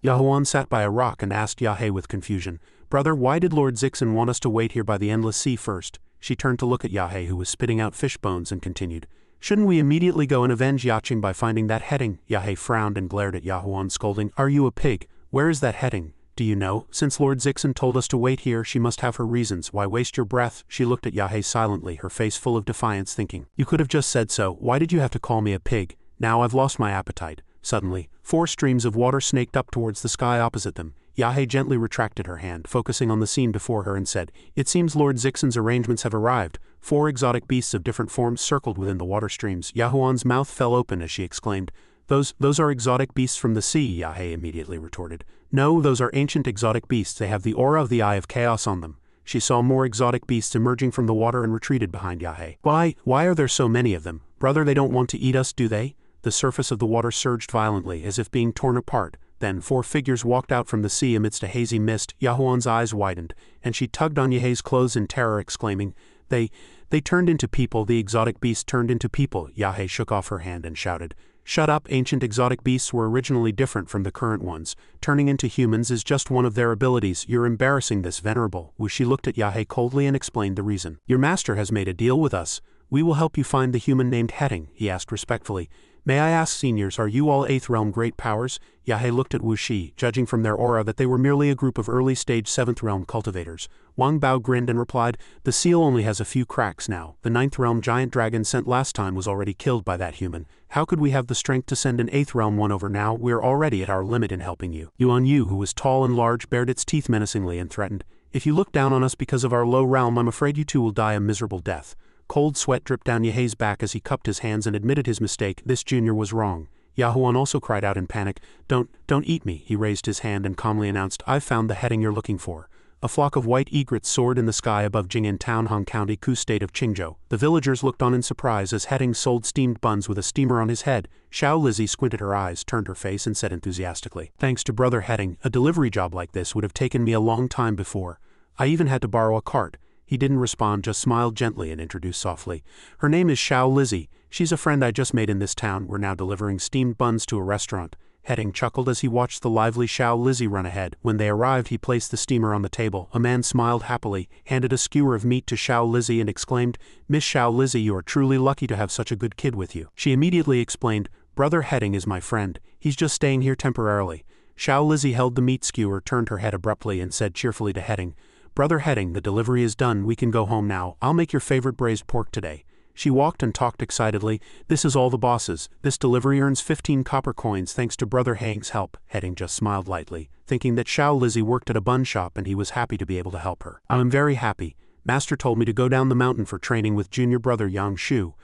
Yahuan sat by a rock and asked Yahe with confusion, "Brother, why did Lord Zixin want us to wait here by the endless sea first?" She turned to look at Yahe, who was spitting out fish bones, and continued, "Shouldn't we immediately go and avenge Yaching by finding that heading?" Yahe frowned and glared at Yahuan, scolding, "Are you a pig? Where is that heading? Do you know? Since Lord Zixin told us to wait here, she must have her reasons. Why waste your breath?" She looked at Yahe silently, her face full of defiance, thinking, "You could have just said so. Why did you have to call me a pig? Now I've lost my appetite." Suddenly, 4 streams of water snaked up towards the sky opposite them. Yahe gently retracted her hand, focusing on the scene before her, and said, "It seems Lord Zixin's arrangements have arrived." 4 exotic beasts of different forms circled within the water streams. Yahuan's mouth fell open as she exclaimed, Those are exotic beasts from the sea," Yahe immediately retorted. "No, those are ancient exotic beasts. They have the aura of the Eye of Chaos on them." She saw more exotic beasts emerging from the water and retreated behind Yahe. Why are there so many of them? Brother, they don't want to eat us, do they?" The surface of the water surged violently, as if being torn apart. Then 4 figures walked out from the sea amidst a hazy mist. Yahuan's eyes widened, and she tugged on Yahe's clothes in terror, exclaiming, They turned into people. The exotic beasts turned into people." Yahe shook off her hand and shouted, "Shut up! Ancient exotic beasts were originally different from the current ones. Turning into humans is just one of their abilities. You're embarrassing this venerable." She looked at Yahe coldly and explained the reason. "Your master has made a deal with us. We will help you find the human named Heading," he asked respectfully. "May I ask, seniors, are you all 8th realm great powers?" Yahe looked at Wu Shi, judging from their aura that they were merely a group of early-stage 7th realm cultivators. Wang Bao grinned and replied, "The seal only has a few cracks now. The 9th realm giant dragon sent last time was already killed by that human. How could we have the strength to send an 8th realm one over now? We're already at our limit in helping you." Yuan Yu, who was tall and large, bared its teeth menacingly and threatened, "If you look down on us because of our low realm, I'm afraid you two will die a miserable death." Cold sweat dripped down Yahe's back as he cupped his hands and admitted his mistake. This junior was wrong. Yahuan also cried out in panic, Don't eat me." He raised his hand and calmly announced, "I've found the heading you're looking for." A flock of white egrets soared in the sky above Jing'an Town, Hong County, Ku State of Qingzhou. The villagers looked on in surprise as Heading sold steamed buns with a steamer on his head. Xiao Lizzie squinted her eyes, turned her face, and said enthusiastically, "Thanks to Brother Heading, a delivery job like this would have taken me a long time before. I even had to borrow a cart." He didn't respond, just smiled gently and introduced softly, "Her name is Xiao Lizzie. She's a friend I just made in this town. We're now delivering steamed buns to a restaurant." Heading chuckled as he watched the lively Xiao Lizzie run ahead. When they arrived, he placed the steamer on the table. A man smiled happily, handed a skewer of meat to Xiao Lizzie, and exclaimed, "Miss Xiao Lizzie, you are truly lucky to have such a good kid with you." She immediately explained, "Brother Heading is my friend. He's just staying here temporarily." Xiao Lizzie held the meat skewer, turned her head abruptly, and said cheerfully to Heading, "Brother Heading, the delivery is done. We can go home now. I'll make your favorite braised pork today." She walked and talked excitedly. "This is all the boss's. This delivery earns 15 copper coins thanks to Brother Heading's help." Heading just smiled lightly, thinking that Xiao Lizzie worked at a bun shop and he was happy to be able to help her. "I'm very happy. Master told me to go down the mountain for training with junior brother Yang Shu."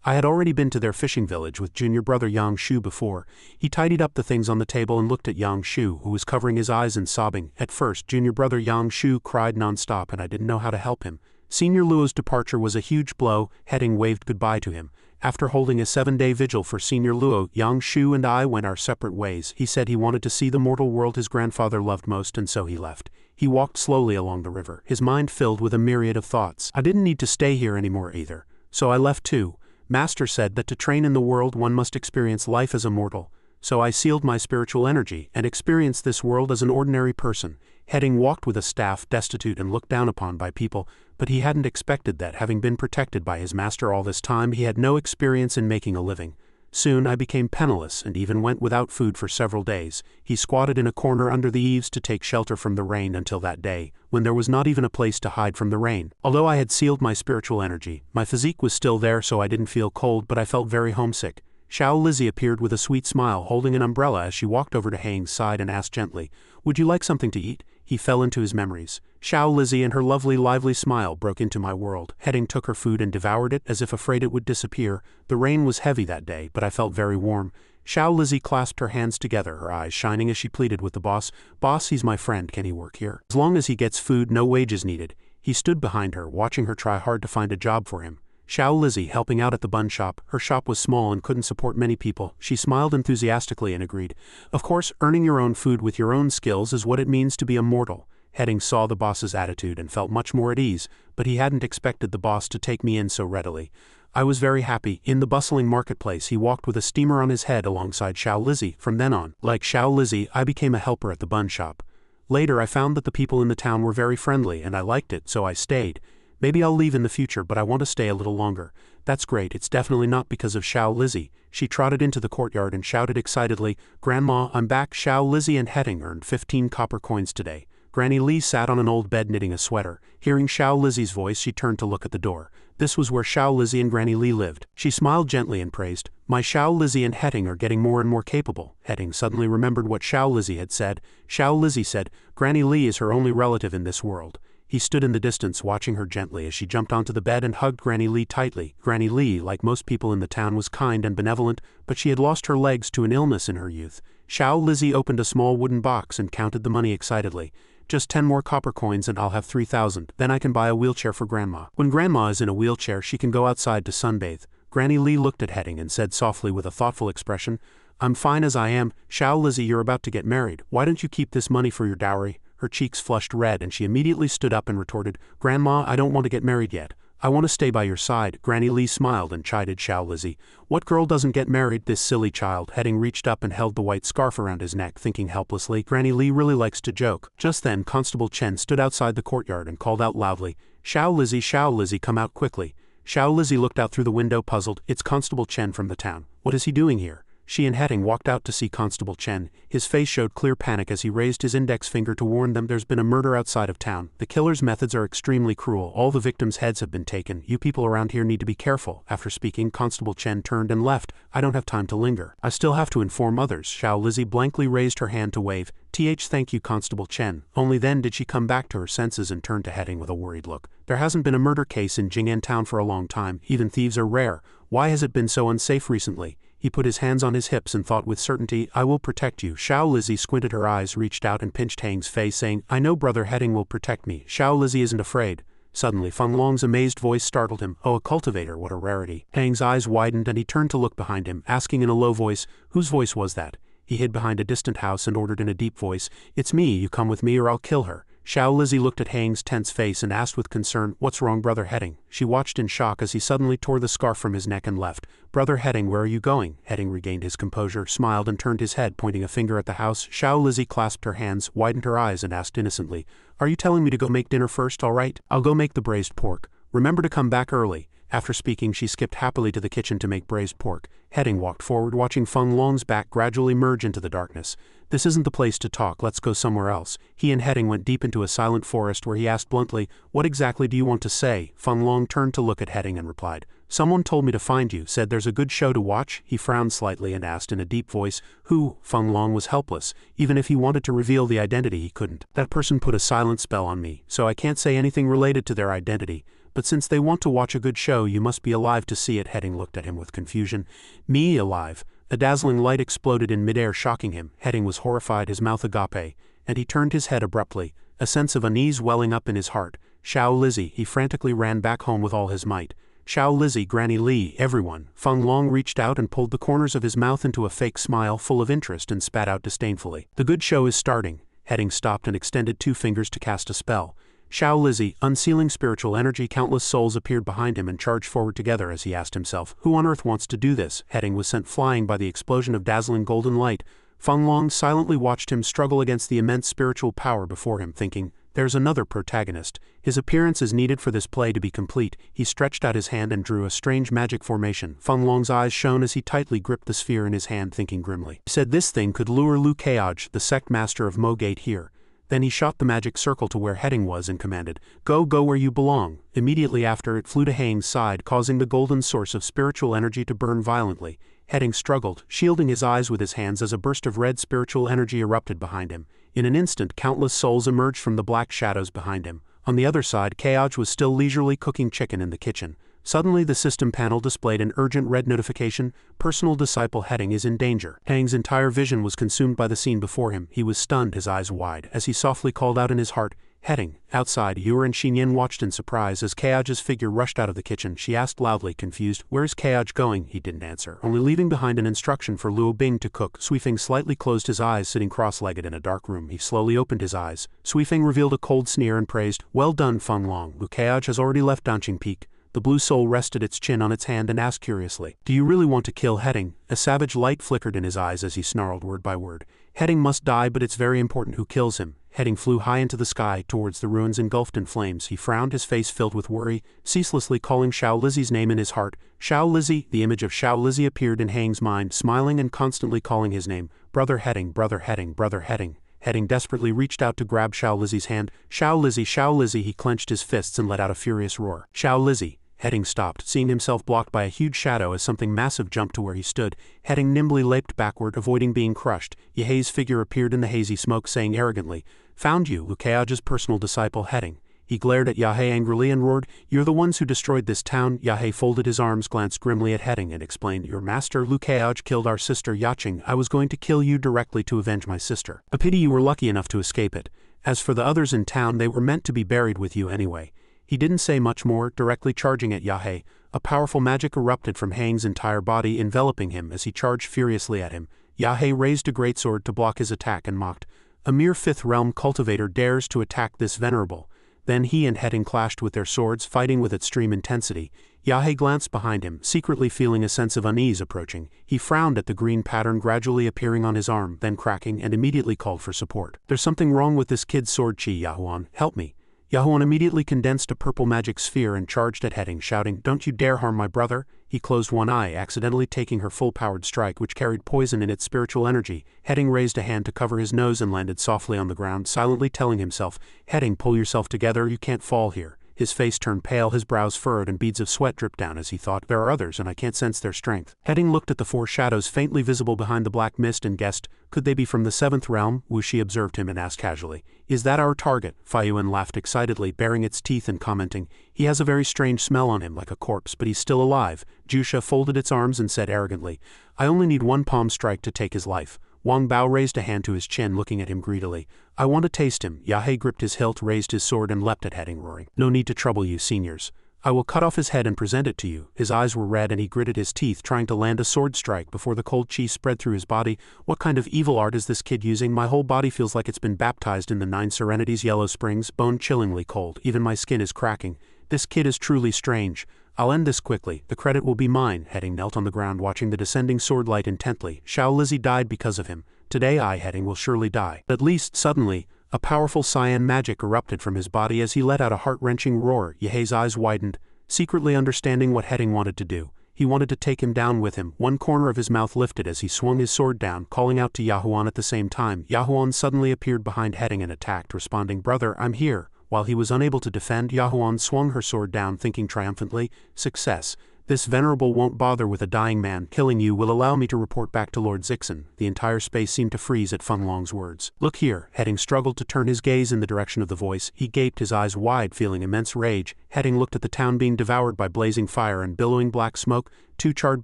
I had already been to their fishing village with junior brother Yang Shu before. He tidied up the things on the table and looked at Yang Shu, who was covering his eyes and sobbing. At first, junior brother Yang Shu cried nonstop and I didn't know how to help him. Senior Luo's departure was a huge blow. Heading waved goodbye to him. After holding a 7-day vigil for Senior Luo, Yang Shu and I went our separate ways. He said he wanted to see the mortal world his grandfather loved most, and so he left. He walked slowly along the river, his mind filled with a myriad of thoughts. I didn't need to stay here anymore either. So I left too. Master said that to train in the world one must experience life as a mortal. So I sealed my spiritual energy and experienced this world as an ordinary person. Heading walked with a staff, destitute and looked down upon by people, but he hadn't expected that, having been protected by his master all this time, he had no experience in making a living. Soon I became penniless and even went without food for several days. He squatted in a corner under the eaves to take shelter from the rain until that day, when there was not even a place to hide from the rain. Although I had sealed my spiritual energy, my physique was still there, so I didn't feel cold, but I felt very homesick. Xiao Lizzie appeared with a sweet smile, holding an umbrella as she walked over to Hang's side and asked gently, "Would you like something to eat?" He fell into his memories. Xiao Lizzie and her lovely, lively smile broke into my world. Heading took her food and devoured it as if afraid it would disappear. The rain was heavy that day, but I felt very warm. Xiao Lizzie clasped her hands together, her eyes shining as she pleaded with the boss. "Boss, he's my friend. Can he work here? As long as he gets food, no wages needed." He stood behind her, watching her try hard to find a job for him. Xiao Lizzie helping out at the bun shop. Her shop was small and couldn't support many people. She smiled enthusiastically and agreed. "Of course, earning your own food with your own skills is what it means to be a mortal." Heading saw the boss's attitude and felt much more at ease, but he hadn't expected the boss to take me in so readily. I was very happy. In the bustling marketplace he walked with a steamer on his head alongside Xiao Lizzie. From then on, like Xiao Lizzie, I became a helper at the bun shop. Later I found that the people in the town were very friendly and I liked it, so I stayed. Maybe I'll leave in the future, but I want to stay a little longer. That's great, it's definitely not because of Xiao Lizzie. She trotted into the courtyard and shouted excitedly, "Grandma, I'm back." Xiao Lizzie and Heading earned 15 copper coins today. Granny Lee sat on an old bed knitting a sweater. Hearing Xiao Lizzie's voice, she turned to look at the door. This was where Xiao Lizzie and Granny Lee lived. She smiled gently and praised, "My Xiao Lizzie and Heading are getting more and more capable." Heading suddenly remembered what Xiao Lizzie had said. Xiao Lizzie said, "Granny Lee is her only relative in this world." He stood in the distance watching her gently as she jumped onto the bed and hugged Granny Lee tightly. Granny Lee, like most people in the town, was kind and benevolent, but she had lost her legs to an illness in her youth. Xiao Lizzie opened a small wooden box and counted the money excitedly. "Just 10 more copper coins and I'll have 3,000, then I can buy a wheelchair for Grandma. When Grandma is in a wheelchair she can go outside to sunbathe." Granny Lee looked at Heading and said softly with a thoughtful expression, "I'm fine as I am. Xiao Lizzie, you're about to get married. Why don't you keep this money for your dowry?" Her cheeks flushed red and she immediately stood up and retorted, "Grandma, I don't want to get married yet. I want to stay by your side." Granny Lee smiled and chided Xiao Lizzie. "What girl doesn't get married, this silly child?" Heading reached up and held the white scarf around his neck, thinking helplessly, Granny Lee really likes to joke. Just then Constable Chen stood outside the courtyard and called out loudly, Xiao Lizzie, come out quickly." Xiao Lizzie looked out through the window puzzled. "It's Constable Chen from the town. What is he doing here?" She and Heading walked out to see Constable Chen. His face showed clear panic as he raised his index finger to warn them, "There's been a murder outside of town. The killer's methods are extremely cruel. All the victims' heads have been taken. You people around here need to be careful." After speaking, Constable Chen turned and left. "I don't have time to linger. I still have to inform others." Xiao Lizzie blankly raised her hand to wave. Thank you, Constable Chen." Only then did she come back to her senses and turn to Heading with a worried look. "There hasn't been a murder case in Jing'an town for a long time. Even thieves are rare. Why has it been so unsafe recently?" He put his hands on his hips and thought with certainty, "I will protect you." Xiao Lizzie squinted her eyes, reached out and pinched Hang's face, saying, "I know Brother Heading will protect me. Xiao Lizzie isn't afraid." Suddenly Feng Long's amazed voice startled him. "Oh, a cultivator, what a rarity." Hang's eyes widened and he turned to look behind him, asking in a low voice, "Whose voice was that?" He hid behind a distant house and ordered in a deep voice, "It's me, you come with me or I'll kill her." Xiao Lizzie looked at Hang's tense face and asked with concern, "What's wrong, Brother Heading?" She watched in shock as he suddenly tore the scarf from his neck and left. "Brother Heading, where are you going?" Heading regained his composure, smiled and turned his head, pointing a finger at the house. Xiao Lizzie clasped her hands, widened her eyes and asked innocently, "Are you telling me to go make dinner first? All right, I'll go make the braised pork. Remember to come back early." After speaking, she skipped happily to the kitchen to make braised pork. Heading walked forward, watching Feng Long's back gradually merge into the darkness. "This isn't the place to talk, let's go somewhere else." He and Heading went deep into a silent forest where he asked bluntly, "What exactly do you want to say?" Feng Long turned to look at Heading and replied, "Someone told me to find you, said there's a good show to watch." He frowned slightly and asked in a deep voice, "Who?" Feng Long was helpless. Even if he wanted to reveal the identity, he couldn't. "That person put a silent spell on me, so I can't say anything related to their identity. But since they want to watch a good show, you must be alive to see it." Heading looked at him with confusion. "Me alive?" A dazzling light exploded in midair, shocking him. Heading was horrified, his mouth agape, and he turned his head abruptly, a sense of unease welling up in his heart. "Xiao Lizzie," he frantically ran back home with all his might. "Xiao Lizzie, Granny Lee, everyone." Feng Long reached out and pulled the corners of his mouth into a fake smile full of interest and spat out disdainfully, "The good show is starting." Heading stopped and extended 2 fingers to cast a spell. Xiao Lizzie, unsealing spiritual energy, countless souls appeared behind him and charged forward together as he asked himself, "Who on earth wants to do this?" Heading was sent flying by the explosion of dazzling golden light. Feng Long silently watched him struggle against the immense spiritual power before him, thinking, "There's another protagonist. His appearance is needed for this play to be complete." He stretched out his hand and drew a strange magic formation. Feng Long's eyes shone as he tightly gripped the sphere in his hand, thinking grimly. He said this thing could lure Lu Kaoj, the sect master of Mo Gate, here. Then he shot the magic circle to where Heading was and commanded, "Go where you belong." Immediately after, it flew to Hang's side, causing the golden source of spiritual energy to burn violently. Heading struggled, shielding his eyes with his hands as a burst of red spiritual energy erupted behind him. In an instant, countless souls emerged from the black shadows behind him. On the other side, Kaoj was still leisurely cooking chicken in the kitchen. Suddenly the system panel displayed an urgent red notification, "Personal disciple Heading is in danger." Hang's entire vision was consumed by the scene before him. He was stunned, his eyes wide, as he softly called out in his heart, Heading. Outside, Yura and Xinyan watched in surprise as Kayaja's figure rushed out of the kitchen. She asked loudly, confused, "Where's Kayaj going?" He didn't answer, only leaving behind an instruction for Luo Bing to cook. Suifeng slightly closed his eyes, sitting cross-legged in a dark room. He slowly opened his eyes. Suifeng revealed a cold sneer and praised, "Well done, Feng Long. Lu Kayaj has already left Danqing Peak." The blue soul rested its chin on its hand and asked curiously, "Do you really want to kill Heading?" A savage light flickered in his eyes as he snarled word by word, "Heading must die, but it's very important who kills him." Heading flew high into the sky towards the ruins engulfed in flames. He frowned, his face filled with worry, ceaselessly calling Xiao Lizzy's name in his heart. Xiao Lizzy. The image of Xiao Lizzy appeared in Hang's mind, smiling and constantly calling his name. Brother Heading, brother Heading, brother Heading. Heading desperately reached out to grab Xiao Lizzy's hand. Xiao Lizzy, Xiao Lizzy. He clenched his fists and let out a furious roar. Xiao Lizzy. Heading stopped, seeing himself blocked by a huge shadow as something massive jumped to where he stood. Heading nimbly leaped backward, avoiding being crushed. Yahei's figure appeared in the hazy smoke, saying arrogantly, "Found you, Lu Kayaj's personal disciple Heading." He glared at Yahei angrily and roared, "You're the ones who destroyed this town." Yahei folded his arms, glanced grimly at Heading, and explained, "Your master Lu Kayaj killed our sister Yaching. I was going to kill you directly to avenge my sister. A pity you were lucky enough to escape it. As for the others in town, they were meant to be buried with you anyway." He didn't say much more, directly charging at Yahei. A powerful magic erupted from Hang's entire body, enveloping him as he charged furiously at him. Yahei raised a greatsword to block his attack and mocked, "A mere 5th realm cultivator dares to attack this venerable." Then he and Heading clashed with their swords, fighting with extreme intensity. Yahei glanced behind him, secretly feeling a sense of unease approaching. He frowned at the green pattern gradually appearing on his arm, then cracking, and immediately called for support. "There's something wrong with this kid's sword, Chi Yahuan. Help me." Yahuan immediately condensed a purple magic sphere and charged at Heading, shouting, "Don't you dare harm my brother." He closed one eye, accidentally taking her full-powered strike, which carried poison in its spiritual energy. Heading raised a hand to cover his nose and landed softly on the ground, silently telling himself, "Heading, pull yourself together, you can't fall here." His face turned pale, his brows furrowed, and beads of sweat dripped down as he thought, "There are others, and I can't sense their strength." Heading looked at the 4 shadows faintly visible behind the black mist and guessed, "Could they be from the 7th realm?" Wuxi observed him and asked casually, "Is that our target?" Faiyuan laughed excitedly, baring its teeth and commenting, "He has a very strange smell on him, like a corpse, but he's still alive." Jusha folded its arms and said arrogantly, "I only need 1 palm strike to take his life." Wang Bao raised a hand to his chin, looking at him greedily. "I want to taste him." Yahei gripped his hilt, raised his sword, and leapt at Heading, roaring, "No need to trouble you, seniors. I will cut off his head and present it to you." His eyes were red and he gritted his teeth, trying to land a sword strike before the cold chi spread through his body. "What kind of evil art is this kid using? My whole body feels like it's been baptized in the 9 Serenities yellow springs, bone-chillingly cold. Even my skin is cracking. This kid is truly strange. I'll end this quickly. The credit will be mine." Heading knelt on the ground, watching the descending sword light intently. Xiao Lizzy died because of him. Today I, Heading, will surely die. At least, suddenly, a powerful cyan magic erupted from his body as he let out a heart-wrenching roar. Yehei's eyes widened, secretly understanding what Heading wanted to do. He wanted to take him down with him. One corner of his mouth lifted as he swung his sword down, calling out to Yahuan at the same time. Yahuan suddenly appeared behind Heading and attacked, responding, "Brother, I'm here." While he was unable to defend, Yahuan swung her sword down, thinking triumphantly, "Success. This venerable won't bother with a dying man. Killing you will allow me to report back to Lord Zixen." The entire space seemed to freeze at Feng Long's words. "Look here." Heading struggled to turn his gaze in the direction of the voice. He gaped, his eyes wide, feeling immense rage. Heading looked at the town being devoured by blazing fire and billowing black smoke. 2 charred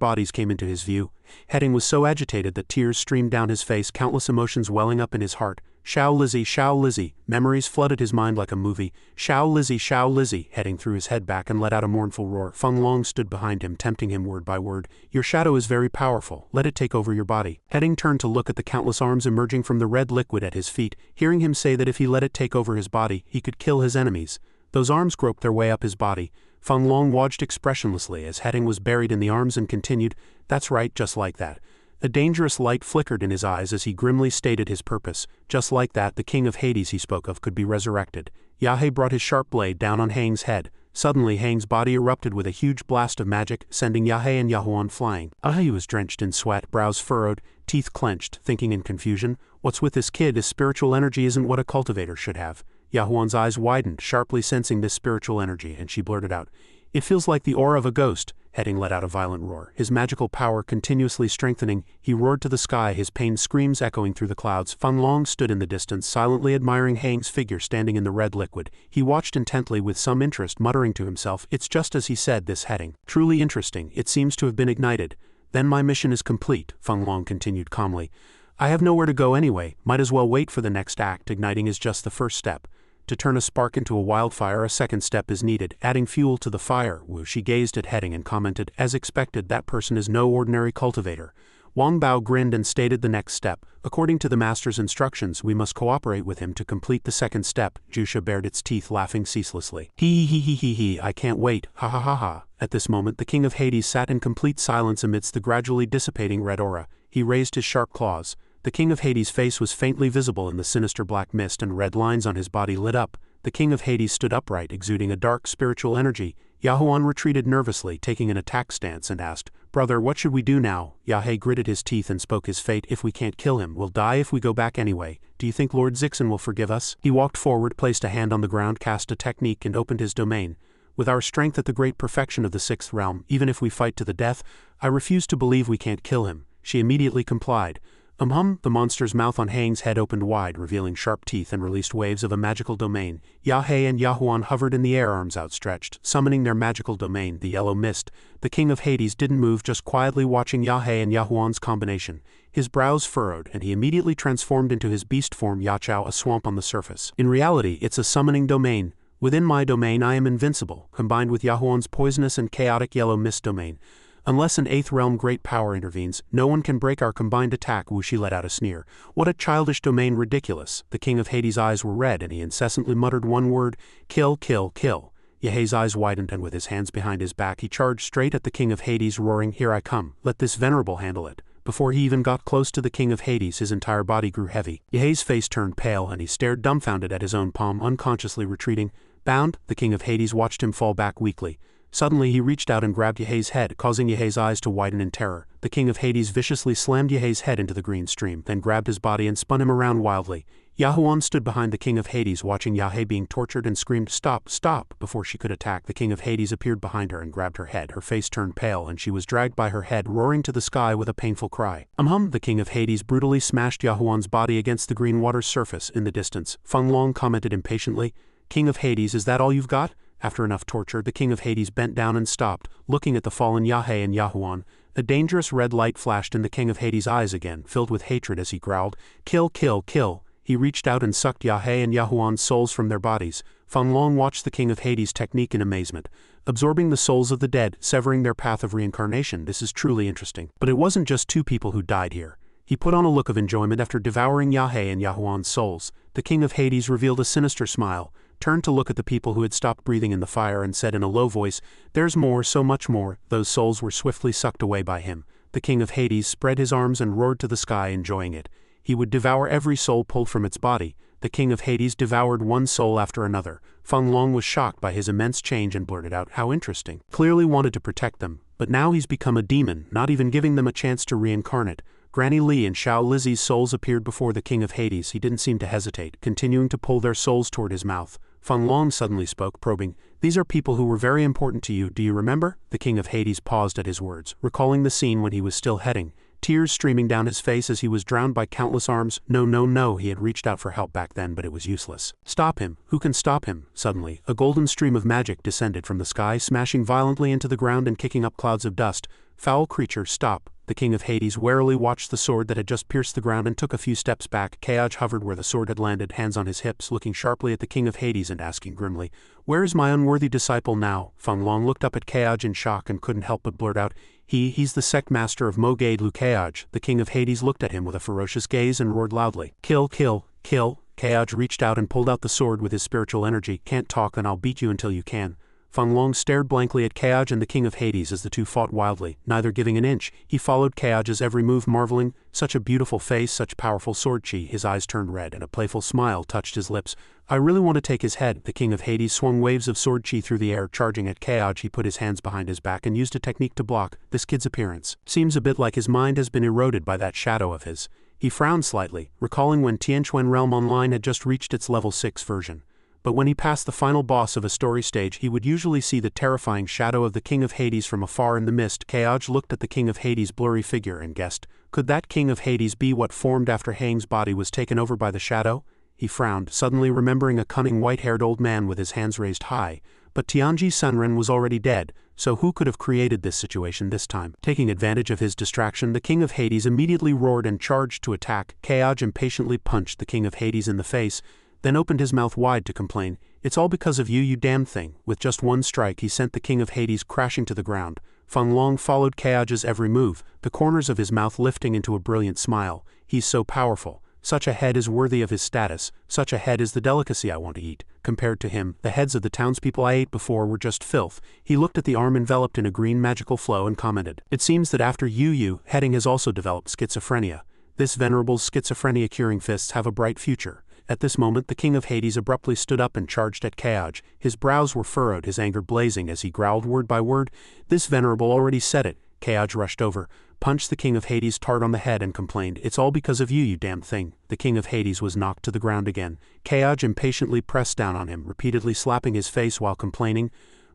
bodies came into his view. Heading was so agitated that tears streamed down his face, countless emotions welling up in his heart. "Xiao Lizzy, Xiao Lizzy." Memories flooded his mind like a movie. "Xiao Lizzy, Xiao Lizzy." Heading threw his head back and let out a mournful roar. Feng Long stood behind him, tempting him word by word. "Your shadow is very powerful. Let it take over your body." Heading turned to look at the countless arms emerging from the red liquid at his feet, hearing him say that if he let it take over his body, he could kill his enemies. Those arms groped their way up his body. Feng Long watched expressionlessly as Heading was buried in the arms and continued, "That's right, just like that." A dangerous light flickered in his eyes as he grimly stated his purpose. Just like that, the king of Hades he spoke of could be resurrected. Yahei brought his sharp blade down on Hang's head. Suddenly Hang's body erupted with a huge blast of magic, sending Yahei and Yahuan flying. Yahei was drenched in sweat, brows furrowed, teeth clenched, thinking in confusion, "What's with this kid? His spiritual energy isn't what a cultivator should have." Yahuan's eyes widened, sharply sensing this spiritual energy, and she blurted out, "It feels like the aura of a ghost." Heading let out a violent roar. His magical power continuously strengthening, he roared to the sky, his pained screams echoing through the clouds. Feng Long stood in the distance, silently admiring Hang's figure standing in the red liquid. He watched intently with some interest, muttering to himself, "It's just as he said, this Heading. Truly interesting. It seems to have been ignited." "Then my mission is complete," Feng Long continued calmly. "I have nowhere to go anyway. Might as well wait for the next act. Igniting is just the first step. To turn a spark into a wildfire, a second step is needed, adding fuel to the fire. Wu, she gazed at Heading and commented, as expected, that person is no ordinary cultivator. Wang Bao grinned and stated the next step. According to the master's instructions, we must cooperate with him to complete the second step. Jusha bared its teeth, laughing ceaselessly. He, I can't wait, ha ha ha ha. At this moment the King of Hades sat in complete silence amidst the gradually dissipating red aura. He raised his sharp claws. The King of Hades' face was faintly visible in the sinister black mist, and red lines on his body lit up. The King of Hades stood upright, exuding a dark spiritual energy. Yahuan retreated nervously, taking an attack stance, and asked, "Brother, what should we do now?" Yahei gritted his teeth and spoke his fate. "If we can't kill him, we'll die if we go back anyway. Do you think Lord Zixen will forgive us?" He walked forward, placed a hand on the ground, cast a technique, and opened his domain. "With our strength at the great perfection of the sixth realm, even if we fight to the death, I refuse to believe we can't kill him." She immediately complied. The monster's mouth on Hang's head opened wide, revealing sharp teeth, and released waves of a magical domain. Yahei and Yahuan hovered in the air, arms outstretched, summoning their magical domain, the yellow mist. The King of Hades didn't move, just quietly watching Yahei and Yahuan's combination. His brows furrowed, and he immediately transformed into his beast form, Yachao, a swamp on the surface. In reality, it's a summoning domain. Within my domain I am invincible, combined with Yahuan's poisonous and chaotic yellow mist domain. Unless an 8th realm great power intervenes, no one can break our combined attack. Wuxi let out a sneer. What a childish domain, ridiculous. The King of Hades' eyes were red, and he incessantly muttered one word, "Kill, kill, kill." Yahei's eyes widened, and with his hands behind his back he charged straight at the King of Hades, roaring, "Here I come, let this venerable handle it." Before he even got close to the King of Hades, his entire body grew heavy. Yahei's face turned pale, and he stared dumbfounded at his own palm, unconsciously retreating. Bound, the King of Hades watched him fall back weakly. Suddenly he reached out and grabbed Yahei's head, causing Yahei's eyes to widen in terror. The King of Hades viciously slammed Yahei's head into the green stream, then grabbed his body and spun him around wildly. Yahuan stood behind the King of Hades, watching Yahei being tortured, and screamed, "Stop, stop!" Before she could attack, the King of Hades appeared behind her and grabbed her head. Her face turned pale, and she was dragged by her head, roaring to the sky with a painful cry. The King of Hades brutally smashed Yahuan's body against the green water's surface. In the distance, Feng Long commented impatiently, "King of Hades, is that all you've got?" After enough torture, the King of Hades bent down and stopped, looking at the fallen Yahei and Yahuan. A dangerous red light flashed in the King of Hades' eyes again, filled with hatred, as he growled, "Kill, kill, kill." He reached out and sucked Yahei and Yahuan's souls from their bodies. Feng Long watched the King of Hades' technique in amazement. Absorbing the souls of the dead, severing their path of reincarnation, this is truly interesting. But it wasn't just two people who died here. He put on a look of enjoyment after devouring Yahei and Yahuan's souls. The King of Hades revealed a sinister smile, turned to look at the people who had stopped breathing in the fire, and said in a low voice, "There's more, so much more." Those souls were swiftly sucked away by him. The King of Hades spread his arms and roared to the sky, enjoying it. He would devour every soul pulled from its body. The King of Hades devoured one soul after another. Feng Long was shocked by his immense change and blurted out, "How interesting." Clearly wanted to protect them, but now he's become a demon, not even giving them a chance to reincarnate. Granny Li and Xiao Lizzie's souls appeared before the King of Hades. He didn't seem to hesitate, continuing to pull their souls toward his mouth. Feng Long suddenly spoke, probing, "These are people who were very important to you, do you remember?" The King of Hades paused at his words, recalling the scene when he was still heading, tears streaming down his face as he was drowned by countless arms. No, he had reached out for help back then, but it was useless. "Stop him, who can stop him?" Suddenly, a golden stream of magic descended from the sky, smashing violently into the ground and kicking up clouds of dust. "Foul creature, stop." The King of Hades warily watched the sword that had just pierced the ground and took a few steps back. Kaoj hovered where the sword had landed, hands on his hips, looking sharply at the King of Hades and asking grimly, "Where is my unworthy disciple now?" Feng Long looked up at Kaoj in shock and couldn't help but blurt out, He's the sect master of Mogade Lu Kaoj." The King of Hades looked at him with a ferocious gaze and roared loudly, "Kill, kill, kill." Kaoj reached out and pulled out the sword with his spiritual energy. "Can't talk, then I'll beat you until you can." Feng Long stared blankly at Kaoj and the King of Hades as the two fought wildly, neither giving an inch. He followed Kaoj's every move, marveling, such a beautiful face, such powerful sword chi. His eyes turned red and a playful smile touched his lips. "I really want to take his head." The King of Hades swung waves of sword chi through the air, charging at Kaoj. He put his hands behind his back and used a technique to block. "This kid's appearance seems a bit like his mind has been eroded by that shadow of his." He frowned slightly, recalling when Tianquan Realm Online had just reached its level 6 version. But when he passed the final boss of a story stage, he would usually see the terrifying shadow of the King of Hades from afar in the mist. Kaoj looked at the King of Hades' blurry figure and guessed, could that King of Hades be what formed after Hang's body was taken over by the shadow? He frowned, suddenly remembering a cunning white-haired old man with his hands raised high. But Tianji Sunren was already dead, so who could have created this situation this time? Taking advantage of his distraction, the King of Hades immediately roared and charged to attack. Kaoj impatiently punched the King of Hades in the face. then opened his mouth wide to complain, "It's all because of you, you damn thing." With just one strike he sent the king of Hades crashing to the ground. Feng Long followed Kayaja's every move, the corners of his mouth lifting into a brilliant smile. "He's so powerful. Such a head is worthy of his status, such a head is the delicacy I want to eat. Compared to him, the heads of the townspeople I ate before were just filth." He looked at the arm enveloped in a green magical flow and commented, "It seems that after you, Heading has also developed schizophrenia. This venerable's schizophrenia-curing fists have a bright future." At this moment the king of Hades abruptly stood up and charged at Kayaj. His brows were furrowed, his anger blazing as he growled word by word, "This venerable already said it." Kayaj rushed over, punched the king of Hades hard on the head and complained, "It's all because of you, you damn thing." The king of Hades was knocked to the ground again. Kayaj impatiently pressed down on him, repeatedly slapping his face while complaining,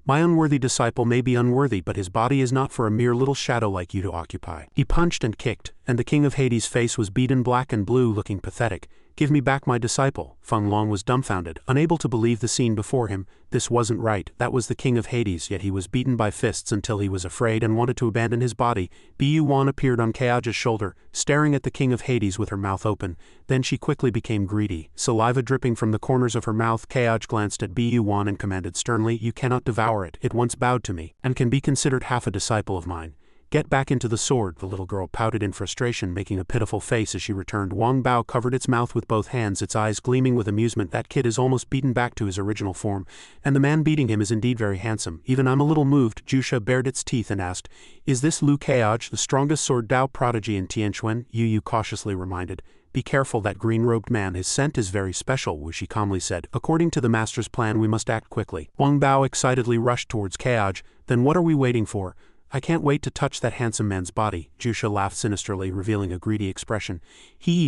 "My unworthy disciple may be unworthy, but his body is not for a mere little shadow like you to occupy." He punched and kicked, and the king of Hades' face was beaten black and blue, looking pathetic. "Give me back my disciple." Feng Long was dumbfounded, unable to believe the scene before him. This wasn't right. That was the king of Hades, yet he was beaten by fists until he was afraid and wanted to abandon his body. Bu-Wan appeared on Kayaja's shoulder, staring at the king of Hades with her mouth open. Then she quickly became greedy. Saliva dripping from the corners of her mouth, Kayaj glanced at Bu-Wan and commanded sternly, "You cannot devour it. It once bowed to me, and can be considered half a disciple of mine. Get back into the sword." The little girl pouted in frustration, making a pitiful face as she returned. Wang Bao covered its mouth with both hands, its eyes gleaming with amusement. "That kid is almost beaten back to his original form, and the man beating him is indeed very handsome. Even I'm a little moved." Jusha bared its teeth and asked, "Is this Liu Kayaj, the strongest sword Dao prodigy in Tianquan?" Yu cautiously reminded. "Be careful, that green-robed man. His scent is very special," Wu Shi calmly said. "According to the master's plan, we must act quickly." Wang Bao excitedly rushed towards Kayaj. "Then what are we waiting for? I can't wait to touch that handsome man's body." Jusha laughed sinisterly, revealing a greedy expression.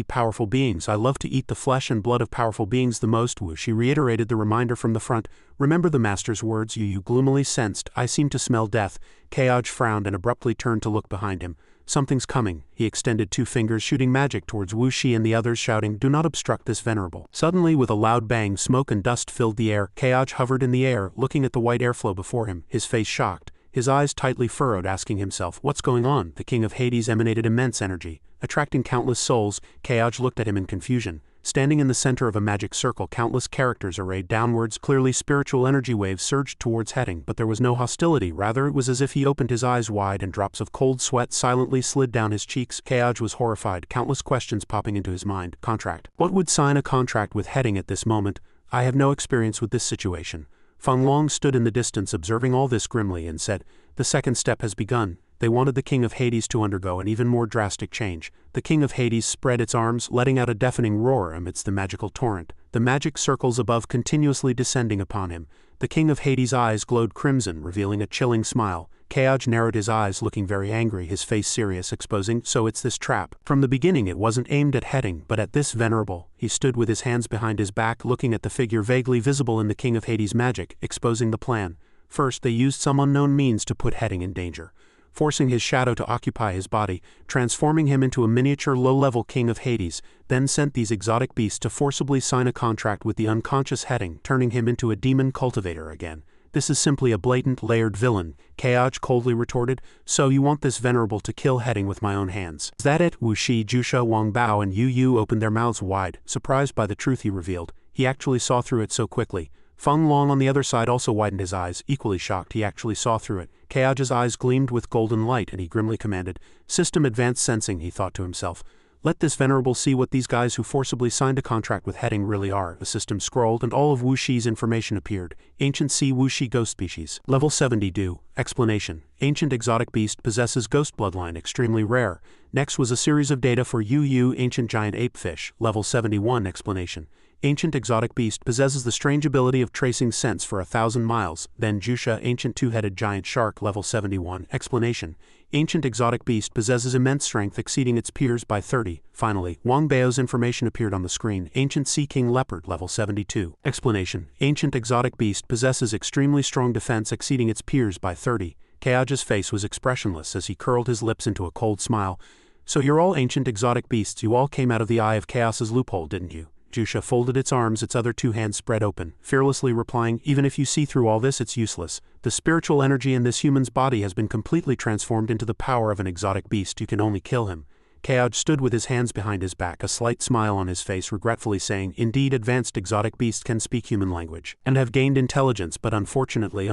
Powerful beings. I love to eat the flesh and blood of powerful beings the most." Wu Shi reiterated the reminder from the front. "Remember the master's words." Yu gloomily sensed, "I seem to smell death." Kayaj frowned and abruptly turned to look behind him. "Something's coming." He extended two fingers, shooting magic towards Wu Shi and the others, shouting, "Do not obstruct this venerable." Suddenly, with a loud bang, smoke and dust filled the air. Kayaj hovered in the air, looking at the white airflow before him, his face shocked, his eyes tightly furrowed, asking himself, "What's going on?" The king of Hades emanated immense energy, attracting countless souls. Kayaj looked at him in confusion. Standing in the center of a magic circle, countless characters arrayed downwards, clearly spiritual energy waves surged towards Heading, but there was no hostility. Rather, it was as if he opened his eyes wide and drops of cold sweat silently slid down his cheeks. Kayaj was horrified, countless questions popping into his mind. Contract. What would sign a contract with Heading at this moment? I have no experience with this situation. Feng Long stood in the distance observing all this grimly and said, "The second step has begun." They wanted the king of Hades to undergo an even more drastic change. The king of Hades spread its arms, letting out a deafening roar amidst the magical torrent, the magic circles above continuously descending upon him. The king of Hades' eyes glowed crimson, revealing a chilling smile. Kayaj narrowed his eyes, looking very angry, his face serious, exposing, "So it's this trap. From the beginning it wasn't aimed at Heading, but at this venerable." He stood with his hands behind his back, looking at the figure vaguely visible in the king of Hades' magic, exposing the plan. First, they used some unknown means to put Heading in danger, forcing his shadow to occupy his body, transforming him into a miniature low-level king of Hades, then sent these exotic beasts to forcibly sign a contract with the unconscious Heading, turning him into a demon cultivator again. "This is simply a blatant, layered villain," Kayaj coldly retorted. "So you want this venerable to kill Heading with my own hands? Is that it?" Wu Shi, Jusha, Wang Bao and Yu opened their mouths wide, surprised by the truth he revealed. He actually saw through it so quickly. Feng Long on the other side also widened his eyes, equally shocked. He actually saw through it. Kayaj's eyes gleamed with golden light, and he grimly commanded, "System advanced sensing," he thought to himself. "Let this venerable see what these guys who forcibly signed a contract with Heading really are." The system scrolled and all of Wu Shi's information appeared. Ancient Sea Wu Shi Ghost Species. Level 70 Do. Explanation. Ancient exotic beast possesses ghost bloodline, extremely rare. Next was a series of data for Yu Ancient Giant Ape Fish. Level 71 Explanation. Ancient exotic beast possesses the strange ability of tracing scents for 1,000 miles. Then Jusha Ancient Two-Headed Giant Shark. Level 71 Explanation. Ancient exotic beast possesses immense strength exceeding its peers by 30. Finally, Wang Bao's information appeared on the screen. Ancient Sea King Leopard. Level 72 Explanation. Ancient exotic beast possesses extremely strong defense exceeding its peers by 30. Kayaj's face was expressionless as he curled his lips into a cold smile. "So you're all ancient exotic beasts. You all came out of the Eye of Chaos's loophole, didn't you?" Jusha folded its arms, its other two hands spread open, fearlessly replying, "Even if you see through all this, it's useless. The spiritual energy in this human's body has been completely transformed into the power of an exotic beast. You can only kill him." Keoj stood with his hands behind his back, a slight smile on his face, regretfully saying, "Indeed, advanced exotic beasts can speak human language, and have gained intelligence, but unfortunately.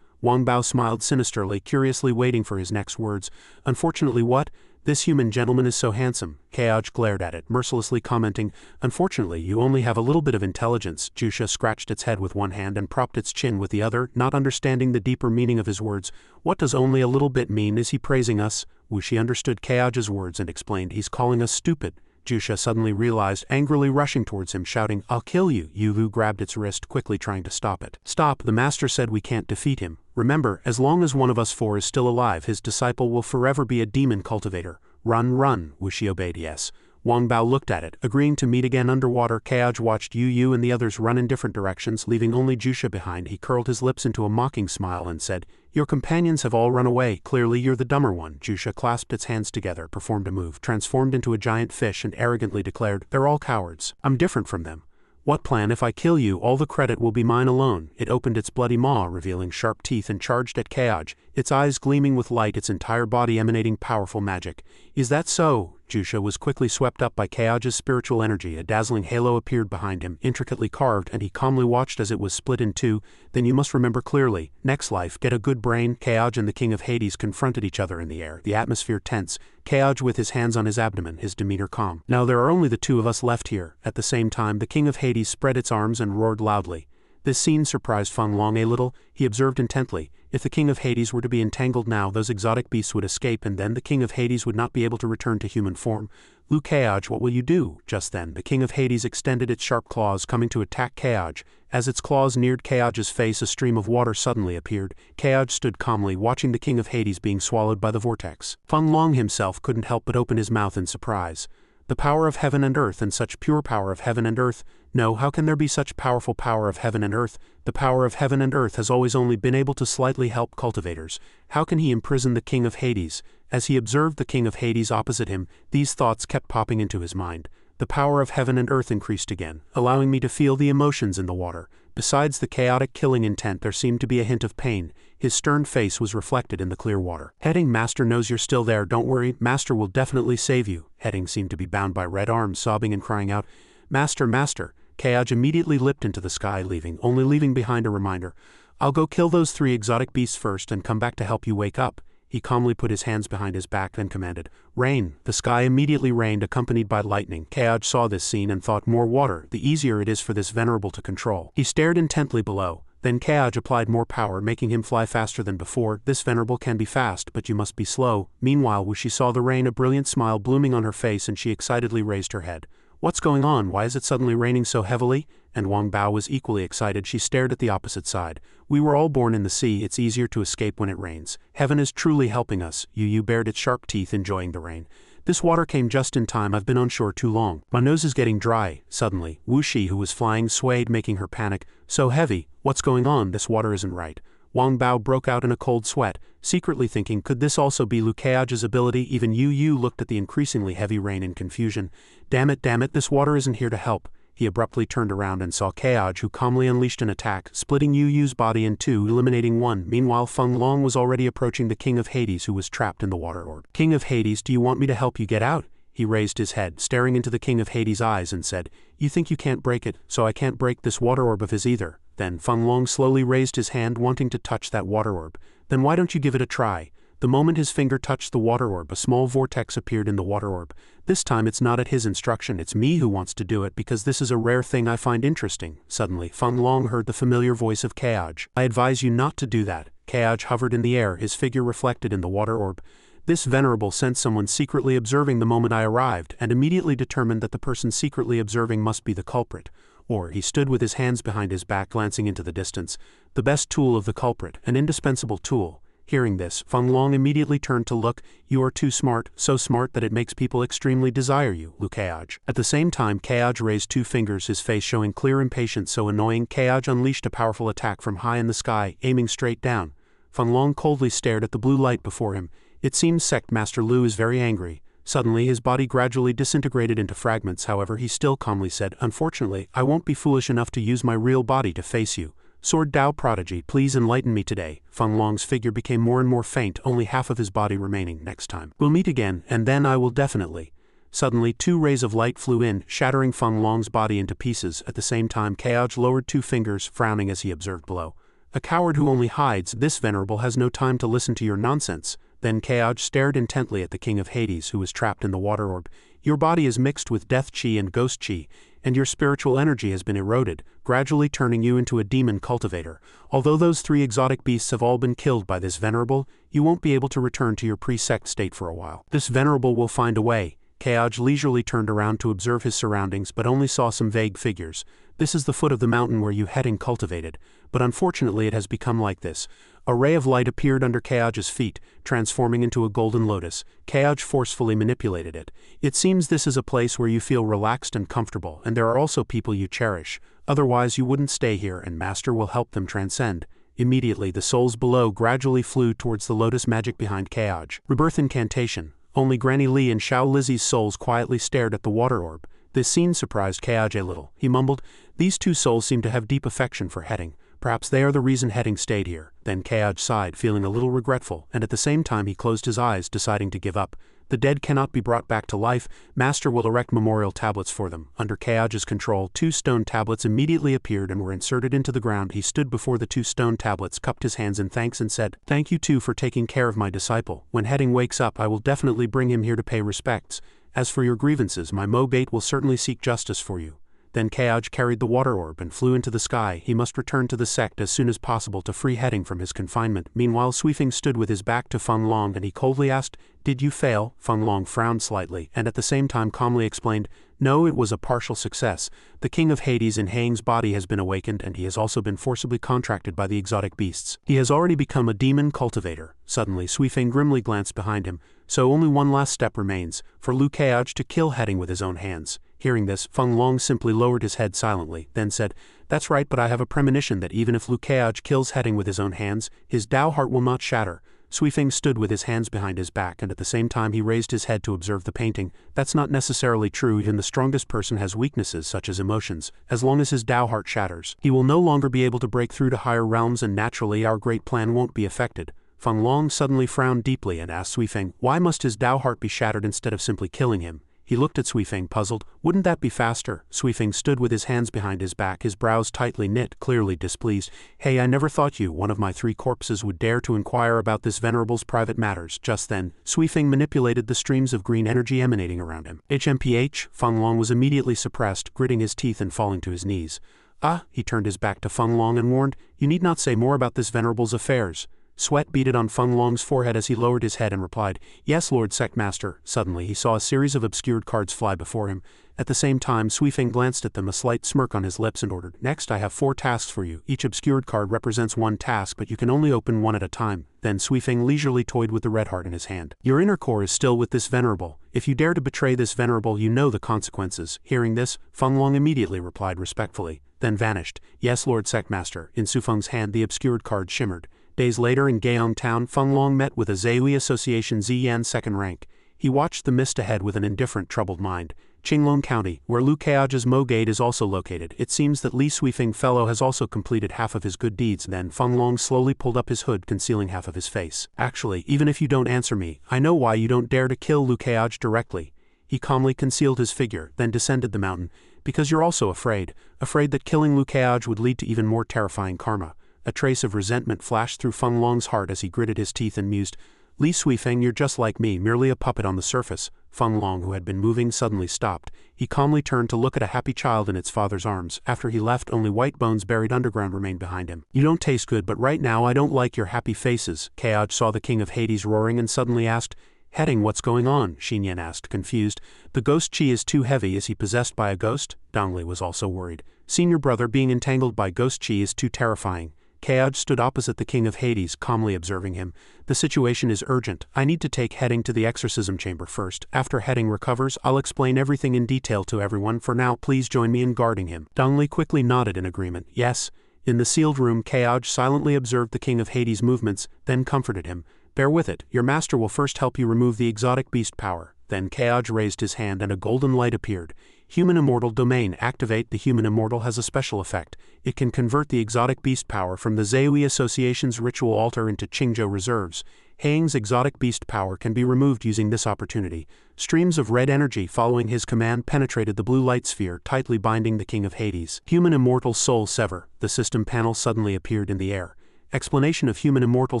Wang Bao smiled sinisterly, curiously waiting for his next words. Unfortunately what? This human gentleman is so handsome. Keoj glared at it, mercilessly commenting, "Unfortunately, you only have a little bit of intelligence." Jusha scratched its head with one hand and propped its chin with the other, not understanding the deeper meaning of his words. What does only a little bit mean? Is he praising us? Wuxi understood Keoj's words and explained, "He's calling us stupid." Jusha suddenly realized, angrily rushing towards him, shouting, "I'll kill you!" Yu grabbed its wrist, quickly trying to stop it. "Stop, the master said we can't defeat him. Remember, as long as one of us four is still alive, his disciple will forever be a demon cultivator. Run, Wuxi obeyed. Yes. Wang Bao looked at it, agreeing to meet again underwater. Keoj watched Yu and the others run in different directions, leaving only Jusha behind. He curled his lips into a mocking smile and said, "Your companions have all run away. Clearly you're the dumber one." Jusha clasped its hands together, performed a move, transformed into a giant fish, and arrogantly declared, "They're all cowards. I'm different from them. What plan? If I kill you, all the credit will be mine alone." It opened its bloody maw, revealing sharp teeth, and charged at Keoj, its eyes gleaming with light, its entire body emanating powerful magic. "Is that so?" Jusha was quickly swept up by Keoj's spiritual energy. A dazzling halo appeared behind him, intricately carved, and he calmly watched as it was split in two. "Then you must remember clearly. Next life, get a good brain." Keoj and the King of Hades confronted each other in the air, the atmosphere tense, Keoj with his hands on his abdomen, his demeanor calm. "Now there are only the two of us left here." At the same time, the King of Hades spread its arms and roared loudly. This scene surprised Feng Long a little. He observed intently. If the King of Hades were to be entangled now, those exotic beasts would escape, and then the King of Hades would not be able to return to human form. "Lu Keoj, what will you do?" Just then, the King of Hades extended its sharp claws, coming to attack Keoj. As its claws neared Keoj's face, a stream of water suddenly appeared. Keoj stood calmly, watching the King of Hades being swallowed by the vortex. Feng Long himself couldn't help but open his mouth in surprise. The power of heaven and earth, and such pure power of heaven and earth. No, how can there be such powerful power of heaven and earth? The power of heaven and earth has always only been able to slightly help cultivators. How can he imprison the King of Hades? As he observed the King of Hades opposite him, these thoughts kept popping into his mind. The power of heaven and earth increased again, allowing me to feel the emotions in the water. Besides the chaotic killing intent, there seemed to be a hint of pain. His stern face was reflected in the clear water. "Heading, Master knows you're still there. Don't worry, Master will definitely save you." Heading seemed to be bound by red arms, sobbing and crying out, "Master, Master." Keoj immediately leapt into the sky, only leaving behind a reminder. "I'll go kill those 3 exotic beasts first and come back to help you wake up." He calmly put his hands behind his back, then commanded, "Rain." The sky immediately rained, accompanied by lightning. Keoj saw this scene and thought, more water, the easier it is for this venerable to control. He stared intently below. Then Keoj applied more power, making him fly faster than before. "This venerable can be fast, but you must be slow." Meanwhile, Wuxi saw the rain, a brilliant smile blooming on her face, and she excitedly raised her head. "What's going on? Why is it suddenly raining so heavily?" And Wang Bao was equally excited. She stared at the opposite side. "We were all born in the sea. It's easier to escape when it rains. Heaven is truly helping us." Yu bared its sharp teeth, enjoying the rain. "This water came just in time. I've been on shore too long. My nose is getting dry." Suddenly, Wuxi, who was flying, swayed, making her panic. "So heavy. What's going on? This water isn't right." Wang Bao broke out in a cold sweat, secretly thinking, could this also be Lu Keoj's ability? Even Yu looked at the increasingly heavy rain in confusion. Damn it, this water isn't here to help." He abruptly turned around and saw Keoj, who calmly unleashed an attack, splitting Yu's body in two, eliminating one. Meanwhile, Feng Long was already approaching the King of Hades, who was trapped in the water orb. "King of Hades, do you want me to help you get out?" He raised his head, staring into the King of Hades' eyes, and said, "You think you can't break it, so I can't break this water orb of his either." Then Feng Long slowly raised his hand, wanting to touch that water orb. "Then why don't you give it a try?" The moment his finger touched the water orb, a small vortex appeared in the water orb. "This time it's not at his instruction, it's me who wants to do it, because this is a rare thing I find interesting." Suddenly, Feng Long heard the familiar voice of Keoj. "I advise you not to do that." Keoj hovered in the air, his figure reflected in the water orb. This venerable sensed someone secretly observing the moment I arrived, and immediately determined that the person secretly observing must be the culprit. Or he stood with his hands behind his back, glancing into the distance. The best tool of the culprit, an indispensable tool. Hearing this, Feng Long immediately turned to look. "You are too smart, so smart that it makes people extremely desire you, Lu Keoj." At the same time, Keoj raised 2 fingers, his face showing clear impatience. So annoying, Keoj unleashed a powerful attack from high in the sky, aiming straight down. Feng Long coldly stared at the blue light before him. It seems Sect Master Lu is very angry. Suddenly, his body gradually disintegrated into fragments. However, he still calmly said, "Unfortunately, I won't be foolish enough to use my real body to face you." Sword Dao prodigy, please enlighten me today. Feng Long's figure became more and more faint, only half of his body remaining. Next time we'll meet again, and then I will definitely. Suddenly 2 rays of light flew in, shattering Feng Long's body into pieces. At the same time Keoj lowered 2 fingers, frowning as he observed below. A coward who only hides. This venerable has no time to listen to your nonsense. Then Keoj stared intently at the king of Hades, who was trapped in the water orb. Your body is mixed with death chi and ghost chi, and your spiritual energy has been eroded, gradually turning you into a demon cultivator. Although those 3 exotic beasts have all been killed by this venerable, you won't be able to return to your pre-sect state for a while. This venerable will find a way. Keoj leisurely turned around to observe his surroundings but only saw some vague figures. This is the foot of the mountain where you heading cultivated, but unfortunately it has become like this. A ray of light appeared under Keoj's feet, transforming into a golden lotus. Keoj forcefully manipulated it. It seems this is a place where you feel relaxed and comfortable, and there are also people you cherish. Otherwise you wouldn't stay here, and Master will help them transcend. Immediately the souls below gradually flew towards the lotus magic behind Keoj. Rebirth incantation. Only Granny Lee and Xiao Lizzie's souls quietly stared at the water orb. This scene surprised Keoj a little. He mumbled, "These 2 souls seem to have deep affection for Heading. Perhaps they are the reason Heading stayed here." Then Keoj sighed, feeling a little regretful, and at the same time he closed his eyes, deciding to give up. The dead cannot be brought back to life. Master will erect memorial tablets for them. Under Keoj's control, 2 stone tablets immediately appeared and were inserted into the ground. He stood before the 2 stone tablets, cupped his hands in thanks and said, "Thank you too for taking care of my disciple. When Heading wakes up I will definitely bring him here to pay respects. As for your grievances, my Mo-Bait will certainly seek justice for you." Then Keoj carried the water orb and flew into the sky. He must return to the sect as soon as possible to free Heading from his confinement. Meanwhile Suifeng stood with his back to Feng Long and he coldly asked, "Did you fail?" Feng Long frowned slightly and at the same time calmly explained, "No, it was a partial success. The king of Hades in Heading's body has been awakened and he has also been forcibly contracted by the exotic beasts. He has already become a demon cultivator." Suddenly Suifeng grimly glanced behind him. So only one last step remains, for Lu Keoj to kill Heading with his own hands. Hearing this, Feng Long simply lowered his head silently, then said, "That's right, but I have a premonition that even if Lu Keoj kills Heading with his own hands, his Dao heart will not shatter." Suifeng stood with his hands behind his back and at the same time he raised his head to observe the painting. "That's not necessarily true. Even the strongest person has weaknesses such as emotions. As long as his Dao heart shatters, he will no longer be able to break through to higher realms and naturally our great plan won't be affected." Feng Long suddenly frowned deeply and asked Suifeng, "Why must his Dao heart be shattered instead of simply killing him?" He looked at Suifeng puzzled. "Wouldn't that be faster?" Suifeng stood with his hands behind his back, his brows tightly knit, clearly displeased. "Hey, I never thought you, one of my 3 corpses, would dare to inquire about this venerable's private matters." Just then, Suifeng manipulated the streams of green energy emanating around him. HMPH, Feng Long was immediately suppressed, gritting his teeth and falling to his knees. "Ah," he turned his back to Feng Long and warned, "You need not say more about this venerable's affairs." Sweat beaded on Feng Long's forehead as he lowered his head and replied, "Yes, Lord Sect Master." Suddenly he saw a series of obscured cards fly before him. At the same time Suifeng glanced at them, a slight smirk on his lips, and ordered, "Next I have 4 tasks for you. Each obscured card represents 1 task, but you can only open 1 at a time." Then Suifeng leisurely toyed with the red heart in his hand. "Your inner core is still with this venerable. If you dare to betray this venerable you know the consequences." Hearing this, Feng Long immediately replied respectfully, then vanished. "Yes, Lord Sect Master." In Sufeng's hand the obscured card shimmered. Days later in Gaon Town, Feng Long met with a Zui Association Ziyan 2nd rank. He watched the mist ahead with an indifferent, troubled mind. Qinglong County, where Lu Keoj's Mo-Gate is also located. It seems that Li Suifeng fellow has also completed half of his good deeds. Then Feng Long slowly pulled up his hood, concealing half of his face. "Actually, even if you don't answer me, I know why you don't dare to kill Lu Keoj directly." He calmly concealed his figure, then descended the mountain. "Because you're also afraid that killing Lu Keoj would lead to even more terrifying karma." A trace of resentment flashed through Feng Long's heart as he gritted his teeth and mused, "Li Suifeng, you're just like me, merely a puppet on the surface." Feng Long, who had been moving, suddenly stopped. He calmly turned to look at a happy child in its father's arms. After he left, only white bones buried underground remained behind him. "You don't taste good, but right now I don't like your happy faces." Keoj saw the king of Hades roaring and suddenly asked, "Heading, what's going on?" Xinyan asked, confused. "The ghost chi is too heavy. Is he possessed by a ghost?" Dongli was also worried. "Senior brother being entangled by ghost chi is too terrifying." Keoj stood opposite the king of Hades, calmly observing him. "The situation is urgent. I need to take Heading to the exorcism chamber first. After Heading recovers, I'll explain everything in detail to everyone. For now, please join me in guarding him." Dongli quickly nodded in agreement. "Yes." In the sealed room, Keoj silently observed the king of Hades' movements, then comforted him. "Bear with it. Your master will first help you remove the exotic beast power." Then Keoj raised his hand and a golden light appeared. Human Immortal Domain. Activate. The Human Immortal has a special effect. It can convert the exotic beast power from the Zeui Association's ritual altar into Qingzhou reserves. Haing's exotic beast power can be removed using this opportunity. Streams of red energy following his command penetrated the blue light sphere, tightly binding the King of Hades. Human Immortal Soul Sever. The system panel suddenly appeared in the air. Explanation of Human Immortal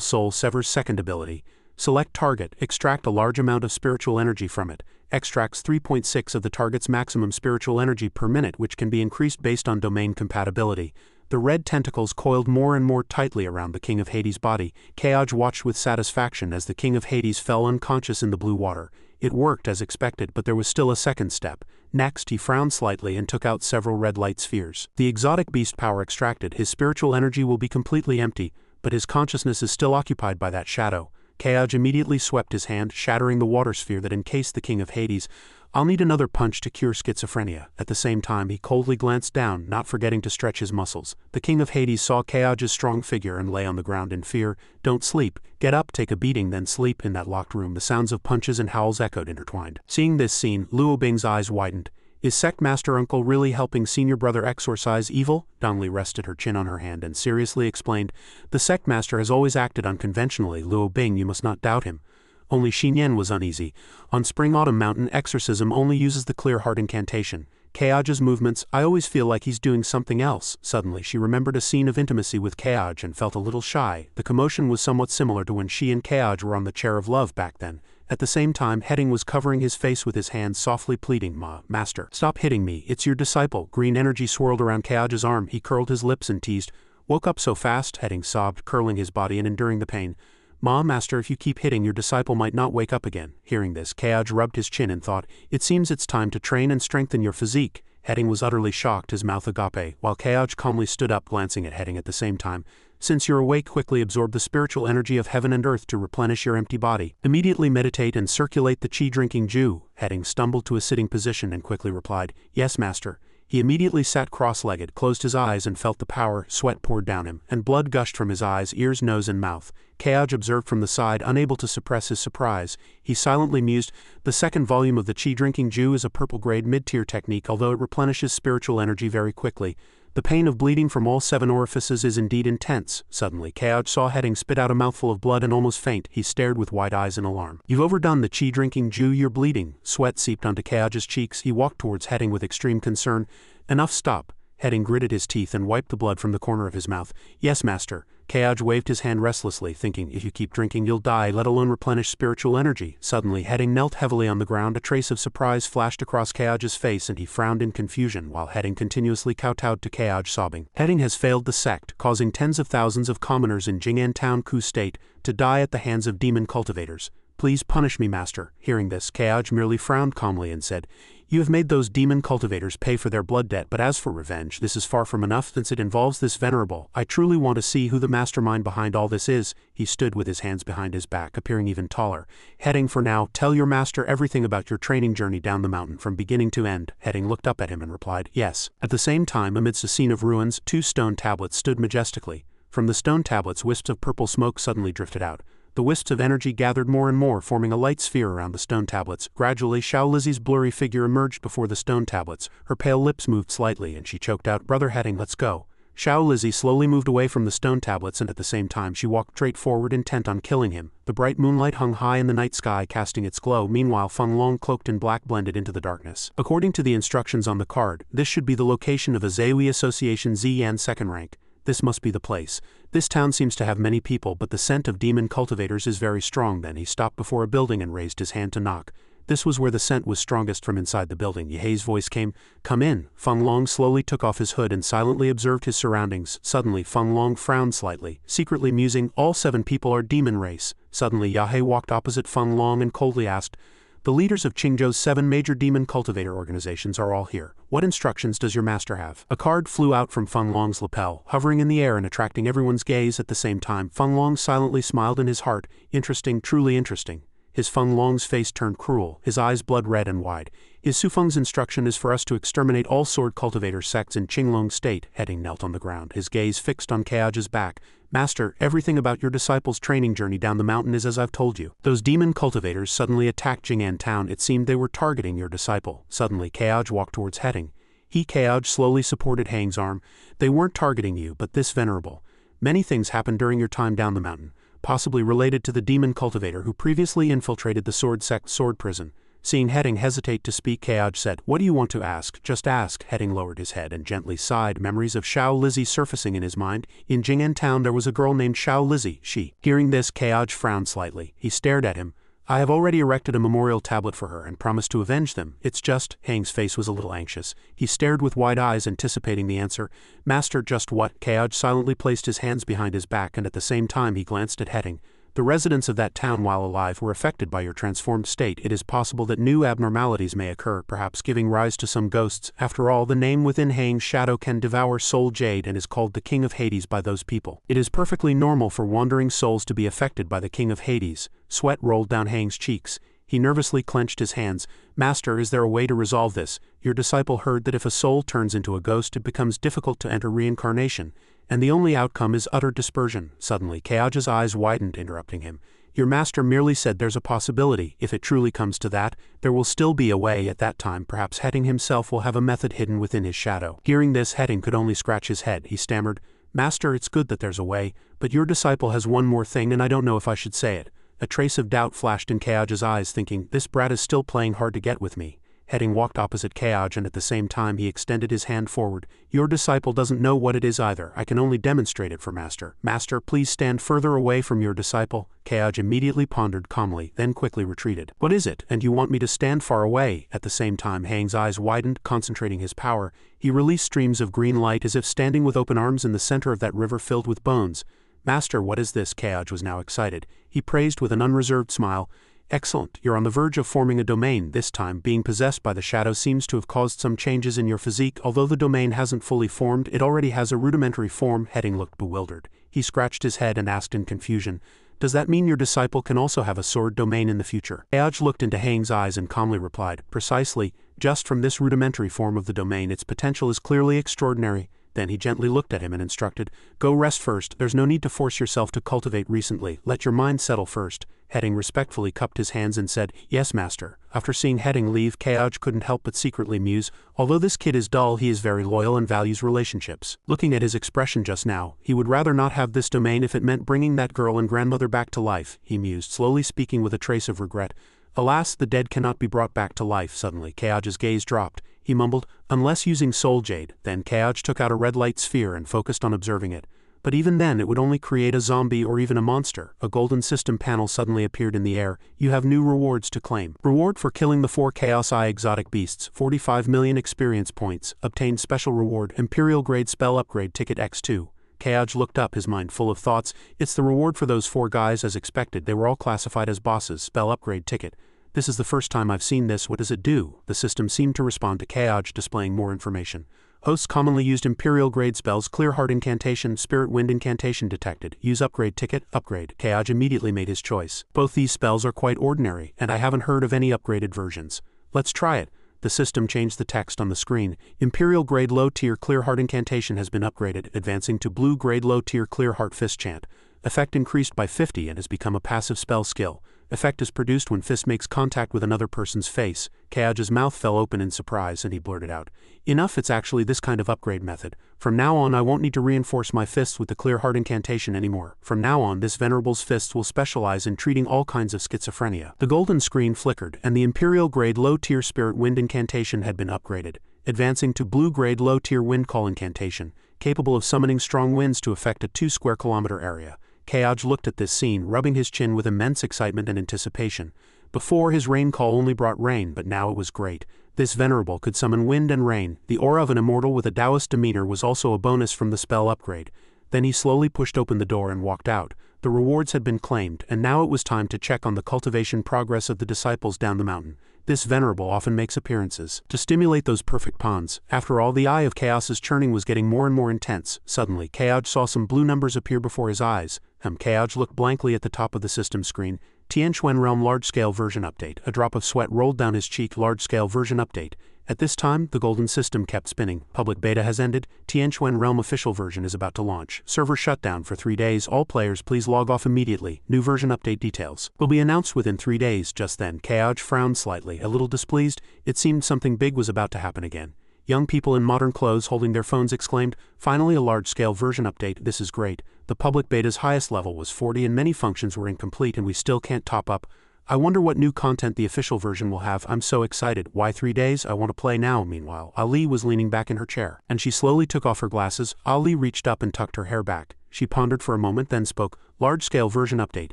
Soul Sever's second ability. Select target, extract a large amount of spiritual energy from it. Extracts 3.6 of the target's maximum spiritual energy per minute, which can be increased based on domain compatibility. The red tentacles coiled more and more tightly around the King of Hades' body. Kaoj watched with satisfaction as the King of Hades fell unconscious in the blue water. It worked as expected, but there was still a second step. Next, he frowned slightly and took out several red light spheres. The exotic beast power extracted, his spiritual energy will be completely empty, but his consciousness is still occupied by that shadow. Kaoj immediately swept his hand, shattering the water sphere that encased the King of Hades. I'll need another punch to cure schizophrenia. At the same time, he coldly glanced down, not forgetting to stretch his muscles. The King of Hades saw Kaoj's strong figure and lay on the ground in fear. Don't sleep. Get up, take a beating, then sleep. In that locked room, the sounds of punches and howls echoed intertwined. Seeing this scene, Luo Bing's eyes widened. Is Sect Master Uncle really helping senior brother exorcise evil? Dongli rested her chin on her hand and seriously explained. The Sect Master has always acted unconventionally, Luo Bing, you must not doubt him. Only Xinyan was uneasy. On Spring Autumn Mountain, exorcism only uses the clear heart incantation. Kaoj's movements, I always feel like he's doing something else. Suddenly she remembered a scene of intimacy with Kaoj and felt a little shy. The commotion was somewhat similar to when she and Kaoj were on the chair of love back then. At the same time, Heading was covering his face with his hands, softly pleading, Master, stop hitting me, it's your disciple. Green energy swirled around Kaoj's arm. He curled his lips and teased. Woke up so fast, Heading sobbed, curling his body and enduring the pain. Master, if you keep hitting, your disciple might not wake up again. Hearing this, Kaoj rubbed his chin and thought, it seems it's time to train and strengthen your physique. Heading was utterly shocked, his mouth agape, while Kaoj calmly stood up, glancing at Heading at the same time. Since you're awake, quickly absorb the spiritual energy of heaven and earth to replenish your empty body. Immediately meditate and circulate the qi-drinking Jew. Heading stumbled to a sitting position and quickly replied, Yes, Master. He immediately sat cross-legged, closed his eyes and felt the power. Sweat poured down him, and blood gushed from his eyes, ears, nose and mouth. Kaoj observed from the side, unable to suppress his surprise. He silently mused, the second volume of the qi-drinking Jew is a purple-grade mid-tier technique, although it replenishes spiritual energy very quickly. The pain of bleeding from all 7 orifices is indeed intense. Suddenly, Kaoj saw Heading spit out a mouthful of blood and almost faint. He stared with wide eyes in alarm. You've overdone the qi-drinking Jew, you're bleeding. Sweat seeped onto Kaoj's cheeks. He walked towards Heading with extreme concern. Enough, stop. Heading gritted his teeth and wiped the blood from the corner of his mouth. Yes, Master. Kaoj waved his hand restlessly, thinking, if you keep drinking you'll die, let alone replenish spiritual energy. Suddenly, Heading knelt heavily on the ground. A trace of surprise flashed across Kaoj's face and he frowned in confusion, while Heading continuously kowtowed to Kaoj, sobbing. Heading has failed the sect, causing tens of thousands of commoners in Jing'an Town Ku State to die at the hands of demon cultivators. Please punish me, Master. Hearing this, Kaoj merely frowned calmly and said, You have made those demon cultivators pay for their blood debt, but as for revenge, this is far from enough since it involves this venerable. I truly want to see who the mastermind behind all this is. He stood with his hands behind his back, appearing even taller. Heading, for now, tell your master everything about your training journey down the mountain from beginning to end. Heading looked up at him and replied, Yes. At the same time, amidst a scene of ruins, 2 stone tablets stood majestically. From the stone tablets, wisps of purple smoke suddenly drifted out. The wisps of energy gathered more and more, forming a light sphere around the stone tablets. Gradually, Xiao Lizzie's blurry figure emerged before the stone tablets. Her pale lips moved slightly and she choked out, Brother Heading, let's go. Xiao Lizzie slowly moved away from the stone tablets and at the same time she walked straight forward, intent on killing him. The bright moonlight hung high in the night sky, casting its glow. Meanwhile, Feng Long, cloaked in black, blended into the darkness. According to the instructions on the card, this should be the location of a Zeui Association Ziyan second rank. This must be the place. This town seems to have many people, but the scent of demon cultivators is very strong. Then he stopped before a building and raised his hand to knock. This was where the scent was strongest. From inside the building, Yehei's voice came, Come in. Feng Long slowly took off his hood and silently observed his surroundings. Suddenly, Feng Long frowned slightly, secretly musing, all 7 people are demon race. Suddenly, Yehei walked opposite Feng Long and coldly asked, The leaders of Qingzhou's 7 major demon cultivator organizations are all here. What instructions does your master have? A card flew out from Feng Long's lapel, hovering in the air and attracting everyone's gaze at the same time. Feng Long silently smiled in his heart. Interesting, truly interesting. His Feng Long's face turned cruel, his eyes blood red and wide. His Sufeng's instruction is for us to exterminate all sword cultivator sects in Qinglong State. Heading knelt on the ground, his gaze fixed on Kaoj's back. Master, everything about your disciples' training journey down the mountain is as I've told you. Those demon cultivators suddenly attacked Jing'an town. It seemed they were targeting your disciple. Suddenly, Kaoj walked towards Heading. Kaoj slowly supported Hang's arm. They weren't targeting you, but this venerable. Many things happened during your time down the mountain, possibly related to the demon cultivator who previously infiltrated the sword sect sword prison. Seeing Heading hesitate to speak, Kaoj said, "What do you want to ask? Just ask." Heading lowered his head and gently sighed, memories of Xiao Lizzie surfacing in his mind. In Jing'an town there was a girl named Xiao Lizzie. Hearing this, Kaoj frowned slightly. He stared at him. "I have already erected a memorial tablet for her and promised to avenge them. It's just..." Hang's face was a little anxious. He stared with wide eyes, anticipating the answer. "Master, just what?" Kaoj silently placed his hands behind his back, and at the same time he glanced at Heading. "The residents of that town while alive were affected by your transformed state. It is possible that new abnormalities may occur, perhaps giving rise to some ghosts. After all, the name within Hang's shadow can devour soul jade and is called the King of Hades by those people. It is perfectly normal for wandering souls to be affected by the King of Hades." Sweat rolled down Hang's cheeks. He nervously clenched his hands. "Master, is there a way to resolve this? Your disciple heard that if a soul turns into a ghost it becomes difficult to enter reincarnation, and the only outcome is utter dispersion." Suddenly, Kaoj's eyes widened, interrupting him. "Your master merely said there's a possibility. If it truly comes to that, there will still be a way. At that time, perhaps Heading himself will have a method hidden within his shadow." Hearing this, Heading could only scratch his head. He stammered, "Master, it's good that there's a way, but your disciple has one more thing and I don't know if I should say it." A trace of doubt flashed in Kaoj's eyes, thinking, "This brat is still playing hard to get with me." Heading walked opposite Kaoj and at the same time he extended his hand forward. "Your disciple doesn't know what it is either. I can only demonstrate it for Master. Master, please stand further away from your disciple." Kaoj immediately pondered calmly, then quickly retreated. "What is it? And you want me to stand far away?" At the same time Hang's eyes widened, concentrating his power. He released streams of green light as if standing with open arms in the center of that river filled with bones. "Master, what is this?" Kaoj was now excited. He praised with an unreserved smile. "Excellent, you're on the verge of forming a domain. This time, being possessed by the shadow seems to have caused some changes in your physique. Although the domain hasn't fully formed, it already has a rudimentary form." Heading looked bewildered. He scratched his head and asked in confusion, "Does that mean your disciple can also have a sword domain in the future?" Kaoj looked into Hang's eyes and calmly replied, "Precisely. Just from this rudimentary form of the domain, its potential is clearly extraordinary." Then he gently looked at him and instructed, "Go rest first. There's no need to force yourself to cultivate recently. Let your mind settle first." Heading respectfully cupped his hands and said, "Yes, master." After seeing Heading leave, Kaoj couldn't help but secretly muse, "Although this kid is dull, he is very loyal and values relationships." Looking at his expression just now, he would rather not have this domain if it meant bringing that girl and grandmother back to life, he mused, slowly speaking with a trace of regret. "Alas, the dead cannot be brought back to life." Suddenly, Kaoj's gaze dropped. He mumbled, "Unless using soul jade." Then Kaoj took out a red light sphere and focused on observing it. But even then it would only create a zombie or even a monster. A golden system panel suddenly appeared in the air. "You have new rewards to claim. Reward for killing the 4 Chaos Eye exotic beasts, 45 million experience points. Obtain special reward, Imperial grade spell upgrade ticket X2. Kaoj looked up, his mind full of thoughts. "It's the reward for those 4 guys as expected. They were all classified as bosses. Spell upgrade ticket. This is the first time I've seen this. What does it do?" The system seemed to respond to Kaoj, displaying more information. "Hosts commonly used Imperial grade spells, Clear Heart incantation, Spirit Wind incantation detected. Use upgrade ticket, upgrade." Kaoj immediately made his choice. "Both these spells are quite ordinary, and I haven't heard of any upgraded versions. Let's try it." The system changed the text on the screen. "Imperial grade low tier Clear Heart incantation has been upgraded, advancing to blue grade low tier Clear Heart fist chant. Effect increased by 50 and has become a passive spell skill. Effect is produced when fist makes contact with another person's face." Kaoj's mouth fell open in surprise and he blurted out, "Enough, it's actually this kind of upgrade method. From now on I won't need to reinforce my fists with the Clear Heart incantation anymore. From now on this venerable's fists will specialize in treating all kinds of schizophrenia." The golden screen flickered and the Imperial grade low tier Spirit Wind incantation had been upgraded, advancing to blue grade low tier Wind Call incantation, capable of summoning strong winds to affect a 2 square kilometer area. Kaoj looked at this scene, rubbing his chin with immense excitement and anticipation. Before, his rain call only brought rain, but now it was great. This venerable could summon wind and rain. The aura of an immortal with a Taoist demeanor was also a bonus from the spell upgrade. Then he slowly pushed open the door and walked out. The rewards had been claimed, and now it was time to check on the cultivation progress of the disciples down the mountain. This venerable often makes appearances to stimulate those perfect pawns. After all, the Eye of Chaos's churning was getting more and more intense. Suddenly, Kaoj saw some blue numbers appear before his eyes. Kaoj looked blankly at the top of the system screen. Tianquan Realm large-scale version update. A drop of sweat rolled down his cheek. Large-scale version update. At this time, the golden system kept spinning. Public beta has ended. Tianquan Realm official version is about to launch. Server shutdown for 3 days. All players please log off immediately. New version update details will be announced within 3 days. Just then, Kaj frowned slightly, a little displeased. It seemed something big was about to happen again. Young people in modern clothes holding their phones exclaimed, "Finally a large-scale version update, this is great. The public beta's highest level was 40 and many functions were incomplete and we still can't top up. I wonder what new content the official version will have. I'm so excited. Why 3 days? I want to play now." Meanwhile, Ali was leaning back in her chair, and she slowly took off her glasses. Ali reached up and tucked her hair back. She pondered for a moment, then spoke, "Large-scale version update.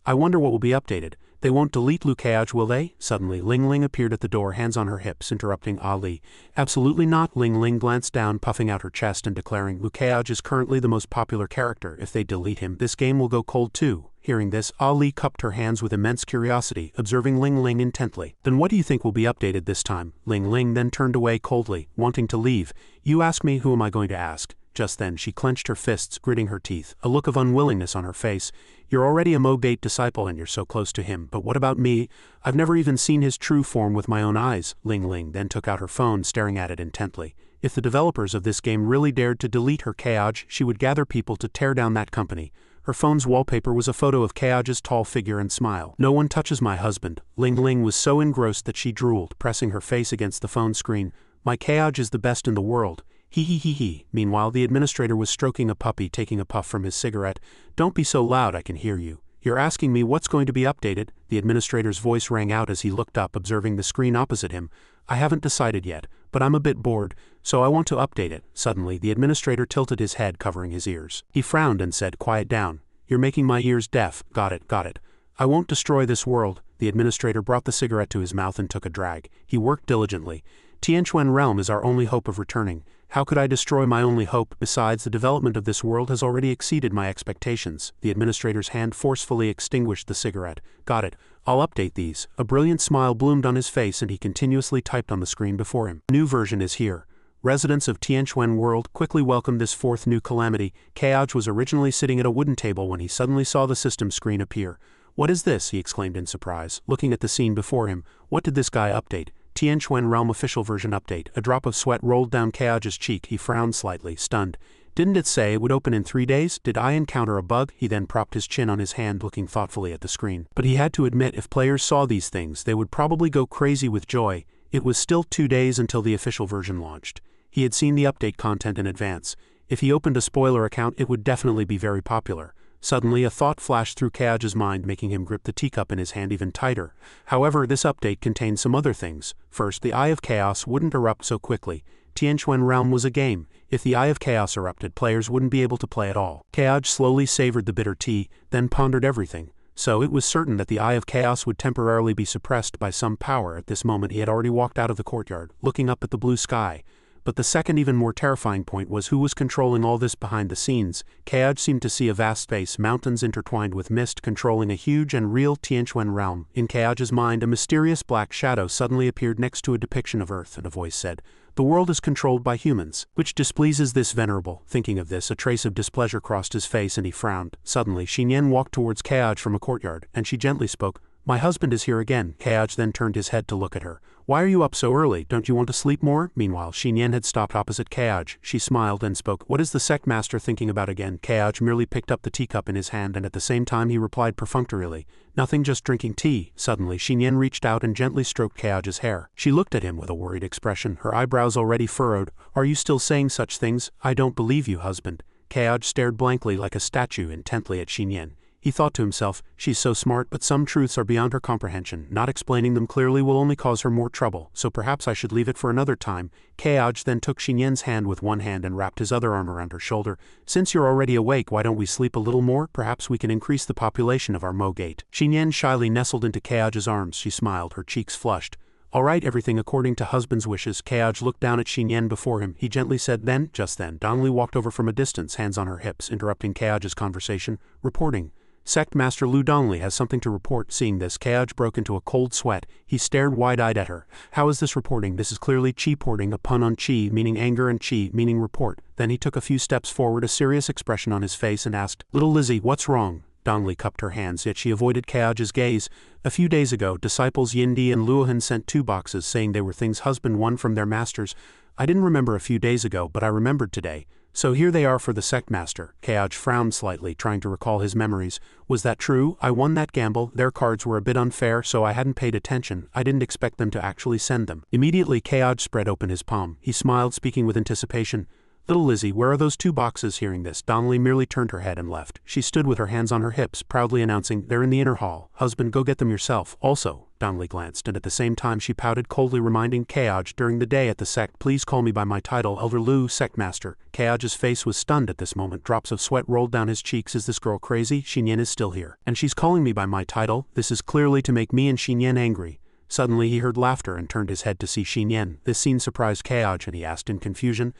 I wonder what will be updated. They won't delete Lukeaj, will they?" Suddenly, Ling Ling appeared at the door, hands on her hips, interrupting Ali. "Absolutely not." Ling Ling glanced down, puffing out her chest and declaring, "Lukeaj is currently the most popular character. If they delete him, this game will go cold too." Hearing this, Ali cupped her hands with immense curiosity, observing Ling Ling intently. "Then what do you think will be updated this time?" Ling Ling then turned away coldly, wanting to leave. "You ask me, who am I going to ask?" Just then she clenched her fists, gritting her teeth, a look of unwillingness on her face. "You're already a Mo-Gate disciple and you're so close to him, but what about me? I've never even seen his true form with my own eyes." Ling Ling then took out her phone, staring at it intently. If the developers of this game really dared to delete her Kaj, she would gather people to tear down that company. Her phone's wallpaper was a photo of Kaj's tall figure and smile. "No one touches my husband." Ling Ling was so engrossed that she drooled, pressing her face against the phone screen. "My Kaj is the best in the world. He he he he." Meanwhile, the administrator was stroking a puppy, taking a puff from his cigarette. "Don't be so loud, I can hear you. You're asking me what's going to be updated?" The administrator's voice rang out as he looked up, observing the screen opposite him. "I haven't decided yet, but I'm a bit bored, so I want to update it." Suddenly, the administrator tilted his head, covering his ears. He frowned and said, "Quiet down. You're making my ears deaf." Got it, got it. "I won't destroy this world." The administrator brought the cigarette to his mouth and took a drag. He worked diligently. "Tianquan Realm is our only hope of returning. How could I destroy my only hope? Besides, the development of this world has already exceeded my expectations." The administrator's hand forcefully extinguished the cigarette. "Got it. I'll update these." A brilliant smile bloomed on his face and he continuously typed on the screen before him. "New version is here. Residents of Tianquan World, quickly welcome this fourth new calamity." Kaj was originally sitting at a wooden table when he suddenly saw the system screen appear. "What is this?" he exclaimed in surprise, looking at the scene before him. What did this guy update? Tianquan Realm official version update. A drop of sweat rolled down Kaj's cheek. He frowned slightly, stunned. "Didn't it say it would open in 3 days? Did I encounter a bug?" He then propped his chin on his hand, looking thoughtfully at the screen. But he had to admit, if players saw these things, they would probably go crazy with joy. It was still 2 days until the official version launched. He had seen the update content in advance. If he opened a spoiler account, it would definitely be very popular. Suddenly, a thought flashed through Kaj's mind, making him grip the teacup in his hand even tighter. However, this update contained some other things. First, the Eye of Chaos wouldn't erupt so quickly. Tianquan Realm was a game. If the Eye of Chaos erupted, players wouldn't be able to play at all. Kaj slowly savored the bitter tea, then pondered everything. So it was certain that the Eye of Chaos would temporarily be suppressed by some power. At this moment, he had already walked out of the courtyard, looking up at the blue sky. But the second, even more terrifying point was who was controlling all this behind the scenes. Kaj seemed to see a vast space, mountains intertwined with mist, controlling a huge and real Tianquan realm. In Kaj's mind, a mysterious black shadow suddenly appeared next to a depiction of Earth, and a voice said, "The world is controlled by humans. Which displeases this venerable?" Thinking of this, a trace of displeasure crossed his face and he frowned. Suddenly, Xinyan walked towards Kaj from a courtyard, and she gently spoke, "My husband is here again." Kaj then turned his head to look at her. "Why are you up so early? Don't you want to sleep more?" Meanwhile, Xinyan had stopped opposite Kaj. She smiled and spoke, "What is the Sect master thinking about again?" Kaj merely picked up the teacup in his hand and at the same time he replied perfunctorily, "Nothing, just drinking tea." Suddenly, Xinyan reached out and gently stroked Kaj's hair. She looked at him with a worried expression, her eyebrows already furrowed. "Are you still saying such things? I don't believe you, husband." Kaj stared blankly like a statue intently at Xinyan. He thought to himself, she's so smart, but some truths are beyond her comprehension. Not explaining them clearly will only cause her more trouble, so perhaps I should leave it for another time. Kaj then took Xinyan's hand with one hand and wrapped his other arm around her shoulder. "Since you're already awake, why don't we sleep a little more? Perhaps we can increase the population of our Mo-Gate." Xinyan shyly nestled into Kaj's arms. She smiled, her cheeks flushed. "All right, everything according to husband's wishes." Kaj looked down at Xinyan before him. He gently said, "Then." Just then, Donnelly walked over from a distance, hands on her hips, interrupting Kaj's conversation, reporting, "Sect Master Lu Donnelly has something to report." Seeing this, Kaj broke into a cold sweat. He stared wide-eyed at her. "How is this reporting?" "This is clearly chi-porting, a pun on chi, meaning anger, and chi, meaning report." Then he took a few steps forward, a serious expression on his face, and asked, "Little Lizzie, what's wrong?" Dongli cupped her hands, yet she avoided Kaoj's gaze. A few days ago, disciples Yindi and Luohan sent 2 boxes saying they were things husband won from their masters. I didn't remember a few days ago, but I remembered today. So here they are for the Sect master. Kaoj frowned slightly, trying to recall his memories. Was that true? I won that gamble. Their cards were a bit unfair, so I hadn't paid attention. I didn't expect them to actually send them. Immediately, Kaoj spread open his palm. He smiled, speaking with anticipation. Little Lizzie, where are those 2 boxes? Hearing this, Dongli merely turned her head and left. She stood with her hands on her hips, proudly announcing, they're in the inner hall. Husband, go get them yourself. Also, Dongli glanced, and at the same time she pouted, coldly reminding Kaoj, during the day at the Sect, please call me by my title, Elder Lu, Sect Master. Kaoj's face was stunned at this moment. Drops of sweat rolled down his cheeks. Is this girl crazy? Xinyan is still here. And she's calling me by my title? This is clearly to make me and Xinyan angry. Suddenly he heard laughter and turned his head to see Xinyan. This scene surprised Kaoj, and he asked in confusion,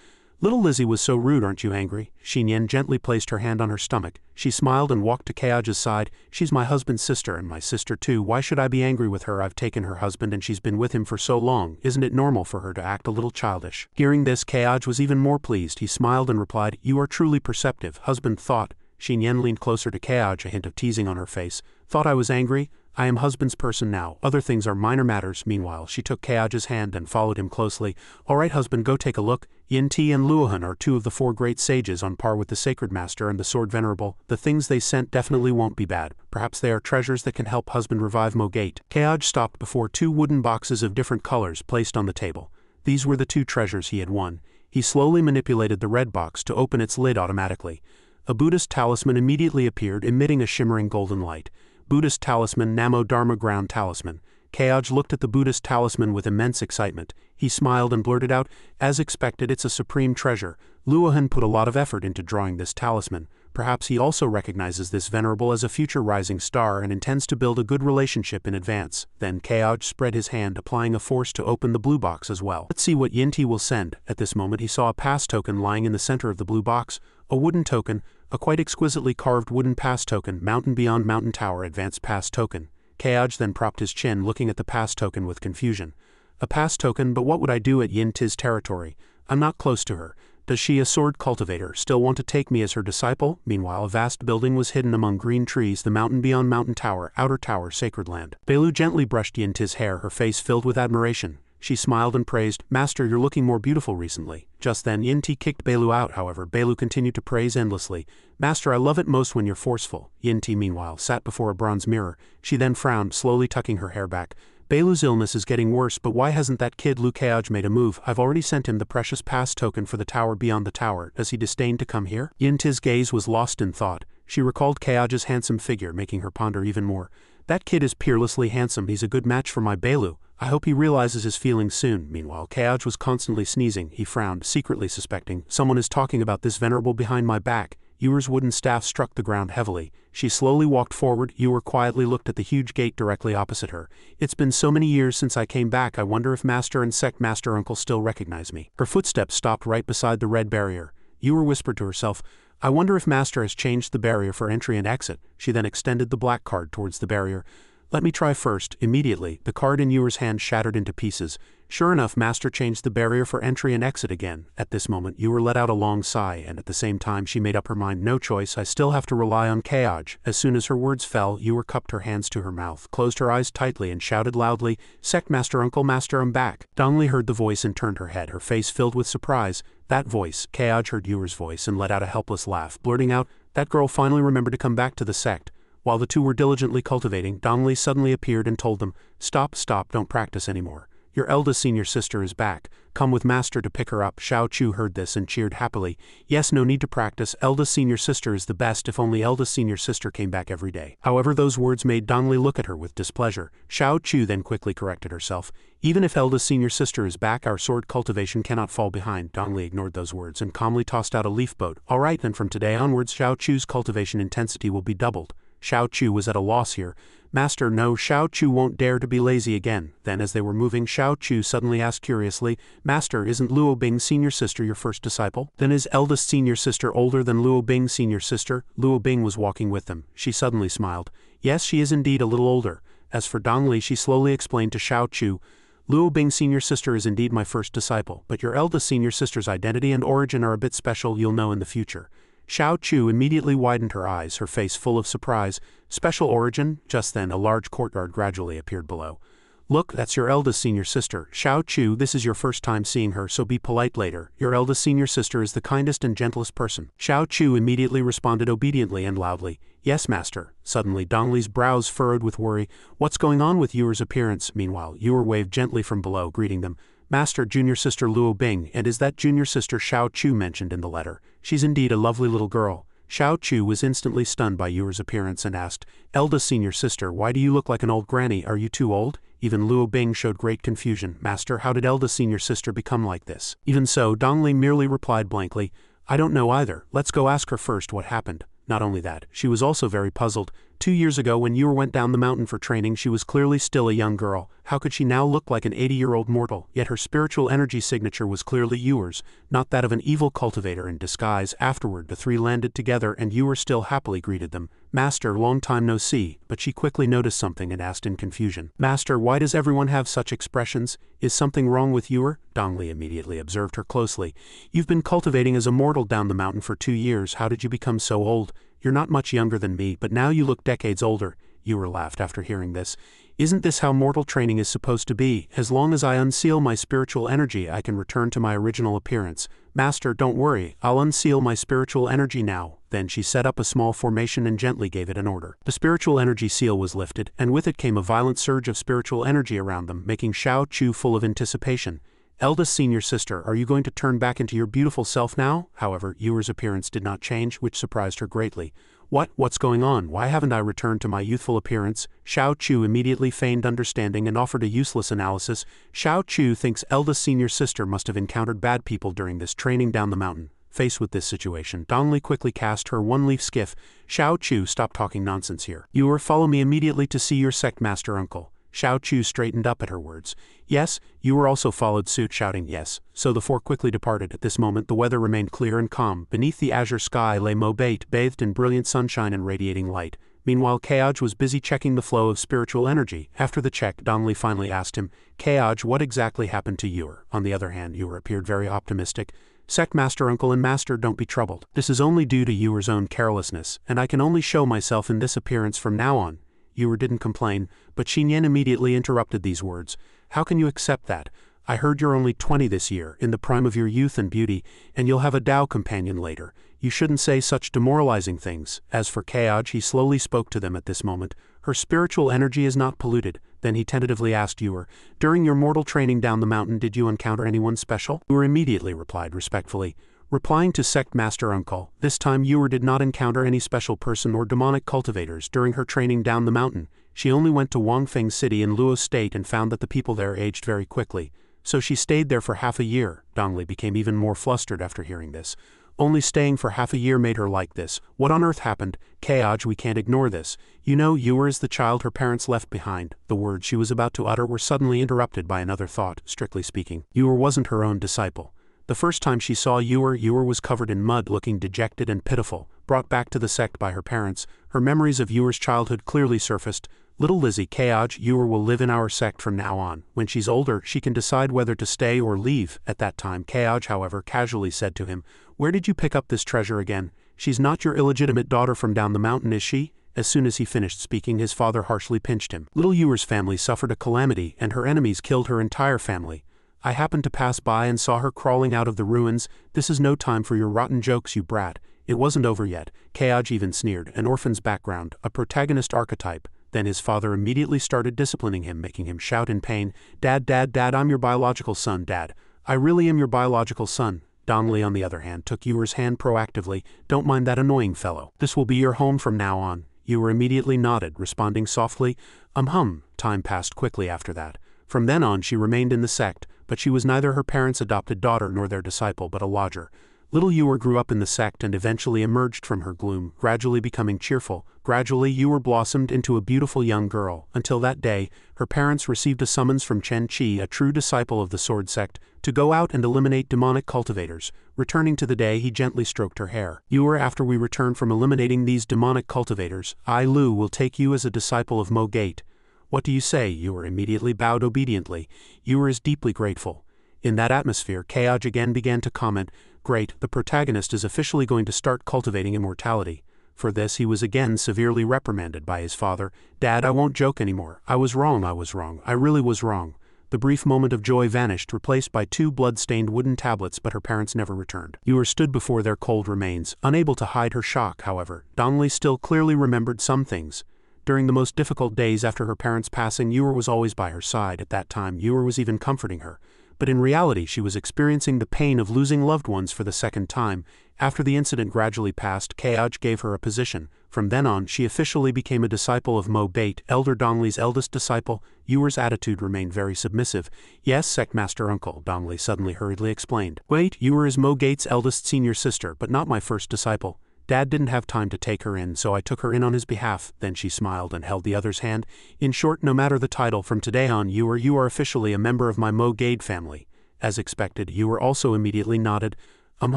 Little Lizzie was so rude, aren't you angry? Xinyan gently placed her hand on her stomach. She smiled and walked to Kaoj's side. She's my husband's sister and my sister too. Why should I be angry with her? I've taken her husband and she's been with him for so long. Isn't it normal for her to act a little childish? Hearing this, Kaoj was even more pleased. He smiled and replied, you are truly perceptive. Husband thought. Xinyan leaned closer to Kaoj, a hint of teasing on her face. Thought I was angry? I am husband's person now. Other things are minor matters. Meanwhile, she took Kaoj's hand and followed him closely. All right, husband, go take a look. Yin-Ti and Luohan are 2 of the 4 great sages on par with the Sacred Master and the Sword Venerable. The things they sent definitely won't be bad. Perhaps they are treasures that can help husband revive Mogate. Kaoj stopped before 2 wooden boxes of different colors placed on the table. These were the 2 treasures he had won. He slowly manipulated the red box to open its lid automatically. A Buddhist talisman immediately appeared, emitting a shimmering golden light. Buddhist talisman, Namo Dharma Ground Talisman. Kaoj looked at the Buddhist talisman with immense excitement. He smiled and blurted out, as expected, it's a supreme treasure. Luohan put a lot of effort into drawing this talisman. Perhaps he also recognizes this venerable as a future rising star and intends to build a good relationship in advance. Then Kaoj spread his hand, applying a force to open the blue box as well. Let's see what Yin-Ti will send. At this moment he saw a pass token lying in the center of the blue box. A wooden token, a quite exquisitely carved wooden pass token, Mountain Beyond Mountain Tower Advanced Pass Token. Kaoj then propped his chin, looking at the pass token with confusion. A pass token, but what would I do at Yin-Ti's territory? I'm not close to her. Does she, a sword cultivator, still want to take me as her disciple? Meanwhile, a vast building was hidden among green trees, the Mountain Beyond Mountain Tower, Outer Tower, Sacred Land. Belu gently brushed Yin-Ti's hair, her face filled with admiration. She smiled and praised, Master, you're looking more beautiful recently. Just then, Yin-Ti kicked Belu out, however. Belu continued to praise endlessly. Master, I love it most when you're forceful. Yin-Ti, meanwhile, sat before a bronze mirror. She then frowned, slowly tucking her hair back. Belu's illness is getting worse, but why hasn't that kid Lu Kaoj made a move? I've already sent him the precious pass token for the tower beyond the tower. Does he disdain to come here? Yin-Ti's gaze was lost in thought. She recalled Kaoj's handsome figure, making her ponder even more. That kid is peerlessly handsome. He's a good match for my Belu. I hope he realizes his feelings soon. Meanwhile, Kaoj was constantly sneezing. He frowned, secretly suspecting, someone is talking about this venerable behind my back. Ewer's wooden staff struck the ground heavily. She slowly walked forward. Ewer quietly looked at the huge gate directly opposite her. It's been so many years since I came back. I wonder if Master and Sect Master Uncle still recognize me. Her footsteps stopped right beside the red barrier. Ewer whispered to herself, I wonder if Master has changed the barrier for entry and exit. She then extended the black card towards the barrier. Let me try first. Immediately, the card in Ewer's hand shattered into pieces. Sure enough, Master changed the barrier for entry and exit again. At this moment, Ewer let out a long sigh, and at the same time she made up her mind. No choice, I still have to rely on Kaoj. As soon as her words fell, Ewer cupped her hands to her mouth, closed her eyes tightly, and shouted loudly, Sect Master Uncle Master, I'm back. Dongli heard the voice and turned her head, her face filled with surprise. That voice. Kaoj heard Ewer's voice and let out a helpless laugh, blurting out, that girl finally remembered to come back to the Sect. While the two were diligently cultivating, Dongli suddenly appeared and told them, Stop, don't practice anymore. Your eldest senior sister is back. Come with Master to pick her up. Xiao Chu heard this and cheered happily. Yes, no need to practice. Eldest senior sister is the best. If only eldest senior sister came back every day. However, those words made Dongli look at her with displeasure. Xiao Chu then quickly corrected herself. Even if eldest senior sister is back, our sword cultivation cannot fall behind. Dongli ignored those words and calmly tossed out a leaf boat. Alright, then from today onwards, Xiao Chu's cultivation intensity will be doubled. Xiao Chu was at a loss here. Master, no, Xiao Chu won't dare to be lazy again. Then as they were moving, Xiao Chu suddenly asked curiously, Master, isn't Luo Bing's senior sister your first disciple? Then is eldest senior sister older than Luo Bing's senior sister? Luo Bing was walking with them. She suddenly smiled. Yes, she is indeed a little older. As for Dongli, she slowly explained to Xiao Chu, Luo Bing's senior sister is indeed my first disciple, but your eldest senior sister's identity and origin are a bit special, you'll know in the future. Xiao Chu immediately widened her eyes, her face full of surprise. Special origin? Just then a large courtyard gradually appeared below. Look, that's your eldest senior sister, Xiao Chu. This is your first time seeing her, so be polite later. Your eldest senior sister is the kindest and gentlest person. Xiao Chu immediately responded obediently and loudly. Yes, master. Suddenly Dongli's brows furrowed with worry. What's going on with Yuer's appearance? Meanwhile, Yuer waved gently from below, greeting them. Master, junior sister Luo Bing, and is that junior sister Xiao Chu mentioned in the letter? She's indeed a lovely little girl. Xiao Chu was instantly stunned by Yuer's appearance and asked, Eldest senior sister, why do you look like an old granny? Are you too old? Even Luo Bing showed great confusion. Master, how did eldest senior sister become like this? Even so, Dongli merely replied blankly, I don't know either. Let's go ask her first what happened. Not only that, she was also very puzzled. 2 years ago when Yuer went down the mountain for training, she was clearly still a young girl. How could she now look like an 80-year-old mortal? Yet her spiritual energy signature was clearly Yuer's, not that of an evil cultivator in disguise. Afterward, the three landed together and Yuer still happily greeted them. Master, long time no see, but she quickly noticed something and asked in confusion. Master, why does everyone have such expressions? Is something wrong with Yuer? Dongli immediately observed her closely. You've been cultivating as a mortal down the mountain for 2 years. How did you become so old? You're not much younger than me, but now you look decades older. Yuer laughed after hearing this. Isn't this how mortal training is supposed to be? As long as I unseal my spiritual energy, I can return to my original appearance. Master, don't worry, I'll unseal my spiritual energy now. Then she set up a small formation and gently gave it an order. The spiritual energy seal was lifted, and with it came a violent surge of spiritual energy around them, making Xiao Chu full of anticipation. Eldest senior sister, are you going to turn back into your beautiful self now? However, Yuer's appearance did not change, which surprised her greatly. What's going on? Why haven't I returned to my youthful appearance? Xiao Chu immediately feigned understanding and offered a useless analysis. Xiao Chu thinks eldest senior sister must have encountered bad people during this training down the mountain. Faced with this situation, Dongli quickly cast her one-leaf skiff. Xiao Chu, stop talking nonsense here. Yuer, follow me immediately to see your sect master uncle. Xiao Chu straightened up at her words. Yes, Yuer also followed suit, shouting yes. So the four quickly departed. At this moment the weather remained clear and calm. Beneath the azure sky lay Mo Bait, bathed in brilliant sunshine and radiating light. Meanwhile Kaoj was busy checking the flow of spiritual energy. After the check, Dongli finally asked him, Kaoj, what exactly happened to Yuer? On the other hand, Yuer appeared very optimistic. Sect master uncle and master, don't be troubled. This is only due to Yuer's own carelessness, and I can only show myself in this appearance from now on. Yuer didn't complain, but Xinyan immediately interrupted these words. How can you accept that? I heard you're only 20 this year, in the prime of your youth and beauty, and you'll have a Tao companion later. You shouldn't say such demoralizing things. As for Kaoj, he slowly spoke to them at this moment. Her spiritual energy is not polluted. Then he tentatively asked Yuer, during your mortal training down the mountain, did you encounter anyone special? Yuer immediately replied respectfully. Replying to Sect Master Uncle, this time Yuer did not encounter any special person or demonic cultivators during her training down the mountain. She only went to Wangfeng City in Luo State and found that the people there aged very quickly. So she stayed there for half a year. Dongli became even more flustered after hearing this. Only staying for half a year made her like this. What on earth happened? Kaoj, we can't ignore this. You know, Yuer is the child her parents left behind. The words she was about to utter were suddenly interrupted by another thought. Strictly speaking, Yuer wasn't her own disciple. The first time she saw Yuer was covered in mud, looking dejected and pitiful. Brought back to the sect by her parents, her memories of Yuer's childhood clearly surfaced. Little Lizzie, Kaoj, Yuer will live in our sect from now on. When she's older, she can decide whether to stay or leave. At that time, Kaoj, however, casually said to him, Where did you pick up this treasure again? She's not your illegitimate daughter from down the mountain, is she? As soon as he finished speaking, his father harshly pinched him. Little Yuer's family suffered a calamity, and her enemies killed her entire family. I happened to pass by and saw her crawling out of the ruins. This is no time for your rotten jokes, you brat. It wasn't over yet. Kaoj even sneered, an orphan's background, a protagonist archetype. Then his father immediately started disciplining him, making him shout in pain, Dad, Dad, Dad, I'm your biological son, Dad. I really am your biological son. Dongli, on the other hand, took Yuer's hand proactively. Don't mind that annoying fellow. This will be your home from now on. Yuer immediately nodded, responding softly, Time passed quickly after that. From then on she remained in the sect, but she was neither her parents' adopted daughter nor their disciple but a lodger. Little Yuer grew up in the sect and eventually emerged from her gloom, gradually becoming cheerful. Gradually Yuer blossomed into a beautiful young girl, until that day, her parents received a summons from Chen Qi, a true disciple of the Sword Sect, to go out and eliminate demonic cultivators. Returning to the day, he gently stroked her hair. Yuer, after we return from eliminating these demonic cultivators, I, Lu, will take you as a disciple of Mo Gate. What do you say? Yuer immediately bowed obediently. Yuer is deeply grateful. In that atmosphere, Kaoj again began to comment, Great, the protagonist is officially going to start cultivating immortality. For this he was again severely reprimanded by his father. Dad, I won't joke anymore. I was wrong, I really was wrong. The brief moment of joy vanished, replaced by 2 blood-stained wooden tablets, but her parents never returned. Yor stood before their cold remains, unable to hide her shock, however. Donnelly still clearly remembered some things. During the most difficult days after her parents' passing, Yor was always by her side. At that time, Yor was even comforting her. But in reality, she was experiencing the pain of losing loved ones for the second time. After the incident gradually passed, Kaj gave her a position. From then on, she officially became a disciple of Mo Bate, Elder Donnelly's eldest disciple. Yor's attitude remained very submissive. Yes, Sect Master Uncle, Donnelly suddenly hurriedly explained. Wait, Yor is Mo Gate's eldest senior sister, but not my first disciple. Dad didn't have time to take her in, so I took her in on his behalf. Then she smiled and held the other's hand. In short, no matter the title, from today on you are officially a member of my Mo Gade family. As expected, Yor also immediately nodded.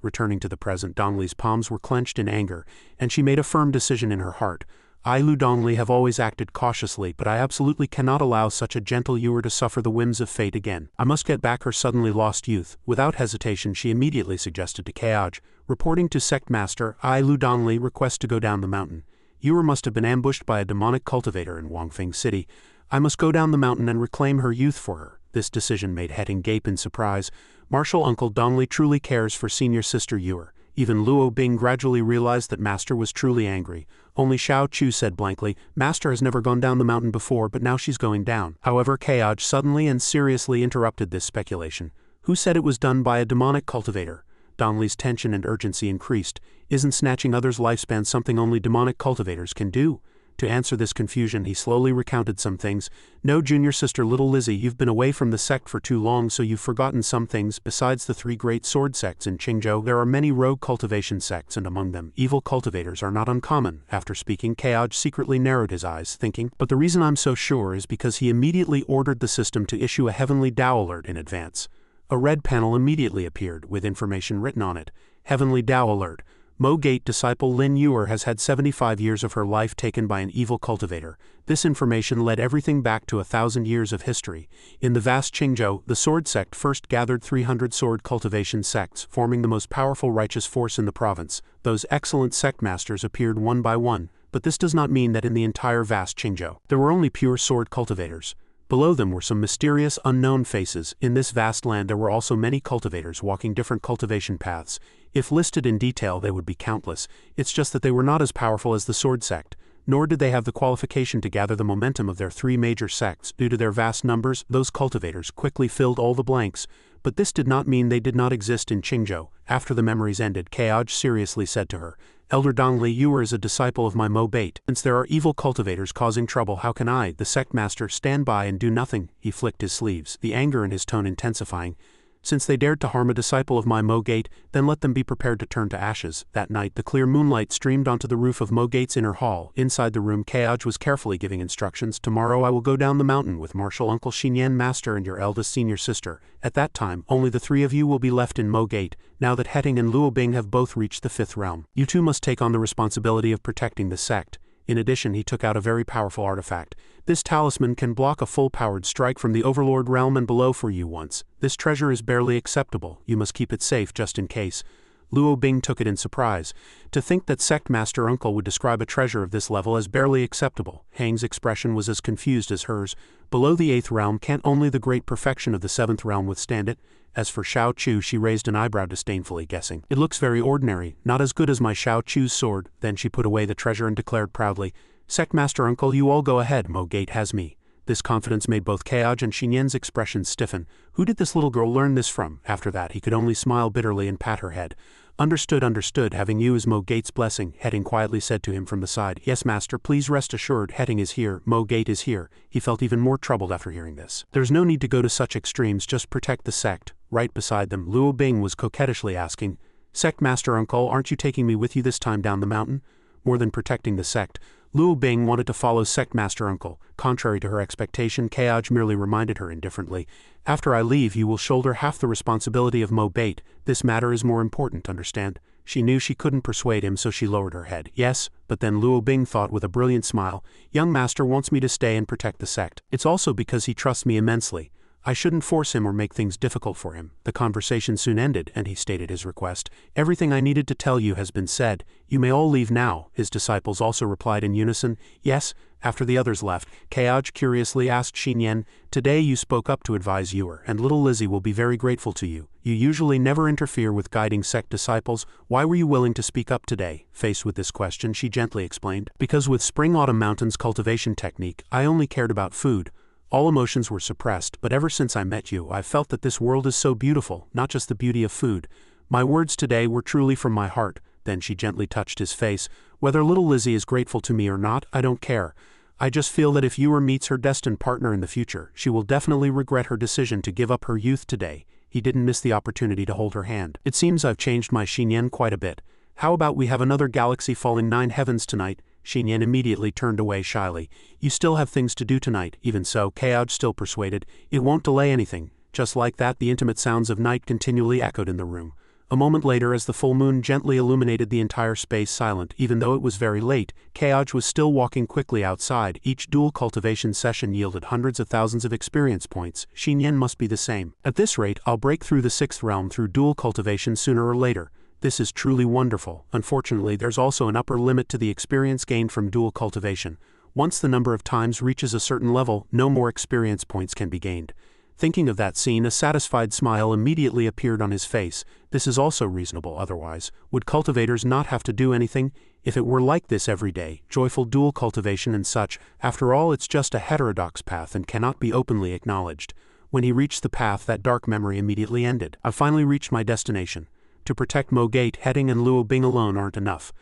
Returning to the present, Donnelly's palms were clenched in anger, and she made a firm decision in her heart. I, Lou Donnelly, have always acted cautiously, but I absolutely cannot allow such a gentle Yor to suffer the whims of fate again. I must get back her suddenly lost youth. Without hesitation, she immediately suggested to Kaj. Reporting to Sect Master, I, Lou Donnelly, request to go down the mountain. Yor must have been ambushed by a demonic cultivator in Wangfeng City. I must go down the mountain and reclaim her youth for her. This decision made Hetting gape in surprise. Martial Uncle Donnelly truly cares for senior sister Yor. Even Luo Bing gradually realized that Master was truly angry. Only Xiao Chu said blankly, Master has never gone down the mountain before, but now she's going down. However, Kaj suddenly and seriously interrupted this speculation. Who said it was done by a demonic cultivator? Donnelly's tension and urgency increased. Isn't snatching others' lifespan something only demonic cultivators can do? To answer this confusion, he slowly recounted some things. No, junior sister little Lizzie, you've been away from the sect for too long, so you've forgotten some things. Besides the 3 great sword sects in Qingzhou, there are many rogue cultivation sects, and among them, evil cultivators are not uncommon. After speaking, Kaj secretly narrowed his eyes, thinking, but the reason I'm so sure is because he immediately ordered the system to issue a Heavenly Dao alert in advance. A red panel immediately appeared, with information written on it. Heavenly Dao alert. Mo Gate disciple Lin Yor has had 75 years of her life taken by an evil cultivator. This information led everything back to 1,000 years of history. In the vast Qingzhou, the sword sect first gathered 300 sword cultivation sects, forming the most powerful righteous force in the province. Those excellent sect masters appeared one by one, but this does not mean that in the entire vast Qingzhou, there were only pure sword cultivators. Below them were some mysterious, unknown faces. In this vast land there were also many cultivators walking different cultivation paths. If listed in detail they would be countless. It's just that they were not as powerful as the sword sect, nor did they have the qualification to gather the momentum of their 3 major sects. Due to their vast numbers, those cultivators quickly filled all the blanks. But this did not mean they did not exist in Qingzhou. After the memories ended, Kaj seriously said to her, Elder Donnelly, Yor is a disciple of my Mo Bate. Since there are evil cultivators causing trouble, how can I, the sect master, stand by and do nothing? He flicked his sleeves, the anger in his tone intensifying. Since they dared to harm a disciple of my Mo Gate, then let them be prepared to turn to ashes. That night, the clear moonlight streamed onto the roof of Mo Gate's inner hall. Inside the room, Kaj was carefully giving instructions. Tomorrow I will go down the mountain with Martial Uncle Xinyan Master and your eldest senior sister. At that time, only the 3 of you will be left in Mo Gate. Now that Hetting and Luo Bing have both reached the 5th realm, you two must take on the responsibility of protecting the sect. In addition, he took out a very powerful artifact. This talisman can block a full-powered strike from the Overlord realm and below for you once. This treasure is barely acceptable. You must keep it safe just in case. Luo Bing took it in surprise. To think that Sect Master Uncle would describe a treasure of this level as barely acceptable. Hang's expression was as confused as hers. Below the 8th realm, can't only the great perfection of the 7th realm withstand it? As for Xiao Chu, she raised an eyebrow disdainfully, guessing, it looks very ordinary, not as good as my Xiao Chu's sword. Then she put away the treasure and declared proudly, Sect Master Uncle, you all go ahead, Mo Gate has me. This confidence made both Kaj and Xinyan's expressions stiffen. Who did this little girl learn this from? After that, he could only smile bitterly and pat her head. Understood, having you as Mo Gate's blessing, Hetting quietly said to him from the side. Yes, master, please rest assured, Hetting is here, Mo Gate is here. He felt even more troubled after hearing this. There's no need to go to such extremes, just protect the sect. Right beside them, Luo Bing was coquettishly asking, Sect Master Uncle, aren't you taking me with you this time down the mountain? More than protecting the sect, Luo Bing wanted to follow Sect Master Uncle. Contrary to her expectation, Kaj merely reminded her indifferently, after I leave you will shoulder half the responsibility of Mo Bate. This matter is more important, understand? She knew she couldn't persuade him, so she lowered her head. Yes, but then Luo Bing thought with a brilliant smile, young master wants me to stay and protect the sect. It's also because he trusts me immensely. I shouldn't force him or make things difficult for him. The conversation soon ended, and he stated his request. Everything I needed to tell you has been said. You may all leave now. His disciples also replied in unison, yes. After the others left, Kaoj curiously asked Xinyan, today you spoke up to advise Yuer, and little Lizzie will be very grateful to you. You usually never interfere with guiding sect disciples. Why were you willing to speak up today? Faced with this question, she gently explained, because with Spring-Autumn Mountain's cultivation technique, I only cared about food. All emotions were suppressed, but ever since I met you, I've felt that this world is so beautiful, not just the beauty of food. My words today were truly from my heart. Then she gently touched his face. Whether little Lizzie is grateful to me or not, I don't care. I just feel that if Yuer meets her destined partner in the future, she will definitely regret her decision to give up her youth today. He didn't miss the opportunity to hold her hand. It seems I've changed my Xinyan quite a bit. How about we have another galaxy falling 9 heavens tonight? Xinyan immediately turned away shyly. You still have things to do tonight. Even so, Kaoj still persuaded. It won't delay anything. Just like that, the intimate sounds of night continually echoed in the room. A moment later, as the full moon gently illuminated the entire space silent, even though it was very late, Kaoj was still walking quickly outside. Each dual cultivation session yielded hundreds of thousands of experience points. Xinyan must be the same. At this rate, I'll break through the 6th realm through dual cultivation sooner or later. This is truly wonderful. Unfortunately, there's also an upper limit to the experience gained from dual cultivation. Once the number of times reaches a certain level, no more experience points can be gained. Thinking of that scene, a satisfied smile immediately appeared on his face. This is also reasonable otherwise. Would cultivators not have to do anything? If it were like this every day, joyful dual cultivation and such, after all it's just a heterodox path and cannot be openly acknowledged. When he reached the path, that dark memory immediately ended. I've finally reached my destination. To protect Mo Gate, Heading and Luo Bing alone aren't enough.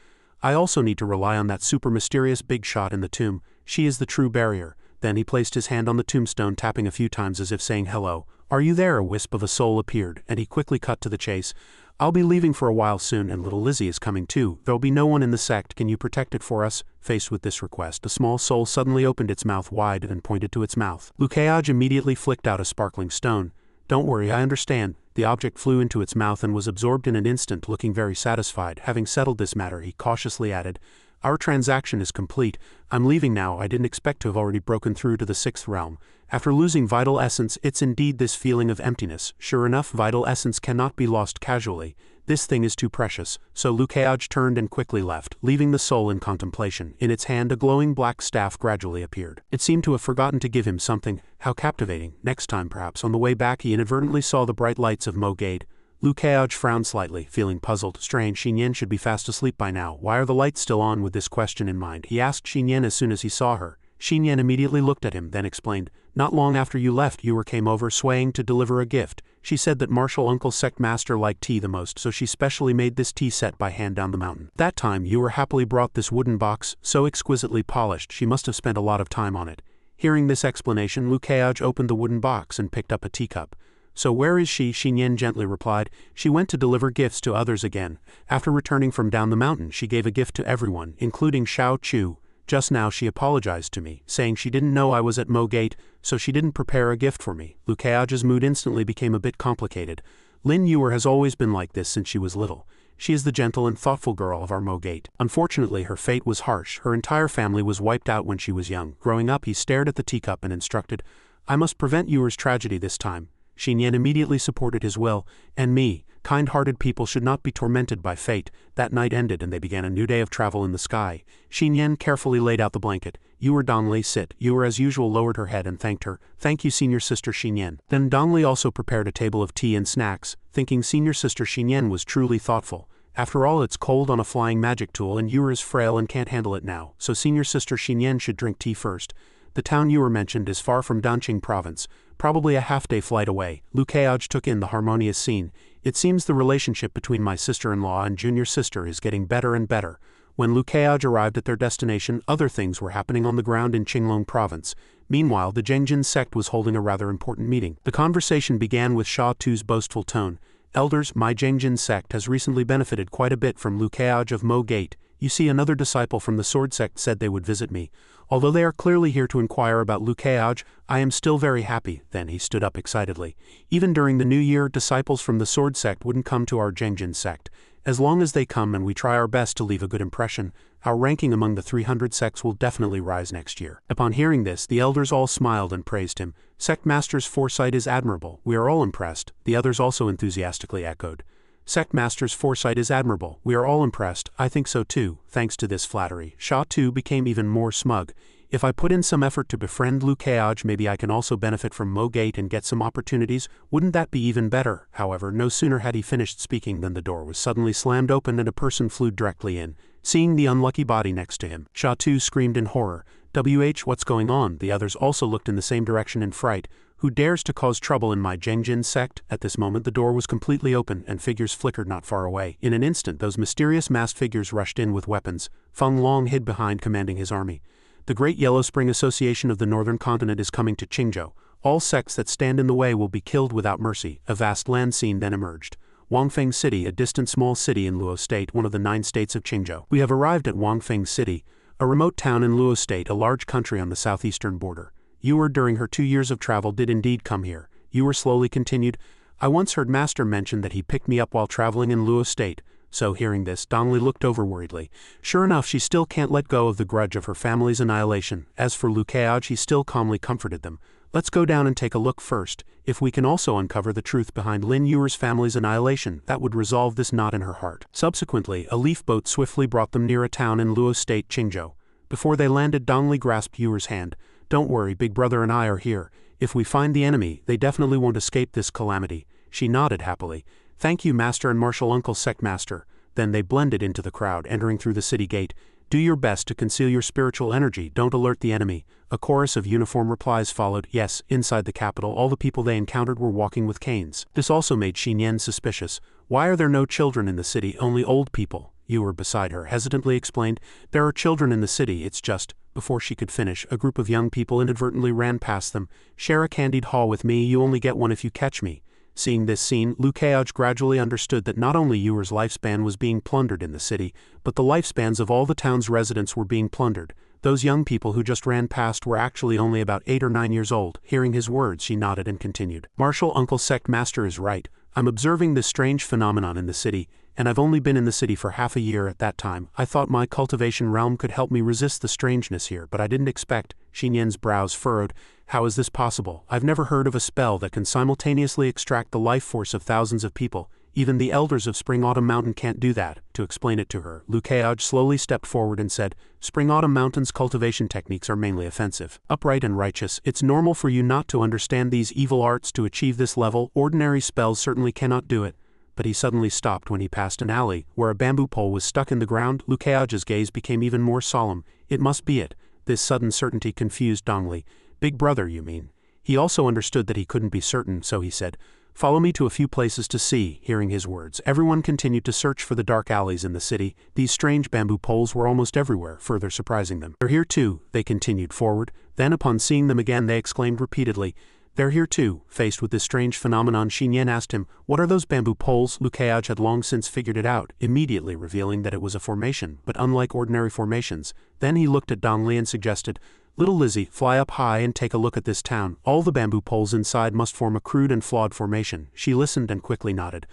I also need to rely on that super mysterious big shot in the tomb. She is the true barrier. Then he placed his hand on the tombstone, tapping a few times as if saying hello. Are you there? A wisp of a soul appeared, and he quickly cut to the chase. I'll be leaving for a while soon, and little Lizzie is coming too. There'll be no one in the sect. Can you protect it for us? Faced with this request, a small soul suddenly opened its mouth wide and pointed to its mouth. Lukeaj immediately flicked out a sparkling stone. Don't worry, I understand. The object flew into its mouth and was absorbed in an instant, looking very satisfied. Having settled this matter, he cautiously added, our transaction is complete. I'm leaving now. I didn't expect to have already broken through to the 6th realm. After losing vital essence, it's indeed this feeling of emptiness. Sure enough, vital essence cannot be lost casually. This thing is too precious. So Lukeaj turned and quickly left, leaving the soul in contemplation. In its hand, a glowing black staff gradually appeared. It seemed to have forgotten to give him something. How captivating. Next time, perhaps. On the way back, he inadvertently saw the bright lights of Mo Gate. Lukeaj frowned slightly, feeling puzzled. Strange, Xinyan should be fast asleep by now. Why are the lights still on? With this question in mind, he asked Xinyan as soon as he saw her. Xinyan immediately looked at him, then explained, not long after you left, Yuer came over swaying to deliver a gift. She said that Martial Uncle Sect Master liked tea the most, so she specially made this tea set by hand down the mountain. That time, Yuer happily brought this wooden box, so exquisitely polished, she must have spent a lot of time on it. Hearing this explanation, Lukeaj opened the wooden box and picked up a teacup. So where is she? Xinyan gently replied. She went to deliver gifts to others again. After returning from down the mountain, she gave a gift to everyone, including Xiao Chu. Just now she apologized to me, saying she didn't know I was at Mo Gate, so she didn't prepare a gift for me. Lukeaj's mood instantly became a bit complicated. Lin Yuer has always been like this since she was little. She is the gentle and thoughtful girl of our Mo Gate. Unfortunately, her fate was harsh. Her entire family was wiped out when she was young. Growing up, he stared at the teacup and instructed, I must prevent Yuer's tragedy this time. Xinyan immediately supported his will, and me. Kind-hearted people should not be tormented by fate. That night ended and they began a new day of travel in the sky. Xinyan carefully laid out the blanket. Yuer Dongli, sit. Yuer as usual lowered her head and thanked her. Thank you, senior sister Xinyan. Then Dongli also prepared a table of tea and snacks, thinking senior sister Xinyan was truly thoughtful. After all, it's cold on a flying magic tool and Yuer is frail and can't handle it now, so senior sister Xinyan should drink tea first. The town Yuer mentioned is far from Danqing province, probably a half-day flight away. Lukeaj took in the harmonious scene. It seems the relationship between my sister-in-law and junior sister is getting better and better. When Lukeaj arrived at their destination, other things were happening on the ground in Qinglong province. Meanwhile, the Zhengjin sect was holding a rather important meeting. The conversation began with Sha Tu's boastful tone. Elders, my Zhengjin sect has recently benefited quite a bit from Lukeaj of Mo Gate. You see, another disciple from the Sword Sect said they would visit me. Although they are clearly here to inquire about Lukeaj, I am still very happy. Then he stood up excitedly. Even during the new year, disciples from the Sword Sect wouldn't come to our Zhengjin sect. As long as they come and we try our best to leave a good impression, our ranking among the 300 sects will definitely rise next year." Upon hearing this, the elders all smiled and praised him. "Sect Master's foresight is admirable. We are all impressed," the others also enthusiastically echoed. "Sect Master's foresight is admirable. We are all impressed. I think so too." Thanks to this flattery, Sha too became even more smug. "If I put in some effort to befriend Liu Keaj, maybe I can also benefit from Mo Gate and get some opportunities. Wouldn't that be even better?" However, no sooner had he finished speaking than the door was suddenly slammed open and a person flew directly in. Seeing the unlucky body next to him, Sha too screamed in horror. What's going on?" The others also looked in the same direction in fright. "Who dares to cause trouble in my Jengjin sect?" At this moment the door was completely open and figures flickered not far away. In an instant those mysterious masked figures rushed in with weapons. Feng Long hid behind, commanding his army. "The Great Yellow Spring Association of the Northern Continent is coming to Qingzhou. All sects that stand in the way will be killed without mercy." A vast land scene then emerged. Wangfeng City, a distant small city in Luo State, one of the 9 states of Qingzhou. "We have arrived at Wangfeng City, a remote town in Luo State, a large country on the southeastern border. Yuer, during her 2 years of travel, did indeed come here." Yuer slowly continued, "I once heard Master mention that he picked me up while traveling in Luo State." So hearing this, Dongli looked over worriedly. Sure enough, she still can't let go of the grudge of her family's annihilation. As for Liu Keaj, he still calmly comforted them. "Let's go down and take a look first. If we can also uncover the truth behind Lin Yuer's family's annihilation, that would resolve this knot in her heart." Subsequently, a leaf boat swiftly brought them near a town in Luo State, Qingzhou. Before they landed, Dongli grasped Yuer's hand. "Don't worry, Big Brother and I are here. If we find the enemy, they definitely won't escape this calamity." She nodded happily. "Thank you, Master and Martial Uncle Sect Master." Then they blended into the crowd, entering through the city gate. "Do your best to conceal your spiritual energy, don't alert the enemy." A chorus of uniform replies followed. Yes, inside the capital, all the people they encountered were walking with canes. This also made Xinyan suspicious. "Why are there no children in the city, only old people?" Yuer, beside her, hesitantly explained, "There are children in the city, it's just..." Before she could finish, a group of young people inadvertently ran past them. "Share a candied haw with me, you only get one if you catch me." Seeing this scene, Liu Keaj gradually understood that not only Yuer's lifespan was being plundered in the city, but the lifespans of all the town's residents were being plundered. Those young people who just ran past were actually only about 8 or 9 years old. Hearing his words, she nodded and continued. "Martial Uncle Sect Master is right. I'm observing this strange phenomenon in the city, and I've only been in the city for half a year at that time. I thought my cultivation realm could help me resist the strangeness here, but I didn't expect." Xinyan's brows furrowed. "How is this possible? I've never heard of a spell that can simultaneously extract the life force of thousands of people. Even the elders of Spring Autumn Mountain can't do that." To explain it to her, Liu Keaj slowly stepped forward and said, "Spring Autumn Mountain's cultivation techniques are mainly offensive, upright and righteous. It's normal for you not to understand these evil arts to achieve this level. Ordinary spells certainly cannot do it." But he suddenly stopped when he passed an alley, where a bamboo pole was stuck in the ground. Liu Keaj's gaze became even more solemn. "It must be it." This sudden certainty confused Dongli. "Big Brother, you mean?" He also understood that he couldn't be certain, so he said, "Follow me to a few places to see." Hearing his words, everyone continued to search for the dark alleys in the city. These strange bamboo poles were almost everywhere, further surprising them. "They're here too." They continued forward. Then upon seeing them again, they exclaimed repeatedly, "They're here too." Faced with this strange phenomenon, Xinyan asked him, "What are those bamboo poles?" Liu Keaj had long since figured it out, immediately revealing that it was a formation, but unlike ordinary formations. Then he looked at Dongli and suggested, "Little Lizzie, fly up high and take a look at this town. All the bamboo poles inside must form a crude and flawed formation." She listened and quickly nodded.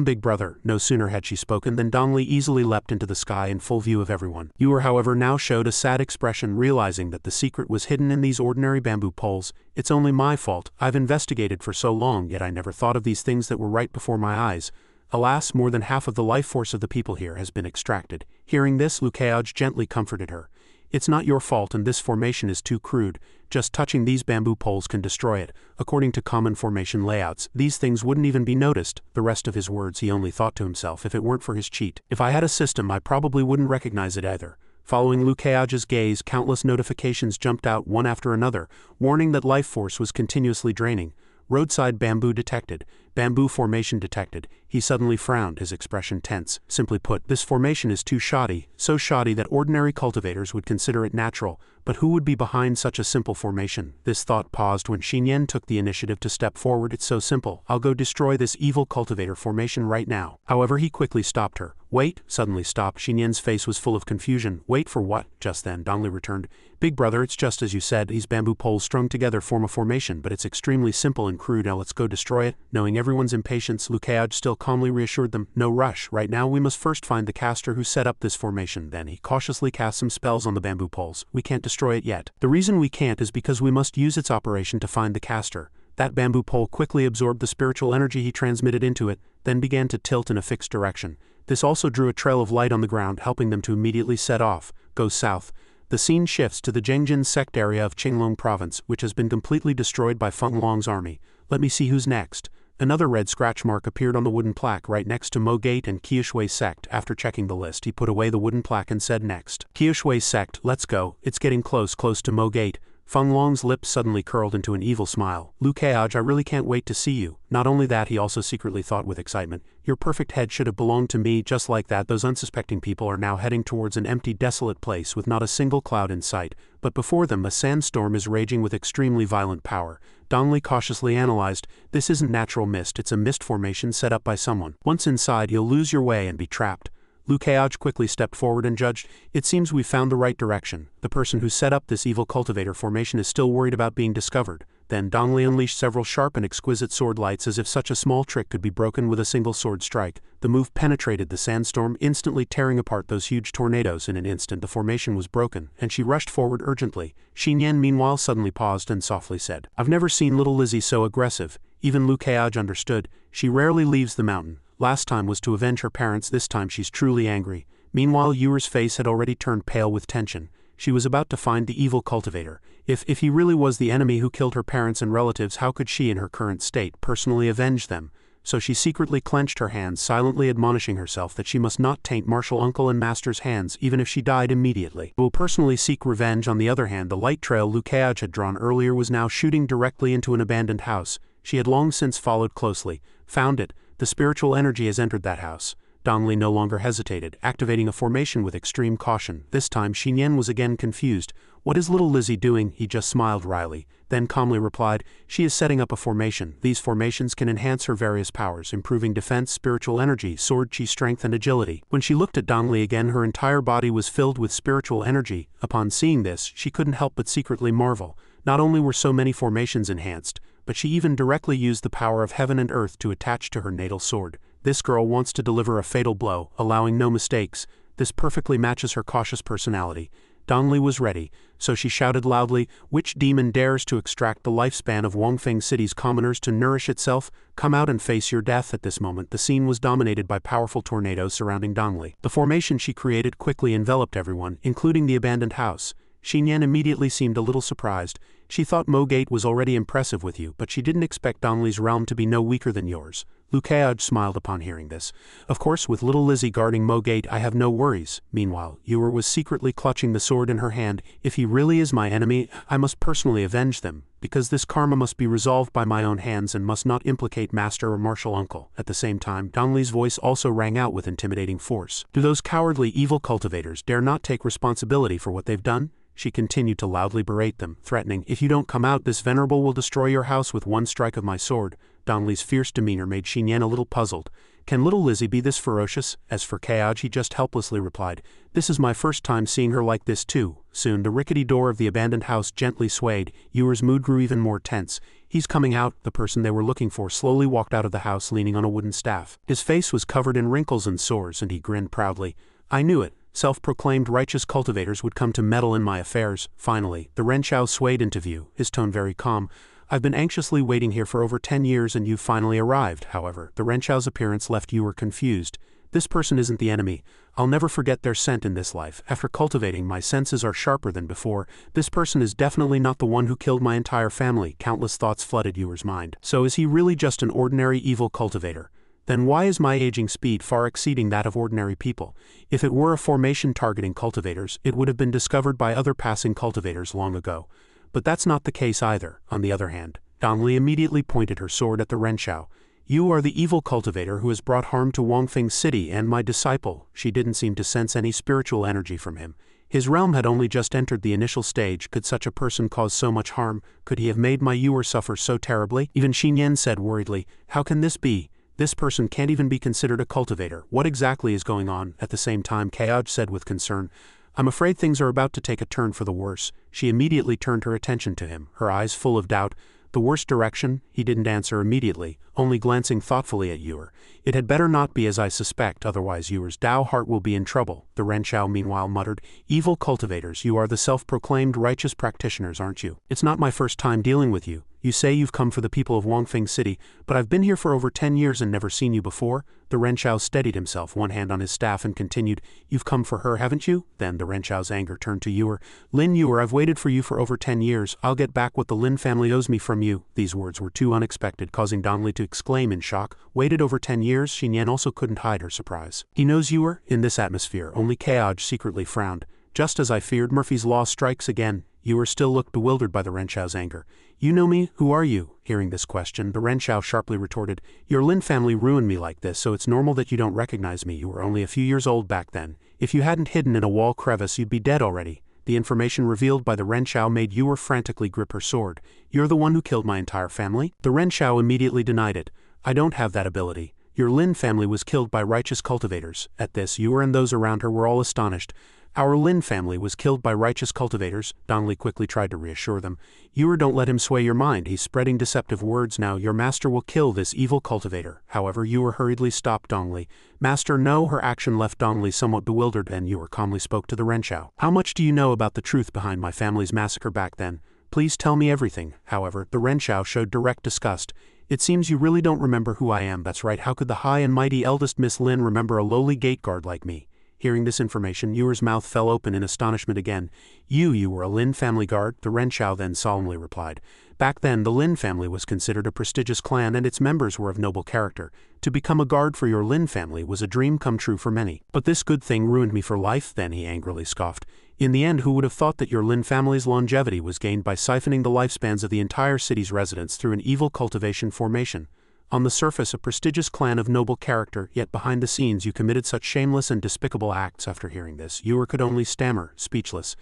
Big Brother." No sooner had she spoken than Dongli easily leapt into the sky in full view of everyone. Yuer, however, now showed a sad expression, realizing that the secret was hidden in these ordinary bamboo poles. "It's only my fault. I've investigated for so long, yet I never thought of these things that were right before my eyes. Alas, more than half of the life force of the people here has been extracted." Hearing this, Liu Keaj gently comforted her. "It's not your fault, and this formation is too crude. Just touching these bamboo poles can destroy it. According to common formation layouts, these things wouldn't even be noticed." The rest of his words he only thought to himself, if it weren't for his cheat. "If I had a system, I probably wouldn't recognize it either." Following Liu Keaj's gaze, countless notifications jumped out one after another, warning that life force was continuously draining. Roadside bamboo detected. Bamboo formation detected. He suddenly frowned, his expression tense. Simply put, this formation is too shoddy, so shoddy that ordinary cultivators would consider it natural. But who would be behind such a simple formation? This thought paused when Xinyan took the initiative to step forward. "It's so simple. I'll go destroy this evil cultivator formation right now." However, he quickly stopped her. "Wait!" Suddenly stopped. Xinyan's face was full of confusion. "Wait for what?" Just then, Dongli returned. "Big Brother, it's just as you said. These bamboo poles strung together form a formation, but it's extremely simple and crude. Now let's go destroy it." Knowing everyone's impatience, Lukeaj still calmly reassured them, "No rush, right now we must first find the caster who set up this formation." Then he cautiously cast some spells on the bamboo poles. "We can't destroy it yet. The reason we can't is because we must use its operation to find the caster." That bamboo pole quickly absorbed the spiritual energy he transmitted into it, then began to tilt in a fixed direction. This also drew a trail of light on the ground, helping them to immediately set off, go south. The scene shifts to the Jengjin Sect area of Qinglong province, which has been completely destroyed by Feng Long's army. "Let me see who's next." Another red scratch mark appeared on the wooden plaque right next to Mo Gate and Kyushui Sect. After checking the list, he put away the wooden plaque and said, "Next. Kyushui Sect, let's go. It's getting close to Mo Gate." Feng Long's lips suddenly curled into an evil smile. "Lukeaj, I really can't wait to see you." Not only that, he also secretly thought with excitement, "Your perfect head should have belonged to me." Just like that, those unsuspecting people are now heading towards an empty, desolate place with not a single cloud in sight. But before them, a sandstorm is raging with extremely violent power. Donnelly cautiously analyzed, "This isn't natural mist, it's a mist formation set up by someone. Once inside, you'll lose your way and be trapped." Lukeaj quickly stepped forward and judged, "It seems we've found the right direction. The person who set up this evil cultivator formation is still worried about being discovered." Then Donnelly unleashed several sharp and exquisite sword lights as if such a small trick could be broken with a single sword strike. The move penetrated the sandstorm, instantly tearing apart those huge tornadoes. In an instant the formation was broken, and she rushed forward urgently. Xinyan meanwhile suddenly paused and softly said, "I've never seen little Lizzie so aggressive." Even Lukeaj understood. She rarely leaves the mountain. Last time was to avenge her parents, this time she's truly angry. Meanwhile Yuer's face had already turned pale with tension. She was about to find the evil cultivator. If he really was the enemy who killed her parents and relatives, how could she in her current state personally avenge them? So she secretly clenched her hands, silently admonishing herself that she must not taint martial uncle and master's hands even if she died immediately. Will personally seek revenge. On the other hand, the light trail Lukeaj had drawn earlier was now shooting directly into an abandoned house. She had long since followed closely, found it. The spiritual energy has entered that house. Donnelly no longer hesitated, activating a formation with extreme caution. This time Xinyan was again confused. "What is little Lizzie doing?" He just smiled wryly, then calmly replied, "She is setting up a formation. These formations can enhance her various powers, improving defense, spiritual energy, sword chi strength and agility." When she looked at Donnelly again, her entire body was filled with spiritual energy. Upon seeing this, she couldn't help but secretly marvel. Not only were so many formations enhanced, but she even directly used the power of heaven and earth to attach to her natal sword. This girl wants to deliver a fatal blow, allowing no mistakes. This perfectly matches her cautious personality. Donnelly was ready, so she shouted loudly, "Which demon dares to extract the lifespan of Wangfeng City's commoners to nourish itself? Come out and face your death." At this moment, the scene was dominated by powerful tornadoes surrounding Donnelly. The formation she created quickly enveloped everyone, including the abandoned house. Xinyan immediately seemed a little surprised. She thought Mo Gate was already impressive with you, but she didn't expect Donnelly's realm to be no weaker than yours. Lukeaj smiled upon hearing this. "Of course, with little Lizzie guarding Mo Gate, I have no worries." Meanwhile, Yuer was secretly clutching the sword in her hand. "If he really is my enemy, I must personally avenge them, because this karma must be resolved by my own hands and must not implicate master or martial uncle." At the same time, Donnelly's voice also rang out with intimidating force. "Do those cowardly evil cultivators dare not take responsibility for what they've done?" She continued to loudly berate them, threatening, "If you don't come out, this venerable will destroy your house with one strike of my sword." Donnelly's fierce demeanor made Xinyan a little puzzled. Can little Lizzie be this ferocious? As for Kaj, he just helplessly replied, "This is my first time seeing her like this too." Soon the rickety door of the abandoned house gently swayed. Yuer's mood grew even more tense. "He's coming out." The person they were looking for slowly walked out of the house leaning on a wooden staff. His face was covered in wrinkles and sores, and he grinned proudly. "I knew it. Self-proclaimed righteous cultivators would come to meddle in my affairs." Finally, the Renchao swayed into view, his tone very calm. "I've been anxiously waiting here for over 10 years and you've finally arrived." However, the Renchao's appearance left Yuer confused. "This person isn't the enemy. I'll never forget their scent in this life. After cultivating, my senses are sharper than before. This person is definitely not the one who killed my entire family." Countless thoughts flooded Yuer's mind. So is he really just an ordinary evil cultivator? Then why is my aging speed far exceeding that of ordinary people? If it were a formation targeting cultivators, it would have been discovered by other passing cultivators long ago. But that's not the case either. On the other hand, Donnelly immediately pointed her sword at the Renchao. "You are the evil cultivator who has brought harm to Wangfeng City and my disciple." She didn't seem to sense any spiritual energy from him. His realm had only just entered the initial stage. Could such a person cause so much harm? Could he have made my Yuer suffer so terribly? Even Xinyan said worriedly, "How can this be? This person can't even be considered a cultivator. What exactly is going on?" At the same time, Kaj said with concern, "I'm afraid things are about to take a turn for the worse." She immediately turned her attention to him, her eyes full of doubt. "The worst direction?" He didn't answer immediately, only glancing thoughtfully at Yuer. It had better not be as I suspect, otherwise Yuer's Dao heart will be in trouble. The Renshao meanwhile muttered, "Evil cultivators, you are the self-proclaimed righteous practitioners, aren't you? It's not my first time dealing with you. You say you've come for the people of Wangfeng City, but I've been here for over 10 years and never seen you before." The Renshao steadied himself, one hand on his staff, and continued, "You've come for her, haven't you?" Then the Renshao's anger turned to Yuer. "Lin Yuer, I've waited for you for over 10 years. I'll get back what the Lin family owes me from you." These words were too unexpected, causing Dong Li to exclaim in shock. Waited over 10 years? Xinyan also couldn't hide her surprise. He knows Yuer? In this atmosphere, only Kaoj secretly frowned. "Just as I feared, Murphy's Law strikes again." Yuer still looked bewildered by the Renshao's anger. "You know me? Who are you?" Hearing this question, the Renshao sharply retorted, "Your Lin family ruined me like this, so it's normal that you don't recognize me. You were only a few years old back then. If you hadn't hidden in a wall crevice, you'd be dead already." The information revealed by the Renshao made Yuer frantically grip her sword. "You're the one who killed my entire family?" The Renshao immediately denied it. "I don't have that ability. Your Lin family was killed by righteous cultivators." At this, Yuer and those around her were all astonished. "Our Lin family was killed by righteous cultivators," Dong Li quickly tried to reassure them. "Yuer, don't let him sway your mind. He's spreading deceptive words now. Your master will kill this evil cultivator." However, Yuer hurriedly stopped Dong Li. "Master, no." Her action left Dong Li somewhat bewildered, and Yuer calmly spoke to the Renshao. "How much do you know about the truth behind my family's massacre back then? Please tell me everything." However, the Renshao showed direct disgust. "It seems you really don't remember who I am." "That's right, how could the high and mighty eldest Miss Lin remember a lowly gate guard like me?" Hearing this information, Yuer's mouth fell open in astonishment again. You were a Lin family guard?" The Renshao then solemnly replied. "Back then, the Lin family was considered a prestigious clan and its members were of noble character. To become a guard for your Lin family was a dream come true for many. But this good thing ruined me for life." Then he angrily scoffed. "In the end, who would have thought that your Lin family's longevity was gained by siphoning the lifespans of the entire city's residents through an evil cultivation formation? On the surface, a prestigious clan of noble character, yet behind the scenes you committed such shameless and despicable acts." After hearing this, Yuer could only stammer, speechless.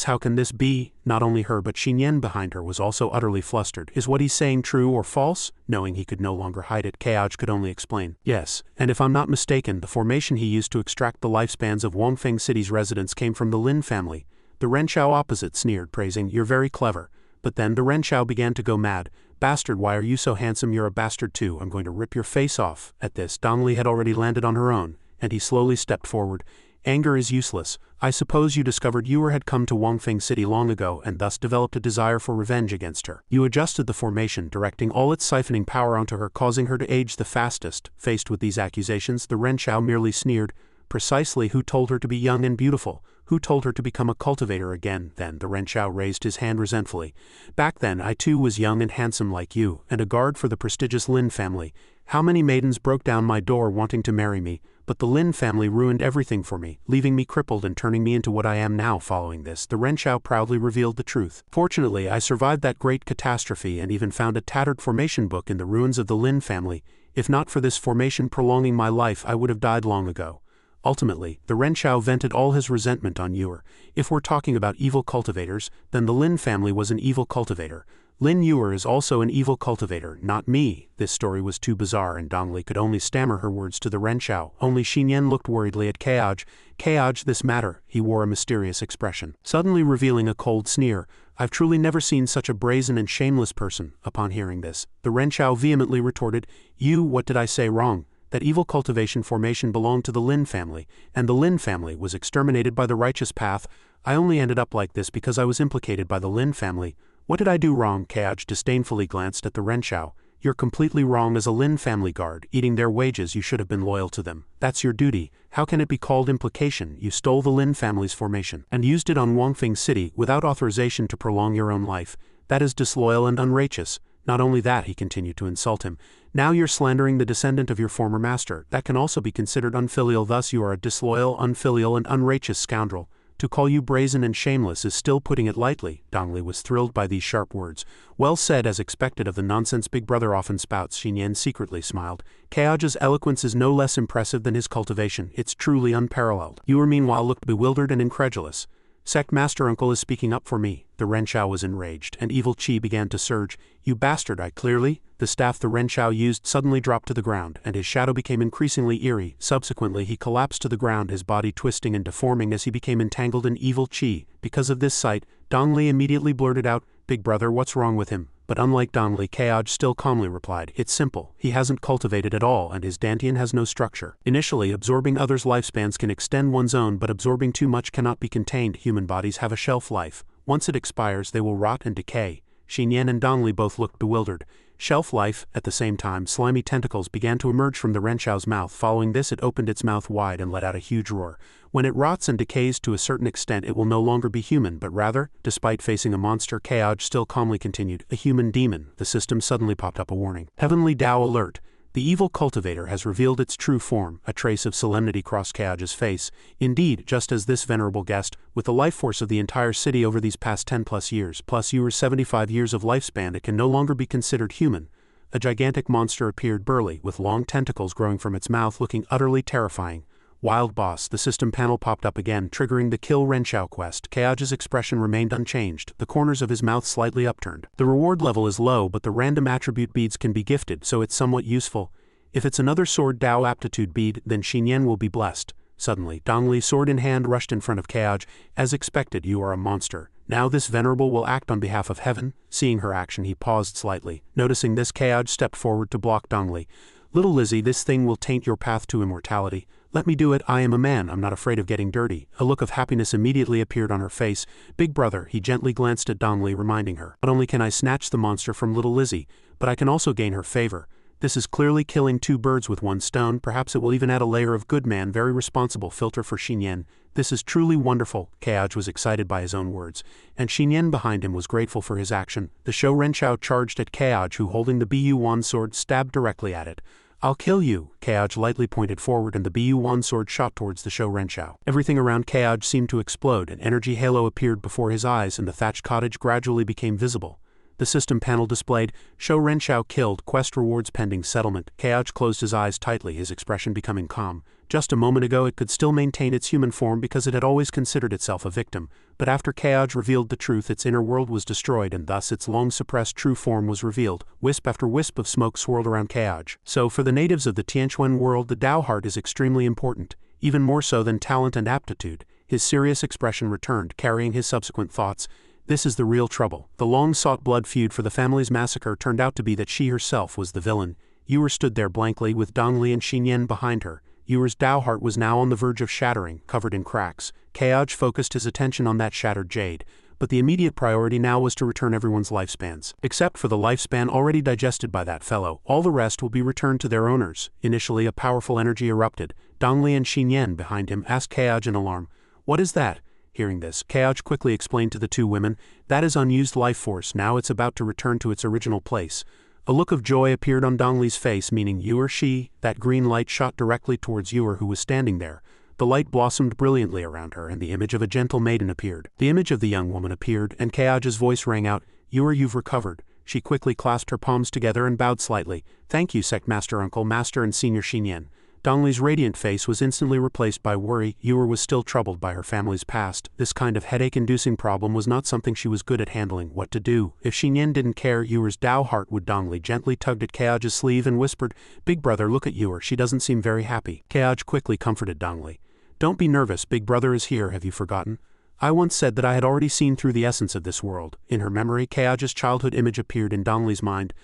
How can this be?" Not only her but Xinyan behind her was also utterly flustered. "Is what he's saying true or false?" Knowing he could no longer hide it, Kaoj could only explain. "Yes, and if I'm not mistaken, the formation he used to extract the lifespans of Wangfeng City's residents came from the Lin family." The Renshao opposite sneered, praising, "You're very clever." But then the Renshao began to go mad. "Bastard, why are you so handsome? You're a bastard too. I'm going to rip your face off." At this, Dong Li had already landed on her own, and he slowly stepped forward. "Anger is useless. I suppose you discovered Yuer had come to Wangfeng City long ago and thus developed a desire for revenge against her. You adjusted the formation, directing all its siphoning power onto her, causing her to age the fastest." Faced with these accusations, the Renshao merely sneered. "Precisely, who told her to be young and beautiful? Who told her to become a cultivator again?" Then the Renshao raised his hand resentfully. "Back then, I too was young and handsome like you, and a guard for the prestigious Lin family. How many maidens broke down my door wanting to marry me, but the Lin family ruined everything for me, leaving me crippled and turning me into what I am now." Following this, the Renshao proudly revealed the truth. "Fortunately, I survived that great catastrophe and even found a tattered formation book in the ruins of the Lin family. If not for this formation prolonging my life, I would have died long ago." Ultimately, the Renshao vented all his resentment on Yuer. "If we're talking about evil cultivators, then the Lin family was an evil cultivator. Lin Yuer is also an evil cultivator, not me." This story was too bizarre, and Dong Li could only stammer her words to the Renshao. Only Xinyan looked worriedly at Kaoj. "Kaoj, this matter." He wore a mysterious expression, suddenly revealing a cold sneer. "I've truly never seen such a brazen and shameless person." Upon hearing this, the Renshao vehemently retorted, What did I say wrong? That evil cultivation formation belonged to the Lin family, and the Lin family was exterminated by the righteous path. I only ended up like this because I was implicated by the Lin family. What did I do wrong?" Kaoj disdainfully glanced at the Renshao. "You're completely wrong. As a Lin family guard, eating their wages, you should have been loyal to them. That's your duty. How can it be called implication? You stole the Lin family's formation and used it on Wangfeng City without authorization to prolong your own life. That is disloyal and unrighteous. Not only that," he continued to insult him, "now you're slandering the descendant of your former master. That can also be considered unfilial. Thus you are a disloyal, unfilial and unrighteous scoundrel. To call you brazen and shameless is still putting it lightly." Dong Li was thrilled by these sharp words. "Well said, as expected of the nonsense Big Brother often spouts." Xinyan secretly smiled. "Kaoj's eloquence is no less impressive than his cultivation. It's truly unparalleled." Yuer meanwhile looked bewildered and incredulous. "Sect Master Uncle is speaking up for me." The Renshao was enraged, and evil chi began to surge. "You bastard, I clearly—" The staff the Renshao used suddenly dropped to the ground, and his shadow became increasingly eerie. Subsequently, he collapsed to the ground, his body twisting and deforming as he became entangled in evil chi. Because of this sight, Dong Li immediately blurted out, "Big Brother, what's wrong with him?" But unlike Donnelly, Keoj still calmly replied, "It's simple. He hasn't cultivated at all and his dantian has no structure. Initially, absorbing others' lifespans can extend one's own, but absorbing too much cannot be contained. Human bodies have a shelf life. Once it expires, they will rot and decay." Xinyan and Donnelly both looked bewildered. Shelf life. At the same time, slimy tentacles began to emerge from the Renshau's mouth. Following this, it opened its mouth wide and let out a huge roar. When it rots and decays to a certain extent, it will no longer be human, but rather, despite facing a monster, Keoj still calmly continued, "A human demon." The system suddenly popped up a warning. "Heavenly Tao alert. The evil cultivator has revealed its true form." A trace of solemnity crossed Keoj's face. Indeed, just as this venerable guest, with the life force of the entire city over these past 10+ years, plus your 75 years of lifespan, it can no longer be considered human. A gigantic monster appeared, burly, with long tentacles growing from its mouth, looking utterly terrifying. "Wild boss." The system panel popped up again, triggering the Kill Renshau quest. Keoj's expression remained unchanged, the corners of his mouth slightly upturned. "The reward level is low, but the random attribute beads can be gifted, so it's somewhat useful. If it's another sword Dao aptitude bead, then Xinyan will be blessed." Suddenly, Donnelly, sword in hand, rushed in front of Keoj. "As expected, you are a monster. Now this venerable will act on behalf of heaven." Seeing her action, he paused slightly. Noticing this, Keoj stepped forward to block Donnelly. "Little Lizzie, this thing will taint your path to immortality. Let me do it. I am a man. I'm not afraid of getting dirty." A look of happiness immediately appeared on her face. "Big brother," he gently glanced at Donnelly, reminding her, "Not only can I snatch the monster from little Lizzie, but I can also gain her favor. This is clearly killing two birds with one stone. Perhaps it will even add a layer of good man, very responsible filter for Xinyan. This is truly wonderful." Keoj was excited by his own words, and Xinyan behind him was grateful for his action. The Shou Renshau charged at Keoj, who, holding the Bu Wan sword, stabbed directly at it. "I'll kill you." Keoj lightly pointed forward and the Bu Wan sword shot towards the Shou Renshau. Everything around Keoj seemed to explode. An energy halo appeared before his eyes and the thatched cottage gradually became visible. The system panel displayed, "Shou Renshau killed, quest rewards pending settlement." Keoj closed his eyes tightly, his expression becoming calm. Just a moment ago it could still maintain its human form because it had always considered itself a victim, but after Keoj revealed the truth, its inner world was destroyed and thus its long-suppressed true form was revealed. Wisp after wisp of smoke swirled around Keoj. So for the natives of the Tianquan world, the Tao heart is extremely important, even more so than talent and aptitude. His serious expression returned, carrying his subsequent thoughts. "This is the real trouble. The long-sought blood feud for the family's massacre turned out to be that she herself was the villain." Yuer stood there blankly, with Donnelly and Xinyan behind her. Yuer's Tao heart was now on the verge of shattering, covered in cracks. Keoj focused his attention on that shattered jade, but the immediate priority now was to return everyone's lifespans. Except for the lifespan already digested by that fellow, all the rest will be returned to their owners. Initially, a powerful energy erupted. Donnelly and Xinyan behind him asked Keoj in alarm, "What is that?" Hearing this, Keoj quickly explained to the two women, "That is unused life force. Now it's about to return to its original place." A look of joy appeared on Donnelly's face, meaning Yuer she. That green light shot directly towards Yuer, who was standing there. The light blossomed brilliantly around her, and the image of a gentle maiden appeared. The image of the young woman appeared, and Keoj's voice rang out, "Yuer, you've recovered." She quickly clasped her palms together and bowed slightly. "Thank you, Sect Master, Uncle, Master and Senior Xinyan." Donnelly's radiant face was instantly replaced by worry. Yuer was still troubled by her family's past. This kind of headache-inducing problem was not something she was good at handling. What to do? If Xinyan didn't care, Yuer's Tao heart would. Donnelly gently tugged at Keoj's sleeve and whispered, "Big brother, look at Yuer. She doesn't seem very happy." Keoj quickly comforted Donnelly. "Don't be nervous. Big brother is here. Have you forgotten? I once said that I had already seen through the essence of this world." In her memory, Keoj's childhood image appeared in Donnelly's mind.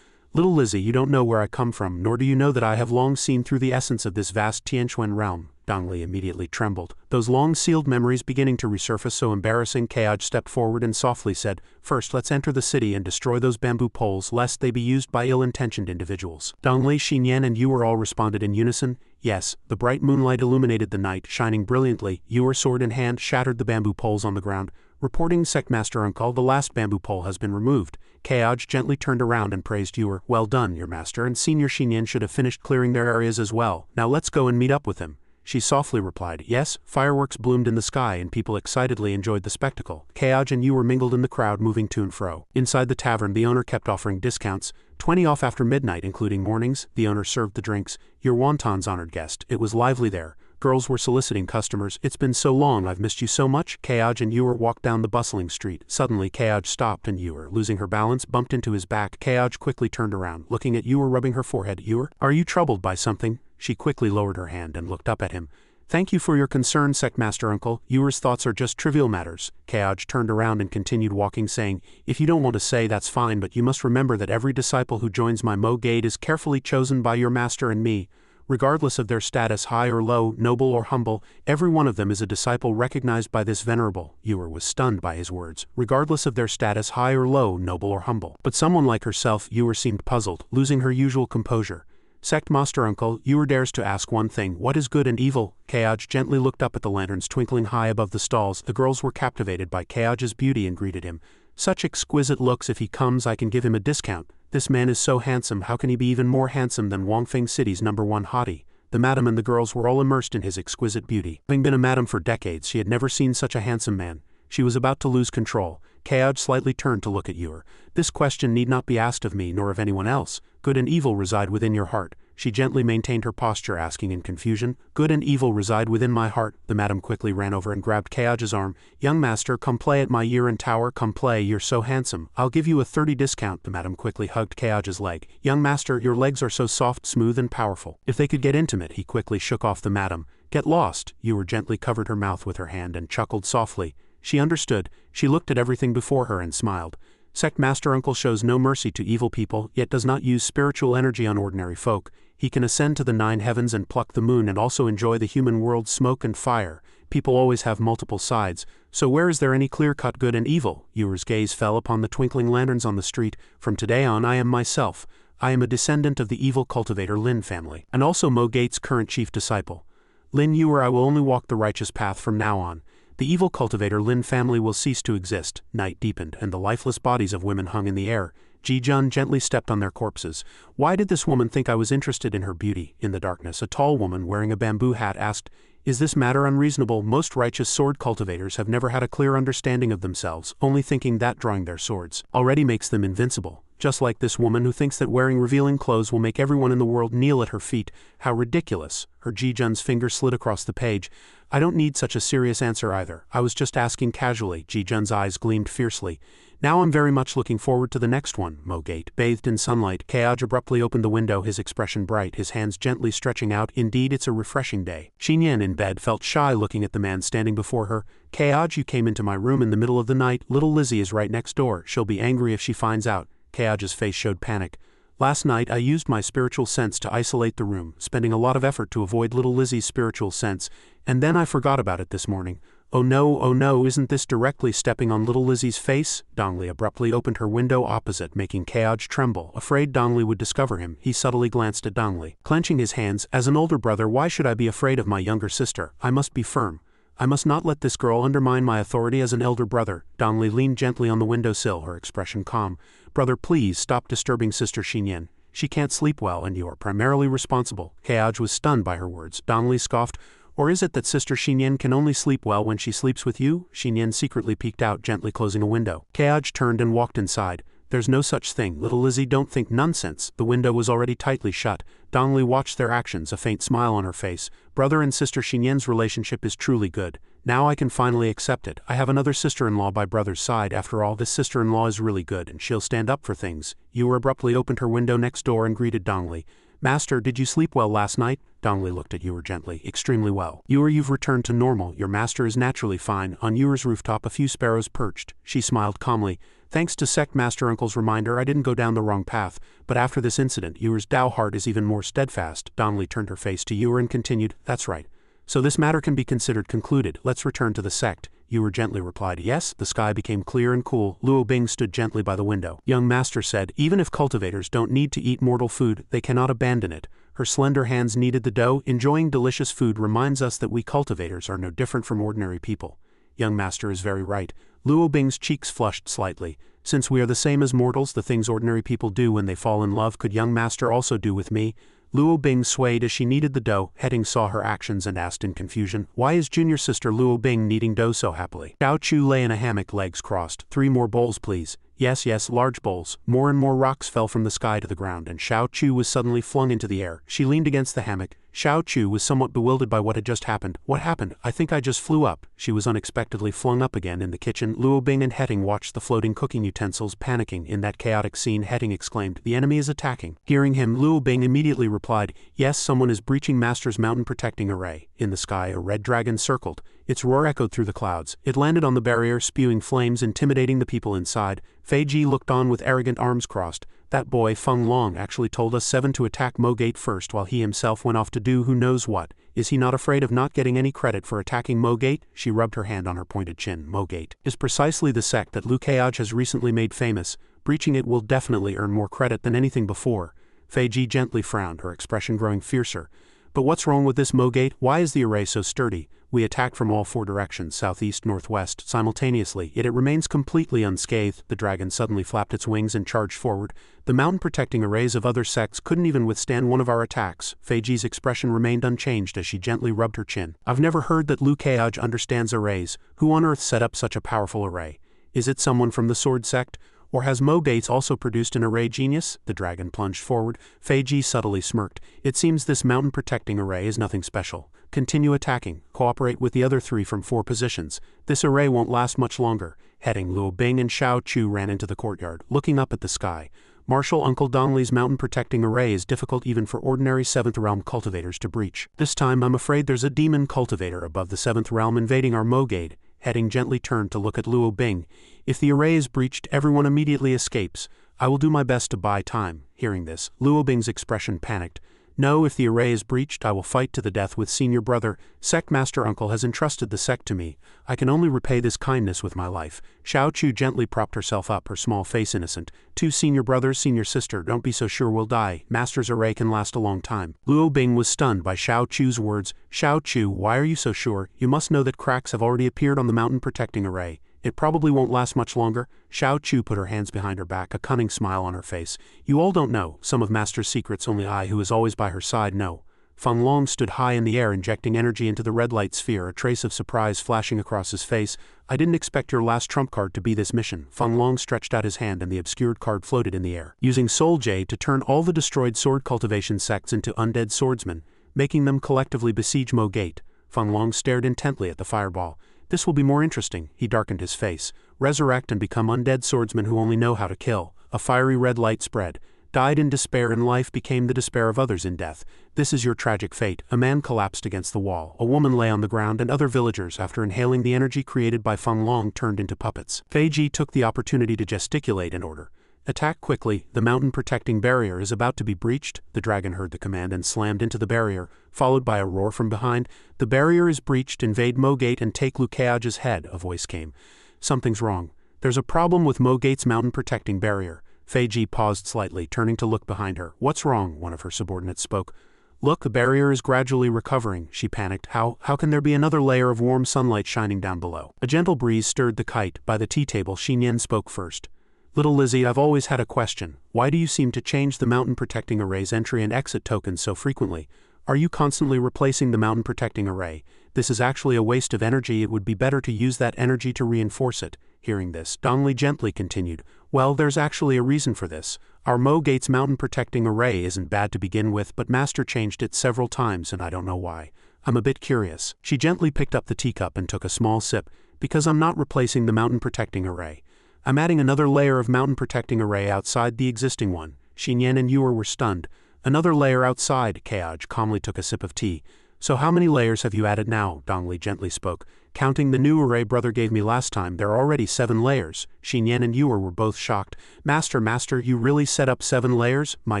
"Little Lizzie, you don't know where I come from, nor do you know that I have long seen through the essence of this vast Tianquan realm." Donnelly immediately trembled. Those long-sealed memories beginning to resurface, so embarrassing. Keoj stepped forward and softly said, "First, let's enter the city and destroy those bamboo poles, lest they be used by ill-intentioned individuals." Donnelly, Xinyan and Yuer all responded in unison, "Yes." The bright moonlight illuminated the night, shining brilliantly. Yuer, sword in hand, shattered the bamboo poles on the ground. Reporting Sect Master Uncle, the last bamboo pole has been removed. Keoj gently turned around and praised Yuer. "Well done, your master, and Senior Xinyan should have finished clearing their areas as well. Now let's go and meet up with him." She softly replied, "Yes." Fireworks bloomed in the sky and people excitedly enjoyed the spectacle. Keoj and Yuer mingled in the crowd, moving to and fro. Inside the tavern, the owner kept offering discounts, 20 off after midnight, including mornings. The owner served the drinks. "Your wontons, honored guest." It was lively there. Girls were soliciting customers. "It's been so long, I've missed you so much." Keoj and Yuer walked down the bustling street. Suddenly, Keoj stopped and Yuer, losing her balance, bumped into his back. Keoj quickly turned around, looking at Yuer, rubbing her forehead. "Yuer, are you troubled by something?" She quickly lowered her hand and looked up at him. Thank you for your concern, Sect Master Uncle. Yuer's thoughts are just trivial matters. Kaoj turned around and continued walking, saying, if you don't want to say, that's fine, but you must remember that every disciple who joins my Mo Gate is carefully chosen by your master and me. Regardless of their status, high or low, noble or humble, every one of them is a disciple recognized by this venerable. Yuer was stunned by his words. Regardless of their status, high or low, noble or humble. But someone like herself, Yuer seemed puzzled, losing her usual composure. Sect Master Uncle, Yuer dares to ask one thing, what is good and evil? Kaoj gently looked up at the lanterns twinkling high above the stalls. The girls were captivated by Kaoj's beauty and greeted him. Such exquisite looks, if he comes I can give him a discount. This man is so handsome, how can he be even more handsome than Wangfeng City's #1 hottie? The madam and the girls were all immersed in his exquisite beauty. Having been a madam for decades, she had never seen such a handsome man. She was about to lose control. Kaoj slightly turned to look at Yuer. This question need not be asked of me nor of anyone else. Good and evil reside within your heart. She gently maintained her posture, asking in confusion, good and evil reside within my heart. The madam quickly ran over and grabbed Kaoj's arm. Young master, come play at my Yuren tower, come play, you're so handsome. I'll give you a 30 discount. The madam quickly hugged Kaoj's leg. Young master, your legs are so soft, smooth and powerful. If they could get intimate. He quickly shook off the madam. Get lost. Yuer gently covered her mouth with her hand and chuckled softly. She understood. She looked at everything before her and smiled. Sect Master Uncle shows no mercy to evil people, yet does not use spiritual energy on ordinary folk. He can ascend to the 9 heavens and pluck the moon and also enjoy the human world's smoke and fire. People always have multiple sides, so where is there any clear-cut good and evil? Yuer's gaze fell upon the twinkling lanterns on the street. From today on I am myself. I am a descendant of the evil cultivator Lin family, and also Mo Gate's current chief disciple. Lin Yuer, I will only walk the righteous path from now on. The evil cultivator Lin family will cease to exist. Night deepened, and the lifeless bodies of women hung in the air. Ji-jun gently stepped on their corpses. Why did this woman think I was interested in her beauty? In the darkness, a tall woman wearing a bamboo hat asked, is this matter unreasonable? Most righteous sword cultivators have never had a clear understanding of themselves, only thinking that drawing their swords already makes them invincible. Just like this woman who thinks that wearing revealing clothes will make everyone in the world kneel at her feet. How ridiculous. Her Ji-jun's finger slid across the page. I don't need such a serious answer either. I was just asking casually. Ji-jun's eyes gleamed fiercely. Now I'm very much looking forward to the next one. Mo Gate, bathed in sunlight. Kaoj abruptly opened the window, his expression bright, his hands gently stretching out. Indeed, it's a refreshing day. Xinyan in bed felt shy looking at the man standing before her. Kaoj, you came into my room in the middle of the night. Little Lizzie is right next door. She'll be angry if she finds out. Kaoj's face showed panic. Last night I used my spiritual sense to isolate the room, spending a lot of effort to avoid little Lizzie's spiritual sense, and then I forgot about it this morning. Oh no, isn't this directly stepping on little Lizzie's face? Dongli abruptly opened her window opposite, making Kaoj tremble. Afraid Dongli would discover him, he subtly glanced at Dongli. Clenching his hands, as an older brother, why should I be afraid of my younger sister? I must be firm. I must not let this girl undermine my authority as an elder brother. Dongli leaned gently on the windowsill, her expression calm. Brother, please stop disturbing Sister Xinyan. She can't sleep well, and you are primarily responsible. Kaoj was stunned by her words. Dongli scoffed. Or is it that Sister Xinyan can only sleep well when she sleeps with you? Xinyan secretly peeked out, gently closing a window. Kaoj turned and walked inside. There's no such thing. Little Lizzie, don't think nonsense. The window was already tightly shut. Dongli watched their actions, a faint smile on her face. Brother and Sister Xinyan's relationship is truly good. Now I can finally accept it. I have another sister-in-law by brother's side. After all, this sister-in-law is really good, and she'll stand up for things. Yuer abruptly opened her window next door and greeted Dongli. Master, did you sleep well last night? Dongli looked at Yuer gently. Extremely well. Yuer, you've returned to normal. Your master is naturally fine. On Yuer's rooftop a few sparrows perched. She smiled calmly. Thanks to Sect Master Uncle's reminder, I didn't go down the wrong path, but after this incident, Yuer's Dao heart is even more steadfast. Dongli turned her face to Yuer and continued, that's right. So this matter can be considered concluded. Let's return to the sect. Yuer gently replied, yes. The sky became clear and cool. Luo Bing stood gently by the window. Young master said, even if cultivators don't need to eat mortal food, they cannot abandon it. Her slender hands kneaded the dough. Enjoying delicious food reminds us that we cultivators are no different from ordinary people. Young master is very right. Luo Bing's cheeks flushed slightly. Since we are the same as mortals, the things ordinary people do when they fall in love could young master also do with me? Luo Bing swayed as she kneaded the dough. Heading saw her actions and asked in confusion, why is junior sister Luo Bing kneading dough so happily? Xiao Chu lay in a hammock, legs crossed. 3 more bowls please. Yes, large bowls. More and more rocks fell from the sky to the ground, and Xiao Chu was suddenly flung into the air. She leaned against the hammock. Xiao Chu was somewhat bewildered by what had just happened. What happened? I think I just flew up. She was unexpectedly flung up again in the kitchen. Luo Bing and Hetting watched the floating cooking utensils, panicking. In that chaotic scene, Hetting exclaimed, "The enemy is attacking." Hearing him, Luo Bing immediately replied, "Yes, someone is breaching Master's mountain protecting array." In the sky, a red dragon circled. Its roar echoed through the clouds. It landed on the barrier, spewing flames, intimidating the people inside. Fei Ji looked on with arrogant arms crossed. That boy, Feng Long, actually told us 7 to attack Mo Gate first while he himself went off to do who knows what. Is he not afraid of not getting any credit for attacking Mo Gate? She rubbed her hand on her pointed chin. Mo Gate is precisely the sect that Liu Keaj has recently made famous. Breaching it will definitely earn more credit than anything before. Fei Ji gently frowned, her expression growing fiercer. But what's wrong with this Mo Gate? Why is the array so sturdy? We attack from all 4 directions, southeast, northwest, simultaneously, yet it remains completely unscathed. The dragon suddenly flapped its wings and charged forward. The mountain-protecting arrays of other sects couldn't even withstand one of our attacks. Fei Ji's expression remained unchanged as she gently rubbed her chin. I've never heard that Liu Keaj understands arrays. Who on earth set up such a powerful array? Is it someone from the Sword Sect? Or has Mo Gates also produced an array genius? The dragon plunged forward. Fei Ji subtly smirked. It seems this mountain-protecting array is nothing special. Continue attacking. Cooperate with the other 3 from 4 positions. This array won't last much longer. Heading, Luo Bing and Xiao Chu ran into the courtyard, looking up at the sky. Marshal Uncle Dongley's mountain-protecting array is difficult even for ordinary 7th realm cultivators to breach. This time I'm afraid there's a demon cultivator above the 7th realm invading our Mo Gate. Heading gently turned to look at Luo Bing. If the array is breached, everyone immediately escapes. I will do my best to buy time. Hearing this, Luo Bing's expression panicked. No, if the array is breached, I will fight to the death with senior brother. Sect Master Uncle has entrusted the sect to me. I can only repay this kindness with my life. Xiao Chu gently propped herself up, her small face innocent. 2 senior brothers, senior sister, don't be so sure we'll die. Master's array can last a long time. Luo Bing was stunned by Xiao Chu's words. Xiao Chu, why are you so sure? You must know that cracks have already appeared on the mountain protecting array. It probably won't last much longer. Xiao Chu put her hands behind her back, a cunning smile on her face. You all don't know. Some of Master's secrets only I, who is always by her side, know. Feng Long stood high in the air, injecting energy into the red light sphere, a trace of surprise flashing across his face. I didn't expect your last trump card to be this mission. Feng Long stretched out his hand and the obscured card floated in the air. Using Soul Jade to turn all the destroyed sword cultivation sects into undead swordsmen, making them collectively besiege Mo Gate. Feng Long stared intently at the fireball. This will be more interesting. He darkened his face. Resurrect and become undead swordsmen who only know how to kill. A fiery red light spread. Died in despair in life, became the despair of others in death. This is your tragic fate. A man collapsed against the wall. A woman lay on the ground, and other villagers, after inhaling the energy created by Feng Long, turned into puppets. Fei Ji took the opportunity to gesticulate in order. Attack quickly. The mountain-protecting barrier is about to be breached. The dragon heard the command and slammed into the barrier, followed by a roar from behind. The barrier is breached. Invade Mo Gate and take Liu Keaj's head. A voice came. Something's wrong. There's a problem with Mo Gate's mountain-protecting barrier. Fei Ji paused slightly, turning to look behind her. What's wrong? One of her subordinates spoke. Look, the barrier is gradually recovering. She panicked. How can there be another layer of warm sunlight shining down below? A gentle breeze stirred the kite. By the tea table, Xin Yan spoke first. Little Lizzie, I've always had a question. Why do you seem to change the mountain-protecting array's entry and exit tokens so frequently? Are you constantly replacing the mountain-protecting array? This is actually a waste of energy. It would be better to use that energy to reinforce it. Hearing this, Dongli gently continued. Well, there's actually a reason for this. Our Mo Gate's mountain-protecting array isn't bad to begin with, but Master changed it several times and I don't know why. I'm a bit curious. She gently picked up the teacup and took a small sip. Because I'm not replacing the mountain-protecting array. I'm adding another layer of mountain-protecting array outside the existing one. Xin Yan and Yuer were stunned. Another layer outside. Keaj calmly took a sip of tea. So how many layers have you added now? Dongli gently spoke. Counting the new array brother gave me last time, there are already 7 layers. Xin Yan and Yuer were both shocked. Master, you really set up 7 layers? My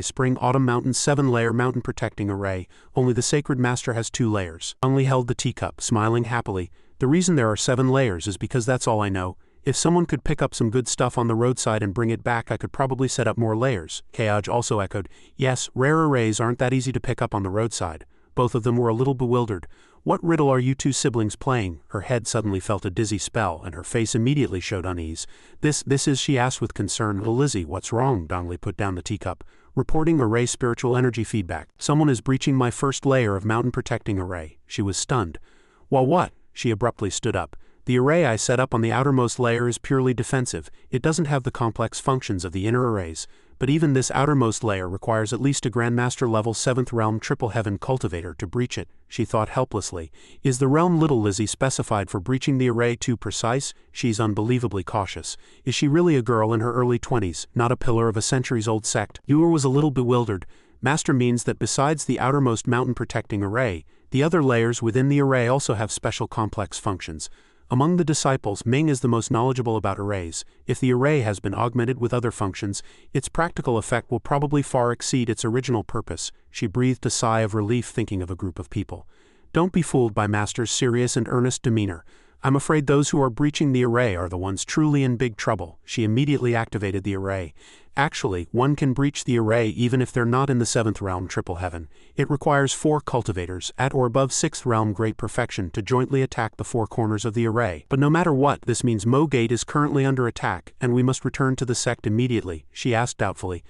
Spring-Autumn Mountain 7-layer mountain-protecting array. Only the Sacred Master has 2 layers. Dongli held the teacup, smiling happily. The reason there are 7 layers is because that's all I know. If someone could pick up some good stuff on the roadside and bring it back, I could probably set up more layers. Keaj also echoed. Yes, rare arrays aren't that easy to pick up on the roadside. Both of them were a little bewildered. What riddle are you 2 siblings playing? Her head suddenly felt a dizzy spell, and her face immediately showed unease. This is, she asked with concern. Little Lizzie, what's wrong? Dongli put down the teacup. Reporting array spiritual energy feedback. Someone is breaching my first layer of mountain protecting array. She was stunned. Well, what? She abruptly stood up. The array I set up on the outermost layer is purely defensive, it doesn't have the complex functions of the inner arrays, but even this outermost layer requires at least a Grandmaster level 7th realm Triple Heaven Cultivator to breach it, she thought helplessly. Is the realm Little Lizzie specified for breaching the array too precise? She's unbelievably cautious. Is she really a girl in her early 20s, not a pillar of a centuries-old sect? Yuer was a little bewildered. Master means that besides the outermost mountain protecting array, the other layers within the array also have special complex functions. Among the disciples, Ming is the most knowledgeable about arrays. If the array has been augmented with other functions, its practical effect will probably far exceed its original purpose. She breathed a sigh of relief thinking of a group of people. Don't be fooled by Master's serious and earnest demeanor. I'm afraid those who are breaching the array are the ones truly in big trouble. She immediately activated the array. Actually, one can breach the array even if they're not in the 7th realm Triple Heaven. It requires 4 cultivators, at or above 6th realm Great Perfection, to jointly attack the 4 corners of the array. But no matter what, this means Mo Gate is currently under attack, and we must return to the sect immediately, she asked doubtfully.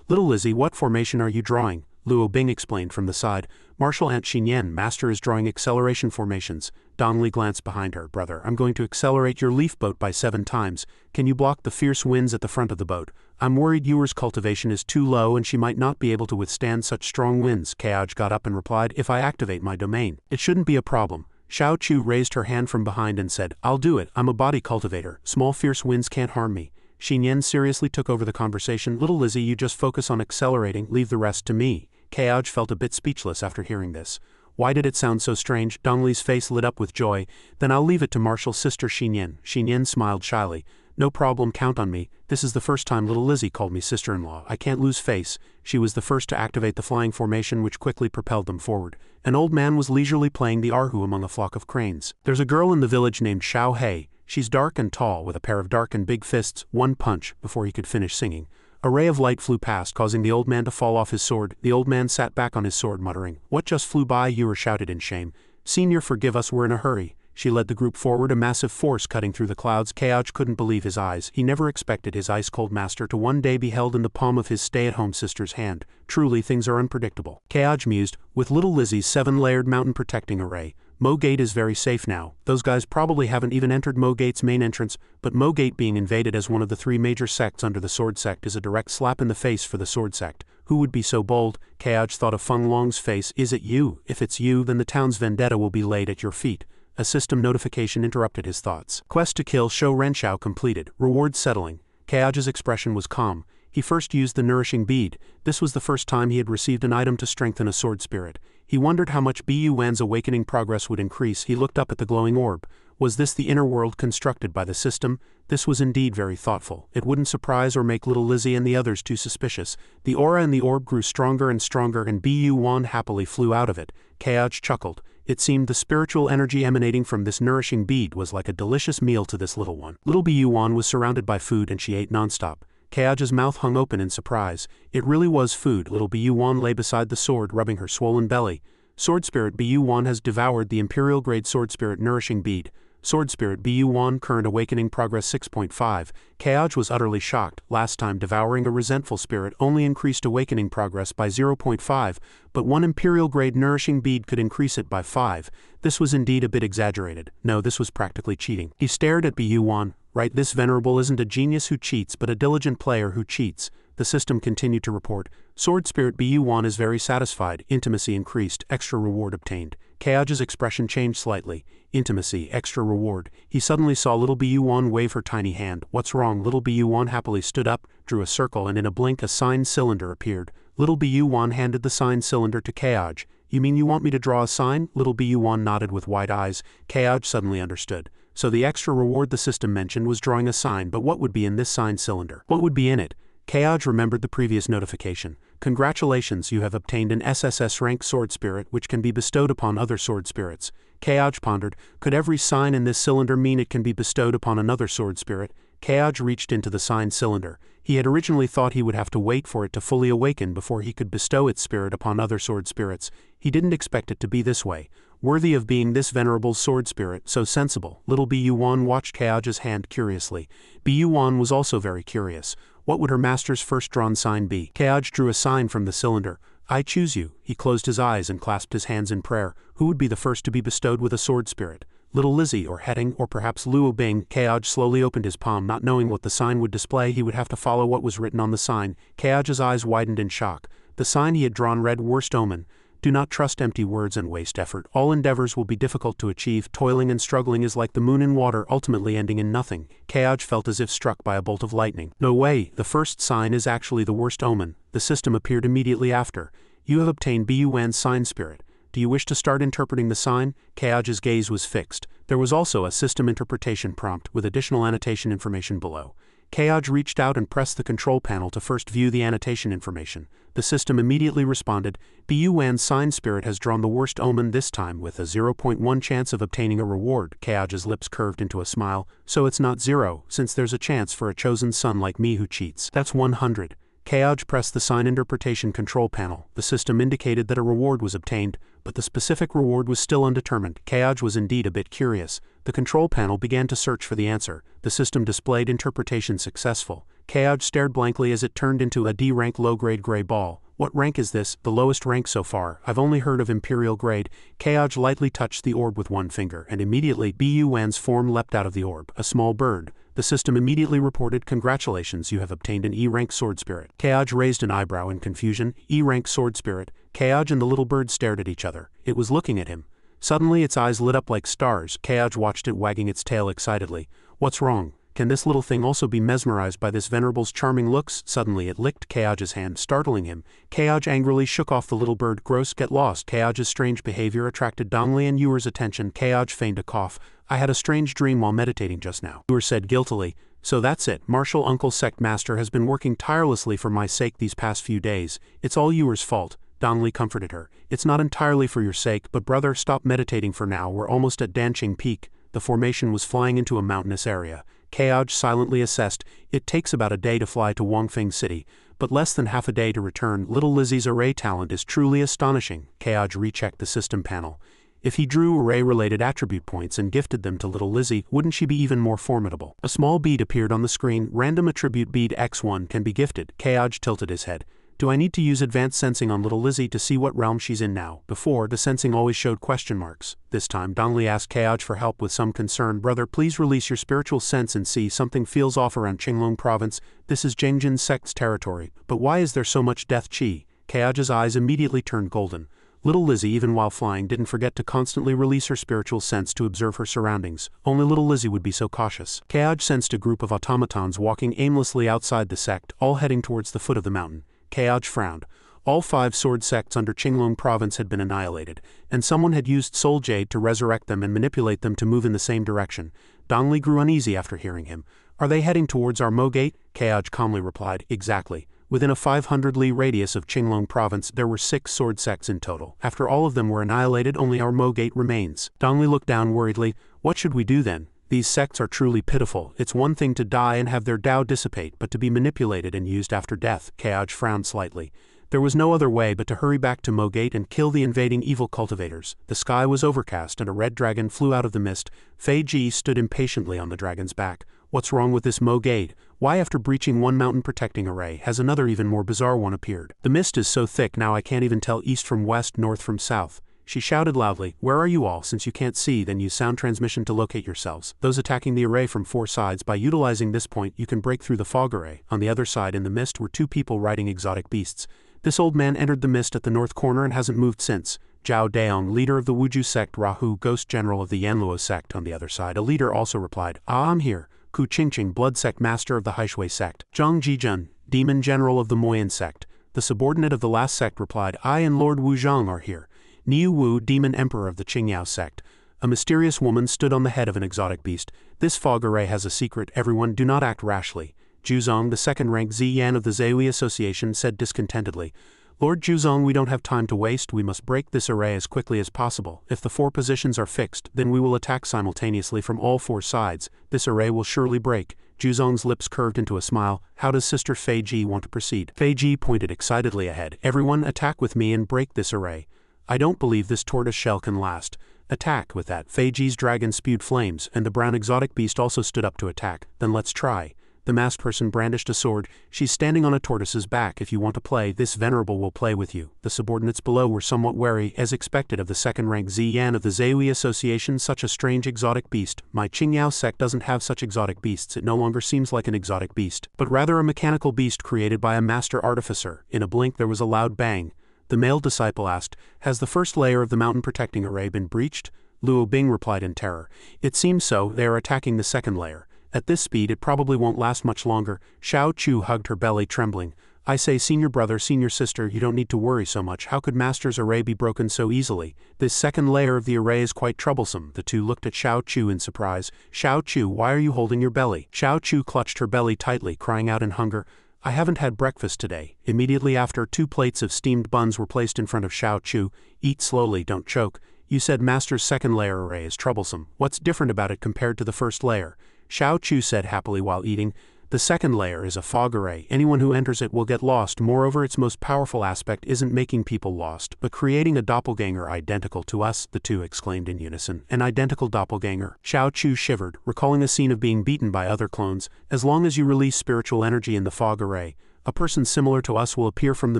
Little Lizzie, what formation are you drawing? Luo Bing explained from the side. Martial Ant Xinyan, Master is drawing acceleration formations. Dongli glanced behind her. Brother, I'm going to accelerate your leaf boat by 7 times. Can you block the fierce winds at the front of the boat? I'm worried Yuer's cultivation is too low and she might not be able to withstand such strong winds. Kaoj got up and replied, if I activate my domain, it shouldn't be a problem. Xiao Chu raised her hand from behind and said, I'll do it, I'm a body cultivator. Small fierce winds can't harm me. Xinyan seriously took over the conversation. Little Lizzie, you just focus on accelerating, leave the rest to me. Kaoj felt a bit speechless after hearing this. Why did it sound so strange? Dongli's face lit up with joy. Then I'll leave it to Martial's sister Xinyan. Xinyan smiled shyly. No problem, count on me. This is the first time Little Lizzie called me sister-in-law. I can't lose face. She was the first to activate the flying formation which quickly propelled them forward. An old man was leisurely playing the erhu among a flock of cranes. There's a girl in the village named Xiao Hei. She's dark and tall with a pair of dark and big fists, one punch, before he could finish singing. A ray of light flew past, causing the old man to fall off his sword. The old man sat back on his sword muttering, What just flew by? Yuer shouted in shame. Senior, forgive us, we're in a hurry. She led the group forward, a massive force cutting through the clouds. Kaoj couldn't believe his eyes. He never expected his ice-cold master to one day be held in the palm of his stay-at-home sister's hand. Truly, things are unpredictable. Kaoj mused, with Little Lizzie's 7-layered mountain protecting array, Mo Gate is very safe now. Those guys probably haven't even entered Mo Gate's main entrance, but Mo Gate being invaded as one of the 3 major sects under the Sword Sect is a direct slap in the face for the Sword Sect. Who would be so bold? Kaoj thought of Feng Long's face. Is it you? If it's you, then the town's vendetta will be laid at your feet. A system notification interrupted his thoughts. Quest to kill Shou Renshao completed. Reward settling. Kaoj's expression was calm. He first used the nourishing bead. This was the first time he had received an item to strengthen a sword spirit. He wondered how much Bu Wan's awakening progress would increase. He looked up at the glowing orb. Was this the inner world constructed by the system? This was indeed very thoughtful. It wouldn't surprise or make Little Lizzie and the others too suspicious. The aura in the orb grew stronger and stronger and Bu Wan happily flew out of it. Kaoj chuckled. It seemed the spiritual energy emanating from this nourishing bead was like a delicious meal to this little one. Little Bu Wan was surrounded by food and she ate nonstop. Kaoj's mouth hung open in surprise. It really was food. Little Bu Wan lay beside the sword, rubbing her swollen belly. Sword Spirit Bu Wan has devoured the Imperial Grade Sword Spirit Nourishing Bead. Sword Spirit Bu Wan, current awakening progress 6.5. Kaoj was utterly shocked. Last time devouring a resentful spirit only increased awakening progress by 0.5, but one Imperial Grade Nourishing Bead could increase it by 5. This was indeed a bit exaggerated. No, this was practically cheating. He stared at Bu Wan. Right, this venerable isn't a genius who cheats but a diligent player who cheats. The system continued to report. Sword Spirit Bu Wan is very satisfied. Intimacy increased. Extra reward obtained. Kaoj's expression changed slightly. Intimacy, extra reward. He suddenly saw Little Bu Wan wave her tiny hand. What's wrong? Little Bu Wan happily stood up, drew a circle, and in a blink a sign cylinder appeared. Little Bu Wan handed the sign cylinder to Kaoj. You mean you want me to draw a sign? Little Bu Wan nodded with wide eyes. Kaoj suddenly understood. So the extra reward the system mentioned was drawing a sign, but what would be in this sign cylinder? What would be in it? Kaoj remembered the previous notification. Congratulations, you have obtained an SSS rank sword spirit which can be bestowed upon other sword spirits. Kaoj pondered, could every sign in this cylinder mean it can be bestowed upon another sword spirit? Kaoj reached into the sign cylinder. He had originally thought he would have to wait for it to fully awaken before he could bestow its spirit upon other sword spirits. He didn't expect it to be this way. Worthy of being this venerable sword spirit, so sensible. Little Bu Wan watched Kaoj's hand curiously. Bu Wan was also very curious. What would her master's first drawn sign be? Kaoj drew a sign from the cylinder. I choose you. He closed his eyes and clasped his hands in prayer. Who would be the first to be bestowed with a sword spirit? Little Lizzie or Heading or perhaps Luo Bing. Keoj slowly opened his palm, not knowing what the sign would display. He would have to follow what was written on the sign. Keoj's eyes widened in shock. The sign he had drawn read, "Worst omen. Do not trust empty words and waste effort. All endeavors will be difficult to achieve. Toiling and struggling is like the moon in water, ultimately ending in nothing." Keoj felt as if struck by a bolt of lightning. No way, the first sign is actually the worst omen. The system appeared immediately after. You have obtained Buan's sign spirit. Do you wish to start interpreting the sign? Keoj's gaze was fixed. There was also a system interpretation prompt with additional annotation information below. Keoj reached out and pressed the control panel to first view the annotation information. The system immediately responded, "Buan's sign spirit has drawn the worst omen this time with a 0.1 chance of obtaining a reward." Keoj's lips curved into a smile. "So it's not 0, since there's a chance for a chosen son like me who cheats. That's 100. Keoj pressed the sign interpretation control panel. The system indicated that a reward was obtained, but the specific reward was still undetermined. Keoj was indeed a bit curious. The control panel began to search for the answer. The system displayed interpretation successful. Keoj stared blankly as it turned into a D-rank low-grade gray ball. "What rank is this?" "The lowest rank so far. I've only heard of Imperial grade." Keoj lightly touched the orb with one finger, and immediately Buan's form leapt out of the orb, a small bird. The system immediately reported, "Congratulations, you have obtained an E-rank sword spirit." Keoj raised an eyebrow in confusion. E-rank sword spirit. Keoj and the little bird stared at each other. It was looking at him. Suddenly its eyes lit up like stars. Keoj watched it wagging its tail excitedly. "What's wrong? Can this little thing also be mesmerized by this venerable's charming looks?" Suddenly it licked Keoj's hand, startling him. Keoj angrily shook off the little bird. "Gross, get lost." Keoj's strange behavior attracted Dongli and Yuer's attention. Keoj feigned a cough. "I had a strange dream while meditating just now," Yuer said guiltily. "So that's it. Martial Uncle Sect Master has been working tirelessly for my sake these past few days. It's all Yuer's fault." Dongli comforted her. "It's not entirely for your sake, but brother, stop meditating for now. We're almost at Danqing Peak." The formation was flying into a mountainous area. Keoj silently assessed, "It takes about a day to fly to Wangfeng City, but less than half a day to return. Little Lizzie's array talent is truly astonishing." Keoj rechecked the system panel. If he drew array-related attribute points and gifted them to Little Lizzie, wouldn't she be even more formidable? A small bead appeared on the screen. "Random attribute bead X1 can be gifted." Keoj tilted his head. "Do I need to use advanced sensing on Little Lizzie to see what realm she's in now?" Before, the sensing always showed question marks. This time, Dongli asked Keoj for help with some concern. "Brother, please release your spiritual sense and see. Something feels off around Qinglong province. This is Jengjin Sect's territory. But why is there so much death chi?" Keoj's eyes immediately turned golden. Little Lizzie, even while flying, didn't forget to constantly release her spiritual sense to observe her surroundings. Only Little Lizzie would be so cautious. Keoj sensed a group of automatons walking aimlessly outside the sect, all heading towards the foot of the mountain. Keoj frowned. All 5 sword sects under Qinglong province had been annihilated, and someone had used soul jade to resurrect them and manipulate them to move in the same direction. Dongli grew uneasy after hearing him. "Are they heading towards our Mo Gate?" Keoj calmly replied, "Exactly." Within a 500-li radius of Qinglong province, there were 6 sword sects in total. After all of them were annihilated, only our Mo Gate remains. Dongli looked down worriedly. "What should we do then? These sects are truly pitiful. It's one thing to die and have their Tao dissipate, but to be manipulated and used after death." Keoj frowned slightly. There was no other way but to hurry back to Mo Gate and kill the invading evil cultivators. The sky was overcast and a red dragon flew out of the mist. Fei Ji stood impatiently on the dragon's back. "What's wrong with this Mo Gate? Why, after breaching one mountain protecting array, has another even more bizarre one appeared? The mist is so thick now I can't even tell east from west, north from south." She shouted loudly, "Where are you all? Since you can't see, then use sound transmission to locate yourselves. Those attacking the array from 4 sides. By utilizing this point, you can break through the fog array." On the other side in the mist were 2 people riding exotic beasts. This old man entered the mist at the north corner and hasn't moved since. Zhao Daong, leader of the Wuju sect. Rahu, ghost general of the Yanluo sect. On the other side, a leader also replied, "Ah, I'm here." Ku Qingqing, blood sect master of the Haishui sect. Zhang Jijun, demon general of the Moyan sect. The subordinate of the last sect replied, "I and Lord Wu Zhang are here." Niu Wu, demon emperor of the Qingyao sect. A mysterious woman stood on the head of an exotic beast. "This fog array has a secret. Everyone, do not act rashly." Juzong, the second-rank Ziyan of the Zui Association, said discontentedly, "Lord Juzong, we don't have time to waste. We must break this array as quickly as possible. If the 4 positions are fixed, then we will attack simultaneously from all 4 sides. This array will surely break." Juzong's lips curved into a smile. "How does Sister Fei Ji want to proceed?" Fei Ji pointed excitedly ahead. "Everyone, attack with me and break this array. I don't believe this tortoise shell can last." "Attack." With that, Fei Ji's dragon spewed flames, and the brown exotic beast also stood up to attack. "Then let's try." The masked person brandished a sword. She's standing on a tortoise's back. If you want to play, this venerable will play with you. The subordinates below were somewhat wary, as expected of the second-rank Ziyan of the Zahui Association. Such a strange exotic beast. My Qingyao sect doesn't have such exotic beasts. It no longer seems like an exotic beast, but rather a mechanical beast created by a master artificer. In a blink there was a loud bang. The male disciple asked, "Has the first layer of the mountain protecting array been breached?" Luo Bing replied in terror. "It seems so. They are attacking the second layer. At this speed it probably won't last much longer." Xiao Chu hugged her belly, trembling. "I say, senior brother, senior sister, you don't need to worry so much. How could Master's array be broken so easily? This second layer of the array is quite troublesome." The two looked at Xiao Chu in surprise. "Xiao Chu, why are you holding your belly?" Xiao Chu clutched her belly tightly, crying out in hunger, "I haven't had breakfast today." Immediately after, 2 plates of steamed buns were placed in front of Xiao Chu. "Eat slowly, don't choke. You said Master's second layer array is troublesome. What's different about it compared to the first layer?" Xiao Chu said happily while eating. "The second layer is a fog array. Anyone who enters it will get lost. Moreover, its most powerful aspect isn't making people lost, but creating a doppelganger identical to us," the two exclaimed in unison. "An identical doppelganger." Xiao Chu shivered, recalling a scene of being beaten by other clones. "As long as you release spiritual energy in the fog array, a person similar to us will appear from the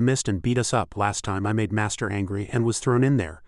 mist and beat us up. Last time I made Master angry and was thrown in there.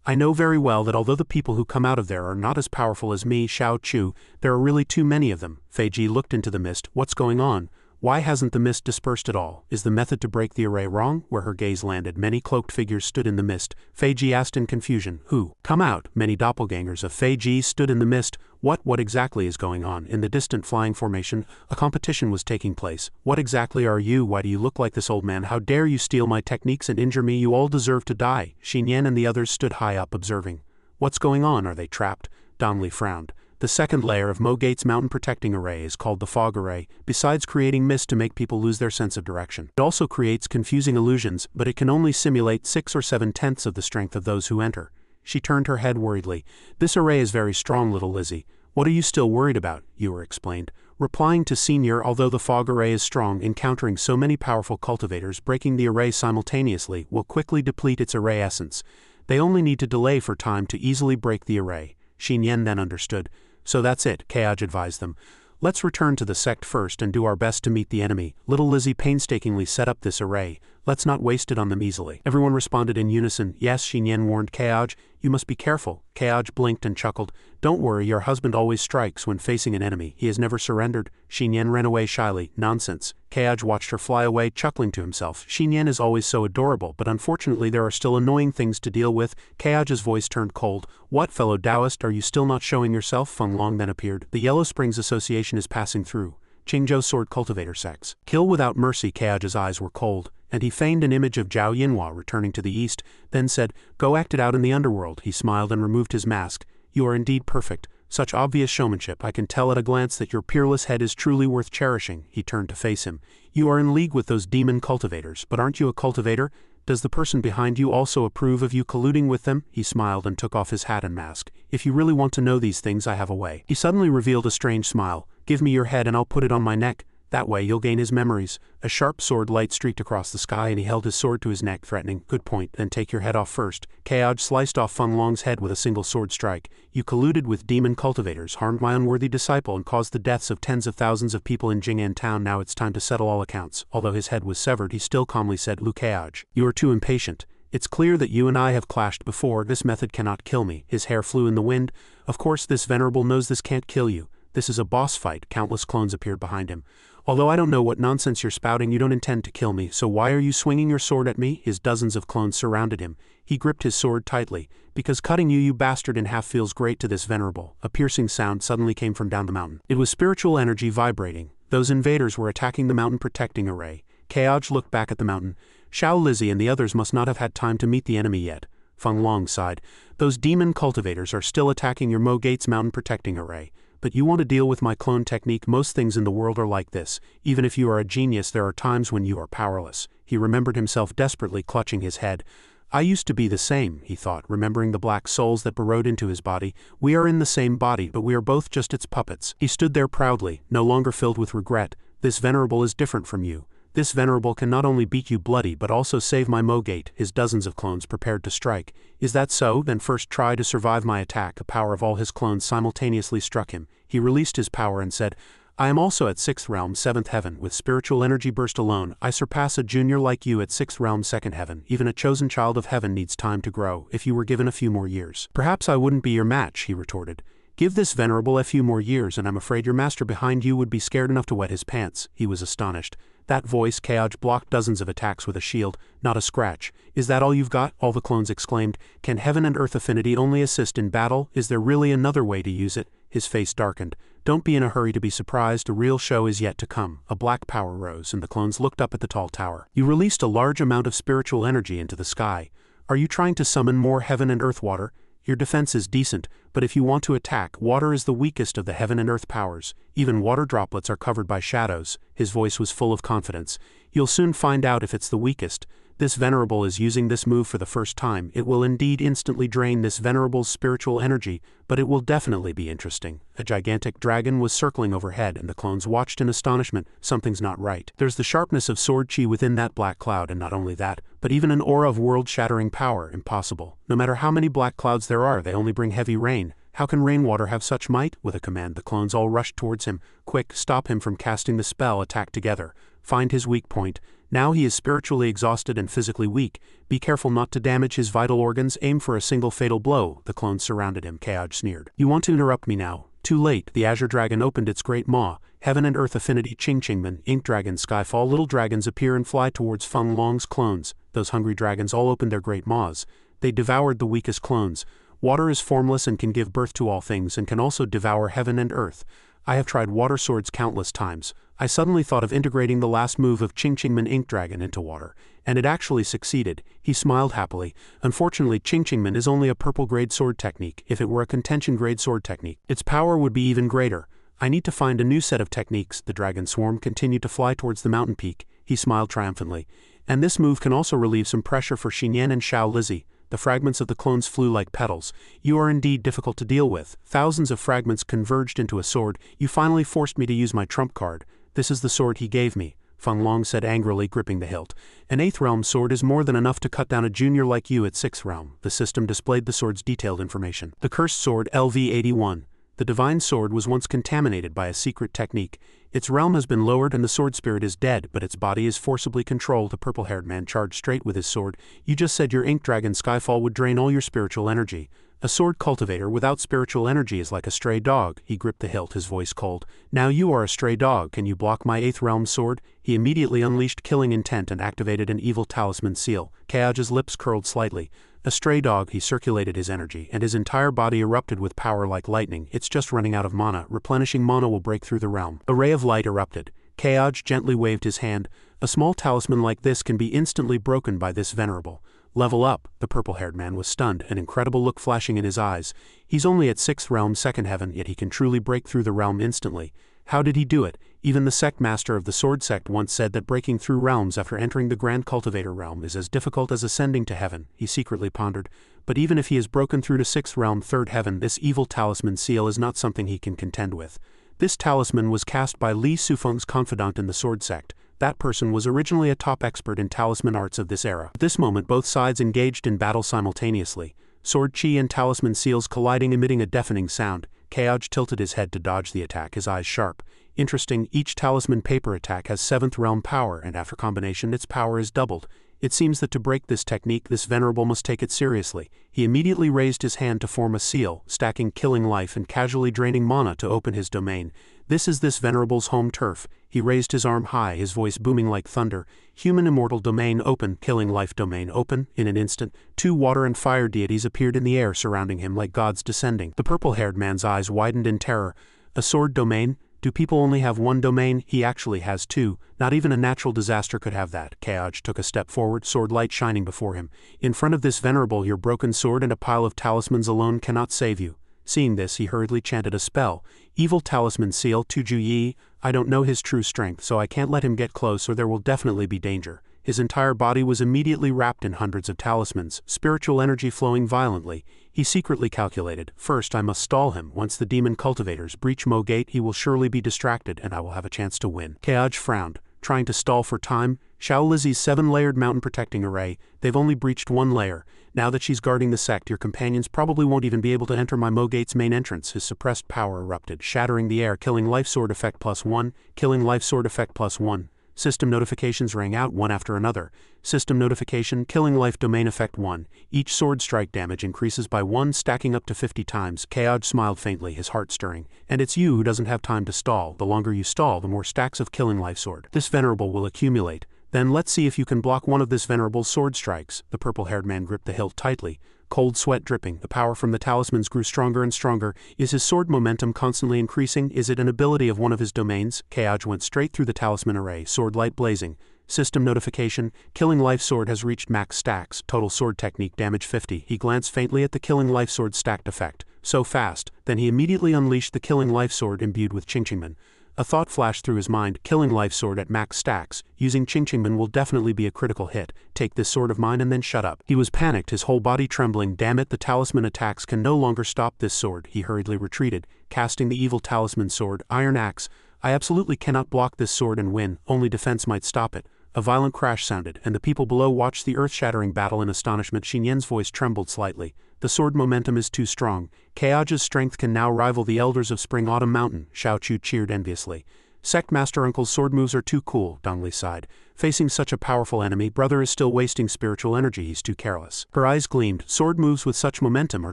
I know very well that although the people who come out of there are not as powerful as me, Xiao Chu, there are really too many of them." Fei Ji looked into the mist. "What's going on? Why hasn't the mist dispersed at all? Is the method to break the array wrong?" Where her gaze landed, many cloaked figures stood in the mist. Fei Ji asked in confusion, "Who? Come out." Many doppelgangers of Fei Ji stood in the mist. What exactly is going on?" In the distant flying formation, a competition was taking place. "What exactly are you? Why do you look like this, old man? How dare you steal my techniques and injure me? You all deserve to die." Xin Yan and the others stood high up observing. "What's going on? Are they trapped?" Don Li frowned. "The second layer of Mo Gate's mountain protecting array is called the fog array. Besides creating mist to make people lose their sense of direction, it also creates confusing illusions, but it can only simulate 6 or 7/10 of the strength of those who enter." She turned her head worriedly. "This array is very strong, little Lizzie. What are you still worried about?" Ewer explained. Replying to Senior, "Although the fog array is strong, encountering so many powerful cultivators, breaking the array simultaneously will quickly deplete its array essence. They only need to delay for time to easily break the array." Xin Yan then understood. "So that's it," Keaj advised them. "Let's return to the sect first and do our best to meet the enemy. Little Lizzie painstakingly set up this array. Let's not waste it on them easily." Everyone responded in unison. "Yes," Xin Yan warned Keaj. "You must be careful." Keaj blinked and chuckled. "Don't worry, your husband always strikes when facing an enemy. He has never surrendered." Xin Yan ran away shyly. "Nonsense." Keaj watched her fly away, chuckling to himself. Xin Yan is always so adorable, but unfortunately there are still annoying things to deal with. Keaj's voice turned cold. "What, fellow Taoist, are you still not showing yourself?" Feng Long then appeared. "The Yellow Springs Association is passing through. Qingzhou Sword Cultivator Sects. Kill without mercy." Keaj's eyes were cold, and he feigned an image of Zhao Yinhua returning to the east, then said, "Go act it out in the underworld." He smiled and removed his mask. "You are indeed perfect. Such obvious showmanship. I can tell at a glance that your peerless head is truly worth cherishing." He turned to face him. "You are in league with those demon cultivators, but aren't you a cultivator? Does the person behind you also approve of you colluding with them?" He smiled and took off his hat and mask. "If you really want to know these things, I have a way." He suddenly revealed a strange smile. "Give me your head and I'll put it on my neck. That way you'll gain his memories." A sharp sword light streaked across the sky and he held his sword to his neck, threatening, "Good point, then take your head off first." Keaj sliced off Feng Long's head with a single sword strike. "You colluded with demon cultivators, harmed my unworthy disciple and caused the deaths of tens of thousands of people in Jing'an town. Now it's time to settle all accounts." Although his head was severed, he still calmly said, "Lu Keaj, you are too impatient. It's clear that you and I have clashed before. This method cannot kill me." His hair flew in the wind. "Of course this venerable knows this can't kill you. This is a boss fight." Countless clones appeared behind him. "Although I don't know what nonsense you're spouting, you don't intend to kill me, so why are you swinging your sword at me?" His dozens of clones surrounded him. He gripped his sword tightly. "Because cutting you bastard, in half feels great to this venerable." A piercing sound suddenly came from down the mountain. It was spiritual energy vibrating. Those invaders were attacking the mountain protecting array. Keaj looked back at the mountain. "Xiao Lizzie and the others must not have had time to meet the enemy yet." Feng Long sighed. "Those demon cultivators are still attacking your Mo Gates mountain protecting array. But you want to deal with my clone technique. Most things in the world are like this. Even if you are a genius, there are times when you are powerless." He remembered himself desperately clutching his head. "I used to be the same," he thought, remembering the black souls that burrowed into his body. "We are in the same body, but we are both just its puppets." He stood there proudly, no longer filled with regret. "This venerable is different from you. This venerable can not only beat you bloody but also save my Mogate." His dozens of clones prepared to strike. "Is that so? Then first try to survive my attack." A power of all his clones simultaneously struck him. He released his power and said, I am also at 6th realm 7th heaven. With spiritual energy burst alone, I surpass a junior like you at 6th realm 2nd heaven. Even a chosen child of heaven needs time to grow. If you were given a few more years, perhaps I wouldn't be your match, he retorted. Give this venerable a few more years and I'm afraid your master behind you would be scared enough to wet his pants. He was astonished. That voice, Kaoj blocked dozens of attacks with a shield, not a scratch. Is that all you've got? All the clones exclaimed. Can heaven and earth affinity only assist in battle? Is there really another way to use it? His face darkened. Don't be in a hurry to be surprised, a real show is yet to come. A black power rose and the clones looked up at the tall tower. You released a large amount of spiritual energy into the sky. Are you trying to summon more heaven and earth water? Your defense is decent, but if you want to attack, water is the weakest of the heaven and earth powers. Even water droplets are covered by shadows. His voice was full of confidence. You'll soon find out if it's the weakest. This venerable is using this move for the first time. It will indeed instantly drain this venerable's spiritual energy, but it will definitely be interesting. A gigantic dragon was circling overhead and the clones watched in astonishment. Something's not right. There's the sharpness of sword chi within that black cloud, and not only that, but even an aura of world-shattering power. Impossible. No matter how many black clouds there are, they only bring heavy rain. How can rainwater have such might? With a command, the clones all rushed towards him. Quick, stop him from casting the spell. Attack together. Find his weak point. Now he is spiritually exhausted and physically weak. Be careful not to damage his vital organs. Aim for a single fatal blow. The clones surrounded him. Kaoj sneered. You want to interrupt me now? Too late. The azure dragon opened its great maw. Heaven and earth affinity Qingqingman, ink dragon, skyfall. Little dragons appear and fly towards Feng Long's clones. Those hungry dragons all opened their great maws. They devoured the weakest clones. Water is formless and can give birth to all things and can also devour heaven and earth. I have tried water swords countless times. I suddenly thought of integrating the last move of Qingqingman Ink Dragon into water, and it actually succeeded. He smiled happily. Unfortunately, Qingqingman is only a purple grade sword technique. If it were a contention grade sword technique, its power would be even greater. I need to find a new set of techniques. The dragon swarm continued to fly towards the mountain peak. He smiled triumphantly. And this move can also relieve some pressure for Xinyan and Xiao Lizzie. The fragments of the clones flew like petals. You are indeed difficult to deal with. Thousands of fragments converged into a sword. You finally forced me to use my trump card. This is the sword he gave me, Feng Long said angrily, gripping the hilt. An 8th realm sword is more than enough to cut down a junior like you at 6th realm. The system displayed the sword's detailed information. The cursed sword LV-81. The divine sword was once contaminated by a secret technique. Its realm has been lowered and the sword spirit is dead, but its body is forcibly controlled. The purple-haired man charged straight with his sword. You just said your ink dragon Skyfall would drain all your spiritual energy. A sword cultivator without spiritual energy is like a stray dog. He gripped the hilt, his voice cold. Now you are a stray dog. Can you block my 8th realm sword? He immediately unleashed killing intent and activated an evil talisman seal. Kaoj's lips curled slightly. A stray dog, he circulated his energy, and his entire body erupted with power like lightning. It's just running out of mana. Replenishing mana will break through the realm. A ray of light erupted. Kaoj gently waved his hand. A small talisman like this can be instantly broken by this venerable. Level up. The purple-haired man was stunned, an incredible look flashing in his eyes. He's only at 6th realm 2nd heaven, yet he can truly break through the realm instantly. How did he do it? Even the sect master of the sword sect once said that breaking through realms after entering the grand cultivator realm is as difficult as ascending to heaven. He secretly pondered. But even if he has broken through to 6th realm 3rd heaven, this evil talisman seal is not something he can contend with. This talisman was cast by Li Sufeng's confidant in the sword sect. That person was originally a top expert in talisman arts of this era. At this moment both sides engaged in battle simultaneously. Sword chi and talisman seals colliding, emitting a deafening sound. Kaoj tilted his head to dodge the attack, his eyes sharp. Interesting, each talisman paper attack has 7th realm power, and after combination its power is doubled. It seems that to break this technique, this venerable must take it seriously. He immediately raised his hand to form a seal, stacking killing life and casually draining mana to open his domain. This is this venerable's home turf. He raised his arm high, his voice booming like thunder. Human immortal domain open, killing life domain open. In an instant, 2 water and fire deities appeared in the air surrounding him like gods descending. The purple-haired man's eyes widened in terror. A sword domain? Do people only have one domain? He actually has 2. Not even a natural disaster could have that. Kaoj took a step forward, sword light shining before him. In front of this venerable, your broken sword and a pile of talismans alone cannot save you. Seeing this, he hurriedly chanted a spell. Evil talisman seal, Tuju Yi. I don't know his true strength, so I can't let him get close or there will definitely be danger. His entire body was immediately wrapped in hundreds of talismans, spiritual energy flowing violently. He secretly calculated, first I must stall him. Once the demon cultivators breach Mo Gate, he will surely be distracted and I will have a chance to win. Kaoj frowned. trying to stall for time? Xiao Lizzie's 7-layered mountain protecting array, they've only breached 1 layer. Now that she's guarding the sect, your companions probably won't even be able to enter my Mo Gate's main entrance. His suppressed power erupted, shattering the air, killing life sword effect +1, killing life sword effect +1. System notifications rang out one after another. System notification, killing life domain effect 1. Each sword strike damage increases by 1, stacking up to 50 times. Kaoj smiled faintly, his heart stirring. And it's you who doesn't have time to stall. The longer you stall, the more stacks of killing life sword. This venerable will accumulate. Then let's see if you can block one of this venerable's sword strikes. The purple-haired man gripped the hilt tightly. Cold sweat dripping, the power from the talismans grew stronger and stronger. Is his sword momentum constantly increasing? Is it an ability of one of his domains? Kaoj went straight through the talisman array, sword light blazing. System notification, killing life sword has reached max stacks, total sword technique damage 50. He glanced faintly at the killing life sword stacked effect. So fast, then he immediately unleashed the killing life sword imbued with Qingqingmen. A thought flashed through his mind, killing life sword at max stacks, using Qingqingmen will definitely be a critical hit. Take this sword of mine and then shut up. He was panicked, his whole body trembling. Damn it, the talisman attacks can no longer stop this sword. He hurriedly retreated, casting the evil talisman sword, Iron Axe. I absolutely cannot block this sword and win, only defense might stop it. A violent crash sounded, and the people below watched the earth-shattering battle in astonishment. Xinyan's voice trembled slightly. The sword momentum is too strong. Kaoj's strength can now rival the elders of Spring Autumn Mountain, Xiao Chu cheered enviously. Sect Master Uncle's sword moves are too cool, Dongli sighed. Facing such a powerful enemy, brother is still wasting spiritual energy, he's too careless. Her eyes gleamed. Sword moves with such momentum are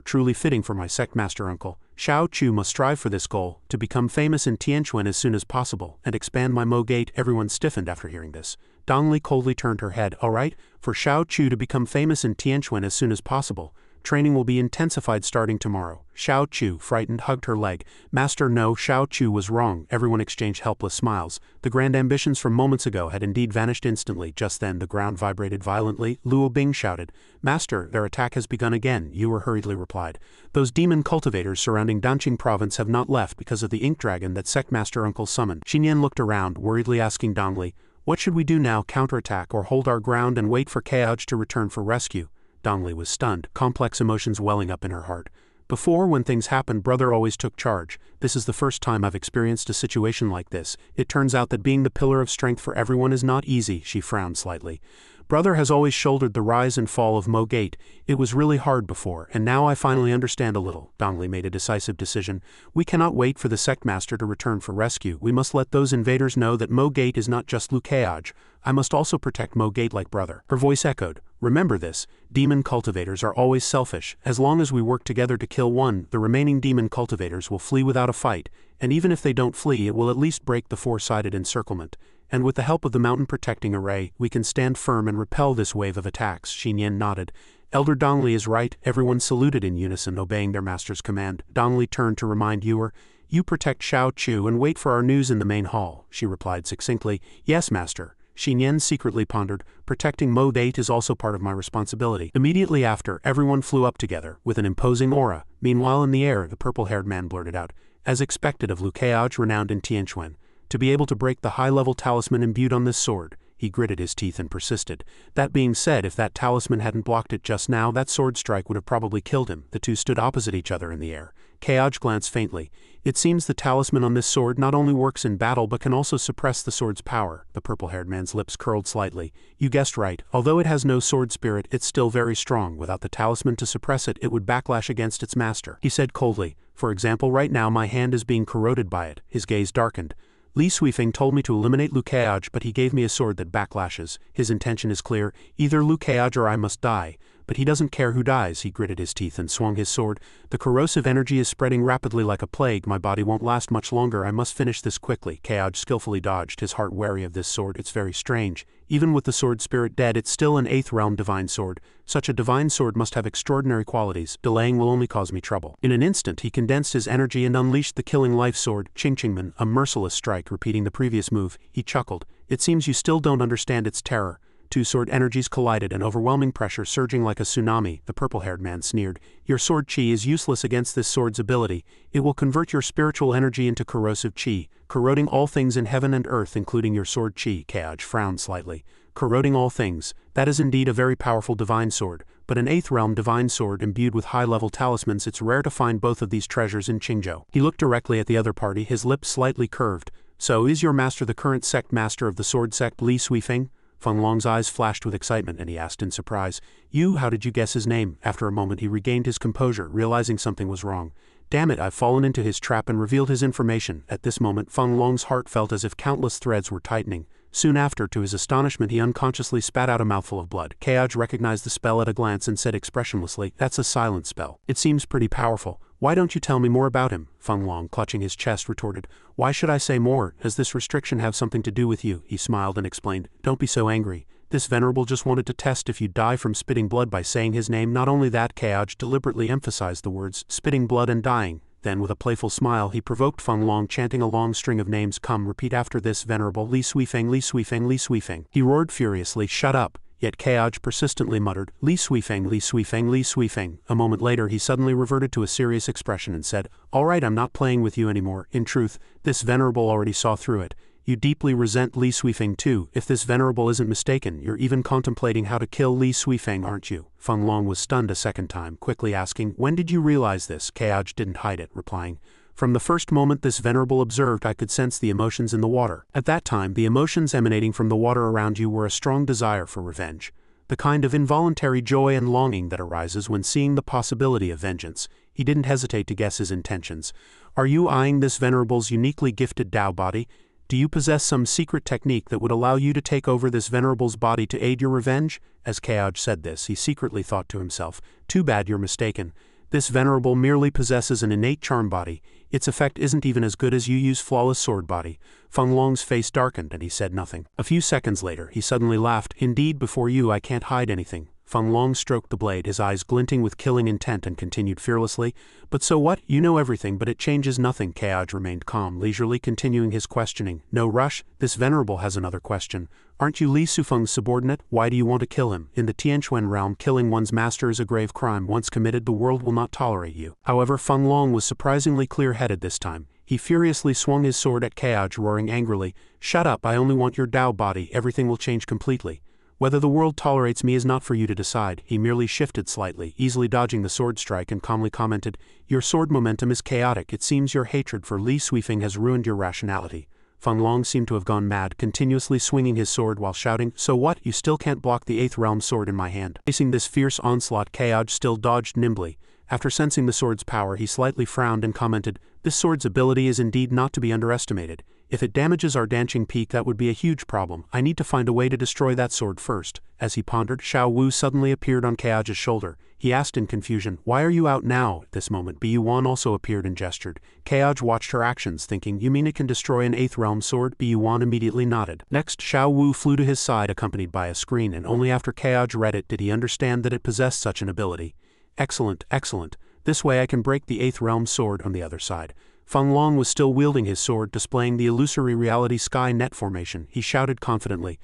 truly fitting for my Sect Master Uncle. Xiao Chu must strive for this goal, to become famous in Tianquan as soon as possible, and expand my Mo Gate. Everyone stiffened after hearing this. Dongli coldly turned her head. All right, for Xiao Chu to become famous in Tianquan as soon as possible. Training will be intensified starting tomorrow. Xiao Chu, frightened, hugged her leg. Master, no, Xiao Chu was wrong. Everyone exchanged helpless smiles. The grand ambitions from moments ago had indeed vanished instantly. Just then the ground vibrated violently. Luo Bing shouted, Master, their attack has begun again. Yuer hurriedly replied. Those demon cultivators surrounding Danqing province have not left because of the ink dragon that Sect Master Uncle summoned. Xinyan looked around, worriedly asking Dongli, what should we do now, counterattack or hold our ground and wait for Kaoj to return for rescue? Dongli was stunned, complex emotions welling up in her heart. Before, when things happened, brother always took charge. This is the first time I've experienced a situation like this. It turns out that being the pillar of strength for everyone is not easy, she frowned slightly. Brother has always shouldered the rise and fall of Mo Gate. It was really hard before, and now I finally understand a little. Dongli made a decisive decision. We cannot wait for the Sect Master to return for rescue. We must let those invaders know that Mo Gate is not just Lukeaj. I must also protect Mo Gate like brother. Her voice echoed. Remember this, demon cultivators are always selfish. As long as we work together to kill one, the remaining demon cultivators will flee without a fight, and even if they don't flee, it will at least break the four-sided encirclement. And with the help of the mountain protecting array, we can stand firm and repel this wave of attacks. Xinyan nodded. Elder Dongli is right. Everyone saluted in unison, obeying their master's command. Dongli turned to remind Yuer, you protect Xiao Chu and wait for our news in the main hall. She replied succinctly, yes, master. Xinyan secretly pondered, protecting Mo Gate is also part of my responsibility. Immediately after, everyone flew up together, with an imposing aura. Meanwhile in the air, the purple-haired man blurted out, as expected of Lukeaj renowned in Tianquan, to be able to break the high-level talisman imbued on this sword. He gritted his teeth and persisted. That being said, if that talisman hadn't blocked it just now, that sword strike would have probably killed him. The two stood opposite each other in the air. Kaoj glanced faintly. It seems the talisman on this sword not only works in battle but can also suppress the sword's power. The purple-haired man's lips curled slightly. You guessed right. Although it has no sword spirit, it's still very strong. Without the talisman to suppress it, it would backlash against its master. He said coldly, for example, right now my hand is being corroded by it. His gaze darkened. Li Suifeng told me to eliminate Lukeaj, but he gave me a sword that backlashes. His intention is clear, either Lukeaj or I must die. But he doesn't care who dies. He gritted his teeth and swung his sword. The corrosive energy is spreading rapidly like a plague. My body won't last much longer. I must finish this quickly. Kaoj skillfully dodged, his heart wary of this sword. It's very strange. Even with the sword spirit dead, it's still an 8th realm divine sword. Such a divine sword must have extraordinary qualities. Delaying will only cause me trouble. In an instant, he condensed his energy and unleashed the killing life sword, Qingqingmen, a merciless strike. Repeating the previous move, he chuckled. It seems you still don't understand its terror. Two sword energies collided, an overwhelming pressure surging like a tsunami. The purple-haired man sneered. Your sword chi is useless against this sword's ability. It will convert your spiritual energy into corrosive chi, corroding all things in heaven and earth, including your sword chi. Kaoj frowned slightly. Corroding all things. That is indeed a very powerful divine sword, but an 8th realm divine sword imbued with high-level talismans. It's rare to find both of these treasures in Qingzhou. He looked directly at the other party, his lips slightly curved. So is your master the current sect master of the sword sect, Li Suifeng? Feng Long's eyes flashed with excitement and he asked in surprise, "You, how did you guess his name?" After a moment he regained his composure, realizing something was wrong. Damn it, I've fallen into his trap and revealed his information. At this moment Feng Long's heart felt as if countless threads were tightening. Soon after, to his astonishment, he unconsciously spat out a mouthful of blood. Kaj recognized the spell at a glance and said expressionlessly, "That's a silent spell. It seems pretty powerful. Why don't you tell me more about him?" Feng Long, clutching his chest, retorted, "Why should I say more? Does this restriction have something to do with you?" He smiled and explained, "Don't be so angry. This venerable just wanted to test if you die from spitting blood by saying his name." Not only that, Kaj deliberately emphasized the words, spitting blood and dying. Then, with a playful smile, he provoked Feng Long, chanting a long string of names. "Come, repeat after this, venerable. Li Suifeng, Li Suifeng, Li Suifeng." He roared furiously, "Shut up!" Yet Kaj persistently muttered, "Li Suifeng, Li Suifeng, Li Suifeng." A moment later he suddenly reverted to a serious expression and said, "All right, I'm not playing with you anymore." In truth, this venerable already saw through it. "You deeply resent Li Suifeng too. If this venerable isn't mistaken, you're even contemplating how to kill Li Suifeng, aren't you?" Feng Long was stunned a second time, quickly asking, "When did you realize this?" Kaj didn't hide it, replying, "From the first moment this venerable observed, I could sense the emotions in the water. At that time, the emotions emanating from the water around you were a strong desire for revenge. The kind of involuntary joy and longing that arises when seeing the possibility of vengeance." He didn't hesitate to guess his intentions. "Are you eyeing this venerable's uniquely gifted Tao body? Do you possess some secret technique that would allow you to take over this venerable's body to aid your revenge?" As Kaj said this, he secretly thought to himself, "Too bad you're mistaken. This venerable merely possesses an innate charm body. Its effect isn't even as good as you use flawless sword body." Feng Long's face darkened and he said nothing. A few seconds later, he suddenly laughed, "Indeed, before you I can't hide anything." Feng Long stroked the blade, his eyes glinting with killing intent, and continued fearlessly, "But so what? You know everything, but it changes nothing." Kaj remained calm, leisurely continuing his questioning. "No rush. This venerable has another question. Aren't you Li Suifeng's subordinate? Why do you want to kill him? In the Tianquan realm, killing one's master is a grave crime. Once committed, the world will not tolerate you." However, Feng Long was surprisingly clear-headed this time. He furiously swung his sword at Kaj, roaring angrily, "Shut up, I only want your Tao body. Everything will change completely. Whether the world tolerates me is not for you to decide." He merely shifted slightly, easily dodging the sword strike, and calmly commented, "Your sword momentum is chaotic. It seems your hatred for Li Suifeng has ruined your rationality." Feng Long seemed to have gone mad, continuously swinging his sword while shouting, "So what? You still can't block the 8th realm sword in my hand." Facing this fierce onslaught, Kaj still dodged nimbly. After sensing the sword's power, he slightly frowned and commented, "This sword's ability is indeed not to be underestimated. If it damages our Danqing Peak, that would be a huge problem. I need to find a way to destroy that sword first." As he pondered, Xiao Wu suddenly appeared on Kaj's shoulder. He asked in confusion, "Why are you out now?" At this moment, Bu Yuan also appeared and gestured. Kaj watched her actions, thinking, "You mean it can destroy an 8th realm sword?" Bu Yuan immediately nodded. Next, Xiao Wu flew to his side accompanied by a screen, and only after Kaj read it did he understand that it possessed such an ability. "Excellent, excellent. This way I can break the 8th realm sword." On the other side, Feng Long was still wielding his sword, displaying the illusory reality sky net formation. He shouted confidently,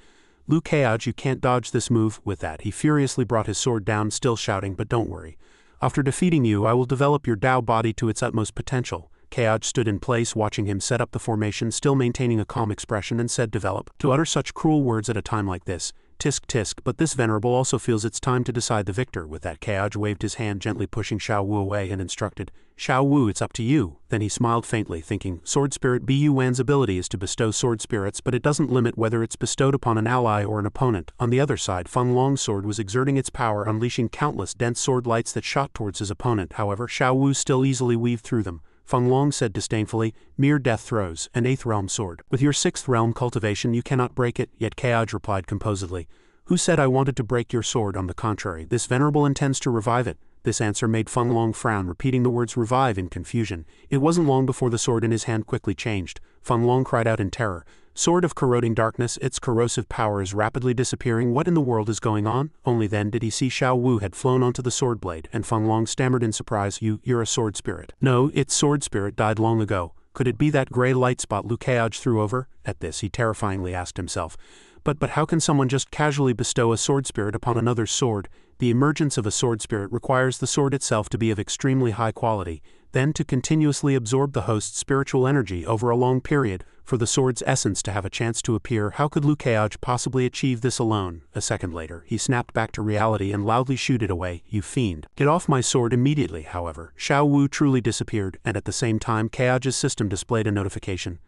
"Lu Kaj, you can't dodge this move." With that, he furiously brought his sword down, still shouting, "But don't worry. After defeating you, I will develop your Tao body to its utmost potential." Kaj stood in place, watching him set up the formation, still maintaining a calm expression, and said, "Develop." To utter such cruel words at a time like this, tisk tisk, but this venerable also feels it's time to decide the victor. With that, Kaj waved his hand, gently pushing Xiao Wu away, and instructed, "Xiao Wu, it's up to you." Then he smiled faintly, thinking, "Sword Spirit Bu Yuan's ability is to bestow sword spirits, but it doesn't limit whether it's bestowed upon an ally or an opponent." On the other side, Feng Long's sword was exerting its power, unleashing countless dense sword lights that shot towards his opponent. However, Xiao Wu still easily weaved through them. Feng Long said disdainfully, "Mere death throws, an 8th realm sword. With your 6th realm cultivation you cannot break it." Yet Kaj replied composedly, "Who said I wanted to break your sword? On the contrary, this venerable intends to revive it." This answer made Feng Long frown, repeating the words revive in confusion. It wasn't long before the sword in his hand quickly changed. Feng Long cried out in terror, "Sword of corroding darkness, its corrosive power is rapidly disappearing. What in the world is going on?" Only then did he see Xiao Wu had flown onto the sword blade, and Feng Long stammered in surprise, You're a sword spirit." "No, its sword spirit died long ago. Could it be that gray light spot Lu Kaj threw over?" At this he terrifyingly asked himself, But how can someone just casually bestow a sword spirit upon another's sword? The emergence of a sword spirit requires the sword itself to be of extremely high quality, then to continuously absorb the host's spiritual energy over a long period, for the sword's essence to have a chance to appear. How could Lu Kaj possibly achieve this alone? A second later, he snapped back to reality and loudly shooted away, "You fiend. Get off my sword immediately." However, Xiao Wu truly disappeared, and at the same time Kaj's system displayed a notification.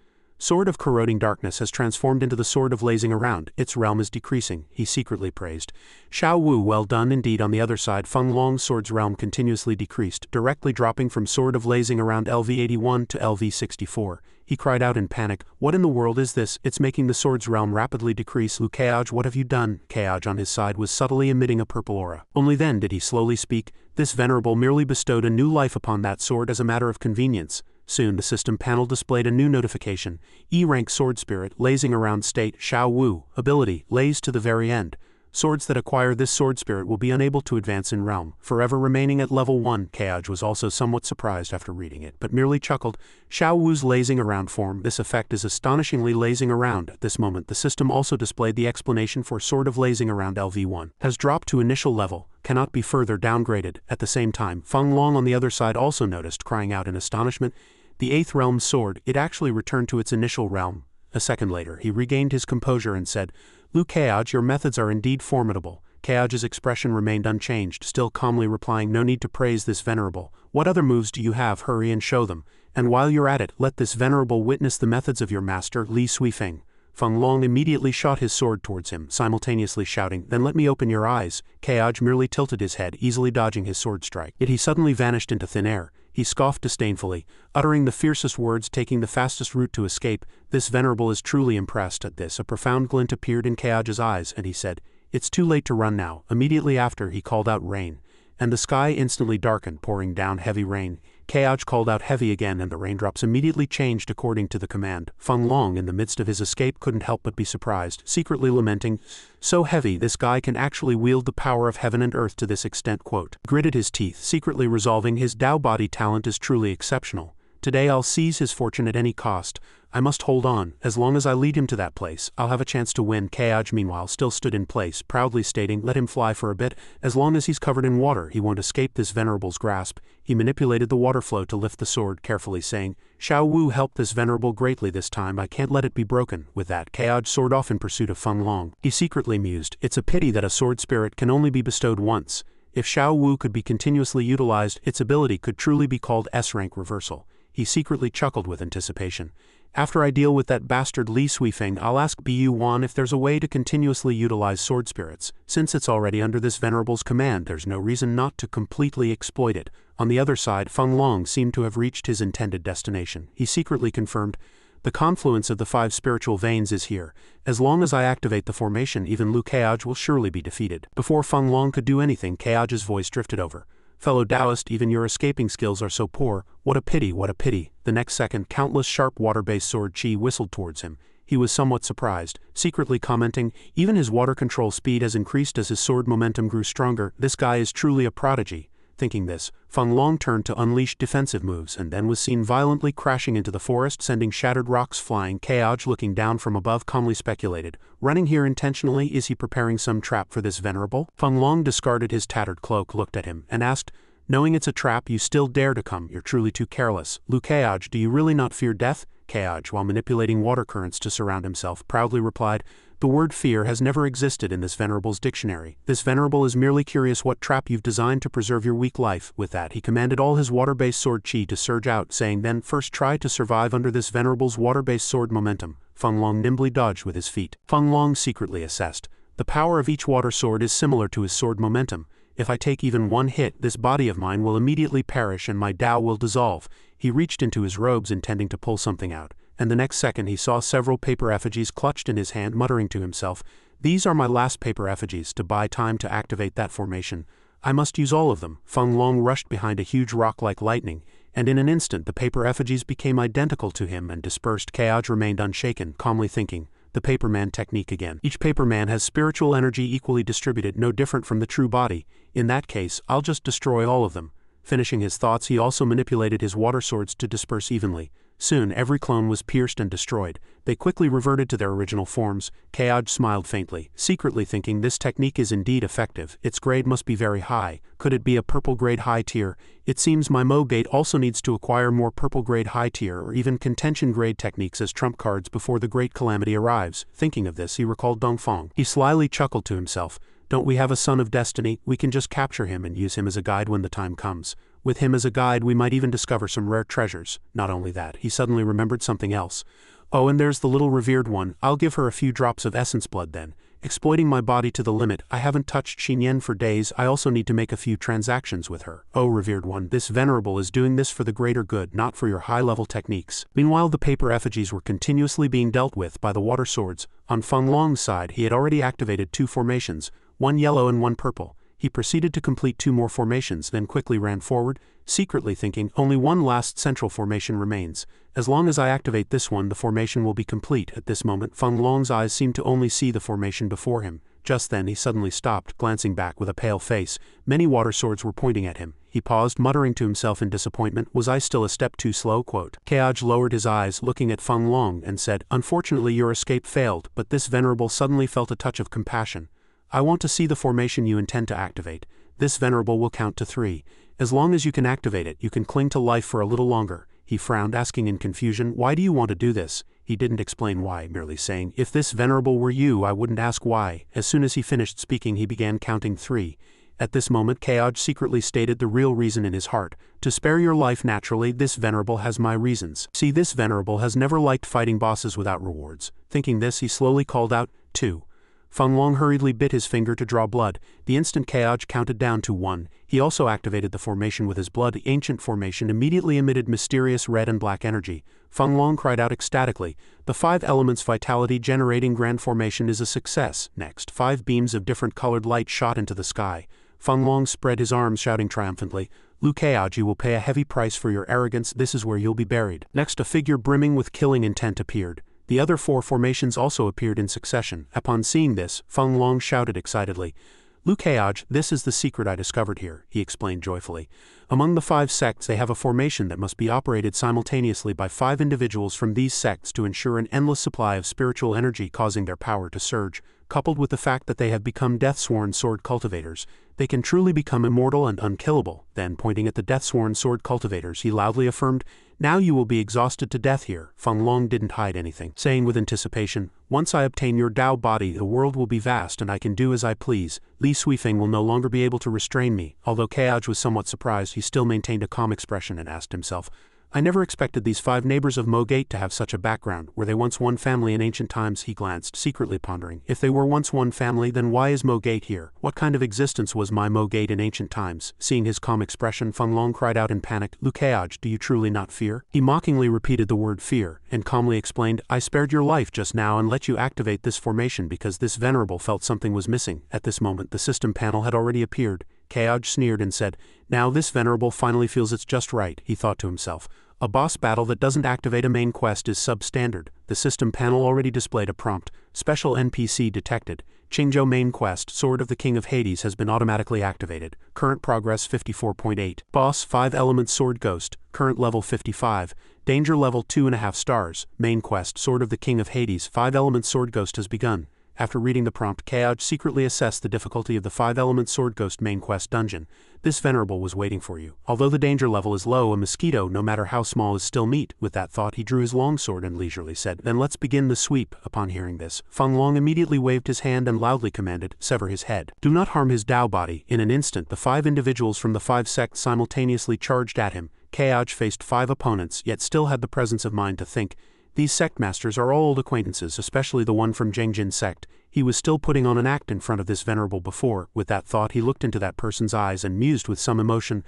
Sword of Corroding Darkness has transformed into the Sword of Lazing Around. Its realm is decreasing, he secretly praised. Xiao Wu, well done indeed. On the other side, Feng Long's sword's realm continuously decreased, directly dropping from Sword of Lazing Around LV81 to LV64. He cried out in panic, "What in the world is this? It's making the sword's realm rapidly decrease. Lu Keaj, what have you done?" Keaj on his side was subtly emitting a purple aura. Only then did he slowly speak. This venerable merely bestowed a new life upon that sword as a matter of convenience. Soon the system panel displayed a new notification. E-rank Sword Spirit, Lazing Around State, Xiao Wu, Ability, Laze to the very end. Swords that acquire this Sword Spirit will be unable to advance in realm, forever remaining at level 1. Keaj was also somewhat surprised after reading it, but merely chuckled. Xiao Wu's Lazing Around form, this effect is astonishingly lazing around. At this moment the system also displayed the explanation for Sword of Lazing Around LV1. Has dropped to initial level, cannot be further downgraded. At the same time, Feng Long on the other side also noticed, crying out in astonishment, "The 8th realm sword, it actually returned to its initial realm." A second later, he regained his composure and said, "Lu Keaj, your methods are indeed formidable." Keaj's expression remained unchanged, still calmly replying, "No need to praise this venerable. What other moves do you have? Hurry and show them. And while you're at it, let this venerable witness the methods of your master, Li Suifeng." Feng Long immediately shot his sword towards him, simultaneously shouting, "Then let me open your eyes." Keaj merely tilted his head, easily dodging his sword strike. Yet he suddenly vanished into thin air. He scoffed disdainfully, uttering the fiercest words, taking the fastest route to escape. This venerable is truly impressed. At this, a profound glint appeared in Keaj's eyes, and he said, "It's too late to run now." Immediately after, he called out rain, and the sky instantly darkened, pouring down heavy rain. Keaj called out heavy again, and the raindrops immediately changed according to the command. Feng Long, in the midst of his escape, couldn't help but be surprised, secretly lamenting, "So heavy, this guy can actually wield the power of heaven and earth to this extent." Quote, gritted his teeth, secretly resolving his Dao body talent is truly exceptional. "Today I'll seize his fortune at any cost. I must hold on. As long as I lead him to that place, I'll have a chance to win." Keaj meanwhile still stood in place, proudly stating, "Let him fly for a bit. As long as he's covered in water, he won't escape this venerable's grasp." He manipulated the water flow to lift the sword, carefully saying, "Xiao Wu helped this venerable greatly this time. I can't let it be broken." With that, Keaj soared off in pursuit of Feng Long. He secretly mused, "It's a pity that a sword spirit can only be bestowed once. If Xiao Wu could be continuously utilized, its ability could truly be called S-rank reversal." He secretly chuckled with anticipation. "After I deal with that bastard Li Suifeng, I'll ask Bu Wan if there's a way to continuously utilize sword spirits. Since it's already under this venerable's command, there's no reason not to completely exploit it." On the other side, Feng Long seemed to have reached his intended destination. He secretly confirmed, "The confluence of the 5 spiritual veins is here. As long as I activate the formation, even Lu Keaj will surely be defeated." Before Feng Long could do anything, Keaj's voice drifted over. "Fellow Taoist, even your escaping skills are so poor. What a pity, what a pity." The next second, countless sharp water-based sword chi whistled towards him. He was somewhat surprised, secretly commenting, "Even his water control speed has increased as his sword momentum grew stronger. This guy is truly a prodigy." Thinking this, Feng Long turned to unleash defensive moves and then was seen violently crashing into the forest, sending shattered rocks flying. Keaj, looking down from above, calmly speculated, "Running here intentionally? Is he preparing some trap for this venerable?" Feng Long discarded his tattered cloak, looked at him, and asked, "Knowing it's a trap, you still dare to come? You're truly too careless. Lu Keaj, do you really not fear death?" Keaj, while manipulating water currents to surround himself, proudly replied, "The word fear has never existed in this venerable's dictionary. This venerable is merely curious what trap you've designed to preserve your weak life." With that, he commanded all his water-based sword chi to surge out, saying, "Then first try to survive under this venerable's water-based sword momentum." Feng Long nimbly dodged with his feet. Feng Long secretly assessed, "The power of each water sword is similar to his sword momentum. If I take even one hit, this body of mine will immediately perish and my Tao will dissolve." He reached into his robes intending to pull something out, and the next second he saw several paper effigies clutched in his hand, muttering to himself, "These are my last paper effigies to buy time to activate that formation. I must use all of them." Feng Long rushed behind a huge rock like lightning, and in an instant the paper effigies became identical to him and dispersed. Keaj remained unshaken, calmly thinking, "The paperman technique again. Each paperman has spiritual energy equally distributed, no different from the true body. In that case, I'll just destroy all of them." Finishing his thoughts, he also manipulated his water swords to disperse evenly. Soon every clone was pierced and destroyed. They quickly reverted to their original forms. Keaj smiled faintly, secretly thinking, "This technique is indeed effective. Its grade must be very high. Could it be a purple grade high tier? It seems my Mo Gate also needs to acquire more purple grade high tier or even contention grade techniques as trump cards before the great calamity arrives." Thinking of this, he recalled Dongfang. He slyly chuckled to himself, "Don't we have a son of destiny? We can just capture him and use him as a guide when the time comes. With him as a guide, we might even discover some rare treasures." Not only that, he suddenly remembered something else. Oh, and there's the little revered one, I'll give her a few drops of essence blood then. Exploiting my body to the limit, I haven't touched Xinyan for days, I also need to make a few transactions with her. Oh, revered one, this venerable is doing this for the greater good, not for your high-level techniques. Meanwhile, the paper effigies were continuously being dealt with by the water swords. On Feng Long's side, he had already activated 2 formations, one yellow and one purple. He proceeded to complete 2 more formations, then quickly ran forward, secretly thinking, only one last central formation remains. As long as I activate this one, the formation will be complete. At this moment, Feng Long's eyes seemed to only see the formation before him. Just then he suddenly stopped, glancing back with a pale face. Many water swords were pointing at him. He paused, muttering to himself in disappointment, was I still a step too slow? Keoj lowered his eyes, looking at Feng Long, and said, unfortunately your escape failed, but this venerable suddenly felt a touch of compassion. I want to see the formation you intend to activate. This venerable will count to 3. As long as you can activate it, you can cling to life for a little longer. He frowned, asking in confusion, why do you want to do this? He didn't explain why, merely saying, if this venerable were you, I wouldn't ask why. As soon as he finished speaking, he began counting 3. At this moment, Keoj secretly stated the real reason in his heart. To spare your life naturally, this venerable has my reasons. See, this venerable has never liked fighting bosses without rewards. Thinking this, he slowly called out, 2. Feng Long hurriedly bit his finger to draw blood. The instant Keoj counted down to 1, he also activated the formation with his blood. The ancient formation immediately emitted mysterious red and black energy. Feng Long cried out ecstatically, the 5 elements vitality generating grand formation is a success. Next, 5 beams of different colored light shot into the sky. Feng Long spread his arms, shouting triumphantly, Liu Keoj, you will pay a heavy price for your arrogance, this is where you'll be buried. Next, a figure brimming with killing intent appeared. The other 4 formations also appeared in succession. Upon seeing this, Feng Long shouted excitedly, Liu Keoj, this is the secret I discovered here, he explained joyfully. Among the 5 sects they have a formation that must be operated simultaneously by 5 individuals from these sects to ensure an endless supply of spiritual energy causing their power to surge. Coupled with the fact that they have become death-sworn sword cultivators, they can truly become immortal and unkillable. Then, pointing at the death-sworn sword cultivators, he loudly affirmed, now you will be exhausted to death here. Feng Long didn't hide anything, saying with anticipation, once I obtain your Dao body, the world will be vast and I can do as I please. Li Suifeng will no longer be able to restrain me. Although Keoj was somewhat surprised, he still maintained a calm expression and asked himself, I never expected these 5 neighbors of Mo Gate to have such a background. Were they once one family in ancient times? He glanced, secretly pondering. If they were once one family, then why is Mo Gate here? What kind of existence was my Mo Gate in ancient times? Seeing his calm expression, Feng Long cried out in panic, Liu Keoj, do you truly not fear? He mockingly repeated the word fear, and calmly explained, I spared your life just now and let you activate this formation because this venerable felt something was missing. At this moment, the system panel had already appeared. Keoj sneered and said, now this venerable finally feels it's just right, he thought to himself. A boss battle that doesn't activate a main quest is substandard. The system panel already displayed a prompt. Special NPC detected. Qingzhou main quest, Sword of the King of Hades has been automatically activated. Current progress 54.8. Boss 5 elements Sword Ghost. Current level 55. Danger level 2.5 stars. Main quest, Sword of the King of Hades 5 elements Sword Ghost has begun. After reading the prompt, Keoj secretly assessed the difficulty of the 5-element Sword Ghost main quest dungeon. This venerable was waiting for you. Although the danger level is low, a mosquito, no matter how small, is still meat. With that thought, he drew his longsword and leisurely said, then let's begin the sweep. Upon hearing this, Feng Long immediately waved his hand and loudly commanded, sever his head. Do not harm his Dao body. In an instant, the 5 individuals from the 5 sects simultaneously charged at him. Keoj faced 5 opponents, yet still had the presence of mind to think, these sect masters are all old acquaintances, especially the one from Zhengjin sect. He was still putting on an act in front of this venerable before. With that thought, he looked into that person's eyes and mused with some emotion.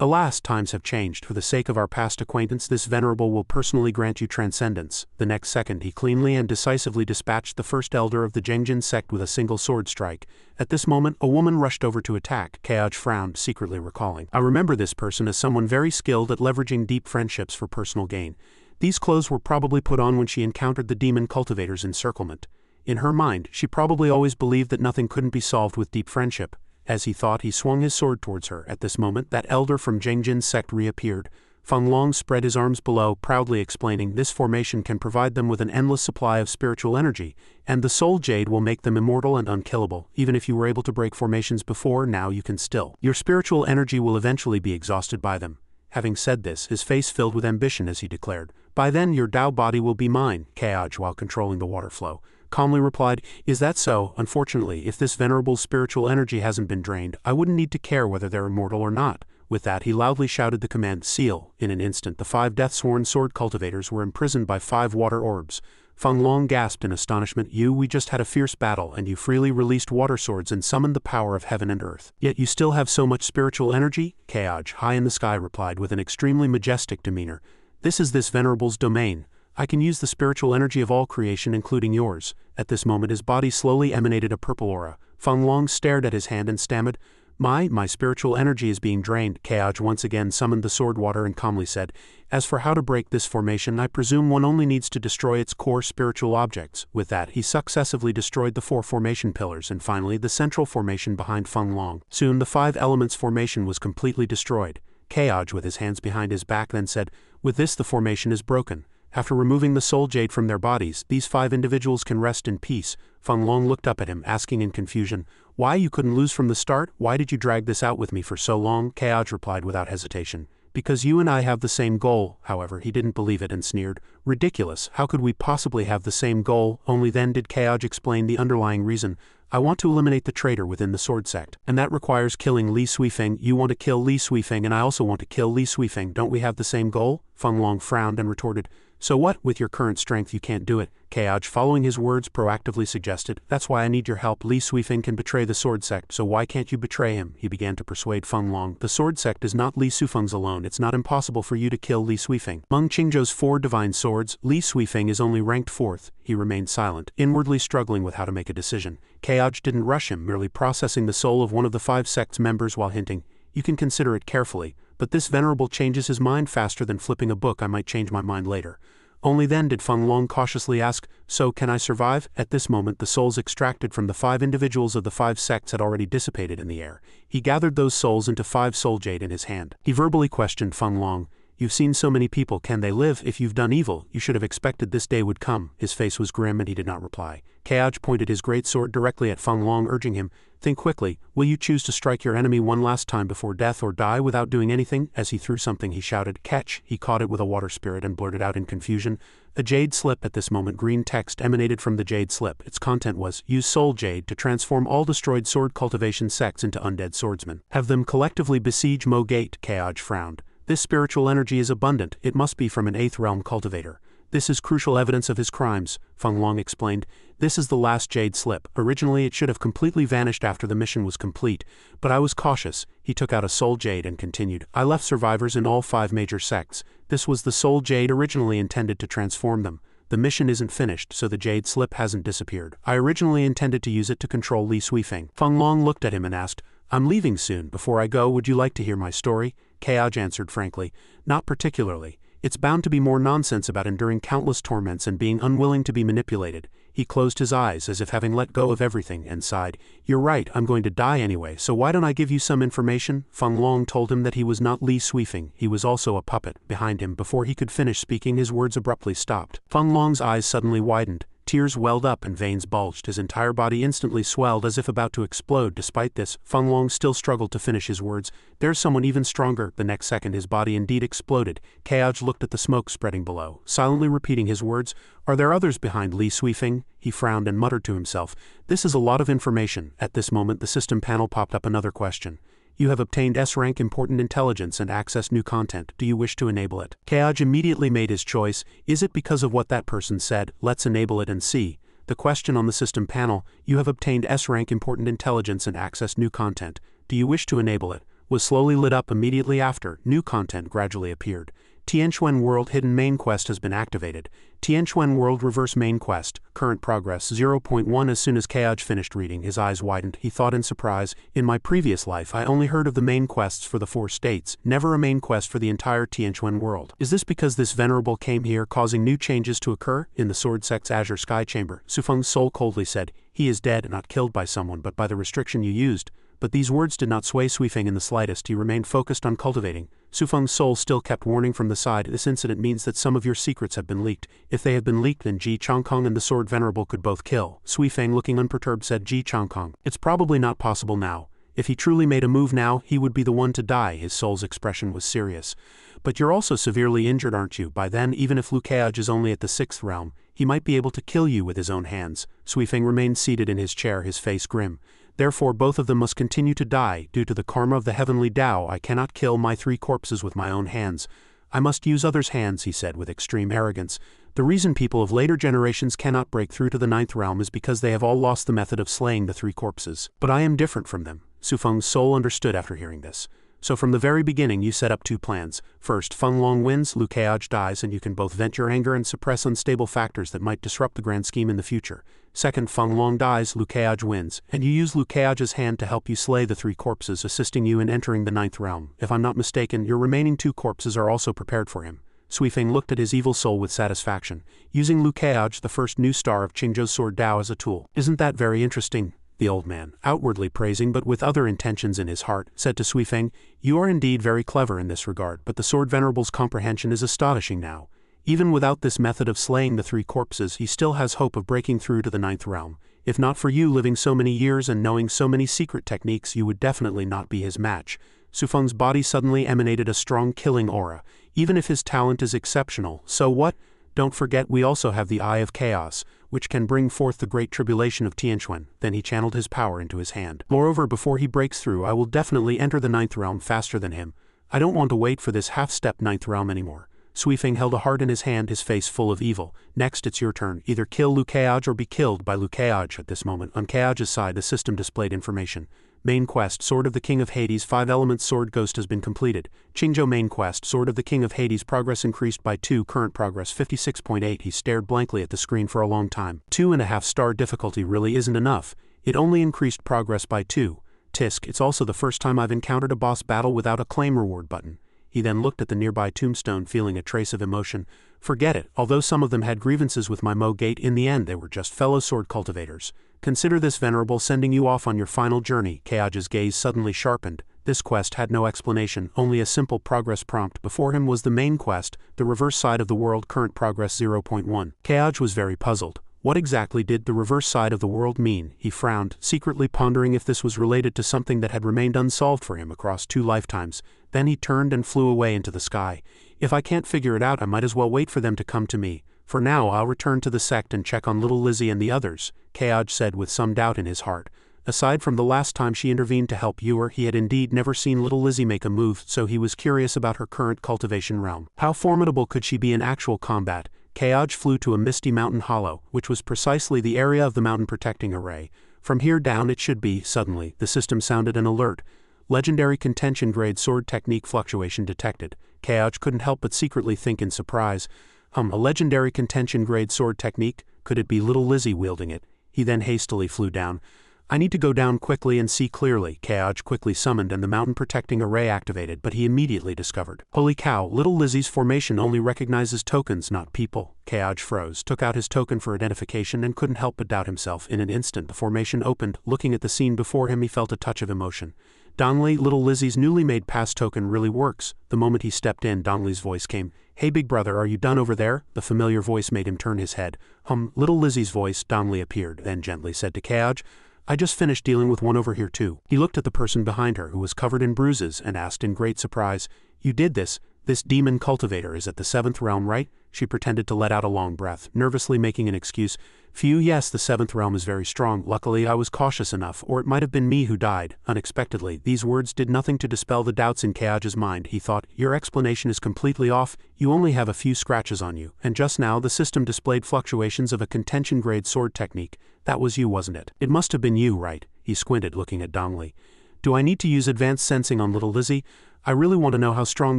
Alas, times have changed. For the sake of our past acquaintance, this venerable will personally grant you transcendence. The next second, he cleanly and decisively dispatched the first elder of the Zhengjin sect with a single sword strike. At this moment, a woman rushed over to attack. Keoj frowned, secretly recalling, I remember this person as someone very skilled at leveraging deep friendships for personal gain. These clothes were probably put on when she encountered the demon cultivator's encirclement. In her mind, she probably always believed that nothing couldn't be solved with deep friendship. As he thought, he swung his sword towards her. At this moment, that elder from Zhengjin sect reappeared. Feng Long spread his arms below, proudly explaining, this formation can provide them with an endless supply of spiritual energy, and the soul jade will make them immortal and unkillable. Even if you were able to break formations before, now you can still. Your spiritual energy will eventually be exhausted by them. Having said this, his face filled with ambition as he declared, by then your Dao body will be mine. Keoj, while controlling the water flow, calmly replied, is that so? Unfortunately, if this venerable spiritual energy hasn't been drained, I wouldn't need to care whether they're immortal or not. With that he loudly shouted the command, seal. In an instant the 5 death-sworn sword cultivators were imprisoned by 5 water orbs. Feng Long gasped in astonishment, we just had a fierce battle and you freely released water swords and summoned the power of heaven and earth. Yet you still have so much spiritual energy? Kaoj, high in the sky, replied with an extremely majestic demeanor. This is this venerable's domain. I can use the spiritual energy of all creation including yours. At this moment his body slowly emanated a purple aura. Feng Long stared at his hand and stammered, My spiritual energy is being drained. Kaoj once again summoned the sword water and calmly said, As for how to break this formation, I presume one only needs to destroy its core spiritual objects. With that he successively destroyed the 4 formation pillars and finally the central formation behind Feng Long. Soon the 5 elements formation was completely destroyed. Kaoj with his hands behind his back then said, With this the formation is broken. After removing the soul jade from their bodies, these 5 individuals can rest in peace. Feng Long looked up at him, asking in confusion, Why, you couldn't lose from the start? Why did you drag this out with me for so long? Kaoj replied without hesitation, Because you and I have the same goal. However, he didn't believe it and sneered, Ridiculous, how could we possibly have the same goal? Only then did Kaoj explain the underlying reason. I want to eliminate the traitor within the sword sect, and that requires killing Li Suifeng. You want to kill Li Suifeng and I also want to kill Li Suifeng. Don't we have the same goal? Feng Long frowned and retorted, So what, with your current strength you can't do it? Kaoj, following his words, proactively suggested, That's why I need your help. Li Suifeng can betray the sword sect, so why can't you betray him? He began to persuade Feng Long. The sword sect is not Li Suifeng's alone. It's not impossible for you to kill Li Suifeng. Among Qingzhou's 4 divine swords, Li Suifeng is only ranked 4th. He remained silent, inwardly struggling with how to make a decision. Kaoj didn't rush him, merely processing the soul of one of the 5 sect's members while hinting, You can consider it carefully, but this venerable changes his mind faster than flipping a book. I might change my mind later. Only then did Feng Long cautiously ask, So can I survive? At this moment the souls extracted from the 5 individuals of the 5 sects had already dissipated in the air. He gathered those souls into 5 soul jade in his hand. He verbally questioned Feng Long, You've seen so many people, can they live? If you've done evil, you should have expected this day would come. His face was grim and he did not reply. Kaoj pointed his great sword directly at Feng Long, urging him, Think quickly, will you choose to strike your enemy one last time before death or die without doing anything? As he threw something he shouted, Catch! He caught it with a water spirit and blurted out in confusion, A jade slip. At this moment green text emanated from the jade slip. Its content was, Use soul jade to transform all destroyed sword cultivation sects into undead swordsmen. Have them collectively besiege Mo Gate. Kaoj frowned. This spiritual energy is abundant. It must be from an 8th realm cultivator. This is crucial evidence of his crimes, Feng Long explained. This is the last jade slip. Originally it should have completely vanished after the mission was complete, but I was cautious. He took out a soul jade and continued, I left survivors in all 5 major sects. This was the soul jade originally intended to transform them. The mission isn't finished, so the jade slip hasn't disappeared. I originally intended to use it to control Li Suifeng. Feng Long looked at him and asked, I'm leaving soon. Before I go, would you like to hear my story? Kaoj answered frankly, Not particularly. It's bound to be more nonsense about enduring countless torments and being unwilling to be manipulated. He closed his eyes as if having let go of everything and sighed, You're right, I'm going to die anyway, so why don't I give you some information? Feng Long told him that he was not Li Suifeng, he was also a puppet. Behind him, before he could finish speaking, his words abruptly stopped. Feng Long's eyes suddenly widened. Tears welled up and veins bulged. His entire body instantly swelled as if about to explode. Despite this, Feng Long still struggled to finish his words. There's someone even stronger. The next second his body indeed exploded. Kaoj looked at the smoke spreading below, silently repeating his words. Are there others behind Li Suifeng? He frowned and muttered to himself. This is a lot of information. At this moment the system panel popped up another question. You have obtained S-rank important intelligence and access new content. Do you wish to enable it? Kaoj immediately made his choice. Is it because of what that person said? Let's enable it and see. The question on the system panel, you have obtained S-rank important intelligence and access new content. Do you wish to enable it? Was slowly lit up immediately after. New content gradually appeared. Tianquan World Hidden Main Quest has been activated. Tianquan World Reverse Main Quest. Current progress 0.1. As soon as Kaoj finished reading, his eyes widened. He thought in surprise, In my previous life I only heard of the main quests for the 4 states, never a main quest for the entire Tianquan world. Is this because this venerable came here causing new changes to occur? In the Sword Sect's Azure Sky Chamber, Sufeng's soul coldly said, He is dead, not killed by someone but by the restriction you used. But these words did not sway Suifeng in the slightest. He remained focused on cultivating. Sufeng's soul still kept warning from the side. This incident means that some of your secrets have been leaked. If they have been leaked, then Ji Changkong and the Sword Venerable could both kill. Suifeng, looking unperturbed, said, Ji Changkong. It's probably not possible now. If he truly made a move now, he would be the one to die. His soul's expression was serious. But you're also severely injured, aren't you? By then, even if Lu Kaoj is only at the 6th realm, he might be able to kill you with his own hands. Suifeng remained seated in his chair, his face grim. Therefore both of them must continue to die. Due to the karma of the heavenly Tao, I cannot kill my 3 corpses with my own hands. I must use others' hands, he said with extreme arrogance. The reason people of later generations cannot break through to the 9th realm is because they have all lost the method of slaying the 3 corpses. But I am different from them. Su Feng's soul understood after hearing this. So from the very beginning you set up 2 plans. First, Feng Long wins, Lu Keaj dies, and you can both vent your anger and suppress unstable factors that might disrupt the grand scheme in the future. Second, Feng Long dies, Lu Keaj wins, and you use Lu Keaj's hand to help you slay the 3 corpses, assisting you in entering the 9th realm. If I'm not mistaken, your remaining 2 corpses are also prepared for him. Sui Feng looked at his evil soul with satisfaction, using Lu Keaj, the first new star of Qingzhou's sword Dao, as a tool. Isn't that very interesting? The old man, outwardly praising but with other intentions in his heart, said to Sui Feng, "You are indeed very clever in this regard, but the Sword Venerable's comprehension is astonishing now. Even without this method of slaying the 3 corpses, he still has hope of breaking through to the 9th realm. If not for you living so many years and knowing so many secret techniques, you would definitely not be his match." Su Feng's body suddenly emanated a strong killing aura. Even if his talent is exceptional, so what? Don't forget we also have the Eye of Chaos, which can bring forth the great tribulation of Tianquan. Then he channeled his power into his hand. Moreover, before he breaks through, I will definitely enter the 9th realm faster than him. I don't want to wait for this half-step 9th realm anymore. Sui Feng held a heart in his hand, his face full of evil. Next, it's your turn. Either kill Lu Keaj or be killed by Lu Keaj. At this moment, on Keaj's side, the system displayed information. Main quest, Sword of the King of Hades, 5 elements sword ghost has been completed. Qingzhou main quest, Sword of the King of Hades, progress increased by 2, current progress 56.8. He stared blankly at the screen for a long time. 2.5 star difficulty really isn't enough. It only increased progress by 2. Tisk, it's also the first time I've encountered a boss battle without a claim reward button. He then looked at the nearby tombstone, feeling a trace of emotion. Forget it, although some of them had grievances with my Mo Gate, in the end they were just fellow sword cultivators. Consider this, Venerable, sending you off on your final journey. Keaj's gaze suddenly sharpened. This quest had no explanation, only a simple progress prompt. Before him was the main quest, the reverse side of the world, current progress 0.1. Keaj was very puzzled. What exactly did the reverse side of the world mean? He frowned, secretly pondering if this was related to something that had remained unsolved for him across 2 lifetimes. Then he turned and flew away into the sky. If I can't figure it out, I might as well wait for them to come to me. For now, I'll return to the sect and check on little Lizzie and the others, Keaj said with some doubt in his heart. Aside from the last time she intervened to help Ewer, he had indeed never seen little Lizzie make a move, so he was curious about her current cultivation realm. How formidable could she be in actual combat? Keaj flew to a misty mountain hollow, which was precisely the area of the mountain protecting array. From here down it should be. Suddenly, the system sounded an alert. Legendary contention grade sword technique fluctuation detected. Keaj couldn't help but secretly think in surprise. A legendary contention grade sword technique? Could it be little Lizzie wielding it? He then hastily flew down. I need to go down quickly and see clearly. Keaj quickly summoned and the mountain protecting array activated, but he immediately discovered. Holy cow, little Lizzie's formation only recognizes tokens, not people. Keaj froze, took out his token for identification and couldn't help but doubt himself. In an instant the formation opened. Looking at the scene before him, he felt a touch of emotion. Donley, little Lizzie's newly made pass token really works. The moment he stepped in, Donley's voice came. Hey big brother, are you done over there? The familiar voice made him turn his head. Little Lizzie's voice. Donley appeared, then gently said to Keaj, I just finished dealing with one over here too. He looked at the person behind her, who was covered in bruises, and asked in great surprise, You did this? This demon cultivator is at the 7th realm, right? She pretended to let out a long breath, nervously making an excuse. Phew, yes, the 7th realm is very strong. Luckily I was cautious enough, or it might have been me who died. Unexpectedly, these words did nothing to dispel the doubts in Keaj's mind. He thought, Your explanation is completely off. You only have a few scratches on you, and just now the system displayed fluctuations of a contention grade sword technique. That was you, wasn't it? It must have been you, right? He squinted, looking at Dongley. Do I need to use advanced sensing on little Lizzie? I really want to know how strong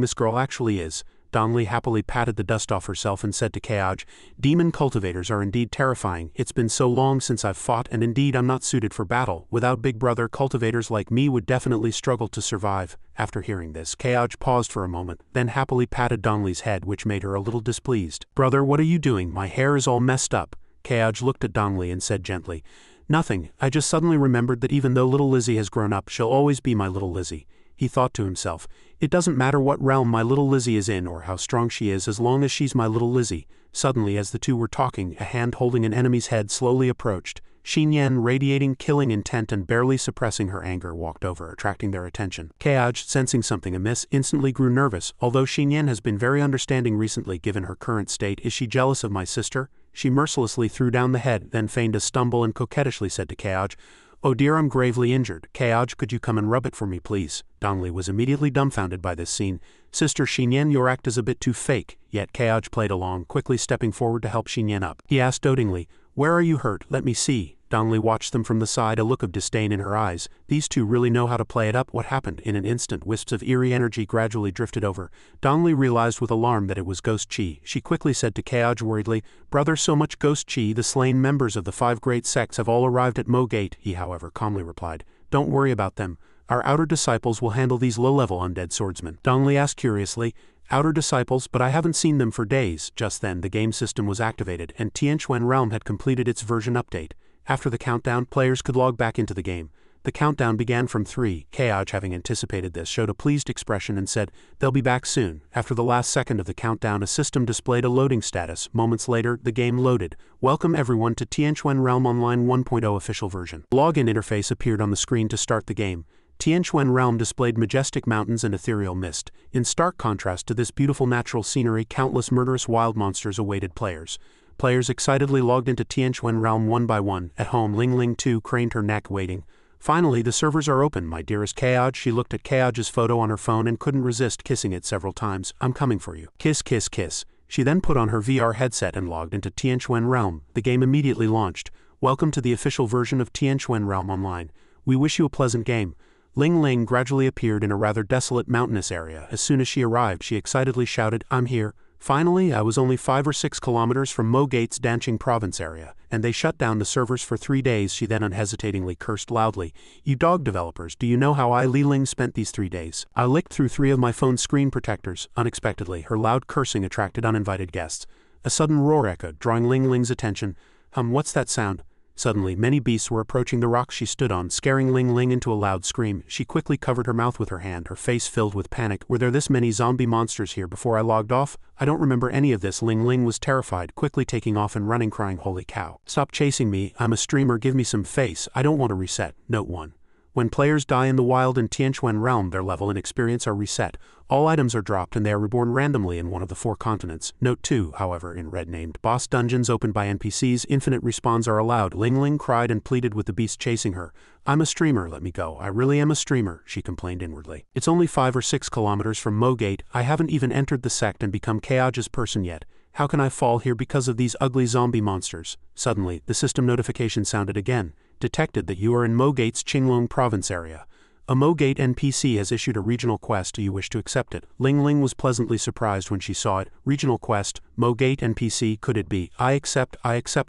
this girl actually is. Donley happily patted the dust off herself and said to Keaj, Demon cultivators are indeed terrifying. It's been so long since I've fought, and indeed I'm not suited for battle. Without big brother, cultivators like me would definitely struggle to survive. After hearing this, Keaj paused for a moment, then happily patted Donley's head, which made her a little displeased. Brother, what are you doing? My hair is all messed up. Keaj looked at Donley and said gently, Nothing, I just suddenly remembered that even though little Lizzie has grown up, she'll always be my little Lizzie. He thought to himself, It doesn't matter what realm my little Lizzie is in or how strong she is as long as she's my little Lizzie. Suddenly, as the two were talking, a hand holding an enemy's head slowly approached. Xinyan, radiating killing intent and barely suppressing her anger, walked over, attracting their attention. Keaj, sensing something amiss, instantly grew nervous. Although Xinyan has been very understanding recently given her current state, is she jealous of my sister? She mercilessly threw down the head, then feigned a stumble and coquettishly said to Keaj, Oh dear, I'm gravely injured. Keoj, could you come and rub it for me please? Dongli was immediately dumbfounded by this scene. Sister Xinyan, your act is a bit too fake, yet Keoj played along, quickly stepping forward to help Xinyan up. He asked dotingly, where are you hurt? Let me see. Dongli watched them from the side, a look of disdain in her eyes. These two really know how to play it up. What happened? In an instant, wisps of eerie energy gradually drifted over. Dongli realized with alarm that it was ghost chi. She quickly said to Keoj worriedly, brother, so much ghost chi, the slain members of the 5 great sects have all arrived at Mo Gate. He however calmly replied, don't worry about them. Our outer disciples will handle these low-level undead swordsmen. Dongli asked curiously, outer disciples, but I haven't seen them for days. Just then the game system was activated and Tianquan Realm had completed its version update. After the countdown, players could log back into the game. The countdown began from 3. Keoj, having anticipated this, showed a pleased expression and said, they'll be back soon. After the last second of the countdown, a system displayed a loading status. Moments later, the game loaded. Welcome everyone to Tianquan Realm Online 1.0 official version. The login interface appeared on the screen to start the game. Tianquan Realm displayed majestic mountains and ethereal mist. In stark contrast to this beautiful natural scenery, countless murderous wild monsters awaited players. Players excitedly logged into Tianquan Realm one by one. At home, Ling Ling too craned her neck waiting. Finally, the servers are open, my dearest Keoj. She looked at Keoj's photo on her phone and couldn't resist kissing it several times. I'm coming for you. Kiss, kiss, kiss. She then put on her VR headset and logged into Tianquan Realm. The game immediately launched. Welcome to the official version of Tianquan Realm Online. We wish you a pleasant game. Ling Ling gradually appeared in a rather desolate mountainous area. As soon as she arrived, she excitedly shouted, I'm here. Finally, I was only 5 or 6 kilometers from Mo Gate's Danqing province area, and they shut down the servers for 3 days. She then unhesitatingly cursed loudly. You dog developers, do you know how I, Li Ling, spent these 3 days? I licked through 3 of my phone's screen protectors. Unexpectedly, her loud cursing attracted uninvited guests. A sudden roar echoed, drawing Ling Ling's attention. What's that sound? Suddenly, many beasts were approaching the rocks she stood on, scaring Ling Ling into a loud scream. She quickly covered her mouth with her hand, her face filled with panic. Were there this many zombie monsters here before I logged off? I don't remember any of this. Ling Ling was terrified, quickly taking off and running, crying, holy cow. Stop chasing me, I'm a streamer, give me some face, I don't want to reset. Note 1. When players die in the wild in Tianquan Realm, their level and experience are reset. All items are dropped and they are reborn randomly in one of the 4 continents. Note 2, however, in red named boss dungeons opened by NPCs, infinite respawns are allowed. Ling Ling cried and pleaded with the beast chasing her. I'm a streamer, let me go. I really am a streamer, she complained inwardly. It's only 5 or 6 kilometers from Mo Gate. I haven't even entered the sect and become Keoj's person yet. How can I fall here because of these ugly zombie monsters? Suddenly, the system notification sounded again. Detected that you are in Mo Gate's Qinglong province area. A Mo Gate NPC has issued a regional quest. Do you wish to accept it? Ling Ling was pleasantly surprised when she saw it. Regional quest, Mo Gate NPC, could it be? I accept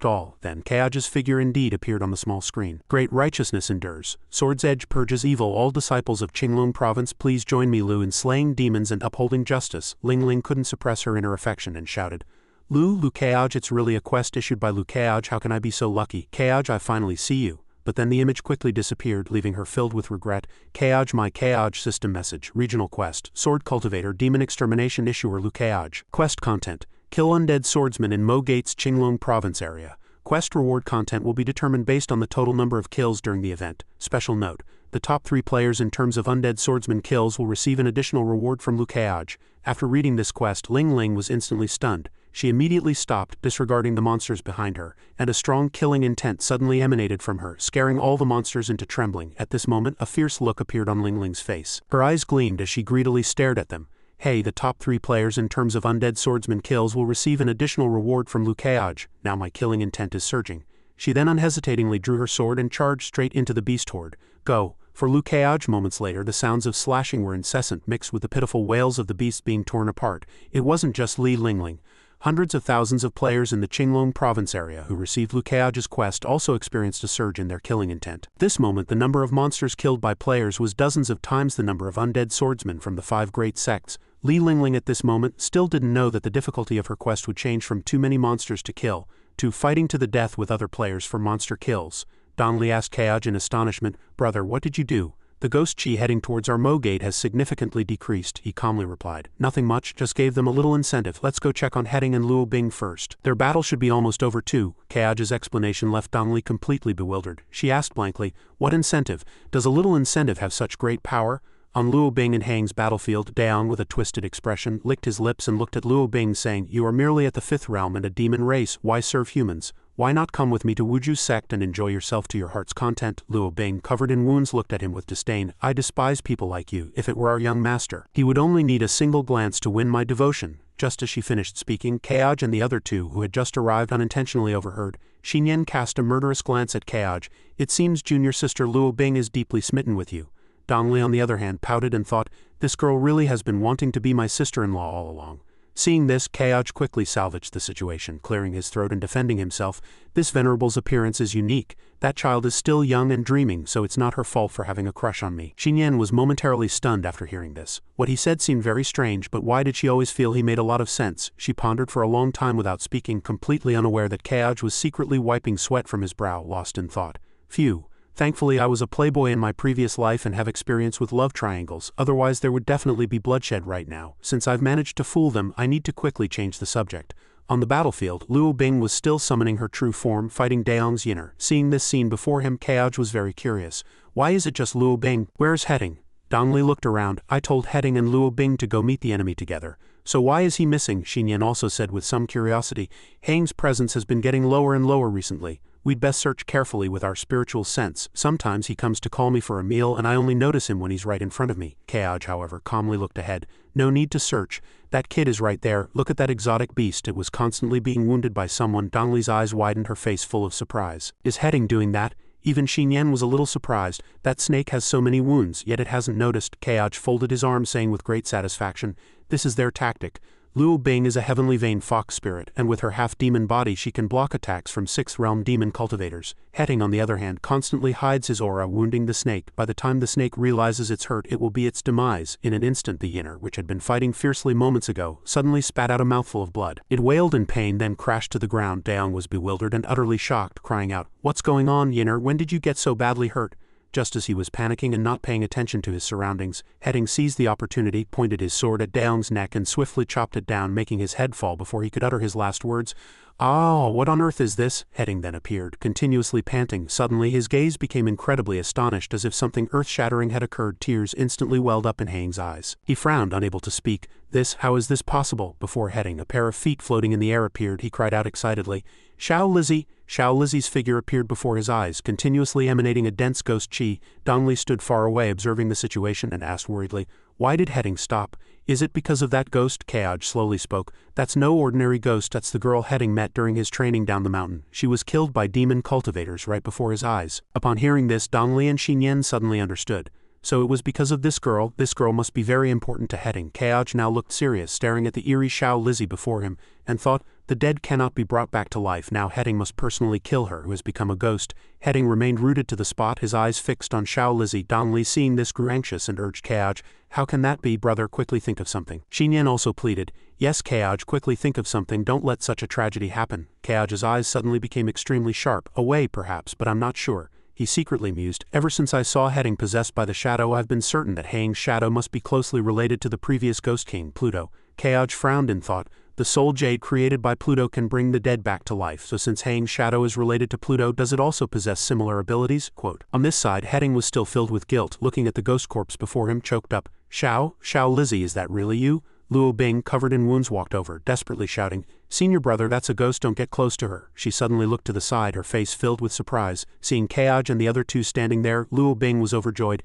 all. Then Keoj's figure indeed appeared on the small screen. Great righteousness endures. Sword's edge purges evil. All disciples of Qinglong province, please join me, Lu, in slaying demons and upholding justice. Ling Ling couldn't suppress her inner affection and shouted, Lu Keoj, it's really a quest issued by Lu Keoj. How can I be so lucky? Keoj, I finally see you. But then the image quickly disappeared, leaving her filled with regret. Keoj, my Keoj system message. Regional quest. Sword cultivator, demon extermination issuer Lu Keoj. Quest content. Kill undead swordsmen in Mo Gate's Qinglong province area. Quest reward content will be determined based on the total number of kills during the event. Special note. The top 3 players in terms of undead swordsman kills will receive an additional reward from Lu Keoj. After reading this quest, Ling Ling was instantly stunned. She immediately stopped, disregarding the monsters behind her, and a strong killing intent suddenly emanated from her, scaring all the monsters into trembling. At this moment, a fierce look appeared on Ling Ling's face. Her eyes gleamed as she greedily stared at them. Hey, the top 3 players in terms of undead swordsman kills will receive an additional reward from Lu Keoj. Now my killing intent is surging. She then unhesitatingly drew her sword and charged straight into the beast horde. Go. For Lu Keoj. Moments later, the sounds of slashing were incessant, mixed with the pitiful wails of the beasts being torn apart. It wasn't just Li Ling Ling. Hundreds of thousands of players in the Qinglong province area who received Lu Keoj's quest also experienced a surge in their killing intent. At this moment, the number of monsters killed by players was dozens of times the number of undead swordsmen from the 5 great sects. Li Ling Ling at this moment still didn't know that the difficulty of her quest would change from too many monsters to kill, to fighting to the death with other players for monster kills. Dongli asked Keoj in astonishment, Brother, what did you do? The ghost chi heading towards our Mo Gate has significantly decreased, he calmly replied. Nothing much, just gave them a little incentive. Let's go check on Heading and Luo Bing first. Their battle should be almost over too. Keoj's explanation left Dongli completely bewildered. She asked blankly, what incentive? Does a little incentive have such great power? On Luo Bing and Hang's battlefield, Daong with a twisted expression licked his lips and looked at Luo Bing saying, You are merely at the 5th realm and a demon race, why serve humans? Why not come with me to Wuju's sect and enjoy yourself to your heart's content? Luo Bing, covered in wounds, looked at him with disdain. I despise people like you. If it were our young master, he would only need a single glance to win my devotion. Just as she finished speaking, Keoj and the other two who had just arrived unintentionally overheard. Xinyan cast a murderous glance at Keoj. It seems junior sister Luo Bing is deeply smitten with you. Dongli on the other hand pouted and thought, this girl really has been wanting to be my sister-in-law all along. Seeing this, Keoj quickly salvaged the situation, clearing his throat and defending himself. This venerable's appearance is unique. That child is still young and dreaming, so it's not her fault for having a crush on me. Xinyan was momentarily stunned after hearing this. What he said seemed very strange, but why did she always feel he made a lot of sense? She pondered for a long time without speaking, completely unaware that Keoj was secretly wiping sweat from his brow, lost in thought. Phew. Thankfully I was a playboy in my previous life and have experience with love triangles, otherwise there would definitely be bloodshed right now. Since I've managed to fool them, I need to quickly change the subject. On the battlefield, Luo Bing was still summoning her true form, fighting Daong's Yinner. Seeing this scene before him, Keoj was very curious. Why is it just Luo Bing? Where's Heading? Dongli looked around. I told Heading and Luo Bing to go meet the enemy together. So why is he missing? Xinyan also said with some curiosity. Hang's presence has been getting lower and lower recently. We'd best search carefully with our spiritual sense. Sometimes he comes to call me for a meal and I only notice him when he's right in front of me. Keoj, however, calmly looked ahead. No need to search. That kid is right there. Look at that exotic beast. It was constantly being wounded by someone. Dongli's eyes widened, her face full of surprise. Is Heading doing that? Even Xinyan was a little surprised. That snake has so many wounds, yet it hasn't noticed. Keoj folded his arms, saying with great satisfaction, this is their tactic. Luo Bing is a heavenly vein fox spirit, and with her half-demon body she can block attacks from 6th realm demon cultivators. Heading, on the other hand, constantly hides his aura, wounding the snake. By the time the snake realizes it's hurt, it will be its demise. In an instant the Yinner, which had been fighting fiercely moments ago, suddenly spat out a mouthful of blood. It wailed in pain, then crashed to the ground. Daong was bewildered and utterly shocked, crying out, "What's going on, Yinner? When did you get so badly hurt?" Just as he was panicking and not paying attention to his surroundings, Heading seized the opportunity, pointed his sword at Daong's neck and swiftly chopped it down, making his head fall before he could utter his last words. "Ah, what on earth is this?" Heading then appeared, continuously panting. Suddenly his gaze became incredibly astonished, as if something earth-shattering had occurred. Tears instantly welled up in Hang's eyes. He frowned, unable to speak. How is this possible? Before Heading, a pair of feet floating in the air appeared. He cried out excitedly, "Xiao Lizzie!" Xiao Lizzie's figure appeared before his eyes, continuously emanating a dense ghost chi. Dongli stood far away observing the situation and asked worriedly, "Why did Heading stop? Is it because of that ghost?" Keoj slowly spoke. "That's no ordinary ghost, that's the girl Heading met during his training down the mountain. She was killed by demon cultivators right before his eyes." Upon hearing this, Dongli and Xinyan suddenly understood. So it was because of this girl must be very important to Heading. Keoj now looked serious, staring at the eerie Xiao Lizzie before him, and thought, the dead cannot be brought back to life. Now Heading must personally kill her, who has become a ghost. Heading remained rooted to the spot, his eyes fixed on Xiao Lizzie. Dongli, seeing this, grew anxious and urged Keoj, "How can that be, brother? Quickly think of something." Xinyan also pleaded, "Yes, Keoj, quickly think of something. Don't let such a tragedy happen." Keoj's eyes suddenly became extremely sharp. "A way, perhaps, but I'm not sure." He secretly mused, "Ever since I saw Heading possessed by the shadow, I've been certain that Hang's shadow must be closely related to the previous Ghost King, Pluto." Keoj frowned in thought. The soul jade created by Pluto can bring the dead back to life, so since Hang's shadow is related to Pluto, does it also possess similar abilities? Quote. On this side, Heading was still filled with guilt, looking at the ghost corpse before him, choked up. Xiao Lizzie, is that really you?" Luo Bing, covered in wounds, walked over, desperately shouting, "Senior brother, that's a ghost, don't get close to her." She suddenly looked to the side, her face filled with surprise. Seeing Keoj and the other two standing there, Luo Bing was overjoyed.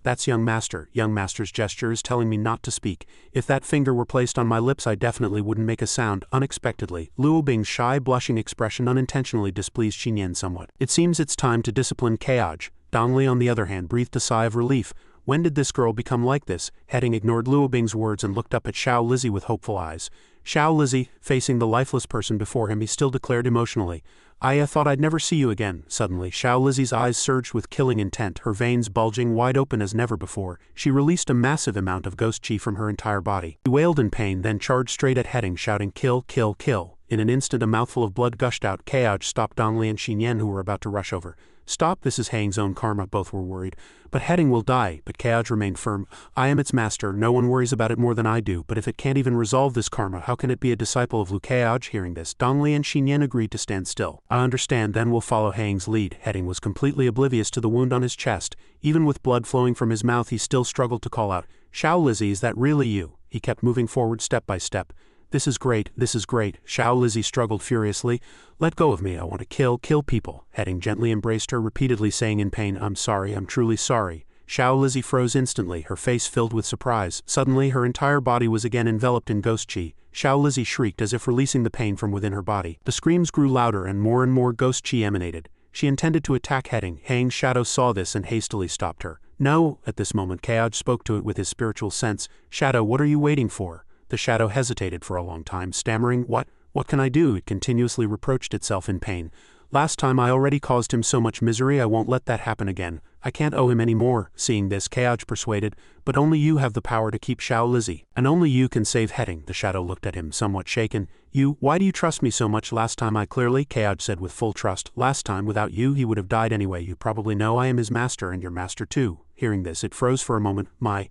That's young master. Young master's gesture is telling me not to speak. If that finger were placed on my lips, I definitely wouldn't make a sound." Unexpectedly, Luo Bing's shy, blushing expression unintentionally displeased Xinyan somewhat. "It seems it's time to discipline Keoj." Dongli, on the other hand, breathed a sigh of relief. When did this girl become like this? Heading ignored Luo Bing's words and looked up at Xiao Lizzie with hopeful eyes. Xiao Lizzie, facing the lifeless person before him, he still declared emotionally, "I thought I'd never see you again." Suddenly, Xiao Lizzie's eyes surged with killing intent, her veins bulging wide open as never before. She released a massive amount of ghost chi from her entire body. She wailed in pain, then charged straight at Heading, shouting, "Kill, kill, kill." In an instant a mouthful of blood gushed out. Keoj stopped Dongli and Xinyan, who were about to rush over. "Stop, this is Hang's own karma." Both were worried. "But Heading will die." But Keoj remained firm. "I am its master, no one worries about it more than I do, but if it can't even resolve this karma, how can it be a disciple of Lu?" Keoj, hearing this, Dongli and Xinyan agreed to stand still. "I understand, then we'll follow Hang's lead." Heading was completely oblivious to the wound on his chest. Even with blood flowing from his mouth, he still struggled to call out, "Xiao Lizzie, is that really you?" He kept moving forward step by step. This is great, Xiao Lizzie struggled furiously. Let go of me, I want to kill people. Heading gently embraced her, repeatedly saying in pain, I'm sorry, I'm truly sorry. Xiao Lizzie froze instantly, her face filled with surprise. Suddenly, her entire body was again enveloped in ghost chi. Xiao Lizzie shrieked as if releasing the pain from within her body. The screams grew louder and more ghost chi emanated. She intended to attack Heading. Hang's shadow saw this and hastily stopped her. No, at this moment Kaoj spoke to it with his spiritual sense. Shadow, what are you waiting for? The shadow hesitated for a long time, stammering, What can I do? It continuously reproached itself in pain. Last time I already caused him so much misery, I won't let that happen again. I can't owe him any more. Seeing this, Kaoj persuaded, but only you have the power to keep Xiao Lizzie, and only you can save Heading. The shadow looked at him, somewhat shaken. Why do you trust me so much? Last time Kaoj said with full trust. Last time, without you, he would have died anyway. You probably know I am his master and your master too. Hearing this, it froze for a moment. My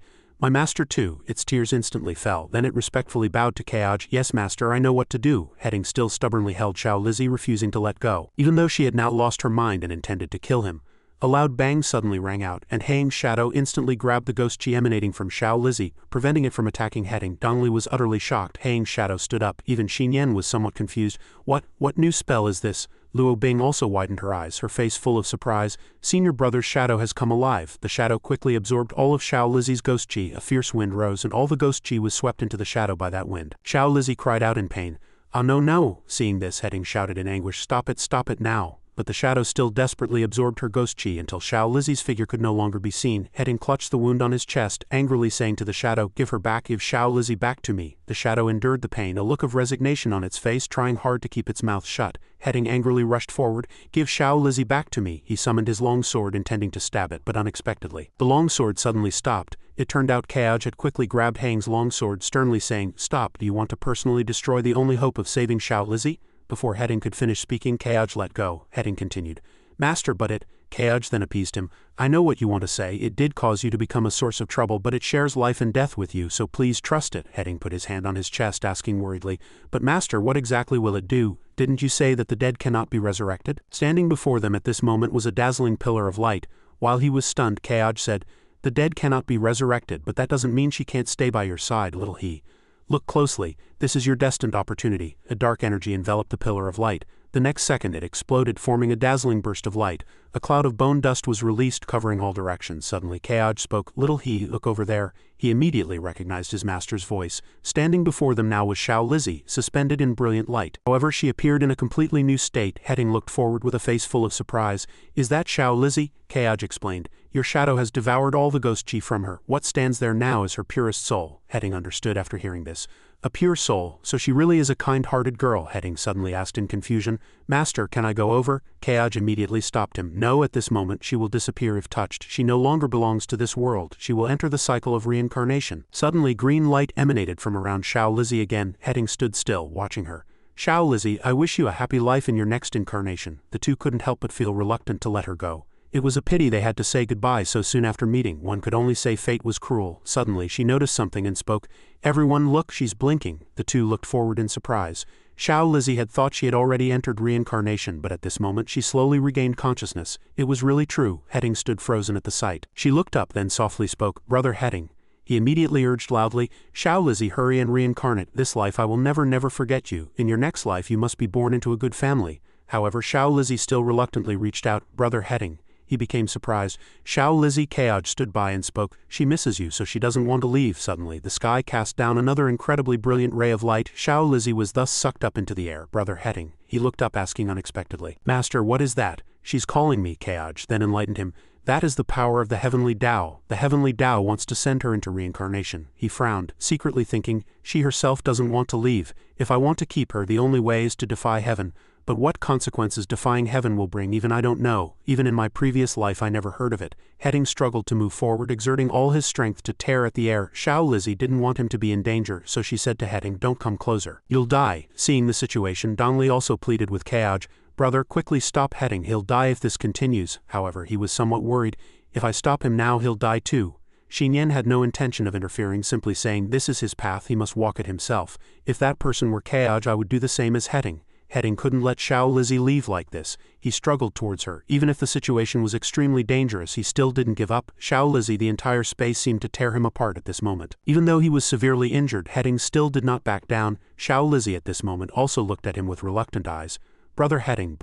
master too. Its tears instantly fell. Then it respectfully bowed to Kaoj. Yes, master, I know what to do. Heading still stubbornly held Xiao Lizzie, refusing to let go, even though she had now lost her mind and intended to kill him. A loud bang suddenly rang out, and Hang's shadow instantly grabbed the ghost chi emanating from Xiao Lizzie, preventing it from attacking Heading. Dongli was utterly shocked. Hang's shadow stood up. Even Xinyan was somewhat confused. What new spell is this? Luo Bing also widened her eyes, her face full of surprise. Senior brother's shadow has come alive. The shadow quickly absorbed all of Xiao Lizzie's ghost chi. A fierce wind rose, and all the ghost chi was swept into the shadow by that wind. Xiao Lizzie cried out in pain. Oh no. Seeing this, Heading shouted in anguish, Stop it now. But the shadow still desperately absorbed her ghost chi until Xiao Lizzie's figure could no longer be seen. Heading clutched the wound on his chest, angrily saying to the shadow, Give Xiao Lizzie back to me. The shadow endured the pain, a look of resignation on its face, trying hard to keep its mouth shut. Heading angrily rushed forward. Give Xiao Lizzie back to me. He summoned his long sword, intending to stab it, but unexpectedly, the long sword suddenly stopped. It turned out Kaoj had quickly grabbed Hang's long sword, sternly saying, Stop, do you want to personally destroy the only hope of saving Xiao Lizzie? Before Heading could finish speaking, Kaoj let go. Heading continued. Master, but it... Kaoj then appeased him. I know what you want to say. It did cause you to become a source of trouble, but it shares life and death with you, so please trust it. Heading put his hand on his chest, asking worriedly, But master, what exactly will it do? Didn't you say that the dead cannot be resurrected? Standing before them at this moment was a dazzling pillar of light. While he was stunned, Kaoj said, The dead cannot be resurrected, but that doesn't mean she can't stay by your side, little he. Look closely. This is your destined opportunity. A dark energy enveloped the pillar of light. The next second it exploded, forming a dazzling burst of light. A cloud of bone dust was released, covering all directions. Suddenly Kaoj spoke, Little he, look over there. He immediately recognized his master's voice. Standing before them now was Xiao Lizzie, suspended in brilliant light. However, she appeared in a completely new state. Heading looked forward with a face full of surprise. Is that Xiao Lizzie? Kaoj explained. Your shadow has devoured all the ghost chi from her. What stands there now is her purest soul. Heading understood after hearing this. A pure soul, so she really is a kind-hearted girl, Heading suddenly asked in confusion. Master, can I go over? Kaoj immediately stopped him. No, at this moment she will disappear if touched. She no longer belongs to this world. She will enter the cycle of reincarnation. Suddenly green light emanated from around Xiao Lizzie again. Heading stood still, watching her. Xiao Lizzie, I wish you a happy life in your next incarnation. The two couldn't help but feel reluctant to let her go. It was a pity they had to say goodbye so soon after meeting. One could only say fate was cruel. Suddenly she noticed something and spoke. Everyone look, she's blinking. The two looked forward in surprise. Xiao Lizzie had thought she had already entered reincarnation, but at this moment she slowly regained consciousness. It was really true. Heading stood frozen at the sight. She looked up, then softly spoke, Brother Heading. He immediately urged loudly, Xiao Lizzie, hurry and reincarnate. This life I will never forget you. In your next life you must be born into a good family. However, Xiao Lizzie still reluctantly reached out. Brother Heading. He became surprised. Xiao Lizzie. Kaoj stood by and spoke. She misses you, so she doesn't want to leave. Suddenly, the sky cast down another incredibly brilliant ray of light. Xiao Lizzie was thus sucked up into the air. Brother Heading. He looked up, asking unexpectedly. Master, what is that? She's calling me, Kaoj then enlightened him. That is the power of the Heavenly Tao. The Heavenly Tao wants to send her into reincarnation. He frowned, secretly thinking, she herself doesn't want to leave. If I want to keep her, the only way is to defy heaven. But what consequences defying heaven will bring, even I don't know. Even in my previous life I never heard of it. Heading struggled to move forward, exerting all his strength to tear at the air. Xiao Lizzie didn't want him to be in danger, so she said to Heading, Don't come closer. You'll die. Seeing the situation, Dongli also pleaded with Kaoj, Brother, quickly stop Heading. He'll die if this continues. However, he was somewhat worried. If I stop him now, he'll die too. Xinyan had no intention of interfering, simply saying this is his path, he must walk it himself. If that person were Kaoj, I would do the same as Heading. Heading couldn't let Xiao Lizzie leave like this. He struggled towards her. Even if the situation was extremely dangerous, he still didn't give up. Xiao Lizzie, the entire space seemed to tear him apart at this moment. Even though he was severely injured, Heading still did not back down. Xiao Lizzie at this moment also looked at him with reluctant eyes. Brother Heading,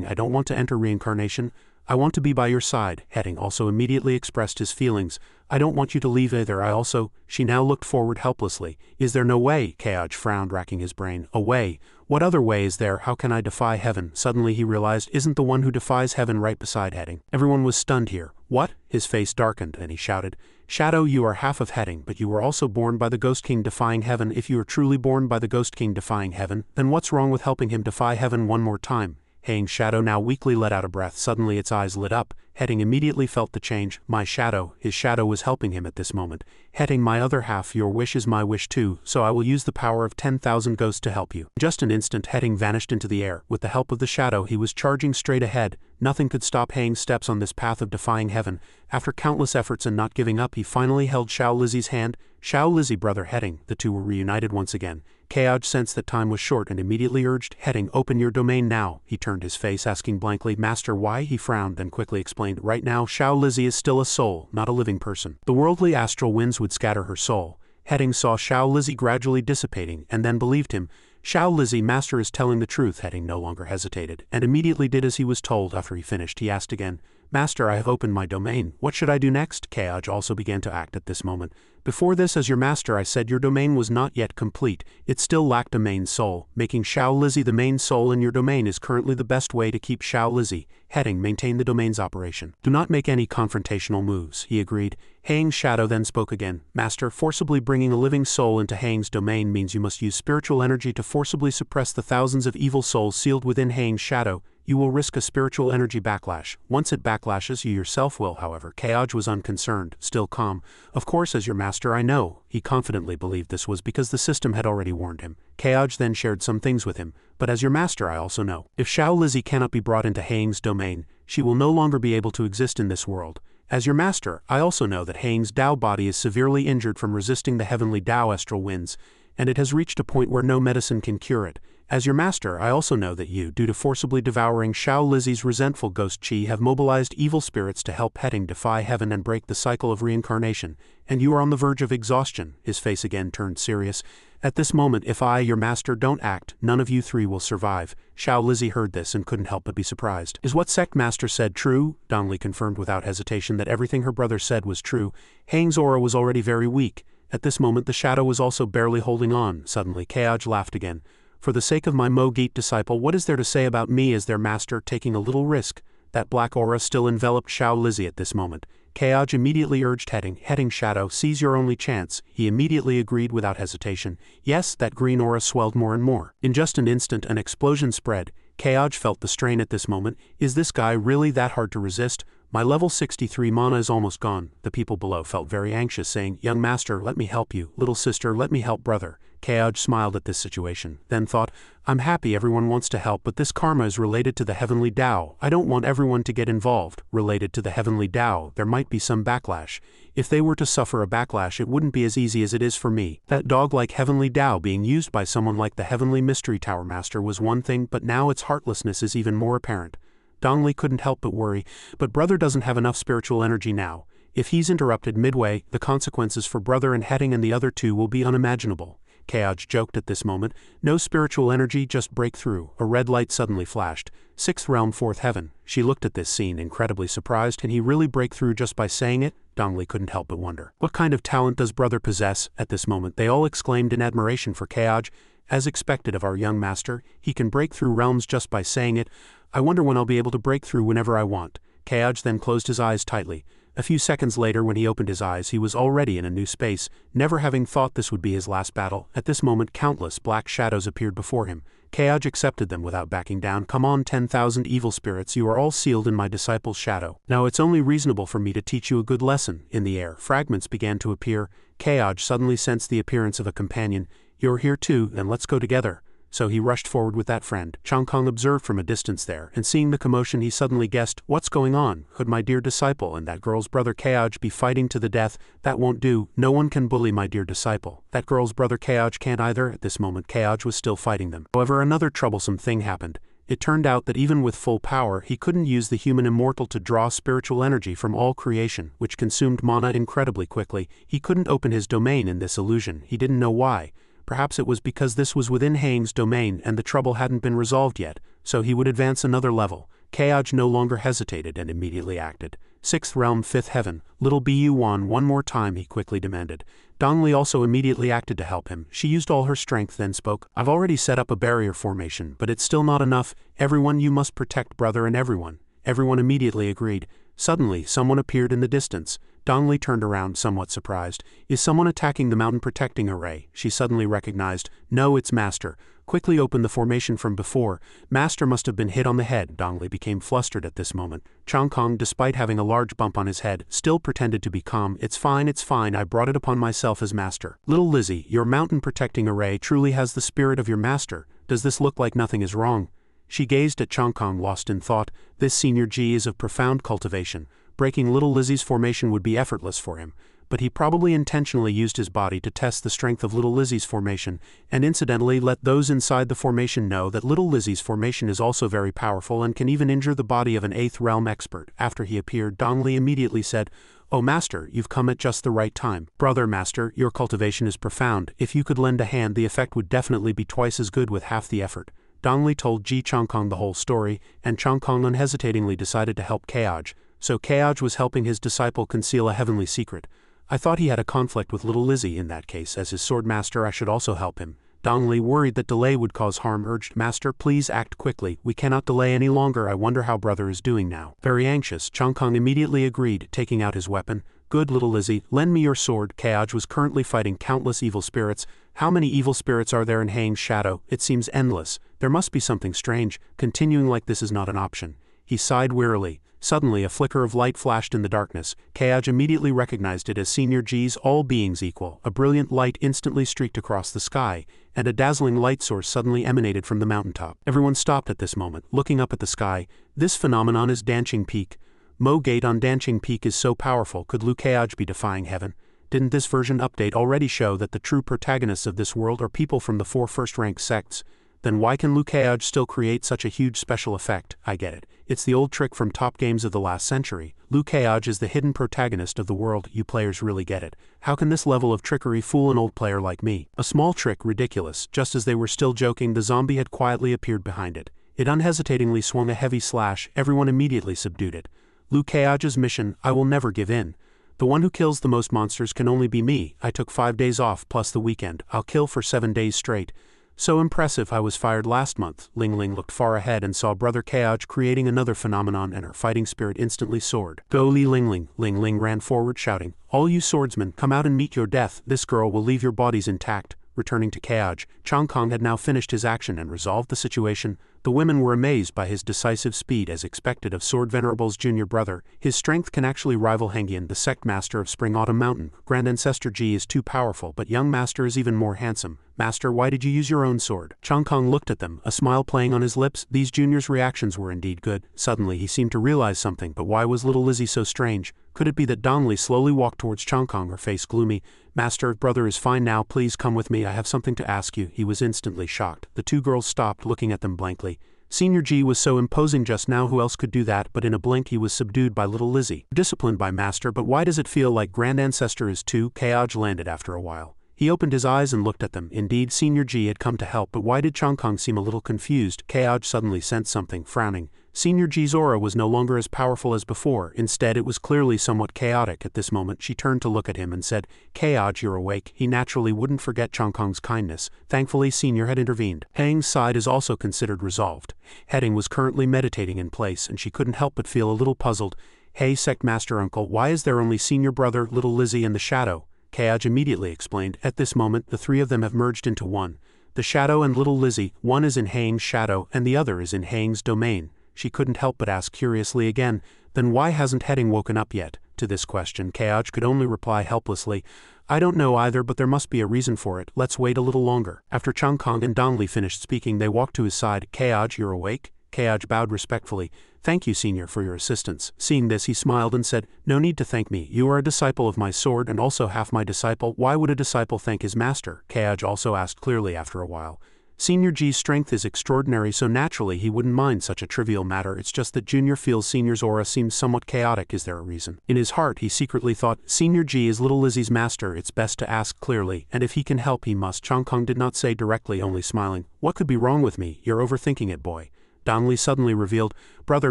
I don't want to enter reincarnation. I want to be by your side. Heading also immediately expressed his feelings. I don't want you to leave either. She now looked forward helplessly. Is there no way? Keoj frowned, racking his brain. A way? What other way is there? How can I defy heaven? Suddenly he realized, isn't the one who defies heaven right beside Heading? Everyone was stunned here. What? His face darkened, and he shouted, Shadow, you are half of Heading, but you were also born by the Ghost King defying heaven. If you are truly born by the Ghost King defying heaven, then what's wrong with helping him defy heaven one more time? Heading's shadow now weakly let out a breath. Suddenly its eyes lit up. Heading immediately felt the change. My shadow. His shadow was helping him at this moment. Heading, my other half, your wish is my wish too, so I will use the power of 10,000 ghosts to help you. In just an instant, Heading vanished into the air. With the help of the shadow, he was charging straight ahead. Nothing could stop Heading's steps on this path of defying heaven. After countless efforts and not giving up, he finally held Xiao Lizzie's hand. Xiao Lizzie, brother Heading. The two were reunited once again. Keoj sensed that time was short and immediately urged, Heading, open your domain now. He turned his face, asking blankly, Master, why? He frowned, then quickly explained, right now, Xiao Lizzie is still a soul, not a living person. The worldly astral winds would scatter her soul. Heading saw Xiao Lizzie gradually dissipating, and then believed him. Xiao Lizzie, Master is telling the truth. Heading no longer hesitated, and immediately did as he was told. After he finished, he asked again, Master, I have opened my domain. What should I do next? Keoj also began to act at this moment. Before this, as your master, I said your domain was not yet complete. It still lacked a main soul. Making Xiao Lizzie the main soul in your domain is currently the best way to keep Xiao Lizzie. Heading, maintain the domain's operation. Do not make any confrontational moves, he agreed. Haing's shadow then spoke again. Master, forcibly bringing a living soul into Haing's domain means you must use spiritual energy to forcibly suppress the thousands of evil souls sealed within Haing's shadow. You will risk a spiritual energy backlash. Once it backlashes, you yourself will, however. Keoj was unconcerned, still calm. Of course, as your master, I know. He confidently believed this was because the system had already warned him. Keoj then shared some things with him. But as your master, I also know. If Xiao Lizzie cannot be brought into Haing's domain, she will no longer be able to exist in this world. As your master, I also know that Haing's Dao body is severely injured from resisting the heavenly Dao astral winds, and it has reached a point where no medicine can cure it. As your master, I also know that you, due to forcibly devouring Xiao Lizzie's resentful ghost chi, have mobilized evil spirits to help Heading defy heaven and break the cycle of reincarnation, and you are on the verge of exhaustion. His face again turned serious. At this moment, if I, your master, don't act, none of you three will survive. Xiao Lizzie heard this and couldn't help but be surprised. Is what Sect Master said true? Donnelly confirmed without hesitation that everything her brother said was true. Haing's aura was already very weak. At this moment, the shadow was also barely holding on. Suddenly, Keoj laughed again. For the sake of my Mo-Geet disciple, what is there to say about me as their master taking a little risk? That black aura still enveloped Xiao Lizzie at this moment. Keoj immediately urged Heading, shadow, seize your only chance. He immediately agreed without hesitation. Yes, that green aura swelled more and more. In just an instant, an explosion spread. Keoj felt the strain at this moment. Is this guy really that hard to resist? My level 63 mana is almost gone. The people below felt very anxious, saying, Young master, let me help you. Little sister, let me help brother. Keoj smiled at this situation, then thought, I'm happy everyone wants to help, but this karma is related to the heavenly Dao. I don't want everyone to get involved. Related to the heavenly Dao, there might be some backlash. If they were to suffer a backlash, it wouldn't be as easy as it is for me. That dog-like heavenly Dao being used by someone like the heavenly mystery tower master was one thing, but now its heartlessness is even more apparent. Donnelly couldn't help but worry, but brother doesn't have enough spiritual energy now. If he's interrupted midway, the consequences for brother and Heading and the other two will be unimaginable. Keoj joked at this moment. No spiritual energy, just breakthrough. A red light suddenly flashed. 6th realm, 4th heaven. She looked at this scene, incredibly surprised. Can he really break through just by saying it? Donnelly couldn't help but wonder. What kind of talent does brother possess? At this moment, they all exclaimed in admiration for Keoj. As expected of our young master, he can break through realms just by saying it. I wonder when I'll be able to break through whenever I want. Keoj then closed his eyes tightly. A few seconds later, when he opened his eyes, he was already in a new space, never having thought this would be his last battle. At this moment, countless black shadows appeared before him. Keoj accepted them without backing down. Come on, 10,000 evil spirits, you are all sealed in my disciple's shadow. Now it's only reasonable for me to teach you a good lesson. In the air, fragments began to appear. Keoj suddenly sensed the appearance of a companion. You're here too, then let's go together. so he rushed forward with that friend. Chang Kong observed from a distance there, and seeing the commotion he suddenly guessed, "What's going on? Could my dear disciple and that girl's brother Kaoj be fighting to the death? That won't do, no one can bully my dear disciple. That girl's brother Kaoj can't either." At this moment Kaoj was still fighting them. However, another troublesome thing happened. It turned out that even with full power, he couldn't use the human immortal to draw spiritual energy from all creation, which consumed mana incredibly quickly. He couldn't open his domain in this illusion. He didn't know why. Perhaps it was because this was within Hang's domain and the trouble hadn't been resolved yet, so he would advance another level. Kaoj no longer hesitated and immediately acted. "Sixth realm, fifth heaven, little Bu-wan, one more time," he quickly demanded. Dongli also immediately acted to help him. She used all her strength, then spoke. "I've already set up a barrier formation, but it's still not enough. Everyone, you must protect brother and everyone." Everyone immediately agreed. Suddenly, someone appeared in the distance. Dongli turned around, somewhat surprised. "Is someone attacking the mountain protecting array?" She suddenly recognized. "No, it's Master. Quickly open the formation from before. Master must have been hit on the head." Dongli became flustered at this moment. Chang Kong, despite having a large bump on his head, still pretended to be calm. It's fine, I brought it upon myself as Master." "Little Lizzie, your mountain protecting array truly has the spirit of your master. Does this look like nothing is wrong?" She gazed at Chang Kong, lost in thought. This Senior G is of profound cultivation. Breaking little Lizzie's formation would be effortless for him, but he probably intentionally used his body to test the strength of little Lizzie's formation, and incidentally let those inside the formation know that little Lizzie's formation is also very powerful and can even injure the body of an 8th realm expert. After he appeared, Dongli immediately said, "Oh Master, you've come at just the right time. Brother Master, your cultivation is profound. If you could lend a hand, the effect would definitely be twice as good with half the effort." Dongli told Chang Kong the whole story, and Chang Kong unhesitatingly decided to help Kaoj. So Kaoj was helping his disciple conceal a heavenly secret. "I thought he had a conflict with little Lizzie. In that case, as his sword master, I should also help him." Dongli, worried that delay would cause harm, urged, "Master, please act quickly. We cannot delay any longer. I wonder how brother is doing now." Very anxious, Chang Kong immediately agreed, taking out his weapon. "Good, little Lizzie, lend me your sword." Kaoj was currently fighting countless evil spirits. How many evil spirits are there in Hang's shadow? It seems endless. There must be something strange. Continuing like this is not an option. He sighed wearily. Suddenly a flicker of light flashed in the darkness. Kaoj immediately recognized it as Senior G's all beings equal. A brilliant light instantly streaked across the sky, and a dazzling light source suddenly emanated from the mountaintop. Everyone stopped at this moment, looking up at the sky. This phenomenon is Danching Peak. Mo Gate on Danching Peak is so powerful. Could Liu Kaoj be defying heaven? Didn't this version update already show that the true protagonists of this world are people from the 4 first-rank sects? Then why can Liu Kaoj still create such a huge special effect? I get it. It's the old trick from top games of the last century. Liu Kaoj is the hidden protagonist of the world. You players really get it. How can this level of trickery fool an old player like me? A small trick, ridiculous. Just as they were still joking, the zombie had quietly appeared behind it. It unhesitatingly swung a heavy slash. Everyone immediately subdued it. Liu Kaoj's mission: I will never give in. The one who kills the most monsters can only be me. I took 5 days off plus the weekend. I'll kill for 7 days straight. So impressive. I was fired last month. Ling Ling looked far ahead and saw Brother Kaoj creating another phenomenon, and her fighting spirit instantly soared. "Go Li Ling Ling." Ling Ling ran forward shouting, "All you swordsmen, come out and meet your death. This girl will leave your bodies intact." Returning to Kaoj, Chang Kong had now finished his action and resolved the situation. The women were amazed by his decisive speed, as expected of Sword Venerable's junior brother. His strength can actually rival Hengian, the sect master of Spring Autumn Mountain. Grand Ancestor G is too powerful, but young master is even more handsome. "Master, why did you use your own sword?" Chang Kong looked at them, a smile playing on his lips. These juniors' reactions were indeed good. Suddenly he seemed to realize something, but why was little Lizzie so strange? Could it be that Dongli slowly walked towards Chang Kong, her face gloomy? "Master, brother is fine now. Please come with me. I have something to ask you." He was instantly shocked. The 2 girls stopped, looking at them blankly. Senior G was so imposing just now. Who else could do that? But in a blink he was subdued by little Lizzie. "Disciplined by Master, but why does it feel like Grand Ancestor is too?" Kaoj landed after a while. He opened his eyes and looked at them. Indeed, Senior G had come to help, but why did Chang Kong seem a little confused? Kaoj suddenly sensed something, frowning. Senior G's aura was no longer as powerful as before. Instead, it was clearly somewhat chaotic. At this moment, she turned to look at him and said, "Kaoj, you're awake." He naturally wouldn't forget Chang Kong's kindness. Thankfully, Senior had intervened. Hang's side is also considered resolved. Heading was currently meditating in place, and she couldn't help but feel a little puzzled. "Hey, Sect Master Uncle, why is there only Senior Brother, little Lizzie, and the Shadow?" Kaoj immediately explained. At this moment, the 3 of them have merged into one. The Shadow and little Lizzie, one is in Hang's shadow, and the other is in Hang's domain. She couldn't help but ask curiously again, "Then why hasn't Heading woken up yet?" To this question, Keoj could only reply helplessly, I don't know either, but there must be a reason for it. Let's wait a little longer. After Changkong and Dongli finished speaking, they walked to his side. Keoj, you're awake? Keoj bowed respectfully. Thank you, senior, for your assistance. Seeing this, he smiled and said, No need to thank me. You are a disciple of my sword and also half my disciple. Why would a disciple thank his master? Keoj also asked clearly after a while. Senior G's strength is extraordinary, so naturally he wouldn't mind such a trivial matter. It's just that Junior feels Senior's aura seems somewhat chaotic. Is there a reason? In his heart, he secretly thought, Senior G is little Lizzie's master. It's best to ask clearly, and if he can help, he must. Changkong did not say directly, only smiling. What could be wrong with me? You're overthinking it, boy. Dongli suddenly revealed, Brother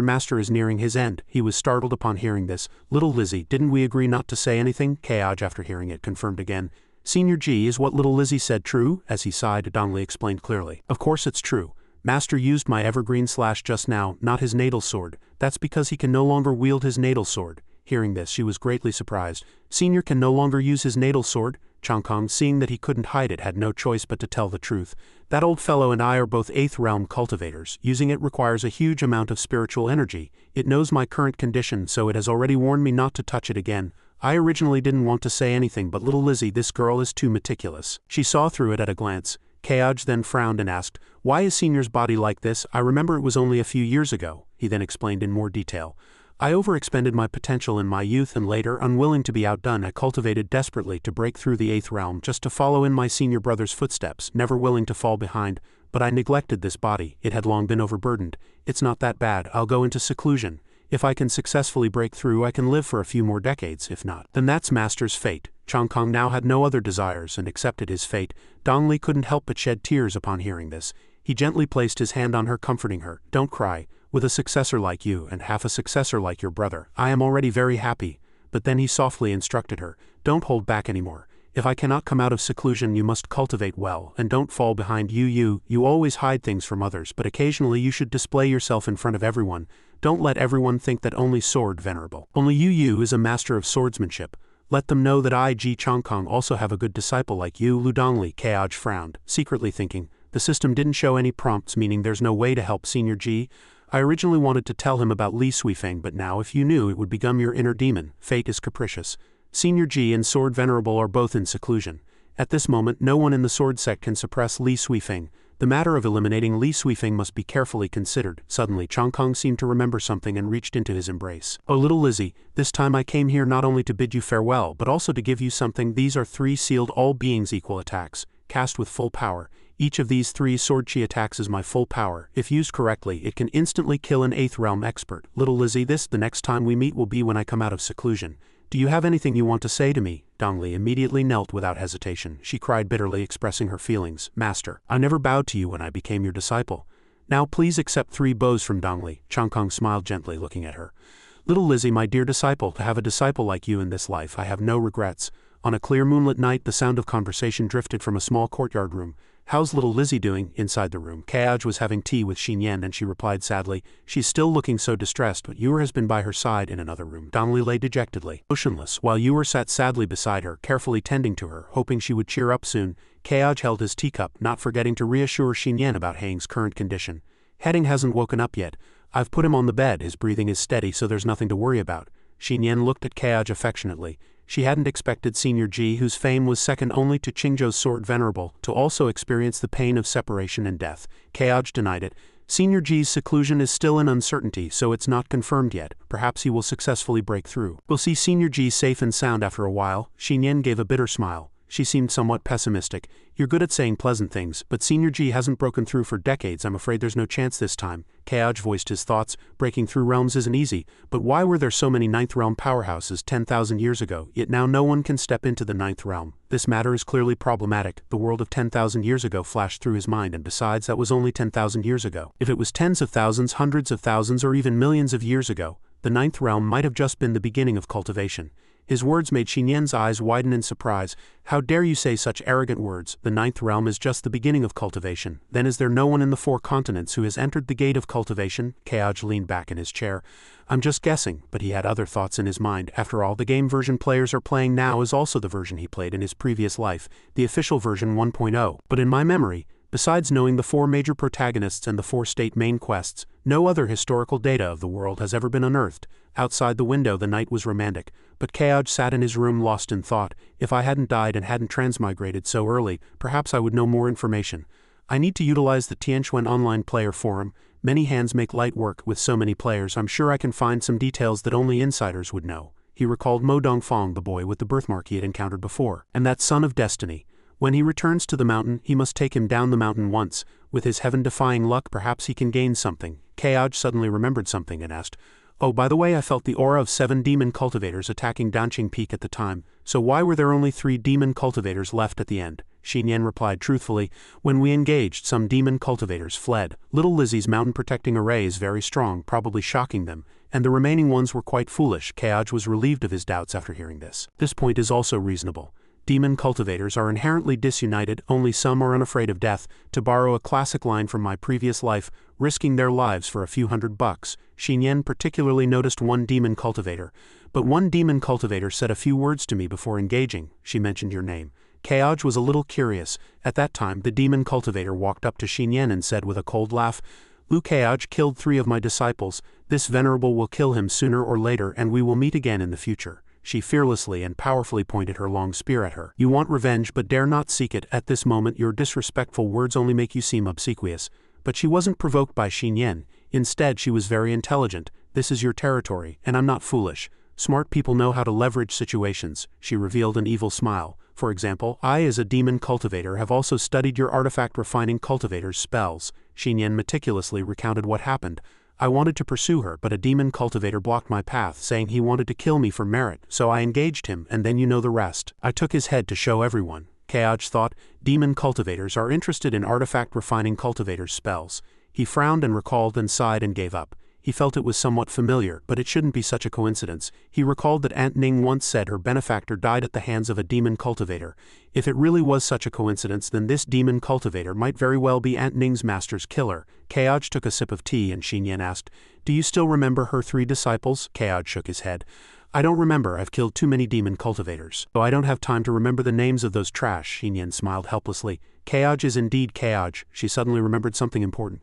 Master is nearing his end. He was startled upon hearing this. Little Lizzie, didn't we agree not to say anything? Keoj, after hearing it, confirmed again. Senior G, is what little Lizzie said true? As he sighed, Dongli explained clearly. Of course it's true. Master used my evergreen slash just now, not his natal sword. That's because he can no longer wield his natal sword. Hearing this, she was greatly surprised. Senior can no longer use his natal sword? Changkong, seeing that he couldn't hide it, had no choice but to tell the truth. That old fellow and I are both 8th realm cultivators. Using it requires a huge amount of spiritual energy. It knows my current condition, so it has already warned me not to touch it again. I originally didn't want to say anything, but little Lizzie, this girl is too meticulous. She saw through it at a glance. Keoj then frowned and asked, Why is Senior's body like this? I remember it was only a few years ago. He then explained in more detail. I overexpended my potential in my youth and later, unwilling to be outdone, I cultivated desperately to break through the 8th realm just to follow in my senior brother's footsteps, never willing to fall behind. But I neglected this body. It had long been overburdened. It's not that bad. I'll go into seclusion. If I can successfully break through, I can live for a few more decades. If not, then that's Master's fate. Changkong now had no other desires and accepted his fate. Dongli couldn't help but shed tears upon hearing this. He gently placed his hand on her, comforting her. Don't cry. With a successor like you and half a successor like your brother, I am already very happy. But then he softly instructed her, Don't hold back anymore. If I cannot come out of seclusion, you must cultivate well, and don't fall behind. You always hide things from others, but occasionally you should display yourself in front of everyone. Don't let everyone think that only sword venerable. Only you is a master of swordsmanship. Let them know that I, Ji Changkong, also have a good disciple like you. Ludongli. Keoj frowned, secretly thinking, the system didn't show any prompts, meaning there's no way to help Senior G. I originally wanted to tell him about Li Suifeng, but now if you knew, it would become your inner demon. Fate is capricious. Senior G and Sword Venerable are both in seclusion. At this moment, no one in the Sword Sect can suppress Li Suifeng. The matter of eliminating Li Suifeng must be carefully considered. Suddenly, Changkong seemed to remember something and reached into his embrace. Oh, little Lizzie, this time I came here not only to bid you farewell, but also to give you something. These are 3 sealed all beings equal attacks, cast with full power. Each of these 3 sword chi attacks is my full power. If used correctly, it can instantly kill an 8th realm expert. Little Lizzie, the next time we meet will be when I come out of seclusion. Do you have anything you want to say to me? Dongli immediately knelt without hesitation. She cried bitterly, expressing her feelings. Master, I never bowed to you when I became your disciple. Now please accept 3 bows from Dongli. Changkong smiled gently, looking at her. Little Lizzie, my dear disciple, to have a disciple like you in this life, I have no regrets. On a clear moonlit night, the sound of conversation drifted from a small courtyard room. How's little Lizzie doing? Inside the room, Keoj was having tea with Xinyan, and she replied sadly, She's still looking so distressed, but Yuer has been by her side in another room. Dongli lay dejectedly, motionless, while Yuer sat sadly beside her, carefully tending to her, hoping she would cheer up soon. Keoj held his teacup, not forgetting to reassure Xinyan about Hang's current condition. Heng hasn't woken up yet. I've put him on the bed. His breathing is steady, so there's nothing to worry about. Xinyan looked at Keoj affectionately. She hadn't expected Senior G, whose fame was second only to Qingzhou's Sword Venerable, to also experience the pain of separation and death. Keoj denied it. Senior G's seclusion is still in uncertainty, so it's not confirmed yet. Perhaps he will successfully break through. We'll see Senior G safe and sound after a while. Xinyan gave a bitter smile. She seemed somewhat pessimistic. You're good at saying pleasant things, but Senior G hasn't broken through for decades. I'm afraid there's no chance this time. Keoj voiced his thoughts. Breaking through realms isn't easy, but why were there so many 9th realm powerhouses 10,000 years ago, yet now no one can step into the 9th realm? This matter is clearly problematic. The world of 10,000 years ago flashed through his mind, and besides, that was only 10,000 years ago. If it was tens of thousands, hundreds of thousands, or even millions of years ago, the 9th realm might have just been the beginning of cultivation. His words made Xinyan's eyes widen in surprise. How dare you say such arrogant words? The 9th realm is just the beginning of cultivation. Then is there no one in the 4 continents who has entered the gate of cultivation? Keoj leaned back in his chair. I'm just guessing, but he had other thoughts in his mind. After all, the game version players are playing now is also the version he played in his previous life, the official version 1.0. But in my memory, besides knowing the 4 major protagonists and the 4 state main quests, no other historical data of the world has ever been unearthed. Outside the window the night was romantic, but Keoj sat in his room lost in thought. If I hadn't died and hadn't transmigrated so early, perhaps I would know more information. I need to utilize the Tianquan online player forum. Many hands make light work. With so many players, I'm sure I can find some details that only insiders would know. He recalled Mo Dongfang, the boy with the birthmark he had encountered before, and that son of destiny. When he returns to the mountain, he must take him down the mountain once. With his heaven-defying luck, perhaps he can gain something. Keoj suddenly remembered something and asked, "Oh, by the way, I felt the aura of 7 demon cultivators attacking Danqing Peak at the time, so why were there only 3 demon cultivators left at the end?" Xinyan replied truthfully, "When we engaged, some demon cultivators fled. Little Lizzie's mountain protecting array is very strong, probably shocking them, and the remaining ones were quite foolish." Keoj was relieved of his doubts after hearing this. This point is also reasonable. Demon cultivators are inherently disunited, only some are unafraid of death, to borrow a classic line from my previous life, risking their lives for a few $100. Xinyan particularly noticed one demon cultivator. But one demon cultivator said a few words to me before engaging. She mentioned your name. Keoj was a little curious. At that time, the demon cultivator walked up to Xinyan and said with a cold laugh, "Lu Keoj killed 3 of my disciples. This venerable will kill him sooner or later and we will meet again in the future." She fearlessly and powerfully pointed her long spear at her. "You want revenge but dare not seek it. At this moment your disrespectful words only make you seem obsequious." But she wasn't provoked by Xinyan. Instead, she was very intelligent. "This is your territory, and I'm not foolish. Smart people know how to leverage situations." She revealed an evil smile. "For example, I as a demon cultivator have also studied your artifact refining cultivator's spells." Xinyan meticulously recounted what happened. "I wanted to pursue her, but a demon cultivator blocked my path, saying he wanted to kill me for merit, so I engaged him, and then you know the rest. I took his head to show everyone." Keoj thought, demon cultivators are interested in artifact refining cultivators' spells. He frowned and recalled and sighed and gave up. He felt it was somewhat familiar, but it shouldn't be such a coincidence. He recalled that Aunt Ning once said her benefactor died at the hands of a demon cultivator. If it really was such a coincidence, then this demon cultivator might very well be Aunt Ning's master's killer. Keoj took a sip of tea and Xinyan asked, "Do you still remember her 3 disciples?" Keoj shook his head. "I don't remember. I've killed too many demon cultivators. So I don't have time to remember the names of those trash." Xinyan smiled helplessly. Keoj is indeed Keoj. She suddenly remembered something important.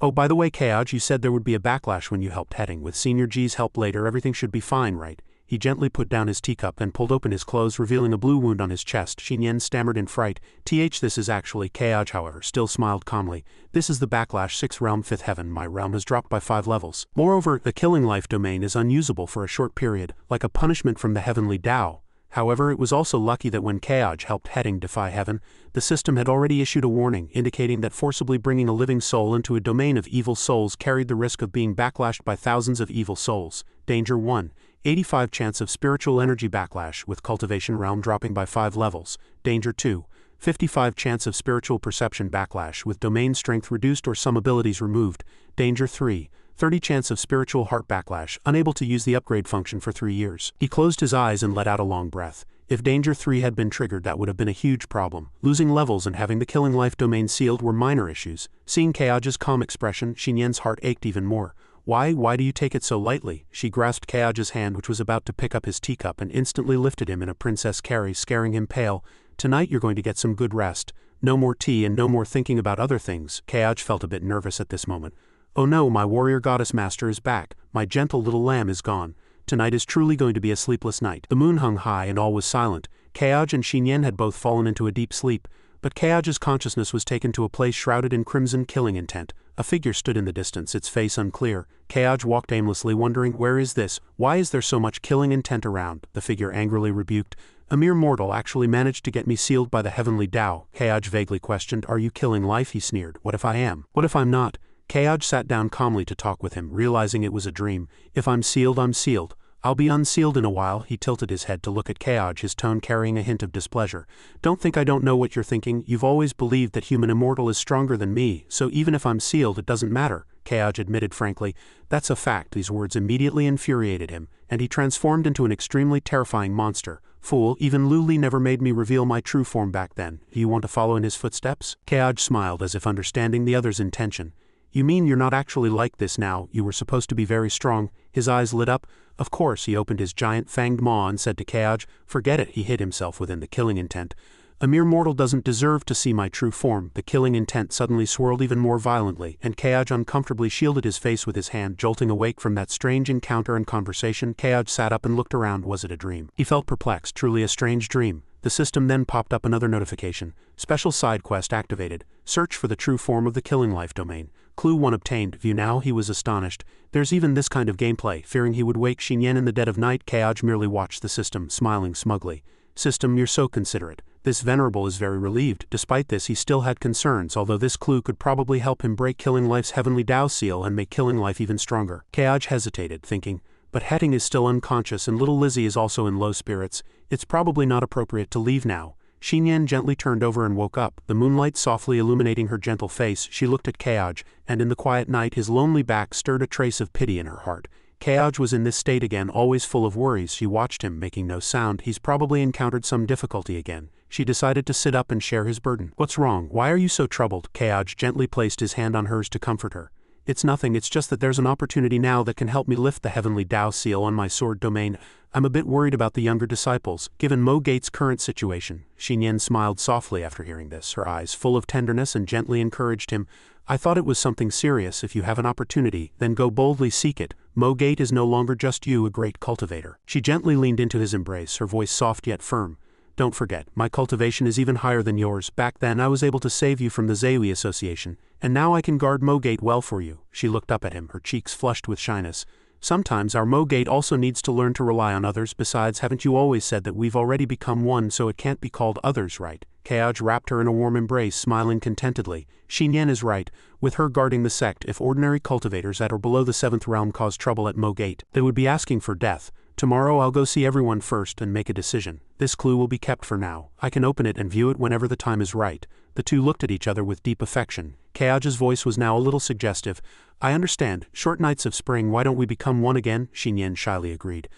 "Oh, by the way, Keoj, you said there would be a backlash when you helped heading. With Senior G's help later, everything should be fine, right?" He gently put down his teacup and pulled open his clothes, revealing a blue wound on his chest. Xinyan stammered in fright. This is actually Keoj, however, still smiled calmly. "This is the backlash 6th realm 5th heaven. My realm has dropped by 5 levels. Moreover, the killing life domain is unusable for a short period, like a punishment from the heavenly Tao." However, it was also lucky that when Keoj helped heading defy heaven, the system had already issued a warning, indicating that forcibly bringing a living soul into a domain of evil souls carried the risk of being backlashed by thousands of evil souls. Danger 1. 85 chance of spiritual energy backlash, with cultivation realm dropping by 5 levels. Danger 2. 55 chance of spiritual perception backlash, with domain strength reduced or some abilities removed. Danger 3. 30 chance of spiritual heart backlash, unable to use the upgrade function for 3 years. He closed his eyes and let out a long breath. If Danger 3 had been triggered, that would have been a huge problem. Losing levels and having the killing life domain sealed were minor issues. Seeing Keoj's calm expression, Xinyan's heart ached even more. Why do you take it so lightly?" She grasped Keoj's hand, which was about to pick up his teacup, and instantly lifted him in a princess carry, scaring him pale. "Tonight you're going to get some good rest. No more tea and no more thinking about other things." Keoj felt a bit nervous at this moment. "Oh no, my warrior goddess master is back. My gentle little lamb is gone. Tonight is truly going to be a sleepless night." The moon hung high and all was silent. Keoj and Xinyan had both fallen into a deep sleep, but Keoj's consciousness was taken to a place shrouded in crimson killing intent. A figure stood in the distance, its face unclear. Keoj walked aimlessly, wondering, "Where is this? Why is there so much killing intent around?" The figure angrily rebuked, "A mere mortal actually managed to get me sealed by the heavenly Tao." Keoj vaguely questioned, "Are you killing life?" He sneered. "What if I am? What if I'm not?" Keoj sat down calmly to talk with him, realizing it was a dream. "If I'm sealed, I'm sealed. I'll be unsealed in a while." He tilted his head to look at Keoj, his tone carrying a hint of displeasure. "Don't think I don't know what you're thinking. You've always believed that human immortal is stronger than me, so even if I'm sealed, it doesn't matter." Keoj admitted frankly. "That's a fact." These words immediately infuriated him, and he transformed into an extremely terrifying monster. "Fool, even Lu Li never made me reveal my true form back then. Do you want to follow in his footsteps?" Keoj smiled as if understanding the other's intention. "You mean you're not actually like this now? You were supposed to be very strong." His eyes lit up. "Of course." He opened his giant fanged maw and said to Keoj, "Forget it." He hid himself within the killing intent. A mere mortal doesn't deserve to see my true form. The killing intent suddenly swirled even more violently, and Keaj uncomfortably shielded his face with his hand. Jolting awake from that strange encounter and conversation, Keaj sat up and looked around. Was it a dream? He felt perplexed. Truly a strange dream. The system then popped up another notification. Special side quest activated. Search for the true form of the killing life domain. Clue 1 obtained. View now. He was astonished. There's even this kind of gameplay. Fearing he would wake Xinyan in the dead of night, Keaj merely watched the system, smiling smugly. System, you're so considerate. This venerable is very relieved. Despite this, he still had concerns, although this clue could probably help him break Killing Life's heavenly Dao seal and make Killing Life even stronger. Keaj hesitated, thinking, but Hetting is still unconscious and little Lizzie is also in low spirits. It's probably not appropriate to leave now. Xinyan gently turned over and woke up, the moonlight softly illuminating her gentle face. She looked at Keaj, and in the quiet night his lonely back stirred a trace of pity in her heart. Keaj was in this state again, always full of worries. She watched him, making no sound. He's probably encountered some difficulty again. She decided to sit up and share his burden. What's wrong? Why are you so troubled? Keaj gently placed his hand on hers to comfort her. It's nothing, it's just that there's an opportunity now that can help me lift the heavenly Dao seal on my sword domain. I'm a bit worried about the younger disciples, given Mo Gate's current situation. Xinyan smiled softly after hearing this, her eyes full of tenderness, and gently encouraged him. I thought it was something serious. If you have an opportunity, then go boldly seek it. Mo Gate is no longer just you, a great cultivator. She gently leaned into his embrace, her voice soft yet firm. Don't forget, my cultivation is even higher than yours. Back then I was able to save you from the Zewi Association, and now I can guard Mo Gate well for you. She looked up at him, her cheeks flushed with shyness. Sometimes our Mo Gate also needs to learn to rely on others. Besides, haven't you always said that we've already become one, so it can't be called others, right? Keaj wrapped her in a warm embrace, smiling contentedly. Xinyan is right. With her guarding the sect, if ordinary cultivators at or below the 7th realm cause trouble at Mo Gate, they would be asking for death. Tomorrow I'll go see everyone first and make a decision. This clue will be kept for now. I can open it and view it whenever the time is right. The two looked at each other with deep affection. Keaj's voice was now a little suggestive. I understand. Short nights of spring, why don't we become one again? Xinyan shyly agreed.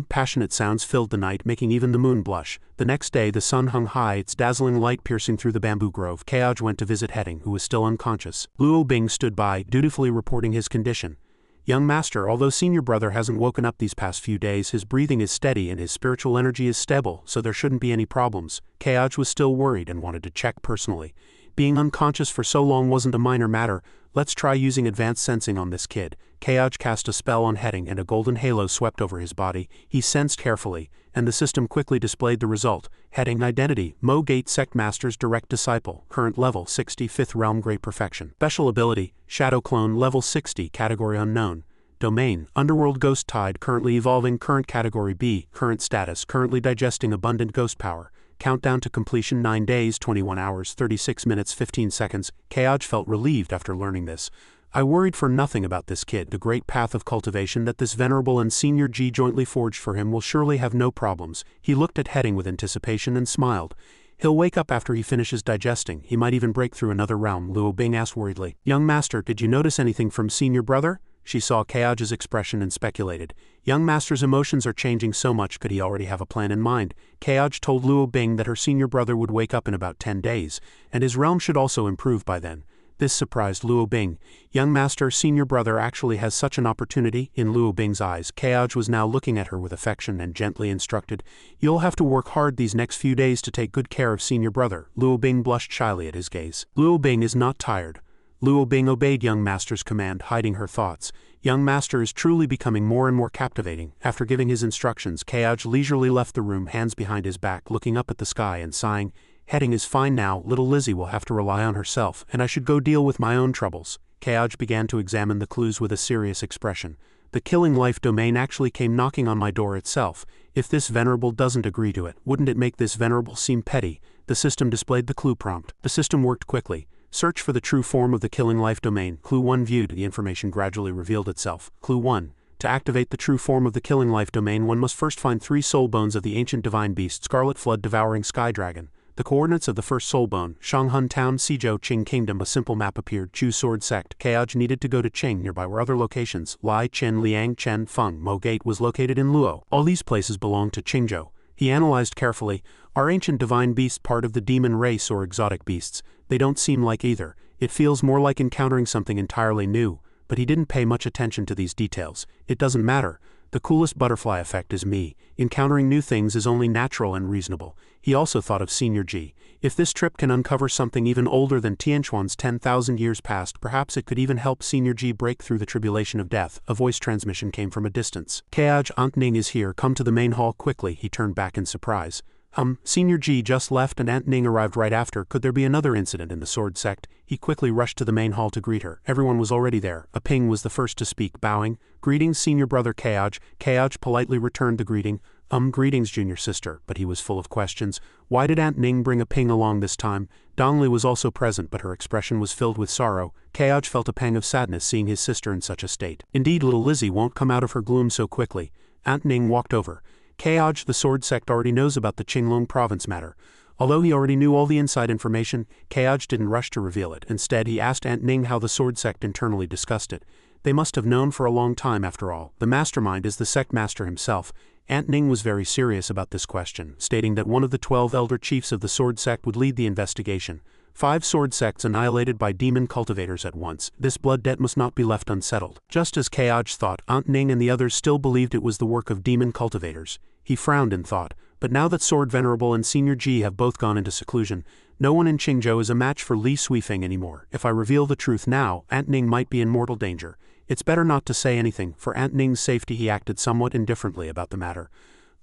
Passionate sounds filled the night, making even the moon blush. The next day the sun hung high, its dazzling light piercing through the bamboo grove. Keaj went to visit Hetting, who was still unconscious. Luo Bing stood by, dutifully reporting his condition. Young master, although senior brother hasn't woken up these past few days, his breathing is steady and his spiritual energy is stable, so there shouldn't be any problems. Keaj was still worried and wanted to check personally. Being unconscious for so long wasn't a minor matter. Let's try using advanced sensing on this kid. Keaj cast a spell on Hetting and a golden halo swept over his body. He sensed carefully, and the system quickly displayed the result. Hetting identity, Mo Gate Sect Master's direct disciple, current level 60, 5th realm great perfection. Special ability, Shadow Clone level 60, category unknown. Domain, Underworld Ghost Tide currently evolving, current category B, current status, currently digesting abundant ghost power. Countdown to completion 9 days, 21 hours, 36 minutes, 15 seconds. Keaj felt relieved after learning this. I worried for nothing about this kid. The great path of cultivation that this venerable and senior G jointly forged for him will surely have no problems. He looked at Hetting with anticipation and smiled. He'll wake up after he finishes digesting. He might even break through another realm. Luo Bing asked worriedly. Young master, did you notice anything from senior brother? She saw Keaj's expression and speculated. Young master's emotions are changing so much, could he already have a plan in mind? Keaj told Luo Bing that her senior brother would wake up in about 10 days, and his realm should also improve by then. This surprised Luo Bing. Young master, senior brother actually has such an opportunity? In Luo Bing's eyes, Keaj was now looking at her with affection and gently instructed. You'll have to work hard these next few days to take good care of senior brother. Luo Bing blushed shyly at his gaze. Luo Bing is not tired. Luo Bing obeyed young master's command, hiding her thoughts. Young master is truly becoming more and more captivating. After giving his instructions, Keaj leisurely left the room, hands behind his back, looking up at the sky and sighing. Hetting is fine now, little Lizzie will have to rely on herself, and I should go deal with my own troubles. Keaj began to examine the clues with a serious expression. The killing life domain actually came knocking on my door itself. If this venerable doesn't agree to it, wouldn't it make this venerable seem petty? The system displayed the clue prompt. The system worked quickly. Search for the true form of the killing life domain. Clue 1 viewed. The information gradually revealed itself. Clue 1. To activate the true form of the killing life domain, one must first find 3 soul bones of the ancient divine beast, Scarlet Flood Devouring Sky Dragon. The coordinates of the first soul bone, Shanghun Town, Sizhou, Qing Kingdom. A simple map appeared. Chu Sword Sect. Keaj needed to go to Qing. Nearby were other locations. Lai, Chen, Liang, Chen, Feng. Mo Gate was located in Luo. All these places belonged to Qingzhou. He analyzed carefully. Are ancient divine beasts part of the demon race or exotic beasts? They don't seem like either. It feels more like encountering something entirely new, but he didn't pay much attention to these details. It doesn't matter. The coolest butterfly effect is me. Encountering new things is only natural and reasonable. He also thought of Senior G. If this trip can uncover something even older than Tianquan's 10,000 years past, perhaps it could even help Senior G break through the tribulation of death. A voice transmission came from a distance. Keaj, Aunt Ning is here, come to the main hall quickly. He turned back in surprise. Senior G just left and Aunt Ning arrived right after. Could there be another incident in the Sword Sect? He quickly rushed to the main hall to greet her. Everyone was already there. A Ping was the first to speak, bowing. Greetings, senior brother Keaj. Keaj politely returned the greeting. Greetings, junior sister, but he was full of questions. Why did Aunt Ning bring a Ping along this time? Dongli was also present, but her expression was filled with sorrow. Keaj felt a pang of sadness seeing his sister in such a state. Indeed, little Lizzie won't come out of her gloom so quickly. Aunt Ning walked over. Keaj, the Sword Sect already knows about the Qinglong province matter. Although he already knew all the inside information, Keaj didn't rush to reveal it. Instead, he asked Aunt Ning how the Sword Sect internally discussed it. They must have known for a long time after all. The mastermind is the Sect master himself. Aunt Ning was very serious about this question, stating that one of the 12 elder chiefs of the Sword Sect would lead the investigation. 5 sword sects annihilated by demon cultivators at once. This blood debt must not be left unsettled. Just as Keaj thought, Aunt Ning and the others still believed it was the work of demon cultivators. He frowned in thought, but now that Sword Venerable and Senior G have both gone into seclusion, no one in Qingzhou is a match for Li Suifeng anymore. If I reveal the truth now, Aunt Ning might be in mortal danger. It's better not to say anything. For Aunt Ning's safety, he acted somewhat indifferently about the matter.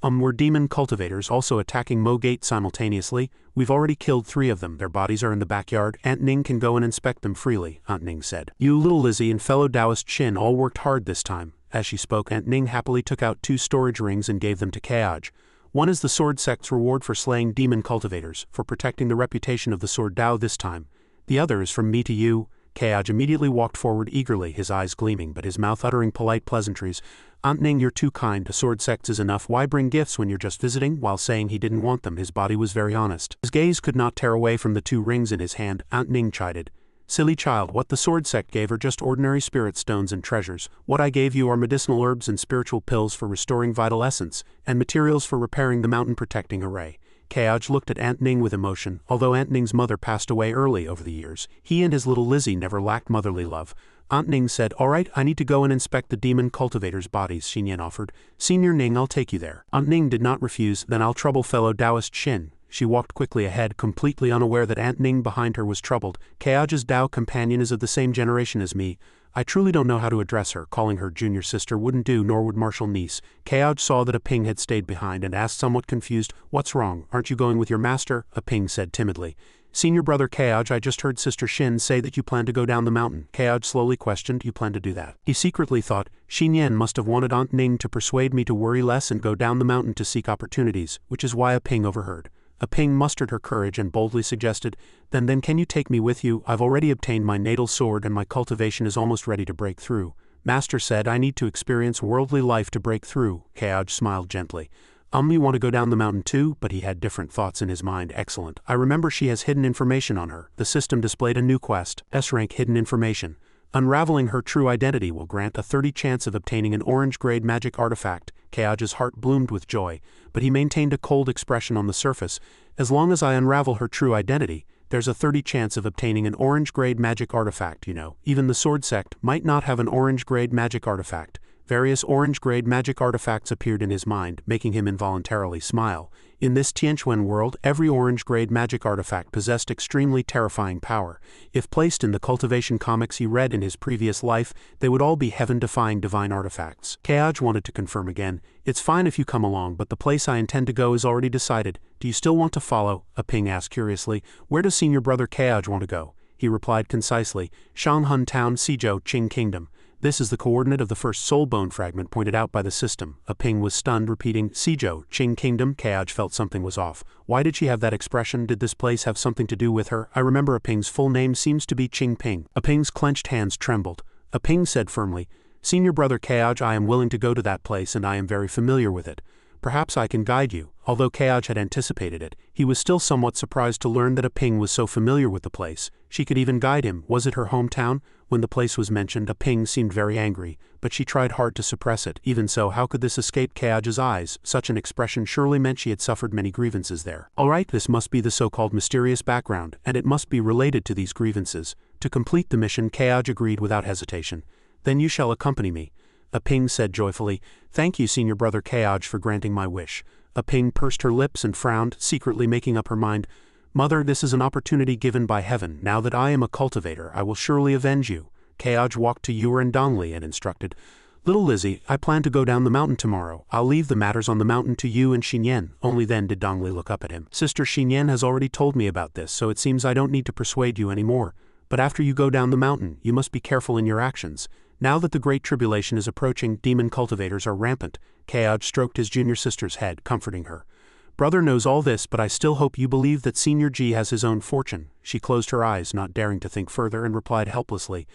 Were demon cultivators also attacking Mo Gate simultaneously? We've already killed 3 of them. Their bodies are in the backyard. Aunt Ning can go and inspect them freely, Aunt Ning said. You, little Lizzie, and fellow Taoist Chin all worked hard this time. As she spoke, Aunt Ning happily took out 2 storage rings and gave them to Keaj. One is the Sword Sect's reward for slaying demon cultivators, for protecting the reputation of the Sword Dao this time. The other is from me to you. Keaj immediately walked forward eagerly, his eyes gleaming but his mouth uttering polite pleasantries. Aunt Ning, you're too kind. A sword sect is enough. Why bring gifts when you're just visiting? While saying he didn't want them, his body was very honest. His gaze could not tear away from the 2 rings in his hand. Aunt Ning chided. Silly child, what the sword sect gave are just ordinary spirit stones and treasures. What I gave you are medicinal herbs and spiritual pills for restoring vital essence, and materials for repairing the mountain protecting array. Keaj looked at Aunt Ning with emotion. Although Aunt Ning's mother passed away early over the years, he and his little Lizzie never lacked motherly love. Aunt Ning said, all right, I need to go and inspect the demon cultivators' bodies, Xinyan offered. Senior Ning, I'll take you there. Aunt Ning did not refuse. Then I'll trouble fellow Taoist Shin. She walked quickly ahead, completely unaware that Aunt Ning behind her was troubled. Keaj's Tao companion is of the same generation as me. I truly don't know how to address her. Calling her junior sister wouldn't do, nor would martial niece. Keaj saw that a Ping had stayed behind and asked somewhat confused, what's wrong? Aren't you going with your master? A Ping said timidly. Senior brother Keaj, I just heard Sister Shin say that you plan to go down the mountain. Keaj slowly questioned, you plan to do that? He secretly thought, Xinyan must have wanted Aunt Ning to persuade me to worry less and go down the mountain to seek opportunities, which is why a Ping overheard. A Ping mustered her courage and boldly suggested, then can you take me with you? I've already obtained my natal sword and my cultivation is almost ready to break through. Master said I need to experience worldly life to break through. Keaj smiled gently. You want to go down the mountain too? But he had different thoughts in his mind. Excellent. I remember she has hidden information on her. The system displayed a new quest, S-rank hidden information. Unraveling her true identity will grant a 30 chance of obtaining an orange-grade magic artifact. Keaj's heart bloomed with joy, but he maintained a cold expression on the surface. As long as I unravel her true identity, there's a 30 chance of obtaining an orange-grade magic artifact, you know. Even the Sword Sect might not have an orange-grade magic artifact. Various orange-grade magic artifacts appeared in his mind, making him involuntarily smile. In this Tianquan world, every orange-grade magic artifact possessed extremely terrifying power. If placed in the cultivation comics he read in his previous life, they would all be heaven-defying divine artifacts. Keaj wanted to confirm again, it's fine if you come along, but the place I intend to go is already decided. Do you still want to follow? A Ping asked curiously. Where does senior brother Keaj want to go? He replied concisely, Shanghun Town, Sizhou, Qing Kingdom. This is the coordinate of the first soul bone fragment pointed out by the system. A Ping was stunned, repeating, Sizhou, Qing Kingdom. Keaj felt something was off. Why did she have that expression? Did this place have something to do with her? I remember A Ping's full name seems to be Qing Ping. A Ping's clenched hands trembled. A Ping said firmly, Senior brother Keaj, I am willing to go to that place and I am very familiar with it. Perhaps I can guide you. Although Keaj had anticipated it, he was still somewhat surprised to learn that A Ping was so familiar with the place. She could even guide him. Was it her hometown? When the place was mentioned, A Ping seemed very angry, but she tried hard to suppress it. Even so, how could this escape Keaj's eyes? Such an expression surely meant she had suffered many grievances there. Alright, this must be the so-called mysterious background, and it must be related to these grievances. To complete the mission, Keaj agreed without hesitation. Then you shall accompany me. Ping said joyfully. Thank you, senior brother Kaoj, for granting my wish. Ping pursed her lips and frowned, secretly making up her mind. Mother, this is an opportunity given by heaven. Now that I am a cultivator, I will surely avenge you. Kaoj walked to Yuren Dongli and instructed. Little Lizzie, I plan to go down the mountain tomorrow. I'll leave the matters on the mountain to you and Xinyan. Only then did Dongli look up at him. Sister Xinyan has already told me about this, so it seems I don't need to persuade you anymore. But after you go down the mountain, you must be careful in your actions. Now that the Great Tribulation is approaching, demon cultivators are rampant. Kaoj stroked his junior sister's head, comforting her. Brother knows all this, but I still hope you believe that Senior G has his own fortune. She closed her eyes, not daring to think further, and replied helplessly.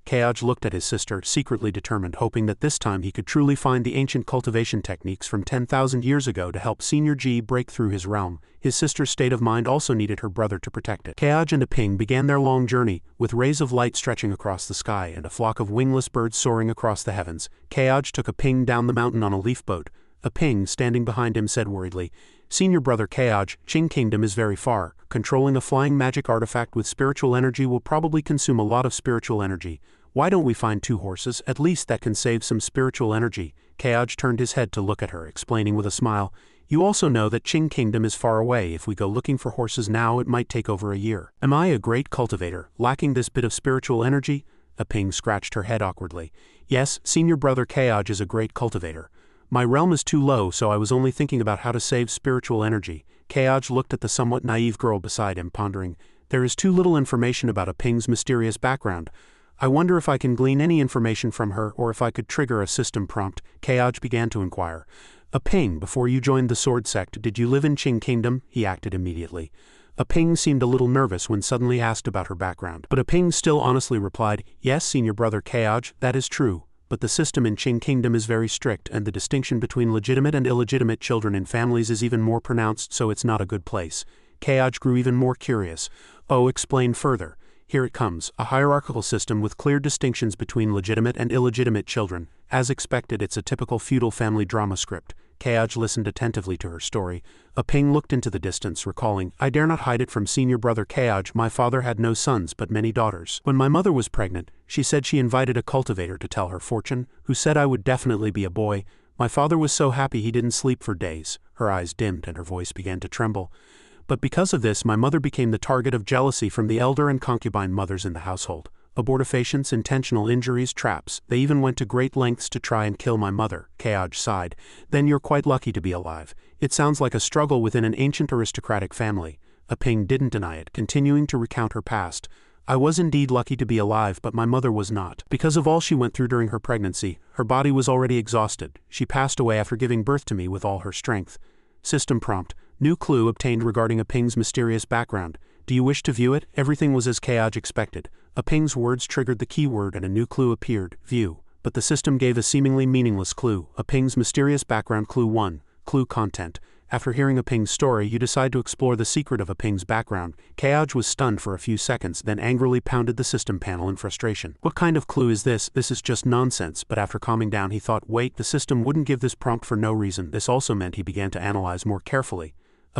Kaoj looked at his sister, secretly determined, hoping that this time he could truly find the ancient cultivation techniques from 10,000 years ago to help Senior G break through his realm. His sister's state of mind also needed her brother to protect it. Kaoj and Ping began their long journey, with rays of light stretching across the sky and a flock of wingless birds soaring across the heavens. Kaoj took Ping down the mountain on a leaf boat. Ping, standing behind him, said worriedly, Senior brother Kaoj, Qing Kingdom is very far. Controlling a flying magic artifact with spiritual energy will probably consume a lot of spiritual energy. Why don't we find 2 horses, at least that can save some spiritual energy? Kaoj turned his head to look at her, explaining with a smile. You also know that Qing Kingdom is far away. If we go looking for horses now, it might take over a year. Am I a great cultivator, lacking this bit of spiritual energy? Ping scratched her head awkwardly. Yes, senior brother Kaoj is a great cultivator. My realm is too low, so I was only thinking about how to save spiritual energy. Kaoj looked at the somewhat naive girl beside him, pondering. There is too little information about Ping's mysterious background. I wonder if I can glean any information from her, or if I could trigger a system prompt. Kaoj began to inquire. Ping, before you joined the Sword Sect, did you live in Qing Kingdom? He acted immediately. Ping seemed a little nervous when suddenly asked about her background. But Ping still honestly replied, Yes, senior brother Kaoj, that is true. But the system in Qing Kingdom is very strict, and the distinction between legitimate and illegitimate children in families is even more pronounced, so it's not a good place. Kaoj grew even more curious. Explain further. Here it comes, a hierarchical system with clear distinctions between legitimate and illegitimate children. As expected, it's a typical feudal family drama script. Kaoj listened attentively to her story. Ping looked into the distance, recalling, I dare not hide it from senior brother Kaoj, my father had no sons but many daughters. When my mother was pregnant, she said she invited a cultivator to tell her fortune, who said I would definitely be a boy. My father was so happy he didn't sleep for days. Her eyes dimmed and her voice began to tremble. But because of this, my mother became the target of jealousy from the elder and concubine mothers in the household. Abortifacients, intentional injuries, traps. They even went to great lengths to try and kill my mother. Kaoj sighed. Then you're quite lucky to be alive. It sounds like a struggle within an ancient aristocratic family. Ping didn't deny it, continuing to recount her past. I was indeed lucky to be alive, but my mother was not. Because of all she went through during her pregnancy, her body was already exhausted. She passed away after giving birth to me with all her strength. System prompt. New clue obtained regarding Ping's mysterious background. Do you wish to view it? Everything was as Kaoj expected. Ping's words triggered the keyword and a new clue appeared, view. But the system gave a seemingly meaningless clue. Ping's mysterious background. Clue 1. Clue content. After hearing Ping's story, you decide to explore the secret of Ping's background. Kaoj was stunned for a few seconds, then angrily pounded the system panel in frustration. What kind of clue is this? This is just nonsense. But after calming down, he thought, wait, the system wouldn't give this prompt for no reason. This also meant he began to analyze more carefully.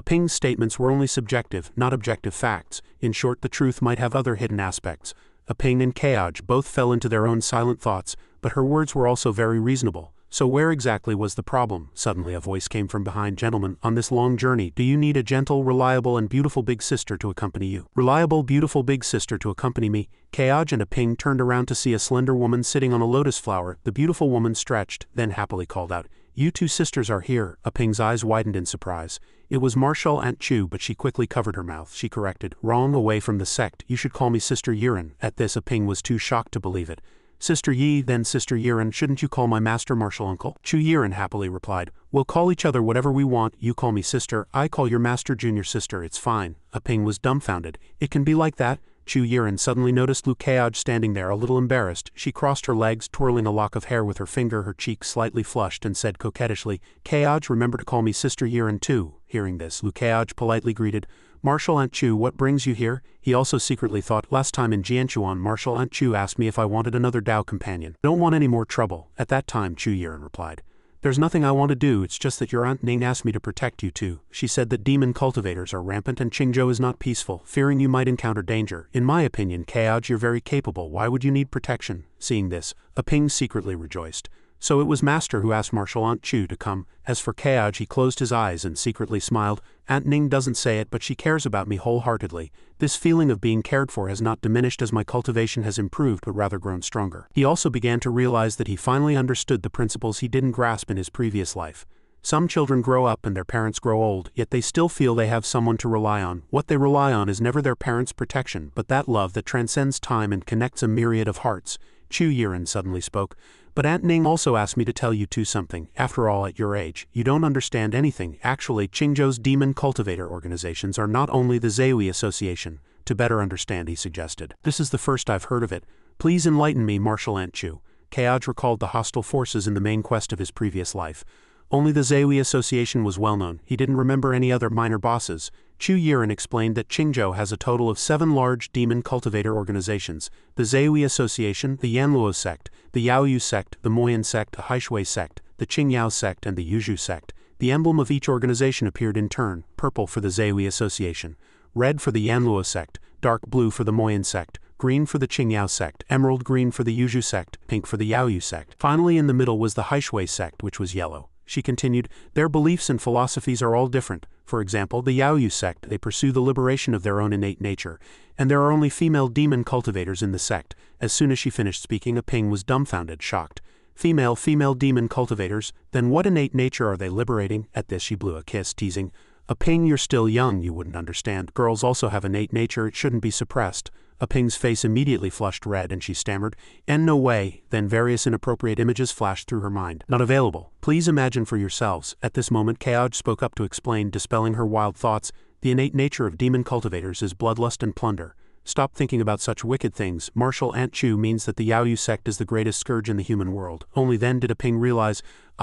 Ping's statements were only subjective, not objective facts. In short, the truth might have other hidden aspects. Ping and Kaoj both fell into their own silent thoughts, but her words were also very reasonable. So where exactly was the problem? Suddenly a voice came from behind. Gentlemen, on this long journey, do you need a gentle, reliable and beautiful big sister to accompany you? Reliable, beautiful big sister to accompany me? Kaoj and Ping turned around to see a slender woman sitting on a lotus flower. The beautiful woman stretched, then happily called out, You 2 sisters are here. Ping's eyes widened in surprise. It was Marshal Aunt Chu, but she quickly covered her mouth. She corrected, Wrong, away from the sect. You should call me Sister Yuren. At this, Ping was too shocked to believe it. Sister Yi, then Sister Yuren, shouldn't you call my master Marshal Uncle? Chu Yuren happily replied, We'll call each other whatever we want. You call me sister, I call your master junior sister, it's fine. Ping was dumbfounded. It can be like that? Chu Yuren suddenly noticed Lu Kaoj standing there, a little embarrassed. She crossed her legs, twirling a lock of hair with her finger, her cheek slightly flushed, and said coquettishly, Kaoj, remember to call me Sister Yuren too. Hearing this, Lu Kaoj politely greeted, Marshal Aunt Chu, what brings you here? He also secretly thought, last time in Jianchuan, Marshal Aunt Chu asked me if I wanted another Dao companion. Don't want any more trouble. At that time, Chu Yuren replied. There's nothing I want to do, it's just that your Aunt Ning asked me to protect you too. She said that demon cultivators are rampant and Qingzhou is not peaceful, fearing you might encounter danger. In my opinion, Kaoj, you're very capable, why would you need protection? Seeing this, Ping secretly rejoiced. So it was Master who asked Martial Aunt Chu to come. As for Kaoj, he closed his eyes and secretly smiled. Aunt Ning doesn't say it, but she cares about me wholeheartedly. This feeling of being cared for has not diminished as my cultivation has improved, but rather grown stronger. He also began to realize that he finally understood the principles he didn't grasp in his previous life. Some children grow up and their parents grow old, yet they still feel they have someone to rely on. What they rely on is never their parents' protection, but that love that transcends time and connects a myriad of hearts. Chu Yiren suddenly spoke. But Aunt Ning also asked me to tell you too something. After all, at your age, you don't understand anything. Actually, Qingzhou's demon cultivator organizations are not only the Zeui Association. To better understand, he suggested. This is the first I've heard of it. Please enlighten me, Martial Aunt Chu. Kaoj recalled the hostile forces in the main quest of his previous life. Only the Zeui Association was well known. He didn't remember any other minor bosses. Chu Yiren explained that Qingzhou has a total of 7 large demon cultivator organizations: the Zeui Association, the Yanluo Sect, the Yaoyu Sect, the Moyan Sect, the Haishui Sect, the Qingyao Sect, and the Yuzhu Sect. The emblem of each organization appeared in turn: purple for the Zeui Association, red for the Yanluo Sect, dark blue for the Moyan Sect, green for the Qingyao Sect, emerald green for the Yuzhu Sect, pink for the Yaoyu Sect. Finally, in the middle was the Haishui Sect, which was yellow. She continued, their beliefs and philosophies are all different. For example, the Yaoyu sect, they pursue the liberation of their own innate nature, and there are only female demon cultivators in the sect. As soon as she finished speaking, Ping was dumbfounded, shocked. Female demon cultivators, then what innate nature are they liberating? At this she blew a kiss, teasing, Ping, you're still young, you wouldn't understand. Girls also have innate nature, it shouldn't be suppressed. Ping's face immediately flushed red and she stammered, no way. Then various inappropriate images flashed through her mind. Not available. Please imagine for yourselves. At this moment Kaoj spoke up to explain, dispelling her wild thoughts. The innate nature of demon cultivators is bloodlust and plunder. Stop thinking about such wicked things. Martial Aunt Chu means that the Yaoyu sect is the greatest scourge in the human world. Only then did Ping realize,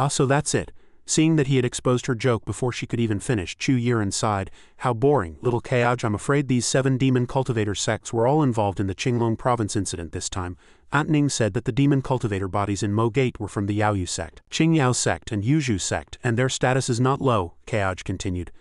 so that's it. Seeing that he had exposed her joke before she could even finish, Chu Yiren sighed. How boring, little Kaoj. I'm afraid these 7 demon cultivator sects were all involved in the Qinglong province incident this time. Aunt Ning said that the demon cultivator bodies in Mo Gate were from the Yaoyu sect, Qingyao sect, and Yuzhu sect, and their status is not low, Kaoj continued.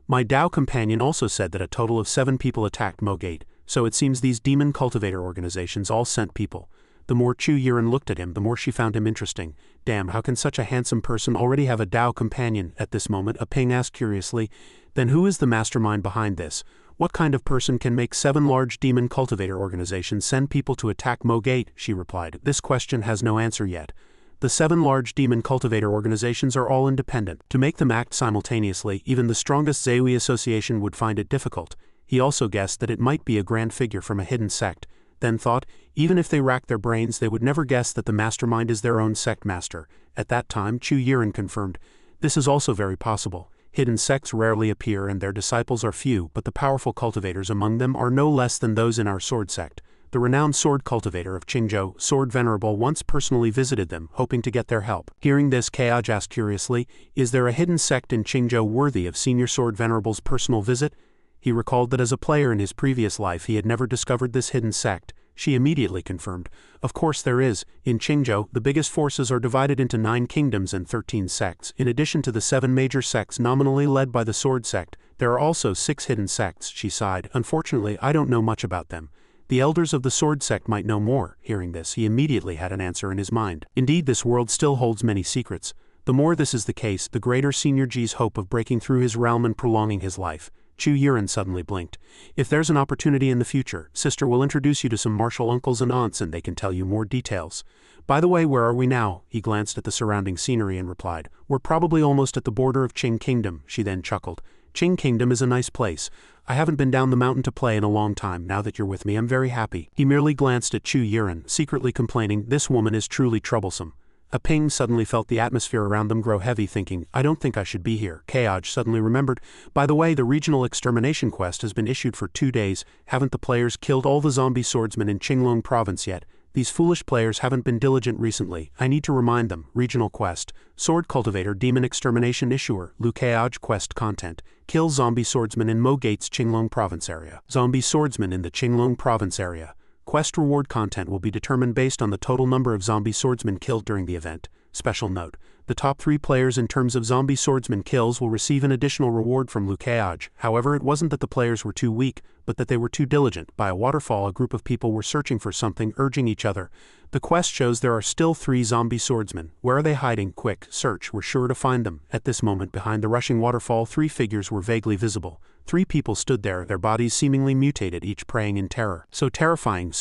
My Dao companion also said that a total of 7 people attacked Mo Gate, so it seems these demon cultivator organizations all sent people. The more Chu Yiren looked at him, the more she found him interesting. Damn, how can such a handsome person already have a Dao companion? At this moment, Ping asked curiously, then who is the mastermind behind this? What kind of person can make 7 large demon cultivator organizations send people to attack Mo Gate? She replied. This question has no answer yet. The 7 large demon cultivator organizations are all independent. To make them act simultaneously, even the strongest Zeui association would find it difficult. He also guessed that it might be a grand figure from a hidden sect. Then thought, even if they racked their brains, they would never guess that the mastermind is their own sect master. At that time, Chu Yiren confirmed, this is also very possible. Hidden sects rarely appear and their disciples are few, but the powerful cultivators among them are no less than those in our sword sect. The renowned sword cultivator of Qingzhou, Sword Venerable, once personally visited them, hoping to get their help. Hearing this, Kaoj asked curiously, is there a hidden sect in Qingzhou worthy of Senior Sword Venerable's personal visit? He recalled that as a player in his previous life he had never discovered this hidden sect. She immediately confirmed, of course there is. In Qingzhou, the biggest forces are divided into 9 kingdoms and 13 sects. In addition to the 7 major sects nominally led by the sword sect, there are also 6 hidden sects. She sighed. Unfortunately, I don't know much about them. The elders of the sword sect might know more. Hearing this, he immediately had an answer in his mind. Indeed, this world still holds many secrets. The more this is the case, the greater Senior G's hope of breaking through his realm and prolonging his life. Chu Yiren suddenly blinked. If there's an opportunity in the future, sister will introduce you to some martial uncles and aunts and they can tell you more details. By the way, where are we now? He glanced at the surrounding scenery and replied, we're probably almost at the border of Qing Kingdom. She then chuckled. Qing Kingdom is a nice place. I haven't been down the mountain to play in a long time. Now that you're with me, I'm very happy. He merely glanced at Chu Yiren, secretly complaining, this woman is truly troublesome. Ping suddenly felt the atmosphere around them grow heavy, thinking, I don't think I should be here. Kaoj suddenly remembered, by the way, the regional extermination quest has been issued for 2 days. Haven't the players killed all the zombie swordsmen in Qinglong province yet? These foolish players haven't been diligent recently. I need to remind them. Regional quest. Sword cultivator demon extermination issuer. Lu Kaoj quest content. Kill zombie swordsman in Mo Gate's Qinglong province area. Zombie swordsman in the Qinglong province area. Quest reward content will be determined based on the total number of zombie swordsmen killed during the event. Special note: the top 3 players in terms of zombie swordsman kills will receive an additional reward from Lukeage. However, it wasn't that the players were too weak, but that they were too diligent. By a waterfall, a group of people were searching for something, urging each other. The quest shows there are still 3 zombie swordsmen. Where are they hiding? Quick, search, we're sure to find them. At this moment, behind the rushing waterfall, 3 figures were vaguely visible. 3 people stood there, their bodies seemingly mutated, each praying in terror. So terrifying,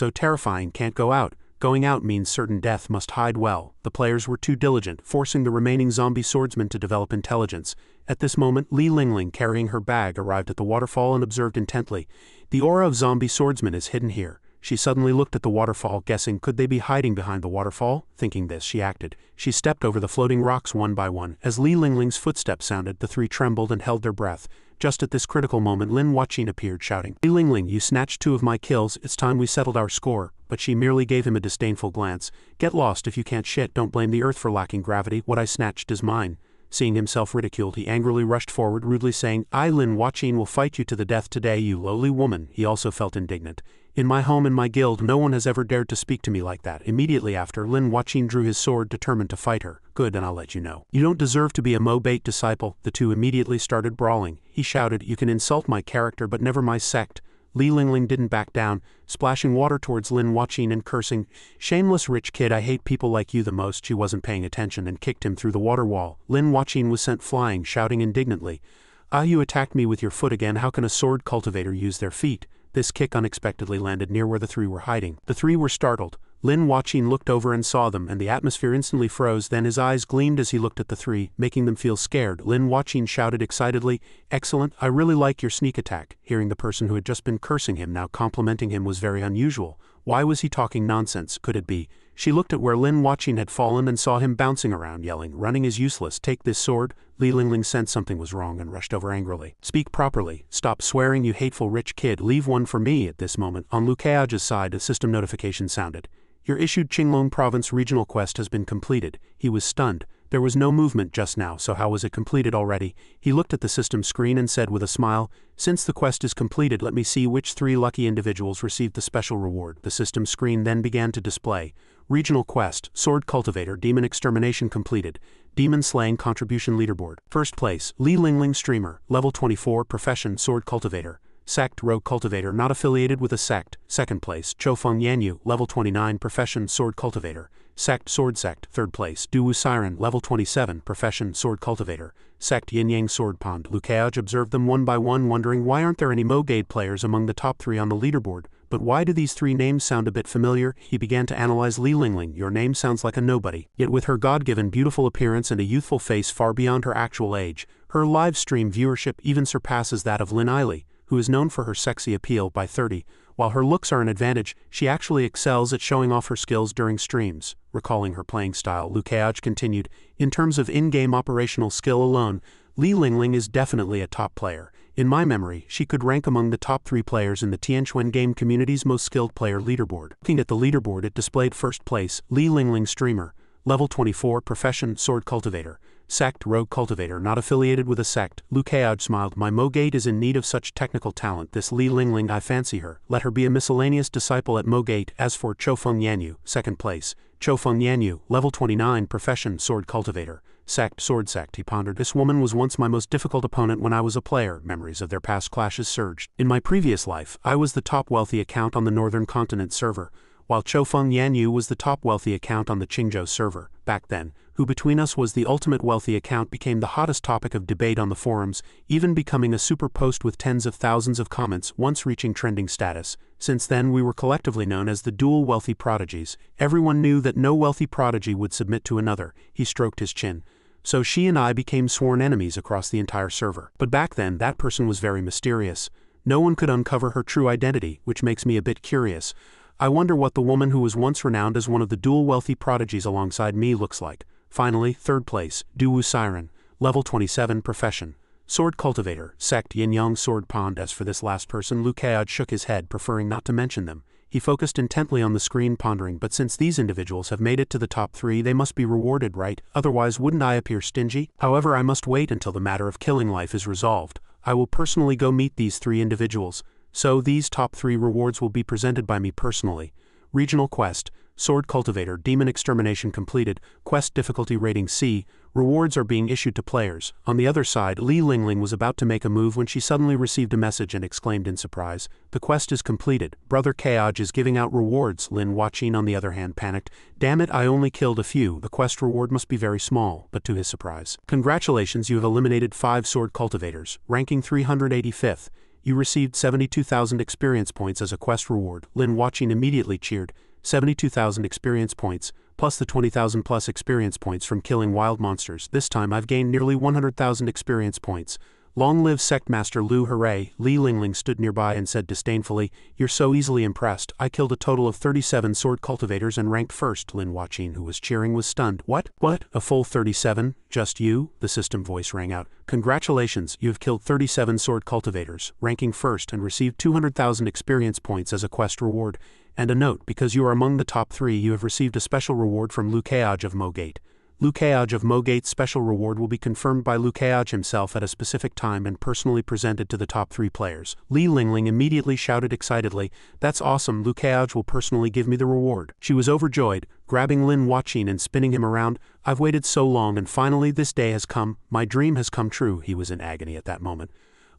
can't go out. Going out means certain death, must hide well. The players were too diligent, forcing the remaining zombie swordsmen to develop intelligence. At this moment, Li Lingling, carrying her bag, arrived at the waterfall and observed intently. The aura of zombie swordsmen is hidden here. She suddenly looked at the waterfall, guessing could they be hiding behind the waterfall? Thinking this, she acted. She stepped over the floating rocks one by one. As Li Lingling's footsteps sounded, the 3 trembled and held their breath. Just at this critical moment, Lin Huaqin appeared, shouting, "Li Lingling, you snatched 2 of my kills, it's time we settled our score." But she merely gave him a disdainful glance. "Get lost if you can't shit, don't blame the earth for lacking gravity, what I snatched is mine." Seeing himself ridiculed, he angrily rushed forward, rudely saying, "I, Lin Huaqin, will fight you to the death today, you lowly woman." He also felt indignant. "In my home, in my guild, no one has ever dared to speak to me like that." Immediately after, Lin Huaqin drew his sword, determined to fight her. "Good, and I'll let you know. You don't deserve to be a Mo-bait disciple." The 2 immediately started brawling. He shouted, "You can insult my character, but never my sect." Li Lingling didn't back down, splashing water towards Lin Huaqin and cursing, "Shameless rich kid, I hate people like you the most." She wasn't paying attention and kicked him through the water wall. Lin Huaqin was sent flying, shouting indignantly, "Ah, you attacked me with your foot again, how can a sword cultivator use their feet?" This kick unexpectedly landed near where the 3 were hiding. The 3 were startled. Lin Huaqin looked over and saw them, and the atmosphere instantly froze. Then his eyes gleamed as he looked at the 3, making them feel scared. Lin Huaqin shouted excitedly, "Excellent, I really like your sneak attack." Hearing the person who had just been cursing him now complimenting him was very unusual. Why was he talking nonsense? Could it be? She looked at where Lin Huaqin had fallen and saw him bouncing around, yelling, "Running is useless, take this sword." Li Lingling sensed something was wrong and rushed over angrily. "Speak properly. Stop swearing, you hateful rich kid. Leave one for me." At this moment, on Lukeage's side, a system notification sounded. "Your issued Qinglong Province regional quest has been completed." He was stunned. There was no movement just now, so how was it completed already? He looked at the system screen and said with a smile, "Since the quest is completed, let me see which 3 lucky individuals received the special reward." The system screen then began to display. Regional quest, Sword Cultivator, Demon Extermination completed. Demon Slaying Contribution Leaderboard. First place, Li Lingling Streamer, Level 24, Profession, Sword Cultivator. Sect, Rogue Cultivator, not affiliated with a sect. Second place, Chofeng Yanyu, Level 29, Profession, Sword Cultivator. Sect, Sword Sect. Third place, Duwu Siren, Level 27, Profession, Sword Cultivator. Sect, Yin Yang Sword Pond. Lukeage observed them one by one, wondering why aren't there any Mo-gate players among the top 3 on the leaderboard. But why do these 3 names sound a bit familiar? He began to analyze Li Lingling. Your name sounds like a nobody. Yet with her God-given beautiful appearance and a youthful face far beyond her actual age, her live stream viewership even surpasses that of Lin Eiley, who is known for her sexy appeal. By 30, while her looks are an advantage, she actually excels at showing off her skills during streams. Recalling her playing style, Lukeage continued, "In terms of in-game operational skill alone, Li Lingling is definitely a top player. In my memory, she could rank among the top 3 players in the Tianquan game community's most skilled player leaderboard." Looking at the leaderboard, it displayed first place, Li Lingling Streamer, Level 24, Profession, Sword Cultivator. Sect, Rogue Cultivator, not affiliated with a sect. Lukeage smiled, "My Mo-gate is in need of such technical talent. This Li Lingling, I fancy her. Let her be a miscellaneous disciple at Mo-gate." As for Chofeng Yanyu, second place, Chofeng Yanyu, Level 29, Profession, Sword Cultivator. Sect, Sword Sect. He pondered, "This woman was once my most difficult opponent when I was a player." Memories of their past clashes surged. "In my previous life, I was the top wealthy account on the Northern Continent server, while Chofeng Yanyu was the top wealthy account on the Qingzhou server. Back then, who between us was the ultimate wealthy account became the hottest topic of debate on the forums, even becoming a super post with tens of thousands of comments, once reaching trending status. Since then we were collectively known as the dual wealthy prodigies. Everyone knew that no wealthy prodigy would submit to another." He stroked his chin. "So she and I became sworn enemies across the entire server. But back then that person was very mysterious. No one could uncover her true identity, which makes me a bit curious. I wonder what the woman who was once renowned as one of the dual wealthy prodigies alongside me looks like." Finally, third place, Duwu Siren, Level 27, Profession, Sword Cultivator, Sect, Yin Yang Sword Pond. As for this last person, Lukeage shook his head, preferring not to mention them. He focused intently on the screen, pondering, but since these individuals have made it to the top 3, they must be rewarded, right? Otherwise wouldn't I appear stingy? However, I must wait until the matter of killing life is resolved. I will personally go meet these 3 individuals. So these top 3 rewards will be presented by me personally. Regional Quest, Sword Cultivator, Demon Extermination completed, Quest difficulty rating C, rewards are being issued to players. On the other side, Li Lingling was about to make a move when she suddenly received a message and exclaimed in surprise, "The quest is completed. Brother Kaoj is giving out rewards." Lin Huaqin on the other hand panicked, "Damn it, I only killed a few, the quest reward must be very small," but to his surprise, "Congratulations, you have eliminated 5 sword cultivators, ranking 385th. You received 72,000 experience points as a quest reward." Lin Huaqin immediately cheered, 72,000 experience points, plus the 20,000 plus experience points from killing wild monsters. This time I've gained nearly 100,000 experience points. Long live Sect Master Lu, hooray. Li Lingling stood nearby and said disdainfully, "You're so easily impressed. I killed a total of 37 sword cultivators and ranked first." Lin Huaqin, who was cheering, was stunned. What? A full 37? Just you?" The system voice rang out. "Congratulations, you have killed 37 sword cultivators, ranking first and received 200,000 experience points as a quest reward. And a note, because you are among the top 3, you have received a special reward from Lu Kaoj of Mogate. Lu Kaoj of Mogate's special reward will be confirmed by Lu Kaoj himself at a specific time and personally presented to the top 3 players." Li Lingling immediately shouted excitedly, "That's awesome, Lu Kaoj will personally give me the reward." She was overjoyed, grabbing Lin Huaqin and spinning him around. "I've waited so long and finally this day has come, my dream has come true." He was in agony at that moment.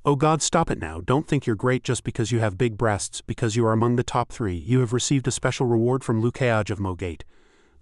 "Oh God, stop it now, don't think you're great just because you have big breasts, because you are among the top 3, you have received a special reward from Lu Kaoj of Mogate.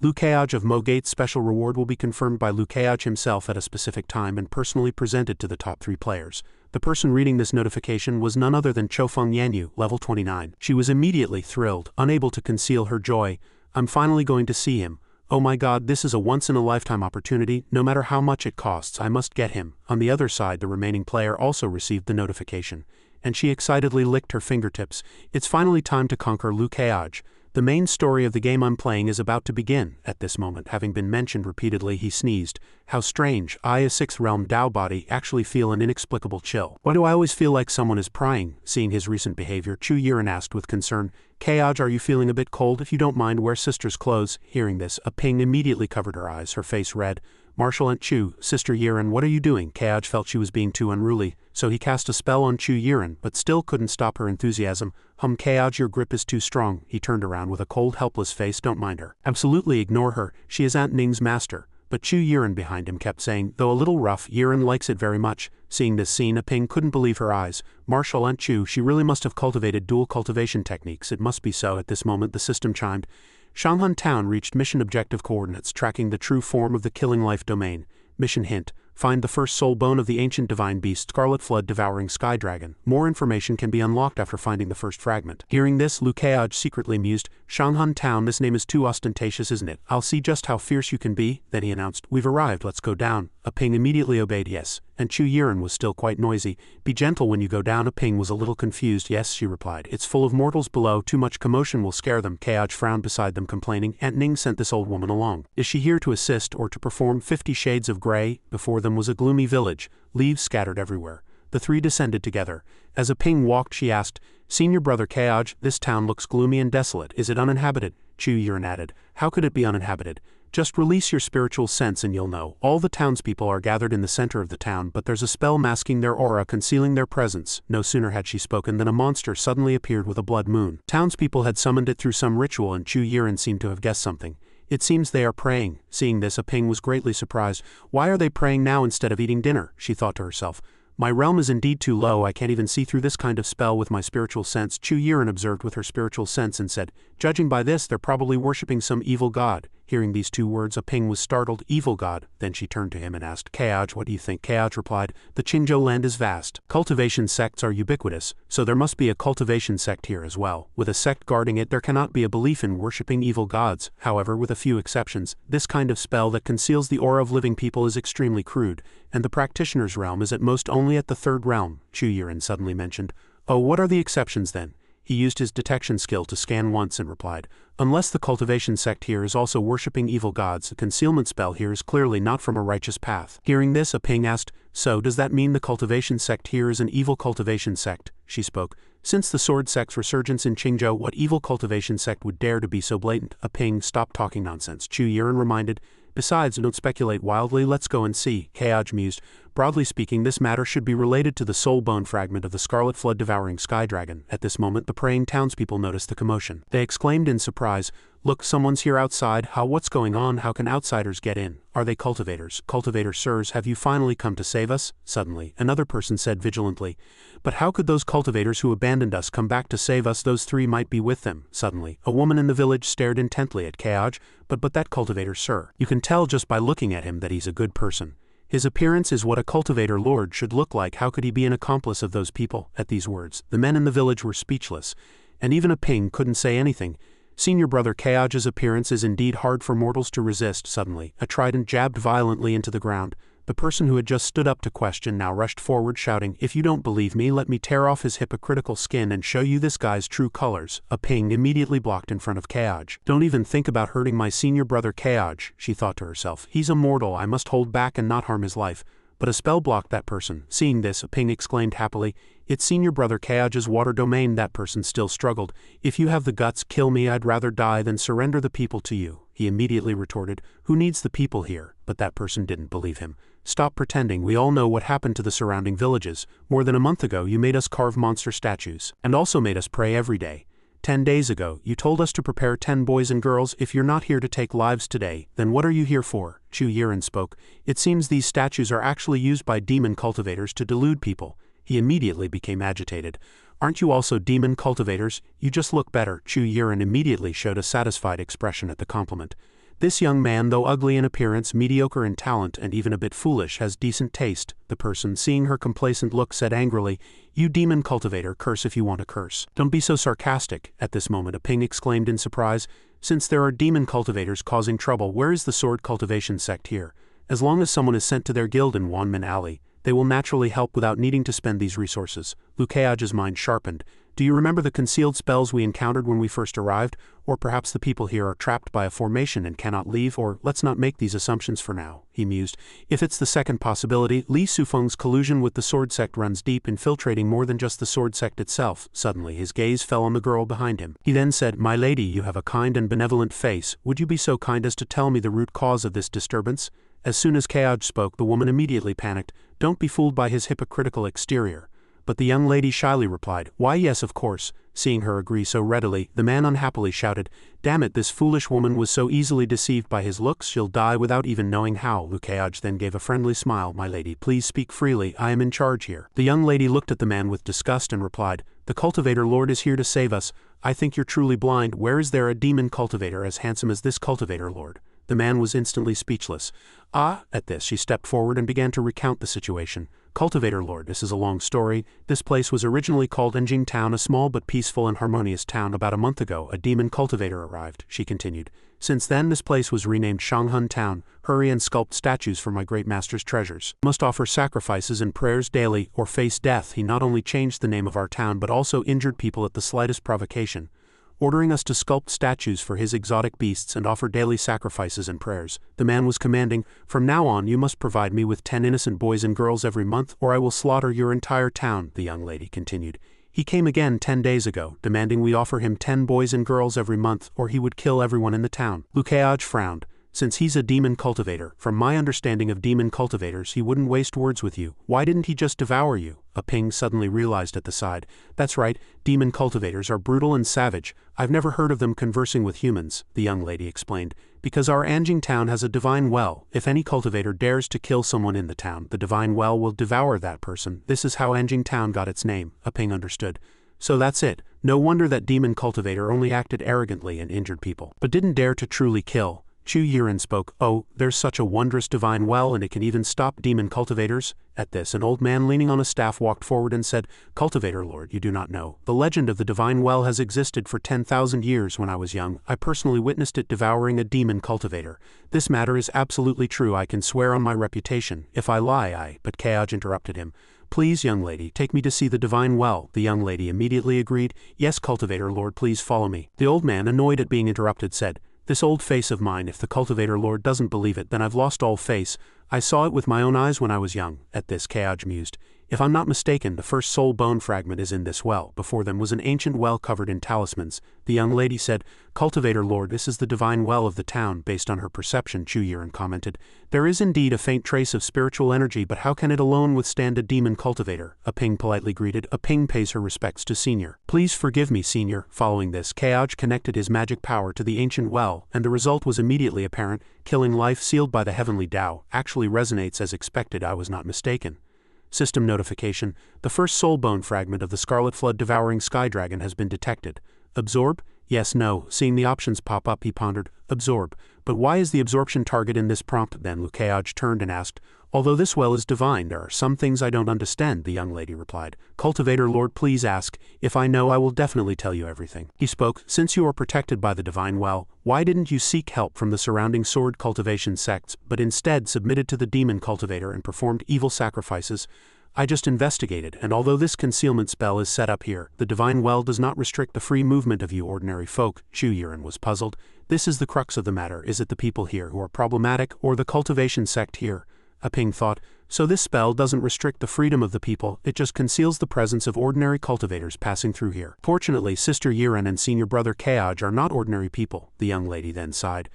Lu Kaoj of Mogate's special reward will be confirmed by Lu Kaoj himself at a specific time and personally presented to the top 3 players." The person reading this notification was none other than Chofeng Yanyu, level 29. She was immediately thrilled, unable to conceal her joy. "I'm finally going to see him. Oh my God, this is a once-in-a-lifetime opportunity, no matter how much it costs, I must get him." On the other side, the remaining player also received the notification, and she excitedly licked her fingertips. "It's finally time to conquer Lu Kaoj. The main story of the game I'm playing is about to begin." At this moment, having been mentioned repeatedly, he sneezed. "How strange, I, a 6th realm Dao body, actually feel an inexplicable chill. Why do I always feel like someone is prying?" Seeing his recent behavior, Chu Yiren asked with concern, "Kaoj, are you feeling a bit cold? If you don't mind, wear sister's clothes." Hearing this, a ping immediately covered her eyes, her face red. "Marshal Aunt Chu, Sister Yiren, what are you doing?" Kaoj felt she was being too unruly, so he cast a spell on Chu Yiren, but still couldn't stop her enthusiasm. Kaoj, your grip is too strong." He turned around with a cold, helpless face. "Don't mind her. Absolutely ignore her, she is Aunt Ning's master." But Chu Yiren behind him kept saying, "Though a little rough, Yiren likes it very much." Seeing this scene, a ping couldn't believe her eyes. Marshal Aunt Chu, she really must have cultivated dual cultivation techniques. It must be so. At this moment, the system chimed. Shanghan Town reached mission objective coordinates tracking the true form of the killing life domain. Mission hint: find the first soul bone of the ancient divine beast Scarlet Flood devouring sky dragon. More information can be unlocked after finding the first fragment. Hearing this, Lu Kaoj secretly mused, "Shanghan Town, this name is too ostentatious, isn't it? I'll see just how fierce you can be." Then he announced, "We've arrived, let's go down." A ping immediately obeyed yes, and Chu Yiren was still quite noisy. "Be gentle when you go down." A ping was a little confused. "Yes," she replied, "it's full of mortals below, too much commotion will scare them." Kaoj frowned beside them, complaining, "Aunt Ning sent this old woman along. Is she here to assist or to perform 50 shades of grey?" Before them was a gloomy village, leaves scattered everywhere. The 3 descended together. As a ping walked, she asked, "Senior Brother Kaoj, this town looks gloomy and desolate. Is it uninhabited?" Chu Yiren added, "How could it be uninhabited? Just release your spiritual sense and you'll know. All the townspeople are gathered in the center of the town, but there's a spell masking their aura, concealing their presence." No sooner had she spoken than a monster suddenly appeared with a blood moon. Townspeople had summoned it through some ritual, and Chu Yiren seemed to have guessed something. "It seems they are praying." Seeing this, a ping was greatly surprised. "Why are they praying now instead of eating dinner?" she thought to herself. "My realm is indeed too low, I can't even see through this kind of spell with my spiritual sense." Chu Yiren observed with her spiritual sense and said, "Judging by this, they're probably worshipping some evil god." Hearing these 2 words, a ping was startled. "Evil god?" Then she turned to him and asked, "Kaoj, what do you think?" Kaoj replied, "The Qingzhou land is vast. Cultivation sects are ubiquitous, so there must be a cultivation sect here as well. With a sect guarding it, there cannot be a belief in worshipping evil gods. However, with a few exceptions, this kind of spell that conceals the aura of living people is extremely crude, and the practitioner's realm is at most only at the 3rd realm." Chu Yiren suddenly mentioned, "Oh, what are the exceptions then?" He used his detection skill to scan once and replied, "Unless the cultivation sect here is also worshipping evil gods, the concealment spell here is clearly not from a righteous path." Hearing this, a ping asked, "So does that mean the cultivation sect here is an evil cultivation sect?" She spoke, "Since the sword sect's resurgence in Qingzhou, what evil cultivation sect would dare to be so blatant?" A ping stopped talking nonsense. Chu Yiren reminded, "Besides, don't speculate wildly, let's go and see." Kaoj mused, Broadly speaking, this matter should be related to the soul bone fragment of the scarlet flood-devouring sky dragon. At this moment, the praying townspeople noticed the commotion. They exclaimed in surprise, "Look, someone's here outside. What's going on? How can outsiders get in? Are they cultivators? Cultivator sirs, have you finally come to save us?" Suddenly, another person said vigilantly, "But how could those cultivators who abandoned us come back to save us? Those three might be with them." Suddenly, a woman in the village stared intently at Keoj, but that cultivator, sir. You can tell just by looking at him that he's a good person. His appearance is what a cultivator lord should look like. How could he be an accomplice of those people?" At these words, the men in the village were speechless, and even a Ping couldn't say anything. Senior brother Keoj's appearance is indeed hard for mortals to resist. Suddenly, a trident jabbed violently into the ground. The person who had just stood up to question now rushed forward shouting, "If you don't believe me, let me tear off his hypocritical skin and show you this guy's true colors." A Ping immediately blocked in front of Keoj. "Don't even think about hurting my senior brother Keoj," she thought to herself. "He's a mortal, I must hold back and not harm his life." But a spell blocked that person. Seeing this, a Ping exclaimed happily, "It's senior brother Keoj's water domain." That person still struggled. "If you have the guts, kill me. I'd rather die than surrender the people to you." He immediately retorted, "Who needs the people here?" But that person didn't believe him. "Stop pretending. We all know what happened to the surrounding villages. More than a month ago you made us carve monster statues, and also made us pray every day. 10 days ago, you told us to prepare 10 boys and girls. If you're not here to take lives today, then what are you here for?" Chu Yiren spoke. "It seems these statues are actually used by demon cultivators to delude people." He immediately became agitated. "Aren't you also demon cultivators? You just look better." Chu Yiren immediately showed a satisfied expression at the compliment. "This young man, though ugly in appearance, mediocre in talent, and even a bit foolish, has decent taste." The person, seeing her complacent look, said angrily, "You demon cultivator, curse if you want to curse. Don't be so sarcastic." At this moment, a Ping exclaimed in surprise, "Since there are demon cultivators causing trouble, where is the sword cultivation sect here? As long as someone is sent to their guild in Wanmin Alley, they will naturally help without needing to spend these resources." Lu Keoj's mind sharpened. "Do you remember the concealed spells we encountered when we first arrived? Or perhaps the people here are trapped by a formation and cannot leave, or let's not make these assumptions for now," he mused. "If it's the second possibility, Li Sufeng's collusion with the sword sect runs deep, infiltrating more than just the sword sect itself." Suddenly his gaze fell on the girl behind him. He then said, "My lady, you have a kind and benevolent face. Would you be so kind as to tell me the root cause of this disturbance?" As soon as Keoj spoke, the woman immediately panicked. "Don't be fooled by his hypocritical exterior." But the young lady shyly replied, "Why yes, of course." Seeing her agree so readily, the man unhappily shouted, "Damn it, this foolish woman was so easily deceived by his looks, she'll die without even knowing how." Lu Keoj then gave a friendly smile. "My lady, please speak freely, I am in charge here." The young lady looked at the man with disgust and replied, "The cultivator lord is here to save us. I think you're truly blind. Where is there a demon cultivator as handsome as this cultivator lord?" The man was instantly speechless. At this she stepped forward and began to recount the situation. "Cultivator lord, this is a long story. This place was originally called Enjing Town, a small but peaceful and harmonious town. About a month ago, a demon cultivator arrived," she continued. "Since then, this place was renamed Shanghun Town. Hurry and sculpt statues for my great master's treasures. Must offer sacrifices and prayers daily, or face death." He not only changed the name of our town but also injured people at the slightest provocation, ordering us to sculpt statues for his exotic beasts and offer daily sacrifices and prayers. The man was commanding, "From now on you must provide me with 10 innocent boys and girls every month, or I will slaughter your entire town." The young lady continued. "He came again 10 days ago, demanding we offer him 10 boys and girls every month, or he would kill everyone in the town." Lu Keoj frowned. "Since he's a demon cultivator, from my understanding of demon cultivators, he wouldn't waste words with you. Why didn't he just devour you?" A Ping suddenly realized at the side. "That's right, demon cultivators are brutal and savage. I've never heard of them conversing with humans," the young lady explained. "Because our Anjing town has a divine well. If any cultivator dares to kill someone in the town, the divine well will devour that person. This is how Anjing town got its name." A Ping understood. "So that's it. No wonder that demon cultivator only acted arrogantly and injured people, but didn't dare to truly kill." Chu Yiren spoke. "Oh, there's such a wondrous divine well, and it can even stop demon cultivators?" At this, an old man leaning on a staff walked forward and said, "Cultivator lord, you do not know. The legend of the divine well has existed for 10,000 years. When I was young, I personally witnessed it devouring a demon cultivator. This matter is absolutely true. I can swear on my reputation. If I lie, But Keoj interrupted him. "Please, young lady, take me to see the divine well." The young lady immediately agreed. "Yes, cultivator lord, please follow me." The old man, annoyed at being interrupted, said, "This old face of mine, if the cultivator lord doesn't believe it, then I've lost all face. I saw it with my own eyes when I was young. At this, Keoj mused. If I'm not mistaken, the first soul bone fragment is in this well. Before them was an ancient well covered in talismans. The young lady said, Cultivator Lord, this is the divine well of the town. Based on her perception, Chu Yiren commented. There is indeed a faint trace of spiritual energy, but how can it alone withstand a demon cultivator? A Ping politely greeted. A Ping pays her respects to Senior. Please forgive me, Senior. Following this, Keoj connected his magic power to the ancient well, and the result was immediately apparent. Killing life sealed by the heavenly Tao actually resonates as expected. I was not mistaken. System notification. The first soul bone fragment of the Scarlet Flood devouring sky dragon has been detected. Absorb? Yes, no. Seeing the options pop up, he pondered. Absorb. But why is the absorption target in this prompt? Then Keoj turned and asked. Although this well is divine, there are some things I don't understand, the young lady replied. Cultivator Lord, please ask. If I know, I will definitely tell you everything. He spoke. Since you are protected by the divine well, why didn't you seek help from the surrounding sword cultivation sects, but instead submitted to the demon cultivator and performed evil sacrifices? I just investigated, and although this concealment spell is set up here, the divine well does not restrict the free movement of you ordinary folk. Chu Yiren was puzzled. This is the crux of the matter. Is it the people here who are problematic, or the cultivation sect here? A Ping thought, so this spell doesn't restrict the freedom of the people, it just conceals the presence of ordinary cultivators passing through here. Fortunately, Sister Yiren and Senior Brother Keoj are not ordinary people, the young lady then sighed.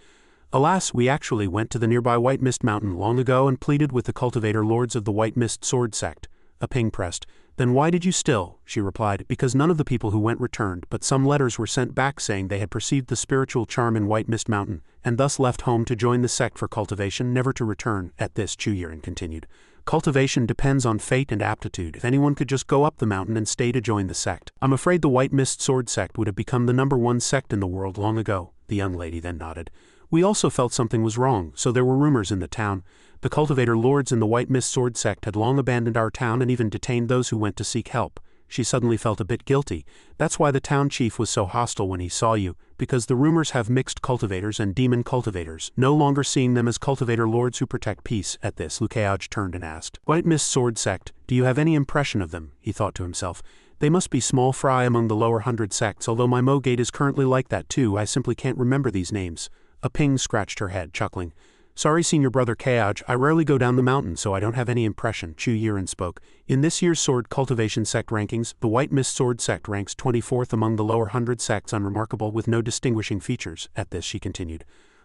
Alas, we actually went to the nearby White Mist Mountain long ago and pleaded with the cultivator lords of the White Mist Sword Sect. A Ping pressed. Then why did you still? She replied, because none of the people who went returned, but some letters were sent back saying they had perceived the spiritual charm in White Mist Mountain, and thus left home to join the sect for cultivation, never to return. At this, Chu Yiren continued. Cultivation depends on fate and aptitude. If anyone could just go up the mountain and stay to join the sect. I'm afraid the White Mist Sword Sect would have become the #1 sect in the world long ago. The young lady then nodded. We also felt something was wrong, so there were rumors in the town. The cultivator lords in the White Mist Sword Sect had long abandoned our town and even detained those who went to seek help. She suddenly felt a bit guilty. That's why the town chief was so hostile when he saw you, because the rumors have mixed cultivators and demon cultivators, no longer seeing them as cultivator lords who protect peace. At this, Keoj turned and asked, White Mist Sword Sect, do you have any impression of them? He thought to himself. They must be small fry among the lower 100 sects, although my Mogate is currently like that too. I simply can't remember these names. A Ping scratched her head, chuckling. Sorry, Senior Brother Keoj, I rarely go down the mountain, so I don't have any impression. Chu Yiren spoke. In this year's Sword Cultivation Sect rankings, the White Mist Sword Sect ranks 24th among the lower 100 sects, unremarkable with no distinguishing features. At this, she continued.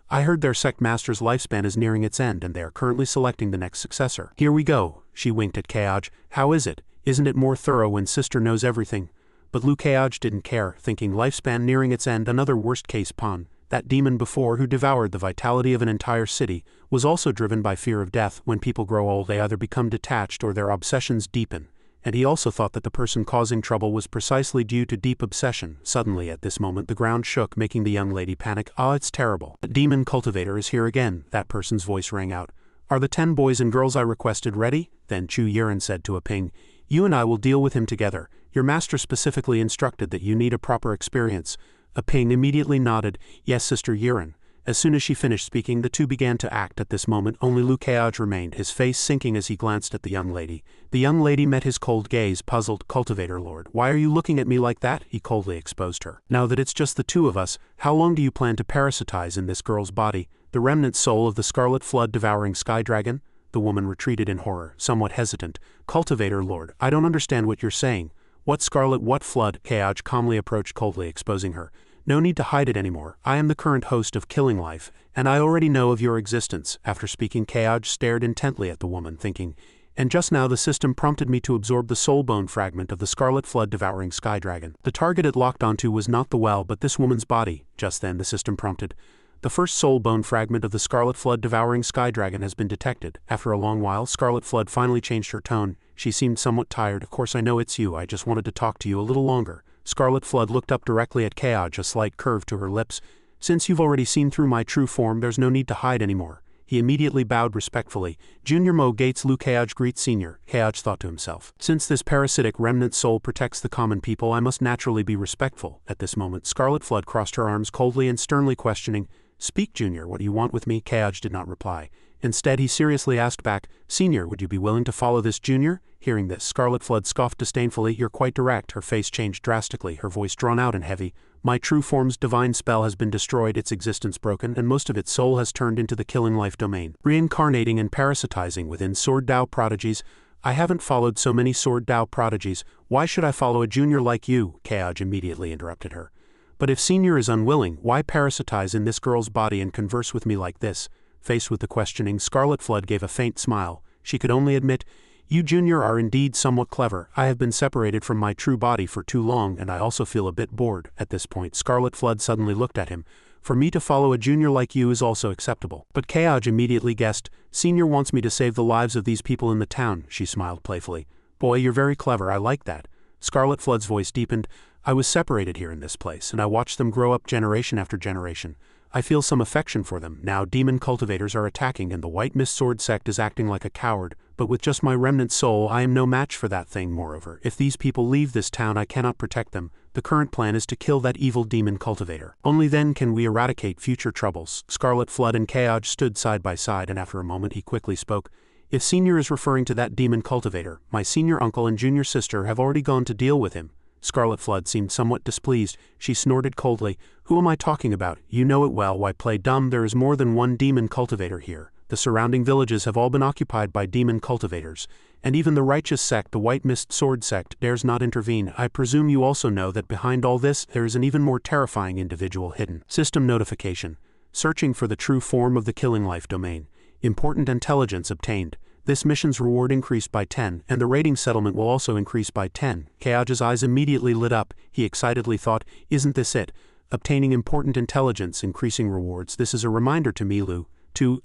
I heard their sect master's lifespan is nearing its end, and they are currently selecting the next successor. Here we go. She winked at Keoj. How is it? Isn't it more thorough when Sister knows everything? But Keoj didn't care, thinking lifespan nearing its end, another worst-case pawn. That demon before who devoured the vitality of an entire city, was also driven by fear of death. When people grow old, they either become detached or their obsessions deepen. And he also thought that the person causing trouble was precisely due to deep obsession. Suddenly at this moment the ground shook, making the young lady panic. Ah, it's terrible. The demon cultivator is here again, that person's voice rang out. Are the 10 boys and girls I requested ready? Then Chu Yiren said to a Ping. You and I will deal with him together. Your master specifically instructed that you need a proper experience. A Ping immediately nodded. Yes, Sister Yiren. As soon as she finished speaking, the two began to act. At this moment only Keoj remained, his face sinking as he glanced at the young lady. The young lady met his cold gaze, puzzled. Cultivator Lord, why are you looking at me like that? He coldly exposed her. Now that it's just the two of us, how long do you plan to parasitize in this girl's body? The remnant soul of the Scarlet Flood devouring sky dragon? The woman retreated in horror, somewhat hesitant. Cultivator Lord, I don't understand what you're saying. What Scarlet, what Flood? Keoj calmly approached, coldly exposing her. No need to hide it anymore. I am the current host of Killing Life, and I already know of your existence. After speaking, Keoj stared intently at the woman, thinking, and just now the system prompted me to absorb the soul bone fragment of the Scarlet Flood devouring sky dragon. The target it locked onto was not the well, but this woman's body. Just then the system prompted. The first soul bone fragment of the Scarlet Flood devouring sky dragon has been detected. After a long while, Scarlet Flood finally changed her tone. She seemed somewhat tired. Of course I know it's you, I just wanted to talk to you a little longer. Scarlet Flood looked up directly at Keoj, a slight curve to her lips. Since you've already seen through my true form, there's no need to hide anymore. He immediately bowed respectfully. Junior Mo Gates Lu Keoj greets Senior. Keoj thought to himself. Since this parasitic remnant soul protects the common people, I must naturally be respectful. At this moment, Scarlet Flood crossed her arms coldly and sternly questioning. Speak, Junior, what do you want with me? Keoj did not reply. Instead, he seriously asked back, Senior, would you be willing to follow this Junior? Hearing this, Scarlet Flood scoffed disdainfully. You're quite direct. Her face changed drastically, her voice drawn out and heavy. My true form's divine spell has been destroyed, its existence broken, and most of its soul has turned into the killing life domain, reincarnating and parasitizing within Sword Dao prodigies. I haven't followed so many Sword Dao prodigies. Why should I follow a junior like you? Keoj immediately interrupted her. But if Senior is unwilling, why parasitize in this girl's body and converse with me like this? Faced with the questioning, Scarlet Flood gave a faint smile. She could only admit, you junior are indeed somewhat clever. I have been separated from my true body for too long, and I also feel a bit bored. At this point, Scarlet Flood suddenly looked at him. For me to follow a junior like you is also acceptable. But Keoj immediately guessed, Senior wants me to save the lives of these people in the town. She smiled playfully. Boy, you're very clever, I like that. Scarlet Flood's voice deepened. I was separated here in this place, and I watched them grow up generation after generation. I feel some affection for them. Now demon cultivators are attacking and the White Mist Sword Sect is acting like a coward, but with just my remnant soul I am no match for that thing. Moreover, if these people leave this town I cannot protect them. The current plan is to kill that evil demon cultivator. Only then can we eradicate future troubles. Scarlet Flood and Keoj stood side by side, and after a moment he quickly spoke. If Senior is referring to that demon cultivator, my senior uncle and junior sister have already gone to deal with him. Scarlet Flood seemed somewhat displeased. She snorted coldly. Who am I talking about? You know it well. Why play dumb? There is more than one demon cultivator here. The surrounding villages have all been occupied by demon cultivators, and even the righteous sect, the White Mist Sword Sect, dares not intervene. I presume you also know that behind all this there is an even more terrifying individual hidden. System notification. Searching for the true form of the killing life domain. Important intelligence obtained. This mission's reward increased by 10, and the rating settlement will also increase by 10. Keoj's eyes immediately lit up. He excitedly thought, isn't this it? Obtaining important intelligence, increasing rewards. This is a reminder to me, Lu.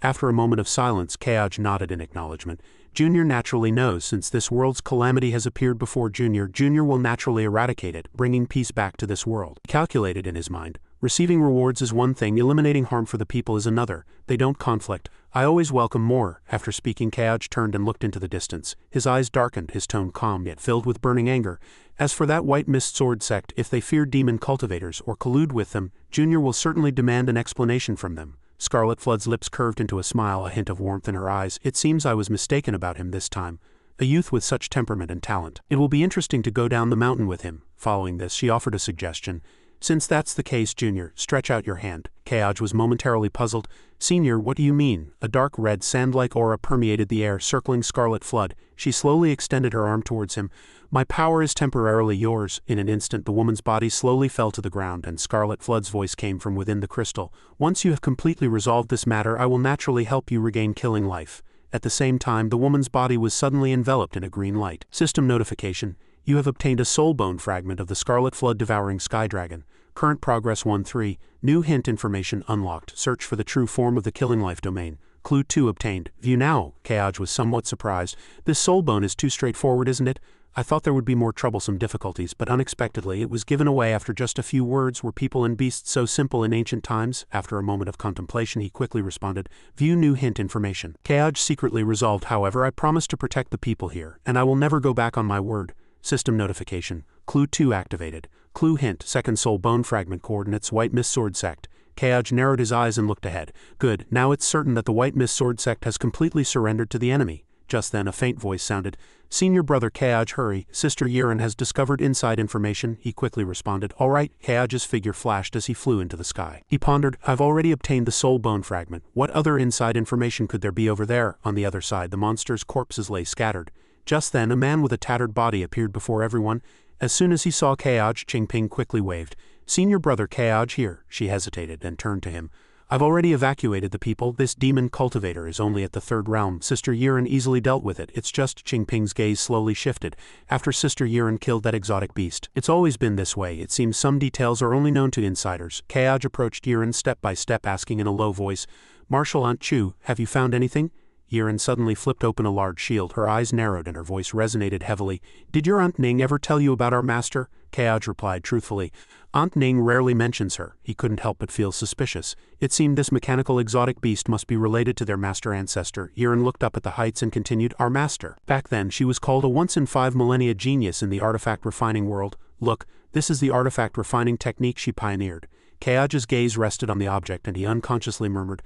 After a moment of silence, Keoj nodded in acknowledgement. Junior naturally knows, since this world's calamity has appeared before Junior, Junior will naturally eradicate it, bringing peace back to this world. Calculated in his mind. Receiving rewards is one thing, eliminating harm for the people is another. They don't conflict. I always welcome more. After speaking, Keoj turned and looked into the distance. His eyes darkened, his tone calm yet filled with burning anger. As for that White Mist Sword Sect, if they fear demon cultivators or collude with them, Junior will certainly demand an explanation from them. Scarlet Flood's lips curved into a smile, a hint of warmth in her eyes. It seems I was mistaken about him this time. A youth with such temperament and talent. It will be interesting to go down the mountain with him. Following this, she offered a suggestion. Since that's the case, Junior, stretch out your hand. Keoj was momentarily puzzled. Senior, what do you mean? A dark red sand-like aura permeated the air, circling Scarlet Flood. She slowly extended her arm towards him. My power is temporarily yours. In an instant, the woman's body slowly fell to the ground, and Scarlet Flood's voice came from within the crystal. Once you have completely resolved this matter, I will naturally help you regain killing life. At the same time, the woman's body was suddenly enveloped in a green light. System notification. You have obtained a soul bone fragment of the Scarlet Flood devouring sky dragon. Current progress 1-3. New hint information unlocked. Search for the true form of the killing life domain. Clue 2 obtained. View now. Keoj was somewhat surprised. This soul bone is too straightforward, isn't it? I thought there would be more troublesome difficulties, but unexpectedly it was given away after just a few words. Were people and beasts so simple in ancient times? After a moment of contemplation he quickly responded, view new hint information. Keoj secretly resolved, however, I promise to protect the people here, and I will never go back on my word. System notification. Clue 2 activated. Clue hint, second soul bone fragment coordinates, White Mist Sword Sect. Keoj narrowed his eyes and looked ahead. Good, now it's certain that the White Mist Sword Sect has completely surrendered to the enemy. Just then a faint voice sounded. Senior brother Keoj, hurry, Sister Yiren has discovered inside information. He quickly responded. All right. Keoj's figure flashed as he flew into the sky. He pondered, I've already obtained the soul bone fragment. What other inside information could there be over there? On the other side, the monster's corpses lay scattered. Just then a man with a tattered body appeared before everyone. As soon as he saw Keoj, Qingping quickly waved. Senior brother Keoj here. She hesitated and turned to him. I've already evacuated the people. This demon cultivator is only at the third realm. Sister Yiren easily dealt with it. It's just Qingping's gaze slowly shifted. After Sister Yiren killed that exotic beast. It's always been this way. It seems some details are only known to insiders. Keoj approached Yiren step by step, asking in a low voice, Marshal Aunt Chu, have you found anything? Yiren suddenly flipped open a large shield. Her eyes narrowed and her voice resonated heavily. Did your Aunt Ning ever tell you about our master? Keoj replied truthfully. Aunt Ning rarely mentions her. He couldn't help but feel suspicious. It seemed this mechanical exotic beast must be related to their master ancestor. Yiren looked up at the heights and continued, our master. Back then, she was called a once-in-5 millennia genius in the artifact refining world. Look, this is the artifact refining technique she pioneered. Keoj's gaze rested on the object and he unconsciously murmured,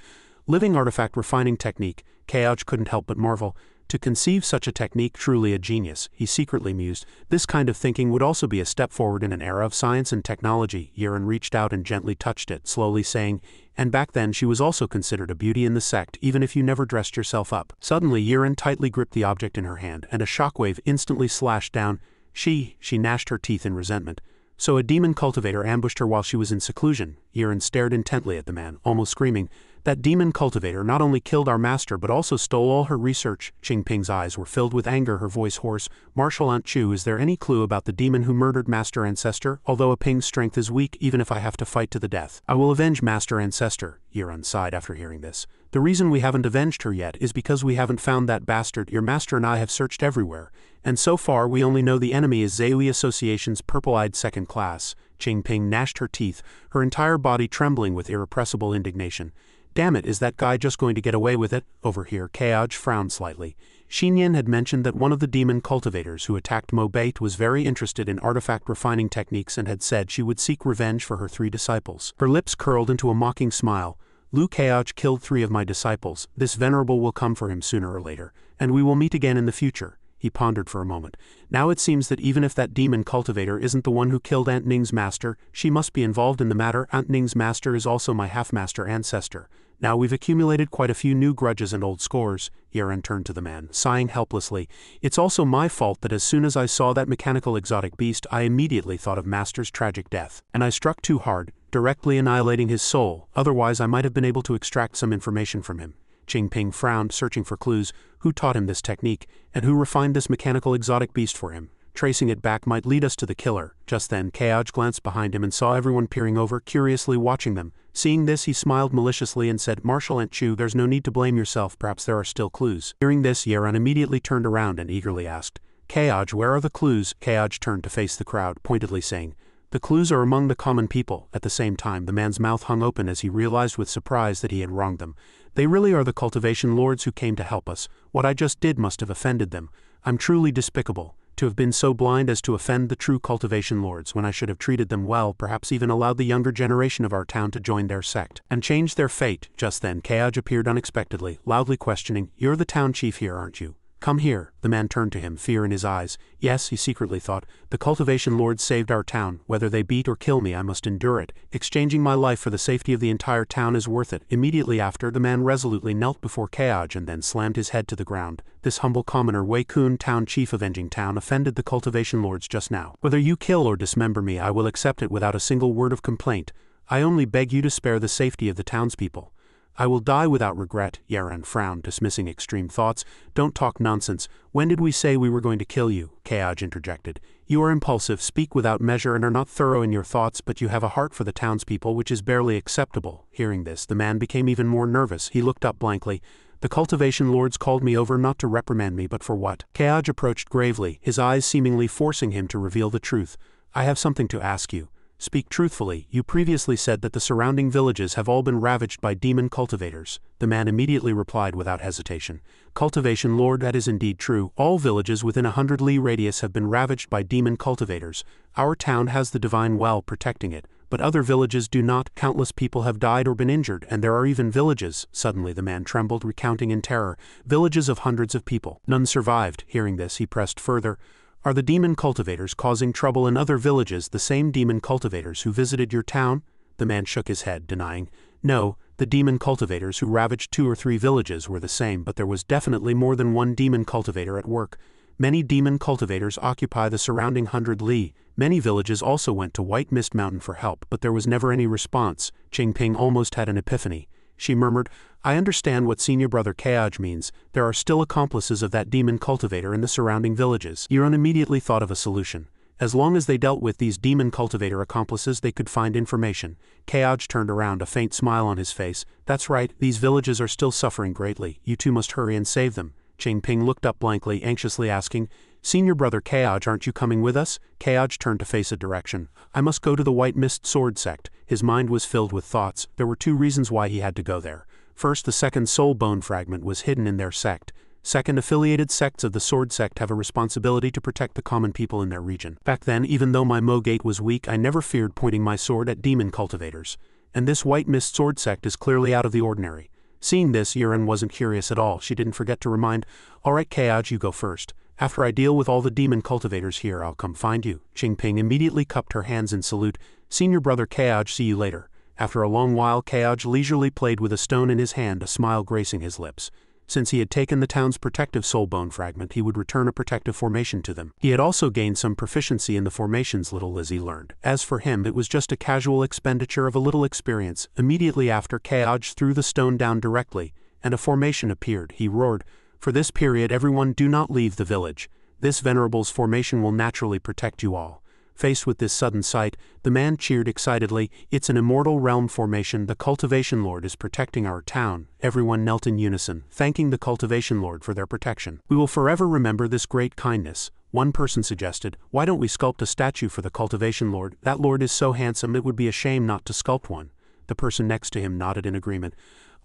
living artifact refining technique. Keoj couldn't help but marvel. To conceive such a technique, truly a genius, he secretly mused. This kind of thinking would also be a step forward in an era of science and technology. Yiren reached out and gently touched it, slowly saying, and back then she was also considered a beauty in the sect, even if you never dressed yourself up. Suddenly Yiren tightly gripped the object in her hand, and a shockwave instantly slashed down. She gnashed her teeth in resentment. So a demon cultivator ambushed her while she was in seclusion. Yiren stared intently at the man, almost screaming. That demon cultivator not only killed our master but also stole all her research. Qingping's eyes were filled with anger, her voice hoarse. Martial Aunt Chu, is there any clue about the demon who murdered Master Ancestor? Although Ping's strength is weak, even if I have to fight to the death, I will avenge Master Ancestor. Yiren sighed after hearing this. The reason we haven't avenged her yet is because we haven't found that bastard. Your master and I have searched everywhere, and so far we only know the enemy is Zahui Association's purple-eyed second class. Qingping gnashed her teeth, her entire body trembling with irrepressible indignation. Damn it, is that guy just going to get away with it? Over here, Kaoj frowned slightly. Xinyan had mentioned that one of the demon cultivators who attacked Mo Bait was very interested in artifact refining techniques and had said she would seek revenge for her 3 disciples. Her lips curled into a mocking smile. Lu Kaoj killed 3 of my disciples. This venerable will come for him sooner or later, and we will meet again in the future. He pondered for a moment. Now it seems that even if that demon cultivator isn't the one who killed Aunt Ning's master, she must be involved in the matter. Aunt Ning's master is also my half-master ancestor. Now we've accumulated quite a few new grudges and old scores. Yiren turned to the man, sighing helplessly. It's also my fault that as soon as I saw that mechanical exotic beast, I immediately thought of Master's tragic death. And I struck too hard, directly annihilating his soul. Otherwise I might have been able to extract some information from him. Qingping frowned, searching for clues. Who taught him this technique, and who refined this mechanical exotic beast for him? Tracing it back might lead us to the killer. Just then, Kaoj glanced behind him and saw everyone peering over, curiously watching them. Seeing this, he smiled maliciously and said, Martial Aunt Chu, there's no need to blame yourself, perhaps there are still clues. Hearing this, Yiren immediately turned around and eagerly asked, Kaoj, where are the clues? Kaoj turned to face the crowd, pointedly saying, the clues are among the common people. At the same time, the man's mouth hung open as he realized with surprise that he had wronged them. They really are the cultivation lords who came to help us. What I just did must have offended them. I'm truly despicable. To have been so blind as to offend the true cultivation lords when I should have treated them well, perhaps even allowed the younger generation of our town to join their sect and change their fate. Just then, Kaoj appeared unexpectedly, loudly questioning, You're the town chief here, aren't you? Come here. The man turned to him, fear in his eyes. Yes, he secretly thought, the cultivation lords saved our town. Whether they beat or kill me, I must endure it. Exchanging my life for the safety of the entire town is worth it. Immediately after, the man resolutely knelt before Kaoj and then slammed his head to the ground. This humble commoner, Wei Kun, town chief avenging town, offended the cultivation lords just now. Whether you kill or dismember me, I will accept it without a single word of complaint. I only beg you to spare the safety of the townspeople. I will die without regret. Yiren frowned, dismissing extreme thoughts. Don't talk nonsense. When did we say we were going to kill you? Kaoj interjected. You are impulsive, speak without measure and are not thorough in your thoughts, but you have a heart for the townspeople which is barely acceptable. Hearing this, the man became even more nervous. He looked up blankly. The cultivation lords called me over not to reprimand me, but for what? Kaoj approached gravely, his eyes seemingly forcing him to reveal the truth. I have something to ask you. Speak truthfully. You previously said that the surrounding villages have all been ravaged by demon cultivators. The man immediately replied without hesitation. Cultivation Lord, that is indeed true. All villages within 100 li radius have been ravaged by demon cultivators. Our town has the divine well protecting it, but other villages do not. Countless people have died or been injured, and there are even villages. Suddenly the man trembled, recounting in terror. Villages of hundreds of people. None survived. Hearing this, he pressed further. Are the demon cultivators causing trouble in other villages the same demon cultivators who visited your town? The man shook his head, denying. No, the demon cultivators who ravaged 2 or 3 villages were the same, but there was definitely more than one demon cultivator at work. Many demon cultivators occupy the surrounding 100 li. Many villages also went to White Mist Mountain for help, but there was never any response. Qingping almost had an epiphany. She murmured, I understand what senior brother Kaoj means. There are still accomplices of that demon cultivator in the surrounding villages. Yiren immediately thought of a solution. As long as they dealt with these demon cultivator accomplices, they could find information. Kaoj turned around, a faint smile on his face. That's right, these villages are still suffering greatly. You two must hurry and save them. Qingping looked up blankly, anxiously asking, Senior brother Kaoj, aren't you coming with us? Kaoj turned to face a direction. I must go to the White Mist Sword Sect. His mind was filled with thoughts. There were 2 reasons why he had to go there. First, the second soul bone fragment was hidden in their sect. Second, affiliated sects of the Sword Sect have a responsibility to protect the common people in their region. Back then, even though my Mo Gate was weak, I never feared pointing my sword at demon cultivators. And this White Mist Sword Sect is clearly out of the ordinary. Seeing this, Yuren wasn't curious at all. She didn't forget to remind, "Alright Kaj, you go first. After I deal with all the demon cultivators here, I'll come find you." Qingping immediately cupped her hands in salute. "Senior brother Kaj, see you later." After a long while, Kaj leisurely played with a stone in his hand, a smile gracing his lips. Since he had taken the town's protective soul bone fragment, he would return a protective formation to them. He had also gained some proficiency in the formations, little Lizzie learned. As for him, it was just a casual expenditure of a little experience. Immediately after, Kaj threw the stone down directly, and a formation appeared. He roared, "For this period, everyone do not leave the village. This venerable's formation will naturally protect you all." Faced with this sudden sight, the man cheered excitedly. "It's an immortal realm formation. The Cultivation Lord is protecting our town." Everyone knelt in unison, thanking the Cultivation Lord for their protection. "We will forever remember this great kindness." One person suggested, "Why don't we sculpt a statue for the Cultivation Lord? That lord is so handsome it would be a shame not to sculpt one." The person next to him nodded in agreement.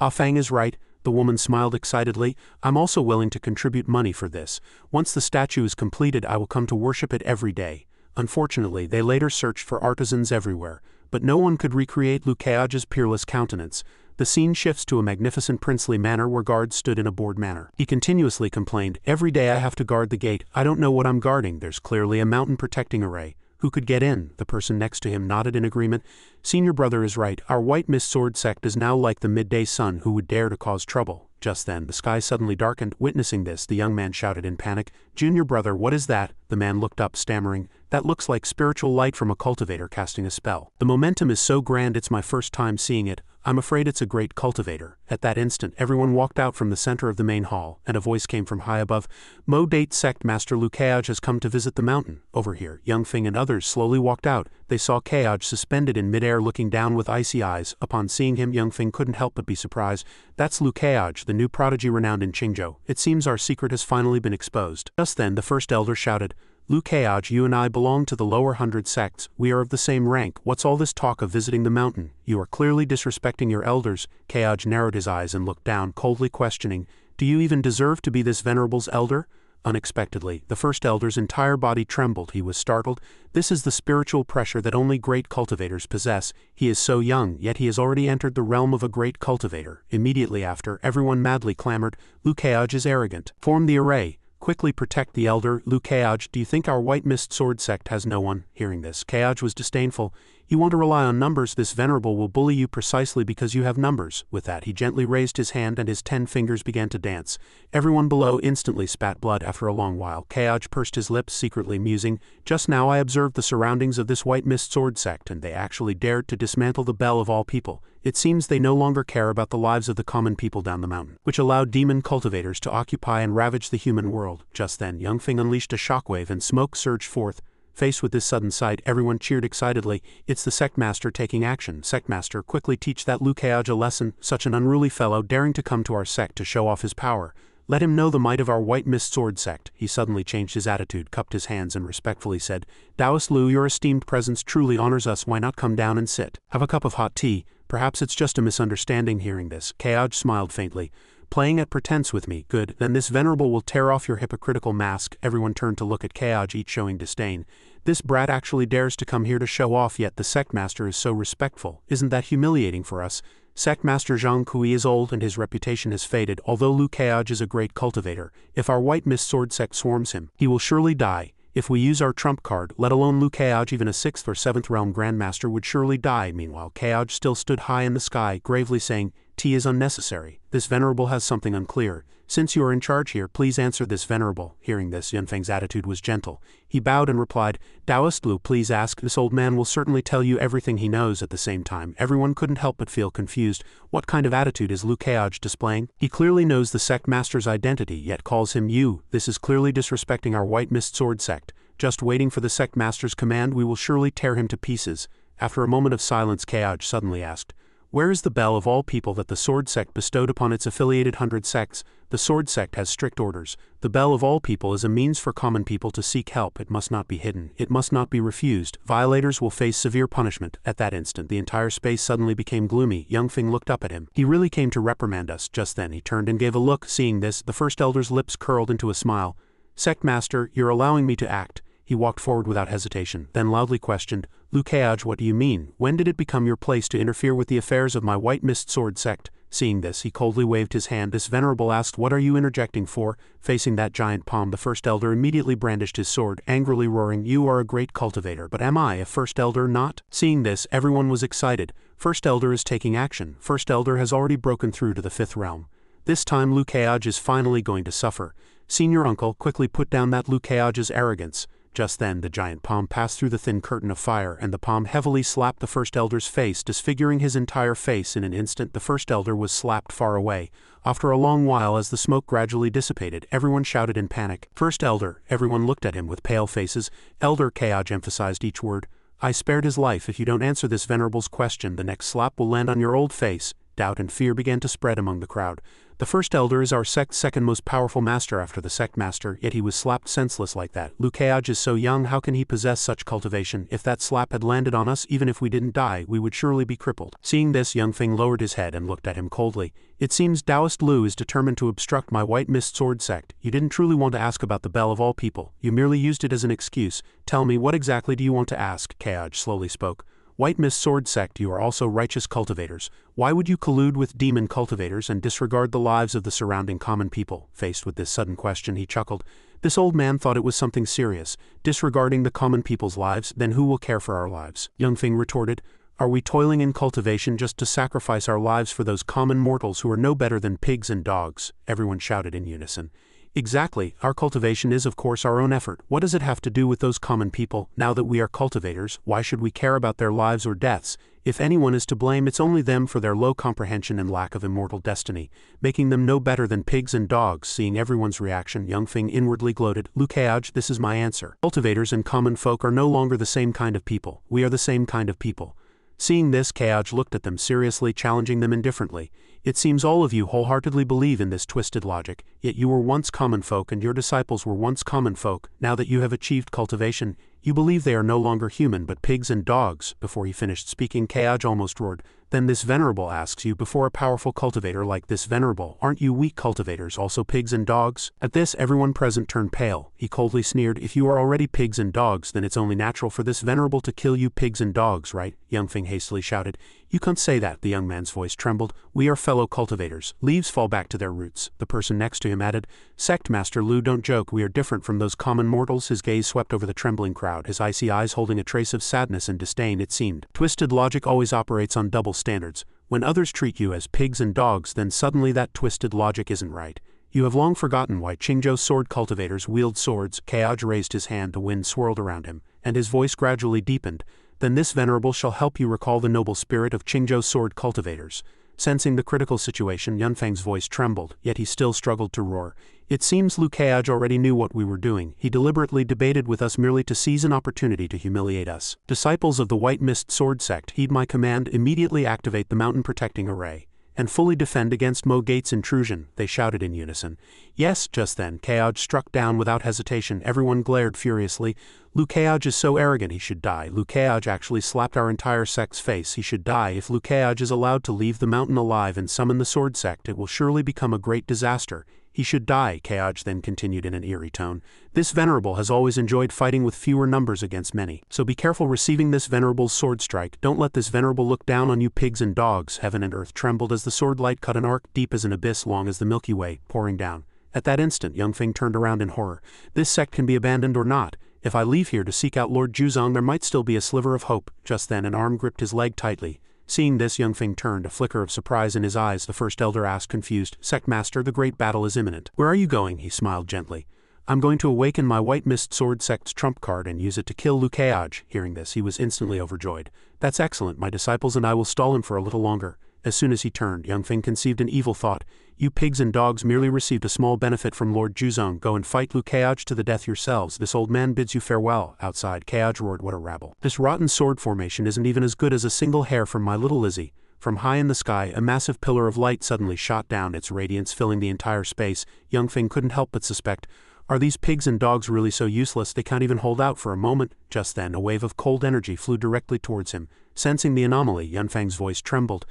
"Ah Fang is right." The woman smiled excitedly. "I'm also willing to contribute money for this. Once the statue is completed, I will come to worship it every day." Unfortunately, they later searched for artisans everywhere, but no one could recreate Lucage's peerless countenance. The scene shifts to a magnificent princely manor where guards stood in a bored manner. He continuously complained, "Every day I have to guard the gate. I don't know what I'm guarding. There's clearly a mountain protecting array. Who could get in?" The person next to him nodded in agreement. "Senior brother is right. Our white mist sword sect is now like the midday sun. Who would dare to cause trouble?" Just then, the sky suddenly darkened. Witnessing this, the young man shouted in panic, "Junior brother, what is that?" The man looked up, stammering, "That looks like spiritual light from a cultivator casting a spell. The momentum is so grand, it's my first time seeing it. I'm afraid it's a great cultivator." At that instant, everyone walked out from the center of the main hall, and a voice came from high above. "Mo Date Sect Master Lucage has come to visit the mountain. Over here." Young Fing and others slowly walked out. They saw Kaj suspended in midair looking down with icy eyes. Upon seeing him, Young Fing couldn't help but be surprised. "That's Lucage, the new prodigy renowned in Qingzhou. It seems our secret has finally been exposed." Just then, the first elder shouted, "Lucage, you and I belong to the lower 100 sects. We are of the same rank. What's all this talk of visiting the mountain? You are clearly disrespecting your elders." Kaj narrowed his eyes and looked down, coldly questioning, "Do you even deserve to be this venerable's elder?" Unexpectedly, the first elder's entire body trembled. He was startled. This is the spiritual pressure that only great cultivators possess. He is so young, yet he has already entered the realm of a great cultivator. Immediately after, everyone madly clamored, "Lucage is arrogant. Form the array. Quickly protect the elder. Lucage, do you think our white mist sword sect has no one?" Hearing this, Kaj was disdainful. "You want to rely on numbers. This venerable will bully you precisely because you have numbers." With that, he gently raised his hand and his 10 fingers began to dance. Everyone below instantly spat blood. After a long while, Kaj pursed his lips, secretly musing, "Just now I observed the surroundings of this white mist sword sect, and they actually dared to dismantle the bell of all people. It seems they no longer care about the lives of the common people down the mountain, which allowed demon cultivators to occupy and ravage the human world." Just then, Young Fing unleashed a shockwave and smoke surged forth. Faced with this sudden sight, everyone cheered excitedly. "It's the Sect Master taking action. Sect Master, quickly teach that Lucage a lesson. Such an unruly fellow daring to come to our sect to show off his power. Let him know the might of our white mist sword sect." He suddenly changed his attitude, cupped his hands and respectfully said, "Taoist Lu, your esteemed presence truly honors us. Why not come down and sit? Have a cup of hot tea. Perhaps it's just a misunderstanding." Hearing this, Kaj smiled faintly. "Playing at pretense with me? Good, then this venerable will tear off your hypocritical mask." Everyone turned to look at Kaj, each showing disdain. "This brat actually dares to come here to show off, yet the Sect Master is so respectful. Isn't that humiliating for us? Sect Master Zhang Kui is old and his reputation has faded. Although Lucage is a great cultivator, if our white mist sword sect swarms him, he will surely die. If we use our trump card, let alone Lucage, even a 6th or 7th realm grandmaster would surely die." Meanwhile, Kaj still stood high in the sky, gravely saying, "Tea is unnecessary. This venerable has something unclear. Since you are in charge here, please answer this venerable." Hearing this, Yunfeng's attitude was gentle. He bowed and replied, "Taoist Lu, please ask. This old man will certainly tell you everything he knows." At the same time, everyone couldn't help but feel confused. What kind of attitude is Lucage displaying? He clearly knows the Sect Master's identity, yet calls him you. This is clearly disrespecting our white mist sword sect. Just waiting for the Sect Master's command, we will surely tear him to pieces. After a moment of silence, Kaj suddenly asked, "Where is the bell of all people that the sword sect bestowed upon its affiliated 100 sects? The sword sect has strict orders. The bell of all people is a means for common people to seek help. It must not be hidden. It must not be refused. Violators will face severe punishment." At that instant, the entire space suddenly became gloomy. Young Fing looked up at him. "He really came to reprimand us." Just then, he turned and gave a look. Seeing this, the first elder's lips curled into a smile. "Sect Master, you're allowing me to act." He walked forward without hesitation, then loudly questioned, "Lucage, what do you mean? When did it become your place to interfere with the affairs of my white mist sword sect?" Seeing this, he coldly waved his hand. This venerable asked, "What are you interjecting for?" Facing that giant palm, the first elder immediately brandished his sword, angrily roaring, "You are a great cultivator, but am I a first elder not?" Seeing this, everyone was excited. First elder is taking action. First elder has already broken through to the 5th realm. This time Lukeage is finally going to suffer. Senior uncle, quickly put down that Lukeage's arrogance. Just then, the giant palm passed through the thin curtain of fire, and the palm heavily slapped the first elder's face, disfiguring his entire face in an instant. The first elder was slapped far away. After a long while, as the smoke gradually dissipated, everyone shouted in panic, "First elder!" Everyone looked at him with pale faces. "Elder," Kayaj emphasized each word. "I spared his life. If you don't answer this venerable's question, the next slap will land on your old face." Doubt and fear began to spread among the crowd. "The first elder is our sect's second most powerful master after the sect master, yet he was slapped senseless like that. Lukeage is so young, how can he possess such cultivation? If that slap had landed on us, even if we didn't die, we would surely be crippled." Seeing this, Young Feng lowered his head and looked at him coldly. "It seems Taoist Lu is determined to obstruct my White Mist Sword sect. You didn't truly want to ask about the bell of all people. You merely used it as an excuse. Tell me, what exactly do you want to ask?" Kayaj slowly spoke. "White Mist Sword sect, you are also righteous cultivators. Why would you collude with demon cultivators and disregard the lives of the surrounding common people?" Faced with this sudden question, he chuckled. This old man thought it was something serious. "Disregarding the common people's lives, then who will care for our lives?" Young Feng retorted. "Are we toiling in cultivation just to sacrifice our lives for those common mortals who are no better than pigs and dogs?" Everyone shouted in unison. "Exactly, our cultivation is of course our own effort. What does it have to do with those common people? Now that we are cultivators, why should we care about their lives or deaths? If anyone is to blame, it's only them for their low comprehension and lack of immortal destiny, making them no better than pigs and dogs." Seeing everyone's reaction, Young Feng inwardly gloated. "Lukeage, this is my answer. Cultivators and common folk are no longer the same kind of people. We are the same kind of people." Seeing this, Kayaj looked at them seriously, challenging them indifferently. "It seems all of you wholeheartedly believe in this twisted logic, yet you were once common folk and your disciples were once common folk. Now that you have achieved cultivation, you believe they are no longer human but pigs and dogs." Before he finished speaking, Kayaj almost roared. "Then this venerable asks you, before a powerful cultivator like this venerable, aren't you weak cultivators also pigs and dogs?" At this, everyone present turned pale. He coldly sneered, "If you are already pigs and dogs, then it's only natural for this venerable to kill you pigs and dogs, right?" Young Feng hastily shouted. "You can't say that." The young man's voice trembled. "We are fellow cultivators. Leaves fall back to their roots." The person next to him added, "Sect Master Lu, don't joke. We are different from those common mortals." His gaze swept over the trembling crowd, his icy eyes holding a trace of sadness and disdain. "It seemed. Twisted logic always operates on double standards. When others treat you as pigs and dogs, then suddenly that twisted logic isn't right. You have long forgotten why Qingzhou sword cultivators wield swords." Kayaj raised his hand, the wind swirled around him, and his voice gradually deepened. "Then this venerable shall help you recall the noble spirit of Qingzhou sword cultivators." Sensing the critical situation, Yunfeng's voice trembled, yet he still struggled to roar. "It seems Lukeage already knew what we were doing. He deliberately debated with us merely to seize an opportunity to humiliate us. Disciples of the White Mist Sword Sect, heed my command, immediately activate the mountain protecting array, and fully defend against Mo Gate's intrusion," they shouted in unison. "Yes." Just then, Kayaj struck down without hesitation. Everyone glared furiously. "Lukeage is so arrogant, he should die. Lukeage actually slapped our entire sect's face. He should die. If Lukeage is allowed to leave the mountain alive and summon the sword sect, it will surely become a great disaster. He should die." Kayaj then continued in an eerie tone. "This venerable has always enjoyed fighting with fewer numbers against many. So be careful receiving this venerable's sword strike. Don't let this venerable look down on you pigs and dogs." Heaven and earth trembled as the sword light cut an arc deep as an abyss, long as the Milky Way, pouring down. At that instant, Young Feng turned around in horror. "This sect can be abandoned or not. If I leave here to seek out Lord Juzong, there might still be a sliver of hope." Just then, an arm gripped his leg tightly. Seeing this, Young Feng turned, a flicker of surprise in his eyes. The first elder asked, confused, "Sect Master, the great battle is imminent." "Where are you going?" He smiled gently. "I'm going to awaken my White Mist Sword Sect's trump card and use it to kill Lukeage." Hearing this, he was instantly overjoyed. "That's excellent. My disciples and I will stall him for a little longer." As soon as he turned, Young Feng conceived an evil thought. "You pigs and dogs merely received a small benefit from Lord Juzong. Go and fight Lukeage to the death yourselves. This old man bids you farewell." Outside, Kayaj roared, "What a rabble. This rotten sword formation isn't even as good as a single hair from my little Lizzie." From high in the sky, a massive pillar of light suddenly shot down, its radiance filling the entire space. Young Feng couldn't help but suspect, are these pigs and dogs really so useless they can't even hold out for a moment? Just then, a wave of cold energy flew directly towards him. Sensing the anomaly, Yunfeng's voice trembled.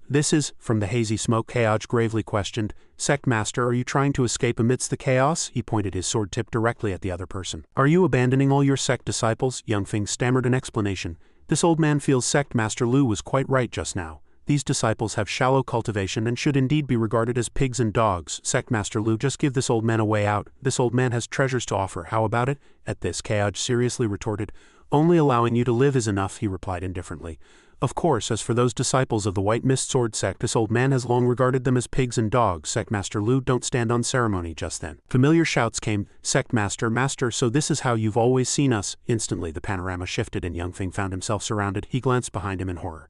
This is..." From the hazy smoke, Kayaj gravely questioned, "Sect Master, are you trying to escape amidst the chaos?" He pointed his sword tip directly at the other person. "Are you abandoning all your sect disciples?" Young Feng stammered an explanation. This old man feels Sect Master Lu was quite right just now. These disciples have shallow cultivation and should indeed be regarded as pigs and dogs. Sect Master Lu, just give this old man a way out. This old man has treasures to offer. How about it?" At this, Kaj seriously retorted. "Only allowing you to live is enough," he replied indifferently. "Of course, as for those disciples of the White Mist Sword Sect, this old man has long regarded them as pigs and dogs." Sect Master Lu, "Don't stand on ceremony." Just then, familiar shouts came. "Sect Master, Master, so this is how you've always seen us." Instantly the panorama shifted and Young Feng found himself surrounded. He glanced behind him in horror.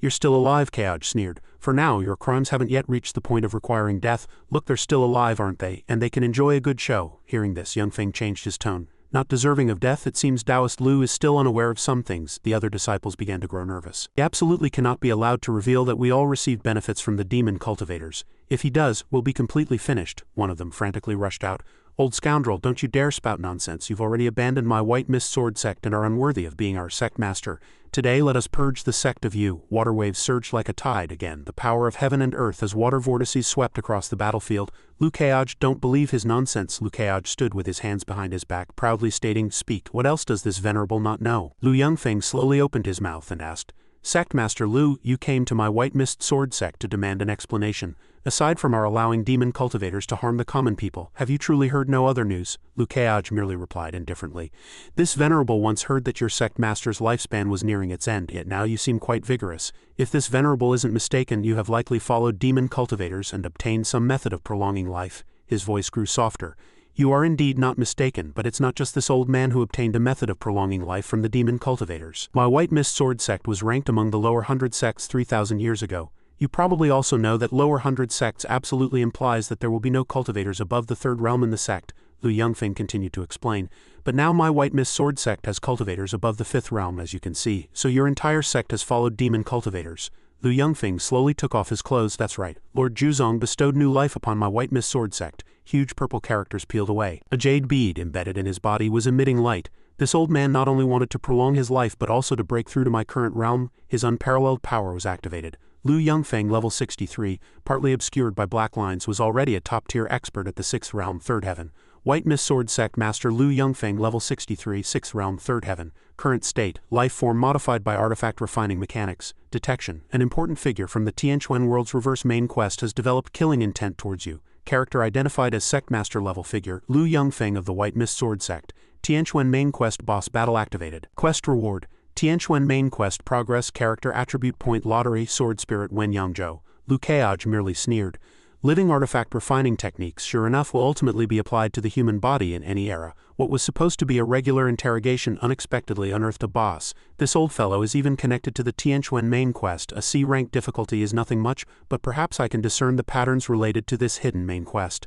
You're still alive," Kaj sneered. "For now, your crimes haven't yet reached the point of requiring death. Look, they're still alive, aren't they? And they can enjoy a good show." Hearing this, Young Feng changed his tone. "Not deserving of death, it seems Taoist Lu is still unaware of some things." The other disciples began to grow nervous. "He absolutely cannot be allowed to reveal that we all received benefits from the demon cultivators. If he does, we'll be completely finished." One of them frantically rushed out. "Old scoundrel, don't you dare spout nonsense. You've already abandoned my White Mist Sword Sect and are unworthy of being our sect master. Today let us purge the sect of you." Water waves surged like a tide again, the power of heaven and earth as water vortices swept across the battlefield. Lu Kaj, don't believe his nonsense. Lu Kaj stood with his hands behind his back, proudly stating, "Speak, what else does this venerable not know?" Lu Yongfeng slowly opened his mouth and asked, "Sect Master Lu, you came to my White Mist Sword Sect to demand an explanation. Aside from our allowing demon cultivators to harm the common people, have you truly heard no other news?" Lu Kaj merely replied indifferently. "This venerable once heard that your sect master's lifespan was nearing its end, yet now you seem quite vigorous. If this venerable isn't mistaken, you have likely followed demon cultivators and obtained some method of prolonging life." His voice grew softer. "You are indeed not mistaken, but it's not just this old man who obtained a method of prolonging life from the demon cultivators. My White Mist Sword Sect was ranked among the lower 100 sects 3,000 years ago. You probably also know that lower 100 sects absolutely implies that there will be no cultivators above the third realm in the sect." Lu Yongfeng continued to explain. "But now my White Mist Sword Sect has cultivators above the fifth realm, as you can see, so your entire sect has followed demon cultivators." Lu Yongfeng slowly took off his clothes. "That's right. Lord Juzong bestowed new life upon my White Mist Sword Sect." Huge purple characters peeled away. A jade bead embedded in his body was emitting light. This old man not only wanted to prolong his life but also to break through to my current realm. His unparalleled power was activated. Lu Yongfeng, level 63, partly obscured by black lines, was already a top-tier expert at the 6th realm, 3rd heaven. White Mist Sword Sect Master Lu Yongfeng, level 63, 6th realm, 3rd heaven. Current state, life form modified by artifact refining mechanics. Detection, an important figure from the Tianquan world's reverse main quest has developed killing intent towards you. Character identified as Sect Master level figure, Lu Yongfeng of the White Mist Sword Sect. Tianquan main quest boss battle activated. Quest reward. Tianquan main quest progress character attribute point lottery sword spirit Wen Yangzhou. Lu Kaj merely sneered. Living artifact refining techniques sure enough will ultimately be applied to the human body in any era. What was supposed to be a regular interrogation unexpectedly unearthed a boss. This old fellow is even connected to the Tianquan main quest. A C-rank difficulty is nothing much, but perhaps I can discern the patterns related to this hidden main quest.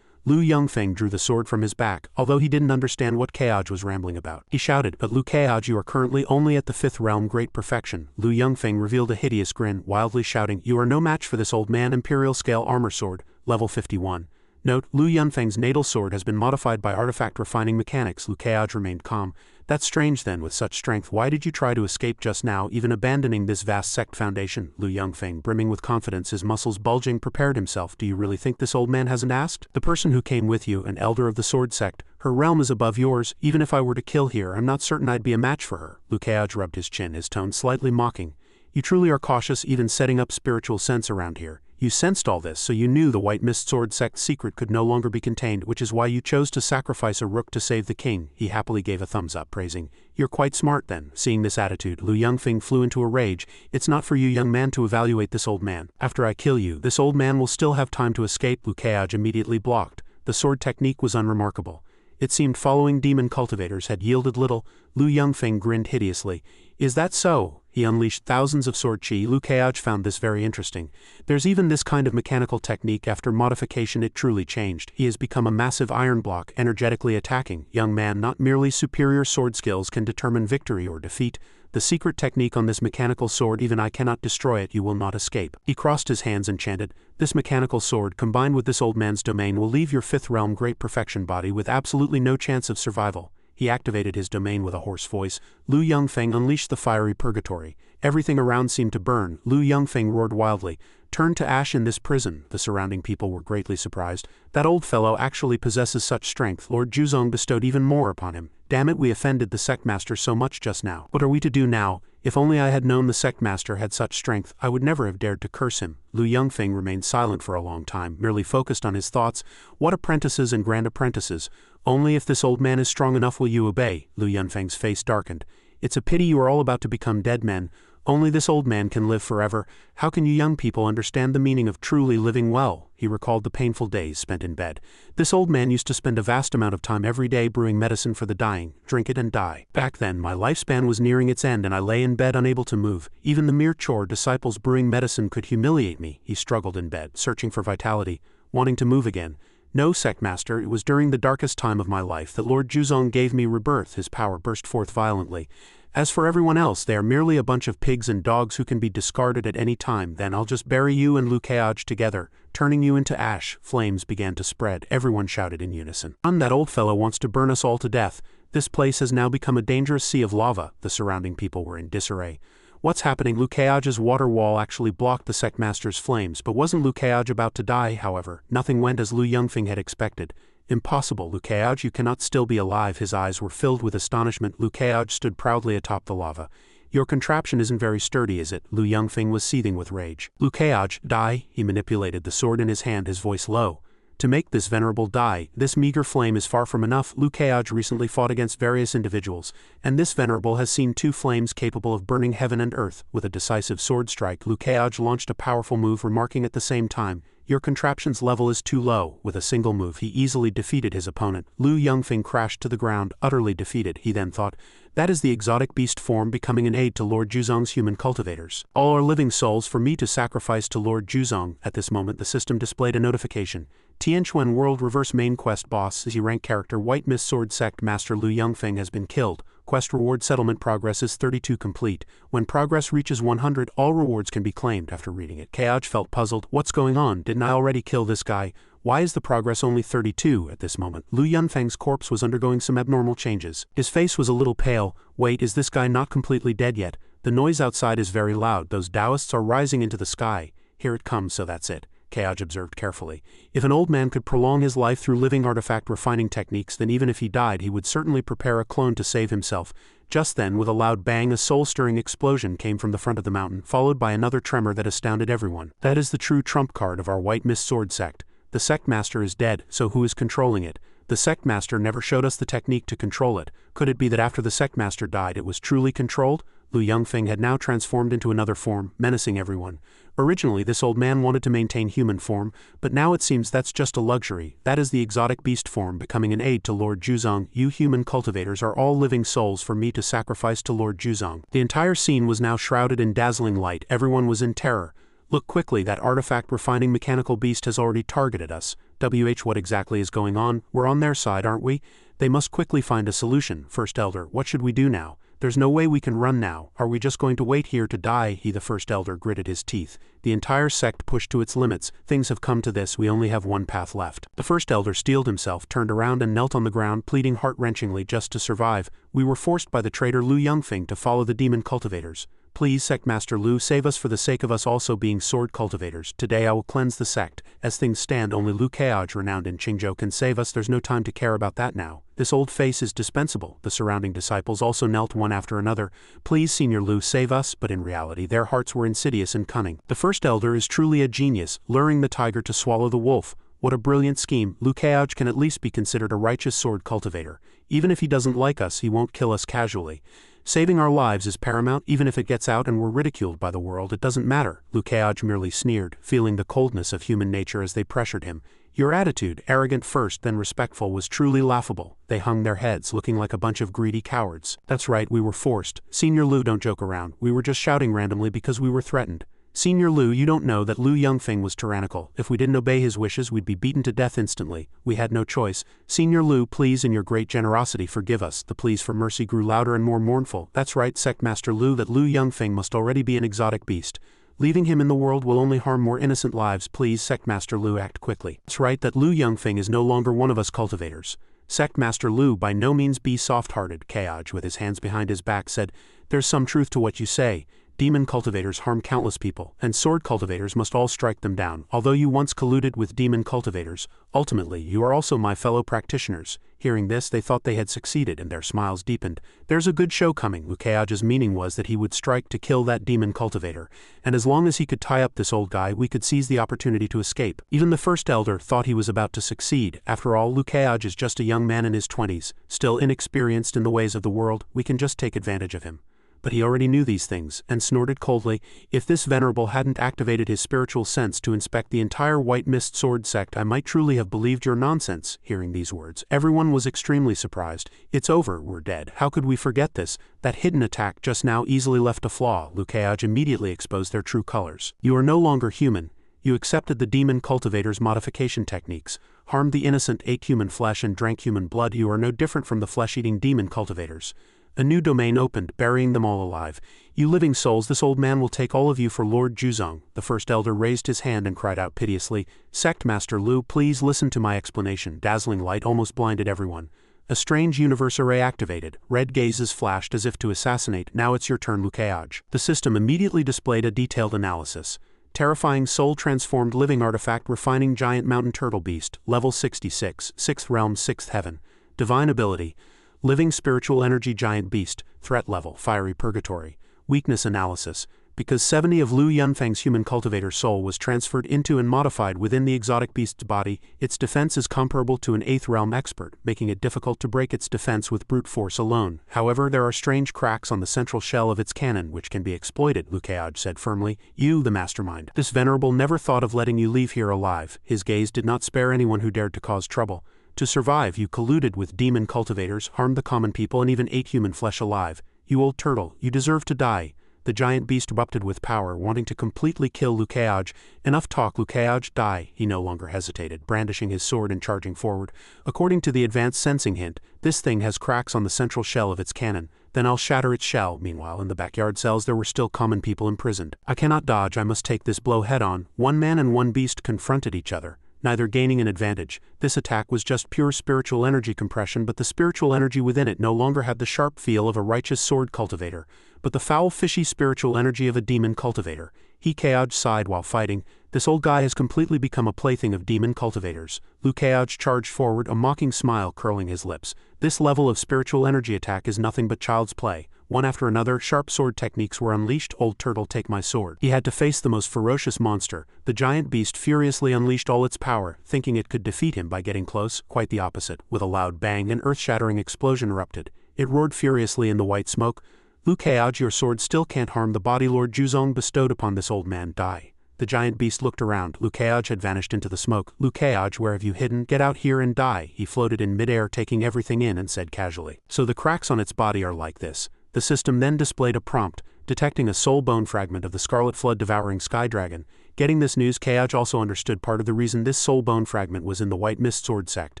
Lu Yongfeng drew the sword from his back, although he didn't understand what Kaj was rambling about. He shouted, "But Lu Kaj, you are currently only at the 5th realm great perfection." Lu Yongfeng revealed a hideous grin, wildly shouting, "You are no match for this old man Imperial Scale Armor Sword, level 51. Note, Lu Yongfeng's natal sword has been modified by artifact refining mechanics." Lu Kaj remained calm. "That's strange then, with such strength, why did you try to escape just now, even abandoning this vast sect foundation?" Lu Yongfeng, brimming with confidence, his muscles bulging, prepared himself. "Do you really think this old man hasn't asked? The person who came with you, an elder of the sword sect, her realm is above yours. Even if I were to kill here, I'm not certain I'd be a match for her." Lu Kaj rubbed his chin, his tone slightly mocking. "You truly are cautious, even setting up spiritual sense around here. You sensed all this, so you knew the White Mist Sword Sect's secret could no longer be contained, which is why you chose to sacrifice a rook to save the king." He happily gave a thumbs up, praising, "You're quite smart then." Seeing this attitude, Lu Yongfeng flew into a rage. "It's not for you, young man, to evaluate this old man. After I kill you, this old man will still have time to escape." Lu Kaj immediately blocked. The sword technique was unremarkable. It seemed following demon cultivators had yielded little. Lu Yongfeng grinned hideously. "Is that so?" He unleashed thousands of sword chi. Lu Kaj found this very interesting. "There's even this kind of mechanical technique. After modification it truly changed. He has become a massive iron block, energetically attacking. Young man, not merely superior sword skills can determine victory or defeat. The secret technique on this mechanical sword, even I cannot destroy it, you will not escape." He crossed his hands and chanted, "This mechanical sword, combined with this old man's domain, will leave your 5th realm great perfection body with absolutely no chance of survival." He activated his domain with a hoarse voice. Lu Yongfeng unleashed the fiery purgatory. Everything around seemed to burn. Lu Yongfeng roared wildly, "Turn to ash in this prison." The surrounding people were greatly surprised. "That old fellow actually possesses such strength. Lord Juzong bestowed even more upon him. Damn it, we offended the sect master so much just now. What are we to do now? If only I had known the sect master had such strength, I would never have dared to curse him. Lu Yongfeng remained silent for a long time, merely focused on his thoughts. What apprentices and grand apprentices. Only if this old man is strong enough will you obey. Lu Yongfeng's face darkened. It's a pity you are all about to become dead men. Only this old man can live forever. How can you young people understand the meaning of truly living well? He recalled the painful days spent in bed. This old man used to spend a vast amount of time every day brewing medicine for the dying, drink it and die. Back then, my lifespan was nearing its end and I lay in bed unable to move. Even the mere chore disciples brewing medicine could humiliate me. He struggled in bed, searching for vitality, wanting to move again. No, Sect Master, it was during the darkest time of my life that Lord Juzong gave me rebirth. His power burst forth violently. As for everyone else, they are merely a bunch of pigs and dogs who can be discarded at any time. Then I'll just bury you and Lu Keaj together, turning you into ash. Flames began to spread. Everyone shouted in unison. That old fellow wants to burn us all to death. This place has now become a dangerous sea of lava. The surrounding people were in disarray. What's happening? Lu Keaj's water wall actually blocked the Sect Master's flames, but wasn't Lu Keaj about to die, however? Nothing went as Lu Yongfeng had expected. Impossible, Lu Keaj, you cannot still be alive. His eyes were filled with astonishment. Lu Keaj stood proudly atop the lava. Your contraption isn't very sturdy, is it? Lu Yongfeng was seething with rage. Lu Keaj, die? He manipulated the sword in his hand, his voice low. To make this venerable die, this meager flame is far from enough. Lu Keaj recently fought against various individuals, and this venerable has seen two flames capable of burning heaven and earth. With a decisive sword strike, Lu Keaj launched a powerful move, remarking at the same time, your contraption's level is too low. With a single move, he easily defeated his opponent. Lu Yongfeng crashed to the ground, utterly defeated. He then thought, that is the exotic beast form becoming an aid to Lord Juzong's human cultivators. All are living souls for me to sacrifice to Lord Juzong. At this moment, the system displayed a notification. Tianquan World Reverse Main Quest Boss Z-Rank Character White Mist Sword Sect Master Lu Yongfeng has been killed. Quest reward settlement progress is 32 complete. When progress reaches 100, all rewards can be claimed. After reading it, Keaj felt puzzled. What's going on? Didn't I already kill this guy? Why is the progress only 32 at this moment? Lu Yongfeng's corpse was undergoing some abnormal changes. His face was a little pale. Wait, is this guy not completely dead yet? The noise outside is very loud. Those Taoists are rising into the sky. Here it comes, so that's it. Keaj observed carefully. If an old man could prolong his life through living artifact refining techniques, then even if he died, he would certainly prepare a clone to save himself. Just then, with a loud bang, a soul-stirring explosion came from the front of the mountain, followed by another tremor that astounded everyone. That is the true trump card of our White Mist Sword Sect. The Sect Master is dead, so who is controlling it? The Sect Master never showed us the technique to control it. Could it be that after the Sect Master died, it was truly controlled? Lu Yongfeng had now transformed into another form, menacing everyone. Originally, this old man wanted to maintain human form, but now it seems that's just a luxury. That is the exotic beast form becoming an aid to Lord Juzong. You human cultivators are all living souls for me to sacrifice to Lord Juzong. The entire scene was now shrouded in dazzling light. Everyone was in terror. Look quickly, that artifact refining mechanical beast has already targeted us. What exactly is going on? We're on their side, aren't we? They must quickly find a solution. First Elder, what should we do now? There's no way we can run now. Are we just going to wait here to die? The First Elder gritted his teeth. The entire sect pushed to its limits. Things have come to this, we only have one path left. The First Elder steeled himself, turned around and knelt on the ground, pleading heart-wrenchingly just to survive. We were forced by the traitor Lu Yongfeng to follow the demon cultivators. Please, Sect Master Lu, save us for the sake of us also being sword cultivators. Today I will cleanse the sect. As things stand, only Lu Keaj, renowned in Qingzhou, can save us. There's no time to care about that now. This old face is dispensable. The surrounding disciples also knelt one after another. Please, Senior Lu, save us. But in reality, their hearts were insidious and cunning. The First Elder is truly a genius, luring the tiger to swallow the wolf. What a brilliant scheme. Lu Keaj can at least be considered a righteous sword cultivator. Even if he doesn't like us, he won't kill us casually. Saving our lives is paramount. Even if it gets out and we're ridiculed by the world, it doesn't matter. Lu Keaj merely sneered, feeling the coldness of human nature as they pressured him. Your attitude, arrogant first then respectful, was truly laughable. They hung their heads, looking like a bunch of greedy cowards. That's right, we were forced. Senior Lu, don't joke around. We were just shouting randomly because we were threatened. Senior Lu, you don't know that Lu Yongfeng was tyrannical. If we didn't obey his wishes, we'd be beaten to death instantly. We had no choice. Senior Lu, please, in your great generosity, forgive us. The pleas for mercy grew louder and more mournful. That's right, Sect Master Lu, that Lu Yongfeng must already be an exotic beast. Leaving him in the world will only harm more innocent lives. Please, Sect Master Lu, act quickly. It's right that Lu Yongfeng is no longer one of us cultivators. Sect Master Lu, by no means be soft-hearted. Keaj, with his hands behind his back, said, there's some truth to what you say. demon cultivators harm countless people, and sword cultivators must all strike them down. Although you once colluded with demon cultivators, ultimately you are also my fellow practitioners." Hearing this, they thought they had succeeded, and their smiles deepened. "There's a good show coming." Lukeage's meaning was that he would strike to kill that demon cultivator, and as long as he could tie up this old guy, we could seize the opportunity to escape. Even the first elder thought he was about to succeed. After all, Lukeage is just a young man in his 20s, still inexperienced in the ways of the world. We can just take advantage of him. But he already knew these things, and snorted coldly. If this venerable hadn't activated his spiritual sense to inspect the entire White Mist Sword sect, I might truly have believed your nonsense. Hearing these words, everyone was extremely surprised. "It's over, we're dead. How could we forget this? That hidden attack just now easily left a flaw." Lukeage immediately exposed their true colors. "You are no longer human. You accepted the demon cultivator's modification techniques, harmed the innocent, ate human flesh and drank human blood. You are no different from the flesh-eating demon cultivators." A new domain opened, burying them all alive. "You living souls, this old man will take all of you for Lord Juzong." The first elder raised his hand and cried out piteously, "Sect Master Lu, please listen to my explanation." Dazzling light almost blinded everyone. A strange universe array activated. Red gazes flashed as if to assassinate. "Now it's your turn, Lukeage." The system immediately displayed a detailed analysis. Terrifying soul-transformed living artifact, refining giant mountain turtle beast, level 66, 6th realm, 6th heaven. Divine ability. Living spiritual energy giant beast, threat level, fiery purgatory. Weakness analysis. Because 70 of Lu Yunfeng's human cultivator soul was transferred into and modified within the exotic beast's body, its defense is comparable to an 8th realm expert, making it difficult to break its defense with brute force alone. However, there are strange cracks on the central shell of its cannon which can be exploited, Lukeage said firmly. "You, the mastermind. This venerable never thought of letting you leave here alive." His gaze did not spare anyone who dared to cause trouble. "To survive, you colluded with demon cultivators, harmed the common people, and even ate human flesh alive. You old turtle, you deserve to die." The giant beast erupted with power, wanting to completely kill Lukeage. "Enough talk, Lukeage, die." He no longer hesitated, brandishing his sword and charging forward. "According to the advanced sensing hint, this thing has cracks on the central shell of its cannon. Then I'll shatter its shell." Meanwhile, in the backyard cells there were still common people imprisoned. "I cannot dodge, I must take this blow head on." One man and one beast confronted each other, neither gaining an advantage. This attack was just pure spiritual energy compression, but the spiritual energy within it no longer had the sharp feel of a righteous sword cultivator, but the foul, fishy spiritual energy of a demon cultivator. Lukeage sighed while fighting. "This old guy has completely become a plaything of demon cultivators." Lukeage charged forward, a mocking smile curling his lips. "This level of spiritual energy attack is nothing but child's play." One after another, sharp sword techniques were unleashed. "Old turtle, take my sword." He had to face the most ferocious monster. The giant beast furiously unleashed all its power, thinking it could defeat him by getting close. Quite the opposite. With a loud bang, an earth-shattering explosion erupted. It roared furiously in the white smoke. "Lukeage, your sword still can't harm the body Lord Juzong bestowed upon this old man. Die." The giant beast looked around. Lukeage had vanished into the smoke. "Lukeage, where have you hidden? Get out here and die." He floated in midair, taking everything in, and said casually, "So the cracks on its body are like this." The system then displayed a prompt, detecting a soul bone fragment of the Scarlet Flood devouring sky dragon. Getting this news, Lukeage also understood part of the reason this soul bone fragment was in the White Mist Sword sect.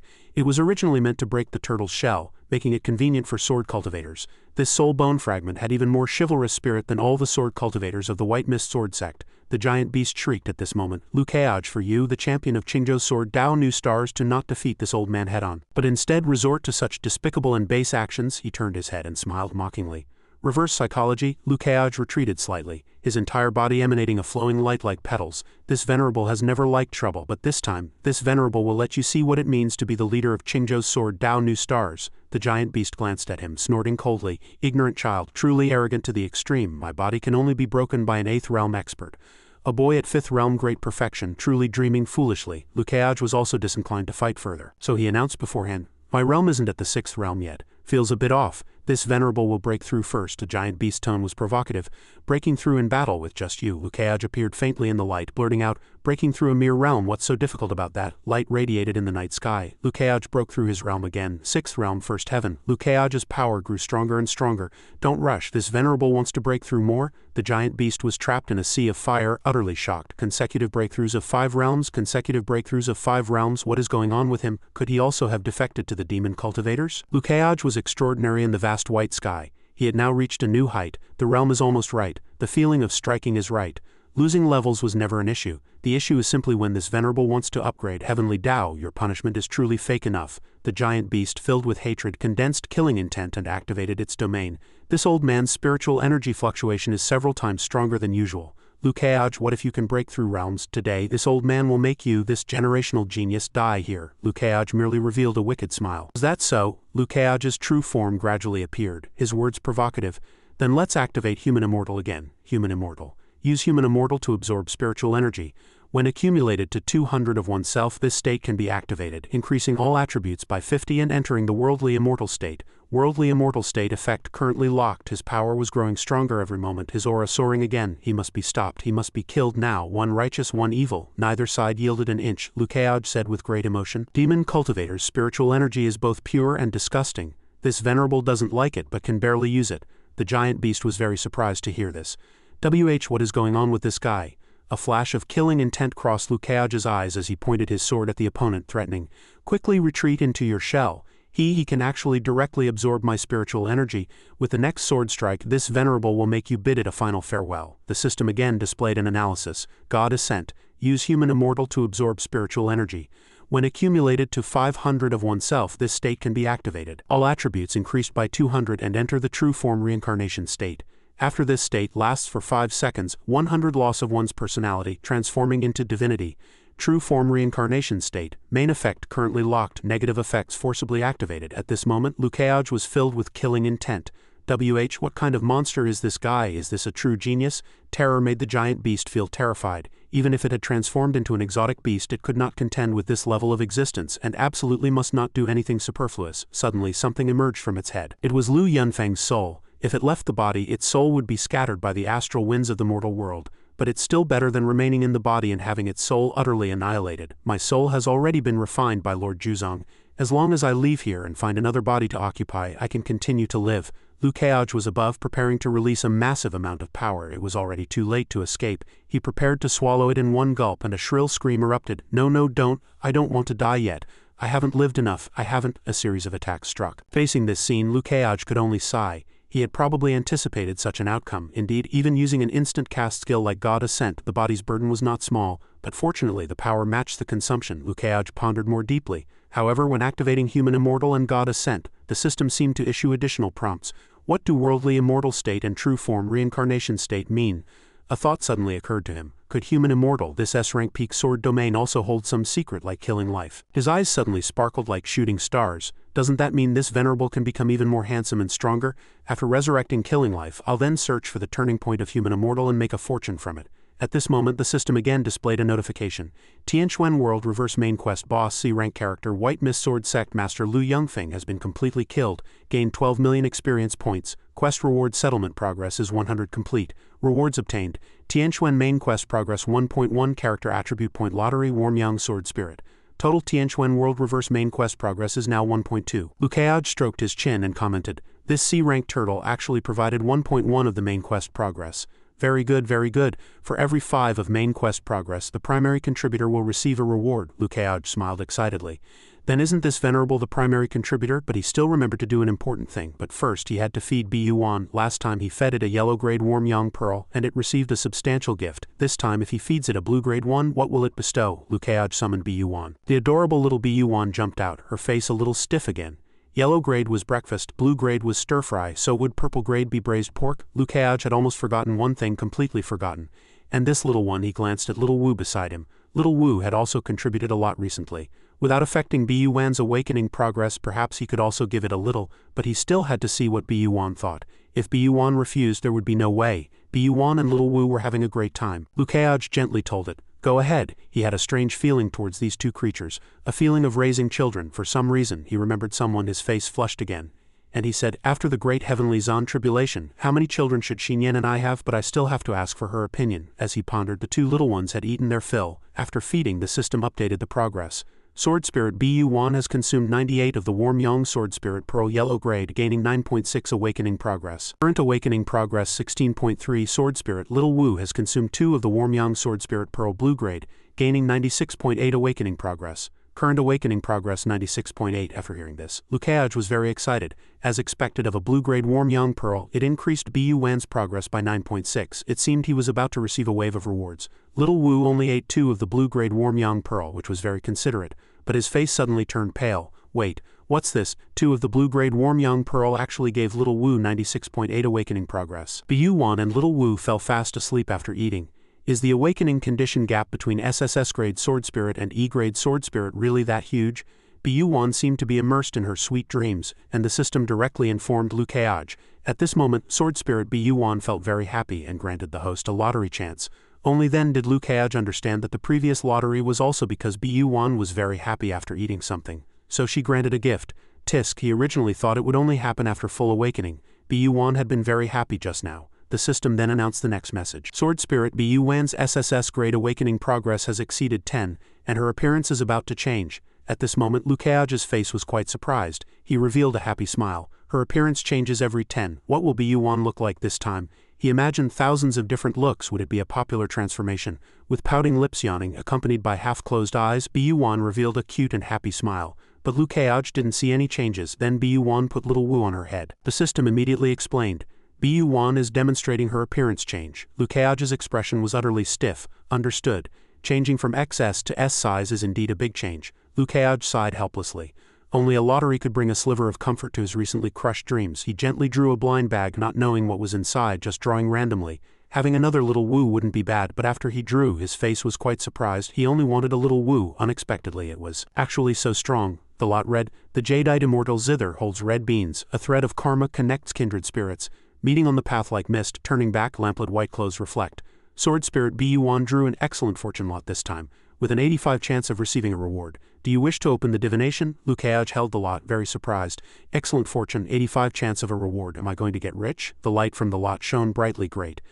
It was originally meant to break the turtle's shell, making it convenient for sword cultivators. This soul bone fragment had even more chivalrous spirit than all the sword cultivators of the White Mist Sword sect. The giant beast shrieked at this moment. "Lukeage, for you, the champion of Qingzhou's sword Dao New Stars, to not defeat this old man head-on, but instead resort to such despicable and base actions." He turned his head and smiled mockingly. Reverse psychology. Lukeage retreated slightly, his entire body emanating a flowing light like petals. "This venerable has never liked trouble, but this time, this venerable will let you see what it means to be the leader of Qingzhou's sword Dao New Stars." The giant beast glanced at him, snorting coldly. "Ignorant child, truly arrogant to the extreme. My body can only be broken by an 8th realm expert. A boy at 5th realm great perfection, truly dreaming foolishly." Lukeage was also disinclined to fight further, so he announced beforehand, "My realm isn't at the 6th realm yet. Feels a bit off. This venerable will break through first." The giant beast's tone was provocative. "Breaking through in battle with just you." Lukeage appeared faintly in the light, blurting out, "Breaking through a mere realm, what's so difficult about that?" Light radiated in the night sky. Lukeage broke through his realm again. 6th realm, 1st heaven. Lukeage's power grew stronger and stronger. "Don't rush, this venerable wants to break through more." The giant beast was trapped in a sea of fire, utterly shocked. Consecutive breakthroughs of 5 realms, consecutive breakthroughs of 5 realms. What is going on with him? Could he also have defected to the demon cultivators? Lukeage was extraordinary in the vast white sky. He had now reached a new height. The realm is almost right. The feeling of striking is right. Losing levels was never an issue. The issue is simply when this venerable wants to upgrade. Heavenly Dao, your punishment is truly fake enough. The giant beast, filled with hatred, condensed killing intent and activated its domain. This old man's spiritual energy fluctuation is several times stronger than usual. Lukeaj, what if you can break through realms today? This old man will make you, this generational genius, die here. Lukeaj merely revealed a wicked smile. Was that so? Lukeaj's true form gradually appeared, his words provocative. Then let's activate Human Immortal again. Human Immortal. Use Human Immortal to absorb spiritual energy. When accumulated to 200 of oneself, this state can be activated, increasing all attributes by 50 and entering the Worldly Immortal state. Worldly Immortal state effect currently locked. His power was growing stronger every moment, his aura soaring again. He must be stopped, he must be killed now. One righteous, one evil. Neither side yielded an inch, Lukeaj said with great emotion. Demon Cultivator's spiritual energy is both pure and disgusting. This venerable doesn't like it but can barely use it. The giant beast was very surprised to hear this. What is going on with this guy? A flash of killing intent crossed Lukeaj's eyes as he pointed his sword at the opponent, threatening, "Quickly retreat into your shell. He can actually directly absorb my spiritual energy. With the next sword strike, this venerable will make you bid it a final farewell." The system again displayed an analysis. God Ascent. Use Human Immortal to absorb spiritual energy. When accumulated to 500 of oneself, this state can be activated. All attributes increased by 200 and enter the true form reincarnation state. After this state lasts for 5 seconds, 100 loss of one's personality, transforming into divinity. True form reincarnation state. Main effect currently locked, negative effects forcibly activated. At this moment, Lukeaj was filled with killing intent. What kind of monster is this guy? Is this a true genius? Terror made the giant beast feel terrified. Even if it had transformed into an exotic beast, it could not contend with this level of existence, and absolutely must not do anything superfluous. Suddenly something emerged from its head. It was Lu Yunfeng's soul. If it left the body, its soul would be scattered by the astral winds of the mortal world. But it's still better than remaining in the body and having its soul utterly annihilated. My soul has already been refined by Lord Juzong. As long as I leave here and find another body to occupy, I can continue to live. Lukeaj was above, preparing to release a massive amount of power. It was already too late to escape. He prepared to swallow it in one gulp, and a shrill scream erupted. No, don't. I don't want to die yet. I haven't lived enough. I haven't. A series of attacks struck. Facing this scene, Lukeaj could only sigh. He had probably anticipated such an outcome. Indeed, even using an instant cast skill like God Ascent, the body's burden was not small, but fortunately the power matched the consumption. Lukeaj pondered more deeply. However, when activating Human Immortal and God Ascent, the system seemed to issue additional prompts. What do Worldly Immortal state and True Form Reincarnation state mean? A thought suddenly occurred to him. Could Human Immortal, this S-rank peak sword domain, also hold some secret like killing life? His eyes suddenly sparkled like shooting stars. Doesn't that mean this venerable can become even more handsome and stronger? After resurrecting killing life, I'll then search for the turning point of Human Immortal and make a fortune from it. At this moment, the system again displayed a notification. Tianquan World Reverse Main Quest Boss C-rank character White Mist Sword Sect Master Lu Yunfeng has been completely killed. Gained 12 million experience points. Quest reward settlement progress is 100 complete. Rewards obtained. Tianquan Main Quest progress 1.1 character attribute point lottery Warmyang Sword Spirit. Total Tianquan World Reverse Main Quest progress is now 1.2. Lukeaj stroked his chin and commented, "This C-rank turtle actually provided 1.1 of the main quest progress. Very good, very good. For every 5 of main quest progress, the primary contributor will receive a reward." Lukeaj smiled excitedly. Then isn't this venerable the primary contributor? But he still remembered to do an important thing. But first he had to feed Biyuan. Last time he fed it a yellow grade Warmyang pearl, and it received a substantial gift. This time if he feeds it a blue grade one, what will it bestow? Lukeaj summoned Biyuan. The adorable little Biyuan jumped out, her face a little stiff again. Yellow grade was breakfast, blue grade was stir-fry, so would purple grade be braised pork? Lukeaj had almost forgotten one thing, completely forgotten. And this little one, he glanced at little Wu beside him. Little Wu had also contributed a lot recently. Without affecting Biyuan's awakening progress, perhaps he could also give it a little, but he still had to see what Biyuan thought. If Biyuan refused, there would be no way. Biyuan and little Wu were having a great time. Lukeaj gently told it, "Go ahead." He had a strange feeling towards these two creatures, a feeling of raising children. For some reason, he remembered someone. His face flushed again. And he said, "After the great heavenly Zan tribulation, how many children should Xinyan and I have? But I still have to ask for her opinion." As he pondered, the two little ones had eaten their fill. After feeding, the system updated the progress. Sword Spirit Bu1 has consumed 98 of the Warmyang Sword Spirit Pearl Yellow Grade, gaining 9.6 Awakening Progress. Current Awakening Progress 16.3. Sword Spirit Little Wu has consumed 2 of the Warmyang Sword Spirit Pearl Blue Grade, gaining 96.8 Awakening Progress. Current Awakening Progress 96.8. After hearing this, Lukeaj was very excited. As expected of a blue-grade Warmyang Pearl, it increased Bu1's progress by 9.6. It seemed he was about to receive a wave of rewards. Little Wu only ate 2 of the blue-grade Warmyang Pearl, which was very considerate, but his face suddenly turned pale. Wait, What's this? 2 of the blue-grade warm young pearl actually gave Little Wu 96.8 awakening progress. Bu-1 and Little Wu fell fast asleep after eating. Is the awakening condition gap between SSS grade sword spirit and E grade sword spirit really that huge? Bu-1 seemed to be immersed in her sweet dreams, and the system directly informed Liu Keaj. At this moment, sword spirit Bu-1 felt very happy and granted the host a lottery chance. Only then did Liu Keaj understand that the previous lottery was also because Bu-1 was very happy after eating something. So she granted a gift. Tisk, he originally thought it would only happen after full awakening. Bu-1 had been very happy just now. The system then announced the next message. Sword Spirit Bu-1's SSS grade awakening progress has exceeded 10, and her appearance is about to change. At this moment Liu Keaj's face was quite surprised. He revealed a happy smile. Her appearance changes every 10. What will Bu-1 look like this time? He imagined thousands of different looks. Would it be a popular transformation? With pouting lips yawning, accompanied by half-closed eyes, Bu-1 revealed a cute and happy smile. But Liu Keaj didn't see any changes. Then Bu-1 put Little Wu on her head. The system immediately explained. Bu-1 is demonstrating her appearance change. Liu Keaj's expression was utterly stiff. Understood. Changing from XS to S size is indeed a big change. Liu Keaj sighed helplessly. Only a lottery could bring a sliver of comfort to his recently crushed dreams. He gently drew a blind bag, not knowing what was inside, just drawing randomly. Having another Little Wu wouldn't be bad, but after he drew, his face was quite surprised. He only wanted a Little Wu. Unexpectedly, it was actually so strong. The lot read, the jadeite immortal zither holds red beans. A thread of karma connects kindred spirits. Meeting on the path like mist, turning back, lamplit white clothes reflect. Sword Spirit Bu-1 drew an excellent fortune lot this time, with an 85 chance of receiving a reward. Do you wish to open the divination? Liu Keaj held the lot, very surprised. Excellent fortune, 85 chance of a reward. Am I going to get rich? The light from the lot shone brightly. Great.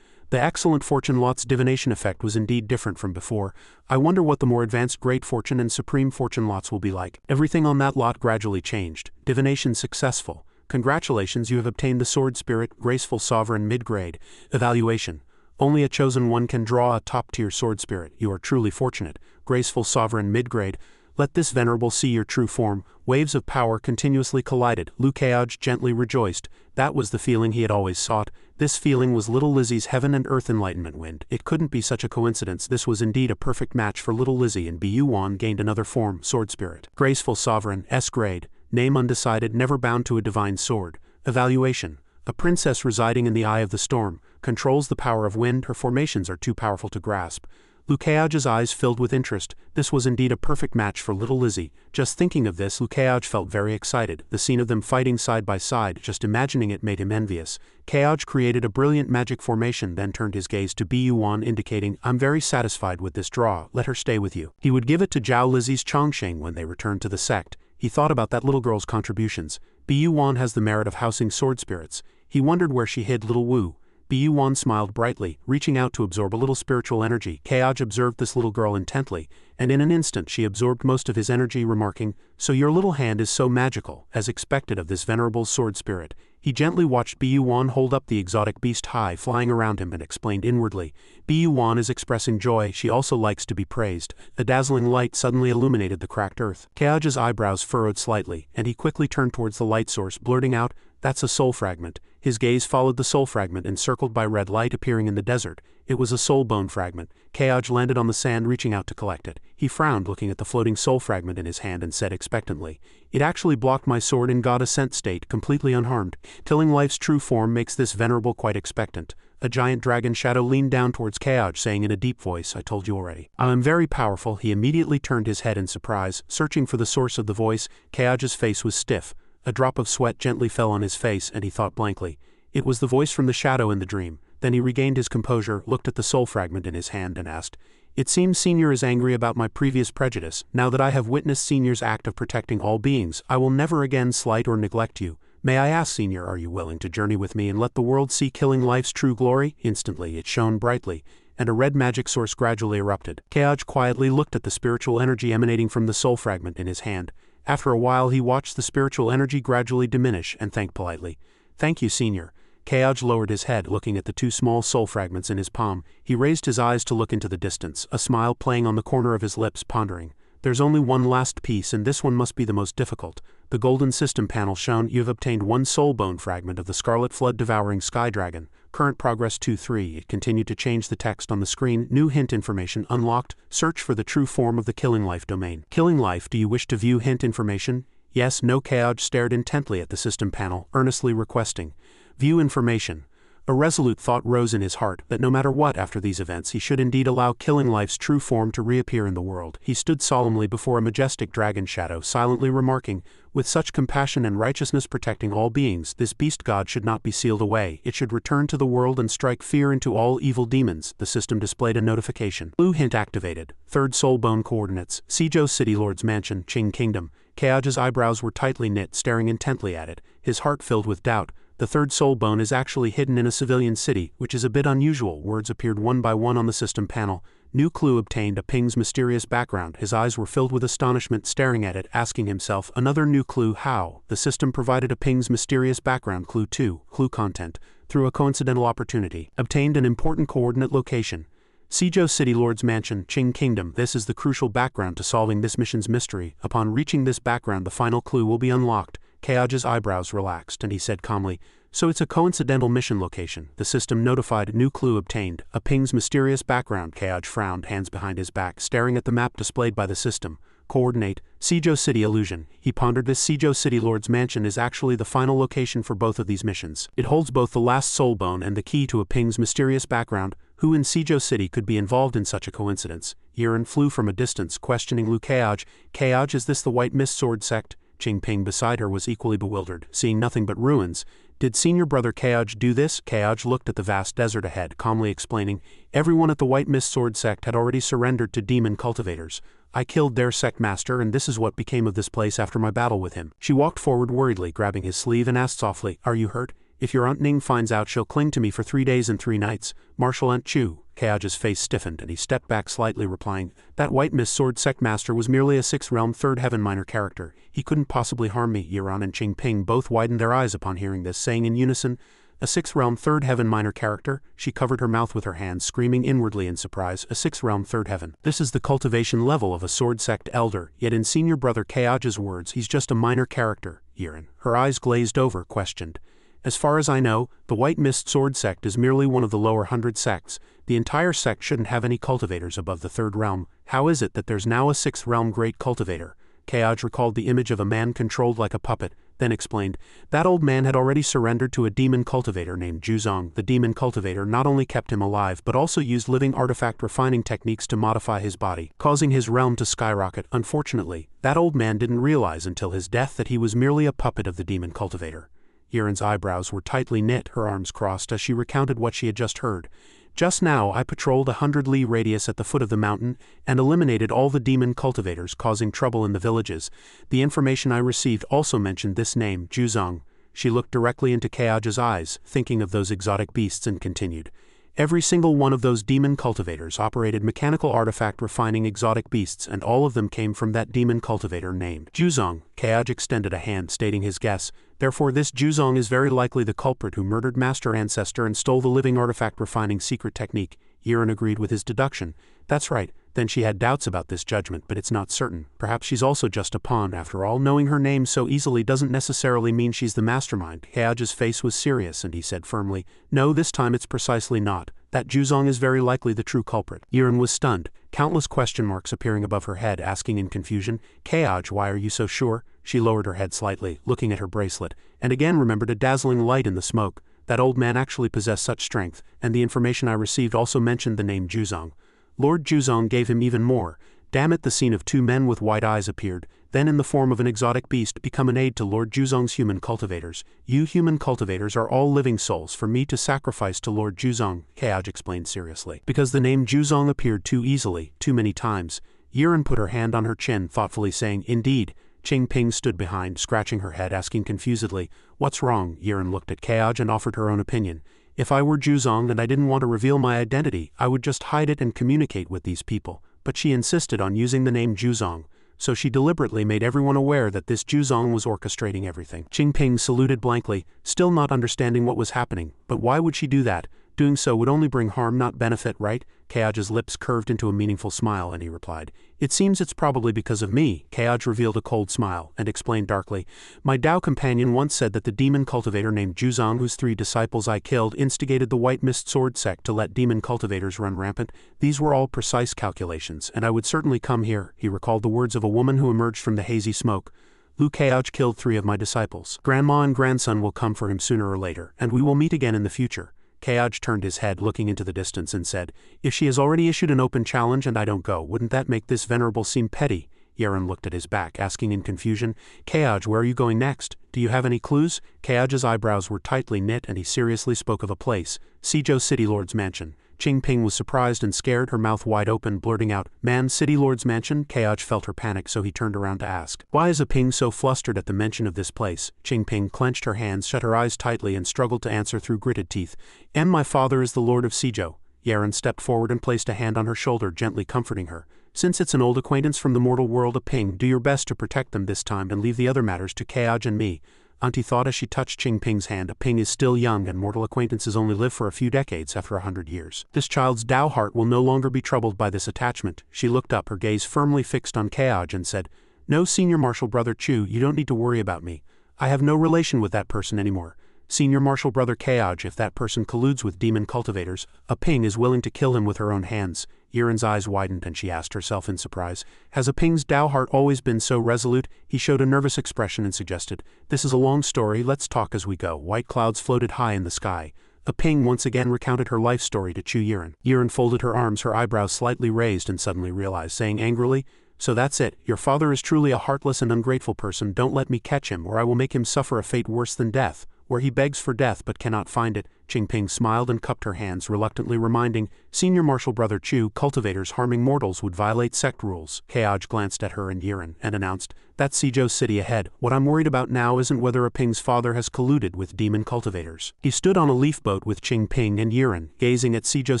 The excellent fortune lot's divination effect was indeed different from before. I wonder what the more advanced great fortune and supreme fortune lots will be like. Everything on that lot gradually changed. Divination successful. Congratulations, you have obtained the Sword Spirit, Graceful Sovereign mid-grade. Evaluation. Only a chosen one can draw a top-tier Sword Spirit. You are truly fortunate. Graceful Sovereign mid-grade. Let this venerable see your true form. Waves of power continuously collided. Liu Keaj gently rejoiced. That was the feeling he had always sought. This feeling was little Lizzie's heaven and earth enlightenment wind. It couldn't be such a coincidence. This was indeed a perfect match for little Lizzie, and Bu-1 gained another form, Sword Spirit. Graceful Sovereign, S-grade. Name undecided, never bound to a divine sword. Evaluation. A princess residing in the eye of the storm. Controls the power of wind. Her formations are too powerful to grasp. Liu Keaj's eyes filled with interest. This was indeed a perfect match for little Lizzie. Just thinking of this, Liu Keaj felt very excited. The scene of them fighting side by side, just imagining it made him envious. Keaj created a brilliant magic formation, then turned his gaze to Bu-1, indicating, I'm very satisfied with this draw. Let her stay with you. He would give it to Zhao Lizzie's Chongsheng when they returned to the sect. He thought about that little girl's contributions. Bu-1 has the merit of housing sword spirits. He wondered where she hid Little Wu. Bu-1 smiled brightly, reaching out to absorb a little spiritual energy. Keaj observed this little girl intently, and in an instant she absorbed most of his energy, remarking, So your little hand is so magical, as expected of this venerable sword spirit. He gently watched Bu-1 hold up the exotic beast high, flying around him, and explained inwardly, Bu-1 is expressing joy. She also likes to be praised. A dazzling light suddenly illuminated the cracked earth. Keaj's eyebrows furrowed slightly, and he quickly turned towards the light source, blurting out, That's a soul fragment. His gaze followed the soul fragment encircled by red light appearing in the desert. It was a soul bone fragment. Keaj landed on the sand, reaching out to collect it. He frowned, looking at the floating soul fragment in his hand, and said expectantly, It actually blocked my sword in God Ascent state, completely unharmed. Killing life's true form makes this venerable quite expectant. A giant dragon shadow leaned down towards Keaj, saying in a deep voice, I told you already. I am very powerful. He immediately turned his head in surprise, searching for the source of the voice. Keaj's face was stiff. A drop of sweat gently fell on his face, and he thought blankly. It was the voice from the shadow in the dream. Then he regained his composure, looked at the soul fragment in his hand, and asked, It seems Senior is angry about my previous prejudice. Now that I have witnessed Senior's act of protecting all beings, I will never again slight or neglect you. May I ask, Senior, are you willing to journey with me and let the world see killing life's true glory? Instantly it shone brightly, and a red magic source gradually erupted. Keaj quietly looked at the spiritual energy emanating from the soul fragment in his hand. After a while he watched the spiritual energy gradually diminish and thanked politely. Thank you, Senior. Keaj lowered his head, looking at the two small soul fragments in his palm. He raised his eyes to look into the distance, a smile playing on the corner of his lips, pondering. There's only one last piece, and this one must be the most difficult. The golden system panel shown, you have obtained one soul bone fragment of the scarlet flood devouring sky dragon. Current progress 2-3. It continued to change the text on the screen. New hint information unlocked. Search for the true form of the killing life domain. Killing life, do you wish to view hint information? Yes, no. Keoj stared intently at the system panel, earnestly requesting. View information. A resolute thought rose in his heart that no matter what after these events he should indeed allow killing life's true form to reappear in the world. He stood solemnly before a majestic dragon shadow, silently remarking, with such compassion and righteousness protecting all beings, this beast god should not be sealed away, it should return to the world and strike fear into all evil demons. The system displayed a notification. Blue hint activated. Third soul bone coordinates. Seijo City Lord's Mansion, Qing Kingdom. Keoj's eyebrows were tightly knit, staring intently at it, his heart filled with doubt. The third soul bone is actually hidden in a civilian city, which is a bit unusual. Words appeared one by one on the system panel. New clue obtained. A Ping's mysterious background. His eyes were filled with astonishment, staring at it, asking himself, another new clue. How? The system provided a Ping's mysterious background. Clue 2. Clue content. Through a coincidental opportunity. Obtained an important coordinate location. Seijo City Lord's Mansion, Qing Kingdom. This is the crucial background to solving this mission's mystery. Upon reaching this background, the final clue will be unlocked. Keoj's eyebrows relaxed, and he said calmly, so it's a coincidental mission location. The system notified. New clue obtained. A Ping's mysterious background. Keoj frowned, hands behind his back, staring at the map displayed by the system. Coordinate. Seijo City illusion. He pondered. This Seijo City Lord's Mansion is actually the final location for both of these missions. It holds both the last soul bone and the key to a Ping's mysterious background. Who in Seijo City could be involved in such a coincidence? Yiren flew from a distance, questioning Lu Keoj. Keoj, is this the White Mist Sword Sect? Qing Ping beside her was equally bewildered, seeing nothing but ruins. Did senior brother Keoj do this? Keoj looked at the vast desert ahead, calmly explaining, everyone at the White Mist Sword Sect had already surrendered to demon cultivators. I killed their sect master, and this is what became of this place after my battle with him. She walked forward worriedly, grabbing his sleeve, and asked softly, are you hurt? If your Aunt Ning finds out, she'll cling to me for 3 days and 3 nights. Martial Aunt Chu. Keoj's face stiffened, and he stepped back slightly, replying, that White Mist Sword Sect master was merely a 6th realm 3rd heaven minor character. He couldn't possibly harm me. Yiren and Qing Ping both widened their eyes upon hearing this, saying in unison, a 6th realm 3rd heaven minor character? She covered her mouth with her hands, screaming inwardly in surprise, a 6th realm 3rd heaven. This is the cultivation level of a sword sect elder, yet in senior brother Keoj's words, he's just a minor character. Yiren, her eyes glazed over, questioned. As far as I know, the White Mist Sword Sect is merely one of the lower 100 sects. The entire sect shouldn't have any cultivators above the 3rd realm. How is it that there's now a 6th realm great cultivator? Keoj recalled the image of a man controlled like a puppet, then explained, that old man had already surrendered to a demon cultivator named Juzong. The demon cultivator not only kept him alive but also used living artifact refining techniques to modify his body, causing his realm to skyrocket. Unfortunately, that old man didn't realize until his death that he was merely a puppet of the demon cultivator. Yiren's eyebrows were tightly knit, her arms crossed as she recounted what she had just heard. Just now I patrolled 100 li radius at the foot of the mountain and eliminated all the demon cultivators causing trouble in the villages. The information I received also mentioned this name, Juzong. She looked directly into Keoj's eyes, thinking of those exotic beasts, and continued. Every single one of those demon cultivators operated mechanical artifact refining exotic beasts, and all of them came from that demon cultivator named Juzong. Keoj extended a hand, stating his guess. Therefore this Juzong is very likely the culprit who murdered Master Ancestor and stole the living artifact refining secret technique. Yiren agreed with his deduction. That's right. Then she had doubts about this judgment, but it's not certain. Perhaps she's also just a pawn. After all, knowing her name so easily doesn't necessarily mean she's the mastermind. Keoj's face was serious, and he said firmly, no, this time it's precisely not. That Juzong is very likely the true culprit. Yiren was stunned, countless question marks appearing above her head, asking in confusion, Keoj, why are you so sure? She lowered her head slightly, looking at her bracelet, and again remembered a dazzling light in the smoke. That old man actually possessed such strength, and the information I received also mentioned the name Juzong. Lord Juzong gave him even more. Damn it, the scene of 2 men with white eyes appeared, then in the form of an exotic beast become an aid to Lord Juzong's human cultivators. You human cultivators are all living souls for me to sacrifice to Lord Juzong, Keoj explained seriously. Because the name Juzong appeared too easily, too many times. Yiren put her hand on her chin, thoughtfully saying, indeed. Qing Ping stood behind, scratching her head, asking confusedly, what's wrong? Yiren looked at Keoj and offered her own opinion. If I were Juzong and I didn't want to reveal my identity, I would just hide it and communicate with these people. But she insisted on using the name Juzong, so she deliberately made everyone aware that this Juzong was orchestrating everything. Qing Ping saluted blankly, still not understanding what was happening. But why would she do that? Doing so would only bring harm, not benefit, right? Keoj's lips curved into a meaningful smile, and he replied, it seems it's probably because of me. Keoj revealed a cold smile, and explained darkly, my Dao companion once said that the demon cultivator named Juzong, whose 3 disciples I killed, instigated the White Mist Sword Sect to let demon cultivators run rampant. These were all precise calculations, and I would certainly come here. He recalled the words of a woman who emerged from the hazy smoke. Liu Keoj killed 3 of my disciples. Grandma and grandson will come for him sooner or later, and we will meet again in the future. Keoj turned his head looking into the distance and said, if she has already issued an open challenge and I don't go, wouldn't that make this venerable seem petty? Yeren looked at his back, asking in confusion, Keoj, where are you going next? Do you have any clues? Keoj's eyebrows were tightly knit and he seriously spoke of a place, Seijo City Lord's Mansion. Qing Ping was surprised and scared, her mouth wide open, blurting out, Man, City Lord's Mansion? Keoj felt her panic, so he turned around to ask, why is a Ping so flustered at the mention of this place? Qing Ping clenched her hands, shut her eyes tightly and struggled to answer through gritted teeth, My father is the Lord of Seijo. Yeren stepped forward and placed a hand on her shoulder, gently comforting her. Since it's an old acquaintance from the mortal world, a Ping, do your best to protect them this time and leave the other matters to Keoj and me. Auntie thought as she touched Qing Ping's hand, a Ping is still young and mortal acquaintances only live for a few decades after 100 years. This child's Dao heart will no longer be troubled by this attachment. She looked up, her gaze firmly fixed on Keoj, and said, No, Senior Martial Brother Chu, you don't need to worry about me. I have no relation with that person anymore. Senior Martial Brother Keoj, if that person colludes with demon cultivators, a Ping is willing to kill him with her own hands. Yeren's eyes widened and she asked herself in surprise, has a Ping's Dao heart always been so resolute? He showed a nervous expression and suggested, this is a long story, let's talk as we go. White clouds floated high in the sky. A Ping once again recounted her life story to Chu Yeren. Yeren folded her arms, her eyebrows slightly raised, and suddenly realized, saying angrily, so that's it, your father is truly a heartless and ungrateful person, don't let me catch him or I will make him suffer a fate worse than death, where he begs for death but cannot find it. Qing Ping smiled and cupped her hands, reluctantly reminding, Senior Martial Brother Chu, cultivators harming mortals would violate sect rules. Keoj glanced at her and Yeren and announced, that's Seijo City ahead. What I'm worried about now isn't whether a Ping's father has colluded with demon cultivators. He stood on a leaf boat with Qing Ping and Yeren, gazing at Seijo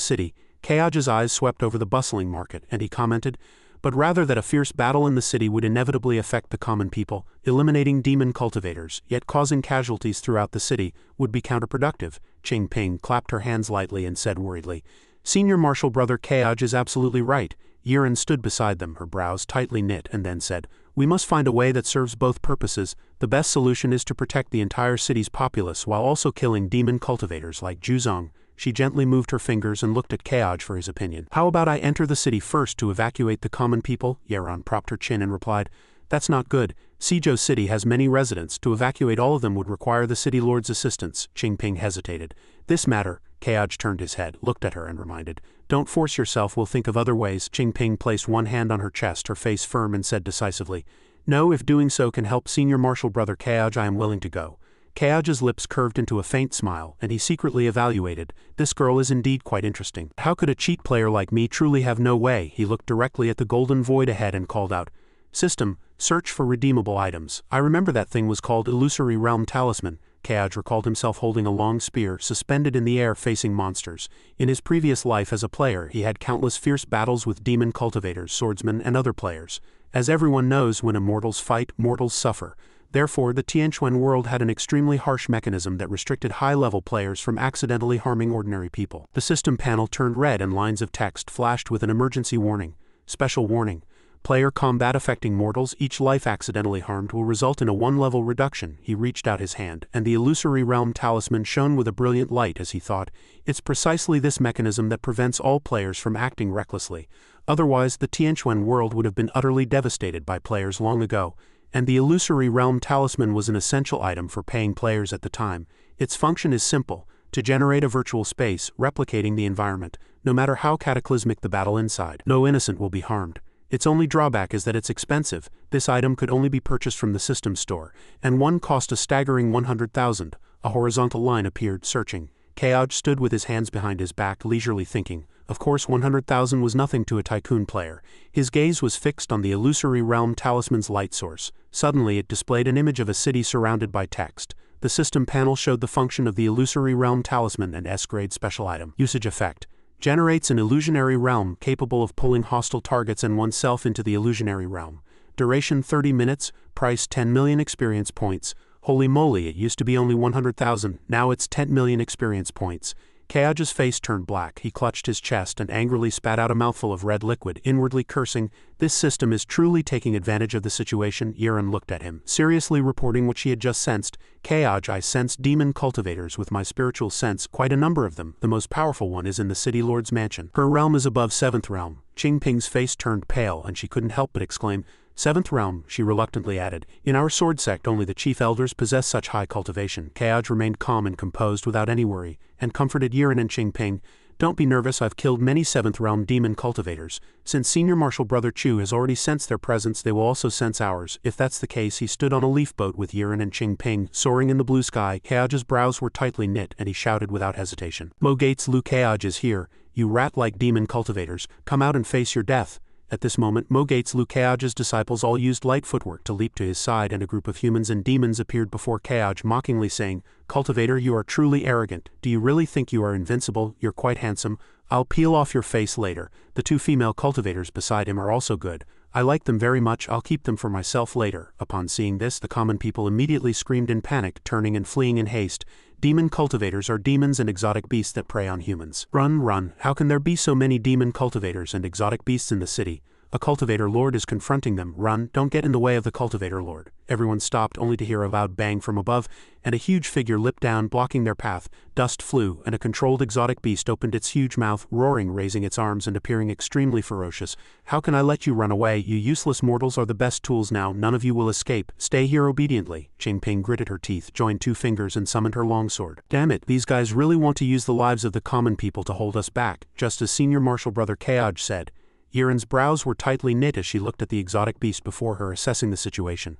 City. Keoj's eyes swept over the bustling market, and he commented, but rather that a fierce battle in the city would inevitably affect the common people, eliminating demon cultivators, yet causing casualties throughout the city, would be counterproductive. Qing Ping clapped her hands lightly and said worriedly, Senior Martial Brother Keoj is absolutely right. Yeren stood beside them, her brows tightly knit, and then said, we must find a way that serves both purposes. The best solution is to protect the entire city's populace while also killing demon cultivators like Zhuzong. She gently moved her fingers and looked at Keoj for his opinion. How about I enter the city first to evacuate the common people? Yeren propped her chin and replied, that's not good. Seijo City has many residents. To evacuate all of them would require the city lord's assistance. Qing Ping hesitated. This matter, Keoj turned his head, looked at her and reminded, don't force yourself, we'll think of other ways. Qing Ping placed one hand on her chest, her face firm, and said decisively, no, if doing so can help Senior Martial Brother Keoj, I am willing to go. Keoj's lips curved into a faint smile, and he secretly evaluated, this girl is indeed quite interesting. How could a cheat player like me truly have no way? He looked directly at the golden void ahead and called out, System, search for redeemable items. I remember that thing was called Illusory Realm Talisman. Keoj recalled himself holding a long spear suspended in the air facing monsters. In his previous life as a player, he had countless fierce battles with demon cultivators, swordsmen, and other players. As everyone knows, when immortals fight, mortals suffer. Therefore, the Tianquan world had an extremely harsh mechanism that restricted high-level players from accidentally harming ordinary people. The system panel turned red and lines of text flashed with an emergency warning. Special warning. Player combat affecting mortals, each life accidentally harmed will result in a 1-level reduction. He reached out his hand, and the Illusory Realm Talisman shone with a brilliant light as he thought, it's precisely this mechanism that prevents all players from acting recklessly. Otherwise, the Tianquan world would have been utterly devastated by players long ago. And the Illusory Realm Talisman was an essential item for paying players at the time. Its function is simple, to generate a virtual space, replicating the environment, no matter how cataclysmic the battle inside. No innocent will be harmed. Its only drawback is that it's expensive. This item could only be purchased from the system store, and one cost a staggering 100,000. A horizontal line appeared, searching. Keoj stood with his hands behind his back, leisurely thinking. Of course 100,000 was nothing to a tycoon player. His gaze was fixed on the Illusory Realm Talisman's light source. Suddenly it displayed an image of a city surrounded by text. The system panel showed the function of the Illusory Realm Talisman and S-grade special item. Usage effect. Generates an illusionary realm capable of pulling hostile targets and oneself into the illusionary realm. Duration 30 minutes, price 10 million experience points. Holy moly, it used to be only 100,000, now it's 10 million experience points. Keoj's face turned black, he clutched his chest and angrily spat out a mouthful of red liquid, inwardly cursing, this system is truly taking advantage of the situation. Yeren looked at him, seriously reporting what she had just sensed. Keoj, I sense demon cultivators with my spiritual sense, quite a number of them. The most powerful one is in the City Lord's mansion. Her realm is above 7th realm. Qing Ping's face turned pale and she couldn't help but exclaim, 7th realm, she reluctantly added. In our sword sect only the chief elders possess such high cultivation. Kaoj remained calm and composed without any worry, and comforted Yiren and Qingping. Don't be nervous, I've killed many 7th realm demon cultivators. Since Senior Marshal Brother Chu has already sensed their presence, they will also sense ours. If that's the case, he stood on a leaf boat with Yiren and Qingping, soaring in the blue sky. Kaoj's brows were tightly knit, and he shouted without hesitation. Mo Gates Lu Kaoj is here. You rat-like demon cultivators, come out and face your death. At this moment, Mo Gates Lu Kaoj's disciples all used light footwork to leap to his side, and a group of humans and demons appeared before Kaoj, mockingly saying, Cultivator, you are truly arrogant. Do you really think you are invincible? You're quite handsome. I'll peel off your face later. The 2 female cultivators beside him are also good. I like them very much, I'll keep them for myself later. Upon seeing this, the common people immediately screamed in panic, turning and fleeing in haste. Demon cultivators are demons and exotic beasts that prey on humans. Run, run, how can there be so many demon cultivators and exotic beasts in the city? A cultivator lord is confronting them. Run, don't get in the way of the cultivator lord. Everyone stopped only to hear a loud bang from above, and a huge figure leapt down, blocking their path. Dust flew, and a controlled exotic beast opened its huge mouth, roaring, raising its arms and appearing extremely ferocious. How can I let you run away? You useless mortals are the best tools now. None of you will escape. Stay here obediently. Qingping gritted her teeth, joined 2 fingers and summoned her longsword. Damn it, these guys really want to use the lives of the common people to hold us back, just as Senior Marshal Brother Kaoj said. Yiren's brows were tightly knit as she looked at the exotic beast before her, assessing the situation.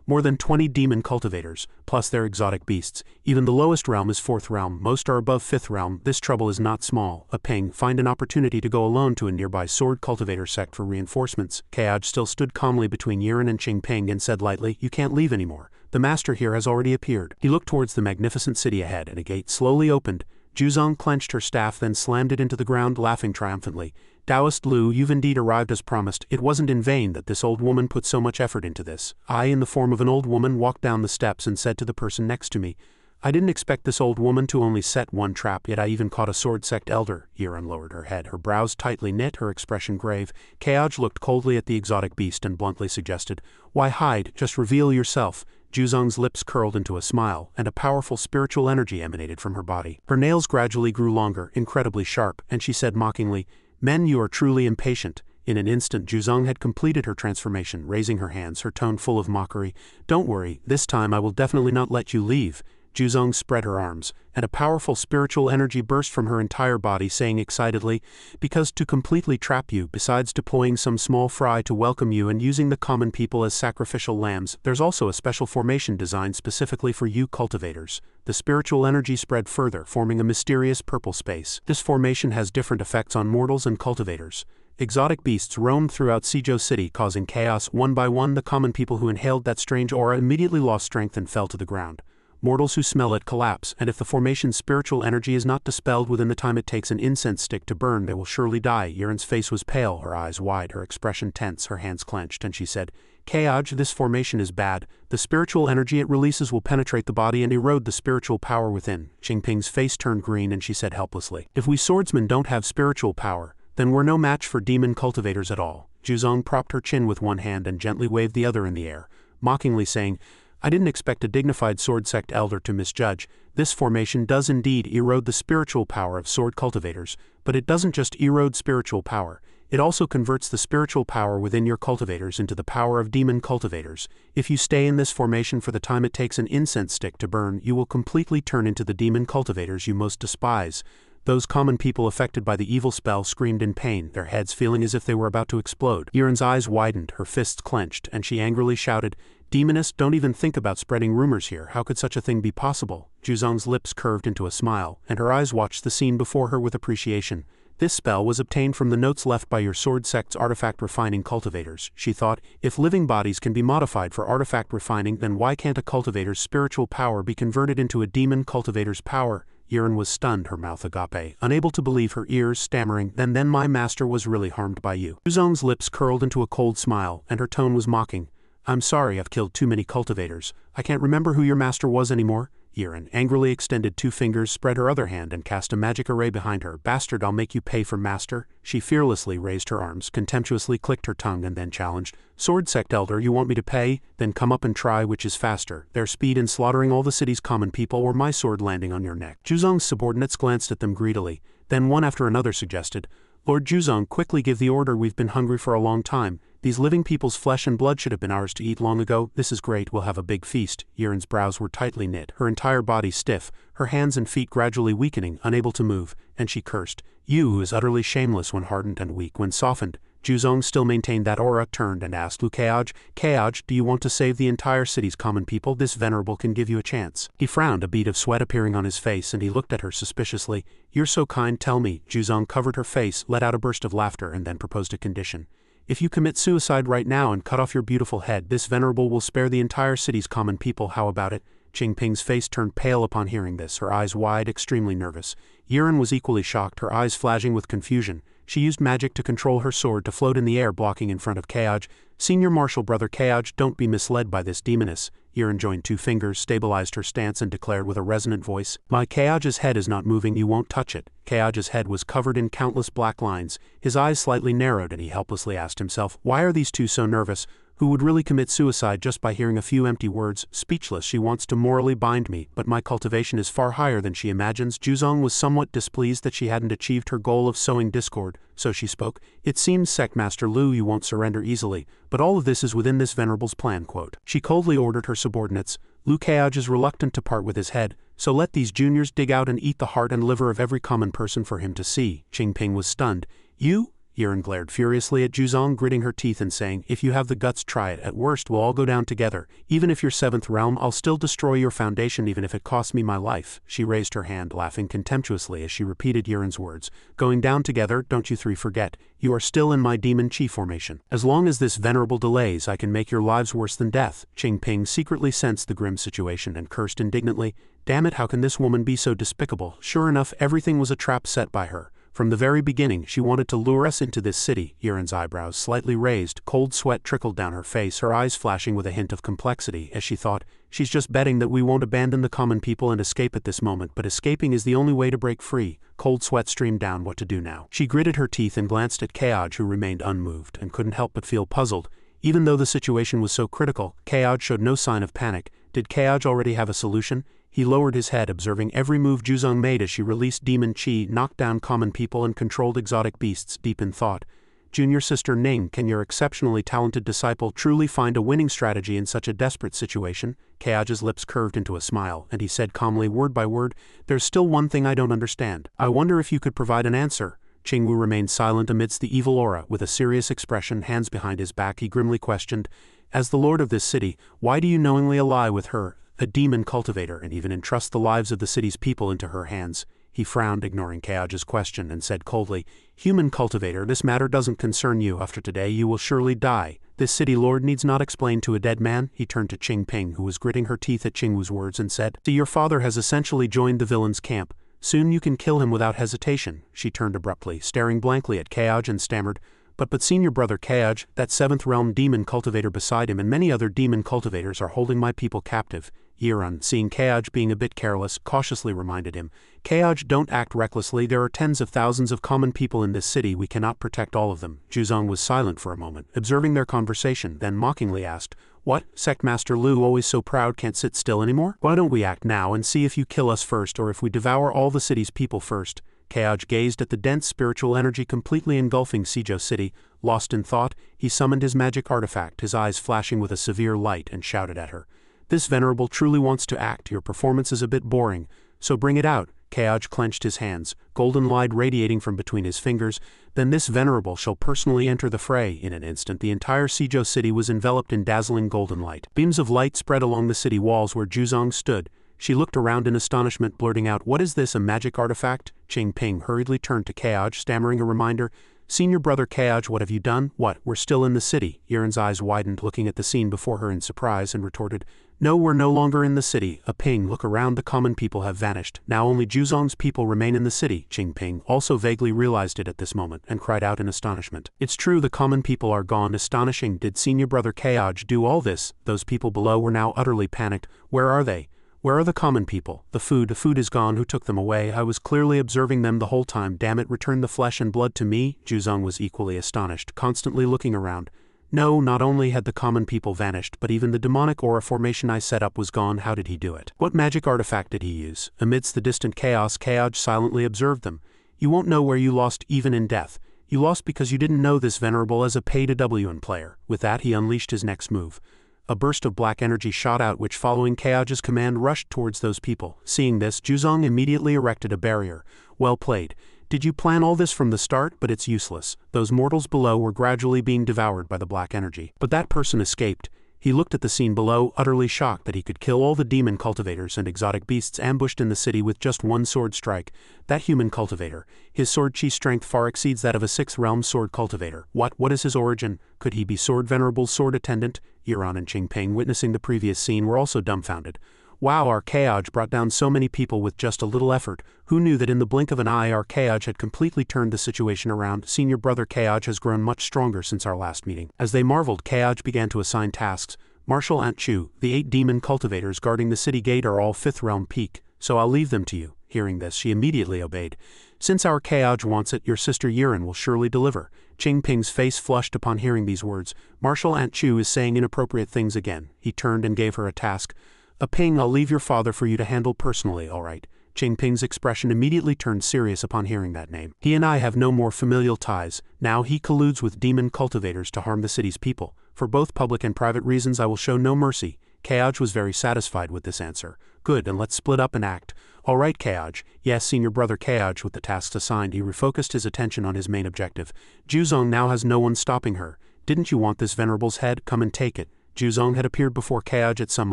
More than 20 demon cultivators, plus their exotic beasts. Even the lowest realm is 4th realm, most are above 5th realm. This trouble is not small. A ping, find an opportunity to go alone to a nearby sword cultivator sect for reinforcements. Kaoj still stood calmly between Yiren and Qingping and said lightly, You can't leave anymore. The master here has already appeared. He looked towards the magnificent city ahead, and a gate slowly opened. Juzong clenched her staff, then slammed it into the ground, laughing triumphantly. Taoist Lu, you've indeed arrived as promised. It wasn't in vain that this old woman put so much effort into this. I, in the form of an old woman, walked down the steps and said to the person next to me, I didn't expect this old woman to only set one trap, yet I even caught a sword sect elder. Yiren lowered her head, her brows tightly knit, her expression grave. Kaoj looked coldly at the exotic beast and bluntly suggested, Why hide? Just reveal yourself. Juzong's lips curled into a smile, and a powerful spiritual energy emanated from her body. Her nails gradually grew longer, incredibly sharp, and she said mockingly, Men, you are truly impatient. In an instant, Juzong had completed her transformation, raising her hands, her tone full of mockery. Don't worry, this time I will definitely not let you leave. Juzong spread her arms, and a powerful spiritual energy burst from her entire body, saying excitedly, Because to completely trap you, besides deploying some small fry to welcome you and using the common people as sacrificial lambs, there's also a special formation designed specifically for you cultivators. The spiritual energy spread further, forming a mysterious purple space. This formation has different effects on mortals and cultivators. Exotic beasts roamed throughout Sizhou City, causing chaos. One by one, the common people who inhaled that strange aura immediately lost strength and fell to the ground. Mortals who smell it collapse, and if the formation's spiritual energy is not dispelled within the time it takes an incense stick to burn, they will surely die. Yiren's face was pale, her eyes wide, her expression tense, her hands clenched, and she said, Kaoj, this formation is bad. The spiritual energy it releases will penetrate the body and erode the spiritual power within. Qingping's face turned green and she said helplessly, If we swordsmen don't have spiritual power, then we're no match for demon cultivators at all. Juzong propped her chin with one hand and gently waved the other in the air, mockingly saying, I didn't expect a dignified sword sect elder to misjudge. This formation does indeed erode the spiritual power of sword cultivators, but it doesn't just erode spiritual power. It also converts the spiritual power within your cultivators into the power of demon cultivators. If you stay in this formation for the time it takes an incense stick to burn, you will completely turn into the demon cultivators you most despise. Those common people affected by the evil spell screamed in pain, their heads feeling as if they were about to explode. Yiren's eyes widened, her fists clenched, and she angrily shouted, Demoness, don't even think about spreading rumors here. How could such a thing be possible? Juzong's lips curved into a smile, and her eyes watched the scene before her with appreciation. This spell was obtained from the notes left by your sword sect's artifact refining cultivators. She thought, if living bodies can be modified for artifact refining, then why can't a cultivator's spiritual power be converted into a demon cultivator's power? Yiren was stunned, her mouth agape, unable to believe her ears, stammering, then my master was really harmed by you. Juzong's lips curled into a cold smile, and her tone was mocking. I'm sorry, I've killed too many cultivators. I can't remember who your master was anymore. Yiren angrily extended 2 fingers, spread her other hand, and cast a magic array behind her. Bastard, I'll make you pay for master. She fearlessly raised her arms, contemptuously clicked her tongue, and then challenged. Sword sect elder, you want me to pay? Then come up and try which is faster, their speed in slaughtering all the city's common people or my sword landing on your neck. Juzong's subordinates glanced at them greedily. Then one after another suggested, Lord Juzong, quickly give the order, we've been hungry for a long time. These living people's flesh and blood should have been ours to eat long ago. This is great, we'll have a big feast. Yiren's brows were tightly knit, her entire body stiff, her hands and feet gradually weakening, unable to move, and she cursed. You, who is utterly shameless when hardened and weak when softened. Juzong still maintained that aura, turned and asked Lu Keoj, Keoj, do you want to save the entire city's common people? This venerable can give you a chance. He frowned, a bead of sweat appearing on his face, and he looked at her suspiciously. You're so kind, tell me. Juzong covered her face, let out a burst of laughter, and then proposed a condition. If you commit suicide right now and cut off your beautiful head, this venerable will spare the entire city's common people. How about it? Qingping's face turned pale upon hearing this, her eyes wide, extremely nervous. Yiren was equally shocked, her eyes flashing with confusion. She used magic to control her sword to float in the air, blocking in front of Keoj. Senior Marshal Brother Keoj, don't be misled by this demoness. Yiren joined two fingers, stabilized her stance, and declared with a resonant voice, My Keoj's head is not moving, you won't touch it. Keoj's head was covered in countless black lines, his eyes slightly narrowed, and he helplessly asked himself, why are these two so nervous? Who would really commit suicide just by hearing a few empty words? Speechless, she wants to morally bind me, but my cultivation is far higher than she imagines. Juzong was somewhat displeased that she hadn't achieved her goal of sowing discord, so she spoke. It seems, Sect Master Lu, you won't surrender easily, but all of this is within this venerable's plan. Quote. She coldly ordered her subordinates. Lu Keoj is reluctant to part with his head, so let these juniors dig out and eat the heart and liver of every common person for him to see. Qingping was stunned. You? Yiren glared furiously at Juzong, gritting her teeth and saying, if you have the guts, try it. At worst, we'll all go down together. Even if you're seventh realm, I'll still destroy your foundation even if it costs me my life. She raised her hand, laughing contemptuously as she repeated Yiren's words. Going down together, don't you three forget. You are still in my demon chi formation. As long as this venerable delays, I can make your lives worse than death. Qingping secretly sensed the grim situation and cursed indignantly. Damn it, how can this woman be so despicable? Sure enough, everything was a trap set by her. From the very beginning, she wanted to lure us into this city. Yiren's eyebrows slightly raised, cold sweat trickled down her face, her eyes flashing with a hint of complexity, as she thought, she's just betting that we won't abandon the common people and escape at this moment, but escaping is the only way to break free. Cold sweat streamed down. What to do now? She gritted her teeth and glanced at Keoj, who remained unmoved, and couldn't help but feel puzzled. Even though the situation was so critical, Keoj showed no sign of panic. Did Keoj already have a solution? He lowered his head, observing every move Juzong made as she released demon chi, knocked down common people, and controlled exotic beasts. Deep in thought, Junior Sister Ning, can your exceptionally talented disciple truly find a winning strategy in such a desperate situation? Keoj's lips curved into a smile, and he said calmly, word by word, there's still one thing I don't understand. I wonder if you could provide an answer. Qingwu remained silent amidst the evil aura. With a serious expression, hands behind his back, he grimly questioned, as the lord of this city, why do you knowingly ally with her, a demon cultivator, and even entrust the lives of the city's people into her hands? He frowned, ignoring Keoj's question, and said coldly, human cultivator, this matter doesn't concern you. After today you will surely die. This city lord needs not explain to a dead man. He turned to Qingping, who was gritting her teeth at Qingwu's words, and said, see, your father has essentially joined the villain's camp. Soon you can kill him without hesitation. She turned abruptly, staring blankly at Keoj, and stammered, but senior brother Keoj, that seventh realm demon cultivator beside him and many other demon cultivators are holding my people captive. Yiren, seeing Keoj being a bit careless, cautiously reminded him, Keoj, don't act recklessly, there are tens of thousands of common people in this city, we cannot protect all of them. Juzong was silent for a moment, observing their conversation, then mockingly asked, what, Sect Master Lu, always so proud, can't sit still anymore? Why don't we act now and see if you kill us first or if we devour all the city's people first? Keoj gazed at the dense spiritual energy completely engulfing Seijo City. Lost in thought, he summoned his magic artifact, his eyes flashing with a severe light, and shouted at her. This venerable truly wants to act, your performance is a bit boring, so bring it out. Keoj clenched his hands, golden light radiating from between his fingers. Then this venerable shall personally enter the fray. In an instant the entire Seijo City was enveloped in dazzling golden light. Beams of light spread along the city walls where Juzong stood. She looked around in astonishment, blurting out, what is this, a magic artifact? Qingping hurriedly turned to Keoj, stammering a reminder, senior brother Keoj, what have you done? What, we're still in the city? Yiren's eyes widened, looking at the scene before her in surprise, and retorted, no, we're no longer in the city. A ping, look around, the common people have vanished. Now only Juzong's people remain in the city. Qingping also vaguely realized it at this moment, and cried out in astonishment. It's true, the common people are gone. Astonishing. Did senior brother Keoj do all this? Those people below were now utterly panicked. Where are they? Where are the common people? The food is gone. Who took them away? I was clearly observing them the whole time. Damn it, return the flesh and blood to me? Juzong was equally astonished, constantly looking around. No, not only had the common people vanished, but even the demonic aura formation I set up was gone. How did he do it? What magic artifact did he use? Amidst the distant chaos, Keoj silently observed them. You won't know where you lost even in death. You lost because you didn't know this venerable as a pay-to-win player. With that, he unleashed his next move. A burst of black energy shot out which, following Kaoj's command, rushed towards those people. Seeing this, Juzong immediately erected a barrier. Well played. Did you plan all this from the start? But it's useless. Those mortals below were gradually being devoured by the black energy. But that person escaped. He looked at the scene below, utterly shocked that he could kill all the demon cultivators and exotic beasts ambushed in the city with just one sword strike. That human cultivator. His sword chi strength far exceeds that of a 6th realm sword cultivator. What is his origin? Could he be Sword Venerable's sword attendant? Yuran and Qingping, witnessing the previous scene, were also dumbfounded. Wow, our Kaoj brought down so many people with just a little effort. Who knew that in the blink of an eye our Kaoj had completely turned the situation around? Senior brother Kaoj has grown much stronger since our last meeting. As they marveled, Kaoj began to assign tasks. Marshal Ant Chu, the 8 demon cultivators guarding the city gate are all 5th realm peak, so I'll leave them to you. Hearing this, she immediately obeyed. Since our Kaoj wants it, your sister Yuran will surely deliver. Qingping's face flushed upon hearing these words. Marshal Ant Chu is saying inappropriate things again. He turned and gave her a task. A ping, I'll leave your father for you to handle personally, all right. Qingping's expression immediately turned serious upon hearing that name. He and I have no more familial ties. Now he colludes with demon cultivators to harm the city's people. For both public and private reasons I will show no mercy. Kaoj was very satisfied with this answer. Good, and let's split up and act. All right, Kaoj. Yes, senior brother Kaoj, with the tasks assigned, he refocused his attention on his main objective. Juzong now has no one stopping her. Didn't you want this venerable's head? Come and take it. Juzong had appeared before Kaoj at some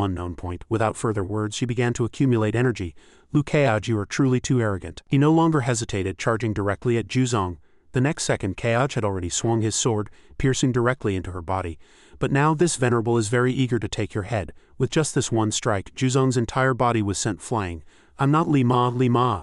unknown point. Without further words, she began to accumulate energy. Lu Kaoj, you are truly too arrogant. He no longer hesitated, charging directly at Juzong. The next second, Kaoj had already swung his sword, piercing directly into her body. But now this venerable is very eager to take your head. With just this one strike, Juzong's entire body was sent flying. I'm not Li Ma.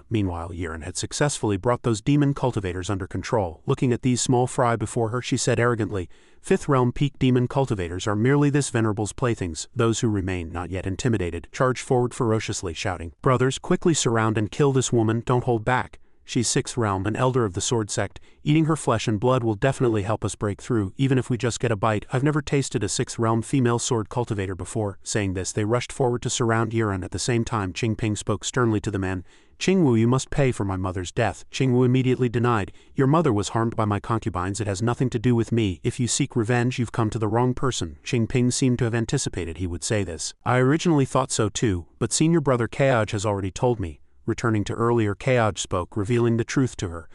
Meanwhile, Yuran had successfully brought those demon cultivators under control. Looking at these small fry before her, she said arrogantly, 5th realm peak demon cultivators are merely this venerable's playthings. Those who remain, not yet intimidated, charged forward ferociously, shouting, brothers, quickly surround and kill this woman, don't hold back. She's 6th realm, an elder of the sword sect. Eating her flesh and blood will definitely help us break through, even if we just get a bite. I've never tasted a 6th realm female sword cultivator before. Saying this, they rushed forward to surround Yuran. At the same time, Qingping spoke sternly to the man. Qingwu, you must pay for my mother's death. Qingwu immediately denied. Your mother was harmed by my concubines. It has nothing to do with me. If you seek revenge, you've come to the wrong person. Qingping seemed to have anticipated he would say this. I originally thought so too, but senior brother Kaoj has already told me. Returning to earlier, Kaoj spoke, revealing the truth to her.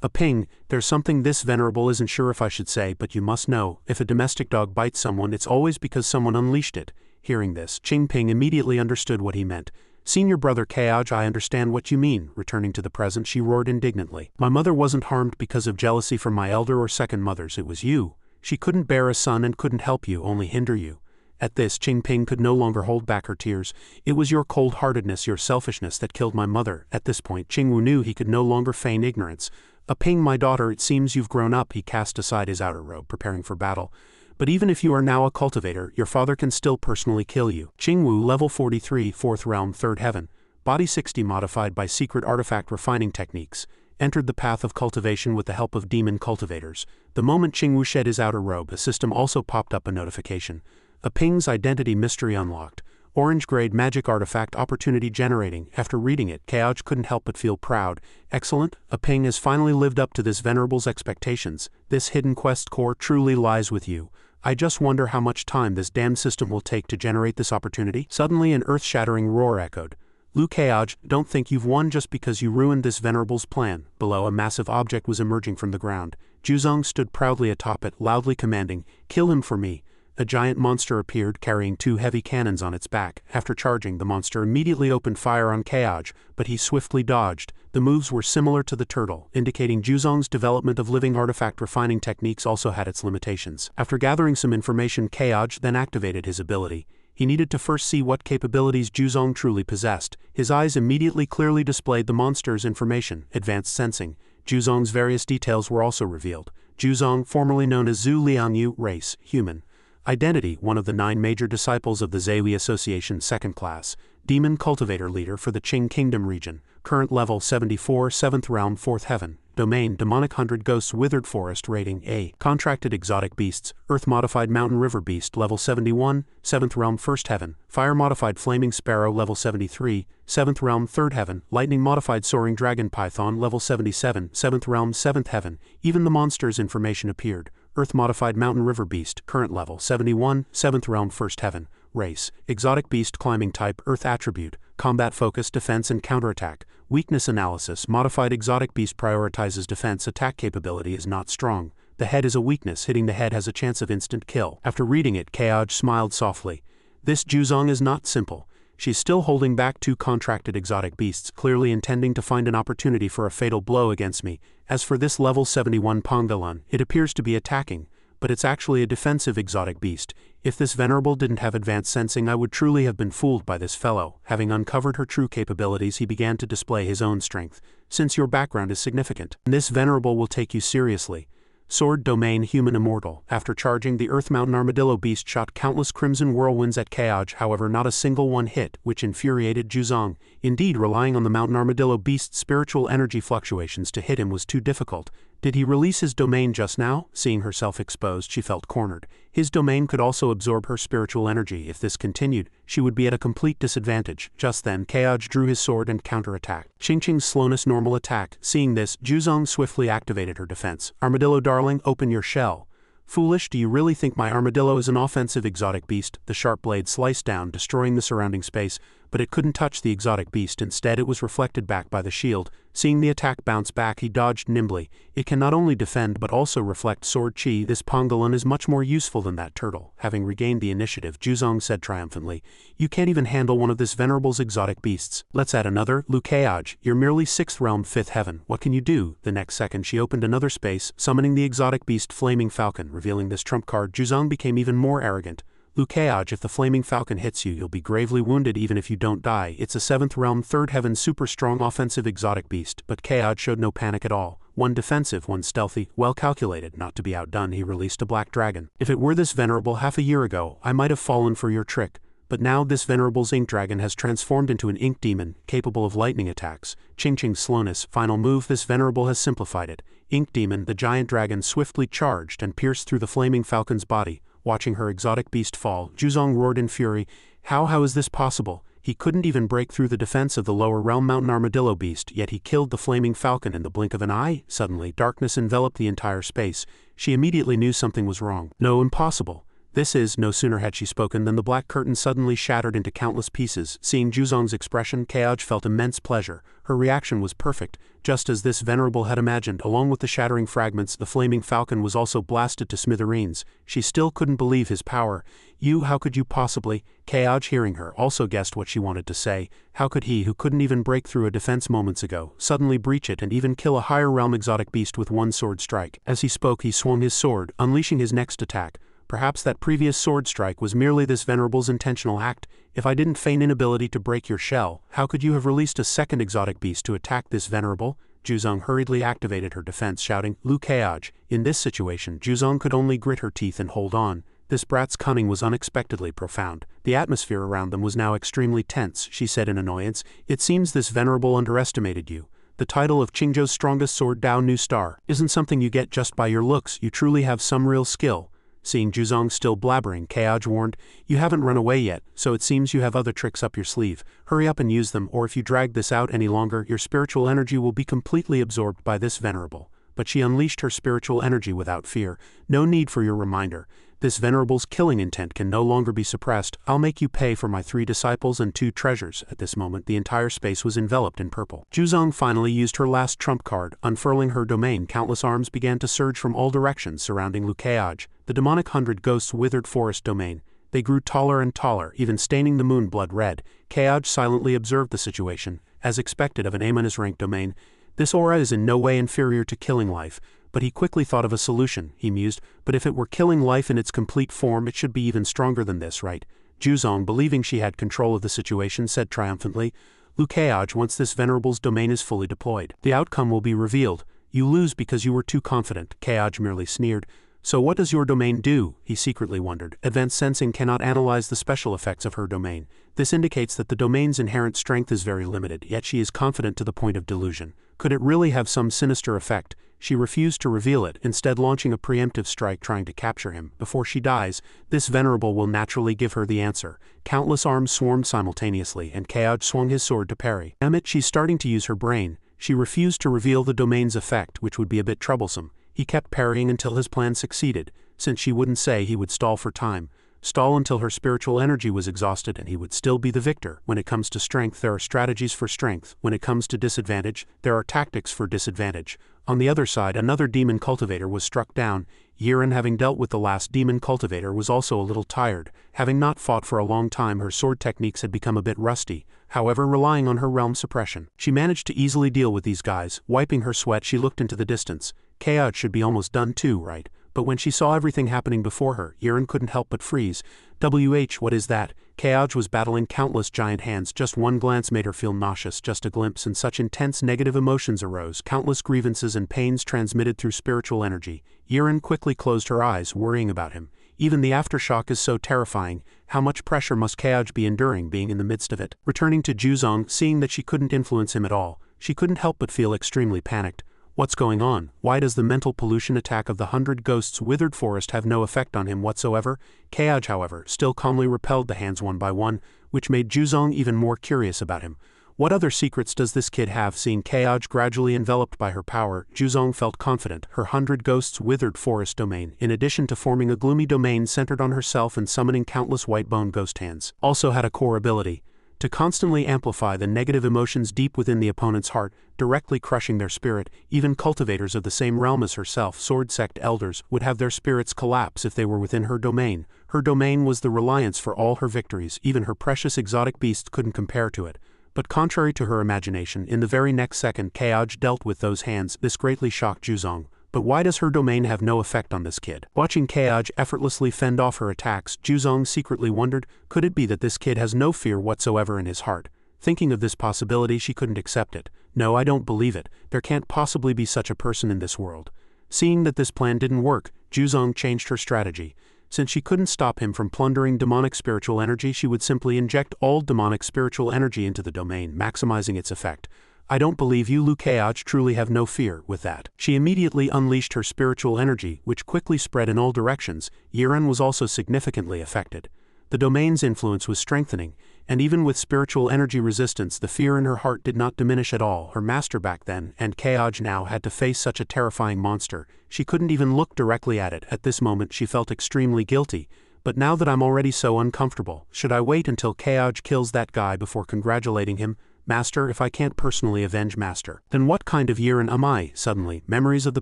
A ping, there's something this venerable isn't sure if I should say, but you must know, if a domestic dog bites someone, it's always because someone unleashed it. Hearing this, Qingping immediately understood what he meant. Senior brother Kaoj, I understand what you mean. Returning to the present, she roared indignantly. My mother wasn't harmed because of jealousy from my elder or second mothers, it was you. She couldn't bear a son and couldn't help you, only hinder you. At this, Qingping could no longer hold back her tears. It was your cold-heartedness, your selfishness that killed my mother. At this point, Qingwu knew he could no longer feign ignorance. A ping, my daughter, it seems you've grown up. He cast aside his outer robe, preparing for battle. But even if you are now a cultivator, your father can still personally kill you. Qingwu, level 43, 4th realm, 3rd heaven. Body 60 modified by secret artifact refining techniques. Entered the path of cultivation with the help of demon cultivators. The moment Qingwu shed his outer robe, a system also popped up a notification. A ping's identity mystery unlocked. Orange grade magic artifact opportunity generating. After reading it, Kaoj couldn't help but feel proud. Excellent, a ping has finally lived up to this venerable's expectations. This hidden quest core truly lies with you. I just wonder how much time this damned system will take to generate this opportunity. Suddenly an earth-shattering roar echoed. Lu Kaoj, don't think you've won just because you ruined this venerable's plan. Below, a massive object was emerging from the ground. Juzong stood proudly atop it, loudly commanding, kill him for me. A giant monster appeared, carrying 2 heavy cannons on its back. After charging, the monster immediately opened fire on Kaoj, but he swiftly dodged. The moves were similar to the turtle, indicating Juzong's development of living artifact refining techniques also had its limitations. After gathering some information, Kaoj then activated his ability. He needed to first see what capabilities Juzong truly possessed. His eyes immediately clearly displayed the monster's information, advanced sensing. Juzong's various details were also revealed. Juzong, formerly known as Zhu Liangyu, race, human. Identity, one of the 9 major disciples of the Zhui Association 2nd class, demon cultivator leader for the Qing Kingdom region, current level 74, 7th realm, 4th heaven, Domain Demonic 100 Ghosts Withered Forest Rating A. Contracted Exotic Beasts, Earth Modified Mountain River Beast Level 71, 7th Realm 1st Heaven, Fire Modified Flaming Sparrow Level 73, 7th Realm 3rd Heaven, Lightning Modified Soaring Dragon Python Level 77, 7th Realm 7th Heaven. Even the monster's information appeared. Earth Modified Mountain River Beast, current level 71, 7th Realm 1st Heaven. Race, Exotic Beast Climbing Type Earth Attribute, Combat Focus Defense and Counterattack. Weakness Analysis Modified Exotic Beast prioritizes defense. Attack capability is not strong. The head is a weakness. Hitting the head has a chance of instant kill. After reading it, Kaoj smiled softly. This Juzong is not simple. She's still holding back 2 contracted exotic beasts, clearly intending to find an opportunity for a fatal blow against me. As for this level 71 Pangolin, it appears to be attacking, but it's actually a defensive exotic beast. If this venerable didn't have advanced sensing, I would truly have been fooled by this fellow. Having uncovered her true capabilities, he began to display his own strength. Since your background is significant, this venerable will take you seriously. Sword Domain Human Immortal. After charging, the Earth Mountain Armadillo Beast shot countless crimson whirlwinds at Kaoj, however not a single one hit, which infuriated Juzong. Indeed, relying on the Mountain Armadillo Beast's spiritual energy fluctuations to hit him was too difficult. Did he release his domain just now? Seeing herself exposed, she felt cornered. His domain could also absorb her spiritual energy. If this continued, she would be at a complete disadvantage. Just then, Kaoj drew his sword and counterattacked. Ching's slowness normal attack. Seeing this, Juzong swiftly activated her defense. Armadillo darling, open your shell. Foolish, do you really think my armadillo is an offensive exotic beast? The sharp blade sliced down, destroying the surrounding space, but it couldn't touch the exotic beast. Instead, it was reflected back by the shield. Seeing the attack bounce back, he dodged nimbly. It can not only defend but also reflect sword chi. This pangolin is much more useful than that turtle. Having regained the initiative, Juzong said triumphantly, "You can't even handle one of this venerable's exotic beasts. Let's add another. Lukeaj, you're merely 6th Realm 5th Heaven. What can you do?" The next second, she opened another space, summoning the exotic beast Flaming Falcon. Revealing this trump card, Juzong became even more arrogant. Lukeaj, if the Flaming Falcon hits you, you'll be gravely wounded even if you don't die. It's a 7th Realm 3rd Heaven super strong offensive exotic beast, but Kaoj showed no panic at all. One defensive, one stealthy, well calculated. Not to be outdone, he released a black dragon. If it were this venerable half a year ago, I might have fallen for your trick. But now this venerable's ink dragon has transformed into an ink demon, capable of lightning attacks. Ching's slowness, final move, this venerable has simplified it. Ink demon, the giant dragon swiftly charged and pierced through the Flaming Falcon's body. Watching her exotic beast fall, Juzong roared in fury. How is this possible? He couldn't even break through the defense of the lower realm Mountain Armadillo Beast, yet he killed the Flaming Falcon in the blink of an eye. Suddenly, darkness enveloped the entire space. She immediately knew something was wrong. No, impossible. This is, no sooner had she spoken than the black curtain suddenly shattered into countless pieces. Seeing Juzong's expression, Kaoj felt immense pleasure. Her reaction was perfect, just as this venerable had imagined. Along with the shattering fragments, the Flaming Falcon was also blasted to smithereens. She still couldn't believe his power. How could you possibly? Kaoj, hearing her, also guessed what she wanted to say. How could he, who couldn't even break through a defense moments ago, suddenly breach it and even kill a higher realm exotic beast with one sword strike? As he spoke, he swung his sword, unleashing his next attack. Perhaps that previous sword strike was merely this venerable's intentional act. If I didn't feign inability to break your shell, how could you have released a second exotic beast to attack this venerable? Juzong hurriedly activated her defense, shouting, Lukeaj. In this situation, Juzong could only grit her teeth and hold on. This brat's cunning was unexpectedly profound. The atmosphere around them was now extremely tense. She said in annoyance, "It seems this venerable underestimated you. The title of Qingzhou's strongest sword Dao New Star isn't something you get just by your looks. You truly have some real skill." Seeing Juzong still blabbering, Kaoj warned, "You haven't run away yet, so it seems you have other tricks up your sleeve. Hurry up and use them, or if you drag this out any longer, your spiritual energy will be completely absorbed by this venerable." But she unleashed her spiritual energy without fear. "No need for your reminder. This venerable's killing intent can no longer be suppressed. I'll make you pay for my 3 disciples and 2 treasures." At this moment, the entire space was enveloped in purple. Juzong finally used her last trump card. Unfurling her domain, countless arms began to surge from all directions surrounding Lukeaj. The demonic 100 Ghosts Withered Forest Domain. They grew taller and taller, even staining the moon blood red. Kaoj silently observed the situation. As expected of an A-rank domain, this aura is in no way inferior to killing life. But he quickly thought of a solution. He mused, but if it were killing life in its complete form, it should be even stronger than this, right? Juzong, believing she had control of the situation, said triumphantly, "Lukeaj, once this venerable's domain is fully deployed, the outcome will be revealed. You lose because you were too confident." Kaoj merely sneered. "So what does your domain do?" he secretly wondered. Advanced sensing cannot analyze the special effects of her domain. This indicates that the domain's inherent strength is very limited, yet she is confident to the point of delusion. Could it really have some sinister effect? She refused to reveal it, instead launching a preemptive strike trying to capture him. Before she dies, this venerable will naturally give her the answer. Countless arms swarmed simultaneously, and Kaoj swung his sword to parry. Damn it, she's starting to use her brain. She refused to reveal the domain's effect, which would be a bit troublesome. He kept parrying until his plan succeeded. Since she wouldn't say, he would stall for time. Stall until her spiritual energy was exhausted and he would still be the victor. When it comes to strength, there are strategies for strength. When it comes to disadvantage, there are tactics for disadvantage. On the other side, another demon cultivator was struck down. Yiren, having dealt with the last demon cultivator, was also a little tired. Having not fought for a long time, her sword techniques had become a bit rusty. However, relying on her realm suppression, she managed to easily deal with these guys. Wiping her sweat, she looked into the distance. Kaoj should be almost done too, right? But when she saw everything happening before her, Yiren couldn't help but freeze. What is that? Kaoj was battling countless giant hands. Just one glance made her feel nauseous. Just a glimpse, and such intense negative emotions arose. Countless grievances and pains transmitted through spiritual energy. Yiren quickly closed her eyes, worrying about him. Even the aftershock is so terrifying. How much pressure must Kaoj be enduring being in the midst of it? Returning to Juzong, seeing that she couldn't influence him at all, she couldn't help but feel extremely panicked. What's going on? Why does the mental pollution attack of the 100 Ghosts' withered forest have no effect on him whatsoever? Kaoj, however, still calmly repelled the hands one by one, which made Juzong even more curious about him. What other secrets does this kid have? Seeing Kaoj gradually enveloped by her power, Juzong felt confident. Her 100 Ghosts' withered forest domain, in addition to forming a gloomy domain centered on herself and summoning countless white-bone ghost hands, also had a core ability to constantly amplify the negative emotions deep within the opponent's heart, directly crushing their spirit. Even cultivators of the same realm as herself, Sword Sect elders, would have their spirits collapse if they were within her domain. Her domain was the reliance for all her victories. Even her precious exotic beasts couldn't compare to it. But contrary to her imagination, in the very next second Kaoj dealt with those hands. This greatly shocked Juzong. But why does her domain have no effect on this kid? Watching Kaoj effortlessly fend off her attacks, Juzong secretly wondered, could it be that this kid has no fear whatsoever in his heart? Thinking of this possibility, she couldn't accept it. No, I don't believe it. There can't possibly be such a person in this world. Seeing that this plan didn't work, Juzong changed her strategy. Since she couldn't stop him from plundering demonic spiritual energy, she would simply inject all demonic spiritual energy into the domain, maximizing its effect. I don't believe you, Kaoj, truly have no fear. With that, she immediately unleashed her spiritual energy, which quickly spread in all directions. Yiren was also significantly affected. The domain's influence was strengthening, and even with spiritual energy resistance, the fear in her heart did not diminish at all. Her master back then, and Kaoj now, had to face such a terrifying monster. She couldn't even look directly at it. At this moment she felt extremely guilty. But now that I'm already so uncomfortable, should I wait until Kaoj kills that guy before congratulating him? Master, if I can't personally avenge Master, then what kind of Yiren am I? Suddenly, memories of the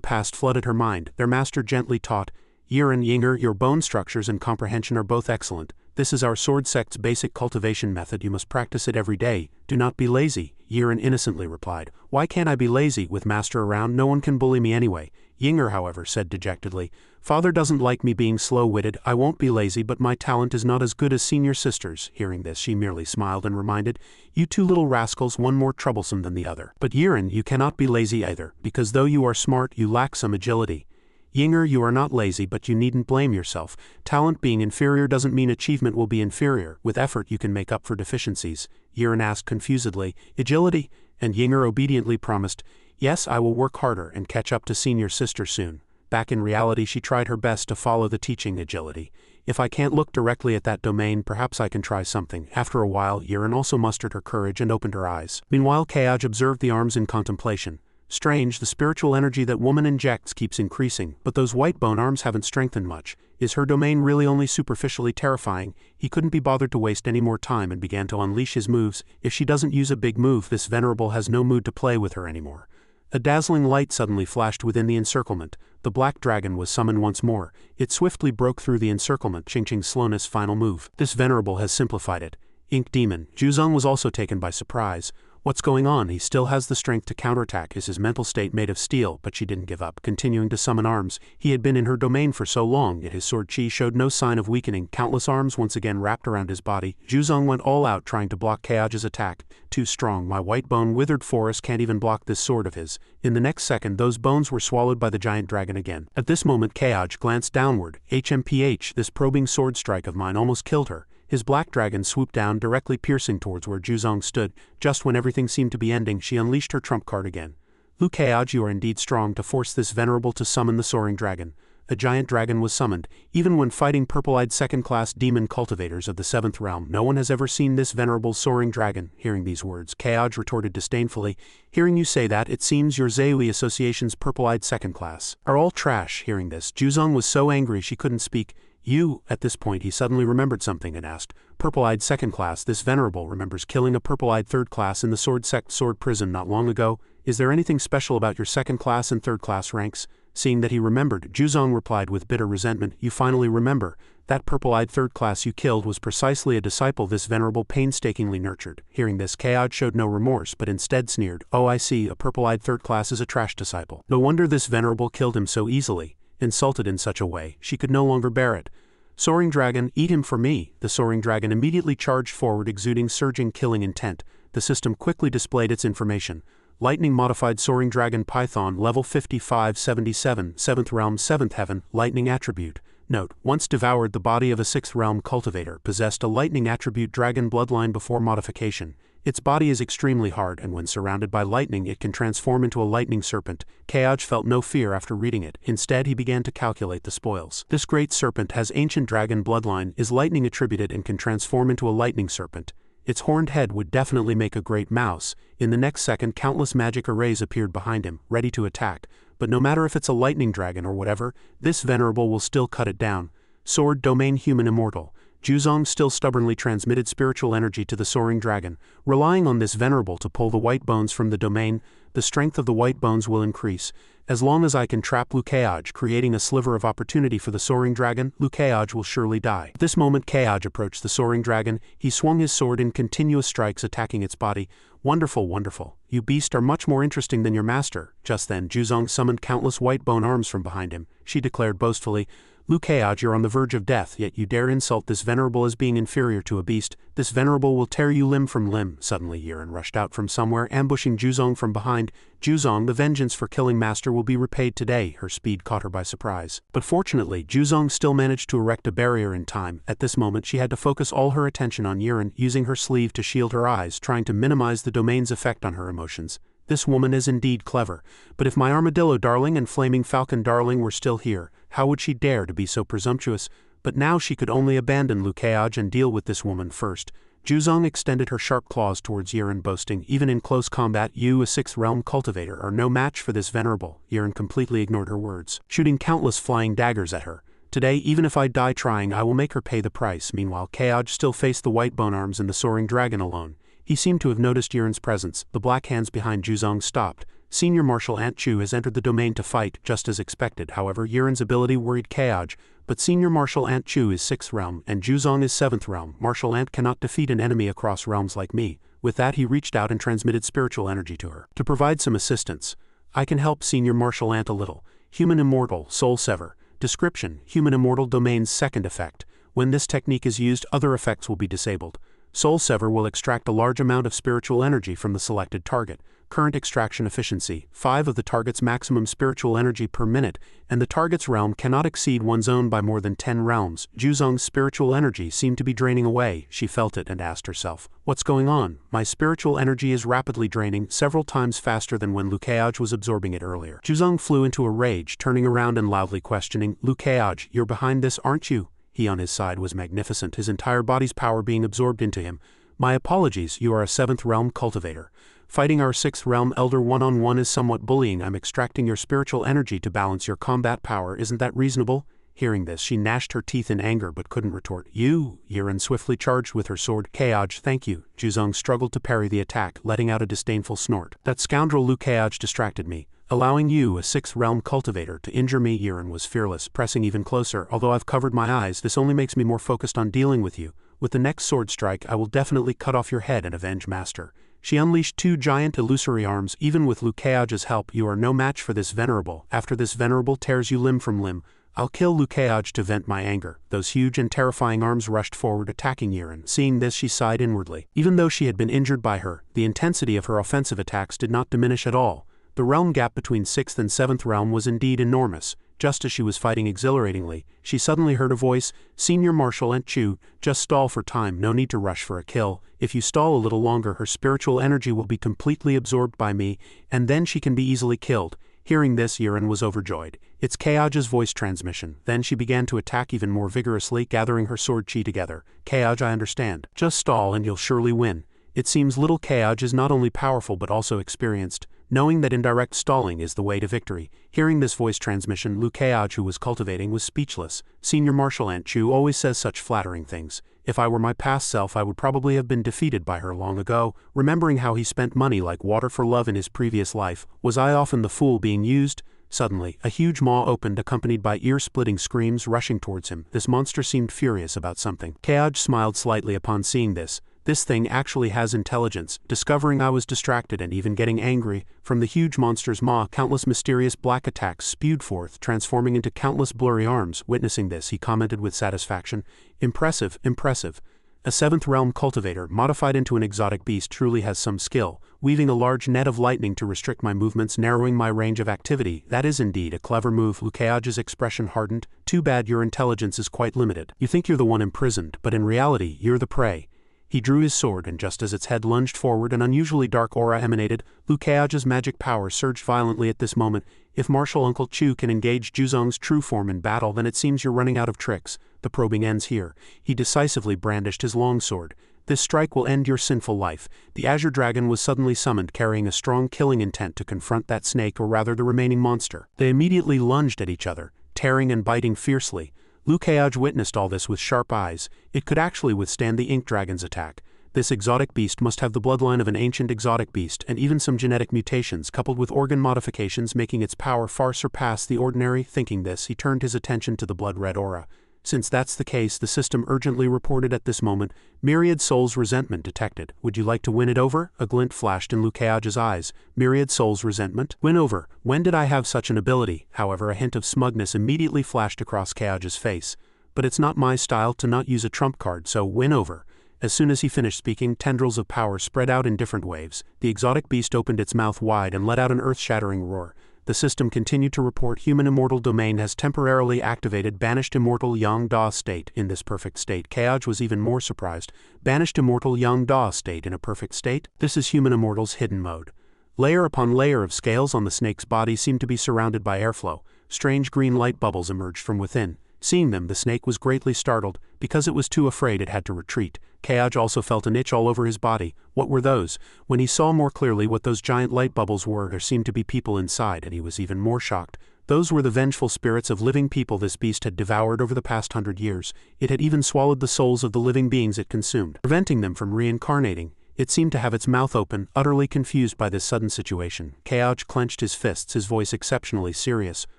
past flooded her mind. Their master gently taught, Yiren, Yinger, your bone structures and comprehension are both excellent. This is our Sword Sect's basic cultivation method. You must practice it every day. Do not be lazy. Yiren innocently replied. Why can't I be lazy? With Master around, no one can bully me anyway. Yinger, however, said dejectedly, Father doesn't like me being slow-witted. I won't be lazy, but my talent is not as good as senior sister's. Hearing this, she merely smiled and reminded, You two little rascals, one more troublesome than the other. But Yiren, you cannot be lazy either, because though you are smart, you lack some agility. Yinger, you are not lazy, but you needn't blame yourself. Talent being inferior doesn't mean achievement will be inferior. With effort you can make up for deficiencies. Yiren asked confusedly, Agility? And Yinger obediently promised, Yes, I will work harder and catch up to senior sister soon. Back in reality, she tried her best to follow the teaching agility. If I can't look directly at that domain, perhaps I can try something. After a while, Yiren also mustered her courage and opened her eyes. Meanwhile, Kaoj observed the arms in contemplation. Strange, the spiritual energy that woman injects keeps increasing, but those white bone arms haven't strengthened much. Is her domain really only superficially terrifying? He couldn't be bothered to waste any more time and began to unleash his moves. If she doesn't use a big move, this venerable has no mood to play with her anymore. A dazzling light suddenly flashed within the encirclement. The black dragon was summoned once more. It swiftly broke through the encirclement, Ching-Ching's slowness final move. This venerable has simplified it. Ink Demon. Juzong was also taken by surprise. What's going on? He still has the strength to counterattack. Is his mental state made of steel? But she didn't give up, continuing to summon arms. He had been in her domain for so long, yet his sword chi showed no sign of weakening. Countless arms once again wrapped around his body. Juzong went all out trying to block Kaoj's attack. Too strong. My white bone withered forest can't even block this sword of his. In the next second, those bones were swallowed by the giant dragon again. At this moment, Kaoj glanced downward. HMPH, this probing sword strike of mine almost killed her. His black dragon swooped down, directly piercing towards where Juzong stood. Just when everything seemed to be ending, she unleashed her trump card again. Liu Keaj, you are indeed strong to force this venerable to summon the soaring dragon. A giant dragon was summoned, even when fighting purple-eyed second-class demon cultivators of the 7th realm. No one has ever seen this venerable soaring dragon. Hearing these words, Keaj retorted disdainfully, hearing you say that, it seems your Zeui Association's purple-eyed second class are all trash. Hearing this, Juzong was so angry she couldn't speak. You, at this point he suddenly remembered something and asked, purple-eyed second class, this venerable remembers killing a purple-eyed third class in the Sword Sect sword prison not long ago. Is there anything special about your second class and third class ranks? Seeing that he remembered, Juzong replied with bitter resentment, you finally remember. That purple-eyed third class you killed was precisely a disciple this venerable painstakingly nurtured. Hearing this, Keaj showed no remorse but instead sneered, oh I see, a purple-eyed third class is a trash disciple. No wonder this venerable killed him so easily. Insulted in such a way, she could no longer bear it. Soaring dragon, eat him for me. The soaring dragon immediately charged forward, exuding surging killing intent. The system quickly displayed its information. Lightning modified soaring dragon python level 5577, 7th realm 7th heaven, lightning attribute. Note, once devoured the body of a 6th realm cultivator possessed a lightning attribute dragon bloodline before modification. Its body is extremely hard and when surrounded by lightning it can transform into a lightning serpent. Keaj felt no fear after reading it. Instead he began to calculate the spoils. This great serpent has ancient dragon bloodline, is lightning attributed and can transform into a lightning serpent. Its horned head would definitely make a great mouse. In the next second countless magic arrays appeared behind him, ready to attack. But no matter if it's a lightning dragon or whatever, this venerable will still cut it down. Sword domain human immortal. Juzong still stubbornly transmitted spiritual energy to the soaring dragon. Relying on this venerable to pull the white bones from the domain, the strength of the white bones will increase. As long as I can trap Liu Keaj, creating a sliver of opportunity for the soaring dragon, Liu Keaj will surely die. At this moment Keaj approached the soaring dragon. He swung his sword in continuous strikes attacking its body. Wonderful, wonderful. You beast are much more interesting than your master. Just then Juzong summoned countless white bone arms from behind him. She declared boastfully, Liu Keaj, you're on the verge of death, yet you dare insult this venerable as being inferior to a beast. This venerable will tear you limb from limb. Suddenly Yiren rushed out from somewhere, ambushing Juzong from behind. Juzong, the vengeance for killing master will be repaid today. Her speed caught her by surprise. But fortunately, Juzong still managed to erect a barrier in time. At this moment she had to focus all her attention on Yiren, using her sleeve to shield her eyes, trying to minimize the domain's effect on her emotions. This woman is indeed clever, but if my armadillo darling and flaming falcon darling were still here, how would she dare to be so presumptuous? But now she could only abandon Liu Keaj and deal with this woman first. Juzong extended her sharp claws towards Yiren, boasting, even in close combat you, a 6th realm cultivator, are no match for this venerable. Yiren completely ignored her words, shooting countless flying daggers at her. Today, even if I die trying, I will make her pay the price. Meanwhile, Keaj still faced the white bone arms and the soaring dragon alone. He seemed to have noticed Yiren's presence. The black hands behind Juzong stopped. Senior Marshal Ant Chu has entered the domain to fight, just as expected. However, Yiren's ability worried Keaj, but Senior Marshal Ant Chu is 6th realm, and Juzong is 7th realm. Marshal Ant cannot defeat an enemy across realms like me. With that he reached out and transmitted spiritual energy to her. To provide some assistance, I can help Senior Marshal Ant a little. Human Immortal, Soul Sever. Description, Human Immortal domain's second effect. When this technique is used, other effects will be disabled. Soul Sever will extract a large amount of spiritual energy from the selected target. Current extraction efficiency, 5 of the target's maximum spiritual energy per minute, and the target's realm cannot exceed one's own by more than 10 realms. Juzong's spiritual energy seemed to be draining away. She felt it and asked herself, what's going on? My spiritual energy is rapidly draining, several times faster than when Liu Keaj was absorbing it earlier. Juzong flew into a rage, turning around and loudly questioning, Liu Keaj, you're behind this, aren't you? He on his side was magnificent, his entire body's power being absorbed into him. My apologies, you are a 7th realm cultivator. Fighting our 6th realm elder one-on-one is somewhat bullying. I'm extracting your spiritual energy to balance your combat power, isn't that reasonable? Hearing this, she gnashed her teeth in anger but couldn't retort. You! Yiren swiftly charged with her sword. Keaj, thank you. Juzong struggled to parry the attack, letting out a disdainful snort. That scoundrel Liu Keaj distracted me. Allowing you, a 6th realm cultivator, to injure me. Yiren was fearless, pressing even closer. Although I've covered my eyes, this only makes me more focused on dealing with you. With the next sword strike, I will definitely cut off your head and avenge master. She unleashed 2 giant illusory arms. Even with Liu Keaj's help, you are no match for this venerable. After this venerable tears you limb from limb, I'll kill Liu Keaj to vent my anger. Those huge and terrifying arms rushed forward, attacking Yiren. Seeing this, she sighed inwardly. Even though she had been injured by her, the intensity of her offensive attacks did not diminish at all. The realm gap between 6th and 7th realm was indeed enormous. Just as she was fighting exhilaratingly, she suddenly heard a voice, "Senior Marshal Aunt Chu, just stall for time, no need to rush for a kill. If you stall a little longer her spiritual energy will be completely absorbed by me, and then she can be easily killed." Hearing this, Yiren was overjoyed. It's Kayaja's voice transmission. Then she began to attack even more vigorously, gathering her sword chi together. "Kayaj, I understand. Just stall and you'll surely win." It seems little Kayaj is not only powerful but also experienced, knowing that indirect stalling is the way to victory. Hearing this voice transmission, Lu Kayaj, who was cultivating, was speechless. Senior Marshal Aunt Chu always says such flattering things. If I were my past self I would probably have been defeated by her long ago. Remembering how he spent money like water for love in his previous life, was I often the fool being used? Suddenly, a huge maw opened accompanied by ear-splitting screams rushing towards him. This monster seemed furious about something. Kayaj smiled slightly upon seeing this. This thing actually has intelligence. Discovering I was distracted and even getting angry, from the huge monster's maw countless mysterious black attacks spewed forth, transforming into countless blurry arms. Witnessing this, he commented with satisfaction, "Impressive, impressive. A 7th realm cultivator, modified into an exotic beast, truly has some skill, weaving a large net of lightning to restrict my movements, narrowing my range of activity. That is indeed a clever move." Lu Kayaj's expression hardened. "Too bad your intelligence is quite limited. You think you're the one imprisoned, but in reality, you're the prey." He drew his sword, and just as its head lunged forward, an unusually dark aura emanated. Lu Kayaj's magic power surged violently at this moment. "If Marshal Uncle Chu can engage Juzong's true form in battle, then it seems you're running out of tricks. The probing ends here." He decisively brandished his longsword. "This strike will end your sinful life." The Azure Dragon was suddenly summoned, carrying a strong killing intent to confront that snake, or rather the remaining monster. They immediately lunged at each other, tearing and biting fiercely. Lu Kayaj witnessed all this with sharp eyes. It could actually withstand the Ink Dragon's attack. This exotic beast must have the bloodline of an ancient exotic beast, and even some genetic mutations coupled with organ modifications, making its power far surpass the ordinary. Thinking this, he turned his attention to the blood-red aura. Since that's the case, the system urgently reported at this moment, "Myriad Souls resentment detected. Would you like to win it over?" A glint flashed in Lu Kayaj's eyes. "Myriad Souls resentment? Win over? When did I have such an ability?" However, a hint of smugness immediately flashed across Kayaj's face. "But it's not my style to not use a trump card, so win over." As soon as he finished speaking, tendrils of power spread out in different waves. The exotic beast opened its mouth wide and let out an earth-shattering roar. The system continued to report, "Human immortal domain has temporarily activated. Banished immortal Yang Da state." In this perfect state, Kayaj was even more surprised. Banished immortal Yang Da state in a perfect state? This is human immortal's hidden mode. Layer upon layer of scales on the snake's body seemed to be surrounded by airflow. Strange green light bubbles emerged from within. Seeing them, the snake was greatly startled. Because it was too afraid, it had to retreat. Kayaj also felt an itch all over his body. What were those? When he saw more clearly what those giant light bubbles were, there seemed to be people inside, and he was even more shocked. Those were the vengeful spirits of living people this beast had devoured over the past 100 years. It had even swallowed the souls of the living beings it consumed, preventing them from reincarnating. It seemed to have its mouth open, utterly confused by this sudden situation. Kayaj clenched his fists, his voice exceptionally serious.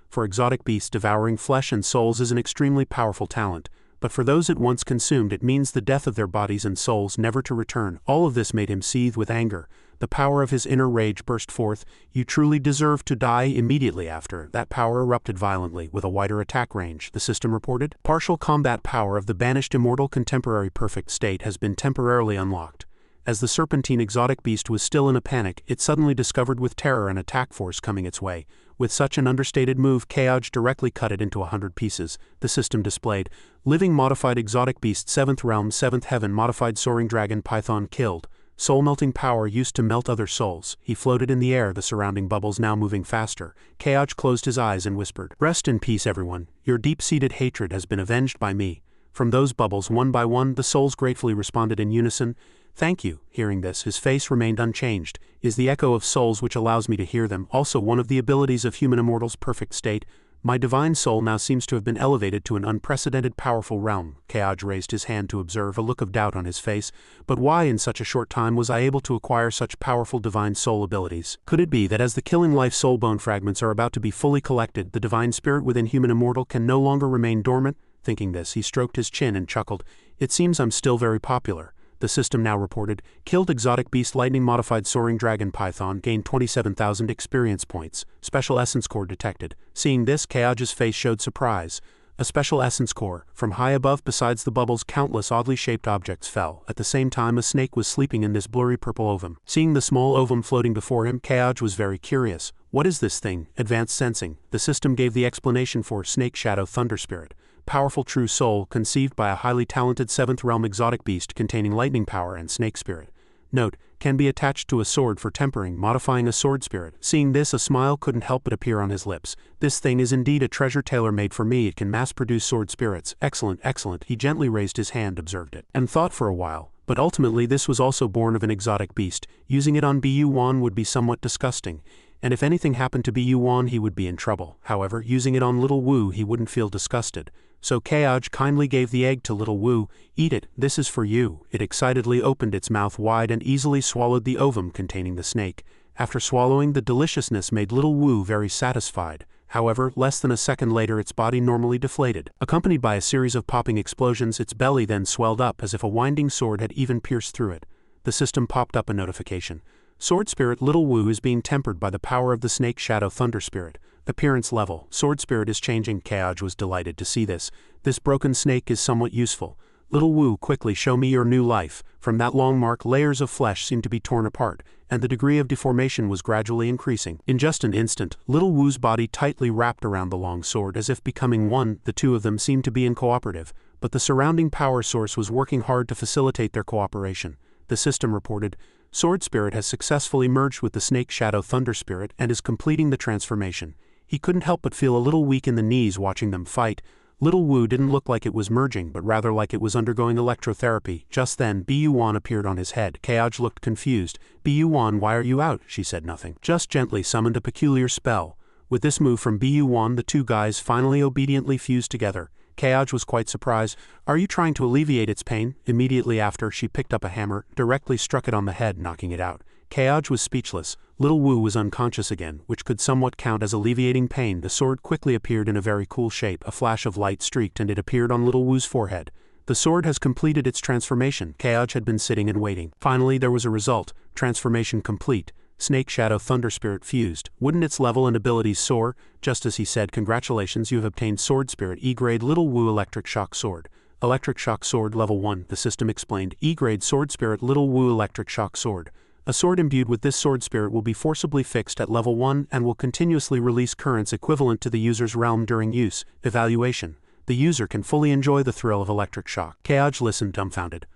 For exotic beasts, devouring flesh and souls is an extremely powerful talent. But for those it once consumed, it means the death of their bodies and souls, never to return. All of this made him seethe with anger. The power of his inner rage burst forth. "You truly deserve to die." Immediately after, that power erupted violently, with a wider attack range, the system reported. "Partial combat power of the banished immortal contemporary perfect state has been temporarily unlocked." As the serpentine exotic beast was still in a panic, it suddenly discovered with terror an attack force coming its way. With such an understated move, Kayaj directly cut it into 100 pieces. The system displayed, "Living modified exotic beast 7th realm 7th heaven modified soaring dragon python killed. Soul-melting power used to melt other souls." He floated in the air, the surrounding bubbles now moving faster. Kayaj closed his eyes and whispered, "Rest in peace, everyone. Your deep-seated hatred has been avenged by me." From those bubbles, one by one, the souls gratefully responded in unison, "Thank you." Hearing this, his face remained unchanged. "Is the echo of souls which allows me to hear them also one of the abilities of human immortal's perfect state? My divine soul now seems to have been elevated to an unprecedented powerful realm." Kayaj raised his hand to observe, a look of doubt on his face. "But why in such a short time was I able to acquire such powerful divine soul abilities? Could it be that as the killing life soul bone fragments are about to be fully collected, the divine spirit within human immortal can no longer remain dormant?" Thinking this, he stroked his chin and chuckled. "It seems I'm still very popular." The system now reported, "Killed exotic beast lightning modified soaring dragon python, gained 27,000 experience points. Special essence core detected." Seeing this, Kayaj's face showed surprise. A special essence core, from high above besides the bubbles countless oddly shaped objects fell. At the same time a snake was sleeping in this blurry purple ovum. Seeing the small ovum floating before him, Kaoj was very curious. What is this thing? Advanced sensing. The system gave the explanation for Snake Shadow Thunder Spirit. Powerful true soul, conceived by a highly talented 7th realm exotic beast containing lightning power and snake spirit. Note, can be attached to a sword for tempering, modifying a sword spirit. Seeing this, a smile couldn't help but appear on his lips. This thing is indeed a treasure tailor-made for me. It can mass-produce sword spirits. Excellent, excellent. He gently raised his hand, observed it, and thought for a while. But ultimately this was also born of an exotic beast. Using it on Bu-Wan would be somewhat disgusting. And if anything happened to Bu-Wan he would be in trouble. However, using it on Little Wu he wouldn't feel disgusted. So Kaoj kindly gave the egg to Little Wu. Eat it, this is for you. It excitedly opened its mouth wide and easily swallowed the ovum containing the snake. After swallowing, the deliciousness made Little Wu very satisfied. However, less than a second later its body normally deflated. Accompanied by a series of popping explosions, its belly then swelled up as if a winding sword had even pierced through it. The system popped up a notification. Sword Spirit Little Wu is being tempered by the power of the Snake Shadow Thunder Spirit. Appearance level. Sword Spirit is changing. Kaoj was delighted to see this. This broken snake is somewhat useful. Little Wu, quickly show me your new life. From that long mark layers of flesh seemed to be torn apart, and the degree of deformation was gradually increasing. In just an instant, Little Wu's body tightly wrapped around the long sword as if becoming one. The two of them seemed to be incooperative, but the surrounding power source was working hard to facilitate their cooperation. The system reported, Sword Spirit has successfully merged with the Snake Shadow Thunder Spirit and is completing the transformation. He couldn't help but feel a little weak in the knees watching them fight. Little Wu didn't look like it was merging, but rather like it was undergoing electrotherapy. Just then, Bu-Wan appeared on his head. Kaoj looked confused. Bu-Wan, why are you out? She said nothing. Just gently summoned a peculiar spell. With this move from Bu-Wan, the two guys finally obediently fused together. Kaoj was quite surprised. Are you trying to alleviate its pain? Immediately after, she picked up a hammer, directly struck it on the head, knocking it out. Kaoj was speechless. Little Wu was unconscious again, which could somewhat count as alleviating pain. The sword quickly appeared in a very cool shape. A flash of light streaked and it appeared on Little Wu's forehead. The sword has completed its transformation. Kaoj had been sitting and waiting. Finally, there was a result. Transformation complete. Snake Shadow Thunder Spirit fused. Wouldn't its level and abilities soar? Just as he said, congratulations, you have obtained Sword Spirit E-Grade Little Wu Electric Shock Sword. Electric Shock Sword Level 1, the system explained. E-Grade Sword Spirit Little Wu Electric Shock Sword. A sword imbued with this sword spirit will be forcibly fixed at level 1 and will continuously release currents equivalent to the user's realm during use. Evaluation. The user can fully enjoy the thrill of electric shock. Kaoj listened dumbfounded.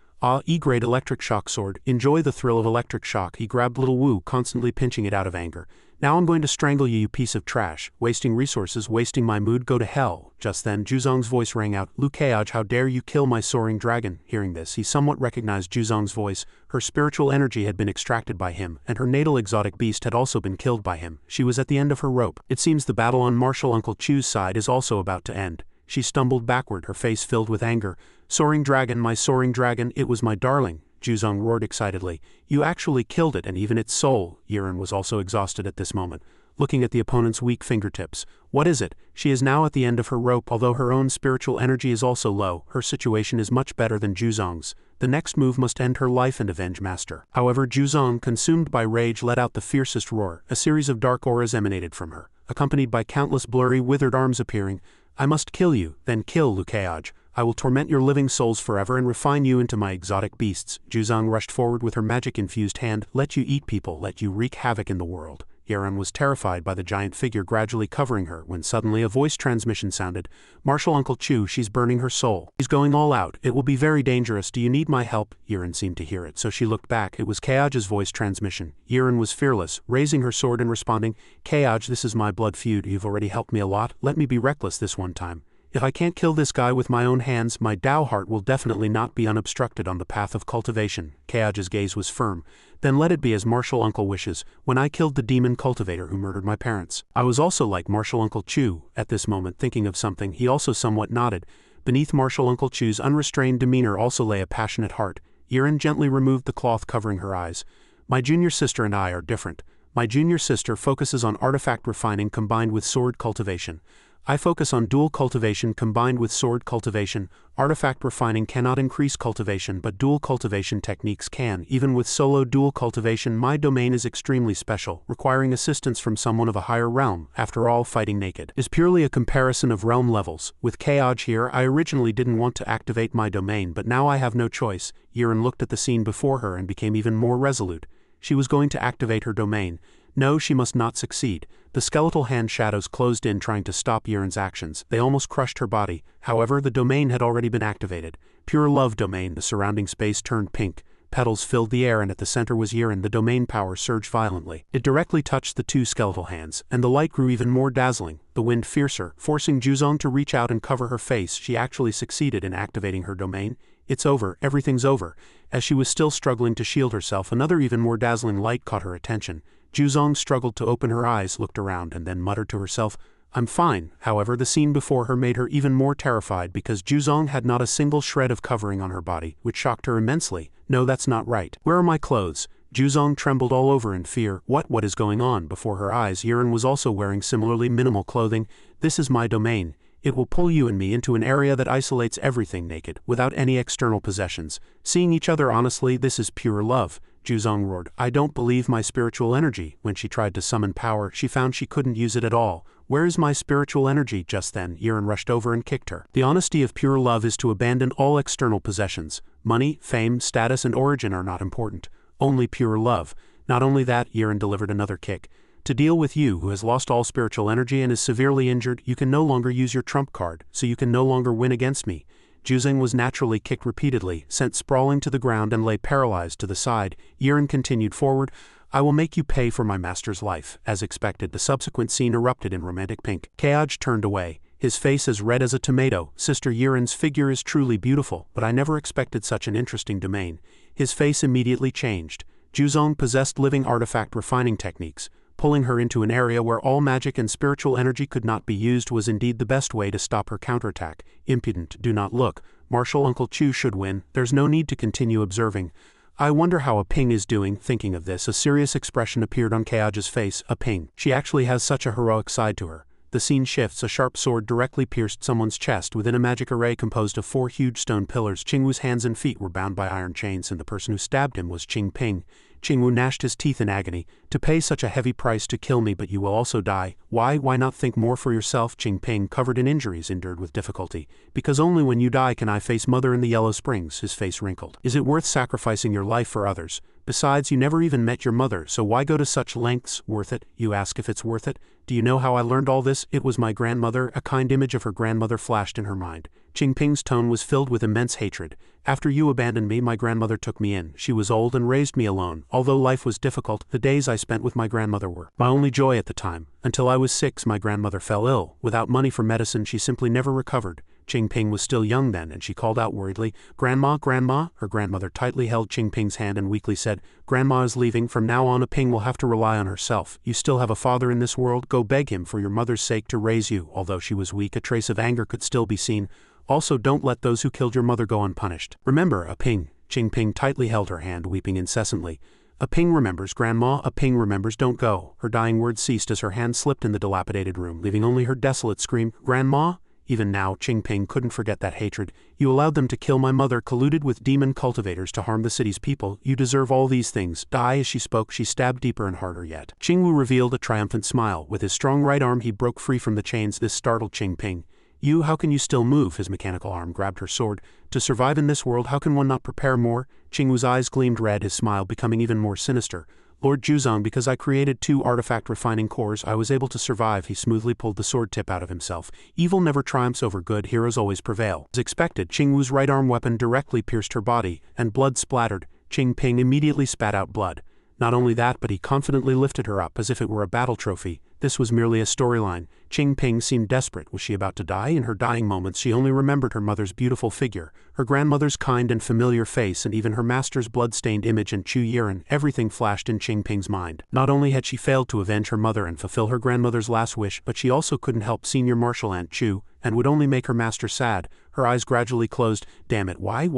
E-Grade Electric Shock Sword. Enjoy the thrill of electric shock. He grabbed Little Wu, constantly pinching it out of anger. Now I'm going to strangle you, you piece of trash. Wasting resources, wasting my mood, go to hell. Just then, Juzong's voice rang out. Lu Kaoj, how dare you kill my soaring dragon? Hearing this, he somewhat recognized Juzong's voice. Her spiritual energy had been extracted by him, and her natal exotic beast had also been killed by him. She was at the end of her rope. It seems the battle on Martial Uncle Chu's side is also about to end. She stumbled backward, her face filled with anger. Soaring dragon, my soaring dragon, it was my darling. Juzong roared excitedly. You actually killed it and even its soul. Yiren was also exhausted at this moment, looking at the opponent's weak fingertips. What is it? She is now at the end of her rope. Although her own spiritual energy is also low, her situation is much better than Juzong's. The next move must end her life and avenge Master. However, Juzong, consumed by rage, let out the fiercest roar. A series of dark auras emanated from her, accompanied by countless blurry, withered arms appearing. I must kill you, then kill Lu Kaoj. I will torment your living souls forever and refine you into my exotic beasts. Juzong rushed forward with her magic-infused hand. Let you eat people, let you wreak havoc in the world. Yiren was terrified by the giant figure gradually covering her when suddenly a voice transmission sounded. Martial Uncle Chu, she's burning her soul. He's going all out. It will be very dangerous. Do you need my help? Yiren seemed to hear it, so she looked back. It was Kaoj's voice transmission. Yiren was fearless, raising her sword and responding. Kaoj, this is my blood feud. You've already helped me a lot. Let me be reckless this one time. If I can't kill this guy with my own hands, my Tao heart will definitely not be unobstructed on the path of cultivation. Kaoj's gaze was firm. Then let it be as Martial Uncle wishes. When I killed the demon cultivator who murdered my parents, I was also like Martial Uncle Chu. At this moment, thinking of something, he also somewhat nodded. Beneath Martial Uncle Chu's unrestrained demeanor also lay a passionate heart. Yiren gently removed the cloth covering her eyes. My junior sister and I are different. My junior sister focuses on artifact refining combined with sword cultivation. I focus on dual cultivation combined with sword cultivation. Artifact refining cannot increase cultivation, but dual cultivation techniques can. Even with solo dual cultivation, my domain is extremely special, requiring assistance from someone of a higher realm. After all, fighting naked is purely a comparison of realm levels. With Kaj here, I originally didn't want to activate my domain, but now I have no choice. Yiren looked at the scene before her and became even more resolute. She was going to activate her domain. No, she must not succeed. The skeletal hand shadows closed in, trying to stop Yiren's actions. They almost crushed her body. However, the domain had already been activated. Pure love domain. The surrounding space turned pink. Petals filled the air, and at the center was Yiren. The domain power surged violently. It directly touched the two skeletal hands, and the light grew even more dazzling. The wind fiercer, forcing Juzong to reach out and cover her face. She actually succeeded in activating her domain. It's over, everything's over. As she was still struggling to shield herself, another even more dazzling light caught her attention. Juzong struggled to open her eyes, looked around, and then muttered to herself, "I'm fine." However, the scene before her made her even more terrified because Juzong had not a single shred of covering on her body, which shocked her immensely. No, that's not right. Where are my clothes? Juzong trembled all over in fear. What is going on? Before her eyes, Yiren was also wearing similarly minimal clothing. This is my domain. It will pull you and me into an area that isolates everything naked, without any external possessions. Seeing each other honestly, this is pure love. Juzong roared, "I don't believe my spiritual energy." When she tried to summon power, she found she couldn't use it at all. "Where is my spiritual energy?" Just then, Yiren rushed over and kicked her. The honesty of pure love is to abandon all external possessions. Money, fame, status, and origin are not important. Only pure love. Not only that, Yiren delivered another kick. "To deal with you, who has lost all spiritual energy and is severely injured, you can no longer use your trump card, so you can no longer win against me." Juzong was naturally kicked repeatedly, sent sprawling to the ground, and lay paralyzed to the side. Yiren continued forward. "I will make you pay for my master's life." As expected, the subsequent scene erupted in romantic pink. Kaj turned away, his face as red as a tomato. "Sister Yiren's figure is truly beautiful, but I never expected such an interesting domain." His face immediately changed. Juzong possessed living artifact refining techniques. Pulling her into an area where all magic and spiritual energy could not be used was indeed the best way to stop her counterattack. Impudent, do not look. Martial Uncle Chu should win. There's no need to continue observing. "I wonder how A Ping is doing." Thinking of this, a serious expression appeared on Kaj's face. A Ping. She actually has such a heroic side to her. The scene shifts. A sharp sword directly pierced someone's chest within a magic array composed of 4 huge stone pillars. Qingwu's hands and feet were bound by iron chains, and the person who stabbed him was Qing Ping. Qingwu gnashed his teeth in agony. "To pay such a heavy price to kill me, but you will also die. Why not think more for yourself?" Qing Ping, covered in injuries, endured with difficulty. "Because only when you die can I face Mother in the Yellow Springs." His face wrinkled. "Is it worth sacrificing your life for others? Besides, you never even met your mother, so why go to such lengths? Worth it? You ask if it's worth it? Do you know how I learned all this? It was my grandmother." A kind image of her grandmother flashed in her mind. Qing Ping's tone was filled with immense hatred. "After you abandoned me, my grandmother took me in. She was old and raised me alone. Although life was difficult, the days I spent with my grandmother were my only joy at the time. Until I was 6, my grandmother fell ill. Without money for medicine, she simply never recovered." Qing Ping was still young then, and she called out worriedly, "Grandma, Grandma?" Her grandmother tightly held Qing Ping's hand and weakly said, "Grandma is leaving. From now on, A Ping will have to rely on herself. You still have a father in this world. Go beg him for your mother's sake to raise you." Although she was weak, a trace of anger could still be seen. "Also, don't let those who killed your mother go unpunished. Remember, A Ping." Qing Ping tightly held her hand, weeping incessantly. "A Ping remembers, Grandma. A Ping remembers. Don't go." Her dying words ceased as her hand slipped in the dilapidated room, leaving only her desolate scream, "Grandma?" Even now, Qing Ping couldn't forget that hatred. "You allowed them to kill my mother, colluded with demon cultivators to harm the city's people. You deserve all these things." Die. As she spoke, she stabbed deeper and harder yet. Qingwu revealed a triumphant smile. With his strong right arm, he broke free from the chains. This startled Qing Ping. "You, how can you still move?" His mechanical arm grabbed her sword. "To survive in this world, how can one not prepare more?" Qingwu's eyes gleamed red, his smile becoming even more sinister. "Lord Juzong, because I created 2 artifact refining cores, I was able to survive." He smoothly pulled the sword tip out of himself. "Evil never triumphs over good, heroes always prevail." As expected, Qingwu's right arm weapon directly pierced her body, and blood splattered. Qing Ping immediately spat out blood. Not only that, but he confidently lifted her up as if it were a battle trophy. This was merely a storyline. Qing Ping seemed desperate. Was she about to die? In her dying moments, she only remembered her mother's beautiful figure, her grandmother's kind and familiar face, and even her master's blood-stained image and Chu Yiren. Everything flashed in Qing Ping's mind. Not only had she failed to avenge her mother and fulfill her grandmother's last wish, but she also couldn't help senior martial Aunt Chu, and would only make her master sad. Her eyes gradually closed. "Damn it, why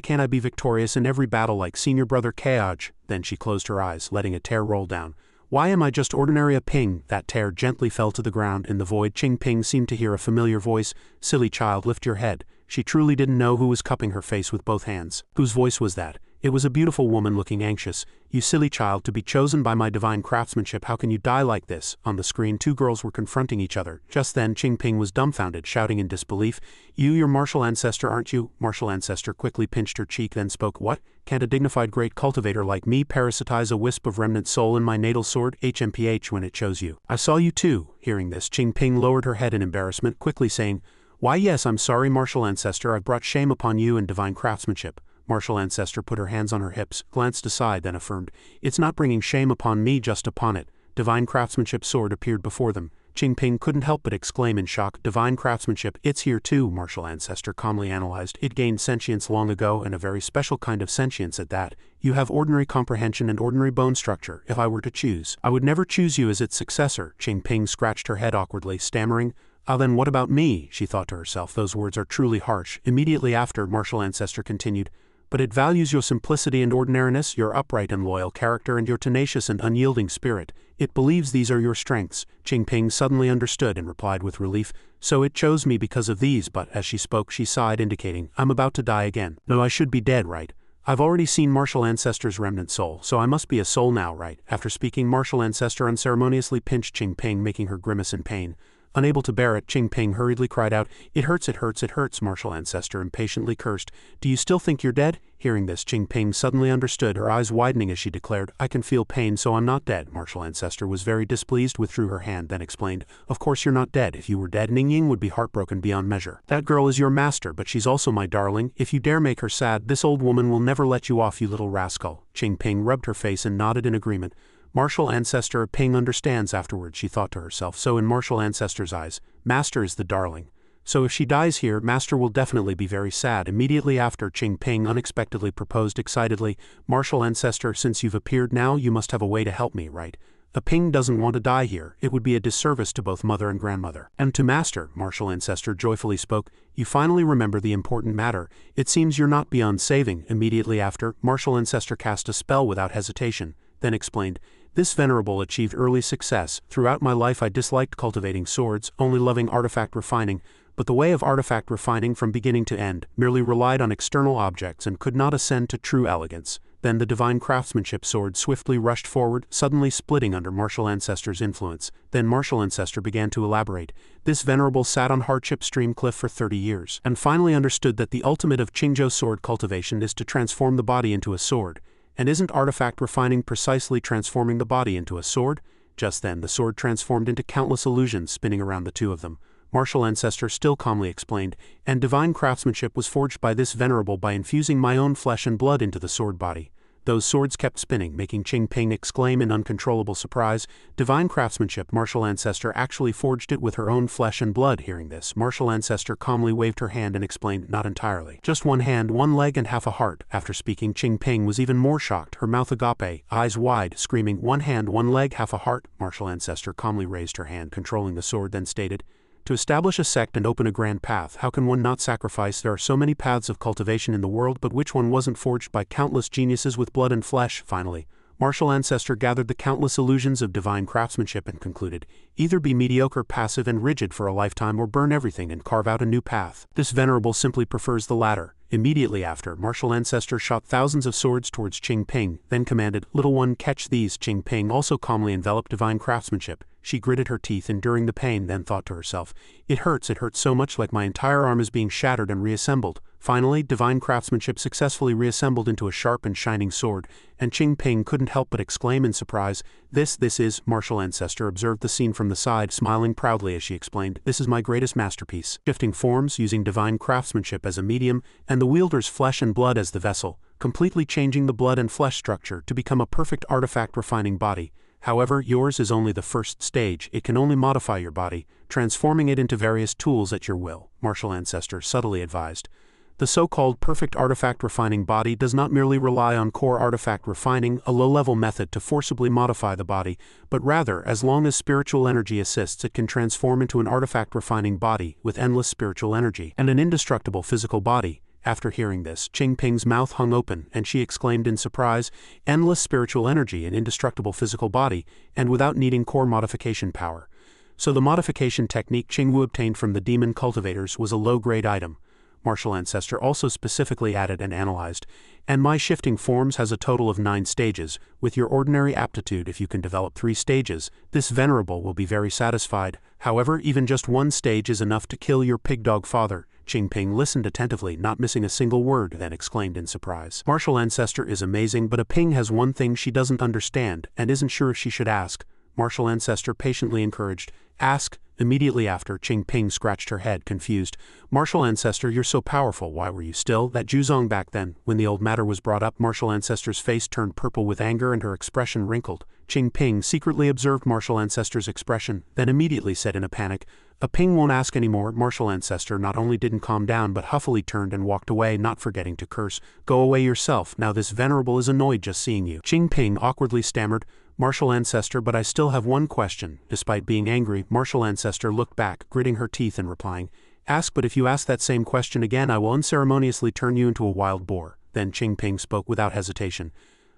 can't I be victorious in every battle like senior brother Kaj?" Then she closed her eyes, letting a tear roll down. Why am I just ordinary a ping? That tear gently fell to the ground. In the void, Qing Ping seemed to hear a familiar voice. Silly child, lift your head. She truly didn't know who was cupping her face with both hands. Whose voice was that? It was a beautiful woman looking anxious. You silly child, to be chosen by my divine craftsmanship, how can you die like this? On the screen, two girls were confronting each other. Just then, Qing Ping was dumbfounded, shouting in disbelief, Your martial ancestor, aren't you? Martial ancestor quickly pinched her cheek, then spoke, What? Can't a dignified great cultivator like me parasitize a wisp of remnant soul in my natal sword? HMPH when it chose you. I saw you too. Hearing this, Qing Ping lowered her head in embarrassment, quickly saying, Why yes, I'm sorry, martial ancestor, I've brought shame upon you and divine craftsmanship. Martial ancestor put her hands on her hips, glanced aside, then affirmed, It's not bringing shame upon me, just upon it. Divine craftsmanship sword appeared before them. Qing Ping couldn't help but exclaim in shock, Divine craftsmanship, it's here too, martial ancestor calmly analyzed. It gained sentience long ago, and a very special kind of sentience at that. You have ordinary comprehension and ordinary bone structure. If I were to choose, I would never choose you as its successor. Qing Ping scratched her head awkwardly, stammering, Then what about me? She thought to herself, those words are truly harsh. Immediately after, martial ancestor continued, But it values your simplicity and ordinariness, your upright and loyal character, and your tenacious and unyielding spirit. It believes these are your strengths. Qing Ping suddenly understood and replied with relief, So it chose me because of these, but as she spoke she sighed, indicating, I'm about to die again. No, I should be dead, right? I've already seen martial ancestor's remnant soul, so I must be a soul now, right? After speaking, martial ancestor unceremoniously pinched Qing Ping, making her grimace in pain. Unable to bear it, Qing Ping hurriedly cried out, It hurts, it hurts, it hurts, martial ancestor impatiently cursed. Do you still think you're dead? Hearing this, Qing Ping suddenly understood, her eyes widening as she declared, I can feel pain, so I'm not dead. Martial ancestor was very displeased, withdrew her hand, then explained, Of course you're not dead. If you were dead, Ning Ying would be heartbroken beyond measure. That girl is your master, but she's also my darling. If you dare make her sad, this old woman will never let you off, you little rascal. Qing Ping rubbed her face and nodded in agreement. Martial ancestor Ping understands afterward, she thought to herself, so in martial ancestor's eyes, Master is the darling. So if she dies here, Master will definitely be very sad. Immediately after, Qing Ping unexpectedly proposed excitedly, Martial ancestor, since you've appeared now, you must have a way to help me, right? A Ping doesn't want to die here. It would be a disservice to both mother and grandmother. And to Master, martial ancestor joyfully spoke, You finally remember the important matter. It seems you're not beyond saving. Immediately after, martial ancestor cast a spell without hesitation, then explained, This venerable achieved early success. Throughout my life I disliked cultivating swords, only loving artifact refining, but the way of artifact refining from beginning to end merely relied on external objects and could not ascend to true elegance. Then the divine craftsmanship sword swiftly rushed forward, suddenly splitting under martial ancestor's influence. Then martial ancestor began to elaborate. This venerable sat on hardship stream cliff for 30 years, and finally understood that the ultimate of Qingzhou sword cultivation is to transform the body into a sword. And isn't artifact refining precisely transforming the body into a sword? Just then the sword transformed into countless illusions spinning around the two of them. Martial ancestor still calmly explained, and divine craftsmanship was forged by this venerable by infusing my own flesh and blood into the sword body. Those swords kept spinning, making Qing Ping exclaim in uncontrollable surprise, Divine craftsmanship, martial ancestor actually forged it with her own flesh and blood. Hearing this, martial ancestor calmly waved her hand and explained, Not entirely. Just one hand, one leg and half a heart. After speaking, Qing Ping was even more shocked, her mouth agape, eyes wide, screaming, One hand, one leg, half a heart. Martial ancestor calmly raised her hand, controlling the sword, then stated, To establish a sect and open a grand path, how can one not sacrifice? There are so many paths of cultivation in the world, but which one wasn't forged by countless geniuses with blood and flesh? Finally, martial ancestor gathered the countless illusions of divine craftsmanship and concluded, either be mediocre, passive and rigid for a lifetime, or burn everything and carve out a new path. This venerable simply prefers the latter. Immediately after, martial ancestor shot thousands of swords towards Qing Ping, then commanded, Little one, catch these. Qing Ping also calmly enveloped divine craftsmanship. She gritted her teeth, enduring the pain, then thought to herself, it hurts so much, like my entire arm is being shattered and reassembled. Finally, divine craftsmanship successfully reassembled into a sharp and shining sword, and Qing Ping couldn't help but exclaim in surprise, This is, martial ancestor observed the scene from the side, smiling proudly as she explained, This is my greatest masterpiece. Shifting forms, using divine craftsmanship as a medium, and the wielder's flesh and blood as the vessel, completely changing the blood and flesh structure to become a perfect artifact refining body. However, yours is only the first stage. It can only modify your body, transforming it into various tools at your will, martial ancestor subtly advised. The so-called perfect artifact refining body does not merely rely on core artifact refining, a low-level method to forcibly modify the body, but rather, as long as spiritual energy assists, it can transform into an artifact refining body with endless spiritual energy and an indestructible physical body. After hearing this, Qing Ping's mouth hung open, and she exclaimed in surprise, endless spiritual energy and indestructible physical body, and without needing core modification power. So the modification technique Qingwu obtained from the demon cultivators was a low-grade item. Martial Ancestor also specifically added and analyzed, and my shifting forms has a total of 9 stages. With your ordinary aptitude, if you can develop 3 stages, this venerable will be very satisfied. However, even just 1 stage is enough to kill your pig-dog father. Qing Ping listened attentively, not missing a single word, then exclaimed in surprise. Martial Ancestor is amazing, but a Ping has one thing she doesn't understand, and isn't sure if she should ask. Martial Ancestor patiently encouraged, ask. Immediately after, Qing Ping scratched her head, confused. Martial Ancestor, you're so powerful, why were you still that Juzong back then? When the old matter was brought up, Martial Ancestor's face turned purple with anger and her expression wrinkled. Qing Ping secretly observed Martial Ancestor's expression, then immediately said in a panic, a Ping won't ask anymore. Martial Ancestor not only didn't calm down but huffily turned and walked away, not forgetting to curse, go away yourself, now this venerable is annoyed just seeing you. Qing Ping awkwardly stammered, Martial Ancestor, but I still have one question. Despite being angry, Martial Ancestor looked back, gritting her teeth and replying, ask, but if you ask that same question again I will unceremoniously turn you into a wild boar. Then Qing Ping spoke without hesitation.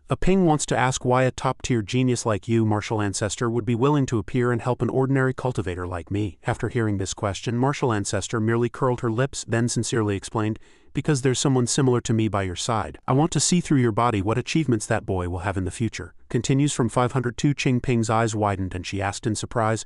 A Ping wants to ask why a top-tier genius like you, Martial Ancestor, would be willing to appear and help an ordinary cultivator like me. After hearing this question, Martial Ancestor merely curled her lips, then sincerely explained, because there's someone similar to me by your side. I want to see through your body what achievements that boy will have in the future. Continues from 502. Qing Ping's eyes widened and she asked in surprise,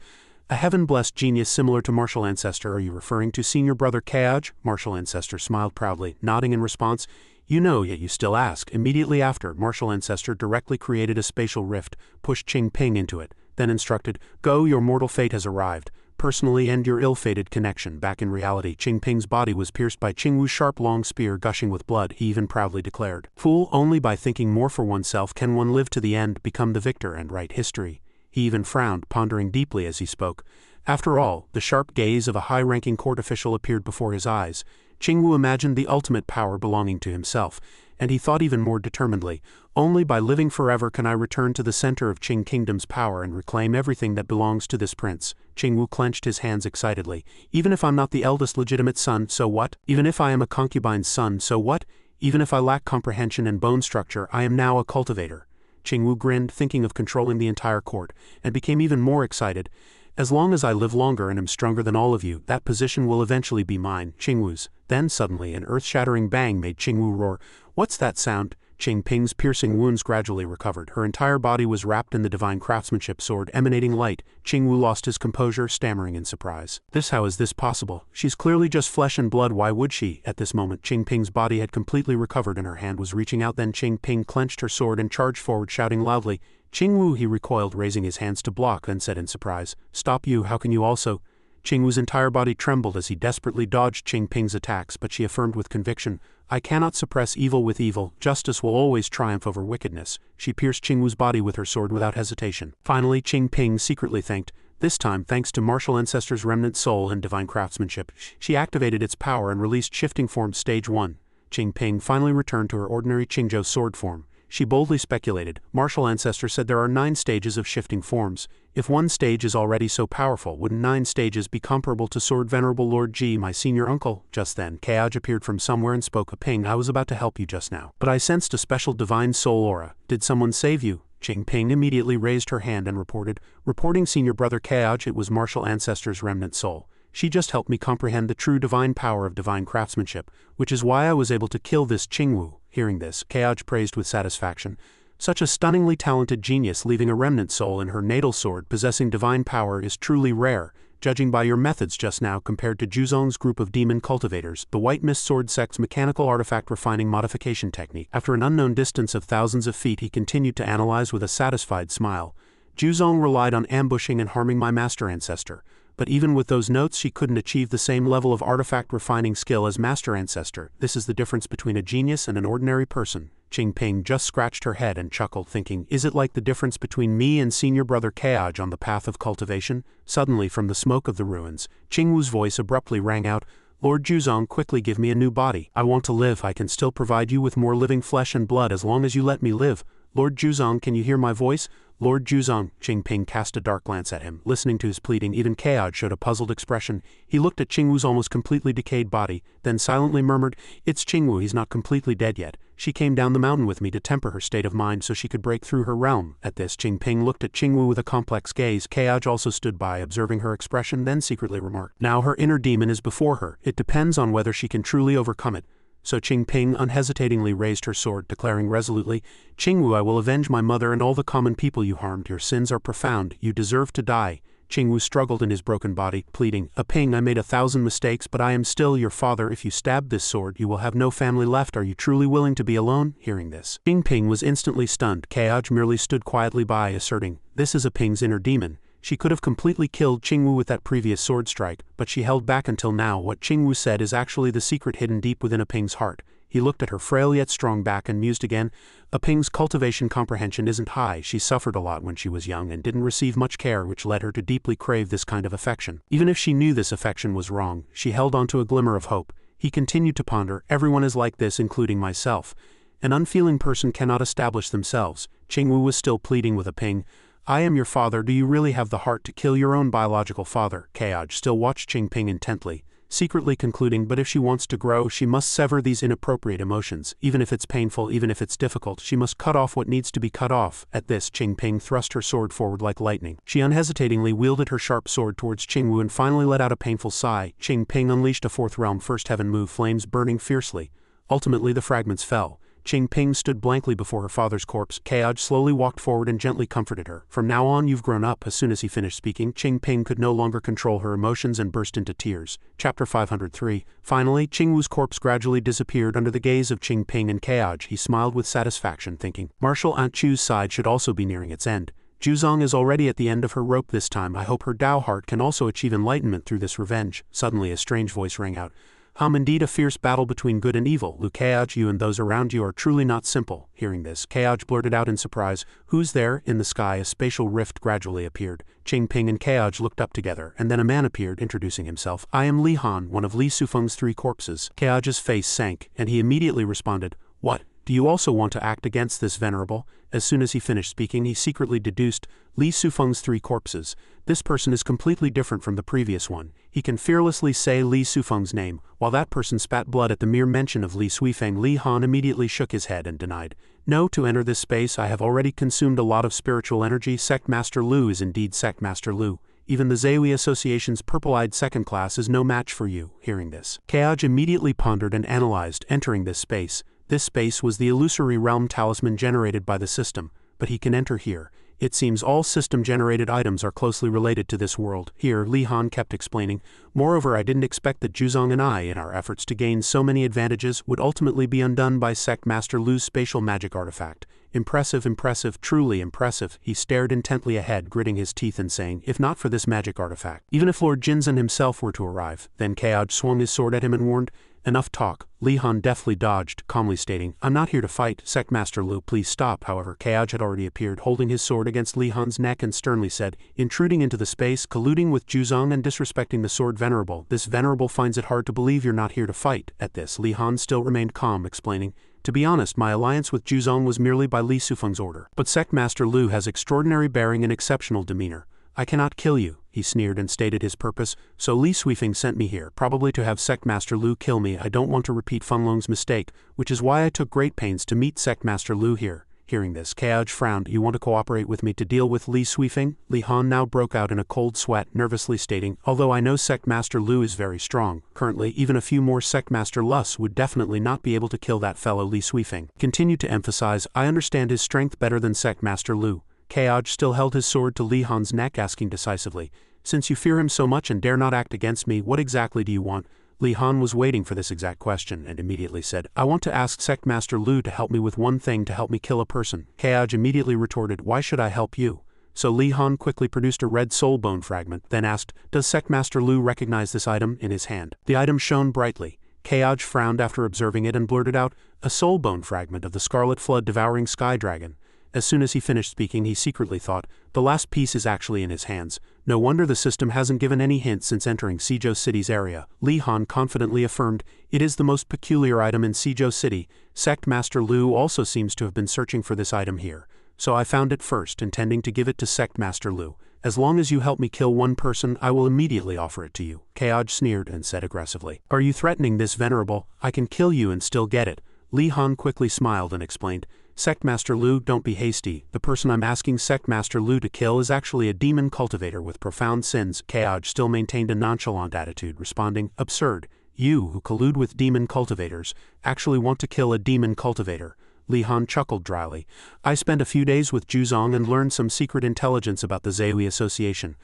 a heaven-blessed genius similar to Martial Ancestor, are you referring to senior brother Kaj? Martial Ancestor smiled proudly, nodding in response, you know, yet you still ask. Immediately after, Martial Ancestor directly created a spatial rift, pushed Qing Ping into it, then instructed, go, your mortal fate has arrived. Personally end your ill-fated connection. Back in reality, Qing Ping's body was pierced by Qingwu's sharp long spear gushing with blood. He even proudly declared, fool, only by thinking more for oneself can one live to the end, become the victor and write history. He even frowned, pondering deeply as he spoke. After all, the sharp gaze of a high-ranking court official appeared before his eyes. Qingwu imagined the ultimate power belonging to himself, and he thought even more determinedly, only by living forever can I return to the center of Qing Kingdom's power and reclaim everything that belongs to this prince. Qingwu clenched his hands excitedly. Even if I'm not the eldest legitimate son, so what? Even if I am a concubine's son, so what? Even if I lack comprehension and bone structure, I am now a cultivator. Qingwu grinned, thinking of controlling the entire court, and became even more excited. As long as I live longer and am stronger than all of you, that position will eventually be mine, Qingwu's. Then suddenly an earth-shattering bang made Qingwu roar. What's that sound? Qing Ping's piercing wounds gradually recovered. Her entire body was wrapped in the divine craftsmanship sword emanating light. Qingwu lost his composure, stammering in surprise. How is this possible? She's clearly just flesh and blood, why would she? At this moment, Qing Ping's body had completely recovered and her hand was reaching out. Then Qing Ping clenched her sword and charged forward, shouting loudly. Qingwu, he recoiled, raising his hands to block, then said in surprise, stop you, how can you also? Qingwu's entire body trembled as he desperately dodged Qing Ping's attacks, but she affirmed with conviction, I cannot suppress evil with evil, justice will always triumph over wickedness. She pierced Qingwu's body with her sword without hesitation. Finally, Qing Ping secretly thanked, this time thanks to Martial Ancestor's remnant soul and divine craftsmanship, she activated its power and released Shifting Form Stage 1. Qing Ping finally returned to her ordinary Qingzhou sword form. She boldly speculated, Martial Ancestor said there are 9 stages of shifting forms. If one stage is already so powerful, wouldn't 9 stages be comparable to Sword Venerable Lord Ji, my senior uncle? Just then, Kaj appeared from somewhere and spoke, a Ping, I was about to help you just now, but I sensed a special divine soul aura. Did someone save you? Qing Ping immediately raised her hand and reporting senior brother Kaj, it was Martial Ancestor's remnant soul. She just helped me comprehend the true divine power of divine craftsmanship, which is why I was able to kill this Qingwu. Hearing this, Kaj praised with satisfaction. Such a stunningly talented genius leaving a remnant soul in her natal sword possessing divine power is truly rare, judging by your methods just now compared to Juzong's group of demon cultivators, the White Mist Sword Sect's mechanical artifact refining modification technique. After an unknown distance of thousands of feet, he continued to analyze with a satisfied smile. Juzong relied on ambushing and harming my master ancestor. But even with those notes she couldn't achieve the same level of artifact refining skill as Master Ancestor. This is the difference between a genius and an ordinary person. Qing Ping just scratched her head and chuckled, thinking, is it like the difference between me and senior brother Kaj on the path of cultivation? Suddenly from the smoke of the ruins, Qingwu's voice abruptly rang out, Lord Juzong, quickly give me a new body. I want to live. I can still provide you with more living flesh and blood as long as you let me live. Lord Juzong, can you hear my voice? Lord Juzong. Qingping cast a dark glance at him, listening to his pleading. Even Kaoj showed a puzzled expression. He looked at Qingwu's almost completely decayed body, then silently murmured, "It's Qingwu, he's not completely dead yet. She came down the mountain with me to temper her state of mind so she could break through her realm." At this, Qingping looked at Qingwu with a complex gaze. Kaoj also stood by, observing her expression, then secretly remarked, "Now her inner demon is before her. It depends on whether she can truly overcome it." So Qingping unhesitatingly raised her sword, declaring resolutely, "Qingwu, I will avenge my mother and all the common people you harmed. Your sins are profound. You deserve to die." Qingwu struggled in his broken body, pleading, "Aping, I made 1,000 mistakes, but I am still your father. If you stab this sword, you will have no family left. Are you truly willing to be alone?" Hearing this, Qingping was instantly stunned. Kaoj merely stood quietly by, asserting, "This is Aping's inner demon." She could have completely killed Qingwu with that previous sword strike, but she held back until now. What Qingwu said is actually the secret hidden deep within Aping's heart. He looked at her frail yet strong back and mused again. Aping's cultivation comprehension isn't high. She suffered a lot when she was young and didn't receive much care, which led her to deeply crave this kind of affection. Even if she knew this affection was wrong, she held on to a glimmer of hope. He continued to ponder, "Everyone is like this, including myself. An unfeeling person cannot establish themselves." Qingwu was still pleading with Aping, "I am your father. Do you really have the heart to kill your own biological father?" Kaoj still watched Qingping intently, secretly concluding, but if she wants to grow, she must sever these inappropriate emotions. Even if it's painful, even if it's difficult, she must cut off what needs to be cut off. At this, Qingping thrust her sword forward like lightning. She unhesitatingly wielded her sharp sword towards Qingwu and finally let out a painful sigh. Qingping unleashed a fourth realm first heaven move, flames burning fiercely. Ultimately, the fragments fell. Qingping stood blankly before her father's corpse. Kaoj slowly walked forward and gently comforted her. "From now on, you've grown up." As soon as he finished speaking, Qingping could no longer control her emotions and burst into tears. Chapter 503. Finally, Qingwu's corpse gradually disappeared under the gaze of Qingping and Kaoj. He smiled with satisfaction, thinking, Martial Aunt Chu's side should also be nearing its end. Juzong is already at the end of her rope this time. I hope her Tao heart can also achieve enlightenment through this revenge. Suddenly a strange voice rang out. Indeed a fierce battle between good and evil. Kaoj, you and those around you are truly not simple." Hearing this, Kaoj blurted out in surprise, "Who's there?" In the sky, a spatial rift gradually appeared. Qingping and Kaoj looked up together, and then a man appeared, introducing himself. "I am Li Han, one of Li Sufeng's 3 corpses." Kaoj's face sank, and he immediately responded, "What? Do you also want to act against this venerable?" As soon as he finished speaking, he secretly deduced, "Li Sufeng's 3 corpses. This person is completely different from the previous one. He can fearlessly say Li Sufeng's name, while that person spat blood at the mere mention of Li Suifeng." Li Han immediately shook his head and denied, "No, to enter this space I have already consumed a lot of spiritual energy. Sect Master Lu is indeed Sect Master Lu. Even the Zeui Association's purple-eyed second class is no match for you." Hearing this, Kaoj immediately pondered and analyzed, entering this space. This space was the illusory realm talisman generated by the system, but he can enter here. It seems all system-generated items are closely related to this world. Here, Li Han kept explaining, "Moreover, I didn't expect that Juzong and I, in our efforts to gain so many advantages, would ultimately be undone by Sect Master Lu's spatial magic artifact. Impressive, impressive, truly impressive." He stared intently ahead, gritting his teeth and saying, "If not for this magic artifact, even if Lord Jinzan himself were to arrive." Then Kaoj swung his sword at him and warned, "Enough talk." Li Han deftly dodged, calmly stating, "I'm not here to fight. Sect Master Lu, please stop." However, Kaoj had already appeared, holding his sword against Li Han's neck and sternly said, "Intruding into the space, colluding with Juzong and disrespecting the sword venerable. This venerable finds it hard to believe you're not here to fight." At this, Li Han still remained calm, explaining, "To be honest, my alliance with Juzong was merely by Li Sufeng's order. But Sect Master Lu has extraordinary bearing and exceptional demeanor. I cannot kill you." He sneered and stated his purpose, "So Li Suifeng sent me here, probably to have Sect Master Lu kill me. I don't want to repeat Fenlong's mistake, which is why I took great pains to meet Sect Master Lu here." Hearing this, Kaoj frowned. "You want to cooperate with me to deal with Li Suifeng?" Li Han now broke out in a cold sweat, nervously stating, "Although I know Sect Master Lu is very strong, currently even a few more Sect Master Lus would definitely not be able to kill that fellow Li Suifeng." Continued to emphasize, "I understand his strength better than Sect Master Lu." Kaoj still held his sword to Li Han's neck, asking decisively, "Since you fear him so much and dare not act against me, what exactly do you want?" Li Han was waiting for this exact question and immediately said, "I want to ask Sect Master Lu to help me with one thing, to help me kill a person." Kaoj immediately retorted, "Why should I help you?" So Li Han quickly produced a red soul bone fragment, then asked, "Does Sect Master Lu recognize this item?" In his hand, the item shone brightly. Kaoj frowned after observing it and blurted out, "A soul bone fragment of the Scarlet Flood devouring sky dragon." As soon as he finished speaking, he secretly thought, the last piece is actually in his hands. No wonder the system hasn't given any hint since entering Seijo City's area. Li Han confidently affirmed, "It is the most peculiar item in Seijo City. Sect Master Lu also seems to have been searching for this item here." so I found it first, intending to give it to Sect Master Lu. As long as you help me kill one person, I will immediately offer it to you. Keoj sneered and said aggressively. Are you threatening this, Venerable? I can kill you and still get it. Li Han quickly smiled and explained. Sect Master Lu, don't be hasty. The person I'm asking Sect Master Lu to kill is actually a demon cultivator with profound sins. Keoj still maintained a nonchalant attitude, responding, absurd. You, who collude with demon cultivators, actually want to kill a demon cultivator. Li Han chuckled dryly. I spent a few days with Juzong and learned some secret intelligence about the Zeui Association.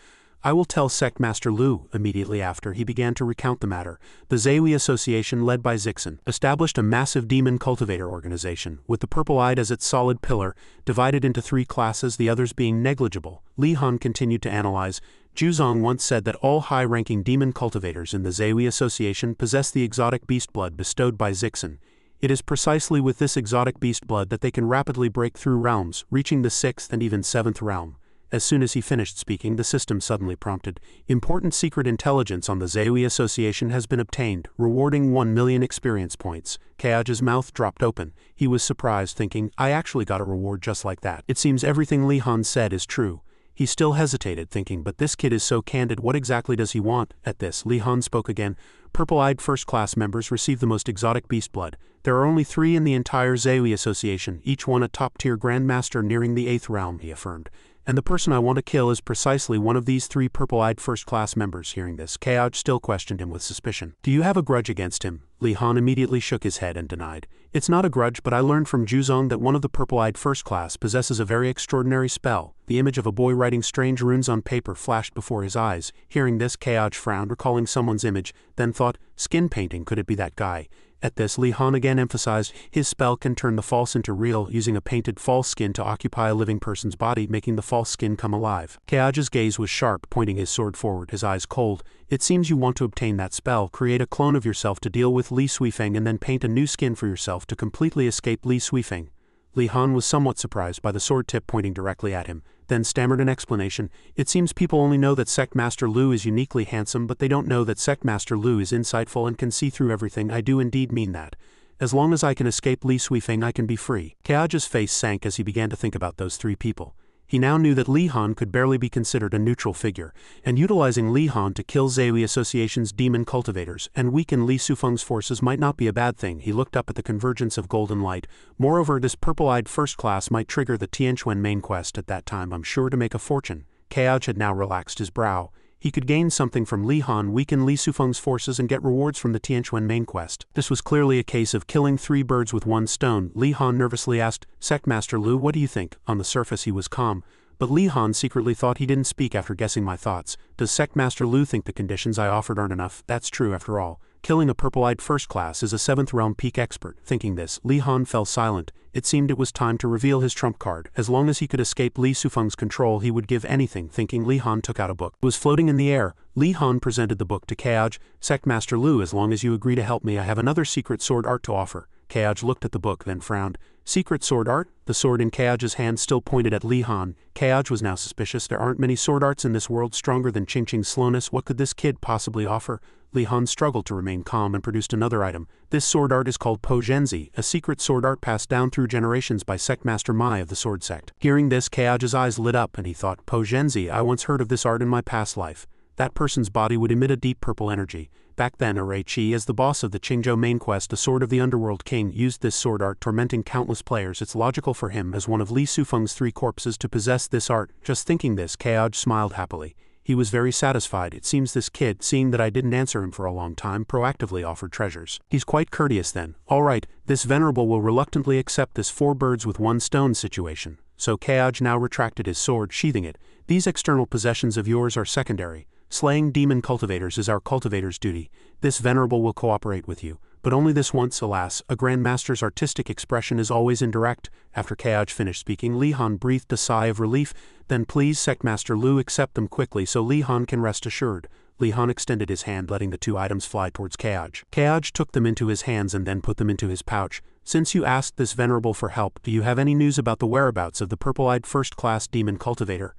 I will tell Sect Master Lu. Immediately after, he began to recount the matter. The Zeui Association, led by Zixin, established a massive demon cultivator organization, with the purple-eyed as its solid pillar, divided into 3 classes, the others being negligible. Li Han continued to analyze. Juzong once said that all high-ranking demon cultivators in the Zeui Association possess the exotic beast blood bestowed by Zixin. It is precisely with this exotic beast blood that they can rapidly break through realms, reaching the 6th and even 7th realm. As soon as he finished speaking, the system suddenly prompted, important secret intelligence on the Zeui Association has been obtained, rewarding 1 million experience points. Keoj's mouth dropped open. He was surprised, thinking, I actually got a reward just like that. It seems everything Li Han said is true. He still hesitated, thinking, but this kid is so candid, what exactly does he want? At this, Li Han spoke again. Purple-eyed first-class members receive the most exotic beast blood. There are only 3 in the entire Zeui Association, each one a top-tier grandmaster nearing the 8th realm, he affirmed. And the person I want to kill is precisely one of these 3 purple-eyed first-class members. Hearing this, Keoj still questioned him with suspicion. Do you have a grudge against him? Li Han immediately shook his head and denied. It's not a grudge, but I learned from Juzong that one of the purple-eyed first class possesses a very extraordinary spell. The image of a boy writing strange runes on paper flashed before his eyes. Hearing this, Keoj frowned, recalling someone's image, then thought, skin painting, could it be that guy? At this, Li Han again emphasized, his spell can turn the false into real, using a painted false skin to occupy a living person's body, making the false skin come alive. Keoj's gaze was sharp, pointing his sword forward, his eyes cold. It seems you want to obtain that spell, create a clone of yourself to deal with Li Suifeng and then paint a new skin for yourself to completely escape Li Suifeng. Li Han was somewhat surprised by the sword tip pointing directly at him, then stammered an explanation. It seems people only know that Sect Master Lu is uniquely handsome, but they don't know that Sect Master Lu is insightful and can see through everything. I do indeed mean that. As long as I can escape Li Suifeng, I can be free. Keoj's face sank as he began to think about those 3 people. He now knew that Li Han could barely be considered a neutral figure, and utilizing Li Han to kill Zeui Association's demon cultivators and weaken Li Sufeng's forces might not be a bad thing. He looked up at the convergence of golden light. Moreover, this purple-eyed first class might trigger the Tianquan main quest. At that time, I'm sure to make a fortune. Keoj had now relaxed his brow. He could gain something from Li Han, weaken Li Sufeng's forces, and get rewards from the Tianquan main quest. This was clearly a case of killing 3 birds with 1 stone. Li Han nervously asked, Sect Master Lu, what do you think? On the surface he was calm, but Li Han secretly thought he didn't speak after guessing my thoughts. Does Sect Master Lu think the conditions I offered aren't enough? That's true after all. Killing a purple-eyed first class is a 7th realm peak expert. Thinking this, Li Han fell silent. It seemed it was time to reveal his trump card. As long as he could escape Li Sufeng's control, he would give anything. Thinking, Li Han took out a book. It was floating in the air. Li Han presented the book to Keoj. Sect Master Lu, as long as you agree to help me, I have another secret sword art to offer. Keoj looked at the book, then frowned. Secret sword art? The sword in Keoj's hand still pointed at Li Han. Keoj was now suspicious. There aren't many sword arts in this world stronger than Ching Ching's slowness. What could this kid possibly offer? Li Han struggled to remain calm and produced another item. This sword art is called Po Zhenzi, a secret sword art passed down through generations by Sect Master Mai of the Sword Sect. Hearing this, Keoj's eyes lit up and he thought, Po Zhenzi, I once heard of this art in my past life. That person's body would emit a deep purple energy. Back then, Array Chi, as the boss of the Qingzhou main quest, a sword of the Underworld King, used this sword art, tormenting countless players. It's logical for him, as one of Li Sufeng's 3 corpses, to possess this art. Just thinking this, Keoj smiled happily. He was very satisfied. It seems this kid, seeing that I didn't answer him for a long time, proactively offered treasures. He's quite courteous then. All right, this venerable will reluctantly accept this 4 birds with 1 stone situation. So Keoj now retracted his sword, sheathing it. These external possessions of yours are secondary. Slaying demon cultivators is our cultivator's duty. This venerable will cooperate with you, but only this once. Alas, a grandmaster's artistic expression is always indirect. After Keoj finished speaking, Li Han breathed a sigh of relief. Then please, Sect Master Lu, accept them quickly so Li Han can rest assured. Li Han extended his hand, letting the 2 items fly towards Keoj. Keoj took them into his hands and then put them into his pouch. Since you asked this venerable for help, do you have any news about the whereabouts of the purple-eyed first-class demon cultivator?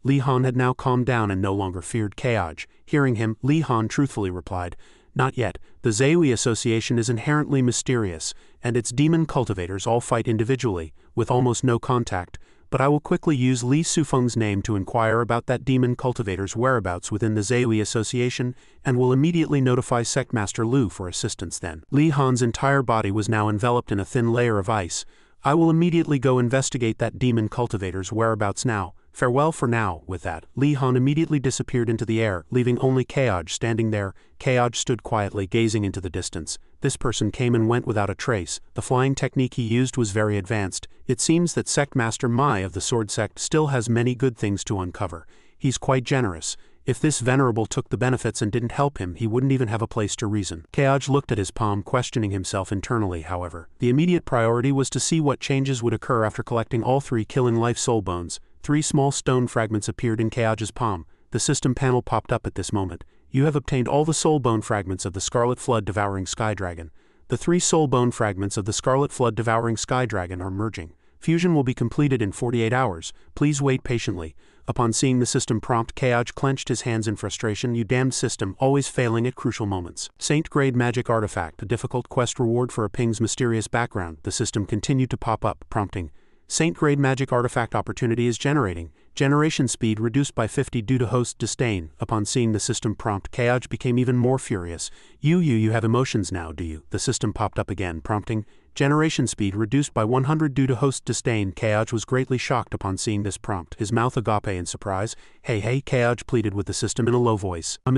Li Han had now calmed down and no longer feared Keoj. Hearing him, Li Han truthfully replied, Not yet. The Zeui Association is inherently mysterious, and its demon cultivators all fight individually, with almost no contact. but I will quickly use Li Sufeng's name to inquire about that demon cultivator's whereabouts within the Zayui Association, and will immediately notify Sect Master Lu for assistance then. Li Han's entire body was now enveloped in a thin layer of ice. I will immediately go investigate that demon cultivator's whereabouts now. Farewell for now. With that, Li Han immediately disappeared into the air, leaving only Keoj standing there. Keoj stood quietly gazing into the distance. This person came and went without a trace. The flying technique he used was very advanced. It seems that Sect Master Mai of the Sword Sect still has many good things to uncover. He's quite generous. If this venerable took the benefits and didn't help him, he wouldn't even have a place to reason. Keoj looked at his palm, questioning himself internally, however. The immediate priority was to see what changes would occur after collecting all 3 killing life soul bones. 3 small stone fragments appeared in Keoj's palm. The system panel popped up at this moment. You have obtained all the soul bone fragments of the Scarlet Flood Devouring Sky Dragon. The 3 soul bone fragments of the Scarlet Flood Devouring Sky Dragon are merging. Fusion will be completed in 48 hours. Please wait patiently. Upon seeing the system prompt, Keoj clenched his hands in frustration. You damned system, always failing at crucial moments. Saint-grade magic artifact, a difficult quest reward for a ping's mysterious background. The system continued to pop up, prompting. Saint-grade magic artifact opportunity is generating. Generation speed reduced by 50 due to host disdain. Upon seeing the system prompt, Keoj became even more furious. You have emotions now, do you? The system popped up again, prompting. Generation speed reduced by 100 due to host disdain. Keoj was greatly shocked upon seeing this prompt, his mouth agape in surprise. Hey, Keoj pleaded with the system in a low voice. My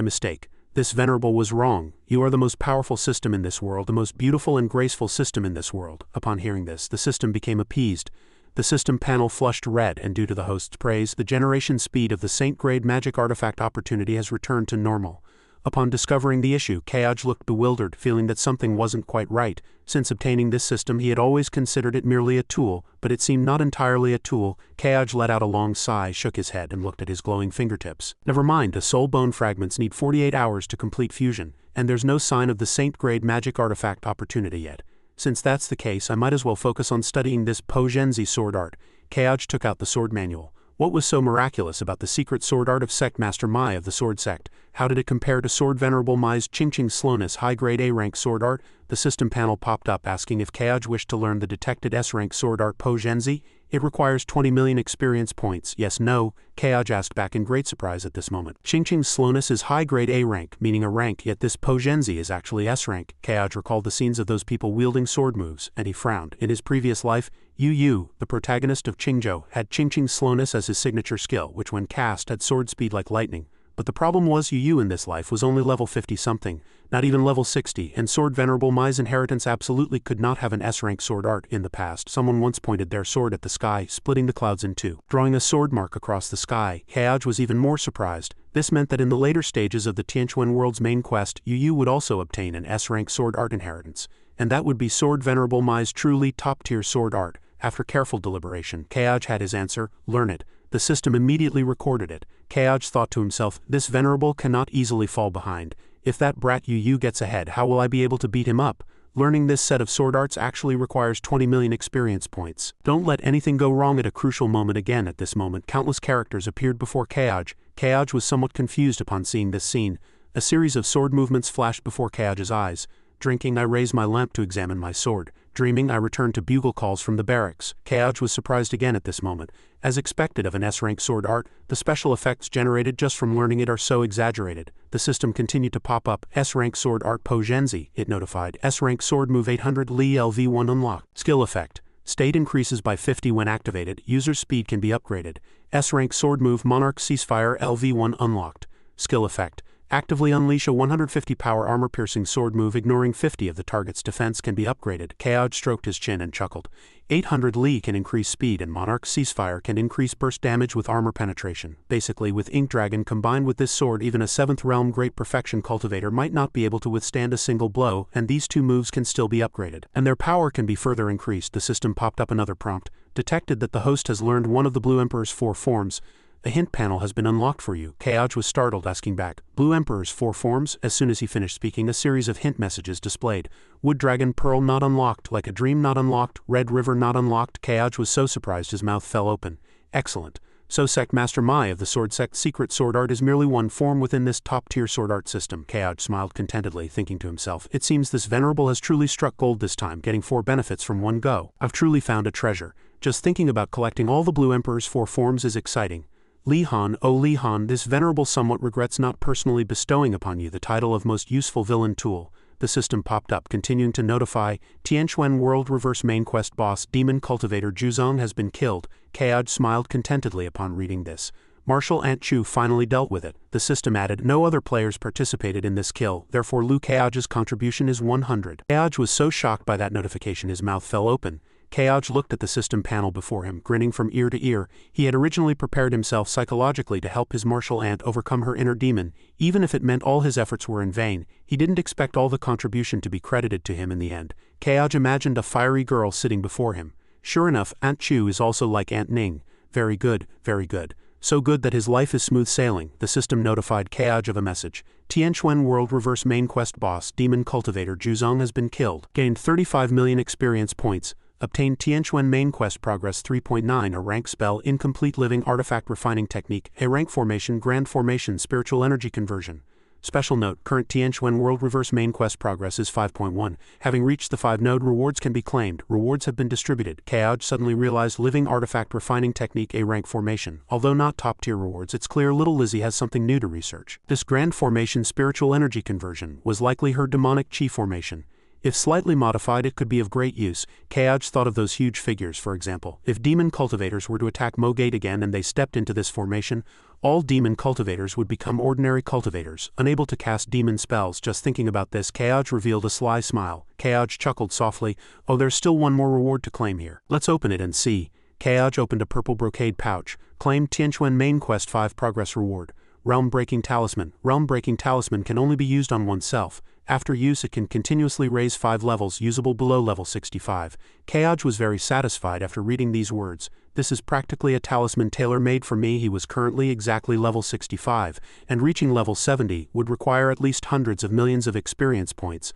mistake. This venerable was wrong. You are the most powerful system in this world, the most beautiful and graceful system in this world. Upon hearing this, the system became appeased. The system panel flushed red, and due to the host's praise, the generation speed of the Saint-grade magic artifact opportunity has returned to normal. Upon discovering the issue, Keoj looked bewildered, feeling that something wasn't quite right. Since obtaining this system, he had always considered it merely a tool, but it seemed not entirely a tool. Keoj let out a long sigh, shook his head, and looked at his glowing fingertips. Never mind, the soul bone fragments need 48 hours to complete fusion, and there's no sign of the Saint-grade magic artifact opportunity yet. Since that's the case, I might as well focus on studying this Pogenzi sword art. Keoj took out the sword manual. What was so miraculous about the secret sword art of Sect Master Mai of the Sword Sect? How did it compare to Sword Venerable Mai's Ching Slowness high-grade A-rank sword art? The system panel popped up asking if Keoj wished to learn the detected S-rank sword art Pogenzi. It requires 20 million experience points. Yes, no, Keoj asked back in great surprise at this moment. Ching Slowness is high-grade A-rank, meaning a rank, yet this Pogenzi is actually S-rank. Keoj recalled the scenes of those people wielding sword moves, and he frowned. In his previous life, Yu, the protagonist of Qingzhou, had Ching Slowness as his signature skill, which when cast had sword speed like lightning. But the problem was Yu in this life was only level 50-something, not even level 60, and Sword Venerable Mai's inheritance absolutely could not have an S-rank sword art. In the past, someone once pointed their sword at the sky, splitting the clouds in two, drawing a sword mark across the sky. Keoj was even more surprised. This meant that in the later stages of the Tianquan world's main quest, Yu would also obtain an S-rank sword art inheritance, and that would be Sword Venerable Mai's truly top-tier sword art. After careful deliberation, Keoj had his answer: learn it. The system immediately recorded it. Keoj thought to himself, this venerable cannot easily fall behind. If that brat Yu gets ahead, how will I be able to beat him up? Learning this set of sword arts actually requires 20 million experience points. Don't let anything go wrong at a crucial moment. Again at this moment, countless characters appeared before Keoj. Keoj was somewhat confused upon seeing this scene. A series of sword movements flashed before Keoj's eyes. Drinking, I raised my lamp to examine my sword. Dreaming, I returned to bugle calls from the barracks. Keoj was surprised again at this moment. As expected of an S-rank sword art, the special effects generated just from learning it are so exaggerated. The system continued to pop up. S-rank sword art Pogenzi, it notified. S-rank sword move 800 Li LV1 unlocked. Skill effect. State increases by 50 when activated. User speed can be upgraded. S-rank sword move Monarch Ceasefire LV1 unlocked. Skill effect. Actively unleash a 150 power armor-piercing sword move. Ignoring 50 of the target's defense can be upgraded. Keoj stroked his chin and chuckled. 800 Li can increase speed, and Monarch Ceasefire can increase burst damage with armor penetration. Basically, with Ink Dragon combined with this sword, even a 7th realm Great Perfection cultivator might not be able to withstand a single blow, and these two moves can still be upgraded. And their power can be further increased. The system popped up another prompt. Detected that the host has learned one of the Blue Emperor's 4 forms. A hint panel has been unlocked for you. Keoj was startled, asking back, Blue Emperor's 4 forms? As soon as he finished speaking, a series of hint messages displayed. Wood Dragon Pearl not unlocked, Like a Dream not unlocked, Red River not unlocked. Keoj was so surprised his mouth fell open. Excellent. So Sect Master Mai of the Sword Sect secret sword art is merely one form within this top-tier sword art system. Keoj smiled contentedly, thinking to himself, it seems this venerable has truly struck gold this time, getting 4 benefits from one go. I've truly found a treasure. Just thinking about collecting all the Blue Emperor's 4 forms is exciting. Li Han, oh Li Han, this venerable somewhat regrets not personally bestowing upon you the title of most useful villain tool. The system popped up, continuing to notify, Tianquan World Reverse Main Quest Boss Demon Cultivator Zhuzong has been killed. Kayaj smiled contentedly upon reading this. Marshal Ant Chu finally dealt with it. The system added, no other players participated in this kill, therefore Liu Kayaj's contribution is 100. Kayaj was so shocked by that notification his mouth fell open. Kayaj looked at the system panel before him, grinning from ear to ear. He had originally prepared himself psychologically to help his martial aunt overcome her inner demon, even if it meant all his efforts were in vain. He didn't expect all the contribution to be credited to him in the end. Kayaj imagined a fiery girl sitting before him. Sure enough, Aunt Chu is also like Aunt Ning. Very good, very good. So good that his life is smooth sailing. The system notified Kayaj of a message. Tianquan World Reverse Main Quest Boss Demon Cultivator Zhuzong has been killed. Gained 35 million experience points. Obtained Tianquan Main Quest Progress 3.9, a rank spell, Incomplete Living Artifact Refining Technique, a rank formation, Grand Formation, Spiritual Energy Conversion. Special note, current Tianquan World Reverse Main Quest Progress is 5.1. Having reached the 5-node, rewards can be claimed. Rewards have been distributed. Kayaj suddenly realized Living Artifact Refining Technique, a rank formation. Although not top-tier rewards, it's clear little Lizzie has something new to research. This Grand Formation Spiritual Energy Conversion was likely her demonic chi formation. If slightly modified, it could be of great use. Kayaj thought of those huge figures, for example. If demon cultivators were to attack Mogate again and they stepped into this formation, all demon cultivators would become ordinary cultivators, unable to cast demon spells. Just thinking about this, Kayaj revealed a sly smile. Kayaj chuckled softly. Oh, there's still one more reward to claim here. Let's open it and see. Kayaj opened a purple brocade pouch. Claimed Tianquan Main Quest 5 Progress Reward. Realm-breaking talisman. Realm-breaking talisman can only be used on oneself. After use, it can continuously raise 5 levels, usable below level 65. Kayaj was very satisfied after reading these words. This is practically a talisman tailor-made for me. He was currently exactly level 65, and reaching level 70 would require at least hundreds of millions of experience points.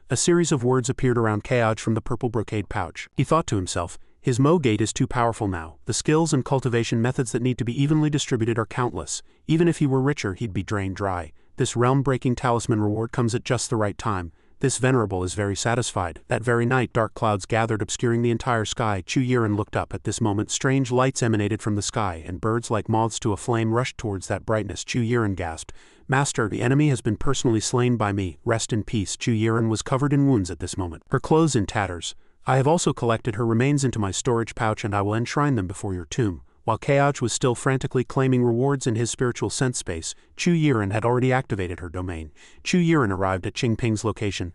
A series of words appeared around Kayaj from the purple brocade pouch. He thought to himself, his Mogate is too powerful now. The skills and cultivation methods that need to be evenly distributed are countless. Even if he were richer, he'd be drained dry. This realm-breaking talisman reward comes at just the right time. This venerable is very satisfied. That very night, dark clouds gathered, obscuring the entire sky. Chu Yiren looked up. At this moment, strange lights emanated from the sky, and birds like moths to a flame rushed towards that brightness. Chu Yiren gasped. Master, the enemy has been personally slain by me. Rest in peace. Chu Yiren was covered in wounds at this moment, her clothes in tatters. I have also collected her remains into my storage pouch, and I will enshrine them before your tomb. While Kayaj was still frantically claiming rewards in his spiritual sense space, Chu Yiren had already activated her domain. Chu Yiren arrived at Qingping's location.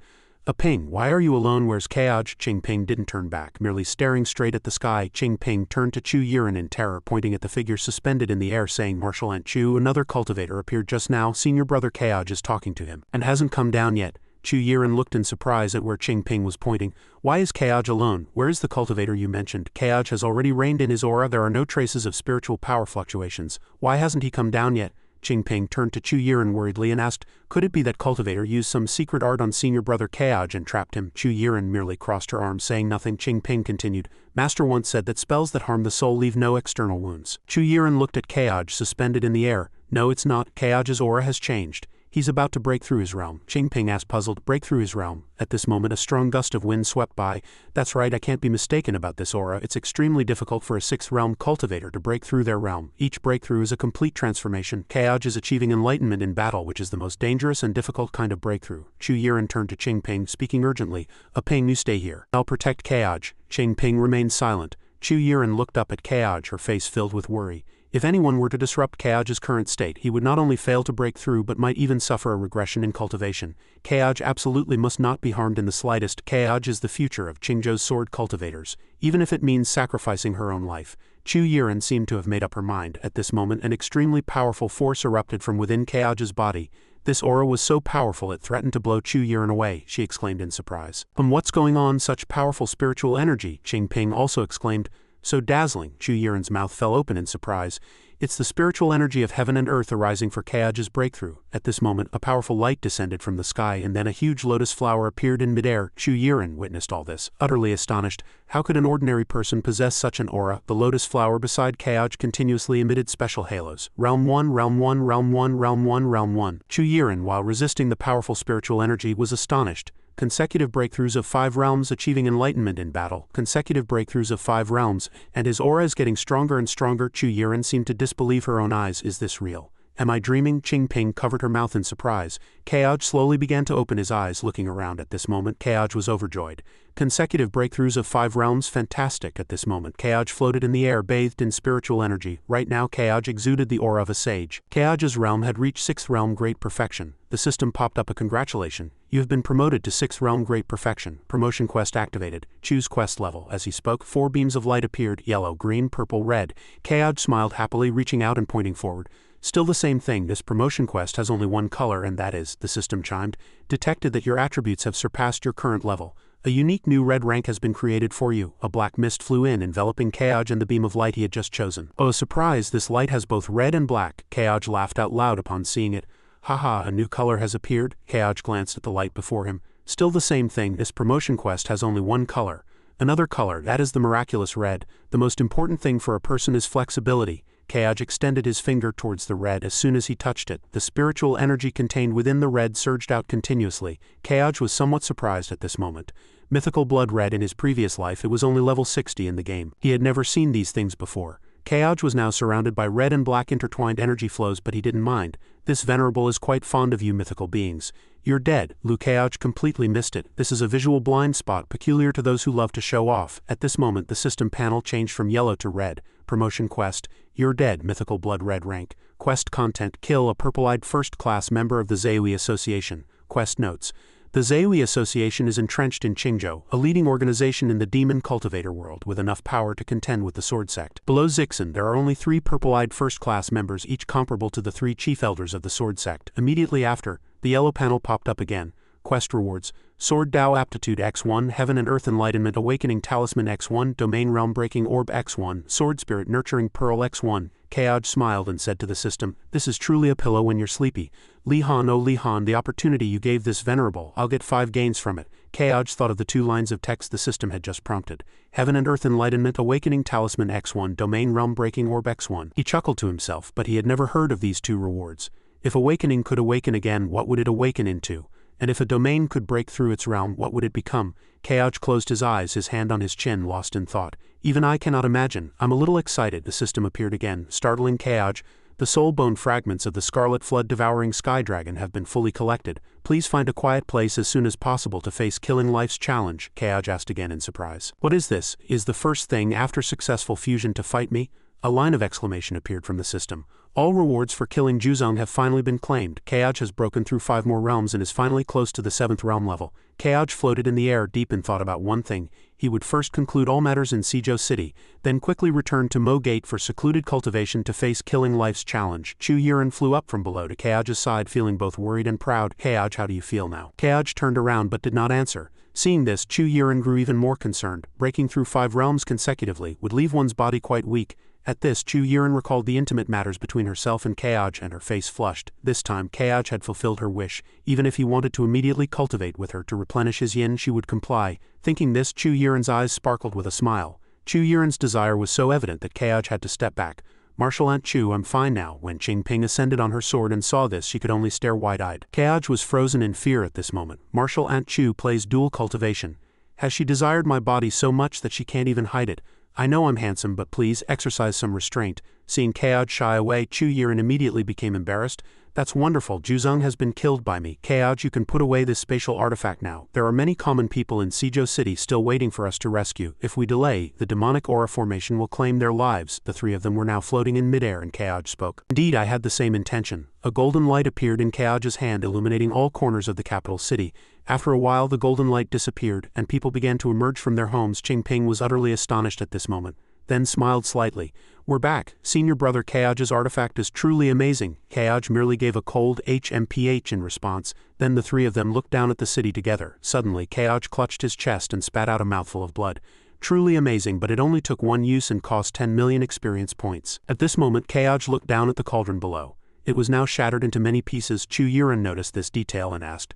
Ping, why are you alone? Where's Kayaj? Qingping didn't turn back, merely staring straight at the sky. Qingping turned to Chu Yiren in terror, pointing at the figure suspended in the air, saying, Marshal Ant Chu, another cultivator appeared just now. Senior brother Kayaj is talking to him, and hasn't come down yet. Chu Yiren looked in surprise at where Qingping was pointing. Why is Kayaj alone? Where is the cultivator you mentioned? Kayaj has already reigned in his aura. There are no traces of spiritual power fluctuations. Why hasn't he come down yet? Qingping turned to Chu Yiren worriedly and asked, could it be that cultivator used some secret art on senior brother Kayaj and trapped him? Chu Yiren merely crossed her arms, saying nothing. Qingping continued, Master once said that spells that harm the soul leave no external wounds. Chu Yiren looked at Kayaj suspended in the air. No, it's not. Kayaj's aura has changed. He's about to break through his realm. Qingping asked, puzzled. Break through his realm. At this moment, a strong gust of wind swept by. That's right, I can't be mistaken about this aura. It's extremely difficult for a 6th realm cultivator to break through their realm. Each breakthrough is a complete transformation. Kayaj is achieving enlightenment in battle, which is the most dangerous and difficult kind of breakthrough. Chu Yiren turned to Qingping, speaking urgently. Ping, you stay here. I'll protect Kayaj. Qingping remained silent. Chu Yiren looked up at Kayaj, her face filled with worry. If anyone were to disrupt Kayaj's current state, he would not only fail to break through but might even suffer a regression in cultivation. Kayaj absolutely must not be harmed in the slightest. Kayaj is the future of Qingzhou's sword cultivators, even if it means sacrificing her own life. Chu Yiren seemed to have made up her mind. At this moment, an extremely powerful force erupted from within Kayaj's body. This aura was so powerful it threatened to blow Chu Yiren away, she exclaimed in surprise. What's going on? Such powerful spiritual energy, Qingping also exclaimed. So dazzling. Chu Yiren's mouth fell open in surprise. It's the spiritual energy of heaven and earth arising for Kayaj's breakthrough. At this moment, a powerful light descended from the sky, and then a huge lotus flower appeared in midair. Chu Yiren witnessed all this, utterly astonished. How could an ordinary person possess such an aura? The lotus flower beside Kayaj continuously emitted special halos. Realm 1, Realm 1, Realm 1, Realm 1, Realm 1. Chu Yiren, while resisting the powerful spiritual energy, was astonished. consecutive breakthroughs of 5 realms, achieving enlightenment in battle, consecutive breakthroughs of 5 realms, and his aura is getting stronger and stronger. Chu Yiren seemed to disbelieve her own eyes. Is this real? Am I dreaming? Qing Ping covered her mouth in surprise. Keoj slowly began to open his eyes, looking around. At this moment, Keoj was overjoyed. Consecutive breakthroughs of 5 realms, fantastic. At this moment, Keoj floated in the air, bathed in spiritual energy. Right now, Keoj exuded the aura of a sage. Keoj's realm had reached 6th realm great perfection. The system popped up a congratulation. You have been promoted to 6th realm great perfection. Promotion quest activated. Choose quest level. As he spoke, 4 beams of light appeared: yellow, green, purple, red. Keoj smiled happily, reaching out and pointing forward. Still the same thing, this promotion quest has only one color, and that is, the system chimed, detected that your attributes have surpassed your current level. A unique new red rank has been created for you. A black mist flew in, enveloping Keoj and the beam of light he had just chosen. Oh, surprise, this light has both red and black. Keoj laughed out loud upon seeing it. Haha, a new color has appeared. Keoj glanced at the light before him. Still the same thing, this promotion quest has only one color. Another color, that is the miraculous red. The most important thing for a person is flexibility. Keoj extended his finger towards the red. As soon as he touched it, the spiritual energy contained within the red surged out continuously. Keoj was somewhat surprised at this moment. Mythical blood red in his previous life, it was only level 60 in the game. He had never seen these things before. Keoj was now surrounded by red and black intertwined energy flows, but he didn't mind. This venerable is quite fond of you mythical beings. You're dead. Keoj completely missed it. This is a visual blind spot peculiar to those who love to show off. At this moment the system panel changed from yellow to red. Promotion quest. You're dead. Mythical blood red rank. Quest content. Kill a purple-eyed first-class member of the Zeui Association. Quest notes. The Zeui Association is entrenched in Qingzhou, a leading organization in the demon cultivator world with enough power to contend with the Sword Sect. Below Zixin, there are only 3 purple-eyed first-class members, each comparable to the 3 chief elders of the Sword Sect. Immediately after, the yellow panel popped up again. Quest rewards. Sword Dao Aptitude X1, Heaven and Earth Enlightenment Awakening Talisman X1, Domain Realm Breaking Orb X1, Sword Spirit Nurturing Pearl X1. Keoj smiled and said to the system, this is truly a pillow when you're sleepy. Li Han, oh Li Han, the opportunity you gave this venerable, I'll get 5 gains from it. Keoj thought of the 2 lines of text the system had just prompted. Heaven and Earth Enlightenment Awakening Talisman X1, Domain Realm Breaking Orb X1. He chuckled to himself, but he had never heard of these 2 rewards. If awakening could awaken again, what would it awaken into? And if a domain could break through its realm, what would it become? Keoj closed his eyes, his hand on his chin, lost in thought. Even I cannot imagine. I'm a little excited. The system appeared again, startling Keoj. The soul bone fragments of the Scarlet Flood devouring Sky Dragon have been fully collected. Please find a quiet place as soon as possible to face Killing Life's challenge, Keoj asked again in surprise. What is this? Is the first thing after successful fusion to fight me? A line of exclamation appeared from the system. All rewards for killing Juzong have finally been claimed. Keoj has broken through 5 more realms and is finally close to the 7th realm level. Keoj floated in the air, deep in thought about one thing. He would first conclude all matters in Sizhou City, then quickly return to Mo Gate for secluded cultivation to face Killing Life's challenge. Chu Yiren flew up from below to Keoj's side, feeling both worried and proud. Keoj, how do you feel now? Keoj turned around but did not answer. Seeing this, Chu Yiren grew even more concerned. Breaking through 5 realms consecutively would leave one's body quite weak. At this, Chu Yiren recalled the intimate matters between herself and Keoj, and her face flushed. This time, Keoj had fulfilled her wish. Even if he wanted to immediately cultivate with her to replenish his yin, she would comply. Thinking this, Chu Yiren's eyes sparkled with a smile. Chu Yiren's desire was so evident that Keoj had to step back. Martial Aunt Chu, I'm fine now. When Qing Ping ascended on her sword and saw this, she could only stare wide-eyed. Keoj was frozen in fear at this moment. Martial Aunt Chu plays dual cultivation. Has she desired my body so much that she can't even hide it? I know I'm handsome, but please exercise some restraint. Seeing Keoj shy away, Chu Yiren immediately became embarrassed. That's wonderful. Juzong has been killed by me. Keoj, you can put away this spatial artifact now. There are many common people in Sizhou City still waiting for us to rescue. If we delay, the demonic aura formation will claim their lives. The 3 of them were now floating in midair, and Keoj spoke. Indeed, I had the same intention. A golden light appeared in Keoj's hand, illuminating all corners of the capital city. After a while, the golden light disappeared, and people began to emerge from their homes. Qing Ping was utterly astonished at this moment, then smiled slightly. We're back. Senior brother Keoj's artifact is truly amazing. Keoj merely gave a cold HMPH in response. Then the 3 of them looked down at the city together. Suddenly, Keoj clutched his chest and spat out a mouthful of blood. Truly amazing, but it only took 1 use and cost 10 million experience points. At this moment, Keoj looked down at the cauldron below. It was now shattered into many pieces. Chu Yiren noticed this detail and asked,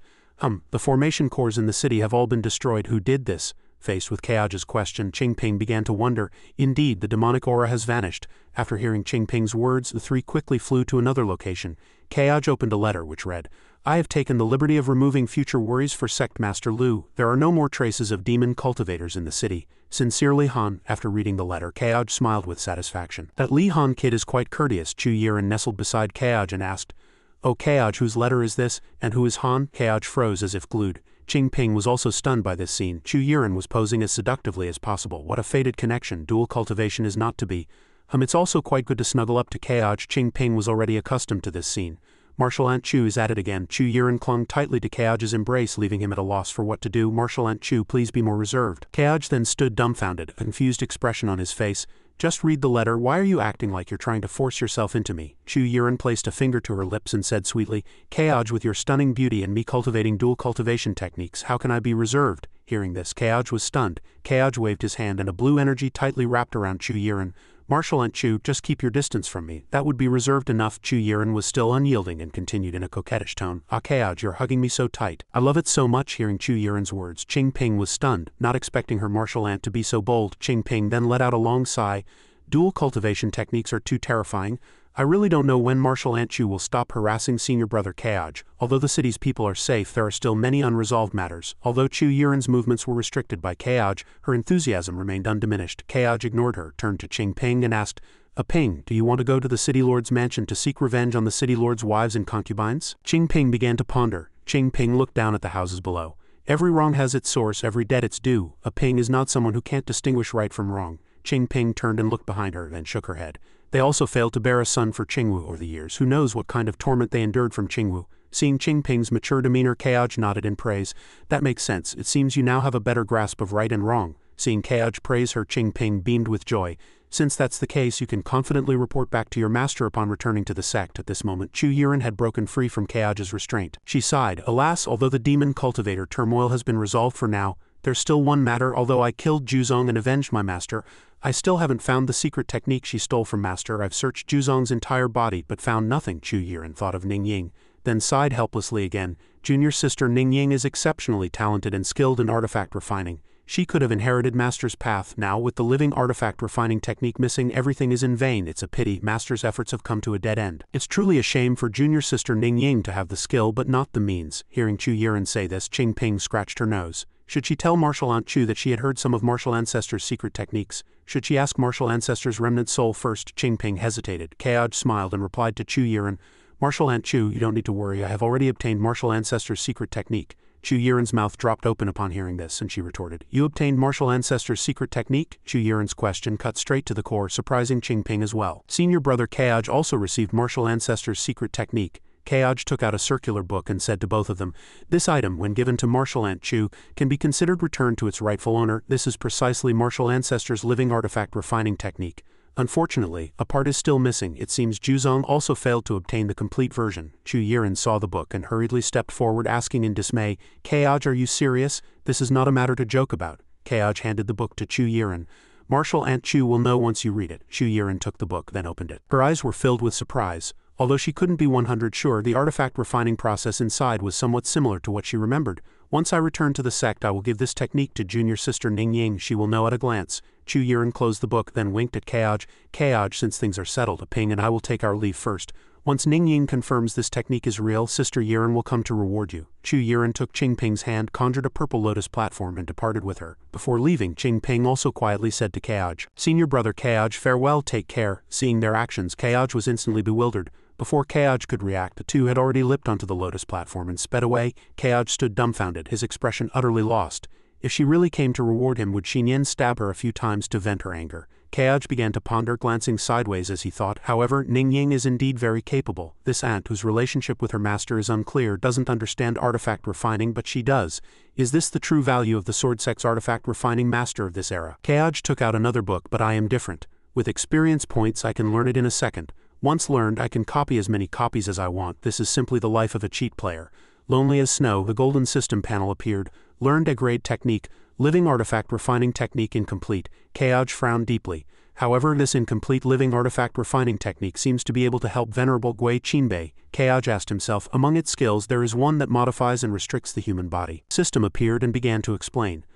the formation cores in the city have all been destroyed. Who did this? Faced with Keoj's question, Qing Ping began to wonder. Indeed, the demonic aura has vanished. After hearing Qing Ping's words, the 3 quickly flew to another location. Keoj opened a letter which read, I have taken the liberty of removing future worries for Sect Master Lu. There are no more traces of demon cultivators in the city. Sincerely Han. After reading the letter, Kaoj smiled with satisfaction. That Li Han kid is quite courteous. Chu Yiren nestled beside Kaoj and asked, "Oh Kaoj, whose letter is this, and who is Han?" Kaoj froze as if glued. Qing Ping was also stunned by this scene. Chu Yiren was posing as seductively as possible. What a fated connection. Dual cultivation is not to be. It's also quite good to snuggle up to Kaoj. Qing Ping was already accustomed to this scene. Martial Ant Chu is at it again. Chu Yiren clung tightly to Kaoj's embrace, leaving him at a loss for what to do. Martial Ant Chu, please be more reserved. Kaoj then stood dumbfounded, a confused expression on his face. Just read the letter. Why are you acting like you're trying to force yourself into me? Chu Yiren placed a finger to her lips and said sweetly, Kaoj, with your stunning beauty and me cultivating dual cultivation techniques, how can I be reserved? Hearing this, Kaoj was stunned. Kaoj waved his hand and a blue energy tightly wrapped around Chu Yiren. Martial Ant Chu, just keep your distance from me. That would be reserved enough. Chu Yiren was still unyielding and continued in a coquettish tone. Ah Kaoj, you're hugging me so tight. I love it so much. Hearing Chu Yiren's words, Qing Ping was stunned, not expecting her martial aunt to be so bold. Qing Ping then let out a long sigh. Dual cultivation techniques are too terrifying. I really don't know when Martial Ant Chu will stop harassing senior brother Kaoj. Although the city's people are safe, there are still many unresolved matters. Although Chu Yiren's movements were restricted by Kaoj, her enthusiasm remained undiminished. Kaoj ignored her, turned to Qing Ping and asked, Ping, do you want to go to the city lord's mansion to seek revenge on the city lord's wives and concubines? Qing Ping began to ponder. Qing Ping looked down at the houses below. Every wrong has its source, every debt its due. A Ping is not someone who can't distinguish right from wrong. Qing Ping turned and looked behind her, then shook her head. They also failed to bear a son for Qingwu over the years. Who knows what kind of torment they endured from Qingwu? Seeing Qing Ping's mature demeanor, Kaoj nodded in praise. That makes sense. It seems you now have a better grasp of right and wrong. Seeing Kaoj praise her, Qing Ping beamed with joy. Since that's the case, you can confidently report back to your master upon returning to the sect. At this moment, Chu Yiren had broken free from Kaoj's restraint. She sighed. Alas, although the demon cultivator turmoil has been resolved for now, there's still one matter. Although I killed Juzong and avenged my master, I still haven't found the secret technique she stole from master. I've searched Juzong's entire body but found nothing. Chu Yiren thought of Ning Ying, then sighed helplessly again. Junior sister Ning Ying is exceptionally talented and skilled in artifact refining. She could have inherited master's path. Now, with the living artifact refining technique missing, everything is in vain. It's a pity master's efforts have come to a dead end. It's truly a shame for junior sister Ning Ying to have the skill but not the means. Hearing Chu Yiren say this, Qing Ping scratched her nose. Should she tell Martial Aunt Chu that she had heard some of Martial Ancestor's secret techniques? Should she ask Martial Ancestor's remnant soul first? Qing Ping hesitated. Kaoj smiled and replied to Chu Yiren, Martial Aunt Chu, you don't need to worry. I have already obtained Martial Ancestor's secret technique. Chu Yiren's mouth dropped open upon hearing this, and she retorted, You obtained Martial Ancestor's secret technique? Chu Yiren's question cut straight to the core, surprising Qing Ping as well. Senior brother Kaoj also received Martial Ancestor's secret technique. Kaoj took out a circular book and said to both of them, This item, when given to Martial Ant Chu, can be considered returned to its rightful owner. This is precisely Martial Ancestor's living artifact refining technique. Unfortunately, a part is still missing. It seems Juzong also failed to obtain the complete version. Chu Yiren saw the book and hurriedly stepped forward, asking in dismay, Kaoj, are you serious? This is not a matter to joke about. Kaoj handed the book to Chu Yiren. Martial Ant Chu will know once you read it. Chu Yiren took the book, then opened it. Her eyes were filled with surprise. Although she couldn't be 100% sure, the artifact refining process inside was somewhat similar to what she remembered. Once I return to the sect, I will give this technique to junior sister Ning Ying. She will know at a glance. Chu Yiren closed the book, then winked at Kaoj. Kaoj, since things are settled, Ping and I will take our leave first. Once Ning Ying confirms this technique is real, Sister Yiren will come to reward you. Chu Yiren took Qing Ping's hand, conjured a purple lotus platform, and departed with her. Before leaving, Qing Ping also quietly said to Kaoj, Senior brother Kaoj, farewell, take care. Seeing their actions, Kaoj was instantly bewildered. Before Kaoj could react, the two had already leapt onto the lotus platform and sped away. Kaoj stood dumbfounded, his expression utterly lost. If she really came to reward him, would Xinyan stab her a few times to vent her anger? Kaoj began to ponder, glancing sideways as he thought. However, Ning Ying is indeed very capable. This aunt, whose relationship with her master is unclear, doesn't understand artifact refining, but she does. Is this the true value of the Sword Sect's artifact refining master of this era? Kaoj took out another book, but I am different. With experience points, I can learn it in a second. Once learned, I can copy as many copies as I want. This is simply the life of a cheat player. Lonely as snow, the golden system panel appeared. Learned a grade technique. Living artifact refining technique incomplete. Kaoj frowned deeply. However, this incomplete living artifact refining technique seems to be able to help Venerable Gui Qinbei. Kaoj asked himself, among its skills there is one that modifies and restricts the human body. System appeared and began to explain.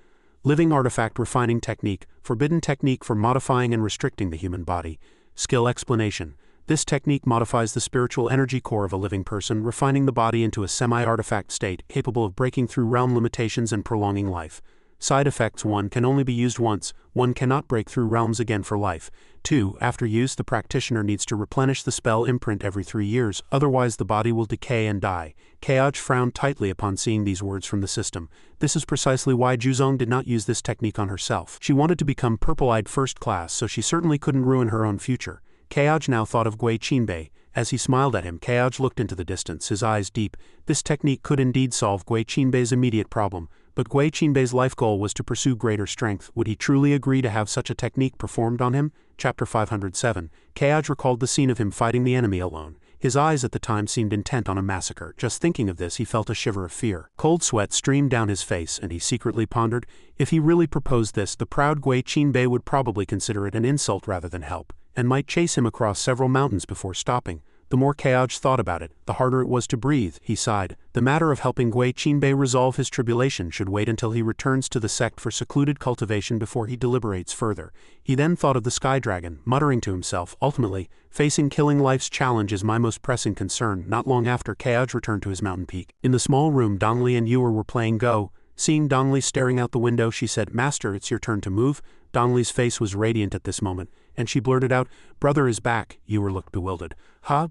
Living artifact refining technique, forbidden technique for modifying and restricting the human body. Skill explanation. This technique modifies the spiritual energy core of a living person, refining the body into a semi-artifact state capable of breaking through realm limitations and prolonging life. Side effects: 1. Can only be used once. 1. Cannot break through realms again for life. 2. After use, the practitioner needs to replenish the spell imprint every 3 years, otherwise the body will decay and die. Keoj frowned tightly upon seeing these words from the system. This is precisely why Juzong did not use this technique on herself. She wanted to become purple-eyed first class, so she certainly couldn't ruin her own future. Keoj now thought of Gui Qinbei. As he smiled at him, Keoj looked into the distance, his eyes deep. This technique could indeed solve Gui Qinbei's immediate problem. But Gui Qinbei's life goal was to pursue greater strength. Would he truly agree to have such a technique performed on him? Chapter 507. Keoj recalled the scene of him fighting the enemy alone. His eyes at the time seemed intent on a massacre. Just thinking of this, he felt a shiver of fear. Cold sweat streamed down his face, and he secretly pondered, if he really proposed this, the proud Gui Qinbei would probably consider it an insult rather than help, and might chase him across several mountains before stopping. The more Keoj thought about it, the harder it was to breathe. He sighed. The matter of helping Gui Qinbei resolve his tribulation should wait until he returns to the sect for secluded cultivation before he deliberates further. He then thought of the Sky Dragon, muttering to himself, ultimately, facing killing life's challenge is my most pressing concern. Not long after, Keoj returned to his mountain peak. In the small room, Dongli and Yuer were playing Go. Seeing Dongli staring out the window, she said, "Master, it's your turn to move." Dongli's face was radiant at this moment, and she blurted out, "Brother is back." Yuer looked bewildered.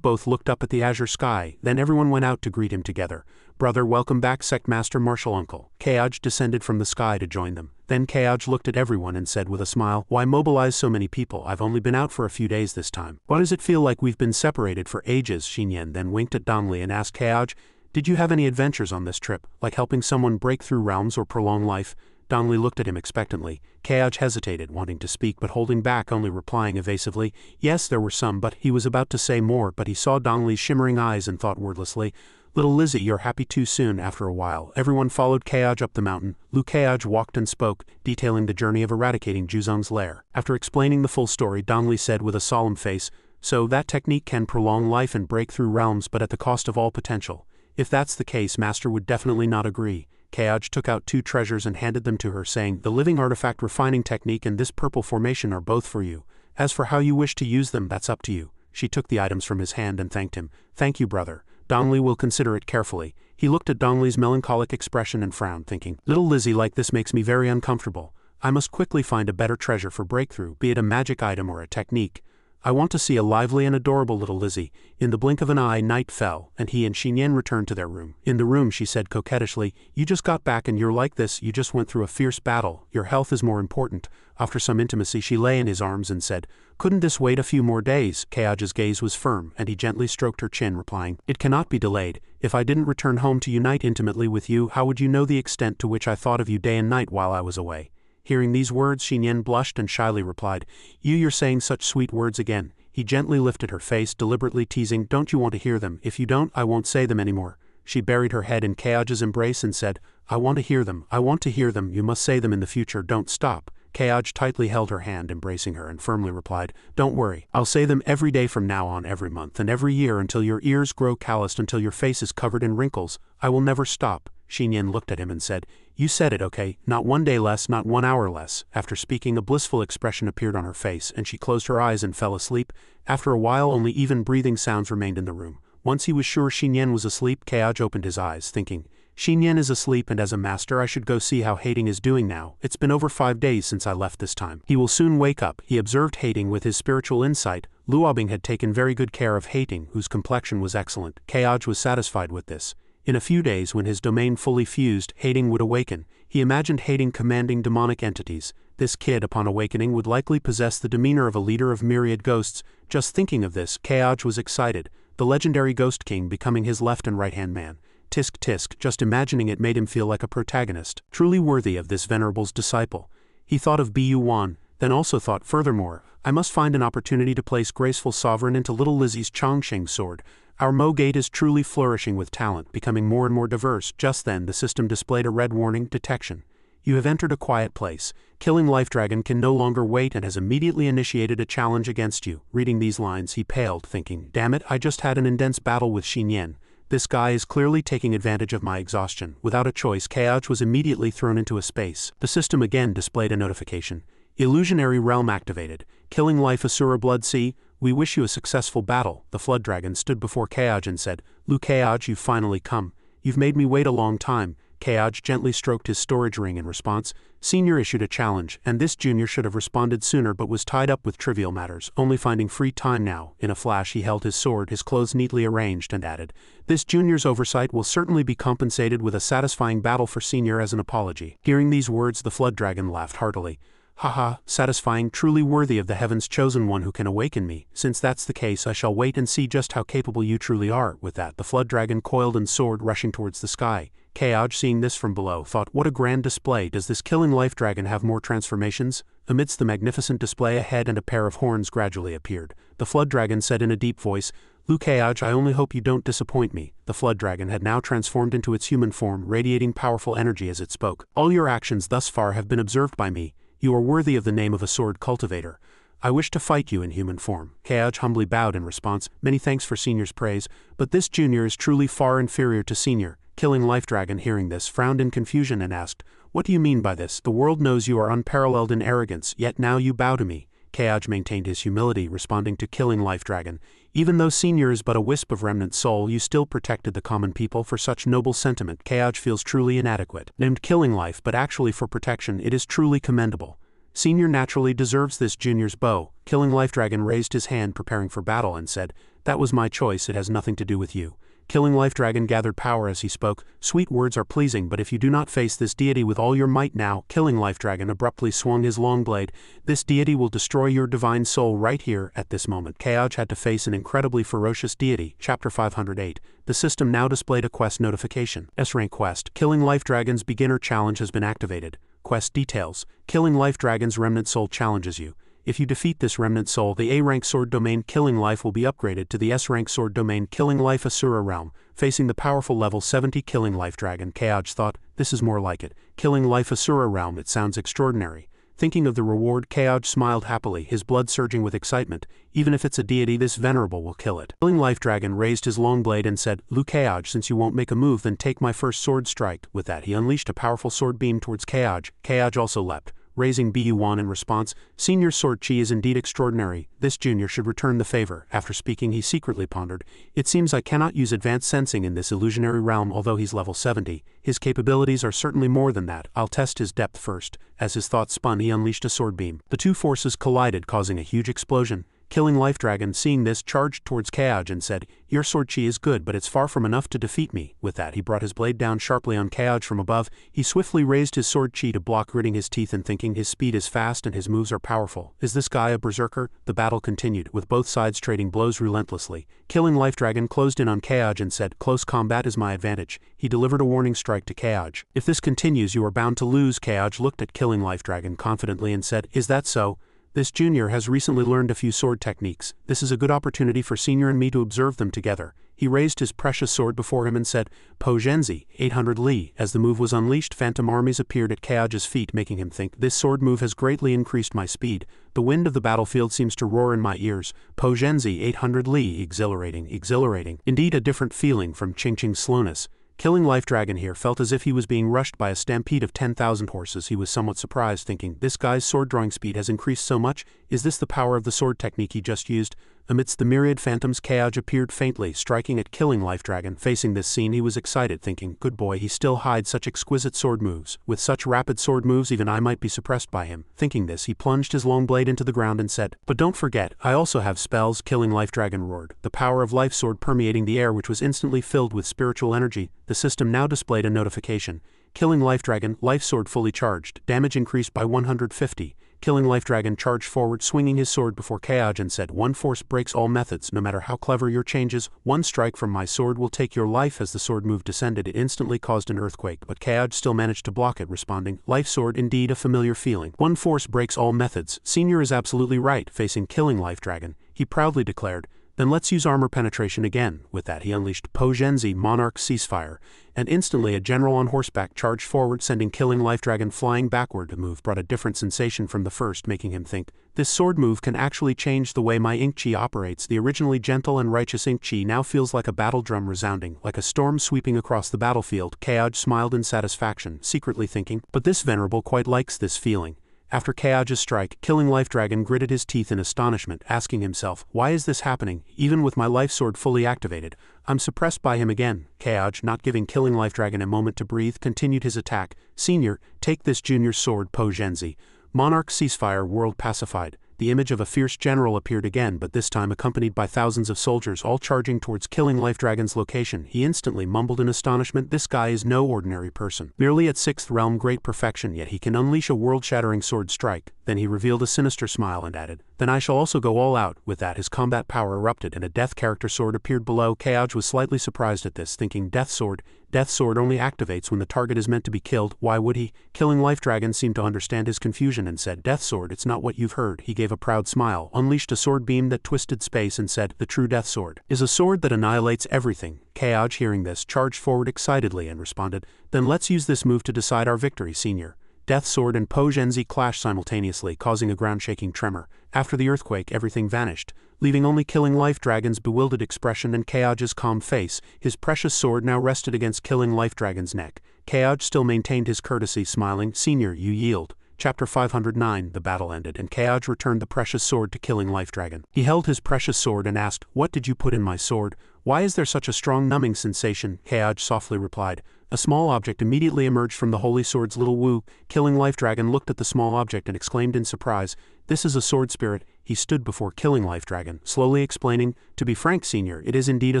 Both looked up at the azure sky, then everyone went out to greet him together. "Brother, welcome back, Sect Master Martial Uncle." Keoj descended from the sky to join them. Then Keoj looked at everyone and said with a smile, "Why mobilize so many people? I've only been out for a few days this time. Why does it feel like we've been separated for ages?" Xinyan then winked at Dongli and asked Keoj, "Did you have any adventures on this trip, like helping someone break through realms or prolong life?" Dongli looked at him expectantly. Keoj hesitated, wanting to speak but holding back, only replying evasively, "Yes, there were some," but he was about to say more, but he saw Dongli's shimmering eyes and thought wordlessly, "Little Lizzie, you're happy too soon." After a while, everyone followed Keoj up the mountain. Lu Keoj walked and spoke, detailing the journey of eradicating Juzong's lair. After explaining the full story, Dongli said with a solemn face, "So that technique can prolong life and break through realms, but at the cost of all potential. If that's the case, Master would definitely not agree." Keoj took out 2 treasures and handed them to her, saying, "The living artifact refining technique and this purple formation are both for you. As for how you wish to use them, that's up to you." She took the items from his hand and thanked him. "Thank you, brother. Dongli will consider it carefully." He looked at Dongli's melancholic expression and frowned, thinking, "Little Lizzie like this makes me very uncomfortable. I must quickly find a better treasure for breakthrough, be it a magic item or a technique. I want to see a lively and adorable little Lizzie." In the blink of an eye, night fell, and he and Xinyan returned to their room. In the room, she said coquettishly, "You just got back and you're like this, you just went through a fierce battle, your health is more important." After some intimacy, she lay in his arms and said, "Couldn't this wait a few more days?" Keoj's gaze was firm, and he gently stroked her chin, replying, "It cannot be delayed. If I didn't return home to unite intimately with you, how would you know the extent to which I thought of you day and night while I was away?" Hearing these words, Xinyan blushed and shyly replied, You're saying such sweet words again." He gently lifted her face, deliberately teasing, "Don't you want to hear them? If you don't, I won't say them anymore." She buried her head in Keoj's embrace and said, "I want to hear them. I want to hear them. You must say them in the future. Don't stop." Keoj tightly held her hand, embracing her, and firmly replied, "Don't worry. I'll say them every day from now on, every month, and every year until your ears grow calloused, until your face is covered in wrinkles. I will never stop." Xinyan looked at him and said, "You said it, okay? Not 1 day less, not 1 hour less." After speaking, a blissful expression appeared on her face, and she closed her eyes and fell asleep. After a while, only even breathing sounds remained in the room. Once he was sure Xinyan was asleep, Keoj opened his eyes, thinking, "Xinyan is asleep, and as a master I should go see how Hating is doing now. It's been over 5 days since I left this time. He will soon wake up." He observed Hating with his spiritual insight. Luobing had taken very good care of Hating, whose complexion was excellent. Keoj was satisfied with this. In a few days, when his domain fully fused, Hating would awaken. He imagined Hating commanding demonic entities. This kid, upon awakening, would likely possess the demeanor of a leader of myriad ghosts. Just thinking of this, Keoj was excited. The legendary Ghost King becoming his left and right-hand man. Tisk tisk, just imagining it made him feel like a protagonist, truly worthy of this venerable's disciple. He thought of Bu Wan, then also thought, furthermore, I must find an opportunity to place graceful sovereign into little Lizzie's Chongqing sword. Our Mo Gate is truly flourishing with talent, becoming more and more diverse. Just then, the system displayed a red warning, detection. You have entered a quiet place. Killing Life Dragon can no longer wait and has immediately initiated a challenge against you. Reading these lines, he paled, thinking, damn it, I just had an intense battle with Xinyan. This guy is clearly taking advantage of my exhaustion. Without a choice, Keoj was immediately thrown into a space. The system again displayed a notification. Illusionary Realm activated. Killing Life Asura Blood Sea. "We wish you a successful battle." The Flood Dragon stood before Kaoj and said, "Lu Kaoj, you've finally come. You've made me wait a long time." Kaoj gently stroked his storage ring in response. Senior issued a challenge, and this junior should have responded sooner but was tied up with trivial matters, only finding free time now. In a flash he held his sword, his clothes neatly arranged, and added, "This junior's oversight will certainly be compensated with a satisfying battle for Senior as an apology." Hearing these words, the Flood Dragon laughed heartily. "Haha, satisfying, truly worthy of the heaven's chosen one who can awaken me. Since that's the case, I shall wait and see just how capable you truly are." With that, the Flood Dragon coiled and soared, rushing towards the sky. Kaoj, seeing this from below, thought, "What a grand display. Does this killing life dragon have more transformations?" Amidst the magnificent display, a head and a pair of horns gradually appeared. The Flood Dragon said in a deep voice, "Lu Kaoj, I only hope you don't disappoint me." The Flood Dragon had now transformed into its human form, radiating powerful energy as it spoke. "All your actions thus far have been observed by me. You are worthy of the name of a sword cultivator. I wish to fight you in human form." Kaoj humbly bowed in response. "Many thanks for Senior's praise, but this junior is truly far inferior to Senior." Killing Life Dragon, hearing this, frowned in confusion and asked, "What do you mean by this? The world knows you are unparalleled in arrogance, yet now you bow to me." Kaoj maintained his humility, responding to Killing Life Dragon, "Even though Senior is but a wisp of remnant soul, you still protected the common people. For such noble sentiment, Kaoj feels truly inadequate. Named Killing Life, but actually for protection, it is truly commendable. Senior naturally deserves this junior's bow." Killing Life Dragon raised his hand, preparing for battle, and said, "That was my choice, it has nothing to do with you." Killing Life Dragon gathered power as he spoke. "Sweet words are pleasing, but if you do not face this deity with all your might now." Killing Life Dragon abruptly swung his long blade. "This deity will destroy your divine soul right here." At this moment, Kaoj had to face an incredibly ferocious deity. Chapter 508. The system now displayed a quest notification. S-Rank Quest. Killing Life Dragon's beginner challenge has been activated. Quest details. Killing Life Dragon's remnant soul challenges you. If you defeat this remnant soul, the A-rank sword domain Killing Life will be upgraded to the S-rank sword domain Killing Life Asura Realm. Facing the powerful level 70 Killing Life Dragon, Kaoj thought, "This is more like it. Killing Life Asura Realm, it sounds extraordinary." Thinking of the reward, Kaoj smiled happily, his blood surging with excitement. Even if it's a deity, this venerable will kill it. Killing Life Dragon raised his long blade and said, "Lu Kaoj, since you won't make a move, then take my first sword strike." With that, he unleashed a powerful sword beam towards Kaoj. Kaoj also leapt, raising Bu1 in response. "Senior's sword chi is indeed extraordinary. This junior should return the favor." After speaking, he secretly pondered, "It seems I cannot use advanced sensing in this illusionary realm. Although he's level 70, his capabilities are certainly more than that. I'll test his depth first." As his thoughts spun, he unleashed a sword beam. The two forces collided, causing a huge explosion. Killing Life Dragon, seeing this, charged towards Kaoj and said, "Your sword chi is good, but it's far from enough to defeat me." With that, he brought his blade down sharply on Kaoj from above. He swiftly raised his sword chi to block, gritting his teeth and thinking, his speed is fast and his moves are powerful. Is this guy a berserker? The battle continued, with both sides trading blows relentlessly. Killing Life Dragon closed in on Kaoj and said, "Close combat is my advantage." He delivered a warning strike to Kaoj. "If this continues, you are bound to lose." Kaoj looked at Killing Life Dragon confidently and said, "Is that so? This junior has recently learned a few sword techniques. This is a good opportunity for Senior and me to observe them together." He raised his precious sword before him and said, "Po Genzi, 800 Li." As the move was unleashed, phantom armies appeared at Kaoj's feet, making him think, "This sword move has greatly increased my speed. The wind of the battlefield seems to roar in my ears." Po Genzi, 800 Li, exhilarating, exhilarating. Indeed, a different feeling from Ching Ching's slowness. Killing Life Dragon here felt as if he was being rushed by a stampede of 10,000 horses. He was somewhat surprised, thinking, "This guy's sword drawing speed has increased so much. Is this the power of the sword technique he just used?" Amidst the myriad phantoms, Kaoj appeared faintly, striking at Killing Life Dragon. Facing this scene, he was excited, thinking, "Good boy, he still hides such exquisite sword moves. With such rapid sword moves, even I might be suppressed by him." Thinking this, he plunged his long blade into the ground and said, "But don't forget, I also have spells." Killing Life Dragon roared, the power of Life Sword permeating the air, which was instantly filled with spiritual energy. The system now displayed a notification. Killing Life Dragon, Life Sword fully charged. Damage increased by 150. Killing Life Dragon charged forward, swinging his sword before Kaoj and said, "One force breaks all methods. No matter how clever your changes, one strike from my sword will take your life." As the sword move descended, it instantly caused an earthquake, but Kaoj still managed to block it, responding, "Life Sword, indeed a familiar feeling. One force breaks all methods. Senior is absolutely right." Facing Killing Life Dragon, he proudly declared, "Then let's use armor penetration again." With that, he unleashed Po Genzi, Monarch Ceasefire, and instantly a general on horseback charged forward, sending Killing Life Dragon flying backward. The move brought a different sensation from the first, making him think, "This sword move can actually change the way my ink chi operates." The originally gentle and righteous ink chi now feels like a battle drum resounding, like a storm sweeping across the battlefield. Kaoj smiled in satisfaction, secretly thinking, "But this venerable quite likes this feeling." After Kaoj's strike, Killing Life Dragon gritted his teeth in astonishment, asking himself, why is this happening, even with my life sword fully activated? I'm suppressed by him again. Kaoj, not giving Killing Life Dragon a moment to breathe, continued his attack. Senior, take this junior sword, Po Genzi. Monarch ceasefire, world pacified. The image of a fierce general appeared again, but this time accompanied by thousands of soldiers all charging towards Killing Life Dragon's location. He instantly mumbled in astonishment, this guy is no ordinary person. Merely at 6th realm great perfection, yet he can unleash a world-shattering sword strike. Then he revealed a sinister smile and added, then I shall also go all out. With that his combat power erupted and a death character sword appeared below. Kaoj was slightly surprised at this, thinking death sword only activates when the target is meant to be killed, why would he? Killing Life Dragon seemed to understand his confusion and said, death sword, it's not what you've heard. He gave a proud smile, unleashed a sword beam that twisted space and said, the true death sword is a sword that annihilates everything. Kaoj, hearing this, charged forward excitedly and responded, then let's use this move to decide our victory, senior. Death Sword and Po Genzi clashed simultaneously, causing a ground-shaking tremor. After the earthquake, everything vanished, leaving only Killing Life Dragon's bewildered expression and Kaoj's calm face. His precious sword now rested against Killing Life Dragon's neck. Kaoj still maintained his courtesy, smiling, senior, you yield. Chapter 509, the battle ended, and Kaoj returned the precious sword to Killing Life Dragon. He held his precious sword and asked, what did you put in my sword? Why is there such a strong numbing sensation? Kaoj softly replied, a small object immediately emerged from the holy sword's little woo. Killing Life Dragon looked at the small object and exclaimed in surprise, this is a sword spirit. He stood before Killing Life Dragon, slowly explaining, to be frank, senior, it is indeed a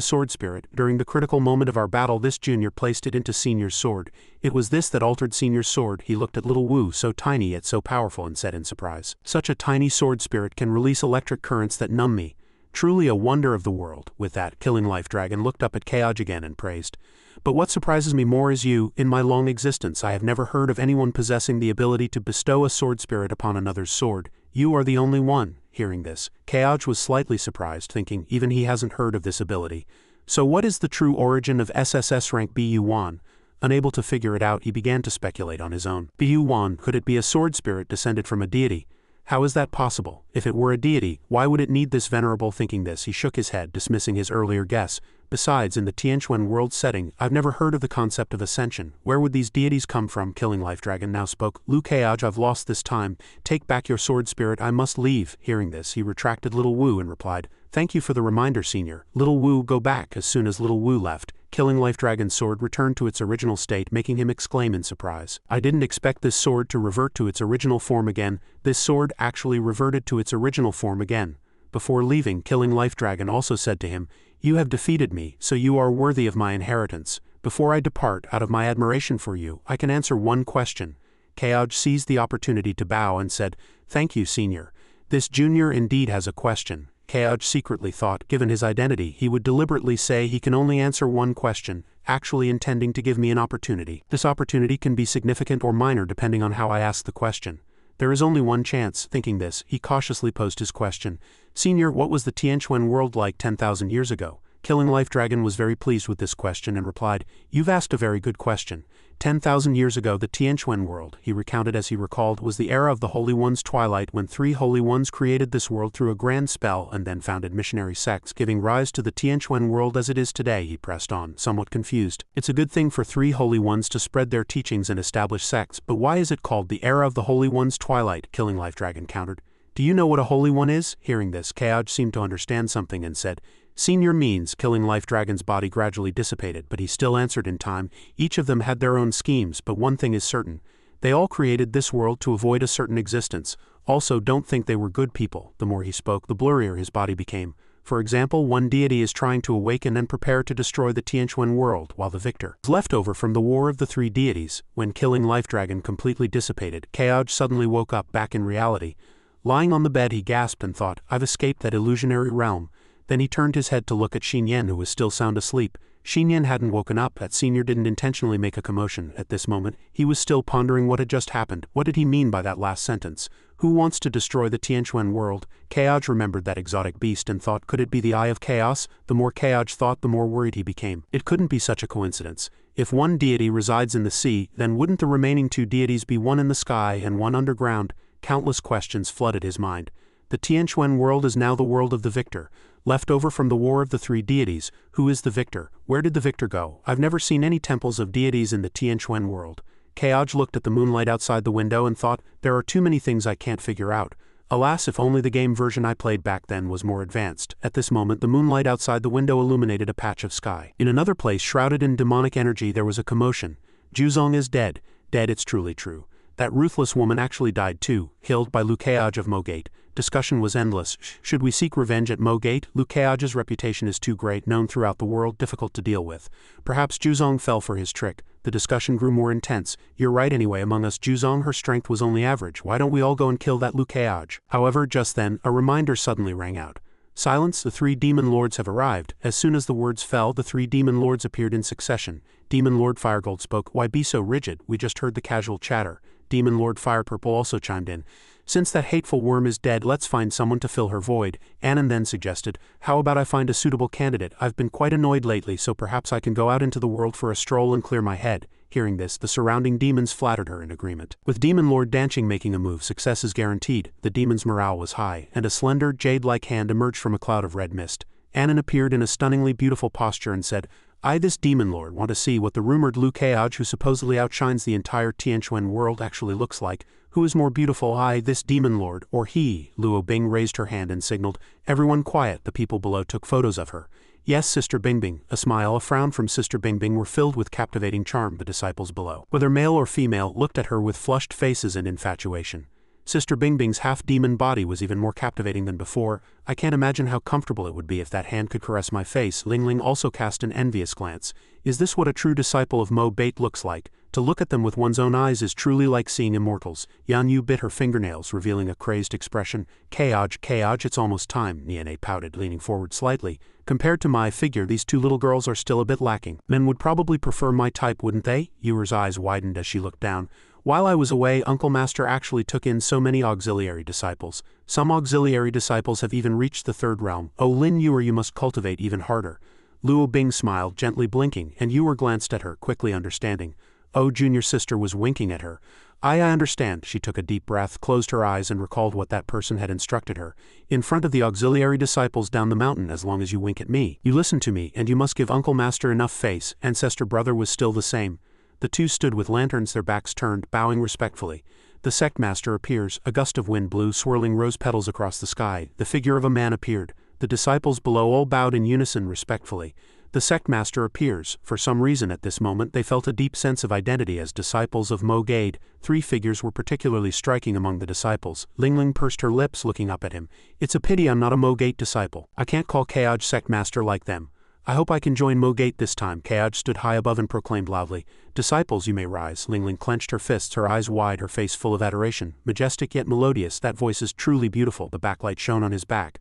sword spirit. During the critical moment of our battle, this junior placed it into senior's sword. It was this that altered senior's sword. He looked at little woo, so tiny yet so powerful, and said in surprise, such a tiny sword spirit can release electric currents that numb me. Truly a wonder of the world. With that, Killing Life Dragon looked up at Kaoj again and praised, but what surprises me more is you. In my long existence, I have never heard of anyone possessing the ability to bestow a sword spirit upon another's sword. You are the only one. Hearing this, Kaoj was slightly surprised, thinking even he hasn't heard of this ability. So what is the true origin of SSS rank Bu1? Unable to figure it out, he began to speculate on his own. Bu1, could it be a sword spirit descended from a deity? How is that possible? If it were a deity, why would it need this venerable? Thinking this, he shook his head, dismissing his earlier guess. Besides, in the Tianquan world setting, I've never heard of the concept of ascension. Where would these deities come from? Killing Life Dragon now spoke. Lu Kaoj, I've lost this time. Take back your sword spirit, I must leave. Hearing this, he retracted little woo and replied, thank you for the reminder, senior. Little woo, go back. As soon as little woo left, Killing Life Dragon's sword returned to its original state, making him exclaim in surprise, I didn't expect this sword to revert to its original form again. This sword actually reverted to its original form again. Before leaving, Killing Life Dragon also said to him, you have defeated me, so you are worthy of my inheritance. Before I depart, out of my admiration for you, I can answer one question. Kaoj seized the opportunity to bow and said, thank you, senior. This junior indeed has a question. Kaoj secretly thought, given his identity, he would deliberately say he can only answer one question, actually intending to give me an opportunity. This opportunity can be significant or minor depending on how I ask the question. There is only one chance. Thinking this, he cautiously posed his question. Senior, what was the Tianquan world like 10,000 years ago? Killing Life Dragon was very pleased with this question and replied, you've asked a very good question. 10,000 years ago, the Tianquan world, he recounted as he recalled, was the era of the Holy One's twilight when 3 Holy Ones created this world through a grand spell and then founded missionary sects, giving rise to the Tianquan world as it is today. He pressed on, somewhat confused. It's a good thing for 3 Holy Ones to spread their teachings and establish sects, but why is it called the era of the Holy One's twilight? Killing Life Dragon countered. Do you know what a Holy One is? Hearing this, Kaoj seemed to understand something and said, senior means. Killing Life Dragon's body gradually dissipated, but he still answered in time. Each of them had their own schemes, but one thing is certain. They all created this world to avoid a certain existence. Also, don't think they were good people. The more he spoke, the blurrier his body became. For example, one deity is trying to awaken and prepare to destroy the Tianquan world, while the victor is left over from the war of the 3 deities. When Killing Life Dragon completely dissipated, Kaoj suddenly woke up back in reality. Lying on the bed, he gasped and thought, I've escaped that illusionary realm. Then he turned his head to look at Xinyan, who was still sound asleep. Xinyan hadn't woken up. That senior didn't intentionally make a commotion. At this moment, he was still pondering what had just happened. What did he mean by that last sentence? Who wants to destroy the Tianquan world? Kaoj remembered that exotic beast and thought, could it be the Eye of Chaos? The more Kaoj thought, the more worried he became. It couldn't be such a coincidence. If one deity resides in the sea, then wouldn't the remaining 2 deities be one in the sky and one underground? Countless questions flooded his mind. The Tianquan world is now the world of the victor, left over from the war of the 3 deities. Who is the victor? Where did the victor go? I've never seen any temples of deities in the Tianquan world. Keoj looked at the moonlight outside the window and thought, there are too many things I can't figure out. Alas, if only the game version I played back then was more advanced. At this moment, the moonlight outside the window illuminated a patch of sky. In another place, shrouded in demonic energy, there was a commotion. Juzong is dead. Dead, it's truly true. That ruthless woman actually died too, killed by Lukeoj of Mogate. Discussion was endless. Should we seek revenge at Mogate? Lukeoj's reputation is too great, known throughout the world, difficult to deal with. Perhaps Juzong fell for his trick. The discussion grew more intense. You're right anyway, among us Juzong, her strength was only average. Why don't we all go and kill that Lukeoj? However, just then, a reminder suddenly rang out. Silence, the 3 demon lords have arrived. As soon as the words fell, the 3 demon lords appeared in succession. Demon Lord Firegold spoke. Why be so rigid? We just heard the casual chatter. Demon Lord Firepurple also chimed in. Since that hateful worm is dead, let's find someone to fill her void. Anon then suggested, how about I find a suitable candidate? I've been quite annoyed lately, so perhaps I can go out into the world for a stroll and clear my head. Hearing this, the surrounding demons flattered her in agreement. With Demon Lord Danching making a move, success is guaranteed. The demon's morale was high, and a slender, jade-like hand emerged from a cloud of red mist. Anon appeared in a stunningly beautiful posture and said, I, this Demon Lord, want to see what the rumored Lukeoj, who supposedly outshines the entire Tianquan world, actually looks like. Who is more beautiful, I, this Demon Lord, or he? Luo Bing raised her hand and signaled. Everyone quiet. The people below took photos of her. Yes, Sister Bingbing. A smile, a frown from Sister Bingbing were filled with captivating charm. The disciples below, whether male or female, looked at her with flushed faces and infatuation. Sister Bingbing's half-demon body was even more captivating than before. I can't imagine how comfortable it would be if that hand could caress my face. Ling Ling also cast an envious glance. Is this what a true disciple of Mo Bate looks like? To look at them with one's own eyes is truly like seeing immortals. Yan Yu bit her fingernails, revealing a crazed expression. Keoj, it's almost time, Niene pouted, leaning forward slightly. Compared to my figure, these 2 little girls are still a bit lacking. Men would probably prefer my type, wouldn't they? Yuer's eyes widened as she looked down. While I was away, Uncle Master actually took in so many auxiliary disciples. Some auxiliary disciples have even reached the 3rd realm. Oh, Lin Yuer, you must cultivate even harder. Luo Bing smiled, gently blinking, and Yuer glanced at her, quickly understanding. Oh, junior sister was winking at her. I understand. She took a deep breath, closed her eyes, and recalled what that person had instructed her. In front of the auxiliary disciples down the mountain, as long as you wink at me. You listen to me, and you must give Uncle Master enough face. Ancestor brother was still the same. The 2 stood with lanterns, their backs turned, bowing respectfully. The Sect Master appears. A gust of wind blew, swirling rose petals across the sky. The figure of a man appeared. The disciples below all bowed in unison respectfully. The Sect Master appears. For some reason at this moment they felt a deep sense of identity as disciples of Mo Gade. 3 figures were particularly striking among the disciples. Ling Ling pursed her lips, looking up at him. It's a pity I'm not a Mo Gate disciple. I can't call Keoj Sect Master like them. I hope I can join Mo Gate this time. Keoj stood high above and proclaimed loudly. Disciples, you may rise. Ling Ling clenched her fists, her eyes wide, her face full of adoration. Majestic yet melodious, that voice is truly beautiful. The backlight shone on his back.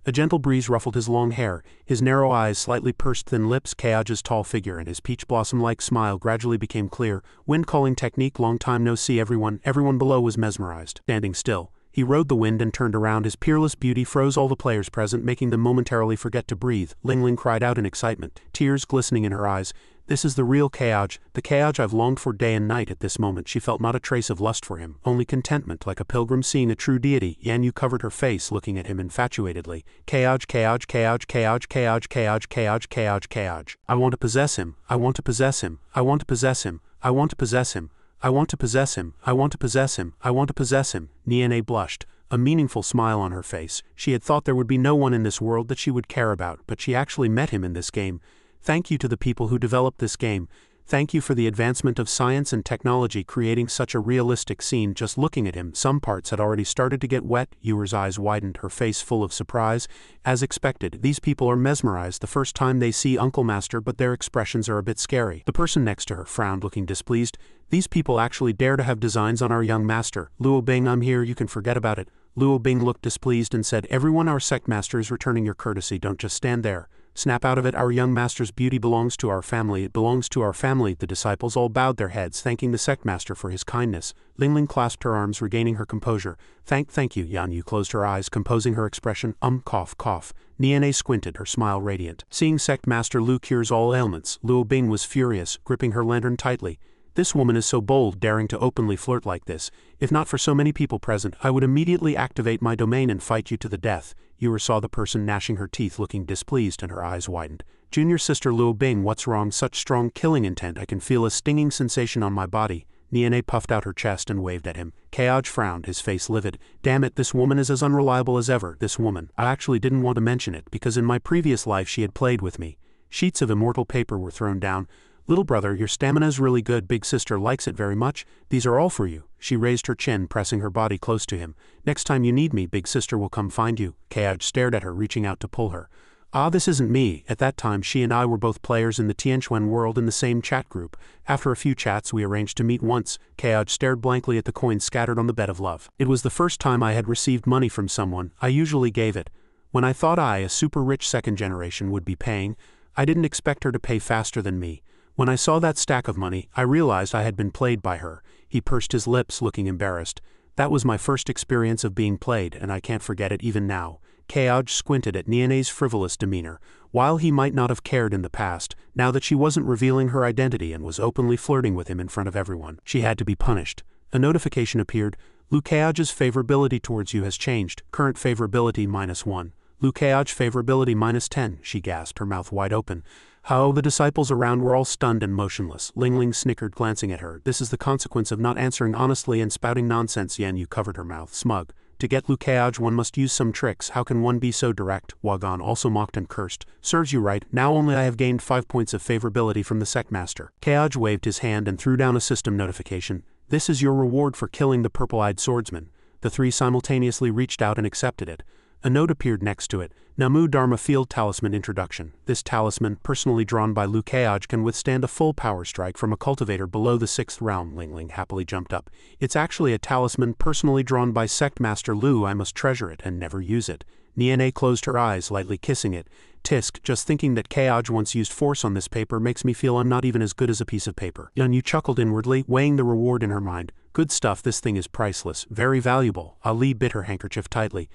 A gentle breeze ruffled his long hair, his narrow eyes, slightly pursed thin lips. Keoj's tall figure and his peach blossom-like smile gradually became clear. Wind-calling technique, long time no see. Everyone below was mesmerized. Standing still, he rode the wind and turned around. His peerless beauty froze all the players present, making them momentarily forget to breathe. Ling Ling cried out in excitement, tears glistening in her eyes. This is the real Keoj, the Keoj I've longed for day and night. At this moment she felt not a trace of lust for him, only contentment, like a pilgrim seeing a true deity. Yan Yu covered her face, looking at him infatuatedly. Keoj, Keoj, Keoj, Keoj, Keoj, Keoj, Keoj, Keoj, Keoj. I want to possess him. I want to possess him. I want to possess him. I want to possess him. I want to possess him. I want to possess him. I want to possess him. Niene blushed, a meaningful smile on her face. She had thought there would be no one in this world that she would care about, but she actually met him in this game. Thank you to the people who developed this game. Thank you for the advancement of science and technology creating such a realistic scene. Just looking at him, some parts had already started to get wet. Yuer's eyes widened, her face full of surprise. As expected, these people are mesmerized the first time they see Uncle Master, but their expressions are a bit scary. The person next to her frowned, looking displeased. These people actually dare to have designs on our young master. Luo Bing, I'm here, you can forget about it. Luo Bing looked displeased and said, everyone, our sect master is returning your courtesy. Don't just stand there. Snap out of it. Our young master's beauty belongs to our family. It belongs to our family. The disciples all bowed their heads, thanking the sect master for his kindness. Ling Ling clasped her arms, regaining her composure. Thank you. Yan Yu closed her eyes, composing her expression. Cough. Niene squinted, her smile radiant. Seeing sect master Lu cures all ailments, Luo Bing was furious, gripping her lantern tightly. This woman is so bold, daring to openly flirt like this. If not for so many people present, I would immediately activate my domain and fight you to the death. Yuer saw the person gnashing her teeth, looking displeased, and her eyes widened. Junior sister Luo Bing, what's wrong? Such strong killing intent. I can feel a stinging sensation on my body. Niene puffed out her chest and waved at him. Keoj frowned, his face livid. Damn it, this woman is as unreliable as ever. This woman. I actually didn't want to mention it, because in my previous life she had played with me. Sheets of immortal paper were thrown down. Little brother, your stamina's really good. Big sister likes it very much. These are all for you. She raised her chin, pressing her body close to him. Next time you need me, big sister will come find you. Keoj stared at her, reaching out to pull her. Ah, this isn't me. At that time she and I were both players in the Tianquan world in the same chat group. After a few chats we arranged to meet once. Keoj stared blankly at the coins scattered on the bed of love. It was the first time I had received money from someone. I usually gave it. When I thought I, a super rich second generation, would be paying, I didn't expect her to pay faster than me. When I saw that stack of money, I realized I had been played by her. He pursed his lips, looking embarrassed. That was my first experience of being played, and I can't forget it even now. Keoj squinted at Niene's frivolous demeanor. While he might not have cared in the past, now that she wasn't revealing her identity and was openly flirting with him in front of everyone, she had to be punished. A notification appeared. Keoj's favorability towards you has changed. Current favorability -1. Keoj favorability -10, she gasped, her mouth wide open. How the disciples around were all stunned and motionless. Ling snickered, glancing at her. This is the consequence of not answering honestly and spouting nonsense. Yan Yu covered her mouth, smug. To get Keoj one must use some tricks. How can one be so direct? Wagon also mocked and cursed. Serves you right, now only I have gained 5 points of favorability from the Sect Master. Keoj waved his hand and threw down a system notification. This is your reward for killing the purple-eyed swordsman. The three simultaneously reached out and accepted it. A note appeared next to it. Namu Dharma Field Talisman Introduction. This talisman, personally drawn by Keoj, can withstand a full power strike from a cultivator below the 6th realm. Ling happily jumped up. It's actually a talisman personally drawn by Sect Master Lu. I must treasure it and never use it. Niene closed her eyes, lightly kissing it. Tisk, just thinking that Keoj once used force on this paper makes me feel I'm not even as good as a piece of paper. Yan Yu chuckled inwardly, weighing the reward in her mind. Good stuff, this thing is priceless, very valuable. Ali bit her handkerchief tightly.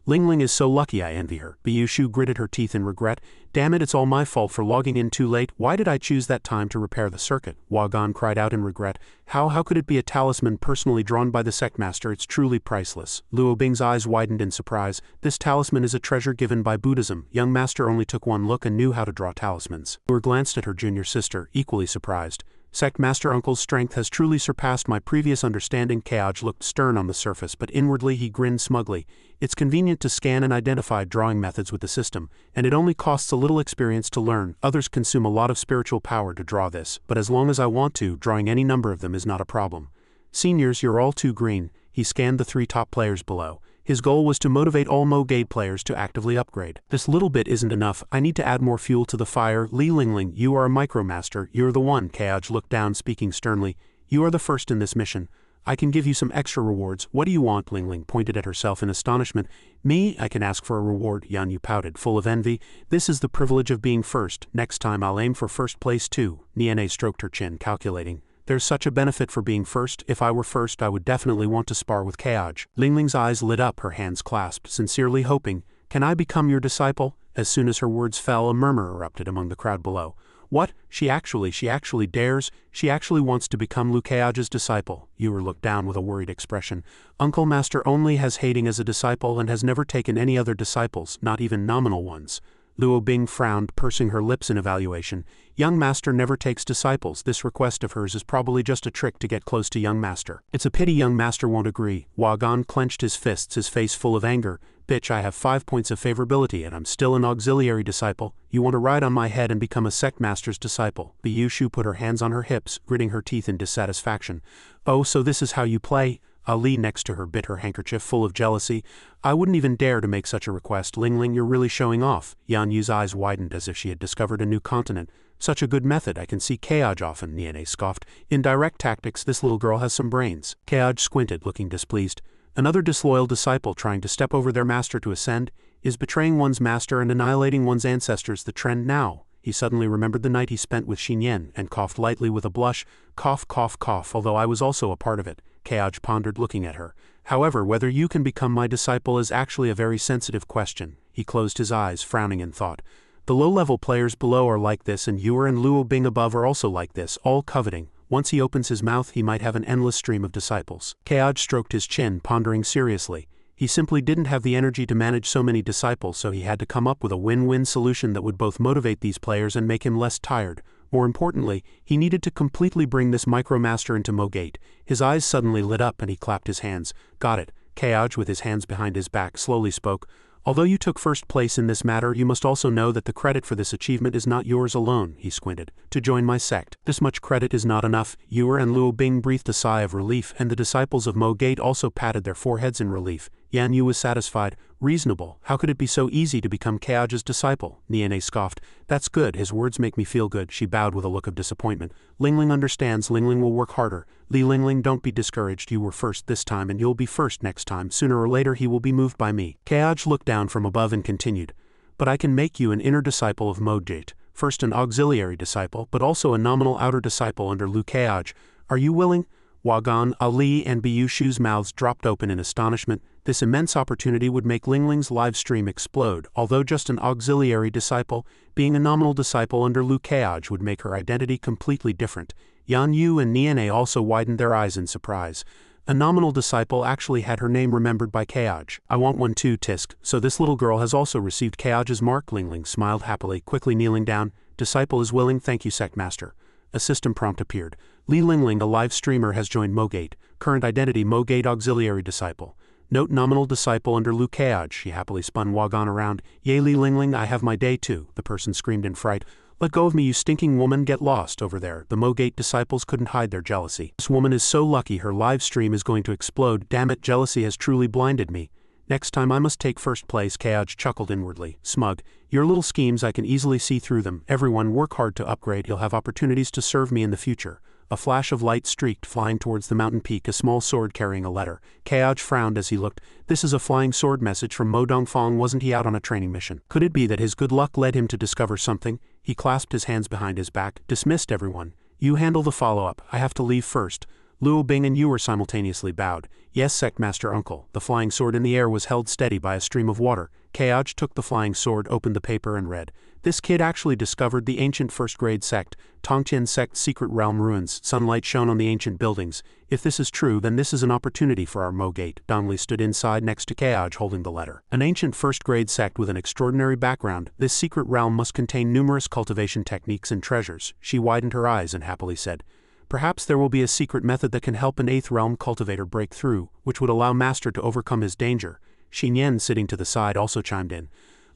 Ling is so lucky, I envy her. Biyushu gritted her teeth in regret. Damn it, it's all my fault for logging in too late. Why did I choose that time to repair the circuit? Wagon cried out in regret. How could it be a talisman personally drawn by the Sect Master? It's truly priceless. Luo Bing's eyes widened in surprise. This talisman is a treasure given by Buddhism. Young Master only took one look and knew how to draw talismans. Luo glanced at her junior sister, equally surprised. Sect Master Uncle's strength has truly surpassed my previous understanding. Keoj looked stern on the surface, but inwardly he grinned smugly. It's convenient to scan and identify drawing methods with the system, and it only costs a little experience to learn. Others consume a lot of spiritual power to draw this, but as long as I want to, drawing any number of them is not a problem. Seniors, you're all too green. He scanned the 3 top players below. His goal was to motivate all Mo-Gade players to actively upgrade. This little bit isn't enough. I need to add more fuel to the fire. Li Ling, you are a micromaster. You're the one. Keoj looked down, speaking sternly. You are the first in this mission. I can give you some extra rewards. What do you want? Ling pointed at herself in astonishment. Me? I can ask for a reward. Yan Yu pouted, full of envy. This is the privilege of being first. Next time I'll aim for first place too. Niene stroked her chin, calculating. There's such a benefit for being first. If I were first, I would definitely want to spar with Keoj. Ling's eyes lit up, her hands clasped, sincerely hoping. Can I become your disciple? As soon as her words fell, a murmur erupted among the crowd below. What? She actually dares? She actually wants to become Keoj's disciple. Ewer looked down with a worried expression. Uncle Master only has Hating as a disciple and has never taken any other disciples, not even nominal ones. Luo Bing frowned, pursing her lips in evaluation. Young Master never takes disciples. This request of hers is probably just a trick to get close to Young Master. It's a pity Young Master won't agree. Wagon clenched his fists, his face full of anger. Bitch, I have 5 points of favorability and I'm still an auxiliary disciple. You want to ride on my head and become a Sect Master's disciple. Biyushu put her hands on her hips, gritting her teeth in dissatisfaction. Oh, so this is how you play? Ali next to her bit her handkerchief, full of jealousy. I wouldn't even dare to make such a request. Ling, you're really showing off. Yan Yu's eyes widened as if she had discovered a new continent. Such a good method, I can see Keoj often, Niene scoffed. In direct tactics, this little girl has some brains. Keoj squinted, looking displeased. Another disloyal disciple trying to step over their master to ascend? Is betraying one's master and annihilating one's ancestors the trend now? He suddenly remembered the night he spent with Xinyan and coughed lightly with a blush. Cough, cough, cough, although I was also a part of it. Keoj pondered, looking at her. However, whether you can become my disciple is actually a very sensitive question. He closed his eyes, frowning in thought. The low-level players below are like this, and Ewer and Luo Bing above are also like this, all coveting. Once he opens his mouth, he might have an endless stream of disciples. Keoj stroked his chin, pondering seriously. He simply didn't have the energy to manage so many disciples, so he had to come up with a win-win solution that would both motivate these players and make him less tired. More importantly, he needed to completely bring this micromaster into Mogate. His eyes suddenly lit up and he clapped his hands. Got it. Keaj, with his hands behind his back, slowly spoke. Although you took first place in this matter, you must also know that the credit for this achievement is not yours alone, he squinted. To join my sect, this much credit is not enough. Yuer and Luo Bing breathed a sigh of relief, and the disciples of Mogate also patted their foreheads in relief. Yan Yu was satisfied. Reasonable. How could it be so easy to become Keaj's disciple? Niene scoffed. That's good. His words make me feel good. She bowed with a look of disappointment. Lingling understands. Lingling will work harder. Li Lingling, don't be discouraged. You were first this time and you'll be first next time. Sooner or later he will be moved by me. Keaj looked down from above and continued. But I can make you an inner disciple of Mogate. First an auxiliary disciple, but also a nominal outer disciple under Lu Keaj. Are you willing? Wagan, Ali, and Biyushu's mouths dropped open in astonishment. This immense opportunity would make Lingling's live stream explode. Although just an auxiliary disciple, being a nominal disciple under Lu Keaj would make her identity completely different. Yan Yu and Niene also widened their eyes in surprise. A nominal disciple actually had her name remembered by Keaj. I want one too, Tisk. So this little girl has also received Keaj's mark. Lingling smiled happily, quickly kneeling down. Disciple is willing. Thank you, Sect Master. A system prompt appeared. Li Lingling, a live streamer, has joined Mogate. Current identity, Mogate Auxiliary Disciple. Note, nominal disciple under Lu Keaj. She happily spun Wagan around. Yay, Li Lingling, I have my day too, the person screamed in fright. Let go of me, you stinking woman, get lost over there. The Mogate disciples couldn't hide their jealousy. This woman is so lucky, her live stream is going to explode. Damn it, jealousy has truly blinded me. Next time I must take first place, Keaj chuckled inwardly. Smug. Your little schemes, I can easily see through them. Everyone work hard to upgrade, you'll have opportunities to serve me in the future. A flash of light streaked, flying towards the mountain peak, a small sword carrying a letter. Keaj frowned as he looked. This is a flying sword message from Mo Dongfang. Wasn't he out on a training mission? Could it be that his good luck led him to discover something? He clasped his hands behind his back. Dismissed everyone. You handle the follow-up. I have to leave first. Luo Bing and Yuer simultaneously bowed. Yes, Sect Master Uncle. The flying sword in the air was held steady by a stream of water. Keaj took the flying sword, opened the paper and read. This kid actually discovered the ancient first-grade sect, Tongtian Sect Secret Realm Ruins. Sunlight shone on the ancient buildings. If this is true, then this is an opportunity for our Mogate. Dongli stood inside next to Keaj holding the letter. An ancient first-grade sect with an extraordinary background, this secret realm must contain numerous cultivation techniques and treasures. She widened her eyes and happily said, perhaps there will be a secret method that can help an 8th realm cultivator break through, which would allow Master to overcome his danger. Xinyan, sitting to the side, also chimed in.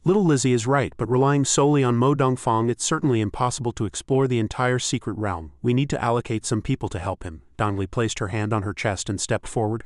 Little Lizzie is right, but relying solely on Mo Dongfang, it's certainly impossible to explore the entire secret realm. We need to allocate some people to help him. Dongli placed her hand on her chest and stepped forward.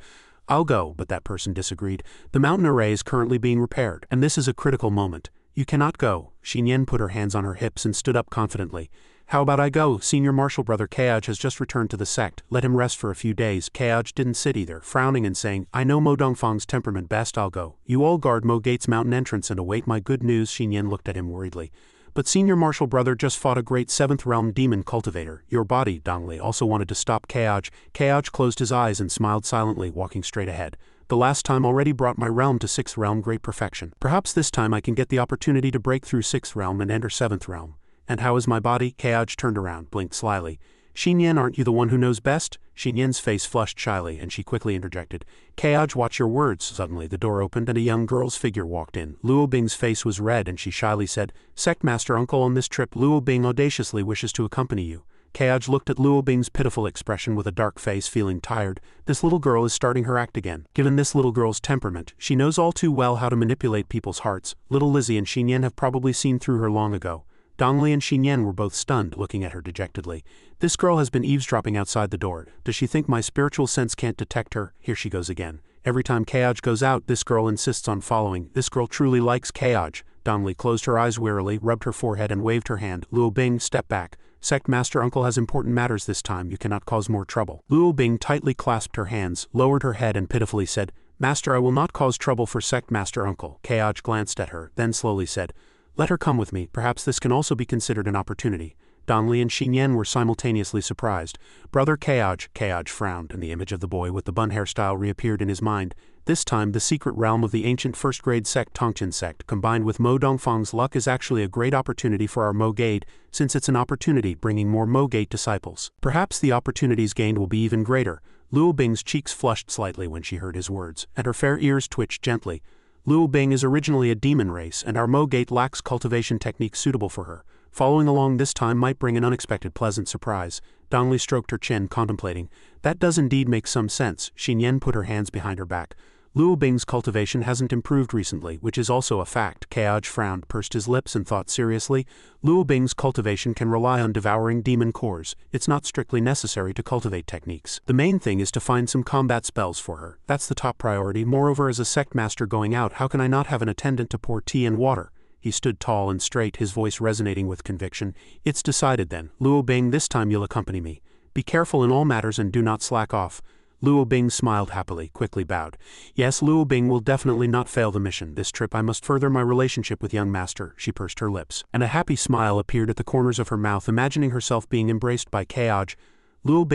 I'll go, but that person disagreed. The mountain array is currently being repaired, and this is a critical moment. You cannot go. Xinyan put her hands on her hips and stood up confidently. How about I go? Senior Marshal Brother Keaj has just returned to the sect. Let him rest for a few days. Keaj didn't sit either, frowning and saying, I know Mo Dongfang's temperament best, I'll go. You all guard Mo Gate's mountain entrance and await my good news. Xinyan looked at him worriedly. But Senior Marshal Brother just fought a great 7th realm demon cultivator. Your body, Dongli, also wanted to stop Keaj. Keaj closed his eyes and smiled silently, walking straight ahead. The last time already brought my realm to 6th realm great perfection. Perhaps this time I can get the opportunity to break through 6th realm and enter 7th realm. And how is my body? Keaj turned around, blinked slyly. Xinyan, aren't you the one who knows best? Xinyan's face flushed shyly, and she quickly interjected. Keaj, watch your words. Suddenly the door opened and a young girl's figure walked in. Luo Bing's face was red and she shyly said, Sect Master Uncle, on this trip Luo Bing audaciously wishes to accompany you. Keaj looked at Luo Bing's pitiful expression with a dark face, feeling tired. This little girl is starting her act again. Given this little girl's temperament, she knows all too well how to manipulate people's hearts. Little Lizzie and Xinyan have probably seen through her long ago. Dongli and Xinyan were both stunned, looking at her dejectedly. This girl has been eavesdropping outside the door. Does she think my spiritual sense can't detect her? Here she goes again. Every time Keaj goes out, this girl insists on following. This girl truly likes Keaj. Dongli closed her eyes wearily, rubbed her forehead and waved her hand. Luo Bing, step back. Sect Master Uncle has important matters this time. You cannot cause more trouble. Luo Bing tightly clasped her hands, lowered her head and pitifully said, Master, I will not cause trouble for Sect Master Uncle. Keaj glanced at her, then slowly said, Let her come with me. Perhaps this can also be considered an opportunity. Dongli and Xinyan were simultaneously surprised. Brother Keaj frowned, and the image of the boy with the bun hairstyle reappeared in his mind. This time, the secret realm of the ancient first-grade sect Tongtian Sect, combined with Mo Dongfang's luck, is actually a great opportunity for our Mogate, since it's an opportunity bringing more Mogate disciples. Perhaps the opportunities gained will be even greater. Luo Bing's cheeks flushed slightly when she heard his words, and her fair ears twitched gently. Luo Bing is originally a demon race, and our Mogate lacks cultivation techniques suitable for her. Following along this time might bring an unexpected pleasant surprise. Dongli stroked her chin, contemplating. That does indeed make some sense. Xin Yan put her hands behind her back. Luo Bing's cultivation hasn't improved recently, which is also a fact. Keoj frowned, pursed his lips and thought seriously. Luo Bing's cultivation can rely on devouring demon cores. It's not strictly necessary to cultivate techniques. The main thing is to find some combat spells for her. That's the top priority. Moreover, as a sect master going out, how can I not have an attendant to pour tea and water? He stood tall and straight, his voice resonating with conviction. It's decided then. Luo Bing, this time you'll accompany me. Be careful in all matters and do not slack off. Luo Bing smiled happily, quickly bowed. Yes, Luo Bing will definitely not fail the mission. This trip I must further my relationship with young master. She pursed her lips, and a happy smile appeared at the corners of her mouth, imagining herself being embraced by Keoj. Luo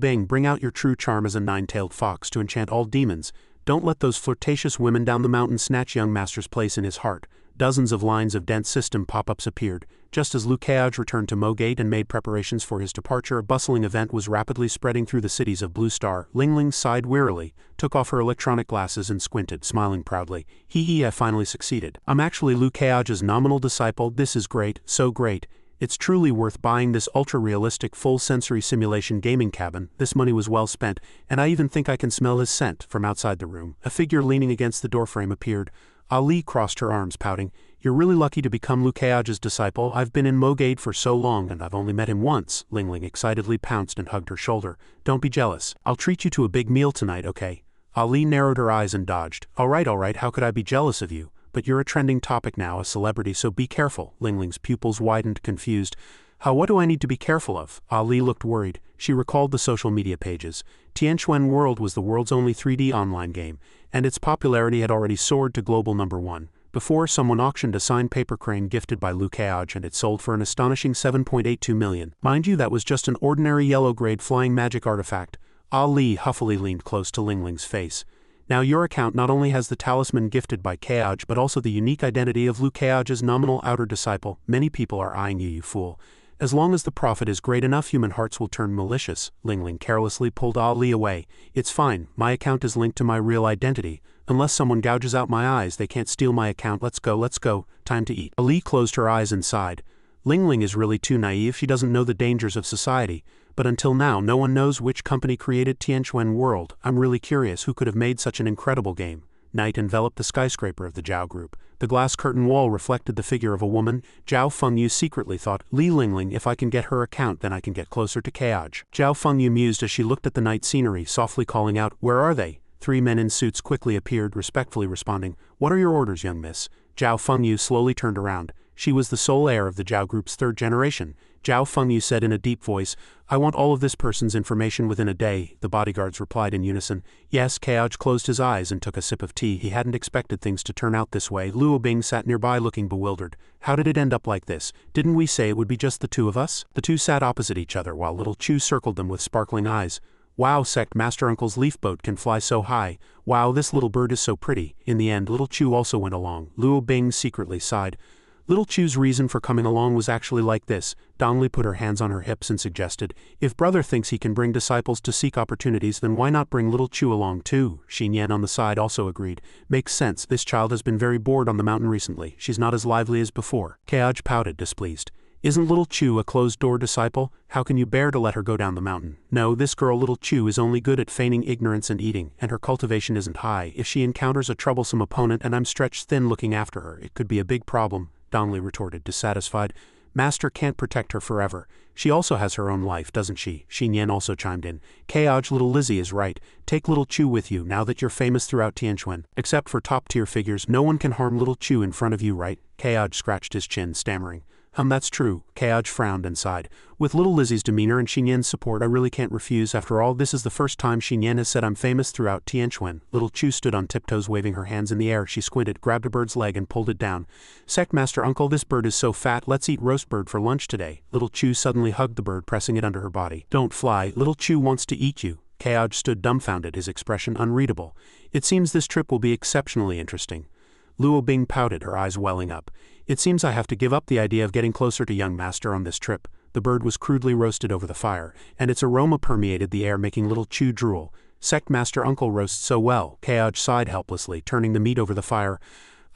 Bing, bring out your true charm as a nine-tailed fox to enchant all demons. Don't let those flirtatious women down the mountain snatch young master's place in his heart. Dozens of lines of dense system pop-ups appeared. Just as Liu Keoj returned to Mogate and made preparations for his departure, a bustling event was rapidly spreading through the cities of Blue Star. Ling Ling sighed wearily, took off her electronic glasses and squinted, smiling proudly. I finally succeeded. I'm actually Liu Keoj's nominal disciple. This is great, so great. It's truly worth buying this ultra-realistic full-sensory simulation gaming cabin. This money was well spent, and I even think I can smell his scent from outside the room. A figure leaning against the doorframe appeared. Ali crossed her arms, pouting. You're really lucky to become Liu Keoj's disciple. I've been in Mogade for so long and I've only met him once. Ling Ling excitedly pounced and hugged her shoulder. Don't be jealous. I'll treat you to a big meal tonight, okay? Ali narrowed her eyes and dodged. All right, how could I be jealous of you? But you're a trending topic now, a celebrity, so be careful. Ling Ling's pupils widened, confused. What do I need to be careful of? Ali looked worried. She recalled the social media pages. Tianquan World was the world's only 3D online game, and its popularity had already soared to global #1. Before, someone auctioned a signed paper crane gifted by Liu Keoj and it sold for an astonishing 7.82 million. Mind you, that was just an ordinary yellow-grade flying magic artifact. Ali huffily leaned close to Ling Ling's face. Now your account not only has the talisman gifted by Keoj but also the unique identity of Liu Keoj's nominal outer disciple. Many people are eyeing you, you fool. As long as the profit is great enough, human hearts will turn malicious. Ling Ling carelessly pulled Ali away. It's fine, my account is linked to my real identity. Unless someone gouges out my eyes, they can't steal my account. Let's go, time to eat. Ali closed her eyes and sighed. Ling Ling is really too naive, she doesn't know the dangers of society. But until now, no one knows which company created Tianquan World. I'm really curious who could have made such an incredible game. Night enveloped the skyscraper of the Zhao group. The glass curtain wall reflected the figure of a woman. Zhao Fengyu secretly thought, Li Lingling, if I can get her account then I can get closer to Keoj. Zhao Fengyu mused as she looked at the night scenery, softly calling out, Where are they? 3 men in suits quickly appeared, respectfully responding, What are your orders, young miss? Zhao Fengyu slowly turned around. She was the sole heir of the Zhao group's 3rd generation. Zhao Fengyu said in a deep voice, I want all of this person's information within a day. The bodyguards replied in unison. Yes, Keoj closed his eyes and took a sip of tea. He hadn't expected things to turn out this way. Luo Bing sat nearby looking bewildered. How did it end up like this? Didn't we say it would be just the two of us? The two sat opposite each other while little Chu circled them with sparkling eyes. Wow, Sect Master Uncle's leaf boat can fly so high. Wow, this little bird is so pretty. In the end, little Chu also went along. Luo Bing secretly sighed. Little Chu's reason for coming along was actually like this. Dongli put her hands on her hips and suggested, If brother thinks he can bring disciples to seek opportunities, then why not bring little Chu along too? Xin Yan on the side also agreed. Makes sense, this child has been very bored on the mountain recently. She's not as lively as before. Keoj pouted, displeased. Isn't little Chu a closed-door disciple? How can you bear to let her go down the mountain? No, this girl little Chu is only good at feigning ignorance and eating, and her cultivation isn't high. If she encounters a troublesome opponent and I'm stretched thin looking after her, it could be a big problem. Dongli retorted, dissatisfied. Master can't protect her forever. She also has her own life, doesn't she? Xin Yan also chimed in. Keoj, little Lizzie is right. Take little Chu with you now that you're famous throughout Tianquan. Except for top-tier figures, no one can harm little Chu in front of you, right? Keoj scratched his chin, stammering. That's true. Keoj frowned and sighed. With little Lizzie's demeanor and Xin Yan's support, I really can't refuse. After all, this is the first time Xin Yan has said I'm famous throughout Tianquan. Little Chu stood on tiptoes, waving her hands in the air. She squinted, grabbed a bird's leg and pulled it down. Sect Master Uncle, this bird is so fat. Let's eat roast bird for lunch today. Little Chu suddenly hugged the bird, pressing it under her body. Don't fly. Little Chu wants to eat you. Keoj stood dumbfounded, his expression unreadable. It seems this trip will be exceptionally interesting. Luo Bing pouted, her eyes welling up. It seems I have to give up the idea of getting closer to young master on this trip. The bird was crudely roasted over the fire, and its aroma permeated the air, making little Chu drool. Sect Master Uncle roasts so well. Keoj sighed helplessly, turning the meat over the fire.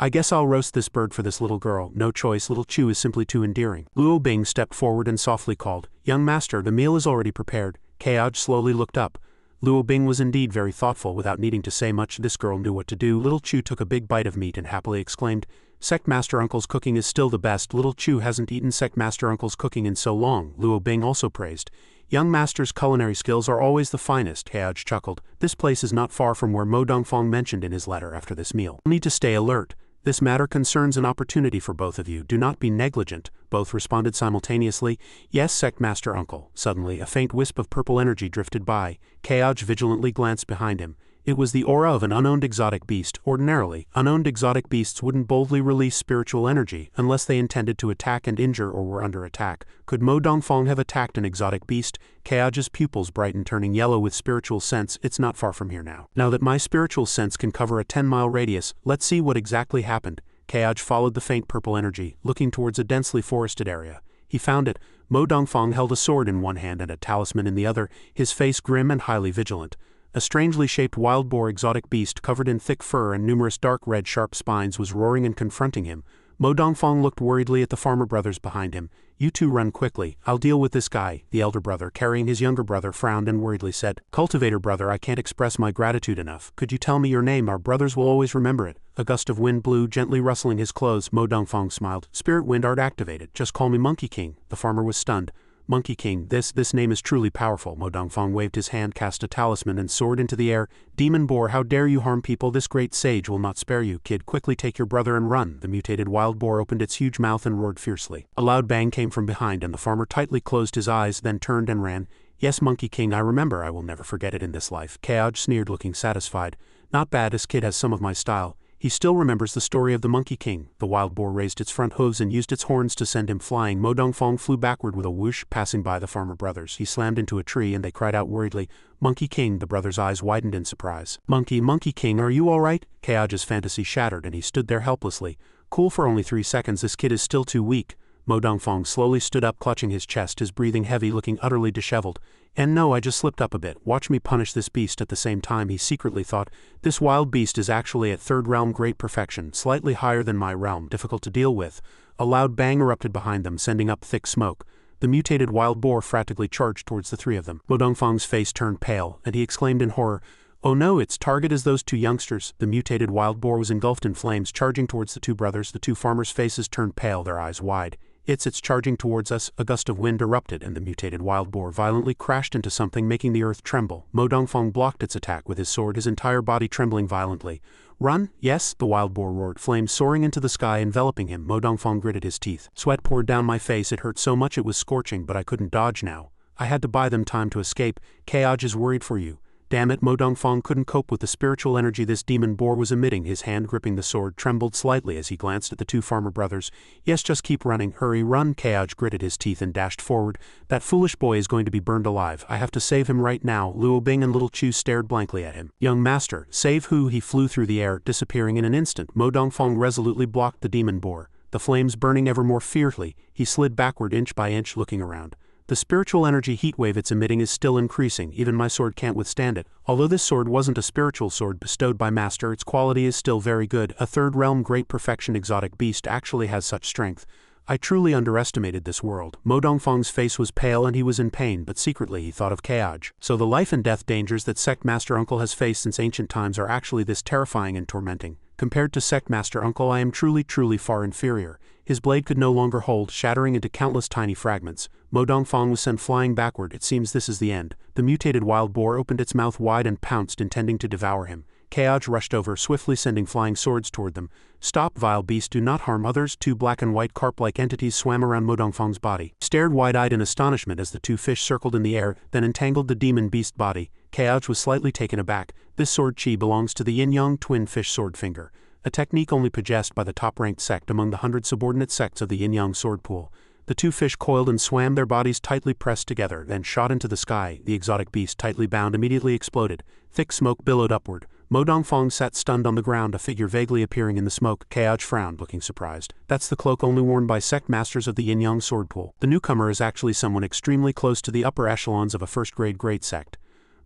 I guess I'll roast this bird for this little girl. No choice, little Chu is simply too endearing. Luo Bing stepped forward and softly called, "Young master, the meal is already prepared." Keaj slowly looked up. Luo Bing was indeed very thoughtful. Without needing to say much, this girl knew what to do. Little Chu took a big bite of meat and happily exclaimed, "Sect Master Uncle's cooking is still the best." Little Chu hasn't eaten Sect Master Uncle's cooking in so long, Luo Bing also praised. "Young master's culinary skills are always the finest," Keaj chuckled. "This place is not far from where Mo Dongfang mentioned in his letter after this meal. Need to stay alert. This matter concerns an opportunity for both of you. Do not be negligent." Both responded simultaneously, "Yes, Sect Master Uncle." Suddenly, a faint wisp of purple energy drifted by. Keaj vigilantly glanced behind him. It was the aura of an unowned exotic beast. Ordinarily, unowned exotic beasts wouldn't boldly release spiritual energy unless they intended to attack and injure or were under attack. Could Mo Dongfang have attacked an exotic beast? Keaj's pupils brightened, turning yellow with spiritual sense. "It's not far from here now. Now that my spiritual sense can cover a 10-mile radius, let's see what exactly happened." Keaj followed the faint purple energy, looking towards a densely forested area. He found it. Mo Dongfang held a sword in one hand and a talisman in the other, his face grim and highly vigilant. A strangely shaped wild boar exotic beast covered in thick fur and numerous dark red sharp spines was roaring and confronting him. Mo Dongfang looked worriedly at the farmer brothers behind him. "You two run quickly. I'll deal with this guy." The elder brother, carrying his younger brother, frowned and worriedly said, "Cultivator brother, I can't express my gratitude enough. Could you tell me your name? Our brothers will always remember it." A gust of wind blew, gently rustling his clothes. Mo Dongfang smiled. "Spirit wind art activated. Just call me Monkey King." The farmer was stunned. "Monkey King, this name is truly powerful." Mo Dongfang waved his hand, cast a talisman and soared into the air. "Demon boar, how dare you harm people? This great sage will not spare you. Kid, quickly take your brother and run." The mutated wild boar opened its huge mouth and roared fiercely. A loud bang came from behind and the farmer tightly closed his eyes, then turned and ran. "Yes, Monkey King, I remember. I will never forget it in this life." Keaj sneered, looking satisfied. "Not bad, this kid has some of my style." He still remembers the story of the Monkey King. The wild boar raised its front hooves and used its horns to send him flying. Mo Dongfang flew backward with a whoosh, passing by the farmer brothers. He slammed into a tree and they cried out worriedly, "Monkey King!" The brothers' eyes widened in surprise. Monkey King, are you all right?" Keaj's fantasy shattered and he stood there helplessly. "Cool for only 3 seconds, this kid is still too weak." Mo Dongfang slowly stood up, clutching his chest, his breathing heavy, looking utterly disheveled. "And no, I just slipped up a bit. Watch me punish this beast." At the same time, he secretly thought, "This wild beast is actually at 3rd realm great perfection, slightly higher than my realm, difficult to deal with." A loud bang erupted behind them, sending up thick smoke. The mutated wild boar frantically charged towards the 3 of them. Mo Dongfang's face turned pale, and he exclaimed in horror, "Oh no, its target is those 2 youngsters." The mutated wild boar was engulfed in flames, charging towards the 2 brothers. The 2 farmers' faces turned pale, their eyes wide. It's charging towards us." A gust of wind erupted and the mutated wild boar violently crashed into something, making the earth tremble. Mo Dongfang blocked its attack with his sword, his entire body trembling violently. "Run!" "Yes!" the wild boar roared, flames soaring into the sky, enveloping him. Mo Dongfang gritted his teeth. "Sweat poured down my face. It hurt so much it was scorching, but I couldn't dodge now. I had to buy them time to escape." "Keaj is worried for you." Damn it, Mo Dongfang couldn't cope with the spiritual energy this demon boar was emitting. His hand gripping the sword trembled slightly as he glanced at the 2 farmer brothers. "Yes, just keep running. Hurry, run." Keaj gritted his teeth and dashed forward. "That foolish boy is going to be burned alive. I have to save him right now." Luo Bing and Little Chu stared blankly at him. "Young master, save who?" He flew through the air, disappearing in an instant. Mo Dongfang resolutely blocked the demon boar. The flames burning ever more fiercely, he slid backward inch by inch, looking around. "The spiritual energy heat wave it's emitting is still increasing. Even my sword can't withstand it. Although this sword wasn't a spiritual sword bestowed by Master, its quality is still very good. A 3rd realm great perfection exotic beast actually has such strength. I truly underestimated this world." Mo Dongfang's face was pale and he was in pain, but secretly he thought of Keaj. So the life and death dangers that Sect Master Uncle has faced since ancient times are actually this terrifying and tormenting. Compared to Sect Master Uncle, I am truly far inferior. His blade could no longer hold, shattering into countless tiny fragments. Mo Dongfang was sent flying backward. "It seems this is the end." The mutated wild boar opened its mouth wide and pounced, intending to devour him. Keaj rushed over, swiftly sending flying swords toward them. "Stop, vile beast, do not harm others." 2 black and white carp-like entities swam around Mo Dongfang's body, stared wide-eyed in astonishment as the 2 fish circled in the air, then entangled the demon beast body. Keaj was slightly taken aback. This sword chi belongs to the yin-yang twin fish sword finger, a technique only possessed by the top-ranked sect among the 100 subordinate sects of the yin-yang sword pool. The 2 fish coiled and swam, their bodies tightly pressed together, then shot into the sky. The exotic beast, tightly bound, immediately exploded. Thick smoke billowed upward. Mo Dongfang sat stunned on the ground, a figure vaguely appearing in the smoke. Keaj frowned, looking surprised. "That's the cloak only worn by sect masters of the yin-yang sword pool. The newcomer is actually someone extremely close to the upper echelons of a 1st-grade great sect."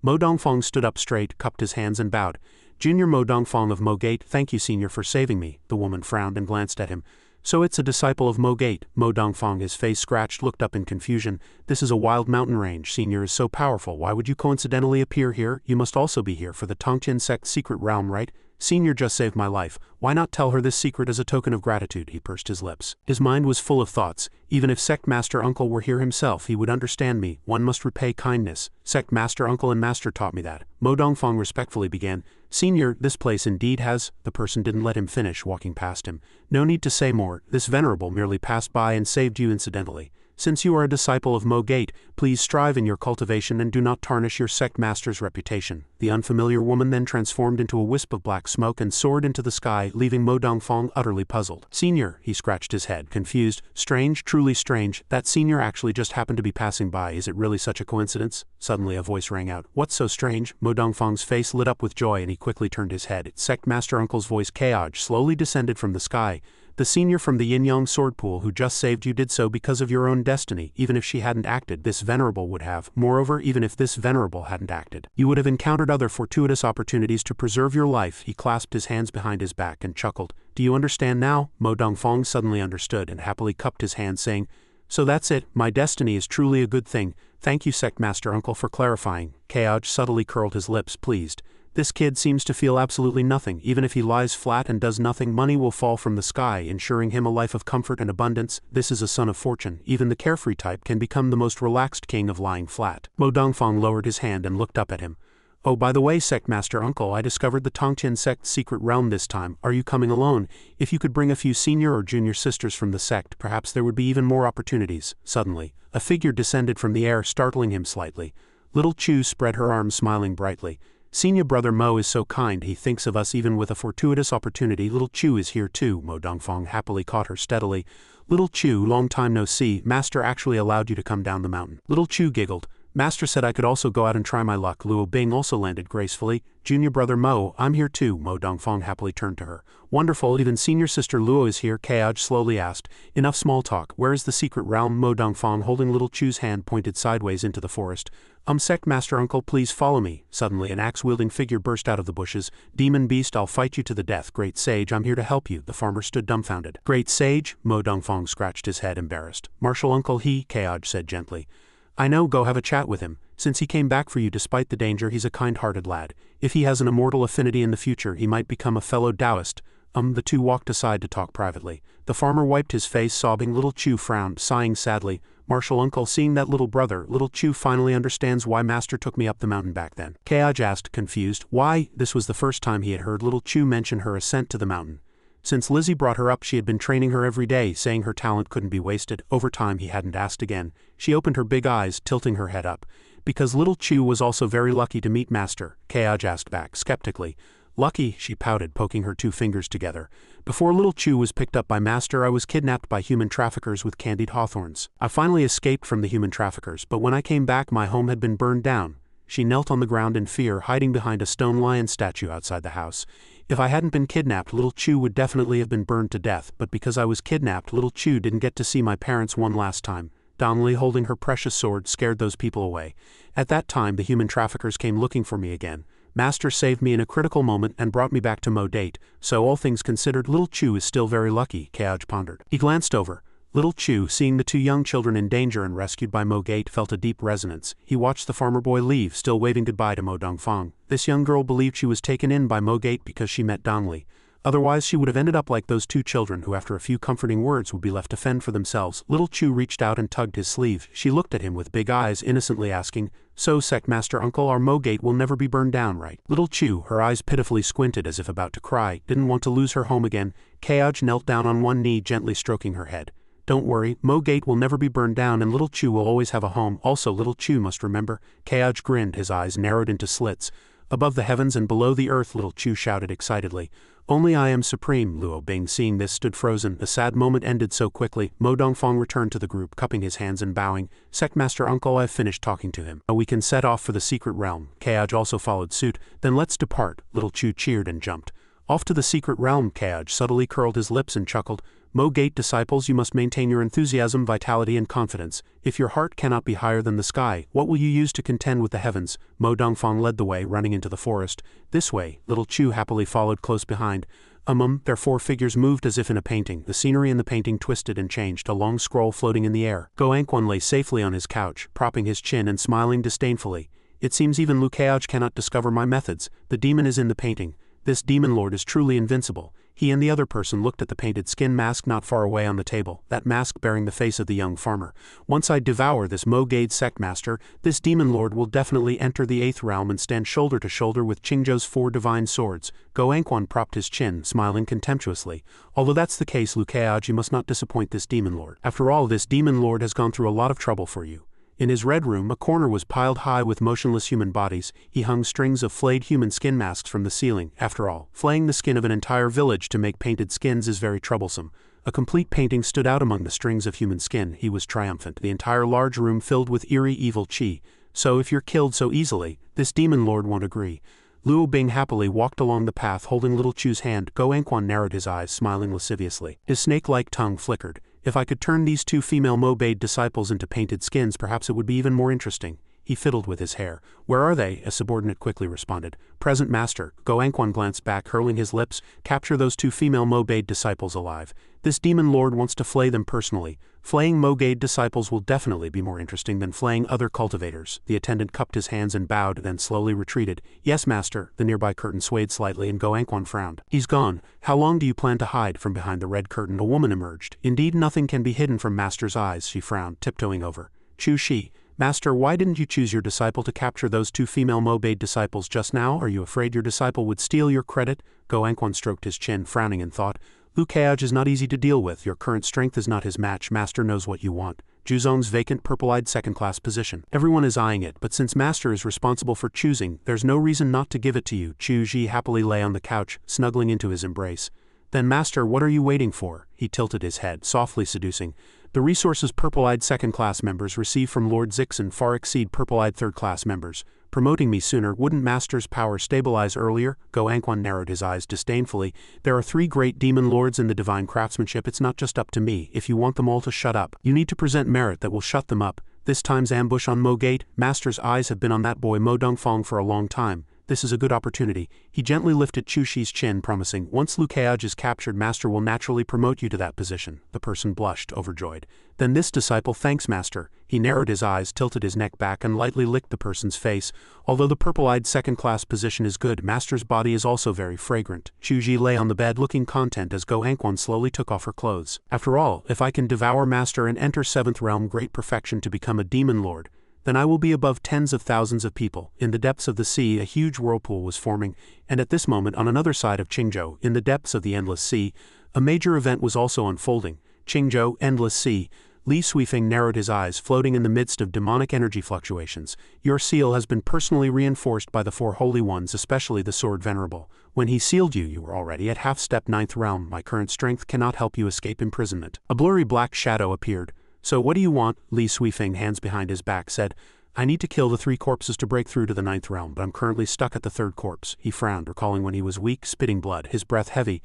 Mo Dongfang stood up straight, cupped his hands and bowed. Junior Mo Dongfang of Mo Gate. Thank you, Senior, for saving me. The woman frowned and glanced at him. So it's a disciple of Mo Gate. Mo Dongfang, his face scratched, looked up in confusion. This is a wild mountain range. Senior is so powerful. Why would you coincidentally appear here? You must also be here for the Tongtian Sect secret realm, right? Senior just saved my life. Why not tell her this secret as a token of gratitude? He pursed his lips. His mind was full of thoughts. Even if Sect Master Uncle were here himself, he would understand me. One must repay kindness. Sect Master Uncle and Master taught me that. Mo Dongfang respectfully began. Senior, this place indeed has... The person didn't let him finish, walking past him. No need to say more. This venerable merely passed by and saved you incidentally. Since you are a disciple of Mo Gate, please strive in your cultivation and do not tarnish your sect master's reputation. The unfamiliar woman then transformed into a wisp of black smoke and soared into the sky, leaving Mo Dongfang utterly puzzled. Senior, he scratched his head, confused. Strange, truly strange. That Senior actually just happened to be passing by. Is it really such a coincidence? Suddenly a voice rang out. What's so strange? Mo Dongfang's face lit up with joy and he quickly turned his head. Sect Master Uncle's voice, Kaoj, slowly descended from the sky. The Senior from the Yin-Yang sword pool who just saved you did so because of your own destiny. Even if she hadn't acted, this venerable would have. Moreover, even if this venerable hadn't acted, you would have encountered other fortuitous opportunities to preserve your life. He clasped his hands behind his back and chuckled. Do you understand now? Mo Dongfang suddenly understood and happily cupped his hands, saying, So that's it. My destiny is truly a good thing. Thank you, Sect Master Uncle, for clarifying. Kaoj subtly curled his lips, pleased. This kid seems to feel absolutely nothing. Even if he lies flat and does nothing, money will fall from the sky, ensuring him a life of comfort and abundance. This is a son of fortune. Even the carefree type can become the most relaxed king of lying flat. Mo Dongfang lowered his hand and looked up at him. Oh, by the way, Sect Master Uncle, I discovered the Tongtian Sect secret realm this time. Are you coming alone? If you could bring a few senior or junior sisters from the sect, perhaps there would be even more opportunities. Suddenly, a figure descended from the air, startling him slightly. Little Chu spread her arms, smiling brightly. Senior brother Mo is so kind, he thinks of us even with a fortuitous opportunity. Little Chu is here too. Mo Dongfang happily caught her steadily. Little Chu, long time no see. Master actually allowed you to come down the mountain. Little Chu giggled. Master said I could also go out and try my luck. Luo Bing also landed gracefully. Junior brother Mo, I'm here too. Mo Dongfang happily turned to her. Wonderful, even senior sister Luo is here. Kaoj slowly asked. Enough small talk. Where is the secret realm? Mo Dongfang, holding little Chu's hand, pointed sideways into the forest. Sect Master Uncle, please follow me. Suddenly an axe-wielding figure burst out of the bushes. Demon beast, I'll fight you to the death. Great sage, I'm here to help you. The farmer stood dumbfounded. Great sage? Mo Dongfang scratched his head, embarrassed. Martial uncle he, Kaoj said gently. I know, go have a chat with him. Since he came back for you despite the danger, he's a kind-hearted lad. If he has an immortal affinity in the future, he might become a fellow Taoist. The two walked aside to talk privately. The farmer wiped his face, sobbing. Little Chu frowned, sighing sadly. Martial uncle, seeing that little brother, Little Chu finally understands why Master took me up the mountain back then. Kaoj asked, confused. Why? This was the first time he had heard Little Chu mention her ascent to the mountain. Since Lizzie brought her up, she had been training her every day, saying her talent couldn't be wasted. Over time, he hadn't asked again. She opened her big eyes, tilting her head up. Because Little Chu was also very lucky to meet Master, Kaoj asked back, skeptically. Lucky, she pouted, poking her two fingers together. Before Little Chu was picked up by Master, I was kidnapped by human traffickers with candied hawthorns. I finally escaped from the human traffickers, but when I came back, my home had been burned down. She knelt on the ground in fear, hiding behind a stone lion statue outside the house. If I hadn't been kidnapped, Little Chu would definitely have been burned to death, but because I was kidnapped, Little Chu didn't get to see my parents one last time. Donnelly, holding her precious sword, scared those people away. At that time, the human traffickers came looking for me again. Master saved me in a critical moment and brought me back to Mo Date, so all things considered, Little Chu is still very lucky, Kaoj pondered. He glanced over. Little Chu, seeing the two young children in danger and rescued by Mo Gate, felt a deep resonance. He watched the farmer boy leave, still waving goodbye to Mo Dongfang. This young girl believed she was taken in by Mo Gate because she met Donnelly. Otherwise, she would have ended up like those two children who, after a few comforting words, would be left to fend for themselves. Little Chu reached out and tugged his sleeve. She looked at him with big eyes, innocently asking, So, Sect Master Uncle, our Mo Gate will never be burned down, right? Little Chu, her eyes pitifully squinted as if about to cry, didn't want to lose her home again. Kaoj knelt down on one knee, gently stroking her head. Don't worry, Mo Gate will never be burned down and Little Chu will always have a home. Also, Little Chu must remember. Kaoj grinned, his eyes narrowed into slits. Above the heavens and below the earth, Little Chu shouted excitedly. Only I am supreme. Luo Bing, seeing this, stood frozen. The sad moment ended so quickly. Mo Dongfang returned to the group, cupping his hands and bowing. Sect Master Uncle, I've finished talking to him. We can set off for the secret realm. Kaoj also followed suit. Then let's depart. Little Chu cheered and jumped. Off to the secret realm. Kaoj subtly curled his lips and chuckled. Mo Gate disciples, you must maintain your enthusiasm, vitality, and confidence. If your heart cannot be higher than the sky, what will you use to contend with the heavens? Mo Dongfang led the way, running into the forest. This way, little Chu happily followed close behind. Their 4 figures moved as if in a painting. The scenery in the painting twisted and changed, a long scroll floating in the air. Go Anquan lay safely on his couch, propping his chin and smiling disdainfully. It seems even Liu Keaj cannot discover my methods. The demon is in the painting. This demon lord is truly invincible. He and the other person looked at the painted skin mask not far away on the table, that mask bearing the face of the young farmer. Once I devour this Mo Gade sect master, this demon lord will definitely enter the 8th realm and stand shoulder to shoulder with Qingzhou's 4 divine swords. Go Anquan propped his chin, smiling contemptuously. Although that's the case, Liu Keaj, you must not disappoint this demon lord. After all, this demon lord has gone through a lot of trouble for you. In his red room, a corner was piled high with motionless human bodies. He hung strings of flayed human skin masks from the ceiling. After all, flaying the skin of an entire village to make painted skins is very troublesome. A complete painting stood out among the strings of human skin. He was triumphant. The entire large room filled with eerie evil chi. So if you're killed so easily, this demon lord won't agree. Luo Bing happily walked along the path holding little Chu's hand. Go Anquan narrowed his eyes, smiling lasciviously. His snake-like tongue flickered. If I could turn these 2 female Mo Bade disciples into painted skins, perhaps it would be even more interesting. He fiddled with his hair. Where are they? A subordinate quickly responded. Present master. Go Anquan glanced back, curling his lips. Capture those 2 female Mo Bade disciples alive. This demon lord wants to flay them personally. Flaying Mo Gade disciples will definitely be more interesting than flaying other cultivators. The attendant cupped his hands and bowed, then slowly retreated. Yes, master. The nearby curtain swayed slightly and Go Anquan frowned. He's gone. How long do you plan to hide? From behind the red curtain a woman emerged. Indeed, nothing can be hidden from master's eyes, she frowned, tiptoeing over. Chu Shi. Master, why didn't you choose your disciple to capture those 2 female Mo Bade disciples just now? Are you afraid your disciple would steal your credit? Go Anquan stroked his chin, frowning in thought. Liu Keaj is not easy to deal with. Your current strength is not his match. Master knows what you want. Juzong's vacant purple-eyed second-class position. Everyone is eyeing it, but since Master is responsible for choosing, there's no reason not to give it to you. Chu Ji happily lay on the couch, snuggling into his embrace. Then Master, what are you waiting for? He tilted his head, softly seducing. The resources purple-eyed second-class members receive from Lord Zixin far exceed purple-eyed third-class members. Promoting me sooner, wouldn't Master's power stabilize earlier? Go Anquan narrowed his eyes disdainfully. There are 3 great demon lords in the divine craftsmanship. It's not just up to me. If you want them all to shut up, you need to present merit that will shut them up. This time's ambush on Mo Gate, Master's eyes have been on that boy Mo Dongfang for a long time. This is a good opportunity. He gently lifted Chu Shi's chin, promising, once Liu Keaj is captured, Master will naturally promote you to that position. The person blushed, overjoyed. Then this disciple thanks Master. He narrowed his eyes, tilted his neck back, and lightly licked the person's face. Although the purple-eyed second-class position is good, Master's body is also very fragrant. Chu Ji lay on the bed looking content as Go Anquan slowly took off her clothes. After all, if I can devour Master and enter 7th realm great perfection to become a demon lord, then I will be above tens of thousands of people. In the depths of the sea, a huge whirlpool was forming, and at this moment, on another side of Qingzhou, in the depths of the endless sea, a major event was also unfolding. Qingzhou, endless sea. Li Suifeng narrowed his eyes, floating in the midst of demonic energy fluctuations. Your seal has been personally reinforced by the 4 holy ones, especially the sword venerable. When he sealed you, you were already at half-step 9th realm. My current strength cannot help you escape imprisonment. A blurry black shadow appeared. So what do you want? Li Suifeng, hands behind his back, said. I need to kill the 3 corpses to break through to the 9th realm, but I'm currently stuck at the 3rd corpse. He frowned, recalling when he was weak, spitting blood, his breath heavy.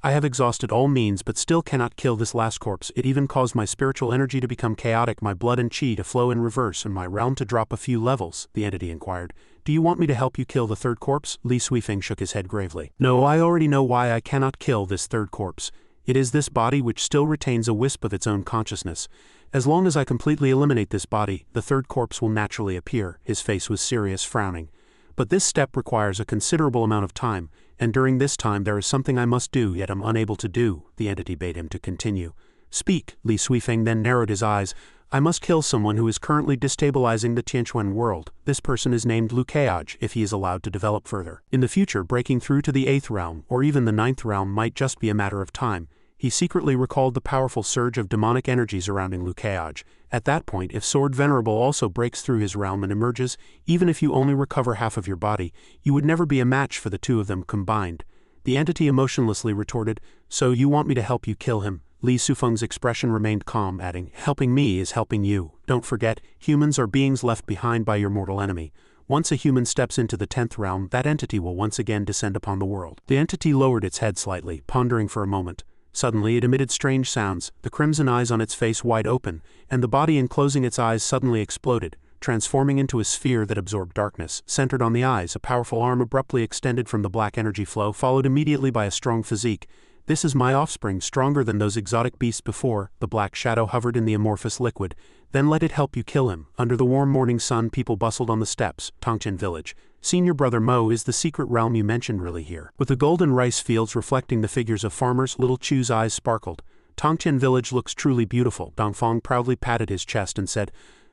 I have exhausted all means but still cannot kill this last corpse. It even caused my spiritual energy to become chaotic, my blood and chi to flow in reverse, and my realm to drop a few levels, the entity inquired. Do you want me to help you kill the 3rd corpse? Li Suifeng shook his head gravely. No, I already know why I cannot kill this 3rd corpse. It is this body which still retains a wisp of its own consciousness. As long as I completely eliminate this body, the 3rd corpse will naturally appear. His face was serious, frowning. But this step requires a considerable amount of time, and during this time there is something I must do, yet am unable to do, the entity bade him to continue. Speak, Li Suifeng then narrowed his eyes. I must kill someone who is currently destabilizing the Tianquan world. This person is named Liu Keaj, if he is allowed to develop further. In the future, breaking through to the 8th realm, or even the 9th realm might just be a matter of time. He secretly recalled the powerful surge of demonic energy surrounding Liu Keaj. At that point, if Sword Venerable also breaks through his realm and emerges, even if you only recover half of your body, you would never be a match for the 2 of them combined. The entity emotionlessly retorted, So you want me to help you kill him? Li Sufeng's expression remained calm, adding, Helping me is helping you. Don't forget, humans are beings left behind by your mortal enemy. Once a human steps into the 10th realm, that entity will once again descend upon the world. The entity lowered its head slightly, pondering for a moment. Suddenly it emitted strange sounds, the crimson eyes on its face wide open, and the body enclosing its eyes suddenly exploded, transforming into a sphere that absorbed darkness. Centered on the eyes, a powerful arm abruptly extended from the black energy flow, followed immediately by a strong physique. "This is my offspring, stronger than those exotic beasts before." The black shadow hovered in the amorphous liquid. "Then let it help you kill him." Under the warm morning sun, people bustled on the steps. Tongchen village. "Senior Brother Mo, is the secret realm you mentioned really here?" With the golden rice fields reflecting the figures of farmers, Little Chu's eyes sparkled. "Tongchen village looks truly beautiful." Dongfang proudly patted his chest and said,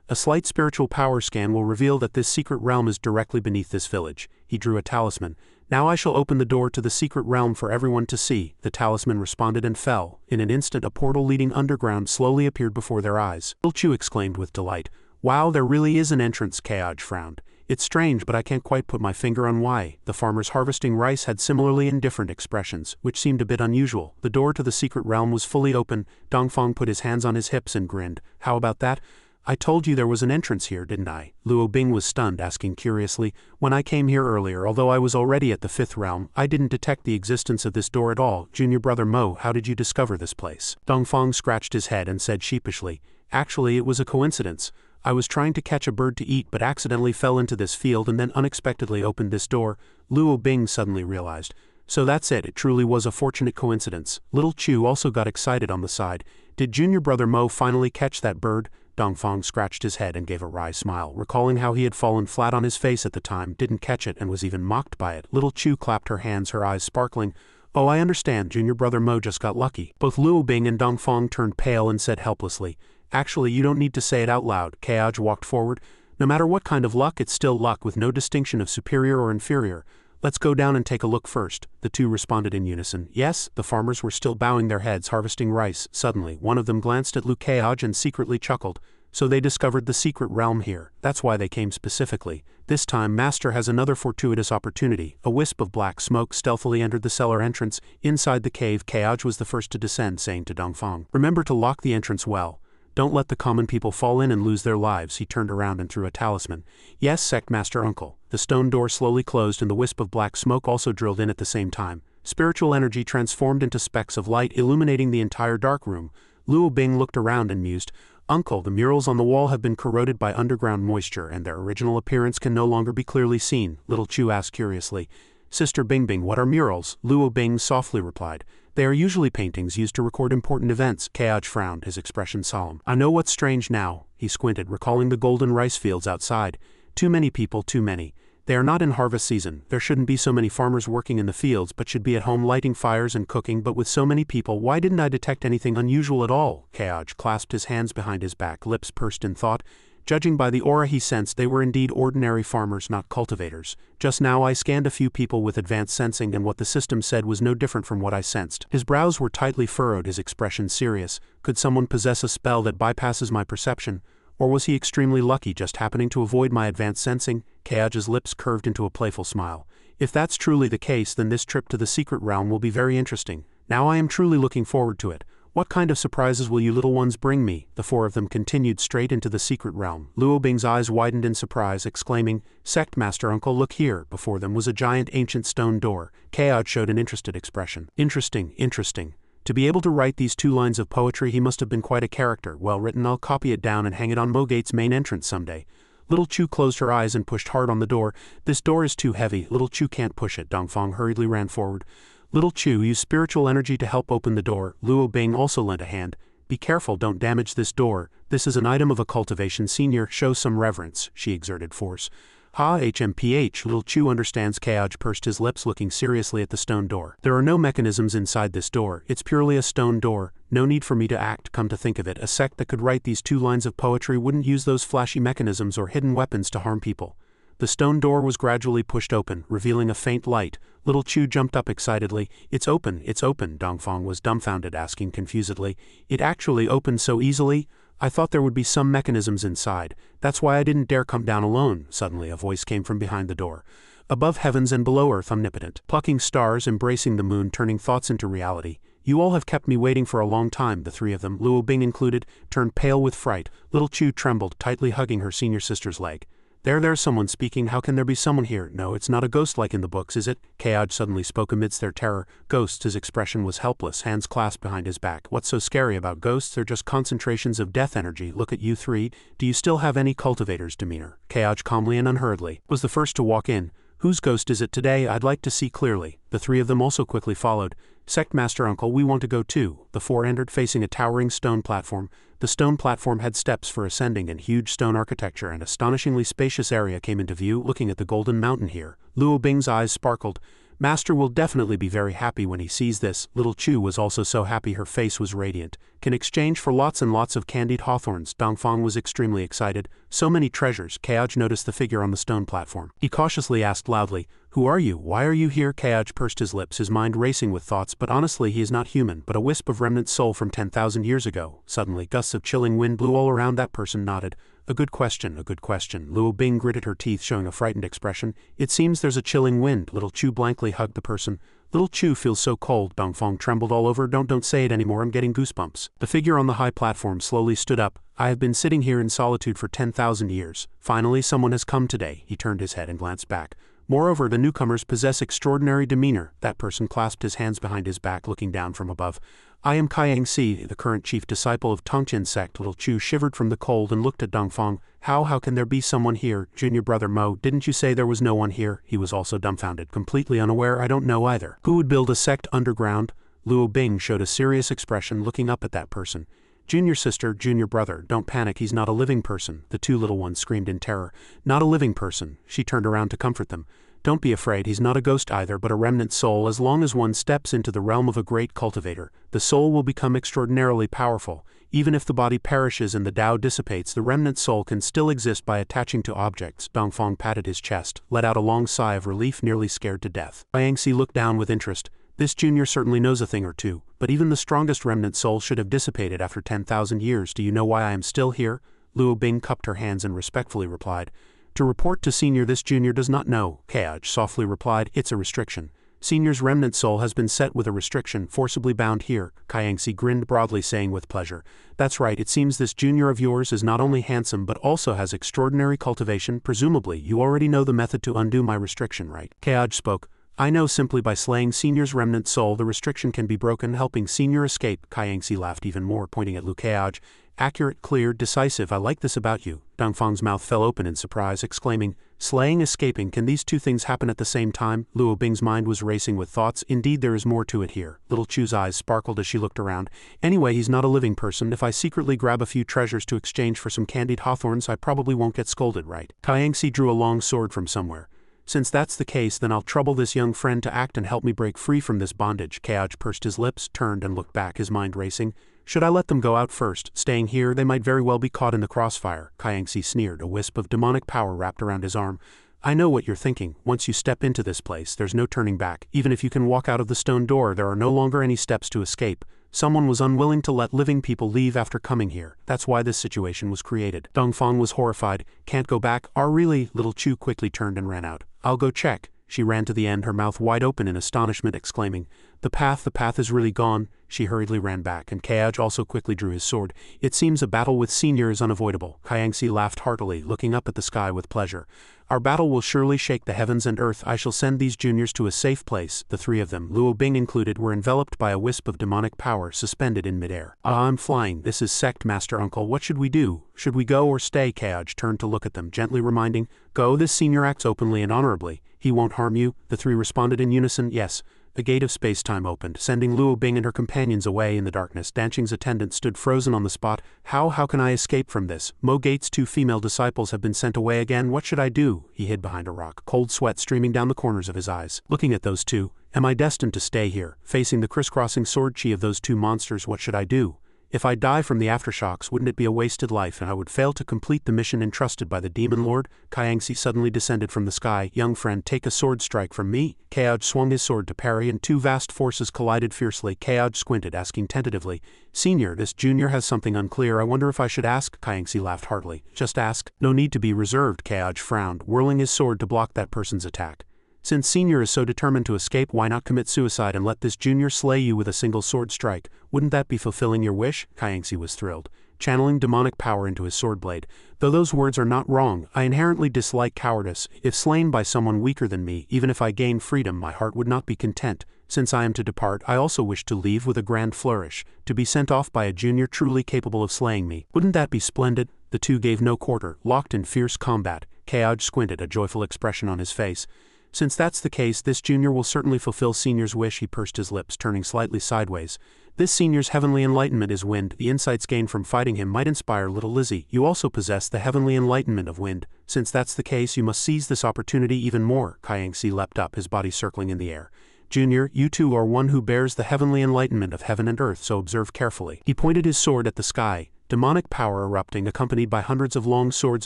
"A slight spiritual power scan will reveal that this secret realm is directly beneath this village." He drew a talisman. "Now I shall open the door to the secret realm for everyone to see." The talisman responded and fell. In an instant a portal leading underground slowly appeared before their eyes. Little Chu exclaimed with delight, "Wow, there really is an entrance." Kaj frowned. "It's strange, but I can't quite put my finger on why." The farmers harvesting rice had similarly indifferent expressions, which seemed a bit unusual. The door to the secret realm was fully open. Dongfang put his hands on his hips and grinned. "How about that? I told you there was an entrance here, didn't I?" Luo Bing was stunned, asking curiously, "When I came here earlier, although I was already at the fifth realm, I didn't detect the existence of this door at all. Junior Brother Mo, how did you discover this place?" Dongfang scratched his head and said sheepishly, "Actually, it was a coincidence. I was trying to catch a bird to eat but accidentally fell into this field and then unexpectedly opened this door." Luo Bing suddenly realized. "So that's it, it truly was a fortunate coincidence." Little Chu also got excited on the side. "Did Junior Brother Mo finally catch that bird?" Dongfang scratched his head and gave a wry smile, recalling how he had fallen flat on his face at the time, didn't catch it and was even mocked by it. Little Chu clapped her hands, her eyes sparkling. "Oh, I understand, Junior Brother Mo just got lucky." Both Luo Bing and Dongfang turned pale and said helplessly, "Actually, you don't need to say it out loud." Kaj walked forward. "No matter what kind of luck, it's still luck with no distinction of superior or inferior. Let's go down and take a look first." The two responded in unison. "Yes." The farmers were still bowing their heads, harvesting rice. Suddenly, one of them glanced at Lu Kaj and secretly chuckled. "So they discovered the secret realm here. That's why they came specifically. This time, Master has another fortuitous opportunity." A wisp of black smoke stealthily entered the cellar entrance. Inside the cave, Kaj was the first to descend, saying to Dongfang, "Remember to lock the entrance well. Don't let the common people fall in and lose their lives." He turned around and threw a talisman. "Yes, Sect Master Uncle." The stone door slowly closed and the wisp of black smoke also drilled in at the same time. Spiritual energy transformed into specks of light, illuminating the entire dark room. Luo Bing looked around and mused, "Uncle, the murals on the wall have been corroded by underground moisture and their original appearance can no longer be clearly seen." Little Chu asked curiously, "Sister Bingbing, what are murals?" Luo Bing softly replied, "They are usually paintings used to record important events." Kaj frowned, his expression solemn. "I know what's strange now." He squinted, recalling the golden rice fields outside. "Too many people, too many. They are not in harvest season. There shouldn't be so many farmers working in the fields but should be at home lighting fires and cooking, but with so many people, why didn't I detect anything unusual at all?" Kaj clasped his hands behind his back, lips pursed in thought. Judging by the aura he sensed, they were indeed ordinary farmers, not cultivators. "Just now I scanned a few people with advanced sensing and what the system said was no different from what I sensed." His brows were tightly furrowed, his expression serious. "Could someone possess a spell that bypasses my perception? Or was he extremely lucky, just happening to avoid my advanced sensing?" Kaj's lips curved into a playful smile. "If that's truly the case, then this trip to the secret realm will be very interesting. Now I am truly looking forward to it. What kind of surprises will you little ones bring me?" The four of them continued straight into the secret realm. Luo Bing's eyes widened in surprise, exclaiming, "Sect Master Uncle, look here." Before them was a giant ancient stone door. Kaj showed an interested expression. "Interesting, interesting. To be able to write these 2 lines of poetry, he must have been quite a character. Well written, I'll copy it down and hang it on Mogate's main entrance someday." Little Chu closed her eyes and pushed hard on the door. "This door is too heavy. Little Chu can't push it." Dongfang hurriedly ran forward. "Little Chu, use spiritual energy to help open the door." Luo Bing also lent a hand. "Be careful, don't damage this door. This is an item of a cultivation. Senior, show some reverence." She exerted force. "Ha, HMPH, Little Chu understands." Kaj pursed his lips, looking seriously at the stone door. "There are no mechanisms inside this door. It's purely a stone door. No need for me to act. Come to think of it, a sect that could write these 2 lines of poetry wouldn't use those flashy mechanisms or hidden weapons to harm people." The stone door was gradually pushed open, revealing a faint light. Little Chu jumped up excitedly. "It's open, it's open." Dongfang was dumbfounded, asking confusedly, "It actually opened so easily? I thought there would be some mechanisms inside. That's why I didn't dare come down alone." Suddenly a voice came from behind the door. "Above heavens and below earth, omnipotent, plucking stars, embracing the moon, turning thoughts into reality. You all have kept me waiting for a long time." The 3 of them, Luo Bing included, turned pale with fright. Little Chu trembled, tightly hugging her senior sister's leg. There's someone speaking. How can there be someone here? No, it's not a ghost like in the books, is it? Kayaj suddenly spoke amidst their terror. Ghosts. His expression was helpless, hands clasped behind his back. What's so scary about ghosts? They're just concentrations of death energy. Look at you three. Do you still have any cultivator's demeanor? Kayaj calmly and unhurriedly was the first to walk in. Whose ghost is it today? I'd like to see clearly. The three of them also quickly followed. Sect Master Uncle, we want to go too. The four entered, facing a towering stone platform. The stone platform had steps for ascending and huge stone architecture, and astonishingly spacious area came into view. Looking at the golden mountain here, Luo Bing's eyes sparkled. Master will definitely be very happy when he sees this. Little Chu was also so happy, her face was radiant. Can exchange for lots and lots of candied hawthorns. Dongfang was extremely excited. So many treasures. Kayaj noticed the figure on the stone platform. He cautiously asked loudly, "Who are you? Why are you here?" Kayaj pursed his lips, his mind racing with thoughts, but honestly he is not human, but a wisp of remnant soul from 10,000 years ago. Suddenly gusts of chilling wind blew all around. That person nodded. A good question, a good question. Luo Bing gritted her teeth, showing a frightened expression. It seems there's a chilling wind. Little Chu blankly hugged the person. Little Chu feels so cold. Dongfang trembled all over. Don't say it anymore, I'm getting goosebumps. The figure on the high platform slowly stood up. I have been sitting here in solitude for 10,000 years. Finally someone has come today. He turned his head and glanced back. Moreover, the newcomers possess extraordinary demeanor. That person clasped his hands behind his back, looking down from above. I am Kayangxi, the current chief disciple of Tongqian sect. Little Chu shivered from the cold and looked at Dongfang. How can there be someone here? Junior brother Mo, didn't you say there was no one here? He was also dumbfounded, completely unaware. I don't know either. Who would build a sect underground? Luo Bing showed a serious expression, looking up at that person. Junior sister, junior brother, don't panic, he's not a living person. The two little ones screamed in terror. Not a living person. She turned around to comfort them. Don't be afraid, he's not a ghost either, but a remnant soul. As long as one steps into the realm of a great cultivator, the soul will become extraordinarily powerful. Even if the body perishes and the Tao dissipates, the remnant soul can still exist by attaching to objects. Dongfang patted his chest, let out a long sigh of relief, nearly scared to death. Yangxi looked down with interest. This junior certainly knows a thing or two, but even the strongest remnant soul should have dissipated after 10,000 years. Do you know why I am still here? Luo Bing cupped her hands and respectfully replied. To report to senior. This junior does not know. Kayaj softly replied, it's a restriction. Senior's remnant soul has been set with a restriction, forcibly bound here. Kayangxi grinned broadly, saying with pleasure, that's right, it seems this junior of yours is not only handsome but also has extraordinary cultivation. Presumably, you already know the method to undo my restriction, right? Kayaj spoke. I know, simply by slaying senior's remnant soul the restriction can be broken, helping senior escape. Kayangxi laughed even more, pointing at Lu Kayaj. Accurate, clear, decisive, I like this about you. Dongfang's mouth fell open in surprise, exclaiming, slaying, escaping, can these two things happen at the same time? Luo Bing's mind was racing with thoughts. Indeed, there is more to it here. Little Chu's eyes sparkled as she looked around. Anyway, he's not a living person. If I secretly grab a few treasures to exchange for some candied hawthorns, I probably won't get scolded, right? Kayangxi drew a long sword from somewhere. Since that's the case, then I'll trouble this young friend to act and help me break free from this bondage. Kayaj pursed his lips, turned and looked back, his mind racing. Should I let them go out first? Staying here, they might very well be caught in the crossfire. Kayangxi sneered, a wisp of demonic power wrapped around his arm. I know what you're thinking. Once you step into this place, there's no turning back. Even if you can walk out of the stone door, there are no longer any steps to escape. Someone was unwilling to let living people leave after coming here. That's why this situation was created. Dongfang was horrified. Can't go back? Really? Little Chu quickly turned and ran out. I'll go check. She ran to the end, her mouth wide open in astonishment, exclaiming, the path is really gone. She hurriedly ran back, and Kayaj also quickly drew his sword. It seems a battle with senior is unavoidable. Kayangxi laughed heartily, looking up at the sky with pleasure. Our battle will surely shake the heavens and earth. I shall send these juniors to a safe place. The three of them, Luo Bing included, were enveloped by a wisp of demonic power suspended in midair. I'm flying. This is Sect Master Uncle. What should we do? Should we go or stay? Kayaj turned to look at them, gently reminding, go. This senior acts openly and honorably. He won't harm you. The three responded in unison, yes. The gate of space-time opened, sending Luo Bing and her companions away in the darkness. Danqing's attendant stood frozen on the spot. How can I escape from this? Mo Gate's two female disciples have been sent away again. What should I do? He hid behind a rock, cold sweat streaming down the corners of his eyes. Looking at those two, am I destined to stay here, facing the crisscrossing sword chi of those two monsters? What should I do? If I die from the aftershocks, wouldn't it be a wasted life, and I would fail to complete the mission entrusted by the Demon Lord? Kayangxi suddenly descended from the sky. Young friend, take a sword strike from me. Kayaj swung his sword to parry, and two vast forces collided fiercely. Kayaj squinted, asking tentatively, Senior, this junior has something unclear. I wonder if I should ask? Kayangxi laughed heartily. Just ask. No need to be reserved. Kayaj frowned, whirling his sword to block that person's attack. Since senior is so determined to escape, why not commit suicide and let this junior slay you with a single sword strike? Wouldn't that be fulfilling your wish? Kayangxi was thrilled. channeling demonic power into his sword blade. Though those words are not wrong, I inherently dislike cowardice. If slain by someone weaker than me, even if I gain freedom, my heart would not be content. Since I am to depart, I also wish to leave with a grand flourish, to be sent off by a junior truly capable of slaying me. Wouldn't that be splendid? The two gave no quarter, locked in fierce combat. Keoj squinted, a joyful expression on his face. Since that's the case, this junior will certainly fulfill Senior's wish. He pursed his lips, turning slightly sideways. This Senior's heavenly enlightenment is wind. The insights gained from fighting him might inspire little Lizzie. You also possess the heavenly enlightenment of wind. Since that's the case, you must seize this opportunity even more. Kayangsi leapt up, his body circling in the air. Junior, you too are one who bears the heavenly enlightenment of heaven and earth, so observe carefully. He pointed his sword at the sky, demonic power erupting, accompanied by hundreds of long swords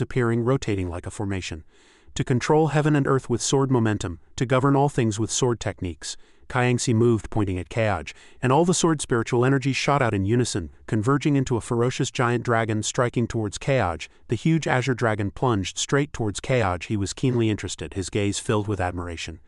appearing, rotating like a formation. To control heaven and earth with sword momentum, to govern all things with sword techniques. Kayangsi moved, pointing at Keoj, and all the sword spiritual energy shot out in unison, converging into a ferocious giant dragon striking towards Keoj. The huge azure dragon plunged straight towards Keoj. He was keenly interested, his gaze filled with admiration.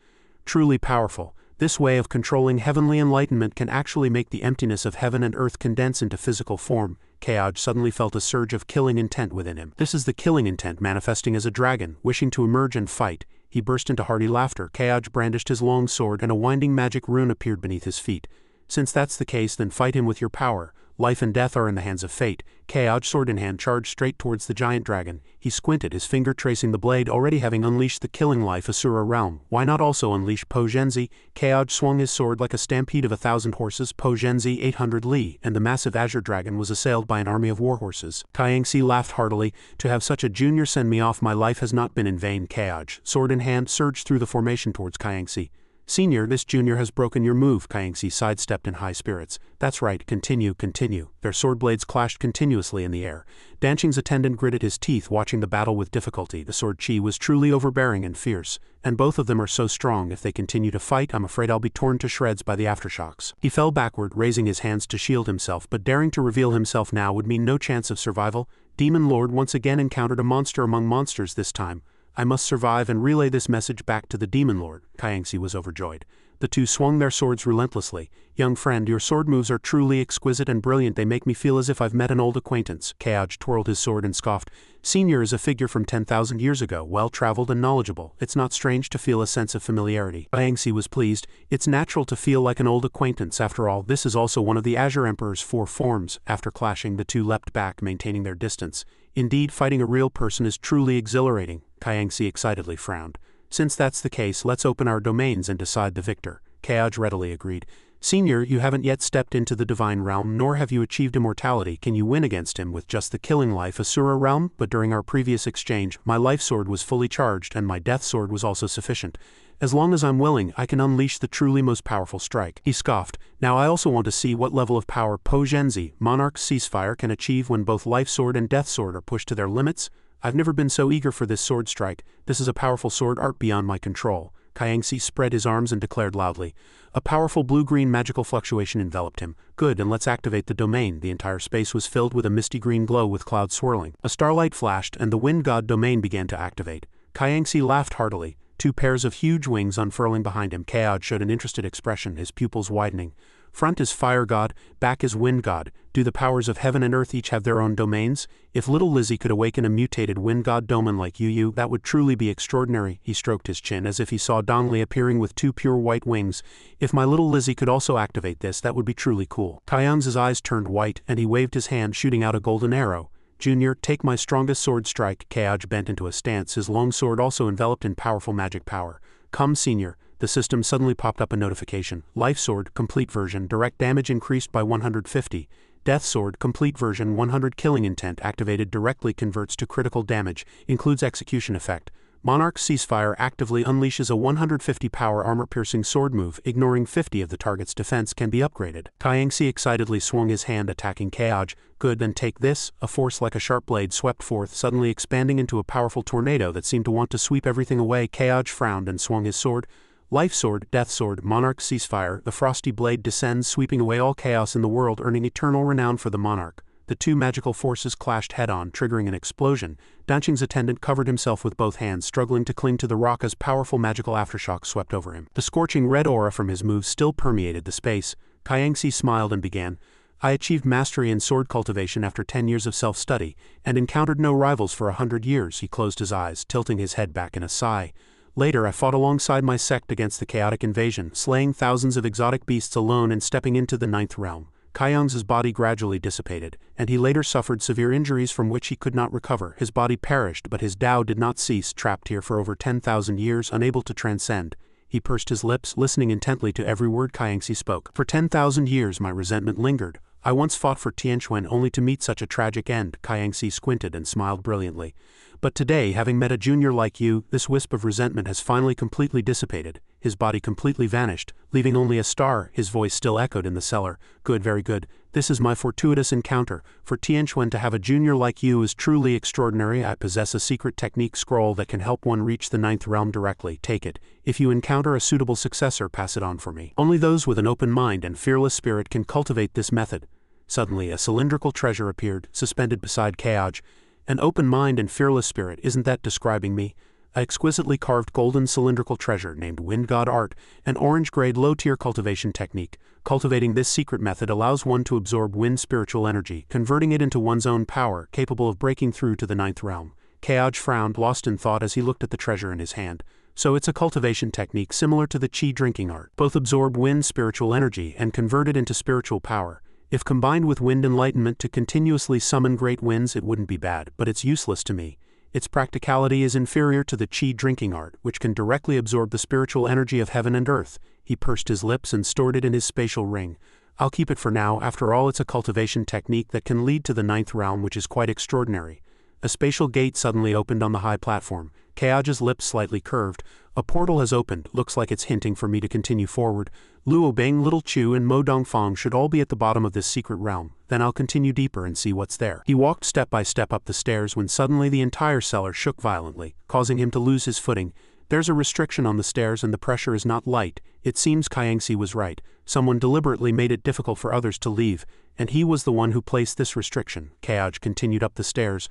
Truly powerful. This way of controlling heavenly enlightenment can actually make the emptiness of heaven and earth condense into physical form. Keoj suddenly felt a surge of killing intent within him. This is the killing intent manifesting as a dragon, wishing to emerge and fight. He burst into hearty laughter. Keoj brandished his long sword, and a winding magic rune appeared beneath his feet. Since that's the case, then fight him with your power. Life and death are in the hands of fate. Keoj, sword in hand, charged straight towards the giant dragon. He squinted, his finger tracing the blade, already having unleashed the killing life Asura realm. Why not also unleash Pogenzi? Keoj swung his sword like a stampede of 1,000 horses, Pogenzi 800 li, and the massive azure dragon was assailed by an army of warhorses. Kayangsi laughed heartily. To have such a junior send me off, my life has not been in vain. Keoj, sword in hand, surged through the formation towards Kayangsi. Senior, this junior has broken your move. Kayangsi sidestepped in high spirits. That's right, continue, continue. Their sword blades clashed continuously in the air. Danching's attendant gritted his teeth, watching the battle with difficulty. The sword chi was truly overbearing and fierce, and both of them are so strong. If they continue to fight, I'm afraid I'll be torn to shreds by the aftershocks. He fell backward, raising his hands to shield himself, but daring to reveal himself now would mean no chance of survival. Demon Lord once again encountered a monster among monsters this time. I must survive and relay this message back to the Demon Lord. Kayangsi was overjoyed. The two swung their swords relentlessly. Young friend, your sword moves are truly exquisite and brilliant. They make me feel as if I've met an old acquaintance. Keoj twirled his sword and scoffed. Senior is a figure from 10,000 years ago, well-traveled and knowledgeable. It's not strange to feel a sense of familiarity. Kayangsi was pleased. It's natural to feel like an old acquaintance. After all, this is also one of the Azure Emperor's 4 forms. After clashing, the two leapt back, maintaining their distance. Indeed, fighting a real person is truly exhilarating. Kayangsi excitedly frowned. Since that's the case, let's open our domains and decide the victor. Keoj readily agreed. Senior, you haven't yet stepped into the divine realm, nor have you achieved immortality. Can you win against him with just the killing life Asura realm? But during our previous exchange, my life sword was fully charged, and my death sword was also sufficient. As long as I'm willing, I can unleash the truly most powerful strike. He scoffed. Now I also want to see what level of power Pogenzi, Monarch's ceasefire, can achieve when both life sword and death sword are pushed to their limits. I've never been so eager for this sword strike. This is a powerful sword art beyond my control. Kayangsi spread his arms and declared loudly. A powerful blue-green magical fluctuation enveloped him. Good, and let's activate the domain. The entire space was filled with a misty green glow with clouds swirling. A starlight flashed, and the wind god domain began to activate. Kayangsi laughed heartily. 2 pairs of huge wings unfurling behind him. Keoj showed an interested expression, his pupils widening. Front is fire god, back is wind god. Do the powers of heaven and earth each have their own domains? If little Lizzie could awaken a mutated wind god domain like Yu, that would truly be extraordinary. He stroked his chin as if he saw Dongli appearing with 2 pure white wings. If my little Lizzie could also activate this, that would be truly cool. Kayang's eyes turned white, and he waved his hand, shooting out a golden arrow. Junior, take my strongest sword strike. Keoj bent into a stance, his long sword also enveloped in powerful magic power. Come, Senior. The system suddenly popped up a notification. Life sword, complete version, direct damage increased by 150. Death sword, complete version, 100 killing intent activated directly converts to critical damage, includes execution effect. Monarch's ceasefire actively unleashes a 150 power armor-piercing sword move, ignoring 50 of the target's defense can be upgraded. Kayangsi excitedly swung his hand, attacking Keoj. Good, then take this. A force like a sharp blade swept forth, suddenly expanding into a powerful tornado that seemed to want to sweep everything away. Keoj frowned and swung his sword. Life sword, death sword, monarch ceasefire. The frosty blade descends, sweeping away all chaos in the world, earning eternal renown for the monarch. The 2 magical forces clashed head-on, triggering an explosion. Danching's attendant covered himself with both hands, struggling to cling to the rock as powerful magical aftershocks swept over him. The scorching red aura from his moves still permeated the space. Kayangsi smiled and began. I achieved mastery in sword cultivation after 10 years of self-study, and encountered no rivals for 100 years. He closed his eyes, tilting his head back in a sigh. Later I fought alongside my sect against the chaotic invasion, slaying thousands of exotic beasts alone and stepping into the ninth realm. Kayang's body gradually dissipated, and he later suffered severe injuries from which he could not recover. His body perished, but his Tao did not cease, trapped here for over 10,000 years, unable to transcend. He pursed his lips, listening intently to every word Kayangsi spoke. For 10,000 years my resentment lingered. I once fought for Tianquan only to meet such a tragic end. Kayangsi squinted and smiled brilliantly. But today, having met a junior like you, this wisp of resentment has finally completely dissipated. His body completely vanished, leaving only a star. His voice still echoed in the cellar. Good, very good. This is my fortuitous encounter. For Tianquan to have a junior like you is truly extraordinary. I possess a secret technique scroll that can help one reach the ninth realm directly. Take it. If you encounter a suitable successor, pass it on for me. Only those with an open mind and fearless spirit can cultivate this method. Suddenly, a cylindrical treasure appeared, suspended beside Kayaj. An open mind and fearless spirit, isn't that describing me? An exquisitely carved golden cylindrical treasure named Wind God Art, an orange-grade low-tier cultivation technique. Cultivating this secret method allows one to absorb wind spiritual energy, converting it into one's own power, capable of breaking through to the ninth realm. Kayaj frowned, lost in thought as he looked at the treasure in his hand. So it's a cultivation technique similar to the Qi drinking art. Both absorb wind spiritual energy and convert it into spiritual power. If combined with wind enlightenment to continuously summon great winds, it wouldn't be bad, but it's useless to me. Its practicality is inferior to the Qi drinking art, which can directly absorb the spiritual energy of heaven and earth. He pursed his lips and stored it in his spatial ring. I'll keep it for now. After all, it's a cultivation technique that can lead to the ninth realm, which is quite extraordinary. A spatial gate suddenly opened on the high platform. Kayaj's lips slightly curved. A portal has opened. Looks like it's hinting for me to continue forward. Luo Bang, Little Chu, and Mo Dongfang should all be at the bottom of this secret realm. Then I'll continue deeper and see what's there. He walked step by step up the stairs when suddenly the entire cellar shook violently, causing him to lose his footing. There's a restriction on the stairs and the pressure is not light. It seems Kayangsi was right. Someone deliberately made it difficult for others to leave, and he was the one who placed this restriction. Kayaj continued up the stairs.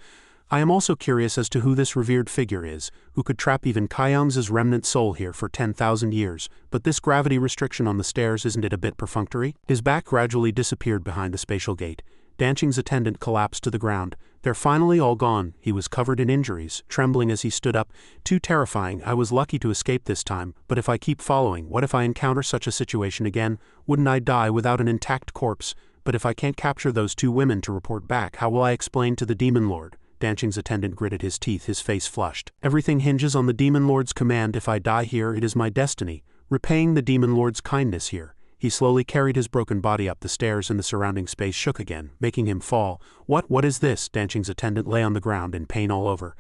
I am also curious as to who this revered figure is, who could trap even Kayang's remnant soul here for 10,000 years, but this gravity restriction on the stairs, isn't it a bit perfunctory? His back gradually disappeared behind the spatial gate. Danching's attendant collapsed to the ground. They're finally all gone. He was covered in injuries, trembling as he stood up. Too terrifying. I was lucky to escape this time, but if I keep following, what if I encounter such a situation again? Wouldn't I die without an intact corpse? But if I can't capture those two women to report back, how will I explain to the Demon Lord? Danching's attendant gritted his teeth, his face flushed. Everything hinges on the Demon Lord's command. If I die here, it is my destiny, repaying the Demon Lord's kindness here. He slowly carried his broken body up the stairs and the surrounding space shook again, making him fall. What is this? Danching's attendant lay on the ground in pain all over.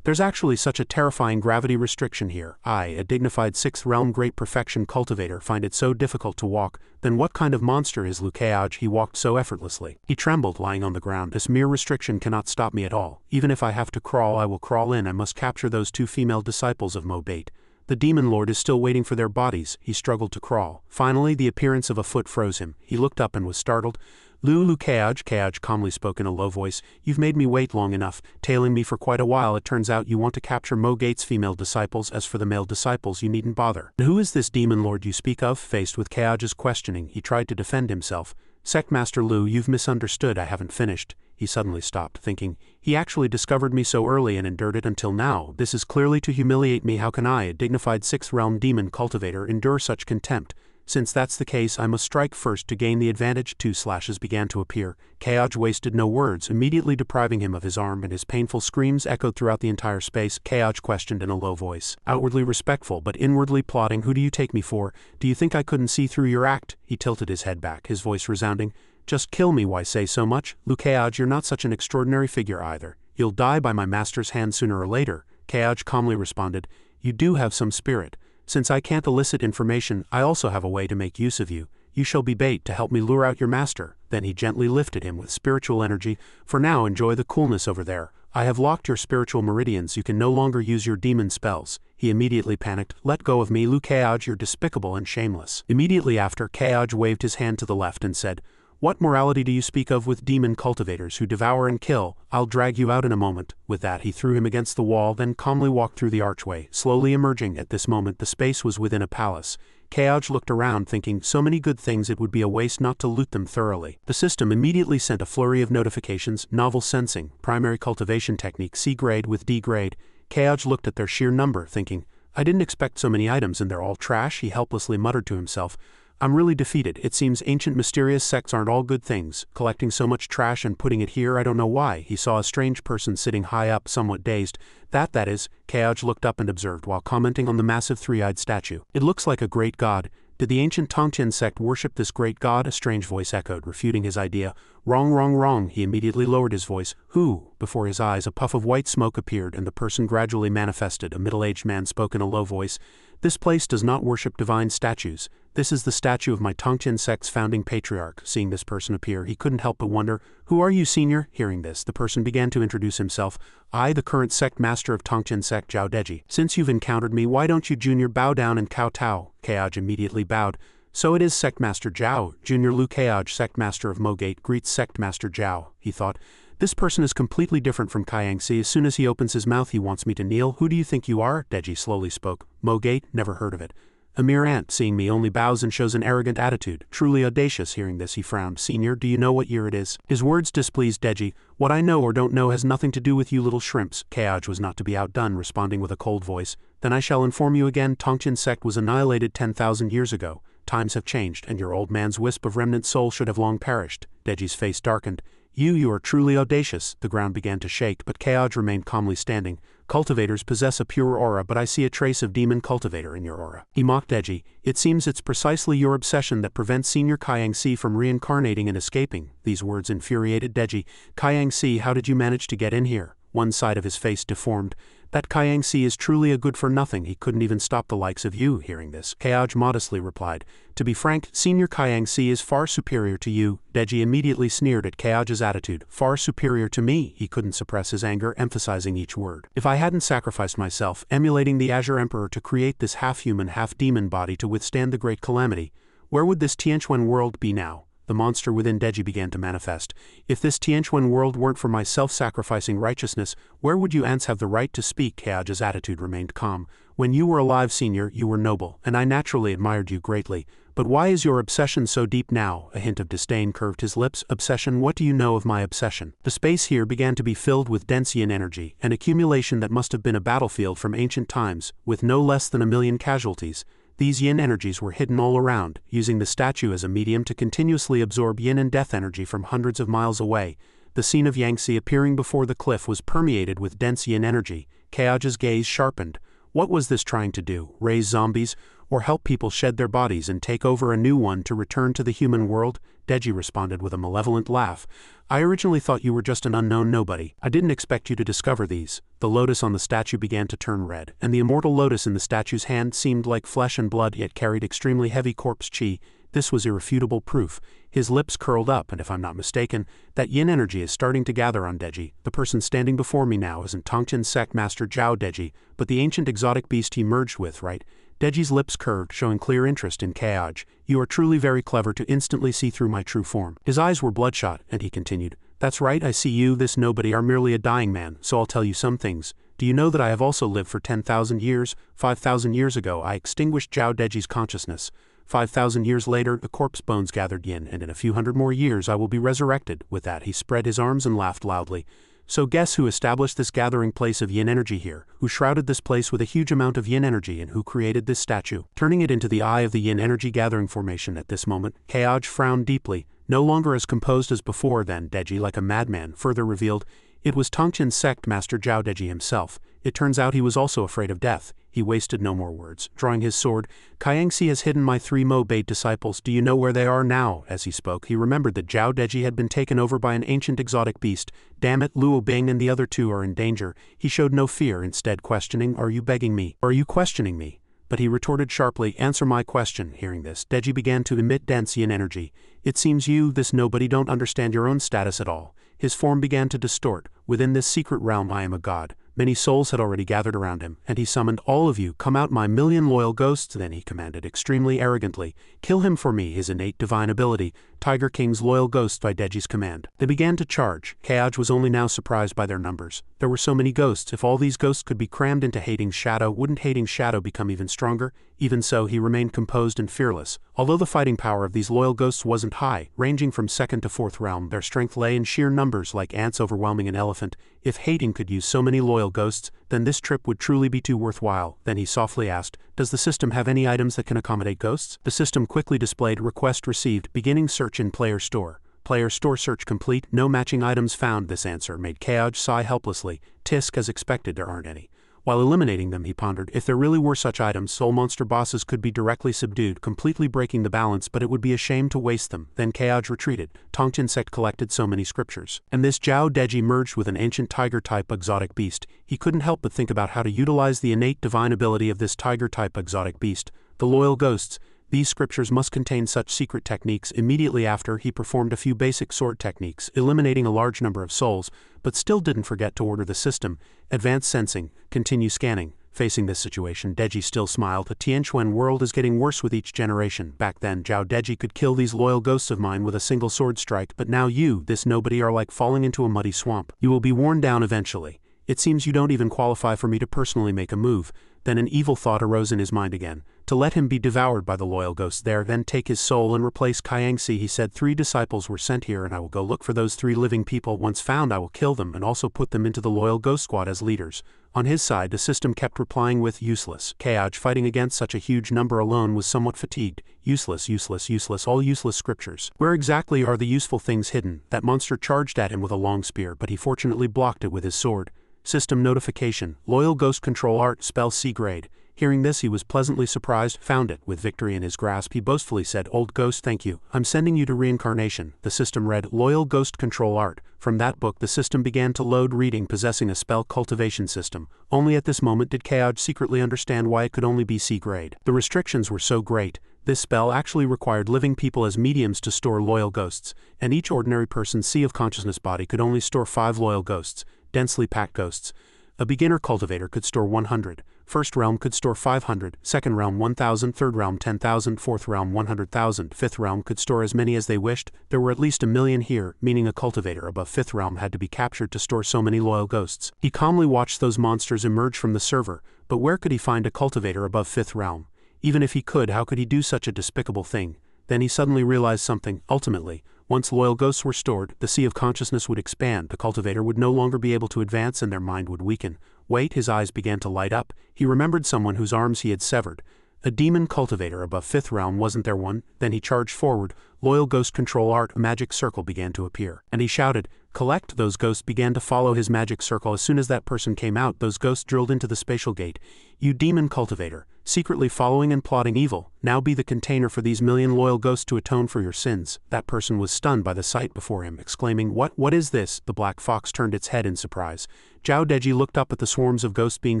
There's actually such a terrifying gravity restriction here. I, a dignified sixth realm great perfection cultivator, find it so difficult to walk. Then what kind of monster is Lukeaj? He walked so effortlessly. He trembled, lying on the ground. This mere restriction cannot stop me at all. Even if I have to crawl, I will crawl in. I must capture those two female disciples of Mo Bait. The Demon Lord is still waiting for their bodies. He struggled to crawl. Finally, the appearance of a foot froze him. He looked up and was startled. Kayaj calmly spoke in a low voice. You've made me wait long enough, tailing me for quite a while. It turns out you want to capture Mo Gate's female disciples. As for the male disciples, you needn't bother. And who is this Demon Lord you speak of? Faced with Kayaj's questioning, he tried to defend himself. Sect Master Lu, you've misunderstood. I haven't finished. He suddenly stopped, thinking, he actually discovered me so early and endured it until now. This is clearly to humiliate me. How can I, a dignified sixth realm demon cultivator, endure such contempt? Since that's the case, I must strike first to gain the advantage. Two slashes began to appear. Kayaj wasted no words, immediately depriving him of his arm, and his painful screams echoed throughout the entire space. Kayaj questioned in a low voice, outwardly respectful but inwardly plotting. Who do you take me for? Do you think I couldn't see through your act? He tilted his head back, his voice resounding. Just kill me, why say so much? Lukeaj, you're not such an extraordinary figure either. You'll die by my master's hand sooner or later. Kayaj calmly responded, you do have some spirit. Since I can't elicit information, I also have a way to make use of you. You shall be bait to help me lure out your master. Then he gently lifted him with spiritual energy. For now, enjoy the coolness over there. I have locked your spiritual meridians. You can no longer use your demon spells. He immediately panicked. Let go of me, Lukeaj, you're despicable and shameless. Immediately after, Kayaj waved his hand to the left and said, what morality do you speak of with demon cultivators who devour and kill? I'll drag you out in a moment. With that, he threw him against the wall, then calmly walked through the archway, slowly emerging. At this moment, the space was within a palace. Kaoj looked around thinking so many good things it would be a waste not to loot them thoroughly. The system immediately sent a flurry of notifications: novel sensing, primary cultivation technique C grade with D grade. Kaoj looked at their sheer number thinking, I didn't expect so many items and they're all trash. He helplessly muttered to himself, I'm really defeated. It seems ancient mysterious sects aren't all good things. Collecting so much trash and putting it here, I don't know why. He saw a strange person sitting high up, somewhat dazed. That is, Kaoj looked up and observed while commenting on the massive three-eyed statue. It looks like a great god. Did the ancient Tongtian sect worship this great god? A strange voice echoed, refuting his idea. Wrong, wrong, wrong. He immediately lowered his voice. Who? Before his eyes a puff of white smoke appeared and the person gradually manifested. A middle-aged man spoke in a low voice. This place does not worship divine statues. This is the statue of my Tongtian sect's founding patriarch. Seeing this person appear, he couldn't help but wonder, Who are you, senior? Hearing this, the person began to introduce himself. I, the current sect master of Tongtian sect, Zhao Deji. Since you've encountered me, why don't you, junior, bow down and kowtow? Kaoj immediately bowed. So it is Sect Master Zhao. Junior Liu Kaoj, Sect Master of Mogate, greets Sect Master Zhao. He thought, this person is completely different from Kayangsi. As soon as he opens his mouth, he wants me to kneel. Who do you think you are? Deji slowly spoke. Mogate, never heard of it. A mere ant, seeing me, only bows and shows an arrogant attitude. Truly audacious. Hearing this, he frowned. Senior, do you know what year it is? His words displeased Deji. What I know or don't know has nothing to do with you little shrimps. Kaoj was not to be outdone, responding with a cold voice. Then I shall inform you again. Tongtian sect was annihilated 10,000 years ago. Times have changed, and your old man's wisp of remnant soul should have long perished. Deji's face darkened. You are truly audacious. The ground began to shake, but Kaoj remained calmly standing. Cultivators possess a pure aura, but I see a trace of demon cultivator in your aura. He mocked Deji. It seems it's precisely your obsession that prevents Senior Kayangsi from reincarnating and escaping. These words infuriated Deji. Kayangsi, how did you manage to get in here? One side of his face deformed. That Kayangsi is truly a good-for-nothing. He couldn't even stop the likes of you. Hearing this, Kaoj modestly replied, To be frank, Senior Kayangsi is far superior to you. Deji immediately sneered at Kaoj's attitude. Far superior to me? He couldn't suppress his anger, emphasizing each word. If I hadn't sacrificed myself, emulating the Azure Emperor to create this half-human, half-demon body to withstand the great calamity, where would this Tianquan world be now? The monster within Deji began to manifest. If this Tianquan world weren't for my self-sacrificing righteousness, where would you ants have the right to speak? Kaoj's attitude remained calm. When you were alive, Senior, you were noble, and I naturally admired you greatly. But why is your obsession so deep now? A hint of disdain curved his lips. Obsession? What do you know of my obsession? The space here began to be filled with dense yin energy, an accumulation that must have been a battlefield from ancient times, with no less than 1 million casualties. These yin energies were hidden all around, using the statue as a medium to continuously absorb yin and death energy from hundreds of miles away. The scene of Yangtze appearing before the cliff was permeated with dense yin energy. Kaoj's gaze sharpened. What was this trying to do? Raise zombies? Or help people shed their bodies and take over a new one to return to the human world? Deji responded with a malevolent laugh. I originally thought you were just an unknown nobody. I didn't expect you to discover these. The lotus on the statue began to turn red, and the immortal lotus in the statue's hand seemed like flesh and blood, yet carried extremely heavy corpse chi. This was irrefutable proof. His lips curled up, and if I'm not mistaken, that yin energy is starting to gather on Deji. The person standing before me now isn't Tongtian sect master Zhao Deji, but the ancient exotic beast he merged with, right? Deji's lips curved, showing clear interest in Kaoj. You are truly very clever to instantly see through my true form. His eyes were bloodshot, and he continued, That's right, I see you, this nobody, are merely a dying man, so I'll tell you some things. Do you know that I have also lived for 10,000 years? 5,000 years ago, I extinguished Zhao Deji's consciousness. 5,000 years later, the corpse bones gathered yin, and in a few hundred more years I will be resurrected. With that, he spread his arms and laughed loudly. So guess who established this gathering place of yin energy here, who shrouded this place with a huge amount of yin energy, and who created this statue? Turning it into the eye of the yin energy gathering formation at this moment, Kaoj frowned deeply. No longer as composed as before, then Deji, like a madman, further revealed, it was Tongtian sect master Zhao Deji himself. It turns out he was also afraid of death. He wasted no more words. Drawing his sword, Kayangsi has hidden my 3 Mo-Bade disciples. Do you know where they are now? As he spoke, he remembered that Zhao Deji had been taken over by an ancient exotic beast. Damn it, Luo Bing and the other 2 are in danger. He showed no fear, instead questioning, Are you begging me? Or are you questioning me? But he retorted sharply, Answer my question. Hearing this, Deji began to emit dense yin energy. It seems you, this nobody, don't understand your own status at all. His form began to distort. Within this secret realm I am a god. Many souls had already gathered around him, and he summoned all of you. Come out, my million loyal ghosts. Then he commanded extremely arrogantly, Kill him for me, his innate divine ability. Tiger King's loyal ghosts by Deji's command. They began to charge. Kaoj was only now surprised by their numbers. There were so many ghosts. If all these ghosts could be crammed into Hating's shadow, wouldn't Hating's shadow become even stronger? Even so, he remained composed and fearless. Although the fighting power of these loyal ghosts wasn't high, ranging from 2nd to 4th realm, their strength lay in sheer numbers like ants overwhelming an elephant. If Hating could use so many loyal ghosts, then this trip would truly be too worthwhile. Then he softly asked, "Does the system have any items that can accommodate ghosts?" The system quickly displayed request received, beginning search in player store. Player store search complete, no matching items found. This answer made Kaj sigh helplessly. Tisk, as expected, there aren't any. While eliminating them, he pondered, if there really were such items, soul monster bosses could be directly subdued, completely breaking the balance, but it would be a shame to waste them. Then Kaj retreated. Tongchin Sect collected so many scriptures. And this Zhao Deji merged with an ancient tiger-type exotic beast. He couldn't help but think about how to utilize the innate divine ability of this tiger-type exotic beast. The loyal ghosts. These scriptures must contain such secret techniques. Immediately after, he performed a few basic sword techniques, eliminating a large number of souls, but still didn't forget to order the system. Advanced sensing, continue scanning. Facing this situation, Deji still smiled. The Tianquan world is getting worse with each generation. Back then, Zhao Deji could kill these loyal ghosts of mine with a single sword strike, but now you, this nobody, are like falling into a muddy swamp. You will be worn down eventually. It seems you don't even qualify for me to personally make a move. Then an evil thought arose in his mind again. To let him be devoured by the loyal ghosts there, then take his soul and replace Kayangsi. He said, 3 disciples were sent here and I will go look for those 3 living people. Once found, I will kill them and also put them into the loyal ghost squad as leaders. On his side, the system kept replying with useless. Kaj, fighting against such a huge number alone, was somewhat fatigued. Useless, useless, useless, all useless scriptures. Where exactly are the useful things hidden? That monster charged at him with a long spear, but he fortunately blocked it with his sword. System notification, loyal ghost control art, spell C grade. Hearing this, he was pleasantly surprised. Found it. With victory in his grasp, he boastfully said, "Old ghost, thank you. I'm sending you to reincarnation." The system read, loyal ghost control art. From that book, the system began to load, reading, possessing a spell cultivation system. Only at this moment did Kaj secretly understand why it could only be C grade. The restrictions were so great. This spell actually required living people as mediums to store loyal ghosts, and each ordinary person's sea of consciousness body could only store 5 loyal ghosts, densely packed ghosts. A beginner cultivator could store 100. First realm could store 500, second realm 1,000, third realm 10,000, fourth realm 100,000, fifth realm could store as many as they wished. There were at least 1,000,000 here, meaning a cultivator above 5th realm had to be captured to store so many loyal ghosts. He calmly watched those monsters emerge from the server, but where could he find a cultivator above 5th realm? Even if he could, how could he do such a despicable thing? Then he suddenly realized something. Ultimately, once loyal ghosts were stored, the sea of consciousness would expand, the cultivator would no longer be able to advance and their mind would weaken. Wait, his eyes began to light up. He remembered someone whose arms he had severed. A demon cultivator above 5th realm, wasn't there one? Then he charged forward. Loyal ghost control art, a magic circle began to appear. And he shouted, "Collect!" Those ghosts began to follow his magic circle. As soon as that person came out, those ghosts drilled into the spatial gate. You demon cultivator, secretly following and plotting evil, now be the container for these 1,000,000 loyal ghosts to atone for your sins. That person was stunned by the sight before him, exclaiming, What is this?" The black fox turned its head in surprise. Zhao Deji looked up at the swarms of ghosts being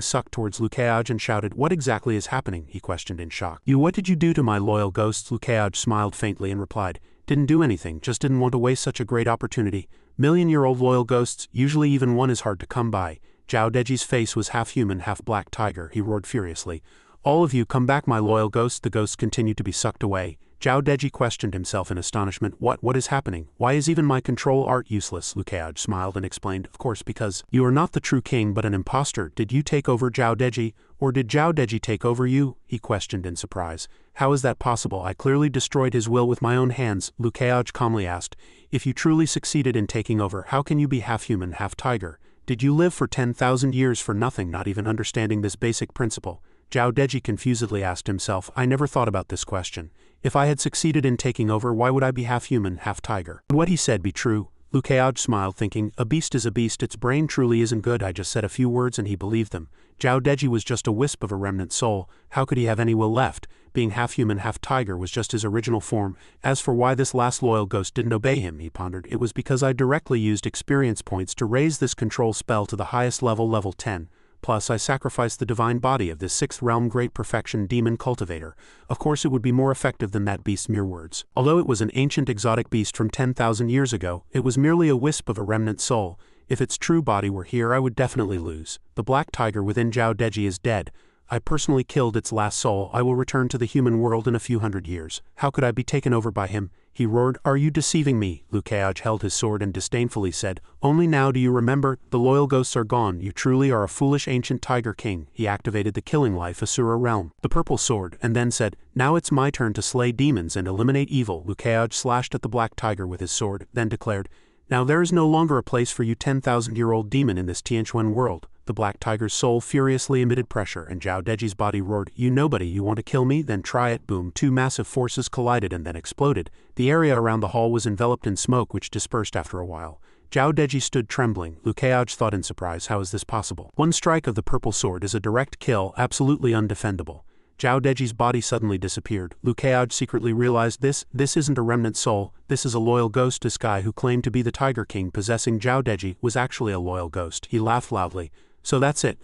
sucked towards Lukeaj and shouted, "What exactly is happening?" he questioned in shock. What did you do to my loyal ghosts?" Lukeaj smiled faintly and replied, "Didn't do anything, just didn't want to waste such a great opportunity. 1,000,000-year-old loyal ghosts, usually even one is hard to come by." Zhao Deji's face was half human, half black tiger. He roared furiously. "All of you, come back, my loyal ghosts." The ghosts continued to be sucked away. Zhao Deji questioned himself in astonishment. What is happening? Why is even my control art useless?" Lukeaj smiled and explained, "Of course, because you are not the true king but an imposter. Did you take over Zhao Deji? Or did Zhao Deji take over you?" he questioned in surprise. "How is that possible? I clearly destroyed his will with my own hands," Lukeaj calmly asked. "If you truly succeeded in taking over, how can you be half human, half tiger? Did you live for 10,000 years for nothing, not even understanding this basic principle?" Zhao Deji confusedly asked himself, "I never thought about this question. If I had succeeded in taking over, why would I be half human, half tiger? Would what he said be true?" Lukeaj smiled, thinking, "A beast is a beast, its brain truly isn't good. I just said a few words and he believed them. Zhao Deji was just a wisp of a remnant soul. How could he have any will left? Being half human, half tiger was just his original form. As for why this last loyal ghost didn't obey him," he pondered, "it was because I directly used experience points to raise this control spell to the highest level, level 10. Plus, I sacrificed the divine body of this 6th realm great perfection demon cultivator. Of course it would be more effective than that beast's mere words. Although it was an ancient exotic beast from 10,000 years ago, it was merely a wisp of a remnant soul. If its true body were here, I would definitely lose. The black tiger within Zhao Deji is dead. I personally killed its last soul. I will return to the human world in a few hundred years. How could I be taken over by him? he roared. Are you deceiving me? Lukeaj held his sword and disdainfully said, only now do you remember, the loyal ghosts are gone, you truly are a foolish ancient tiger king. He activated the killing life Asura realm, the purple sword, and then said, now it's my turn to slay demons and eliminate evil. Lukeaj slashed at the black tiger with his sword, then declared, now there is no longer a place for you 10,000-year-old demon in this Tianquan world. The black tiger's soul furiously emitted pressure, and Zhao Deji's body roared, you nobody, you want to kill me? Then try it. Boom, two massive forces collided and then exploded. The area around the hall was enveloped in smoke which dispersed after a while. Zhao Deji stood trembling. Lukeaj thought in surprise, how is this possible? One strike of the purple sword is a direct kill, absolutely undefendable. Zhao Deji's body suddenly disappeared. Lukeaj secretly realized this isn't a remnant soul, this is a loyal ghost. This guy who claimed to be the Tiger King possessing Zhao Deji was actually a loyal ghost. He laughed loudly. So that's it,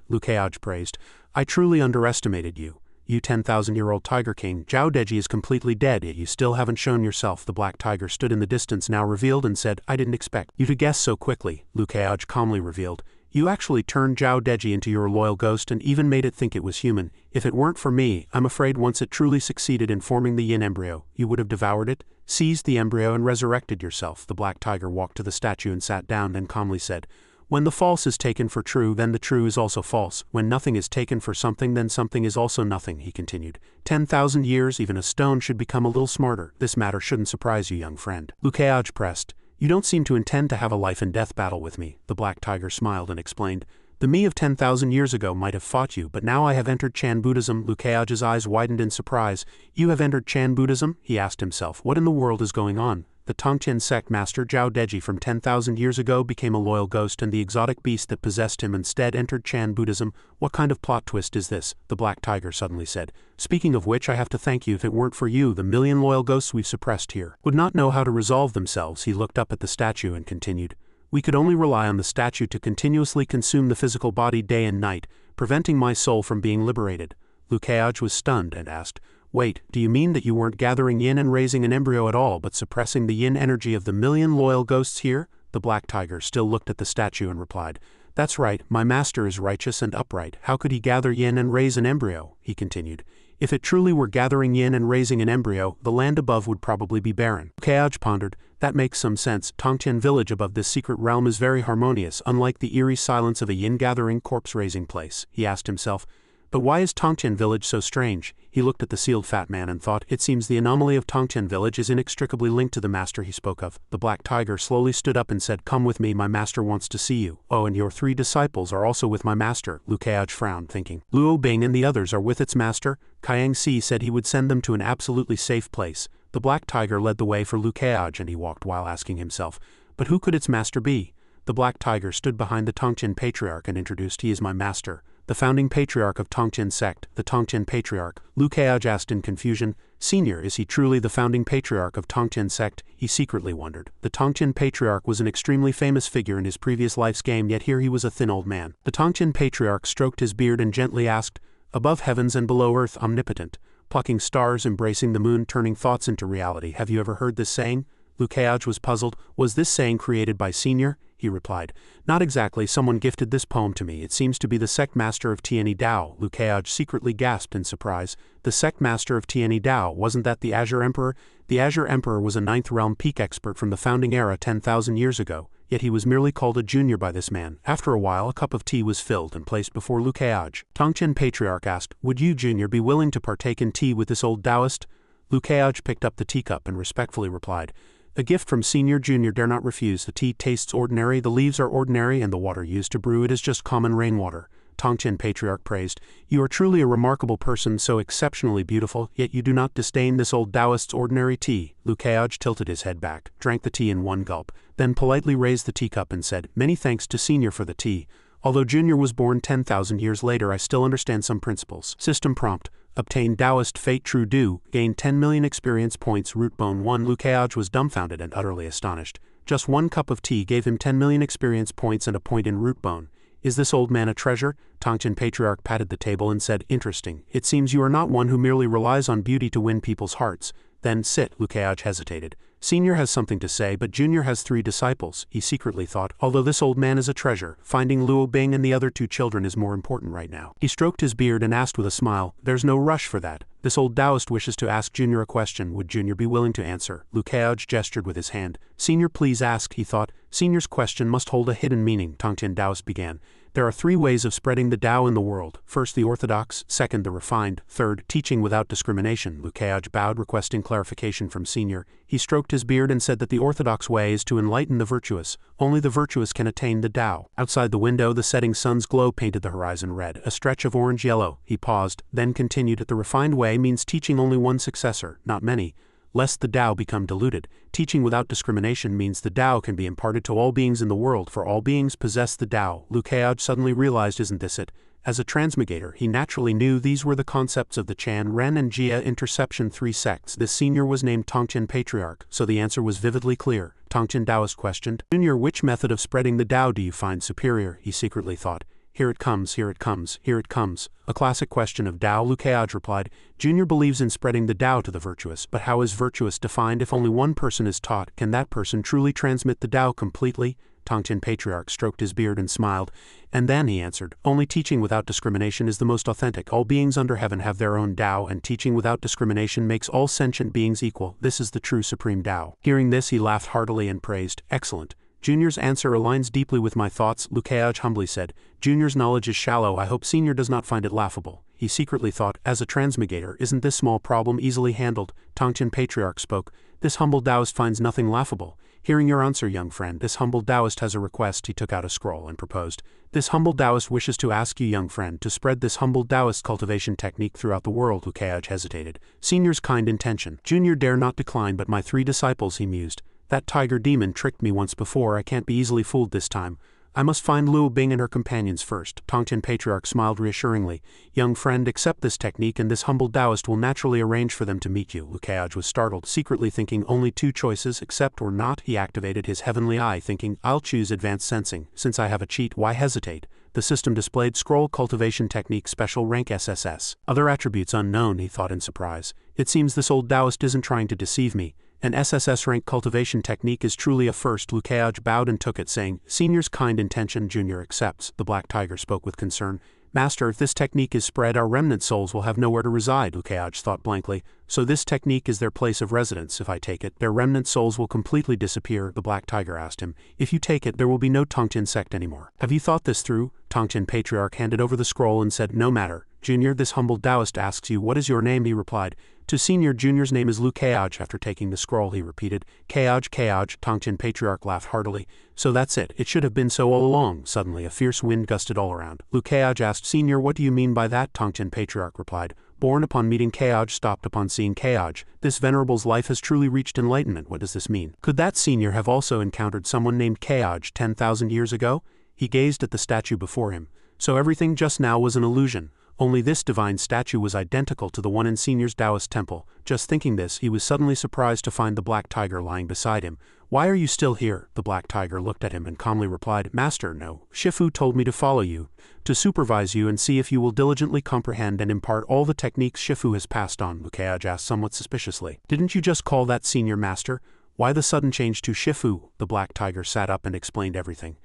Lukeaj praised. I truly underestimated you. You 10,000-year-old Tiger King. Zhao Deji is completely dead, yet you still haven't shown yourself. The black tiger stood in the distance now revealed and said, I didn't expect you to guess so quickly. Lukeaj calmly revealed, you actually turned Zhao Deji into your loyal ghost and even made it think it was human. If it weren't for me, I'm afraid once it truly succeeded in forming the yin embryo, you would have devoured it, seized the embryo and resurrected yourself. The black tiger walked to the statue and sat down, then calmly said, when the false is taken for true, then the true is also false. When nothing is taken for something, then something is also nothing, he continued. 10,000 years, even a stone should become a little smarter. This matter shouldn't surprise you, young friend. Lukeaj pressed. You don't seem to intend to have a life and death battle with me. The black tiger smiled and explained. The me of 10,000 years ago might have fought you, but now I have entered Chan Buddhism. Lukeaj's eyes widened in surprise. You have entered Chan Buddhism? He asked himself. What in the world is going on? The Tongtian sect master Zhao Deji from 10,000 years ago became a loyal ghost, and the exotic beast that possessed him instead entered Chan Buddhism. What kind of plot twist is this? The black tiger suddenly said. Speaking of which, I have to thank you. If it weren't for you, the million loyal ghosts we've suppressed here would not know how to resolve themselves. He looked up at the statue and continued. We could only rely on the statue to continuously consume the physical body day and night, preventing my soul from being liberated. Lukeaj was stunned and asked, wait, do you mean that you weren't gathering yin and raising an embryo at all, but suppressing the yin energy of the million loyal ghosts here? The black tiger still looked at the statue and replied, that's right, my master is righteous and upright. How could he gather yin and raise an embryo? He continued. If it truly were gathering yin and raising an embryo, the land above would probably be barren. Lukeaj pondered, that makes some sense. Tongtian village above this secret realm is very harmonious, unlike the eerie silence of a yin-gathering, corpse-raising place. He asked himself, but why is Tongtian village so strange? He looked at the sealed fat man and thought, it seems the anomaly of Tongtian village is inextricably linked to the master he spoke of. The black tiger slowly stood up and said, come with me, my master wants to see you. Oh, and your 3 disciples are also with my master. Lukeaj frowned, thinking, Luo Bing and the others are with its master? Kayang Si said he would send them to an absolutely safe place. The black tiger led the way for Lukeaj, and he walked while asking himself, but who could its master be? The black tiger stood behind the Tongtian patriarch and introduced, he is my master, the founding patriarch of Tongtian sect, the Tongtian patriarch. Lukeaj asked in confusion, Senior, is he truly the founding patriarch of Tongtian sect? He secretly wondered. The Tongtian patriarch was an extremely famous figure in his previous life's game, yet here he was a thin old man. The Tongtian patriarch stroked his beard and gently asked, above heavens and below earth, omnipotent, plucking stars, embracing the moon, turning thoughts into reality. Have you ever heard this saying? Lukeaj was puzzled. Was this saying created by Senior? He replied, not exactly, someone gifted this poem to me. It seems to be the sect master of Tianyi Dao. Lukeaj secretly gasped in surprise. The sect master of Tianyi Dao, wasn't that the Azure Emperor? The Azure Emperor was a 9th realm peak expert from the founding era 10,000 years ago, yet he was merely called a junior by this man. After a while, a cup of tea was filled and placed before Lukeaj. Tongtian patriarch asked, would you, junior, be willing to partake in tea with this old Taoist? Lukeaj picked up the teacup and respectfully replied, a gift from Senior. Junior dare not refuse. The tea tastes ordinary, the leaves are ordinary, and the water used to brew it is just common rainwater. Tongtian patriarch praised, you are truly a remarkable person, so exceptionally beautiful, yet you do not disdain this old Taoist's ordinary tea. Lukeaj tilted his head back, drank the tea in one gulp, then politely raised the teacup and said, many thanks to Senior for the tea. Although Junior was born 10,000 years later, I still understand some principles. System prompt. Obtain Taoist Fate True Do, gain 10 million experience points. Root Bone 1. Lukeaj was dumbfounded and utterly astonished. Just one cup of tea gave him 10 million experience points and a point in Root Bone. Is this old man a treasure? Tongtian patriarch patted the table and said, interesting. It seems you are not one who merely relies on beauty to win people's hearts. Then sit. Lukeaj hesitated. Senior has something to say, but Junior has 3 disciples, he secretly thought. Although this old man is a treasure, finding Luo Bing and the other 2 children is more important right now. He stroked his beard and asked with a smile, there's no rush for that. This old Taoist wishes to ask Junior a question. Would Junior be willing to answer? Lukeaj gestured with his hand. Senior, please ask, he thought. Senior's question must hold a hidden meaning, Tongtian Taoist began. There are 3 ways of spreading the Tao in the world. First, the orthodox. Second, the refined. Third, teaching without discrimination. Lukeaj bowed, requesting clarification from Senior. He stroked his beard and said that the orthodox way is to enlighten the virtuous. Only the virtuous can attain the Tao. Outside the window, the setting sun's glow painted the horizon red, a stretch of orange-yellow. He paused, then continued. The refined way means teaching only one successor, not many, lest the Tao become diluted. Teaching without discrimination means the Tao can be imparted to all beings in the world, for all beings possess the Tao. Lukeaj suddenly realized, isn't this it? As a transmigrator, he naturally knew these were the concepts of the Chan, Ren and Jia Interception 3 sects. This senior was named Tongtian Patriarch, so the answer was vividly clear. Tongtian Taoist questioned, Junior, which method of spreading the Tao do you find superior? He secretly thought. Here it comes, here it comes, here it comes. A classic question of Tao. Lukeaj replied, Junior believes in spreading the Tao to the virtuous, but how is virtuous defined? If only one person is taught, can that person truly transmit the Tao completely? Tongtian Patriarch stroked his beard and smiled. And then he answered, only teaching without discrimination is the most authentic. All beings under heaven have their own Tao, and teaching without discrimination makes all sentient beings equal. This is the true supreme Tao. Hearing this, he laughed heartily and praised, excellent. Junior's answer aligns deeply with my thoughts, Lukeaj humbly said. Junior's knowledge is shallow. I hope Senior does not find it laughable. He secretly thought, as a transmigrator, isn't this small problem easily handled? Tongtian Patriarch spoke. This humble Taoist finds nothing laughable. Hearing your answer, young friend, this humble Taoist has a request. He took out a scroll and proposed. This humble Taoist wishes to ask you, young friend, to spread this humble Taoist cultivation technique throughout the world. Lukeaj hesitated. Senior's kind intention. Junior dare not decline, but my 3 disciples, he mused. That tiger demon tricked me once before. I can't be easily fooled this time. I must find Luo Bing and her companions first. Tongtian Patriarch smiled reassuringly. Young friend, accept this technique and this humble Taoist will naturally arrange for them to meet you. Lukeaj was startled, secretly thinking only 2 choices, accept or not. He activated his heavenly eye, thinking, I'll choose advanced sensing. Since I have a cheat, why hesitate? The system displayed scroll cultivation technique special rank SSS. Other attributes unknown, he thought in surprise. It seems this old Taoist isn't trying to deceive me. An SSS rank cultivation technique is truly a first. Lukeaj bowed and took it, saying, Senior's kind intention. Junior accepts. The Black Tiger spoke with concern. Master, if this technique is spread, our remnant souls will have nowhere to reside. Lukeaj thought blankly. So this technique is their place of residence. If I take it, their remnant souls will completely disappear. The Black Tiger asked him. If you take it, there will be no Tongtian sect anymore. Have you thought this through? Tongtian Patriarch handed over the scroll and said, No matter. Junior, this humble Taoist asks you, what is your name? He replied. To Senior, Junior's name is Lukeaj. After taking the scroll, he repeated, Keaj, Keaj. Tongtian Patriarch laughed heartily. So that's it. It should have been so all along. Suddenly, a fierce wind gusted all around. Lukeaj asked, Senior, what do you mean by that? Tongtian Patriarch replied, Born upon meeting Keaj, stopped upon seeing Keaj. This venerable's life has truly reached enlightenment. What does this mean? Could that Senior have also encountered someone named Keaj 10,000 years ago? He gazed at the statue before him. So everything just now was an illusion. Only this divine statue was identical to the one in Senior's Taoist temple. Just thinking this, he was suddenly surprised to find the Black Tiger lying beside him. Why are you still here? The Black Tiger looked at him and calmly replied, Master, no. Shifu told me to follow you, to supervise you and see if you will diligently comprehend and impart all the techniques Shifu has passed on. Lukeaj asked somewhat suspiciously. Didn't you just call that Senior Master? Why the sudden change to Shifu? The Black Tiger sat up and explained everything.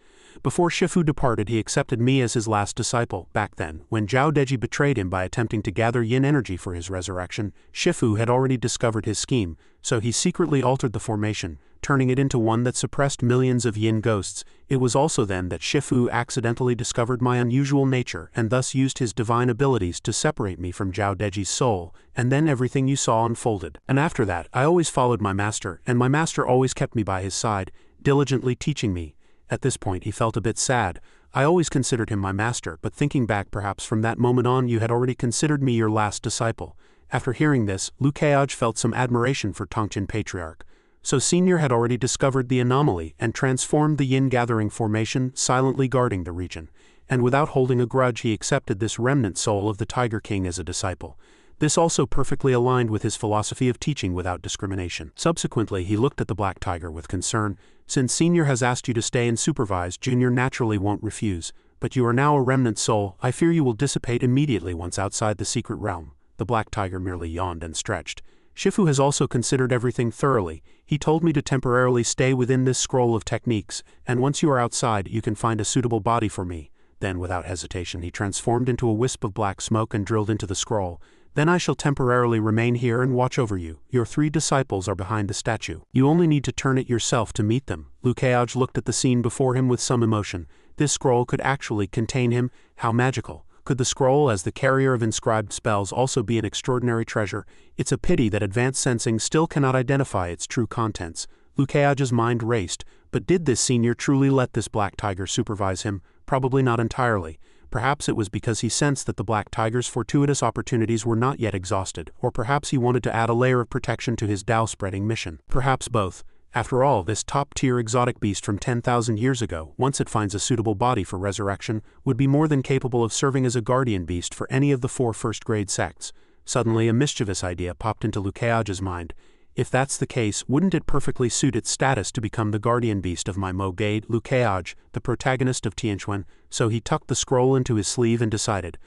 Before Shifu departed, he accepted me as his last disciple. Back then, when Zhao Deji betrayed him by attempting to gather yin energy for his resurrection, Shifu had already discovered his scheme, so he secretly altered the formation, turning it into one that suppressed millions of yin ghosts. It was also then that Shifu accidentally discovered my unusual nature and thus used his divine abilities to separate me from Zhao Deji's soul, and then everything you saw unfolded. And after that, I always followed my master, and my master always kept me by his side, diligently teaching me. At this point, he felt a bit sad. I always considered him my master, but thinking back, perhaps from that moment on you had already considered me your last disciple. After hearing this, Lukeaj felt some admiration for Tongtian Patriarch. So Senior had already discovered the anomaly and transformed the yin-gathering formation, silently guarding the region. And without holding a grudge, he accepted this remnant soul of the Tiger King as a disciple. This also perfectly aligned with his philosophy of teaching without discrimination. Subsequently, he looked at the Black Tiger with concern. Since Senior has asked you to stay and supervise, Junior naturally won't refuse. But you are now a remnant soul. I fear you will dissipate immediately once outside the secret realm. The Black Tiger merely yawned and stretched. Shifu has also considered everything thoroughly. He told me to temporarily stay within this scroll of techniques, and once you are outside, you can find a suitable body for me. Then, without hesitation, he transformed into a wisp of black smoke and drilled into the scroll. Then I shall temporarily remain here and watch over you. Your 3 disciples are behind the statue. You only need to turn it yourself to meet them." Lukeaj looked at the scene before him with some emotion. This scroll could actually contain him. How magical. Could the scroll, as the carrier of inscribed spells, also be an extraordinary treasure? It's a pity that advanced sensing still cannot identify its true contents. Lukeaj's mind raced, but did this senior truly let this black tiger supervise him? Probably not entirely. Perhaps it was because he sensed that the black tiger's fortuitous opportunities were not yet exhausted, or perhaps he wanted to add a layer of protection to his Tao-spreading mission. Perhaps both. After all, this top-tier exotic beast from 10,000 years ago, once it finds a suitable body for resurrection, would be more than capable of serving as a guardian beast for any of the 4 first-grade sects. Suddenly a mischievous idea popped into Lukeaj's mind. If that's the case, wouldn't it perfectly suit its status to become the guardian beast of my Mogade, Lukeaj, the protagonist of Tianquan? So he tucked the scroll into his sleeve and decided,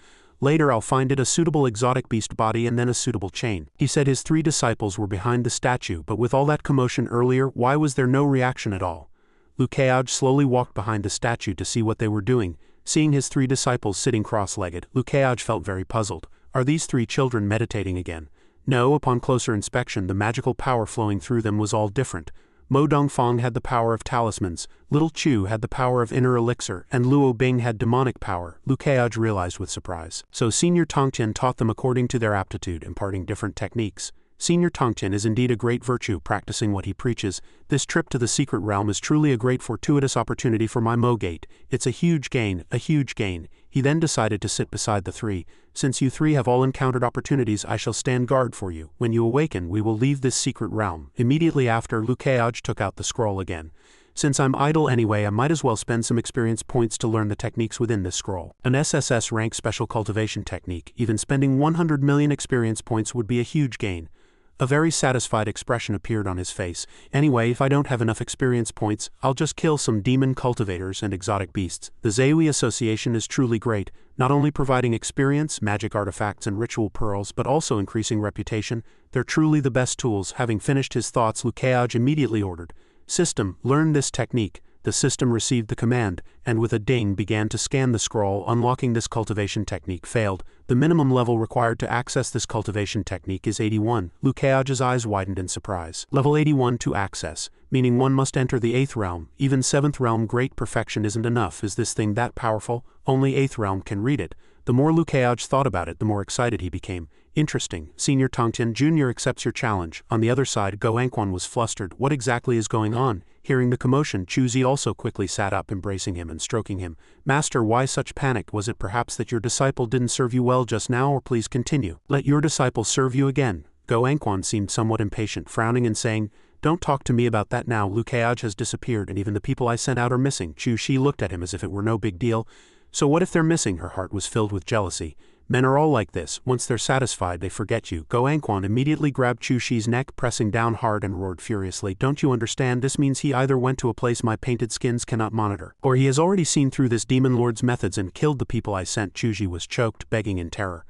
later I'll find it a suitable exotic beast body and then a suitable chain. He said his 3 disciples were behind the statue, but with all that commotion earlier, why was there no reaction at all? Lukeaj slowly walked behind the statue to see what they were doing. Seeing his 3 disciples sitting cross-legged, Lukeaj felt very puzzled. Are these 3 children meditating again? No, upon closer inspection the magical power flowing through them was all different. Mo Dongfang had the power of talismans, Little Chu had the power of inner elixir, and Luo Bing had demonic power, Lukeaj realized with surprise. So Senior Tongtian taught them according to their aptitude, imparting different techniques. Senior Tongtian is indeed a great virtue, practicing what he preaches. This trip to the secret realm is truly a great fortuitous opportunity for my Mogate. It's a huge gain, a huge gain. He then decided to sit beside the 3. Since you 3 have all encountered opportunities, I shall stand guard for you. When you awaken, we will leave this secret realm. Immediately after, Lukeaj took out the scroll again. Since I'm idle anyway, I might as well spend some experience points to learn the techniques within this scroll. An SSS rank special cultivation technique. Even spending 100 million experience points would be a huge gain. A very satisfied expression appeared on his face. Anyway, if I don't have enough experience points, I'll just kill some demon cultivators and exotic beasts. The Zawi Association is truly great, not only providing experience, magic artifacts and ritual pearls, but also increasing reputation. They're truly the best tools. Having finished his thoughts, Lukeaj immediately ordered, "System, learn this technique." The system received the command, and with a ding began to scan the scroll. Unlocking this cultivation technique failed. The minimum level required to access this cultivation technique is 81. Lukeaj's eyes widened in surprise. Level 81 to access, meaning one must enter the 8th realm. Even 7th realm great perfection isn't enough. Is this thing that powerful? Only 8th realm can read it. The more Lukeaj thought about it, the more excited he became. Interesting. Senior Tongtian Jr. accepts your challenge. On the other side, Go Anquan was flustered. What exactly is going on? Hearing the commotion, Chuzi also quickly sat up, embracing him and stroking him. Master, why such panic? Was it perhaps that your disciple didn't serve you well just now, or please continue? Let your disciple serve you again. Go Anquan seemed somewhat impatient, frowning and saying, "Don't talk to me about that now. Lukeaj has disappeared and even the people I sent out are missing." Chu Shi looked at him as if it were no big deal. So what if they're missing? Her heart was filled with jealousy. Men are all like this. Once they're satisfied, they forget you. Go Anquan immediately grabbed Chu Shi's neck, pressing down hard, and roared furiously. Don't you understand? This means he either went to a place my painted skins cannot monitor, or he has already seen through this demon lord's methods and killed the people I sent. Chu Shi was choked, begging in terror.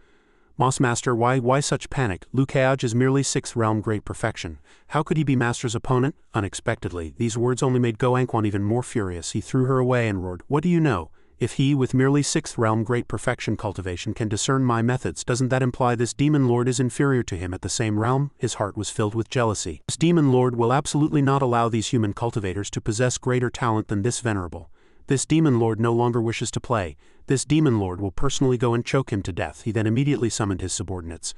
Moss Master, why such panic? Lukeaj is merely 6th realm great perfection. How could he be Master's opponent? Unexpectedly, these words only made Go Anquan even more furious. He threw her away and roared, "What do you know? If he, with merely 6th realm great perfection cultivation, can discern my methods, doesn't that imply this demon lord is inferior to him at the same realm?" His heart was filled with jealousy. This demon lord will absolutely not allow these human cultivators to possess greater talent than this venerable. This demon lord no longer wishes to play. This demon lord will personally go and choke him to death. He then immediately summoned his subordinates.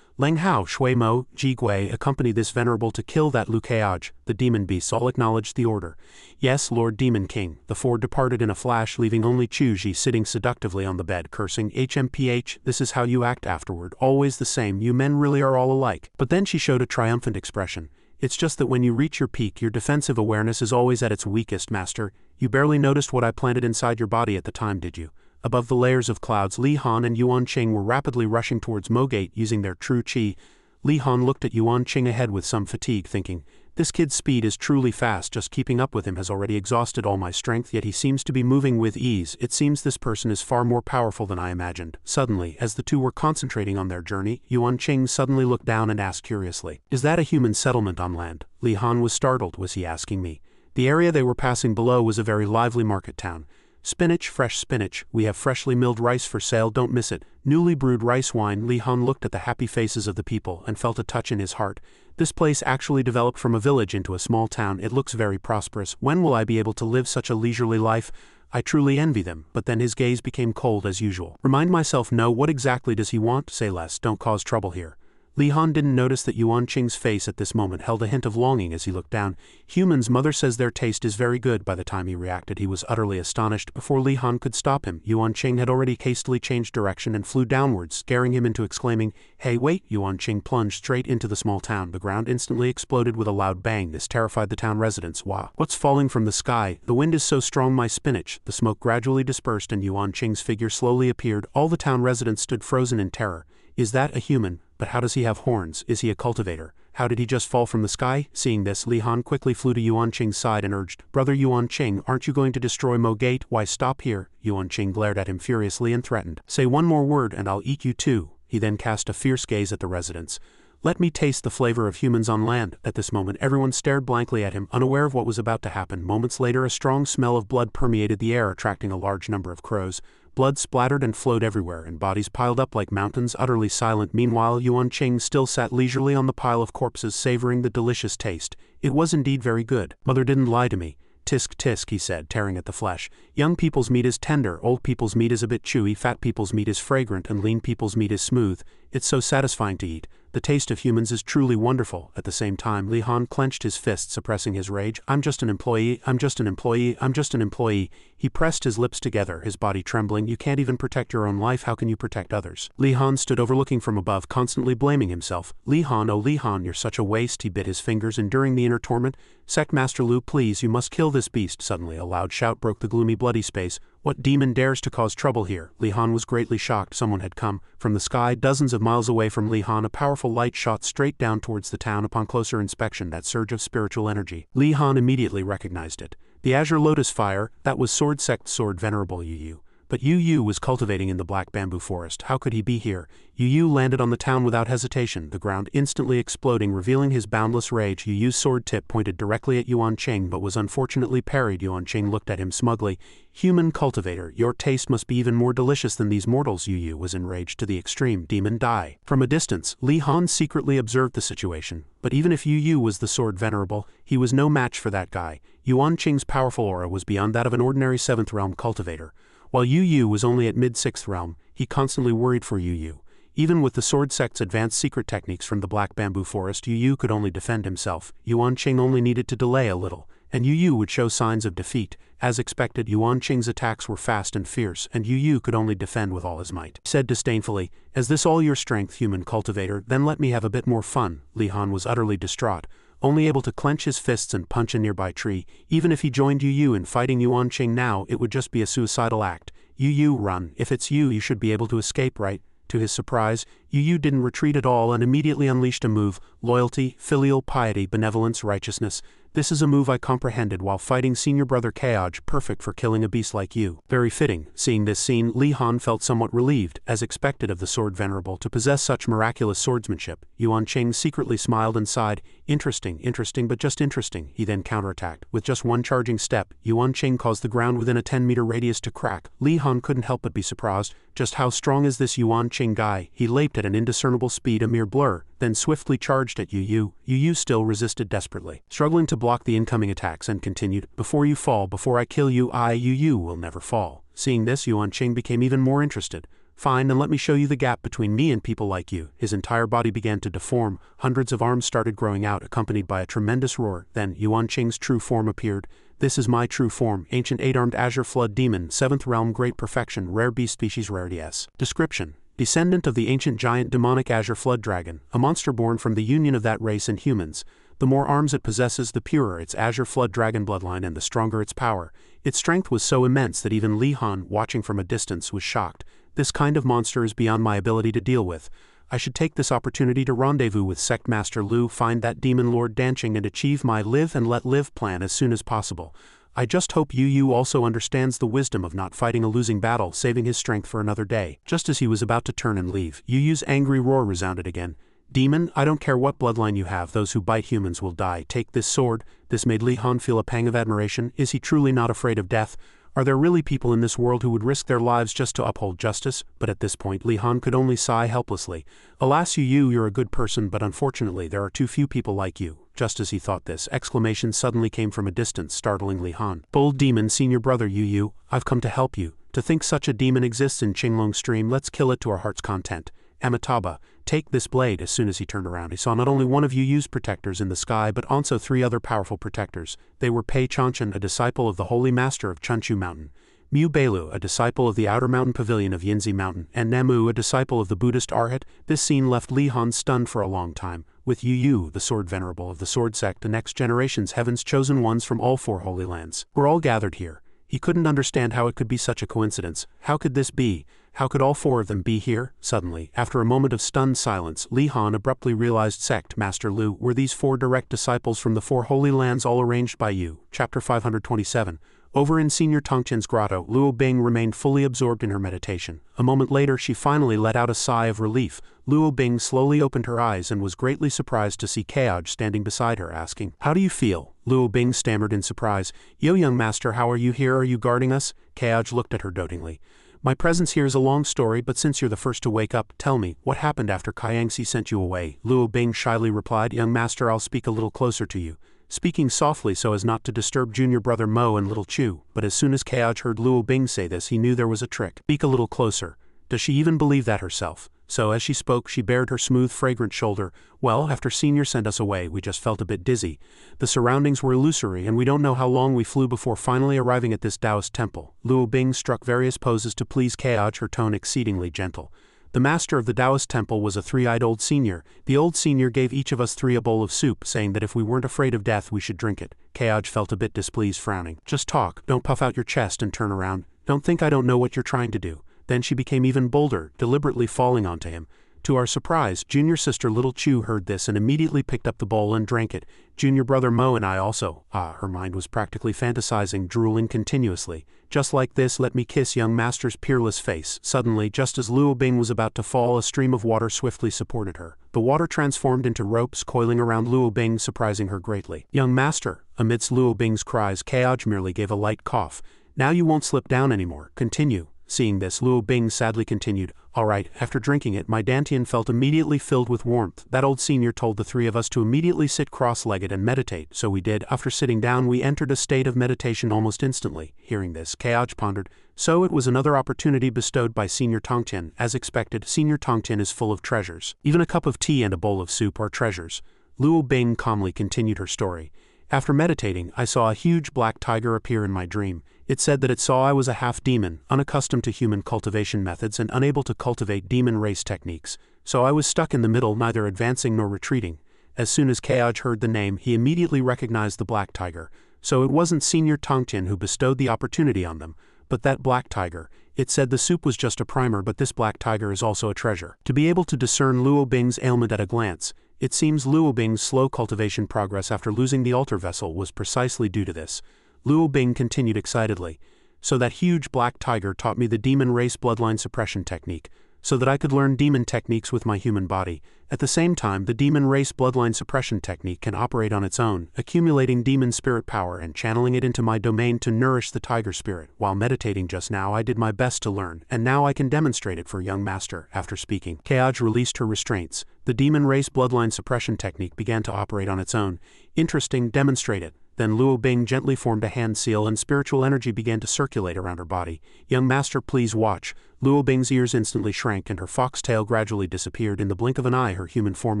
Leng Hao, Shui Mo, Ji Gui accompany this venerable to kill that Lukeaj. The demon beasts all acknowledged the order. Yes, Lord Demon King. The 4 departed in a flash, leaving only Chu Ji sitting seductively on the bed, cursing, "HMPH, this is how you act afterward, always the same, you men really are all alike." But then she showed a triumphant expression. "It's just that when you reach your peak, your defensive awareness is always at its weakest, Master. You barely noticed what I planted inside your body at the time, did you?" Above the layers of clouds, Li Han and Yuan Qing were rapidly rushing towards Mogate using their true chi. Li Han looked at Yuan Qing ahead with some fatigue, thinking, "This kid's speed is truly fast, just keeping up with him has already exhausted all my strength, yet he seems to be moving with ease. It seems this person is far more powerful than I imagined." Suddenly, as the two were concentrating on their journey, Yuan Qing suddenly looked down and asked curiously, "Is that a human settlement on land?" Li Han was startled. Was he asking me? The area they were passing below was a very lively market town. Spinach, fresh spinach, we have freshly milled rice for sale, don't miss it. Newly brewed rice wine. Li Han looked at the happy faces of the people and felt a touch in his heart. This place actually developed from a village into a small town. It looks very prosperous. When will I be able to live such a leisurely life? I truly envy them. But then his gaze became cold as usual. Remind myself, no, what exactly does he want? Say less, don't cause trouble here. Li Han didn't notice that Yuan Qing's face at this moment held a hint of longing as he looked down. Humans' mother says their taste is very good. By the time he reacted, he was utterly astonished. Before Li Han could stop him, Yuan Qing had already hastily changed direction and flew downwards, scaring him into exclaiming, "Hey, wait!" Yuan Qing plunged straight into the small town. The ground instantly exploded with a loud bang. This terrified the town residents. Wow! What's falling from the sky? The wind is so strong, my spinach. The smoke gradually dispersed and Yuan Qing's figure slowly appeared. All the town residents stood frozen in terror. Is that a human? But how does he have horns? Is he a cultivator? How did he just fall from the sky? Seeing this, Li Han quickly flew to Yuan Qing's side and urged, "Brother Yuan Qing, aren't you going to destroy Mo Gate? Why stop here?" Yuan Qing glared at him furiously and threatened, "Say one more word and I'll eat you too." He then cast a fierce gaze at the residents. "Let me taste the flavor of humans on land." At this moment, everyone stared blankly at him, unaware of what was about to happen. Moments later, a strong smell of blood permeated the air, attracting a large number of crows. Blood splattered and flowed everywhere, and bodies piled up like mountains, utterly silent. Meanwhile, Yuan Qing still sat leisurely on the pile of corpses, savoring the delicious taste. It was indeed very good. Mother didn't lie to me. Tisk tisk, he said, tearing at the flesh. Young people's meat is tender, old people's meat is a bit chewy, fat people's meat is fragrant, and lean people's meat is smooth. It's so satisfying to eat. The taste of humans is truly wonderful. At the same time, Li Han clenched his fist, suppressing his rage. I'm just an employee, I'm just an employee, I'm just an employee. He pressed his lips together, his body trembling. You can't even protect your own life, how can you protect others? Li Han stood overlooking from above, constantly blaming himself. Li Han, oh Li Han, you're such a waste. He bit his fingers, enduring the inner torment. Sect Master Lu, please, you must kill this beast. Suddenly a loud shout broke the gloomy bloody space. What demon dares to cause trouble here? Li Han was greatly shocked. Someone had come from the sky, dozens of miles away from Li Han. A powerful light shot straight down towards the town. Upon closer inspection, that surge of spiritual energy, Li Han immediately recognized it. The Azure Lotus Fire, that was Sword Sect Sword Venerable Yu Yu. But Yu Yu was cultivating in the Black Bamboo Forest. How could he be here? Yu Yu landed on the town without hesitation, the ground instantly exploding, revealing his boundless rage. Yu Yu's sword tip pointed directly at Yuan Qing, but was unfortunately parried. Yuan Qing looked at him smugly. Human cultivator, your taste must be even more delicious than these mortals. Yu Yu was enraged to the extreme. Demon, die. From a distance, Li Han secretly observed the situation. But even if Yu Yu was the Sword Venerable, he was no match for that guy. Yuan Qing's powerful aura was beyond that of an ordinary 7th realm cultivator. While Yu Yu was only at mid-6th realm, he constantly worried for Yu Yu. Even with the Sword Sect's advanced secret techniques from the Black Bamboo Forest, Yu Yu could only defend himself. Yuan Qing only needed to delay a little, and Yu Yu would show signs of defeat. As expected, Yuan Qing's attacks were fast and fierce, and Yu Yu could only defend with all his might. He said disdainfully, "Is this all your strength, human cultivator? Then let me have a bit more fun." Li Han was utterly distraught, only able to clench his fists and punch a nearby tree. Even if he joined Yu Yu in fighting Yuan Qing now, it would just be a suicidal act. Yu Yu, run. If it's you, you should be able to escape, right? To his surprise, Yu Yu didn't retreat at all and immediately unleashed a move: loyalty, filial piety, benevolence, righteousness. This is a move I comprehended while fighting senior brother Kaoj, perfect for killing a beast like you. Very fitting. Seeing this scene, Li Han felt somewhat relieved, as expected of the Sword Venerable to possess such miraculous swordsmanship. Yuan Qing secretly smiled and sighed. Interesting, but just interesting. He then counterattacked. With just one charging step, Yuan Qing caused the ground within a 10-meter radius to crack. Li Han couldn't help but be surprised. Just how strong is this Yuan Qing guy? He leaped at an indiscernible speed, a mere blur, then swiftly charged at Yu Yu. Yu Yu still resisted desperately, struggling to block the incoming attacks, and continued, "Before you fall, before I kill you, Yu Yu will never fall." Seeing this, Yuan Qing became even more interested. "Fine, and let me show you the gap between me and people like you." His entire body began to deform, hundreds of arms started growing out, accompanied by a tremendous roar. Then Yuan Qing's true form appeared. "This is my true form, ancient 8-armed azure flood demon, 7th realm, great perfection, rare beast species, rarity S. Description: descendant of the ancient giant demonic azure flood dragon, a monster born from the union of that race and humans. The more arms it possesses, the purer its azure flood dragon bloodline and the stronger its power. Its strength was so immense that even Li Han, watching from a distance, was shocked. This kind of monster is beyond my ability to deal with. I should take this opportunity to rendezvous with Sect Master Lu, find that demon Lord Danching, and achieve my live and let live plan as soon as possible. I just hope Yu Yu also understands the wisdom of not fighting a losing battle, saving his strength for another day." Just as he was about to turn and leave, Yu Yu's angry roar resounded again. "Demon, I don't care what bloodline you have, those who bite humans will die. Take this sword." This made Li Han feel a pang of admiration. Is he truly not afraid of death? Are there really people in this world who would risk their lives just to uphold justice? But at this point Li Han could only sigh helplessly. Alas, you're a good person, but unfortunately there are too few people like you. Just as he thought this, exclamation suddenly came from a distance, startling Li Han. Bold demon, senior brother Yu, I've come to help you. To think such a demon exists in Qinglong Stream, let's kill it to our heart's content. Amitabha, take this blade. As soon as he turned around, he saw not only one of Yu's protectors in the sky, but also 3 other powerful protectors. They were Pei Chanshan, a disciple of the Holy Master of Chunchu Mountain, Mu Beilu, a disciple of the Outer Mountain Pavilion of Yinzi Mountain, and Namu, a disciple of the Buddhist Arhat. This scene left Li Han stunned for a long time. With Yu, the Sword Venerable of the Sword Sect, the next generation's heaven's chosen ones from all 4 holy lands, were all gathered here. He couldn't understand how it could be such a coincidence. How could this be? How could all 4 of them be here? Suddenly, after a moment of stunned silence, Li Han abruptly realized Sect Master Lu were these 4 direct disciples from the 4 holy lands, all arranged by Yu. Chapter 527. Over in Senior Tongqian's grotto, Luo Bing remained fully absorbed in her meditation. A moment later she finally let out a sigh of relief. Luo Bing slowly opened her eyes and was greatly surprised to see Keoj standing beside her, asking, "How do you feel?" Luo Bing stammered in surprise. "Yo, young master, how are you here? Are you guarding us?" Keoj looked at her dotingly. "My presence here is a long story, but since you're the first to wake up, tell me, what happened after Kayangsi sent you away?" Luo Bing shyly replied, "Young master, I'll speak a little closer to you," speaking softly so as not to disturb junior brother Mo and little Chu. But as soon as Keoj heard Luo Bing say this, he knew there was a trick. "Speak a little closer. Does she even believe that herself?" So as she spoke, she bared her smooth, fragrant shoulder. "Well, after Senior sent us away, we just felt a bit dizzy. The surroundings were illusory, and we don't know how long we flew before finally arriving at this Taoist temple." Luo Bing struck various poses to please Keoj, her tone exceedingly gentle. The master of the Taoist temple was a 3-eyed old senior. The old senior gave each of us 3 a bowl of soup, saying that if we weren't afraid of death we should drink it. Keoj felt a bit displeased, frowning. "Just talk, don't puff out your chest and turn around. Don't think I don't know what you're trying to do." Then she became even bolder, deliberately falling onto him. To our surprise, junior sister little Chu heard this and immediately picked up the bowl and drank it. Junior brother Mo and I also. Her mind was practically fantasizing, drooling continuously. "Just like this, let me kiss young master's peerless face." Suddenly, just as Luo Bing was about to fall, a stream of water swiftly supported her. The water transformed into ropes, coiling around Luo Bing, surprising her greatly. "Young master!" Amidst Luo Bing's cries, Keoj merely gave a light cough. "Now you won't slip down anymore. Continue." Seeing this, Luo Bing sadly continued, "All right, after drinking it, my dantian felt immediately filled with warmth. That old senior told the 3 of us to immediately sit cross-legged and meditate, so we did. After sitting down, we entered a state of meditation almost instantly." Hearing this, Keoj pondered. So it was another opportunity bestowed by Senior Tongqian. As expected, Senior Tongqian is full of treasures. Even a cup of tea and a bowl of soup are treasures. Luo Bing calmly continued her story. "After meditating, I saw a huge black tiger appear in my dream. It said that it saw I was a half-demon, unaccustomed to human cultivation methods and unable to cultivate demon race techniques. So I was stuck in the middle, neither advancing nor retreating." As soon as Keoj heard the name, he immediately recognized the black tiger. So it wasn't Senior Tongqian who bestowed the opportunity on them, but that black tiger. It said the soup was just a primer, but this black tiger is also a treasure. To be able to discern Luo Bing's ailment at a glance, it seems Luo Bing's slow cultivation progress after losing the altar vessel was precisely due to this. Luo Bing continued excitedly. "So that huge black tiger taught me the demon race bloodline suppression technique, so that I could learn demon techniques with my human body. At the same time, the demon race bloodline suppression technique can operate on its own, accumulating demon spirit power and channeling it into my domain to nourish the tiger spirit. While meditating just now, I did my best to learn, and now I can demonstrate it for young master." After speaking, Keoj released her restraints. The demon race bloodline suppression technique began to operate on its own. "Interesting, demonstrate it." Then Luo Bing gently formed a hand seal and spiritual energy began to circulate around her body. "Young master, please watch." Luo Bing's ears instantly shrank and her foxtail gradually disappeared. In the blink of an eye, her human form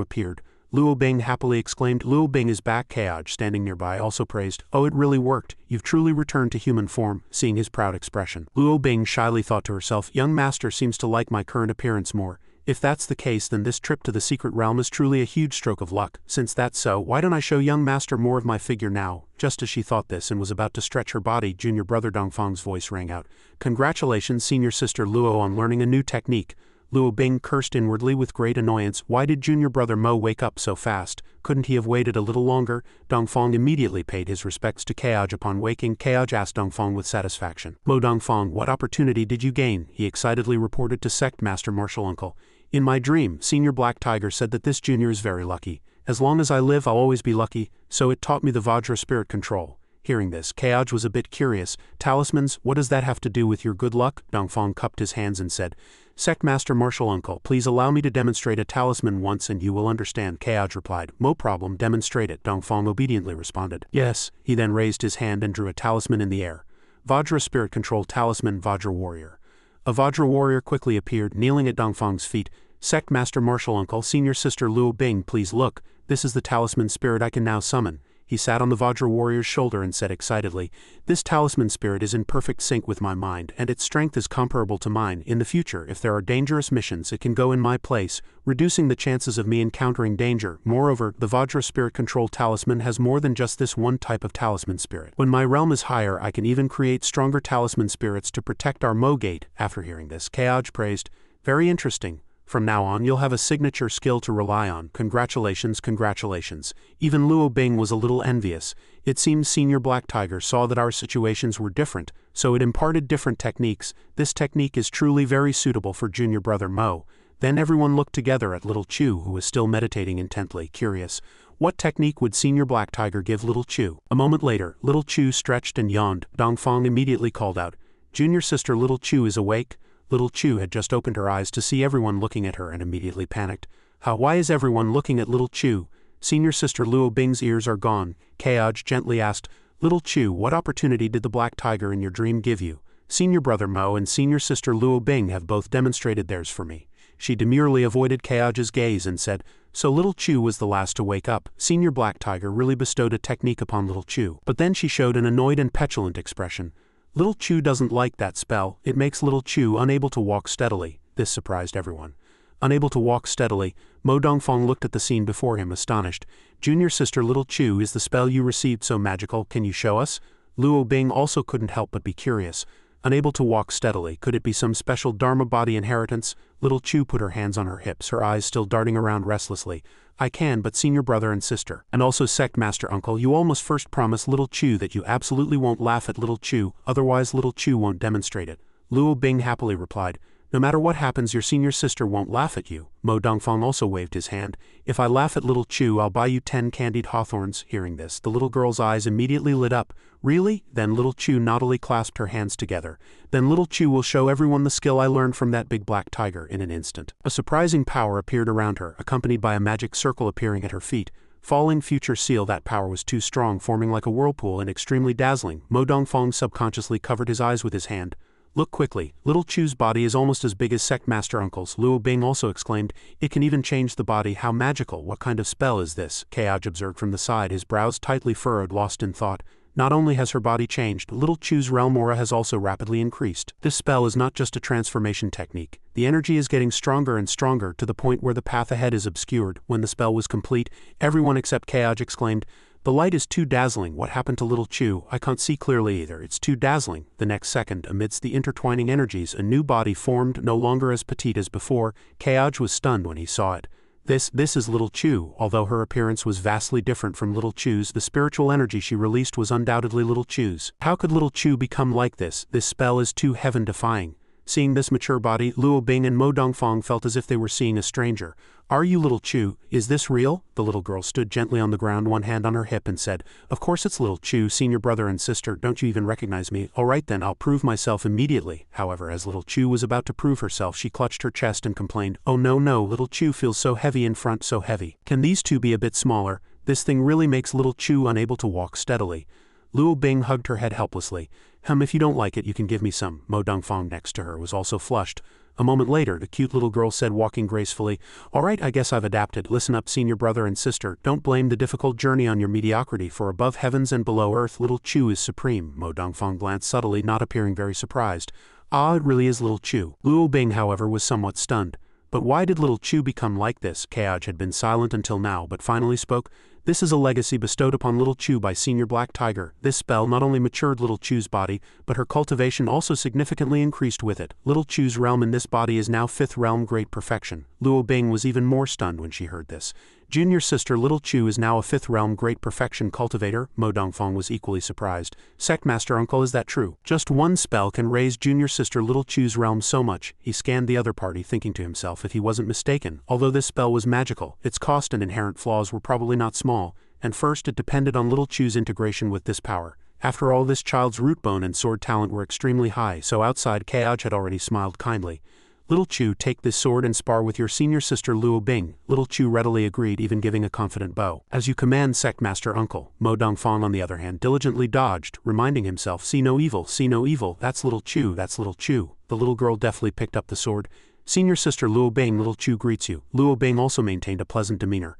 appeared. Luo Bing happily exclaimed, "Luo Bing is back." Keoj, standing nearby, also praised, "Oh, it really worked. You've truly returned to human form." Seeing his proud expression, Luo Bing shyly thought to herself, "Young master seems to like my current appearance more. If that's the case, then this trip to the secret realm is truly a huge stroke of luck. Since that's so, why don't I show young master more of my figure now?" Just as she thought this and was about to stretch her body, junior brother Dongfang's voice rang out. "Congratulations, senior sister Luo, on learning a new technique." Luo Bing cursed inwardly with great annoyance. Why did junior brother Mo wake up so fast? Couldn't he have waited a little longer? Dongfang immediately paid his respects to Keoj upon waking. Keoj asked Dongfang with satisfaction, "Mo Dongfang, what opportunity did you gain?" He excitedly reported to Sect Master Martial Uncle. "In my dream, Senior Black Tiger said that this junior is very lucky. As long as I live, I'll always be lucky, so it taught me the Vajra spirit control." Hearing this, Kaoj was a bit curious. Talismans, what does that have to do with your good luck? Dongfang cupped his hands and said, Sect Master Martial Uncle, please allow me to demonstrate a talisman once and you will understand. Kaoj replied, no problem, demonstrate it. Dongfang obediently responded. Yes. He then raised his hand and drew a talisman in the air. Vajra Spirit Control Talisman Vajra Warrior. A Vajra warrior quickly appeared, kneeling at Dongfang's feet. Sect Master Martial Uncle, Senior Sister Luo Bing, please look. This is the talisman spirit I can now summon. He sat on the Vajra warrior's shoulder and said excitedly, this talisman spirit is in perfect sync with my mind, and its strength is comparable to mine. In the future, if there are dangerous missions, it can go in my place, reducing the chances of me encountering danger. Moreover, the Vajra Spirit Control Talisman has more than just this one type of talisman spirit. When my realm is higher, I can even create stronger talisman spirits to protect our Mo Gate. After hearing this, Kaoj praised, very interesting. From now on you'll have a signature skill to rely on. Congratulations, congratulations. Even Luo Bing was a little envious. It seems Senior Black Tiger saw that our situations were different, so it imparted different techniques. This technique is truly very suitable for Junior Brother Mo. Then everyone looked together at Little Chu, who was still meditating intently, curious. What technique would Senior Black Tiger give Little Chu? A moment later, Little Chu stretched and yawned. Dongfang immediately called out, Junior Sister Little Chu is awake? Little Chu had just opened her eyes to see everyone looking at her and immediately panicked. Why is everyone looking at Little Chu? Senior Sister Luo Bing's ears are gone. Kaoj gently asked, Little Chu, what opportunity did the Black Tiger in your dream give you? Senior Brother Mo and Senior Sister Luo Bing have both demonstrated theirs for me. She demurely avoided Kaoj's gaze and said, so Little Chu was the last to wake up. Senior Black Tiger really bestowed a technique upon Little Chu. But then she showed an annoyed and petulant expression. Little Chu doesn't like that spell. It makes Little Chu unable to walk steadily. This surprised everyone. Unable to walk steadily, Mo Dongfang looked at the scene before him astonished. Junior Sister Little Chu, is the spell you received so magical? Can you show us? Luo Bing also couldn't help but be curious. Unable to walk steadily, could it be some special Dharma body inheritance? Little Chu put her hands on her hips, her eyes still darting around restlessly. I can, but Senior Brother and Sister, and also Sect Master Uncle, you all must first promise Little Chu that you absolutely won't laugh at Little Chu, otherwise Little Chu won't demonstrate it. Luo Bing happily replied, no matter what happens, your Senior Sister won't laugh at you. Mo Dongfang also waved his hand. If I laugh at Little Chu, I'll buy you 10 candied hawthorns. Hearing this, the little girl's eyes immediately lit up. Really? Then Little Chu naughtily clasped her hands together. Then Little Chu will show everyone the skill I learned from that big black tiger in an instant. A surprising power appeared around her, accompanied by a magic circle appearing at her feet. Falling future seal, that power was too strong, forming like a whirlpool and extremely dazzling. Mo Dongfang subconsciously covered his eyes with his hand. Look quickly, Little Chu's body is almost as big as Sect Master Uncle's. Luo Bing also exclaimed, it can even change the body. How magical, what kind of spell is this? Kaoj observed from the side, his brows tightly furrowed, lost in thought. Not only has her body changed, Little Chu's realm aura has also rapidly increased. This spell is not just a transformation technique. The energy is getting stronger and stronger to the point where the path ahead is obscured. When the spell was complete, everyone except Kaoj exclaimed, the light is too dazzling. What happened to Little Chu? I can't see clearly either. It's too dazzling. The next second, amidst the intertwining energies, a new body formed, no longer as petite as before. Kaoj was stunned when he saw it. This is Little Chu. Although her appearance was vastly different from Little Chu's, the spiritual energy she released was undoubtedly Little Chu's. How could Little Chu become like this? This spell is too heaven-defying. Seeing this mature body, Luo Bing and Mo Dongfang felt as if they were seeing a stranger. Are you Little Chu? Is this real? The little girl stood gently on the ground, one hand on her hip, and said, of course it's Little Chu, Senior Brother and Sister. Don't you even recognize me? All right then, I'll prove myself immediately. However, as Little Chu was about to prove herself, she clutched her chest and complained, oh no, Little Chu feels so heavy in front, so heavy. Can these two be a bit smaller? This thing really makes Little Chu unable to walk steadily. Luo Bing hugged her head helplessly. If you don't like it, you can give me some. Mo Dongfang next to her was also flushed. A moment later, the cute little girl said, walking gracefully, all right, I guess I've adapted. Listen up, Senior Brother and Sister. Don't blame the difficult journey on your mediocrity, for above heavens and below earth, Little Chu is supreme. Mo Dongfang glanced subtly, not appearing very surprised. Ah, it really is Little Chu. Luo Bing, however, was somewhat stunned. But why did Little Chu become like this? Kaoj had been silent until now, but finally spoke. This is a legacy bestowed upon Little Chu by Senior Black Tiger. This spell not only matured Little Chu's body, but her cultivation also significantly increased with it. Little Chu's realm in this body is now 5th realm great perfection. Luo Bing was even more stunned when she heard this. Junior Sister Little Chu is now a 5th realm great perfection cultivator. Mo Dongfang was equally surprised. Sect Master Uncle, is that true? Just one spell can raise Junior Sister Little Chu's realm so much. He scanned the other party, thinking to himself if he wasn't mistaken. Although this spell was magical, its cost and inherent flaws were probably not small. And first, it depended on Little Chu's integration with this power. After all, this child's root bone and sword talent were extremely high, so outside Kaj had already smiled kindly. Little Chu, take this sword and spar with your senior sister Luo Bing. Little Chu readily agreed, even giving a confident bow. As you command, Sect Master Uncle. Mo Dongfang on the other hand diligently dodged, reminding himself, see no evil, see no evil, that's Little Chu, that's Little Chu. The little girl deftly picked up the sword. Senior sister Luo Bing, Little Chu greets you. Luo Bing also maintained a pleasant demeanor.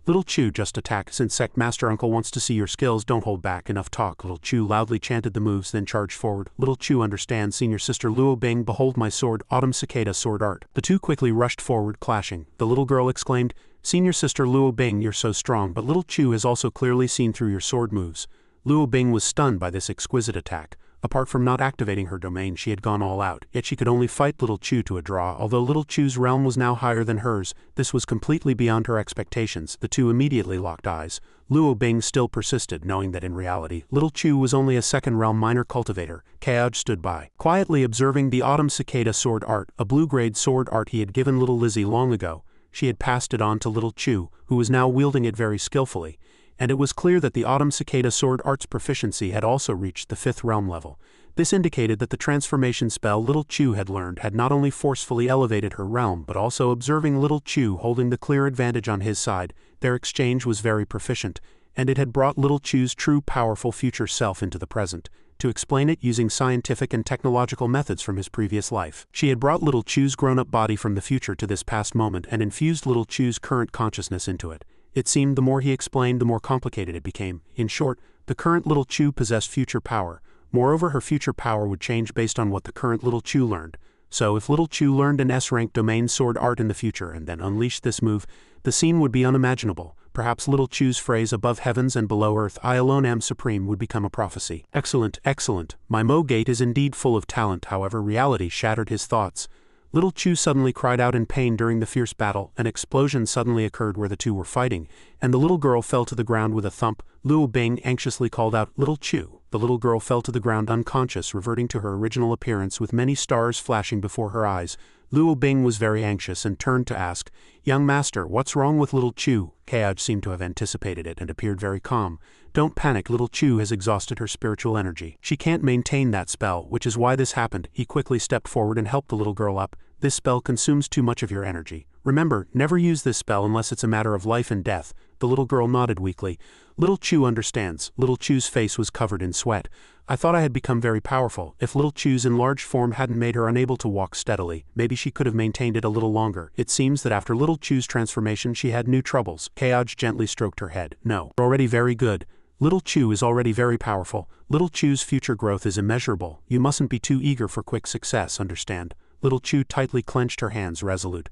Little Chu, just attack. Since Sect Master Uncle wants to see your skills, don't hold back, enough talk. Little Chu loudly chanted the moves, then charged forward. Little Chu understands. Senior sister Luo Bing, behold my sword, Autumn Cicada sword art. The two quickly rushed forward, clashing. The little girl exclaimed, Senior sister Luo Bing, you're so strong, but Little Chu has also clearly seen through your sword moves. Luo Bing was stunned by this exquisite attack. Apart from not activating her domain, she had gone all out, yet she could only fight Little Chu to a draw. Although Little Chu's realm was now higher than hers, this was completely beyond her expectations. The two immediately locked eyes. Luo Bing still persisted, knowing that in reality, Little Chu was only a second realm minor cultivator. Kaj stood by, quietly observing the Autumn Cicada sword art, a blue-grade sword art he had given little Lizzie long ago. She had passed it on to Little Chu, who was now wielding it very skillfully. And it was clear that the Autumn Cicada sword art's proficiency had also reached the 5th realm level. This indicated that the transformation spell Little Chu had learned had not only forcefully elevated her realm, but also, observing Little Chu holding the clear advantage on his side, their exchange was very proficient, and it had brought Little Chu's true powerful future self into the present. To explain it using scientific and technological methods from his previous life. She had brought Little Chu's grown-up body from the future to this past moment and infused Little Chu's current consciousness into it. It seemed the more he explained, the more complicated it became. In short, the current Little Chu possessed future power. Moreover, her future power would change based on what the current Little Chu learned. So if Little Chu learned an S-rank domain sword art in the future and then unleashed this move, the scene would be unimaginable. Perhaps Little Chu's phrase, above heavens and below earth, I alone am supreme, would become a prophecy. Excellent, excellent. My Mo Gate is indeed full of talent. However, reality shattered his thoughts. Little Chu suddenly cried out in pain during the fierce battle. An explosion suddenly occurred where the two were fighting, and the little girl fell to the ground with a thump. Luo Bing anxiously called out, Little Chu. The little girl fell to the ground unconscious, reverting to her original appearance with many stars flashing before her eyes. Luo Bing was very anxious and turned to ask, Young master, what's wrong with Little Chu? Kaj seemed to have anticipated it and appeared very calm. Don't panic, Little Chu has exhausted her spiritual energy. She can't maintain that spell, which is why this happened. He quickly stepped forward and helped the little girl up. This spell consumes too much of your energy. Remember, never use this spell unless it's a matter of life and death. The little girl nodded weakly. Little Chu understands. Little Chu's face was covered in sweat. I thought I had become very powerful. If Little Chu's enlarged form hadn't made her unable to walk steadily, maybe she could have maintained it a little longer. It seems that after Little Chu's transformation she had new troubles. Kaj gently stroked her head. No, already very good. Little Chu is already very powerful. Little Chu's future growth is immeasurable. You mustn't be too eager for quick success, understand? Little Chu tightly clenched her hands, resolute.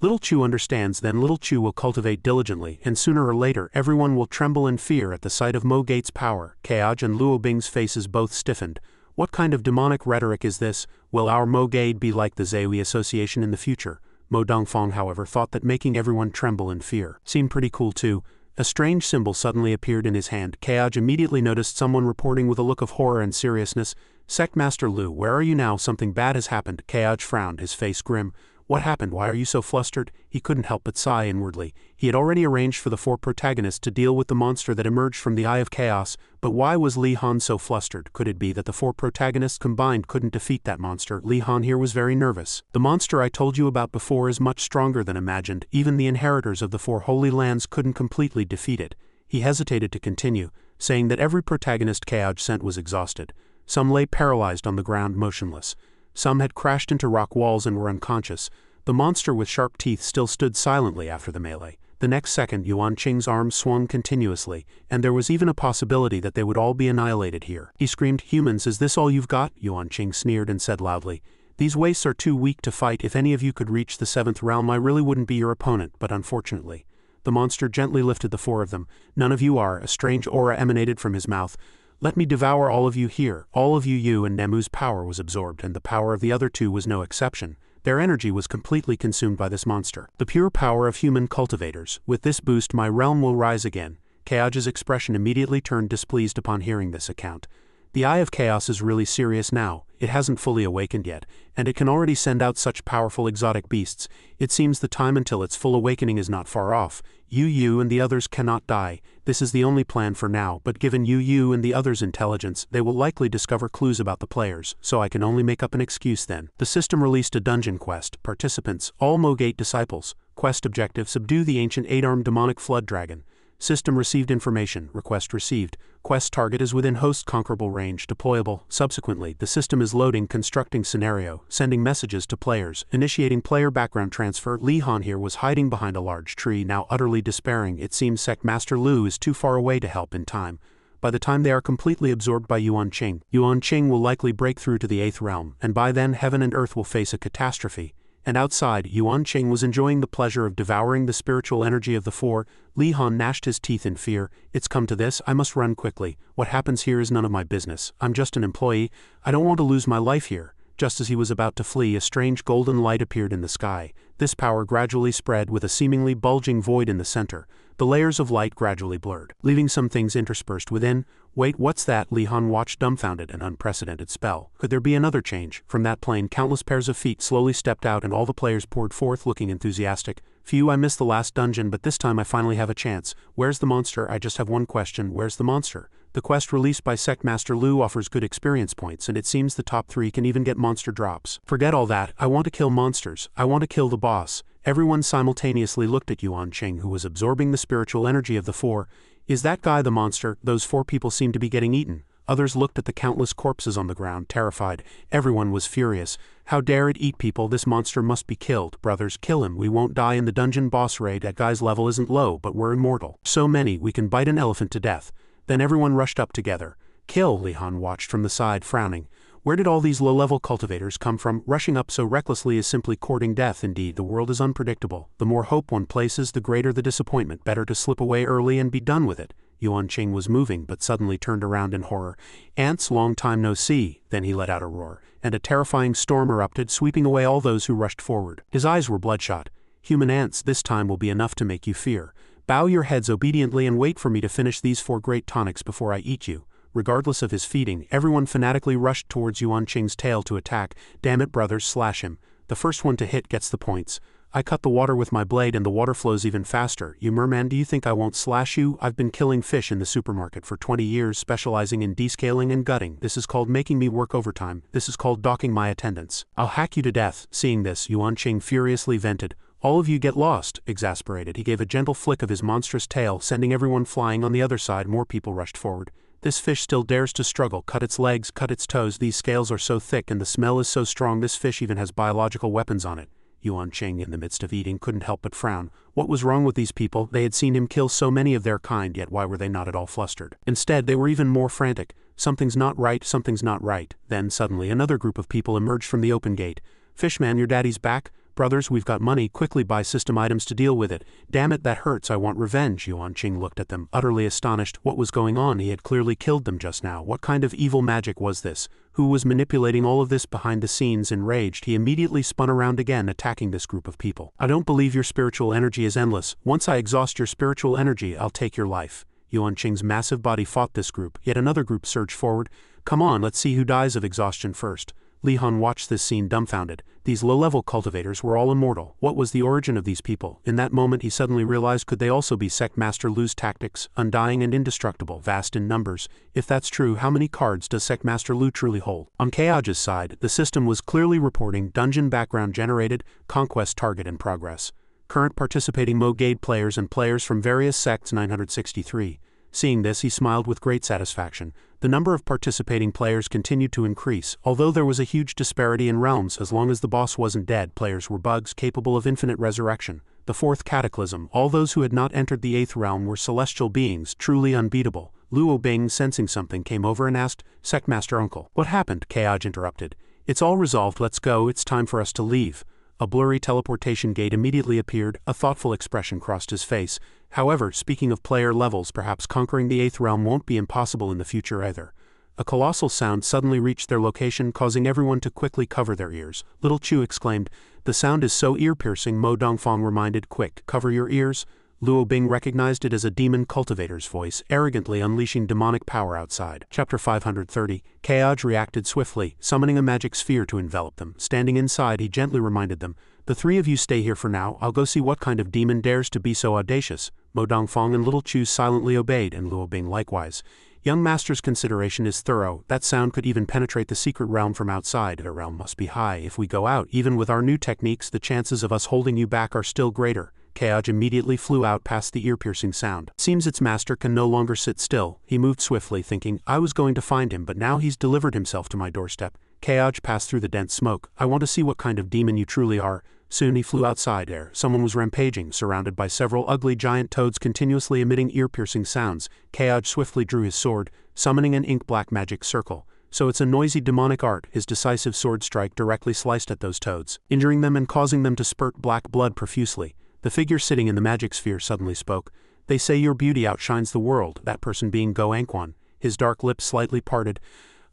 Little Chu understands. Then Little Chu will cultivate diligently, and sooner or later everyone will tremble in fear at the sight of Mo Gate's power. Kaj and Luo Bing's faces both stiffened. What kind of demonic rhetoric is this? Will our Mo Gate be like the Zewi Association in the future? Mo Dongfang, however, thought that making everyone tremble in fear seemed pretty cool too. A strange symbol suddenly appeared in his hand. Kaj immediately noticed someone reporting with a look of horror and seriousness. Sect Master Lu, where are you now? Something bad has happened. Kaj frowned, his face grim. What happened? Why are you so flustered? He couldn't help but sigh inwardly. He had already arranged for the 4 protagonists to deal with the monster that emerged from the Eye of Chaos, but why was Li Han so flustered? Could it be that the 4 protagonists combined couldn't defeat that monster? Li Han here was very nervous. The monster I told you about before is much stronger than imagined. Even the inheritors of the 4 holy lands couldn't completely defeat it. He hesitated to continue, saying that every protagonist Kaj sent was exhausted. Some lay paralyzed on the ground, motionless. Some had crashed into rock walls and were unconscious. The monster with sharp teeth still stood silently after the melee. The next second, Yuan Qing's arms swung continuously, and there was even a possibility that they would all be annihilated here. He screamed, Humans, is this all you've got? Yuan Qing sneered and said loudly, These wastes are too weak to fight. If any of you could reach the 7th realm, I really wouldn't be your opponent, but unfortunately. The monster gently lifted the 4 of them. None of you are. A strange aura emanated from his mouth. Let me devour all of you here. All of you and Nemu's power was absorbed, and the power of the other 2 was no exception. Their energy was completely consumed by this monster. The pure power of human cultivators. With this boost, my realm will rise again. Kaj's expression immediately turned displeased upon hearing this account. The Eye of Chaos is really serious now. It hasn't fully awakened yet, and it can already send out such powerful exotic beasts. It seems the time until its full awakening is not far off. You and the others cannot die. This is the only plan for now, but given you and the others' intelligence, they will likely discover clues about the players, so I can only make up an excuse then. The system released a dungeon quest. Participants, all Mogate disciples. Quest objective: subdue the ancient 8-armed demonic flood dragon. System received information. Request received. Quest target is within host conquerable range. Deployable. Subsequently, the system is loading constructing scenario, sending messages to players, initiating player background transfer. Li Han here was hiding behind a large tree, now utterly despairing. It seems Sect Master Lu is too far away to help in time. By the time they are completely absorbed by Yuan Qing will likely break through to the 8th realm, and by then heaven and earth will face a catastrophe. And outside, Yuan Qing was enjoying the pleasure of devouring the spiritual energy of the four. Li Han gnashed his teeth in fear. It's come to this, I must run quickly. What happens here is none of my business. I'm just an employee. I don't want to lose my life here. Just as he was about to flee, a strange golden light appeared in the sky. This power gradually spread with a seemingly bulging void in the center. The layers of light gradually blurred, leaving some things interspersed within. Wait, what's that? Li Han watched dumbfounded. An unprecedented spell. Could there be another change? From that plane, countless pairs of feet slowly stepped out and all the players poured forth looking enthusiastic. Phew, I missed the last dungeon, but this time I finally have a chance. Where's the monster? I just have one question. Where's the monster? The quest released by Sect Master Lu offers good experience points, and it seems the top 3 can even get monster drops. Forget all that. I want to kill monsters. I want to kill the boss. Everyone simultaneously looked at Yuan Qing, who was absorbing the spiritual energy of the four. Is that guy the monster? Those 4 people seem to be getting eaten. Others looked at the countless corpses on the ground, terrified. Everyone was furious. How dare it eat people? This monster must be killed. Brothers, kill him. We won't die in the dungeon boss raid. That guy's level isn't low, but we're immortal. So many, we can bite an elephant to death. Then everyone rushed up together. Kill, Li Han watched from the side, frowning. Where did all these low-level cultivators come from? Rushing up so recklessly is simply courting death. Indeed, the world is unpredictable. The more hope one places, the greater the disappointment. Better to slip away early and be done with it. Yuan Qing was moving, but suddenly turned around in horror. Ants, long time no see. Then he let out a roar, and a terrifying storm erupted, sweeping away all those who rushed forward. His eyes were bloodshot. Human ants, this time will be enough to make you fear. Bow your heads obediently and wait for me to finish these 4 great tonics before I eat you. Regardless of his feeding, everyone fanatically rushed towards Yuan Qing's tail to attack. Damn it, brothers, slash him. The first one to hit gets the points. I cut the water with my blade and the water flows even faster. You merman, do you think I won't slash you? I've been killing fish in the supermarket for 20 years, specializing in descaling and gutting. This is called making me work overtime. This is called docking my attendance. I'll hack you to death. Seeing this, Yuan Qing furiously vented. All of you get lost. Exasperated, he gave a gentle flick of his monstrous tail, sending everyone flying. On the other side, more people rushed forward. This fish still dares to struggle. Cut its legs, cut its toes. These scales are so thick and the smell is so strong. This fish even has biological weapons on it. Yuan Qing, in the midst of eating, couldn't help but frown. What was wrong with these people? They had seen him kill so many of their kind, yet why were they not at all flustered? Instead, they were even more frantic. Something's not right, something's not right. Then, suddenly, another group of people emerged from the open gate. Fishman, your daddy's back? Brothers, we've got money. Quickly buy system items to deal with it. Damn it, that hurts. I want revenge. Yuan Qing looked at them, utterly astonished. What was going on? He had clearly killed them just now. What kind of evil magic was this? Who was manipulating all of this behind the scenes? Enraged, he immediately spun around again, attacking this group of people. I don't believe your spiritual energy is endless. Once I exhaust your spiritual energy, I'll take your life. Yuan Qing's massive body fought this group. Yet another group surged forward. Come on, let's see who dies of exhaustion first. Li Han watched this scene dumbfounded. These low-level cultivators were all immortal. What was the origin of these people? In that moment he suddenly realized, could they also be Sect Master Lu's tactics, undying and indestructible, vast in numbers? If that's true, how many cards does Sect Master Lu truly hold? On Kayaja's side, the system was clearly reporting dungeon background generated, conquest target in progress. Current participating Mogade players and players from various sects 963. Seeing this, he smiled with great satisfaction. The number of participating players continued to increase. Although there was a huge disparity in realms, as long as the boss wasn't dead, players were bugs capable of infinite resurrection. The 4th cataclysm, all those who had not entered the 8th realm were celestial beings, truly unbeatable. Luo Bing, sensing something, came over and asked, Sect Master Uncle. What happened? Kayaj interrupted. It's all resolved, let's go, it's time for us to leave. A blurry teleportation gate immediately appeared, a thoughtful expression crossed his face. However, speaking of player levels, perhaps conquering the 8th realm won't be impossible in the future either. A colossal sound suddenly reached their location, causing everyone to quickly cover their ears. Little Chu exclaimed, the sound is so ear-piercing. Mo Dongfang reminded, quick, cover your ears. Luo Bing recognized it as a demon cultivator's voice, arrogantly unleashing demonic power outside. Chapter 530. Kaoj reacted swiftly, summoning a magic sphere to envelop them. Standing inside, he gently reminded them, "The three of you stay here for now, I'll go see what kind of demon dares to be so audacious." Mo Dongfang and Little Chu silently obeyed, and Luo Bing likewise. Young master's consideration is thorough. That sound could even penetrate the secret realm from outside. The realm must be high. If we go out, even with our new techniques, the chances of us holding you back are still greater. Kaoj immediately flew out past the ear-piercing sound. Seems its master can no longer sit still. He moved swiftly, thinking, I was going to find him, but now he's delivered himself to my doorstep. Kaoj passed through the dense smoke. I want to see what kind of demon you truly are. Soon he flew outside there. Someone was rampaging, surrounded by several ugly giant toads continuously emitting ear-piercing sounds. Kaoj swiftly drew his sword, summoning an ink-black magic circle. So it's a noisy demonic art. His decisive sword strike directly sliced at those toads, injuring them and causing them to spurt black blood profusely. The figure sitting in the magic sphere suddenly spoke. They say your beauty outshines the world, that person being Go Anquan. His dark lips slightly parted.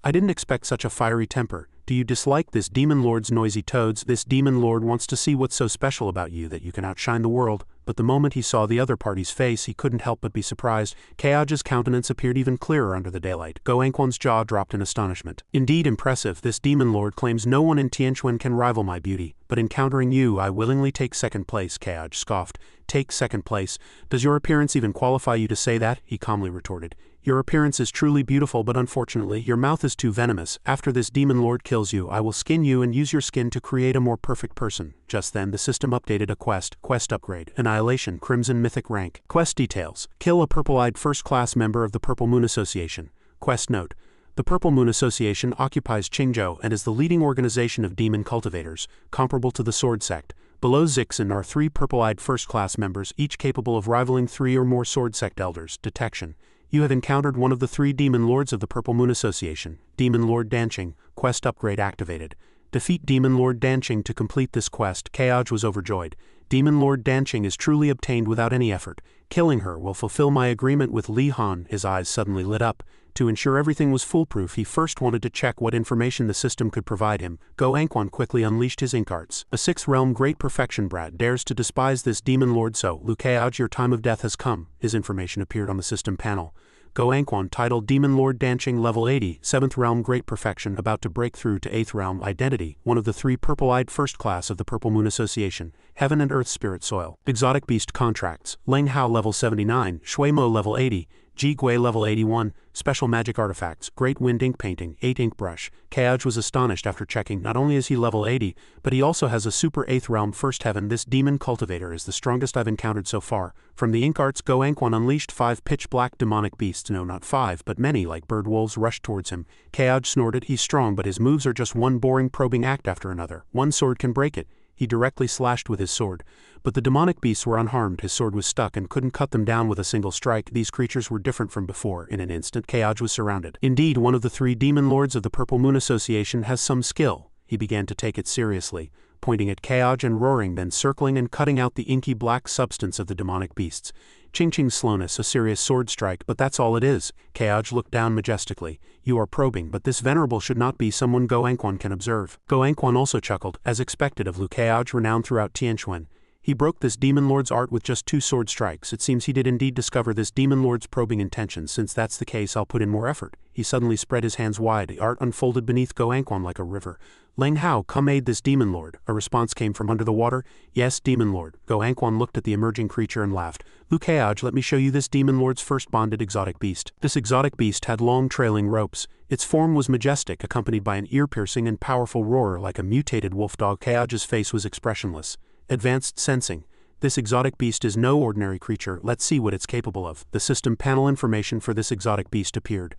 I didn't expect such a fiery temper. Do you dislike this demon lord's noisy toads? This demon lord wants to see what's so special about you that you can outshine the world. But the moment he saw the other party's face, he couldn't help but be surprised. Kaoj's countenance appeared even clearer under the daylight. Go Anquan's jaw dropped in astonishment. Indeed impressive, this demon lord claims no one in Tianquan can rival my beauty. But encountering you, I willingly take second place, Kaoj scoffed. Take second place? Does your appearance even qualify you to say that? He calmly retorted. Your appearance is truly beautiful, but unfortunately, your mouth is too venomous. After this demon lord kills you, I will skin you and use your skin to create a more perfect person. Just then, the system updated a quest upgrade, Annihilation, Crimson Mythic rank. Quest details: kill a purple-eyed first-class member of the Purple Moon Association. Quest note: the Purple Moon Association occupies Qingzhou and is the leading organization of demon cultivators, comparable to the Sword Sect. Below Zixin are 3 purple-eyed first-class members, each capable of rivaling 3 or more Sword Sect elders. Detection: you have encountered one of the 3 demon lords of the Purple Moon Association. Demon Lord Danqing. Quest upgrade activated. Defeat Demon Lord Danqing to complete this quest. Kaoj was overjoyed. Demon Lord Danqing is truly obtained without any effort. Killing her will fulfill my agreement with Li Han. His eyes suddenly lit up. To ensure everything was foolproof, he first wanted to check what information the system could provide him. Go Anquan quickly unleashed his ink arts. A 6th realm great perfection brat dares to despise this demon lord, so Lu Kaoj, your time of death has come. His information appeared on the system panel. Go Anquan titled Demon Lord Danqing level 80, 7th realm great perfection, about to break through to 8th realm identity, one of the 3 purple-eyed first class of the Purple Moon Association. Heaven and Earth Spirit Soil. Exotic Beast Contracts. Leng Hao level 79, Shui Mo level 80, Ji Gui level 81, Special Magic Artifacts, Great Wind Ink Painting, 8 Ink Brush. Kaoj was astonished after checking. Not only is he level 80, but he also has a super 8th realm first heaven. This demon cultivator is the strongest I've encountered so far. From the ink arts, Go Anquan unleashed 5 pitch-black demonic beasts. No, not 5, but many, like bird wolves, rushed towards him. Kaoj snorted. He's strong, but his moves are just one boring probing act after another. One sword can break it. He directly slashed with his sword. But the demonic beasts were unharmed. His sword was stuck and couldn't cut them down with a single strike. These creatures were different from before. In an instant, Kaoj was surrounded. Indeed, one of the 3 demon lords of the Purple Moon Association has some skill. He began to take it seriously, pointing at Kaoj and roaring, then circling and cutting out the inky black substance of the demonic beasts. Ching-Ching's slowness, a serious sword strike, but that's all it is. Kaoj looked down majestically. You are probing, but this venerable should not be someone Go Anquan can observe. Go Anquan also chuckled, as expected of Lu Kaoj, renowned throughout Tianquan. He broke this demon lord's art with just 2 sword strikes. It seems he did indeed discover this demon lord's probing intentions. Since that's the case, I'll put in more effort. He suddenly spread his hands wide. The art unfolded beneath Go Anquan like a river. Leng Hao, come aid this demon lord. A response came from under the water. Yes, demon lord. Go Anquan looked at the emerging creature and laughed. Lu Kaoj, let me show you this demon lord's first bonded exotic beast. This exotic beast had long trailing ropes. Its form was majestic, accompanied by an ear-piercing and powerful roar like a mutated wolf dog. Kaoj's face was expressionless. Advanced sensing. This exotic beast is no ordinary creature. Let's see what it's capable of. The system panel information for this exotic beast appeared.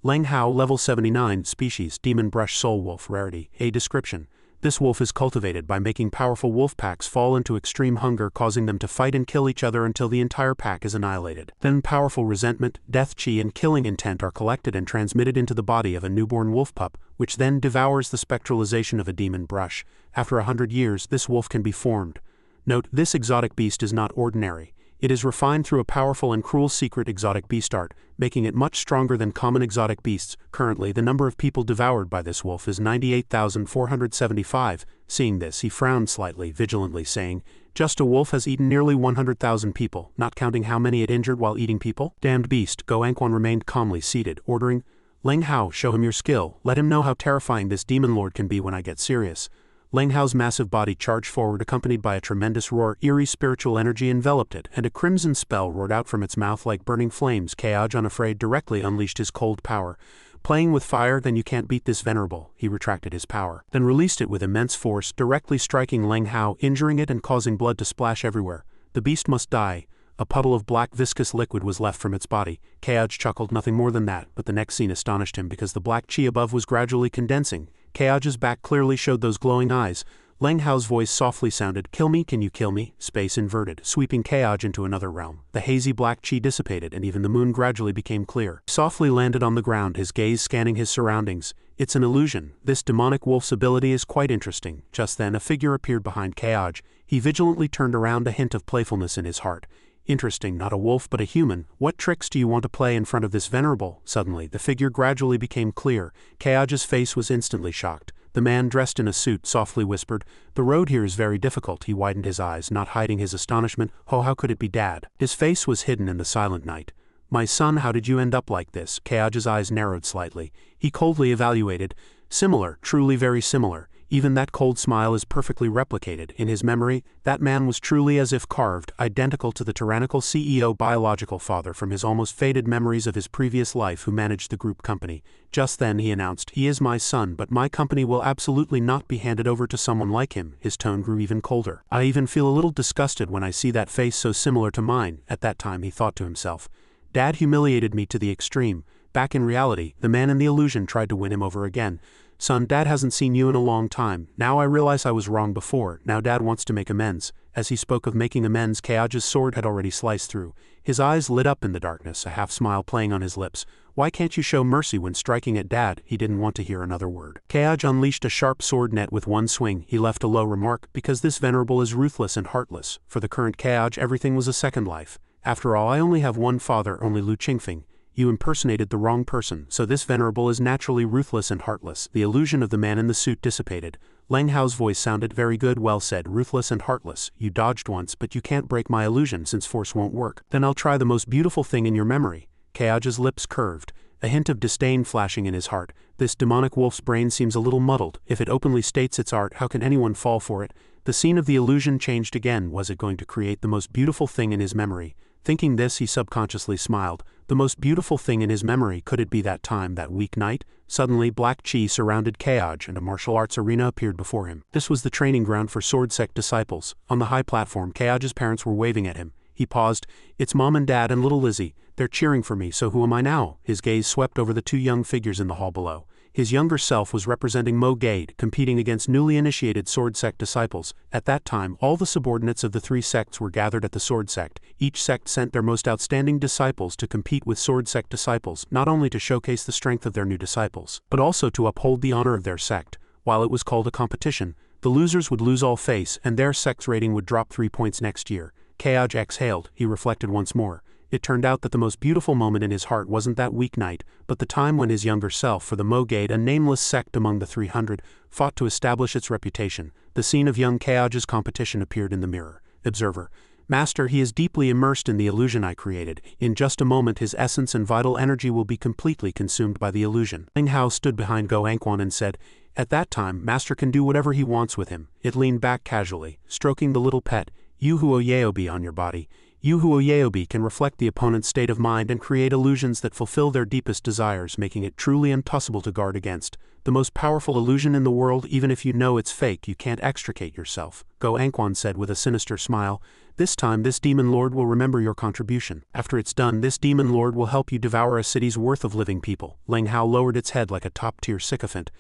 Leng Hao, level 79, species, Demon Brush Soul Wolf, rarity. A description. This wolf is cultivated by making powerful wolf packs fall into extreme hunger, causing them to fight and kill each other until the entire pack is annihilated. Then powerful resentment, death chi and killing intent are collected and transmitted into the body of a newborn wolf pup, which then devours the spectralization of a demon brush. After 100 years, this wolf can be formed. Note, this exotic beast is not ordinary. It is refined through a powerful and cruel secret exotic beast art, making it much stronger than common exotic beasts. Currently, the number of people devoured by this wolf is 98,475. Seeing this, he frowned slightly, vigilantly saying, Just a wolf has eaten nearly 100,000 people, not counting how many it injured while eating people. Damned beast, Go Anquan remained calmly seated, ordering, Ling Hao, show him your skill, let him know how terrifying this demon lord can be when I get serious. Ling Hao's massive body charged forward accompanied by a tremendous roar. Eerie spiritual energy enveloped it, and a crimson spell roared out from its mouth like burning flames. Kaj, unafraid, directly unleashed his cold power. Playing with fire, then you can't beat this venerable. He retracted his power, then released it with immense force, directly striking Ling Hao, injuring it and causing blood to splash everywhere. The beast must die. A puddle of black viscous liquid was left from its body. Kaj chuckled, nothing more than that, but the next scene astonished him because the black chi above was gradually condensing. Kaj's back clearly showed those glowing eyes. Ling Hao's voice softly sounded, kill me, can you kill me? Space inverted, sweeping Kaj into another realm. The hazy black chi dissipated and even the moon gradually became clear. He softly landed on the ground, his gaze scanning his surroundings. It's an illusion. This demonic wolf's ability is quite interesting. Just then a figure appeared behind Kaj. He vigilantly turned around, a hint of playfulness in his heart. Interesting, not a wolf but a human. What tricks do you want to play in front of this venerable? Suddenly, the figure gradually became clear. Kaj's face was instantly shocked. The man dressed in a suit softly whispered, the road here is very difficult. He widened his eyes, not hiding his astonishment. Oh, how could it be Dad? His face was hidden in the silent night. My son, how did you end up like this? Kaj's eyes narrowed slightly. He coldly evaluated. Similar, truly very similar. Even that cold smile is perfectly replicated. In his memory, that man was truly as if carved, identical to the tyrannical CEO biological father from his almost faded memories of his previous life who managed the group company. Just then he announced, he is my son, but my company will absolutely not be handed over to someone like him. His tone grew even colder. I even feel a little disgusted when I see that face so similar to mine. At that time he thought to himself, Dad humiliated me to the extreme. Back in reality, the man in the illusion tried to win him over again. Son, Dad hasn't seen you in a long time. Now I realize I was wrong before. Now Dad wants to make amends. As he spoke of making amends, Kaj's sword had already sliced through. His eyes lit up in the darkness, a half smile playing on his lips. Why can't you show mercy when striking at Dad? He didn't want to hear another word. Kaj unleashed a sharp sword net with one swing. He left a low remark, because this venerable is ruthless and heartless. For the current Kaj, everything was a second life. After all, I only have one father, only Lu Qingfeng. You impersonated the wrong person, so this venerable is naturally ruthless and heartless. The illusion of the man in the suit dissipated. Ling Hao's voice sounded very good, well said, ruthless and heartless. You dodged once, but you can't break my illusion since force won't work. Then I'll try the most beautiful thing in your memory. Kaj's lips curved, a hint of disdain flashing in his heart. This demonic wolf's brain seems a little muddled. If it openly states its art, how can anyone fall for it? The scene of the illusion changed again. Was it going to create the most beautiful thing in his memory? Thinking this, he subconsciously smiled. The most beautiful thing in his memory, could it be that time, that week night? Suddenly, black chi surrounded Kaj and a martial arts arena appeared before him. This was the training ground for Sword Sect disciples. On the high platform, Kaj's parents were waving at him. He paused. It's Mom and Dad and little Lizzie. They're cheering for me, so who am I now? His gaze swept over the two young figures in the hall below. His younger self was representing Mo Gade, competing against newly initiated Sword Sect disciples. At that time, all the subordinates of the three sects were gathered at the Sword Sect. Each sect sent their most outstanding disciples to compete with Sword Sect disciples, not only to showcase the strength of their new disciples, but also to uphold the honor of their sect. While it was called a competition, the losers would lose all face and their sect's rating would drop 3 points next year. Kaj exhaled. He reflected once more. It turned out that the most beautiful moment in his heart wasn't that weeknight, but the time when his younger self, for the Mo Gade, a nameless sect among the 300, fought to establish its reputation. The scene of young Kaj's competition appeared in the mirror. Observer. Master, he is deeply immersed in the illusion I created. In just a moment his essence and vital energy will be completely consumed by the illusion. Ling Hao stood behind Go Anquan and said, at that time, Master can do whatever he wants with him. It leaned back casually, stroking the little pet. You who Oyeobi on your body. You who Oyeobi can reflect the opponent's state of mind and create illusions that fulfill their deepest desires, making it truly impossible to guard against. The most powerful illusion in the world, even if you know it's fake, you can't extricate yourself. Go Anquan said with a sinister smile. This time this demon lord will remember your contribution. After it's done, this demon lord will help you devour a city's worth of living people. Ling Hao lowered its head like a top-tier sycophant.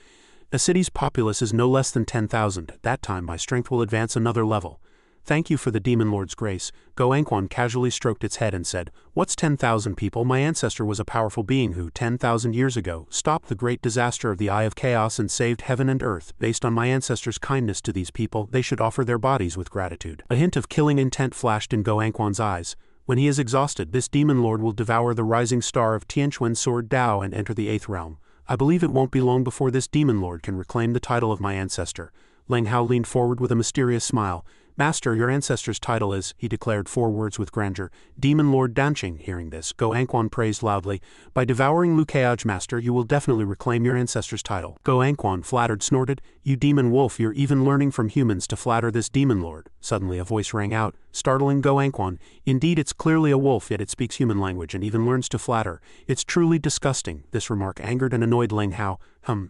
A city's populace is no less than 10,000. At that time my strength will advance another level. Thank you for the demon lord's grace. Go Anquan casually stroked its head and said, what's 10,000 people? My ancestor was a powerful being who, 10,000 years ago, stopped the great disaster of the Eye of Chaos and saved heaven and earth. Based on my ancestor's kindness to these people, they should offer their bodies with gratitude. A hint of killing intent flashed in Go Anquan's eyes. When he is exhausted, this demon lord will devour the rising star of Tianquan's sword Dao and enter the 8th realm. I believe it won't be long before this demon lord can reclaim the title of my ancestor. Ling Hao leaned forward with a mysterious smile. Master, your ancestor's title is, he declared 4 words with grandeur, Demon Lord Danqing. Hearing this, Go Anquan praised loudly. By devouring Liu Keaj, Master, you will definitely reclaim your ancestor's title. Go Anquan, flattered, snorted, You demon wolf, you're even learning from humans to flatter this demon lord. Suddenly a voice rang out, startling Go Anquan. Indeed, it's clearly a wolf, yet it speaks human language and even learns to flatter. It's truly disgusting. This remark angered and annoyed Ling Hao.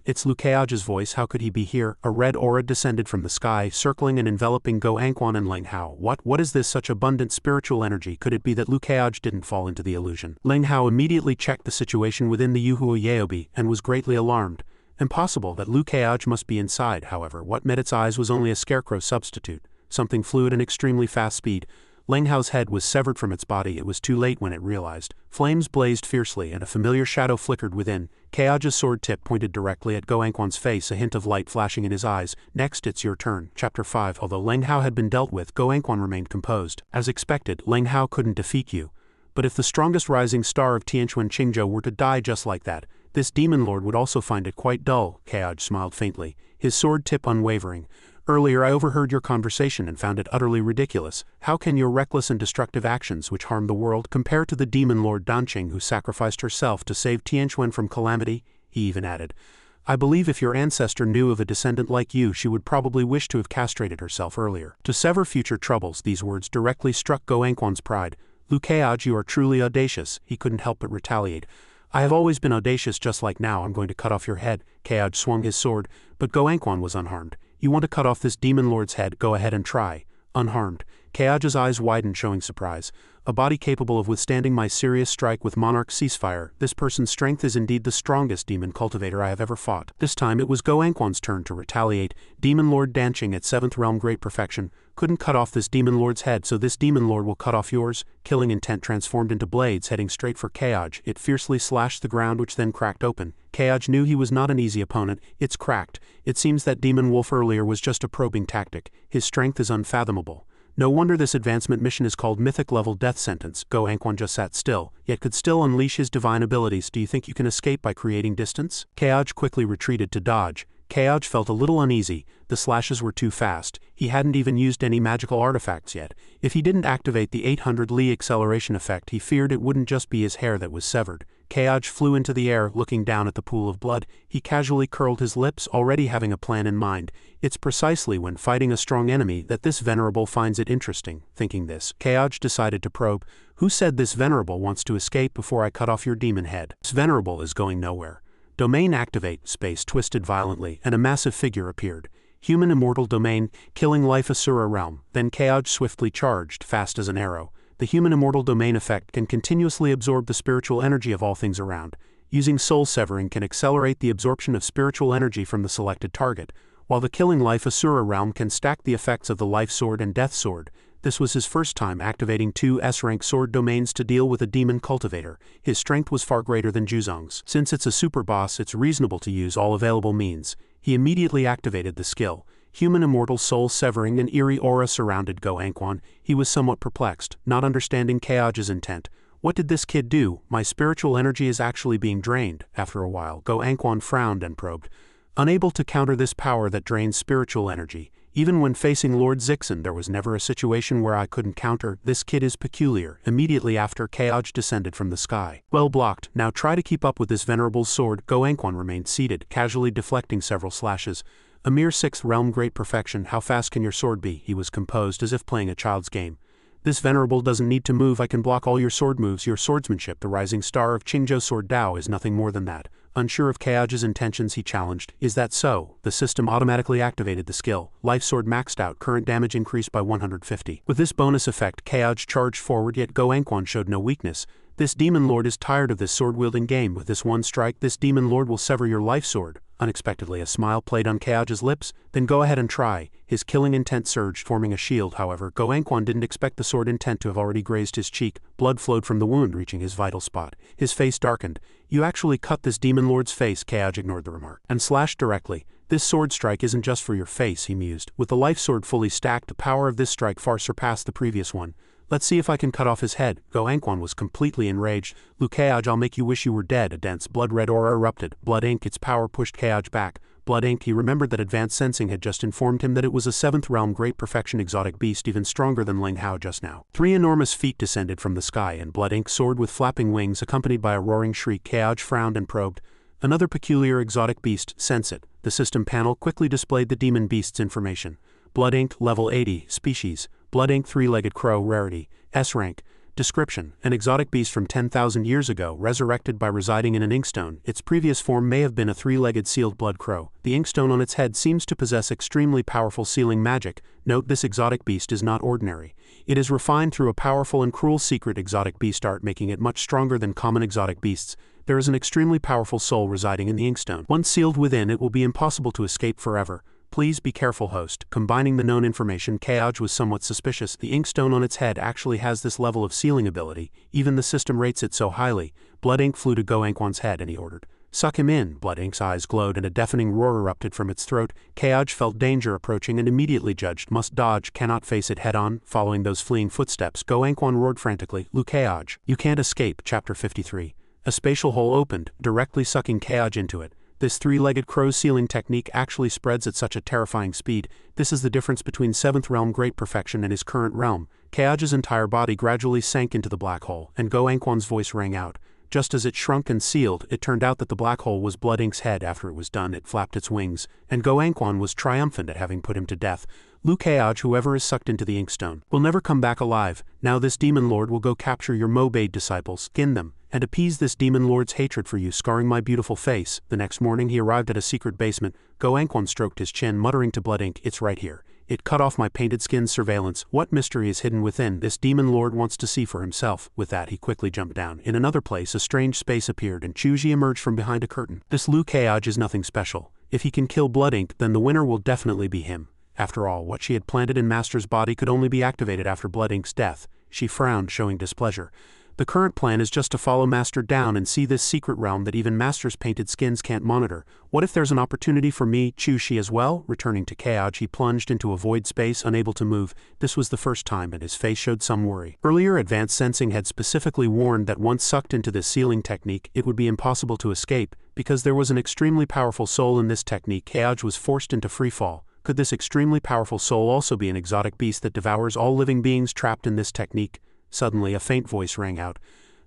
It's Liu Keaj's voice, how could he be here? A red aura descended from the sky, circling and enveloping Go Anquan and Ling Hao. What is this such abundant spiritual energy? Could it be that Liu Keaj didn't fall into the illusion? Ling Hao immediately checked the situation within the Yuhua Yaobi and was greatly alarmed. Impossible, that Liu Keaj must be inside. However, what met its eyes was only a scarecrow substitute, something flew at an extremely fast speed. Ling Hao's head was severed from its body. It was too late when it realized. Flames blazed fiercely and a familiar shadow flickered within. Keaj's sword tip pointed directly at Go Anquan's face, a hint of light flashing in his eyes. Next, it's your turn. Chapter 5. Although Ling Hao had been dealt with, Go Anquan remained composed. As expected, Ling Hao couldn't defeat you. But if the strongest rising star of Tianquan Qingzhou were to die just like that, this demon lord would also find it quite dull. Keaj smiled faintly, his sword tip unwavering. Earlier I overheard your conversation and found it utterly ridiculous. How can your reckless and destructive actions which harm the world compare to the demon lord Danqing who sacrificed herself to save Tianquan from calamity? He even added, I believe if your ancestor knew of a descendant like you, she would probably wish to have castrated herself earlier. To sever future troubles, these words directly struck Go Anquan's pride. Liu Keaj, you are truly audacious. He couldn't help but retaliate. I have always been audacious, just like now. I'm going to cut off your head. Keaj swung his sword, but Go Anquan was unharmed. You want to cut off this demon lord's head? Go ahead and try. Unharmed. Keaj's eyes widened, showing surprise. A body capable of withstanding my serious strike with Monarch ceasefire. This person's strength is indeed the strongest demon cultivator I have ever fought. This time it was Go Anquan's turn to retaliate. Demon Lord Danqing at 7th realm great perfection. Couldn't cut off this demon lord's head, so this demon lord will cut off yours. Killing intent transformed into blades heading straight for Keaj. It fiercely slashed the ground, which then cracked open. Keaj knew he was not an easy opponent. It's cracked. It seems that demon wolf earlier was just a probing tactic. His strength is unfathomable. No wonder this advancement mission is called Mythic Level Death Sentence. Go Anquan just sat still, yet could still unleash his divine abilities. Do you think you can escape by creating distance? Keaj quickly retreated to dodge. Keaj felt a little uneasy. The slashes were too fast. He hadn't even used any magical artifacts yet. If he didn't activate the 800 Li acceleration effect, he feared it wouldn't just be his hair that was severed. Keaj flew into the air, looking down at the pool of blood. He casually curled his lips, already having a plan in mind. It's precisely when fighting a strong enemy that this venerable finds it interesting. Thinking this, Keaj decided to probe. Who said this venerable wants to escape before I cut off your demon head? This venerable is going nowhere. Domain activate. Space twisted violently, and a massive figure appeared. Human immortal domain, killing life Asura realm. Then Keaj swiftly charged, fast as an arrow. The human immortal domain effect can continuously absorb the spiritual energy of all things around. Using soul severing can accelerate the absorption of spiritual energy from the selected target, while the killing life Asura realm can stack the effects of the life sword and death sword. This was his first time activating 2 S-rank sword domains to deal with a demon cultivator. His strength was far greater than Zhuzong's. Since it's a super boss, it's reasonable to use all available means. He immediately activated the skill. Human immortal soul severing. An eerie aura surrounded Go Anquan. He was somewhat perplexed, not understanding Keaj's intent. What did this kid do? My spiritual energy is actually being drained. After a while, Go Anquan frowned and probed. Unable to counter this power that drains spiritual energy, even when facing Lord Zixin, there was never a situation where I couldn't counter. This kid is peculiar. Immediately after, Keaj descended from the sky. Well blocked. Now try to keep up with this venerable sword. Go Anquan remained seated, casually deflecting several slashes. A mere 6th realm great perfection. How fast can your sword be? He was composed, as if playing a child's game. This venerable doesn't need to move. I can block all your sword moves. Your swordsmanship, the rising star of Qingzhou sword Dao, is nothing more than that. Unsure of Keaj's intentions, he challenged. Is that so? The system automatically activated the skill. Life sword maxed out. Current damage increased by 150. With this bonus effect, Keaj charged forward, yet Go Anquan showed no weakness. This demon lord is tired of this sword-wielding game. With this one strike, this demon lord will sever your life sword. Unexpectedly, a smile played on Keaj's lips. Then go ahead and try. His killing intent surged, forming a shield. However, Go Anquan didn't expect the sword intent to have already grazed his cheek. Blood flowed from the wound, reaching his vital spot. His face darkened. You actually cut this demon lord's face. Keaj ignored the remark and slashed directly. This sword strike isn't just for your face, he mused. With the life sword fully stacked, the power of this strike far surpassed the previous one. Let's see if I can cut off his head. Go Anquan was completely enraged. Liu Keaj, I'll make you wish you were dead. A dense blood-red aura erupted. Blood ink, its power pushed Keaj back. Blood Ink. He remembered that advanced sensing had just informed him that it was a 7th realm great perfection exotic beast even stronger than Ling Hao just now. 3 enormous feet descended from the sky and Blood Ink soared with flapping wings accompanied by a roaring shriek. Kaoj frowned and probed. Another peculiar exotic beast, sense it. The system panel quickly displayed the demon beast's information. Blood Ink, level 80, species. Blood Ink 3-legged crow, rarity, S rank. Description: an exotic beast from 10,000 years ago, resurrected by residing in an inkstone. Its previous form may have been a 3-legged sealed blood crow. The inkstone on its head seems to possess extremely powerful sealing magic. Note: this exotic beast is not ordinary. It is refined through a powerful and cruel secret exotic beast art, making it much stronger than common exotic beasts. There is an extremely powerful soul residing in the inkstone. Once sealed within, it will be impossible to escape forever. Please be careful, host. Combining the known information, Kaoj was somewhat suspicious. The inkstone on its head actually has this level of sealing ability. Even the system rates it so highly. Blood Ink flew to Go Ankwan's head and he ordered, "Suck him in." Blood Ink's eyes glowed and a deafening roar erupted from its throat. Kaoj felt danger approaching and immediately judged, must dodge, cannot face it head-on. Following those fleeing footsteps, Go Ankwan roared frantically, "Lu Kaoj, you can't escape." Chapter 53. A spatial hole opened, directly sucking Kaoj into it. This 3-legged crow's sealing technique actually spreads at such a terrifying speed. This is the difference between 7th realm great perfection and his current realm. Kaoj's entire body gradually sank into the black hole, and Go Ankwan's voice rang out. Just as it shrunk and sealed, it turned out that the black hole was Blood Ink's head. After it was done, it flapped its wings, and Go Ankwan was triumphant at having put him to death. "Lu Kaoj, whoever is sucked into the inkstone will never come back alive. Now this demon lord will go capture your Mobade disciples, skin them, and appease this demon lord's hatred for you, scarring my beautiful face." The next morning he arrived at a secret basement. Go Ankwan stroked his chin, muttering to Blood Ink, "It's right here. It cut off my painted skin's surveillance. What mystery is hidden within? This demon lord wants to see for himself." With that he quickly jumped down. In another place a strange space appeared and Chuji emerged from behind a curtain. "This Lu Kaoj is nothing special. If he can kill Blood Ink, then the winner will definitely be him." After all, what she had planted in Master's body could only be activated after Blood Ink's death. She frowned, showing displeasure. The current plan is just to follow Master down and see this secret realm that even Master's painted skins can't monitor. What if there's an opportunity for me, Chushi, as well? Returning to Kaoj, he plunged into a void space, unable to move. This was the first time, and his face showed some worry. Earlier, advanced sensing had specifically warned that once sucked into this sealing technique, it would be impossible to escape. Because there was an extremely powerful soul in this technique, Kaoj was forced into freefall. Could this extremely powerful soul also be an exotic beast that devours all living beings trapped in this technique? Suddenly a faint voice rang out.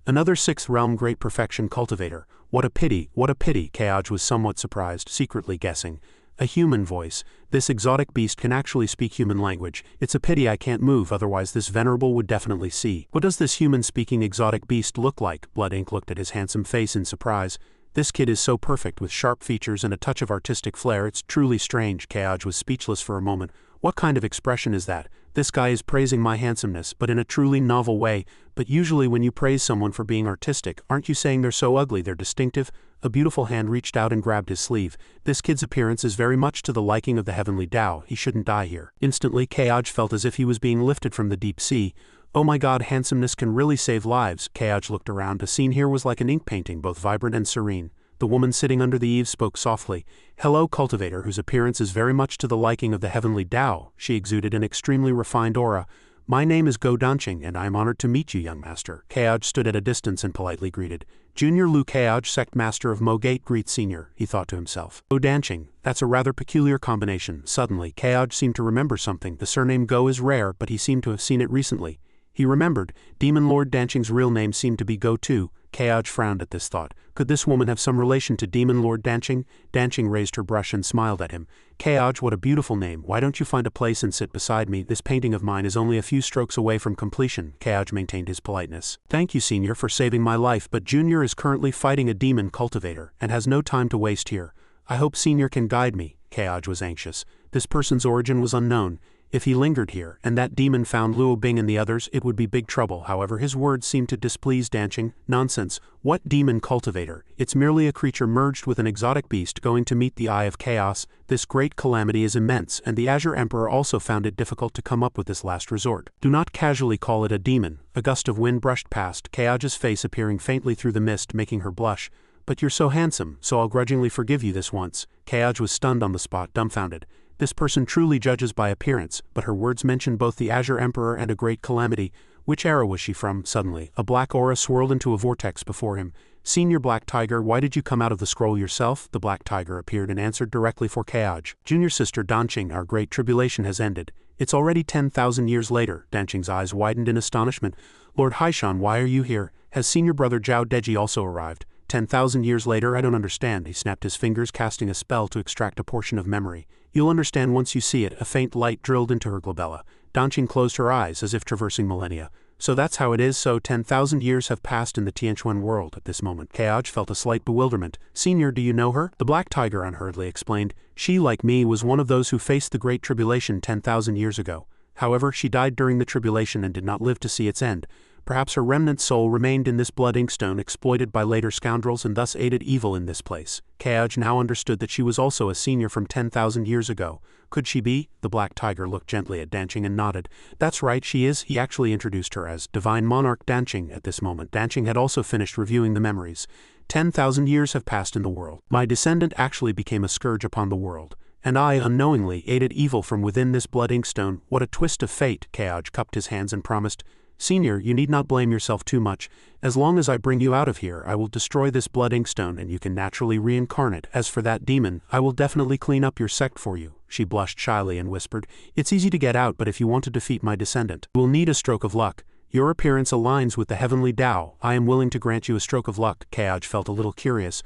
"Another 6th realm great perfection cultivator. What a pity, what a pity." Kaoj was somewhat surprised, secretly guessing. A human voice. This exotic beast can actually speak human language. It's a pity I can't move, otherwise this venerable would definitely see. What does this human-speaking exotic beast look like? Blood Ink looked at his handsome face in surprise. This kid is so perfect, with sharp features and a touch of artistic flair. It's truly strange. Kaoj was speechless for a moment. What kind of expression is that? This guy is praising my handsomeness, but in a truly novel way. But usually when you praise someone for being artistic, aren't you saying they're so ugly they're distinctive? A beautiful hand reached out and grabbed his sleeve. This kid's appearance is very much to the liking of the Heavenly Tao. He shouldn't die here. Instantly, Kaoj felt as if he was being lifted from the deep sea. Oh my god, handsomeness can really save lives. Kaoj looked around. The scene here was like an ink painting, both vibrant and serene. The woman sitting under the eaves spoke softly. "Hello, cultivator, whose appearance is very much to the liking of the Heavenly Tao." She exuded an extremely refined aura. "My name is Go Danching, and I am honored to meet you, young master." Kaoj stood at a distance and politely greeted. "Junior Lu Kaoj, Sect Master of Mogate, greets Senior," he thought to himself. Go Danching, that's a rather peculiar combination. Suddenly, Kaoj seemed to remember something. The surname Go is rare, but he seemed to have seen it recently. He remembered. Demon Lord Danching's real name seemed to be Go too. Kaoj frowned at this thought. Could this woman have some relation to Demon Lord Danching? Danching raised her brush and smiled at him. "Kaoj, what a beautiful name. Why don't you find a place and sit beside me? This painting of mine is only a few strokes away from completion." Kaoj maintained his politeness. "Thank you, Senior, for saving my life, but Junior is currently fighting a demon cultivator, and has no time to waste here. I hope Senior can guide me." Kaoj was anxious. This person's origin was unknown. If he lingered here, and that demon found Luo Bing and the others, it would be big trouble. However, his words seemed to displease Danching. "Nonsense. What demon cultivator? It's merely a creature merged with an exotic beast going to meet the Eye of Chaos. This great calamity is immense, and the Azure Emperor also found it difficult to come up with this last resort. Do not casually call it a demon." A gust of wind brushed past, Kaoj's face appearing faintly through the mist, making her blush. "But you're so handsome, so I'll grudgingly forgive you this once." Kaoj was stunned on the spot, dumbfounded. This person truly judges by appearance, but her words mentioned both the Azure Emperor and a great calamity. Which era was she from? Suddenly, a black aura swirled into a vortex before him. Senior Black Tiger, why did you come out of the scroll yourself? The Black Tiger appeared and answered directly for Kaoj. Junior sister Danqing, our great tribulation has ended. It's already 10,000 years later. Danqing's eyes widened in astonishment. Lord Haishan, why are you here? Has senior brother Zhao Deji also arrived? 10,000 years later, I don't understand. He snapped his fingers, casting a spell to extract a portion of memory. You'll understand once you see it. A faint light drilled into her glabella. Danqing closed her eyes as if traversing millennia. So that's how it is. So 10,000 years have passed in the Tianquan world. At this moment, Kaoj felt a slight bewilderment. Senior, do you know her? The Black Tiger unhurriedly explained. She, like me, was one of those who faced the Great Tribulation 10,000 years ago. However, she died during the tribulation and did not live to see its end. Perhaps her remnant soul remained in this blood inkstone, exploited by later scoundrels, and thus aided evil in this place. Kaoj now understood that she was also a senior from 10,000 years ago. Could she be? The Black Tiger looked gently at Danqing and nodded. That's right, she is. He actually introduced her as Divine Monarch Danqing. At this moment, Danqing had also finished reviewing the memories. 10,000 years have passed in the world. My descendant actually became a scourge upon the world. And I, unknowingly, aided evil from within this blood inkstone. What a twist of fate. Kaoj cupped his hands and promised. Senior, you need not blame yourself too much. As long as I bring you out of here, I will destroy this blood inkstone and you can naturally reincarnate. As for that demon, I will definitely clean up your sect for you. She blushed shyly and whispered, it's easy to get out, but if you want to defeat my descendant, you will need a stroke of luck. Your appearance aligns with the heavenly Tao. I am willing to grant you a stroke of luck. Kaoj felt a little curious.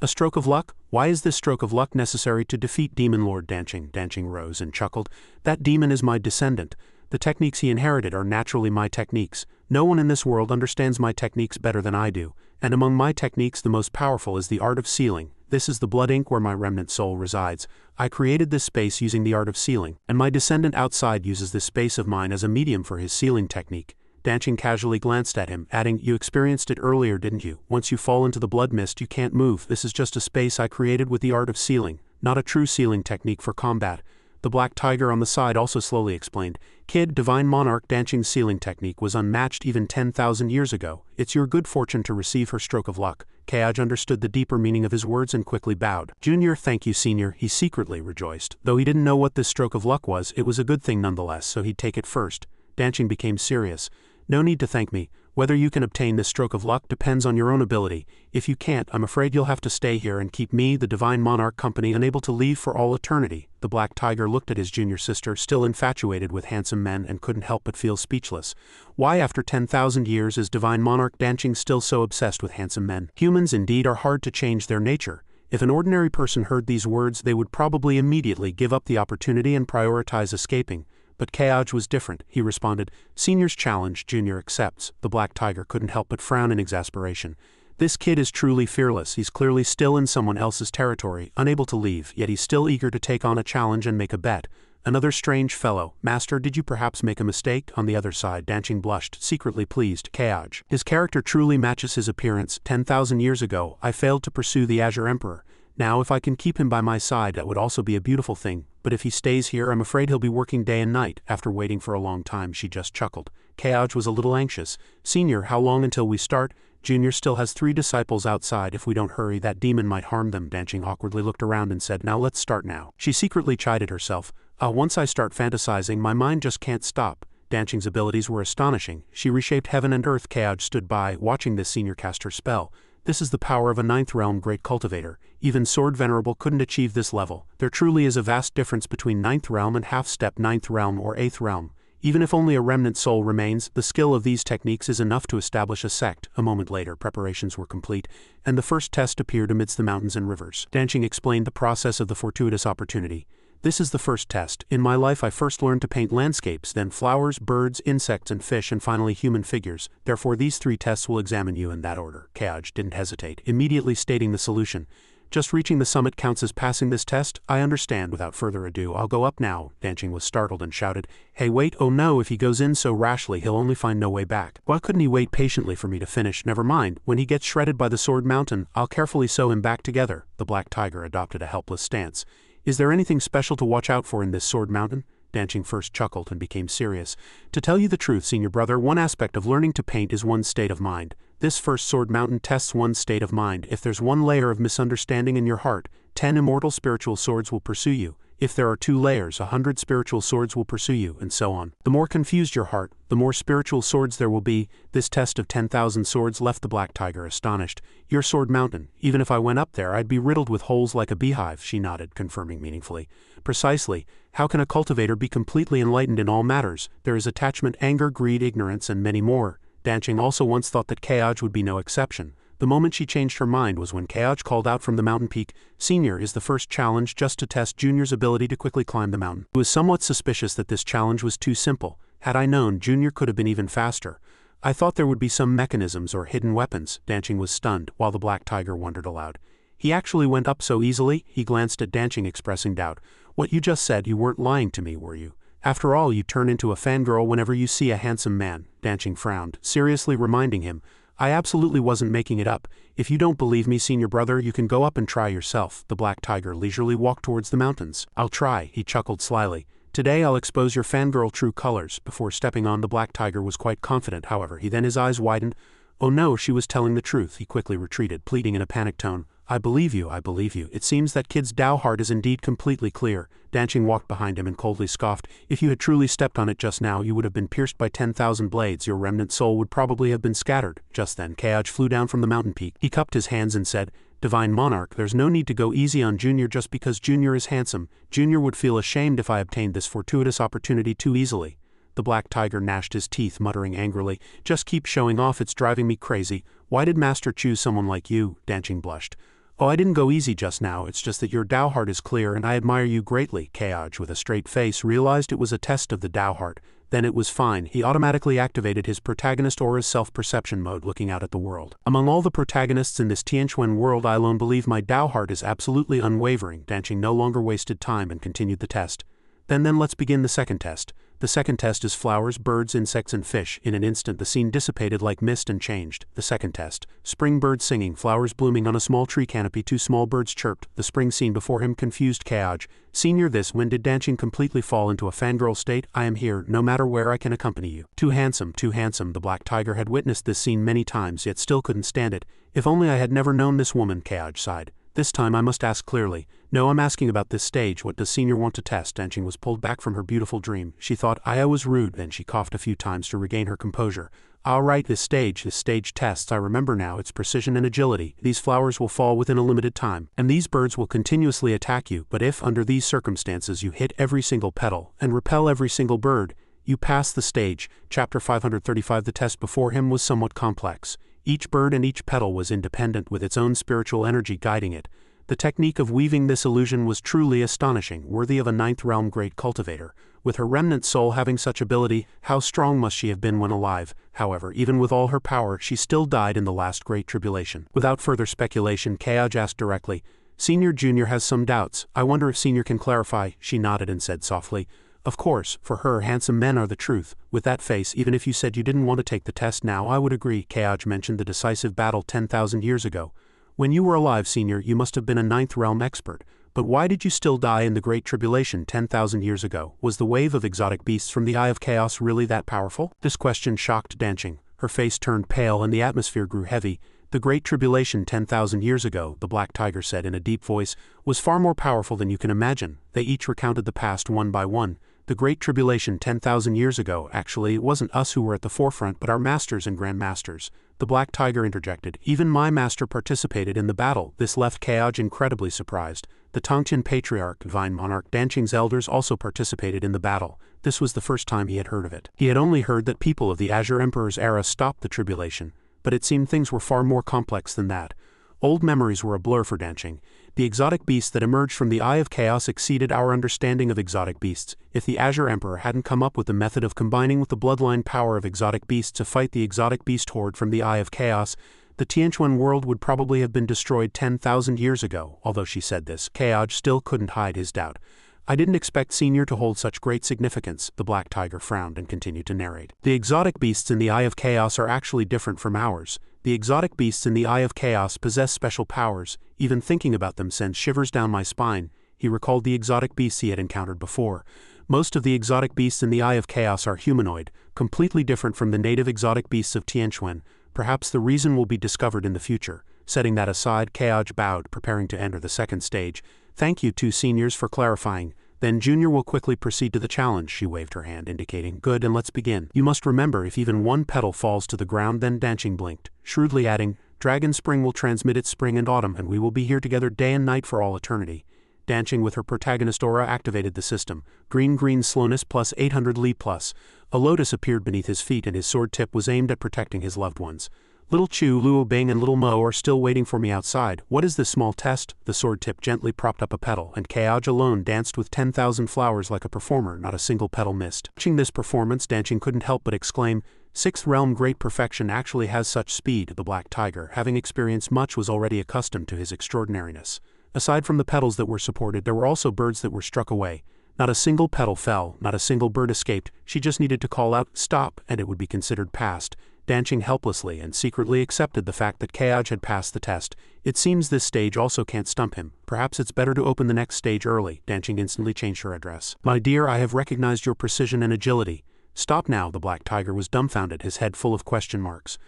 A stroke of luck? Why is this stroke of luck necessary to defeat Demon Lord Danqing? Danqing rose and chuckled. That demon is my descendant. The techniques he inherited are naturally my techniques. No one in this world understands my techniques better than I do, and among my techniques the most powerful is the art of sealing. This is the blood ink where my remnant soul resides. I created this space using the art of sealing, and my descendant outside uses this space of mine as a medium for his sealing technique. Danqing casually glanced at him, adding, you experienced it earlier, didn't you? Once you fall into the blood mist, you can't move. This is just a space I created with the art of sealing, not a true sealing technique for combat. The Black Tiger on the side also slowly explained, Kid, Divine Monarch Danqing's sealing technique was unmatched even 10,000 years ago. It's your good fortune to receive her stroke of luck. Kaoj understood the deeper meaning of his words and quickly bowed. Junior, thank you, Senior, he secretly rejoiced. Though he didn't know what this stroke of luck was, it was a good thing nonetheless, so he'd take it first. Danqing became serious. No need to thank me. Whether you can obtain this stroke of luck depends on your own ability. If you can't, I'm afraid you'll have to stay here and keep me, the Divine Monarch Company, unable to leave for all eternity. The Black Tiger looked at his junior sister, still infatuated with handsome men, and couldn't help but feel speechless. Why, after 10,000 years, is Divine Monarch Danqing still so obsessed with handsome men? Humans indeed are hard to change their nature. If an ordinary person heard these words, they would probably immediately give up the opportunity and prioritize escaping. But Kaoj was different. He responded, Senior's challenge, Junior accepts. The Black Tiger couldn't help but frown in exasperation. This kid is truly fearless. He's clearly still in someone else's territory, unable to leave, yet he's still eager to take on a challenge and make a bet. Another strange fellow. Master, did you perhaps make a mistake? On the other side, Danqing blushed, secretly pleased. Kaoj. His character truly matches his appearance. 10,000 years ago, I failed to pursue the Azure Emperor. Now, if I can keep him by my side, that would also be a beautiful thing. But if he stays here, I'm afraid he'll be working day and night. After waiting for a long time, she just chuckled. Kaoj was a little anxious. Senior, how long until we start? Junior still has 3 disciples outside. If we don't hurry, that demon might harm them. Danqing awkwardly looked around and said, now let's start now. She secretly chided herself. Once I start fantasizing, my mind just can't stop. Danqing's abilities were astonishing. She reshaped heaven and earth. Kaoj stood by, watching this senior cast her spell. This is the power of a 9th realm great cultivator. Even Sword Venerable couldn't achieve this level. There truly is a vast difference between 9th realm and half-step 9th realm or 8th realm. Even if only a remnant soul remains, the skill of these techniques is enough to establish a sect. A moment later, preparations were complete, and the first test appeared amidst the mountains and rivers. Danqing explained the process of the fortuitous opportunity. This is the first test. In my life I first learned to paint landscapes, then flowers, birds, insects and fish, and finally human figures. Therefore these 3 tests will examine you in that order. Kaoj didn't hesitate, immediately stating the solution. Just reaching the summit counts as passing this test? I understand. Without further ado, I'll go up now. Danqing was startled and shouted, Hey wait, oh no, if he goes in so rashly he'll only find no way back. Why couldn't he wait patiently for me to finish? Never mind, when he gets shredded by the Sword Mountain, I'll carefully sew him back together. The Black Tiger adopted a helpless stance. Is there anything special to watch out for in this Sword Mountain? Danqing first chuckled and became serious. To tell you the truth, senior brother, one aspect of learning to paint is one's state of mind. This first Sword Mountain tests one's state of mind. If there's one layer of misunderstanding in your heart, 10 immortal spiritual swords will pursue you. If there are 2 layers, 100 spiritual swords will pursue you, and so on. The more confused your heart, the more spiritual swords there will be. This test of 10,000 swords left the Black Tiger astonished. Your sword mountain. Even if I went up there, I'd be riddled with holes like a beehive, she nodded, confirming meaningfully. Precisely. How can a cultivator be completely enlightened in all matters? There is attachment, anger, greed, ignorance, and many more. Danching also once thought that Kaoj would be no exception. The moment she changed her mind was when Kaoj called out from the mountain peak, "Senior is the first challenge just to test Junior's ability to quickly climb the mountain." He was somewhat suspicious that this challenge was too simple. Had I known, Junior could have been even faster. I thought there would be some mechanisms or hidden weapons. Danching was stunned, while the Black Tiger wondered aloud. He actually went up so easily? He glanced at Danching, expressing doubt. What you just said, you weren't lying to me, were you? After all, you turn into a fangirl whenever you see a handsome man. Danching frowned, seriously reminding him, I absolutely wasn't making it up. If you don't believe me, senior brother, you can go up and try yourself. The Black Tiger leisurely walked towards the mountains. I'll try, he chuckled slyly. Today I'll expose your fangirl true colors. Before stepping on, the Black Tiger was quite confident, however. Then his eyes widened. Oh no, she was telling the truth. He quickly retreated, pleading in a panicked tone. I believe you, I believe you. It seems that kid's Tao heart is indeed completely clear. Danching walked behind him and coldly scoffed. If you had truly stepped on it just now, you would have been pierced by 10,000 blades. Your remnant soul would probably have been scattered. Just then, Kaoj flew down from the mountain peak. He cupped his hands and said, Divine Monarch, there's no need to go easy on Junior just because Junior is handsome. Junior would feel ashamed if I obtained this fortuitous opportunity too easily. The Black Tiger gnashed his teeth, muttering angrily, Just keep showing off, it's driving me crazy. Why did Master choose someone like you? Danching blushed. Oh, I didn't go easy just now, it's just that your Tao heart is clear and I admire you greatly. Kaoj, with a straight face, realized it was a test of the Tao heart. Then it was fine. He automatically activated his protagonist aura's self-perception mode, looking out at the world. Among all the protagonists in this Tianquan world, I alone believe my Tao heart is absolutely unwavering. Danching no longer wasted time and continued the test. Then let's begin the second test. The second test is flowers, birds, insects, and fish. In an instant the scene dissipated like mist and changed. The second test. Spring birds singing, flowers blooming on a small tree canopy, 2 small birds chirped. The spring scene before him confused Kaoj. Senior, when did Danching completely fall into a fangirl state? I am here, no matter where I can accompany you. Too handsome, too handsome. The Black Tiger had witnessed this scene many times, yet still couldn't stand it. If only I had never known this woman, Kaoj sighed. This time I must ask clearly. No, I'm asking about this stage. What does Senior want to test? Danching was pulled back from her beautiful dream. She thought I was rude, then she coughed a few times to regain her composure. All right, this stage tests. I remember now, it's precision and agility. These flowers will fall within a limited time, and these birds will continuously attack you, but if, under these circumstances, you hit every single petal, and repel every single bird, you pass the stage. Chapter 535. The test before him was somewhat complex. Each bird and each petal was independent, with its own spiritual energy guiding it. The technique of weaving this illusion was truly astonishing, worthy of a 9th realm great cultivator. With her remnant soul having such ability, how strong must she have been when alive? However, even with all her power, she still died in the last great tribulation. Without further speculation, Kaoj asked directly, Senior, Junior has some doubts. I wonder if Senior can clarify. She nodded and said softly, Of course, for her, handsome men are the truth. With that face, even if you said you didn't want to take the test now, I would agree. Kaoj mentioned the decisive battle 10,000 years ago. When you were alive, Senior, you must have been a 9th realm expert. But why did you still die in the Great Tribulation 10,000 years ago? Was the wave of exotic beasts from the Eye of Chaos really that powerful? This question shocked Danching. Her face turned pale and the atmosphere grew heavy. The Great Tribulation 10,000 years ago, the Black Tiger said in a deep voice, was far more powerful than you can imagine. They each recounted the past one by one. The Great Tribulation 10,000 years ago, actually, it wasn't us who were at the forefront but our masters and grandmasters. The Black Tiger interjected. Even my master participated in the battle. This left Kaoj incredibly surprised. The Tongtian Patriarch, Divine Monarch, Danching's elders also participated in the battle. This was the first time he had heard of it. He had only heard that people of the Azure Emperor's era stopped the tribulation, but it seemed things were far more complex than that. Old memories were a blur for Danching. The exotic beasts that emerged from the Eye of Chaos exceeded our understanding of exotic beasts. If the Azure Emperor hadn't come up with the method of combining with the bloodline power of exotic beasts to fight the exotic beast horde from the Eye of Chaos, the Tianquan world would probably have been destroyed 10,000 years ago. Although she said this, Kaoj still couldn't hide his doubt. I didn't expect Senior to hold such great significance. The Black Tiger frowned and continued to narrate. The exotic beasts in the Eye of Chaos are actually different from ours. The exotic beasts in the Eye of Chaos possess special powers. Even thinking about them sends shivers down my spine. He recalled the exotic beasts he had encountered before. Most of the exotic beasts in the Eye of Chaos are humanoid, completely different from the native exotic beasts of Tianquan. Perhaps the reason will be discovered in the future. Setting that aside, Kaoj bowed, preparing to enter the second stage. Thank you, two seniors, for clarifying. Then Junior will quickly proceed to the challenge, she waved her hand, indicating, good, and let's begin. You must remember, if even one petal falls to the ground, then Danching blinked, shrewdly adding, Dragon Spring will transmit its spring and autumn, and we will be here together day and night for all eternity. Danching with her protagonist aura activated the system. Green slowness plus 800 Li plus. A lotus appeared beneath his feet and his sword tip was aimed at protecting his loved ones. Little Chu, Luo Bing and Little Mo are still waiting for me outside. What is this small test? The sword tip gently propped up a petal, and Kaoj alone danced with 10,000 flowers like a performer, not a single petal missed. Watching this performance, Danching couldn't help but exclaim, Sixth Realm Great Perfection actually has such speed. The Black Tiger, having experienced much, was already accustomed to his extraordinariness. Aside from the petals that were supported, there were also birds that were struck away. Not a single petal fell, not a single bird escaped. She just needed to call out, stop, and it would be considered passed. Danching helplessly and secretly accepted the fact that Kaoj had passed the test. It seems this stage also can't stump him. Perhaps it's better to open the next stage early. Danching instantly changed her address. My dear, I have recognized your precision and agility. Stop now. The Black Tiger was dumbfounded, his head full of question marks.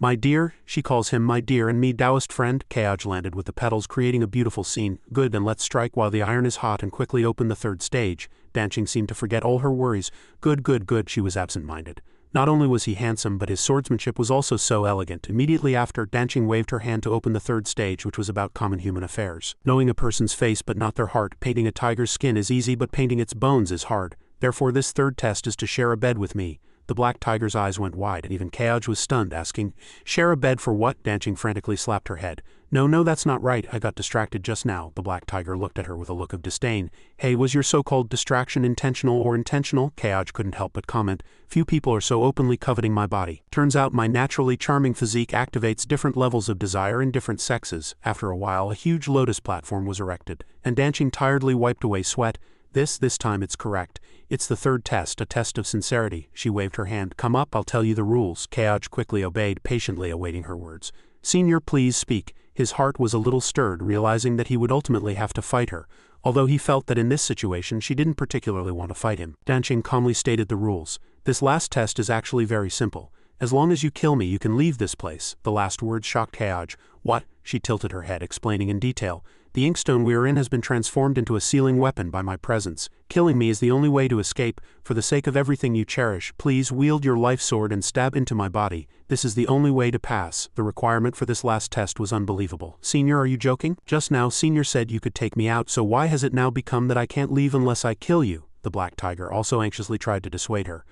My dear, she calls him my dear and me Taoist friend. Kaoj landed with the petals, creating a beautiful scene. Good, and let's strike while the iron is hot and quickly open the third stage. Danching seemed to forget all her worries. Good, she was absent-minded. Not only was he handsome, but his swordsmanship was also so elegant. Immediately after, Danching waved her hand to open the third stage, which was about common human affairs. Knowing a person's face but not their heart, painting a tiger's skin is easy, but painting its bones is hard. Therefore this third test is to share a bed with me. The Black Tiger's eyes went wide, and even Kaoj was stunned, asking, share a bed for what? Danching frantically slapped her head. No, that's not right. I got distracted just now. The Black Tiger looked at her with a look of disdain. Hey, was your so-called distraction intentional or intentional? Kaoj couldn't help but comment. Few people are so openly coveting my body. Turns out my naturally charming physique activates different levels of desire in different sexes. After a while, a huge lotus platform was erected, and Danching tiredly wiped away sweat. This time it's correct. It's the third test, a test of sincerity. She waved her hand. Come up, I'll tell you the rules. Kaoj quickly obeyed, patiently awaiting her words. Senior, please speak. His heart was a little stirred, realizing that he would ultimately have to fight her, although he felt that in this situation she didn't particularly want to fight him. Danching calmly stated the rules. This last test is actually very simple. As long as you kill me, you can leave this place. The last words shocked Kaoj. What? She tilted her head, explaining in detail. The inkstone we are in has been transformed into a sealing weapon by my presence. Killing me is the only way to escape. For the sake of everything you cherish, please wield your life sword and stab into my body. This is the only way to pass. The requirement for this last test was unbelievable. Senior, are you joking? Just now Senior said you could take me out, so why has it now become that I can't leave unless I kill you? The Black Tiger also anxiously tried to dissuade her.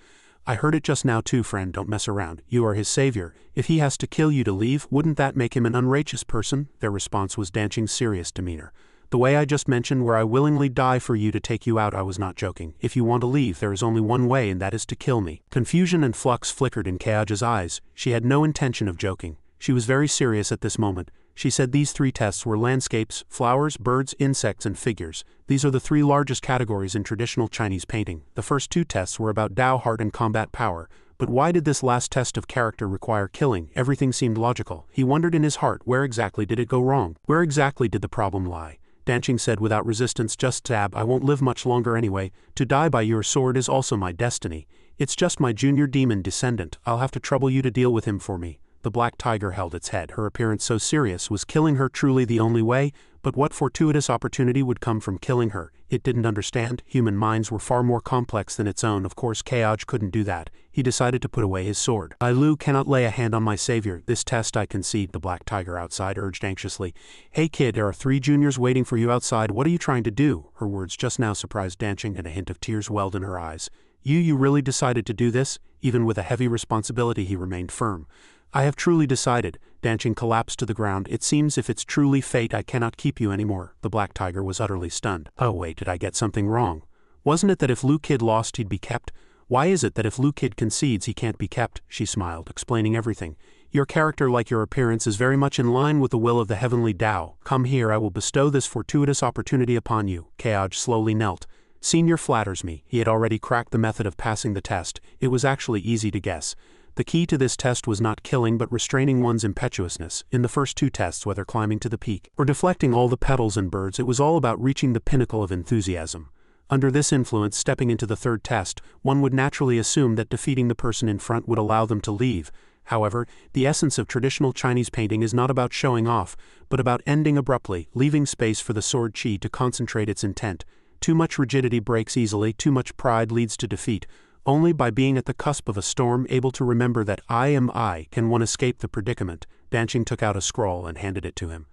I heard it just now too, friend, don't mess around. You are his savior. If he has to kill you to leave, wouldn't that make him an unrighteous person? Their response was Danching's serious demeanor. The way I just mentioned, where I willingly die for you to take you out, I was not joking. If you want to leave, there is only one way, and that is to kill me. Confusion and flux flickered in Kaoj's eyes. She had no intention of joking. She was very serious at this moment. She said these three tests were landscapes, flowers, birds, insects, and figures. These are the three largest categories in traditional Chinese painting. The first two tests were about Tao heart and combat power. But why did this last test of character require killing? Everything seemed logical. He wondered in his heart, where exactly did it go wrong? Where exactly did the problem lie? Danching said without resistance, just stab. I won't live much longer anyway. To die by your sword is also my destiny. It's just my junior demon descendant. I'll have to trouble you to deal with him for me. The Black Tiger held its head. Her appearance so serious. Was killing her truly the only way? But what fortuitous opportunity would come from killing her? It didn't understand. Human minds were far more complex than its own. Of course Kaoj couldn't do that. He decided to put away his sword. I, Lu, cannot lay a hand on my savior. This test I concede. The Black Tiger outside urged anxiously. Hey kid, there are 3 juniors waiting for you outside. What are you trying to do? Her words just now surprised Danching, and a hint of tears welled in her eyes. You really decided to do this? Even with a heavy responsibility, he remained firm. I have truly decided. Danching collapsed to the ground. It seems if it's truly fate, I cannot keep you anymore. The Black Tiger was utterly stunned. Oh wait, did I get something wrong? Wasn't it that if Lu Kid lost, he'd be kept? Why is it that if Lu Kid concedes, he can't be kept? She smiled, explaining everything. Your character, like your appearance, is very much in line with the will of the heavenly Tao. Come here, I will bestow this fortuitous opportunity upon you. Kaoj slowly knelt. Senior flatters me. He had already cracked the method of passing the test. It was actually easy to guess. The key to this test was not killing but restraining one's impetuousness. In the first 2 tests, whether climbing to the peak or deflecting all the petals and birds, it was all about reaching the pinnacle of enthusiasm. Under this influence, stepping into the third test, one would naturally assume that defeating the person in front would allow them to leave. However, the essence of traditional Chinese painting is not about showing off, but about ending abruptly, leaving space for the sword chi to concentrate its intent. Too much rigidity breaks easily, too much pride leads to defeat. Only by being at the cusp of a storm, able to remember that I am I, can one escape the predicament. Danching took out a scroll and handed it to him.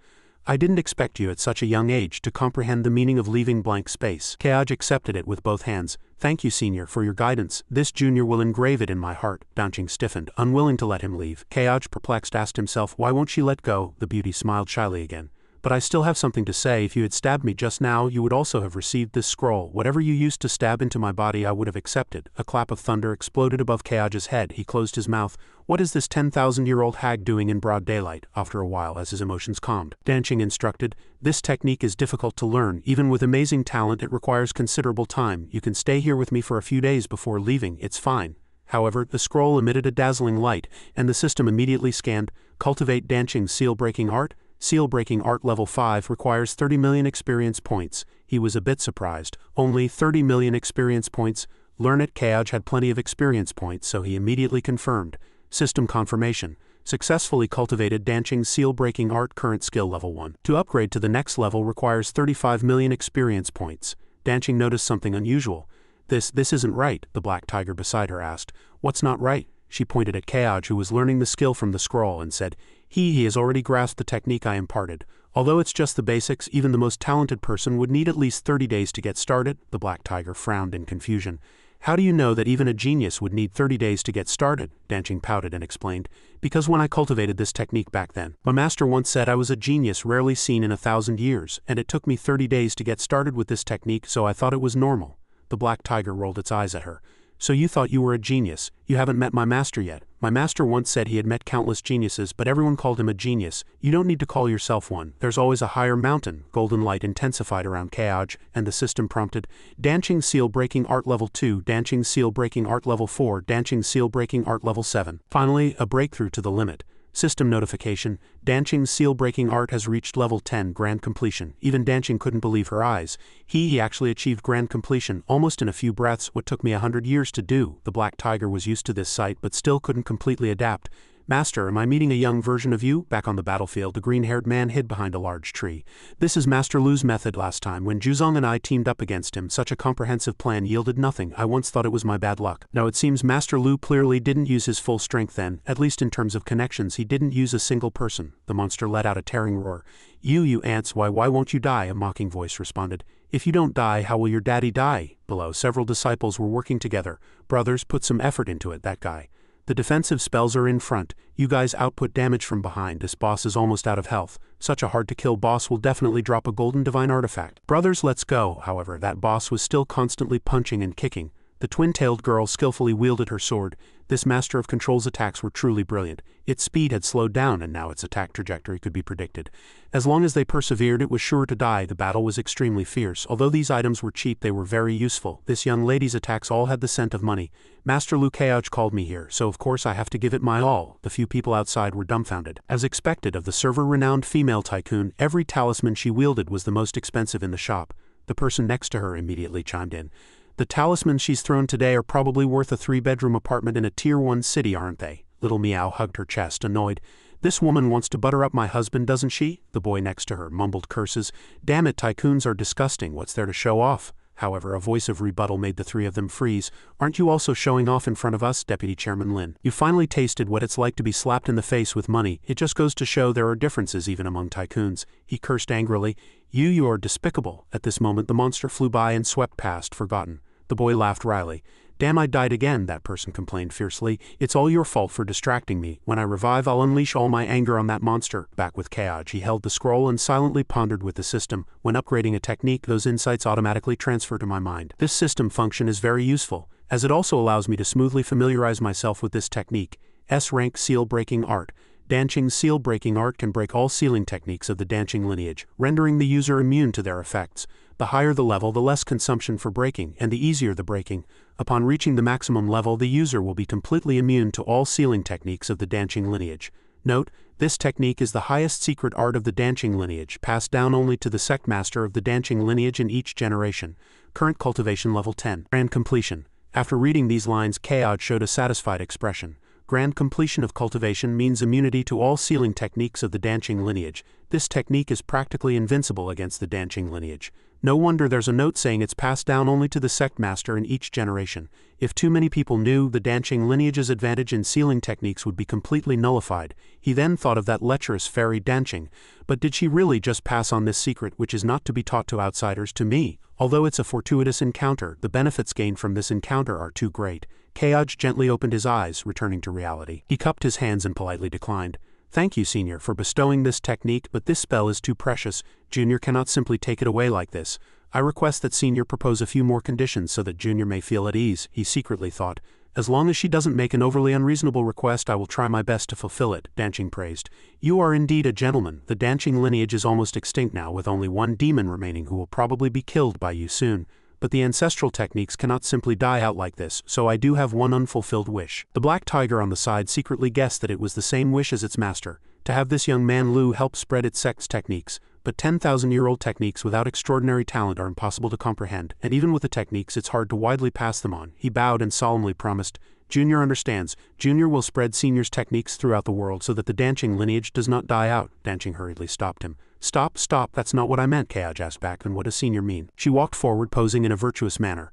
I didn't expect you at such a young age to comprehend the meaning of leaving blank space. Keaj accepted it with both hands. Thank you, senior, for your guidance. This junior will engrave it in my heart. Danching stiffened, unwilling to let him leave. Keaj, perplexed, asked himself, why won't she let go? The beauty smiled shyly again. But I still have something to say. If you had stabbed me just now, you would also have received this scroll. Whatever you used to stab into my body, I would have accepted. A clap of thunder exploded above Keaj's head. He closed his mouth. What is this 10,000-year-old hag doing in broad daylight? After a while, as his emotions calmed, Danching instructed, this technique is difficult to learn. Even with amazing talent, it requires considerable time. You can stay here with me for a few days before leaving. It's fine. However, the scroll emitted a dazzling light, and the system immediately scanned, Cultivate Danching's seal-breaking art. Seal-breaking art level 5 requires 30 million experience points. He was a bit surprised. Only 30 million experience points. Learn it. Keaj had plenty of experience points, so he immediately confirmed. System confirmation. Successfully cultivated Danching's seal-breaking art, current skill level 1. To upgrade to the next level requires 35 million experience points. Danching noticed something unusual. This isn't right, the black tiger beside her asked. What's not right? She pointed at Keaj, who was learning the skill from the scroll, and said, He has already grasped the technique I imparted. Although it's just the basics, even the most talented person would need at least 30 days to get started. The black tiger frowned in confusion. How do you know that even a genius would need 30 days to get started? Danching pouted and explained. Because when I cultivated this technique back then, my master once said I was a genius rarely seen in 1,000 years, and it took me 30 days to get started with this technique, so I thought it was normal. The black tiger rolled its eyes at her. So you thought you were a genius. You haven't met my master yet. My master once said he had met countless geniuses, but everyone called him a genius. You don't need to call yourself one. There's always a higher mountain. Golden light intensified around Keaj, and the system prompted, Danching seal-breaking art level 2, Danching seal-breaking art level 4, Danching seal-breaking art level 7. Finally, a breakthrough to the limit. System notification, Danching's seal-breaking art has reached level 10, grand completion. Even Danching couldn't believe her eyes. He actually achieved grand completion, almost in a few breaths, what took me 100 years to do. The black tiger was used to this sight but still couldn't completely adapt. Master, am I meeting a young version of you? Back on the battlefield, the green-haired man hid behind a large tree. This is Master Lu's method. Last time, when Juzong and I teamed up against him, such a comprehensive plan yielded nothing. I once thought it was my bad luck. Now it seems Master Lu clearly didn't use his full strength then, at least in terms of connections. He didn't use a single person. The monster let out a tearing roar. You ants, why won't you die? A mocking voice responded. If you don't die, how will your daddy die? Below, several disciples were working together. Brothers, put some effort into it, that guy. The defensive spells are in front. You guys output damage from behind. This boss is almost out of health. Such a hard-to-kill boss will definitely drop a golden divine artifact. Brothers, let's go. However, that boss was still constantly punching and kicking. The twin-tailed girl skillfully wielded her sword. This master of control's attacks were truly brilliant. Its speed had slowed down, and now its attack trajectory could be predicted. As long as they persevered, it was sure to die. The battle was extremely fierce. Although these items were cheap, they were very useful. This young lady's attacks all had the scent of money. Master Lu Keaj called me here, so of course I have to give it my all. The few people outside were dumbfounded. As expected of the server-renowned female tycoon, every talisman she wielded was the most expensive in the shop. The person next to her immediately chimed in. The talismans she's thrown today are probably worth a 3-bedroom apartment in a Tier 1 city, aren't they? Little Meow hugged her chest, annoyed. This woman wants to butter up my husband, doesn't she? The boy next to her mumbled curses. Damn it, tycoons are disgusting. What's there to show off? However, a voice of rebuttal made the three of them freeze. Aren't you also showing off in front of us, Deputy Chairman Lin? You finally tasted what it's like to be slapped in the face with money. It just goes to show there are differences even among tycoons. He cursed angrily. You are despicable. At this moment, the monster flew by and swept past, forgotten. The boy laughed wryly. Damn, I died again, that person complained fiercely. It's all your fault for distracting me. When I revive, I'll unleash all my anger on that monster. Back with Keaj, he held the scroll and silently pondered with the system. When upgrading a technique, those insights automatically transfer to my mind. This system function is very useful, as it also allows me to smoothly familiarize myself with this technique. S-rank seal-breaking art. Danching's seal-breaking art can break all sealing techniques of the Danching lineage, rendering the user immune to their effects. The higher the level, the less consumption for breaking, and the easier the breaking. Upon reaching the maximum level, the user will be completely immune to all sealing techniques of the Danching lineage. Note, this technique is the highest secret art of the Danching lineage, passed down only to the Sect master of the Danching lineage in each generation. Current cultivation level 10. Grand completion. After reading these lines, Keaj showed a satisfied expression. Grand completion of cultivation means immunity to all sealing techniques of the Danqing lineage. This technique is practically invincible against the Danqing lineage. No wonder there's a note saying it's passed down only to the sect master in each generation. If too many people knew, the Danqing lineage's advantage in sealing techniques would be completely nullified. He then thought of that lecherous fairy Danqing. But did she really just pass on this secret, which is not to be taught to outsiders, to me? Although it's a fortuitous encounter, the benefits gained from this encounter are too great. Keoj gently opened his eyes, returning to reality. He cupped his hands and politely declined. Thank you, Senior, for bestowing this technique, but this spell is too precious. Junior cannot simply take it away like this. I request that Senior propose a few more conditions so that Junior may feel at ease, he secretly thought. As long as she doesn't make an overly unreasonable request, I will try my best to fulfill it, Danqing praised. You are indeed a gentleman. The Danqing lineage is almost extinct now, with only one demon remaining who will probably be killed by you soon. But the ancestral techniques cannot simply die out like this, so I do have one unfulfilled wish. The black tiger on the side secretly guessed that it was the same wish as its master, to have this young man Lu help spread its sect's techniques. But 10,000-year-old techniques without extraordinary talent are impossible to comprehend, and even with the techniques it's hard to widely pass them on. He bowed and solemnly promised, Junior understands. Junior will spread Senior's techniques throughout the world so that the Danqing lineage does not die out. Danqing hurriedly stopped him. Stop, that's not what I meant, Keoj asked back. Then what does Senior mean? She walked forward, posing in a virtuous manner.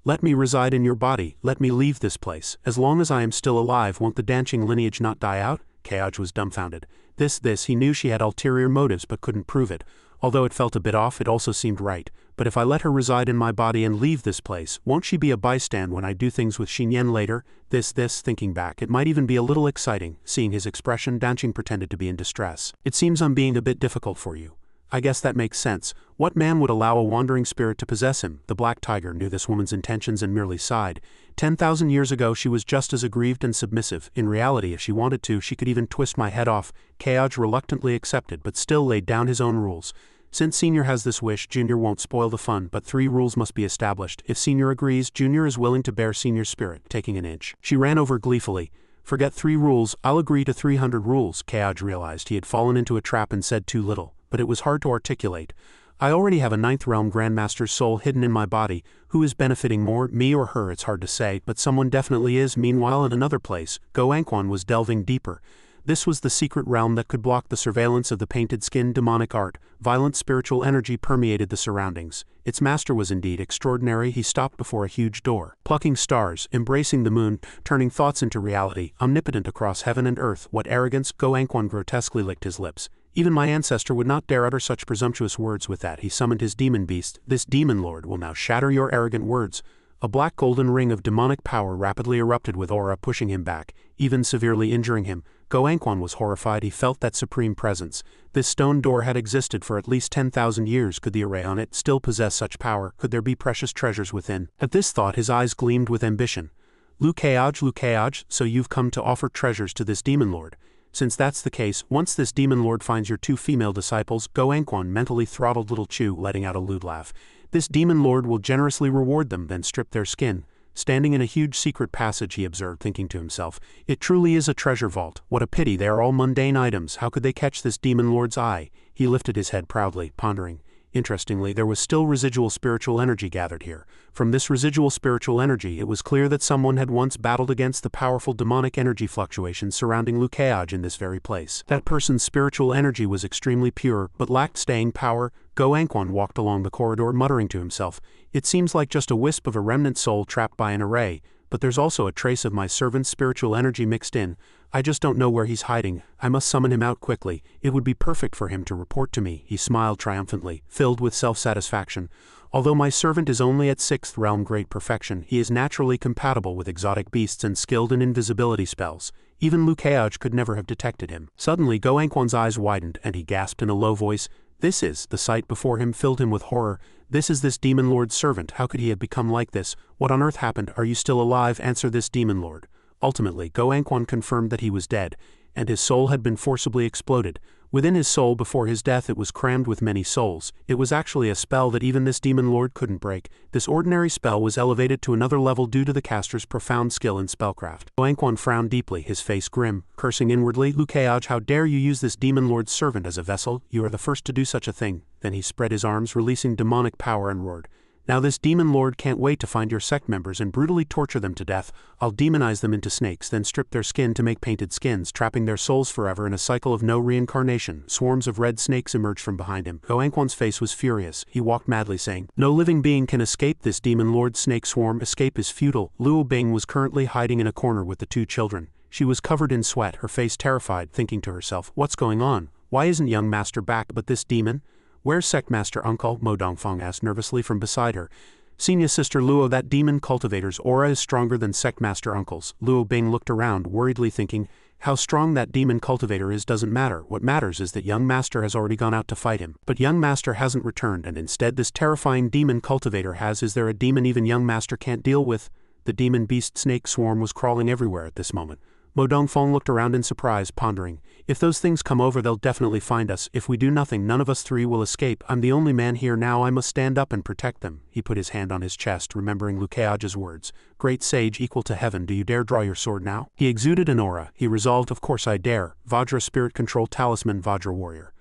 Let me reside in your body, let me leave this place. As long as I am still alive, won't the Danqing lineage not die out? Keoj was dumbfounded. He knew she had ulterior motives but couldn't prove it. Although it felt a bit off, it also seemed right. But if I let her reside in my body and leave this place, won't she be a bystander when I do things with Xinyan later? Thinking back, it might even be a little exciting. Seeing his expression, Danqing pretended to be in distress. It seems I'm being a bit difficult for you. I guess that makes sense. What man would allow a wandering spirit to possess him? The black tiger knew this woman's intentions and merely sighed. 10,000 years ago she was just as aggrieved and submissive. In reality, if she wanted to, she could even twist my head off. Keoj reluctantly accepted, but still laid down his own rules. Since Senior has this wish, Junior won't spoil the fun, but 3 rules must be established. If Senior agrees, Junior is willing to bear Senior's spirit, taking an inch. She ran over gleefully. Forget 3 rules, I'll agree to 300 rules. Keoj realized he had fallen into a trap and said too little, but it was hard to articulate. I already have a 9th realm Grandmaster's soul hidden in my body. Who is benefiting more, me or her? It's hard to say, but someone definitely is. Meanwhile, in another place, Go Anquan was delving deeper. This was the secret realm that could block the surveillance of the painted skin demonic art. Violent spiritual energy permeated the surroundings. Its master was indeed extraordinary. He stopped before a huge door. Plucking stars, embracing the moon, turning thoughts into reality, omnipotent across heaven and earth. What arrogance! Go Anquan grotesquely licked his lips. Even my ancestor would not dare utter such presumptuous words. With that, he summoned his demon beast. This demon lord will now shatter your arrogant words. A black golden ring of demonic power rapidly erupted with aura, pushing him back, even severely injuring him. Go Anquan was horrified. He felt that supreme presence. This stone door had existed for at least 10,000 years. Could the array on it still possess such power? Could there be precious treasures within? At this thought, his eyes gleamed with ambition. Lu Keoj, so you've come to offer treasures to this demon lord. Since that's the case, once this demon lord finds your 2 female disciples, Go Anquan mentally throttled little Chu, letting out a lewd laugh. This demon lord will generously reward them, then strip their skin. Standing in a huge secret passage, he observed, thinking to himself, it truly is a treasure vault. What a pity, they are all mundane items. How could they catch this demon lord's eye? He lifted his head proudly, pondering. Interestingly, there was still residual spiritual energy gathered here. From this residual spiritual energy, it was clear that someone had once battled against the powerful demonic energy fluctuations surrounding Lu Keoj in this very place. That person's spiritual energy was extremely pure, but lacked staying power. Go Anquan walked along the corridor, muttering to himself, it seems like just a wisp of a remnant soul trapped by an array, but there's also a trace of my servant's spiritual energy mixed in. I just don't know where he's hiding. I must summon him out quickly. It would be perfect for him to report to me. He smiled triumphantly, filled with self-satisfaction. Although my servant is only at 6th realm great perfection, he is naturally compatible with exotic beasts and skilled in invisibility spells. Even Lu Keoj could never have detected him. Suddenly, Go Anquan's eyes widened, and he gasped in a low voice, the sight before him filled him with horror. This is this demon lord's servant. How could he have become like this? What on earth happened? Are you still alive? Answer this demon lord. Ultimately, Go Anquan confirmed that he was dead, and his soul had been forcibly exploded. Within his soul before his death it was crammed with many souls. It was actually a spell that even this demon lord couldn't break. This ordinary spell was elevated to another level due to the caster's profound skill in spellcraft. Go Anquan frowned deeply, his face grim, cursing inwardly. Lu Keoj, how dare you use this demon lord's servant as a vessel? You are the first to do such a thing. Then he spread his arms, releasing demonic power, and roared. Now this demon lord can't wait to find your sect members and brutally torture them to death. I'll demonize them into snakes, then strip their skin to make painted skins, trapping their souls forever in a cycle of no reincarnation. Swarms of red snakes emerged from behind him. Go Anquan's face was furious. He walked madly, saying, "No living being can escape this demon lord snake swarm. Escape is futile." Luo Bing was currently hiding in a corner with the 2 children. She was covered in sweat, her face terrified, thinking to herself, "What's going on? Why isn't young master back? But this demon? Where's Sect Master Uncle?" Mo Dongfang asked nervously from beside her. "Senior Sister Luo, that demon cultivator's aura is stronger than Sect Master Uncle's." Luo Bing looked around, worriedly thinking, how strong that demon cultivator is doesn't matter. What matters is that young master has already gone out to fight him. But young master hasn't returned, and instead this terrifying demon cultivator has. Is there a demon even young master can't deal with? The demon beast snake swarm was crawling everywhere at this moment. Mo Dongfang looked around in surprise, pondering, "If those things come over, they'll definitely find us. If we do nothing, none of us 3 will escape. I'm the only man here now. I must stand up and protect them." He put his hand on his chest, remembering Lukeage's words. "Great sage equal to heaven, do you dare draw your sword now?" He exuded an aura. He resolved, "Of course I dare." Vajra Spirit Control Talisman, Vajra Warrior.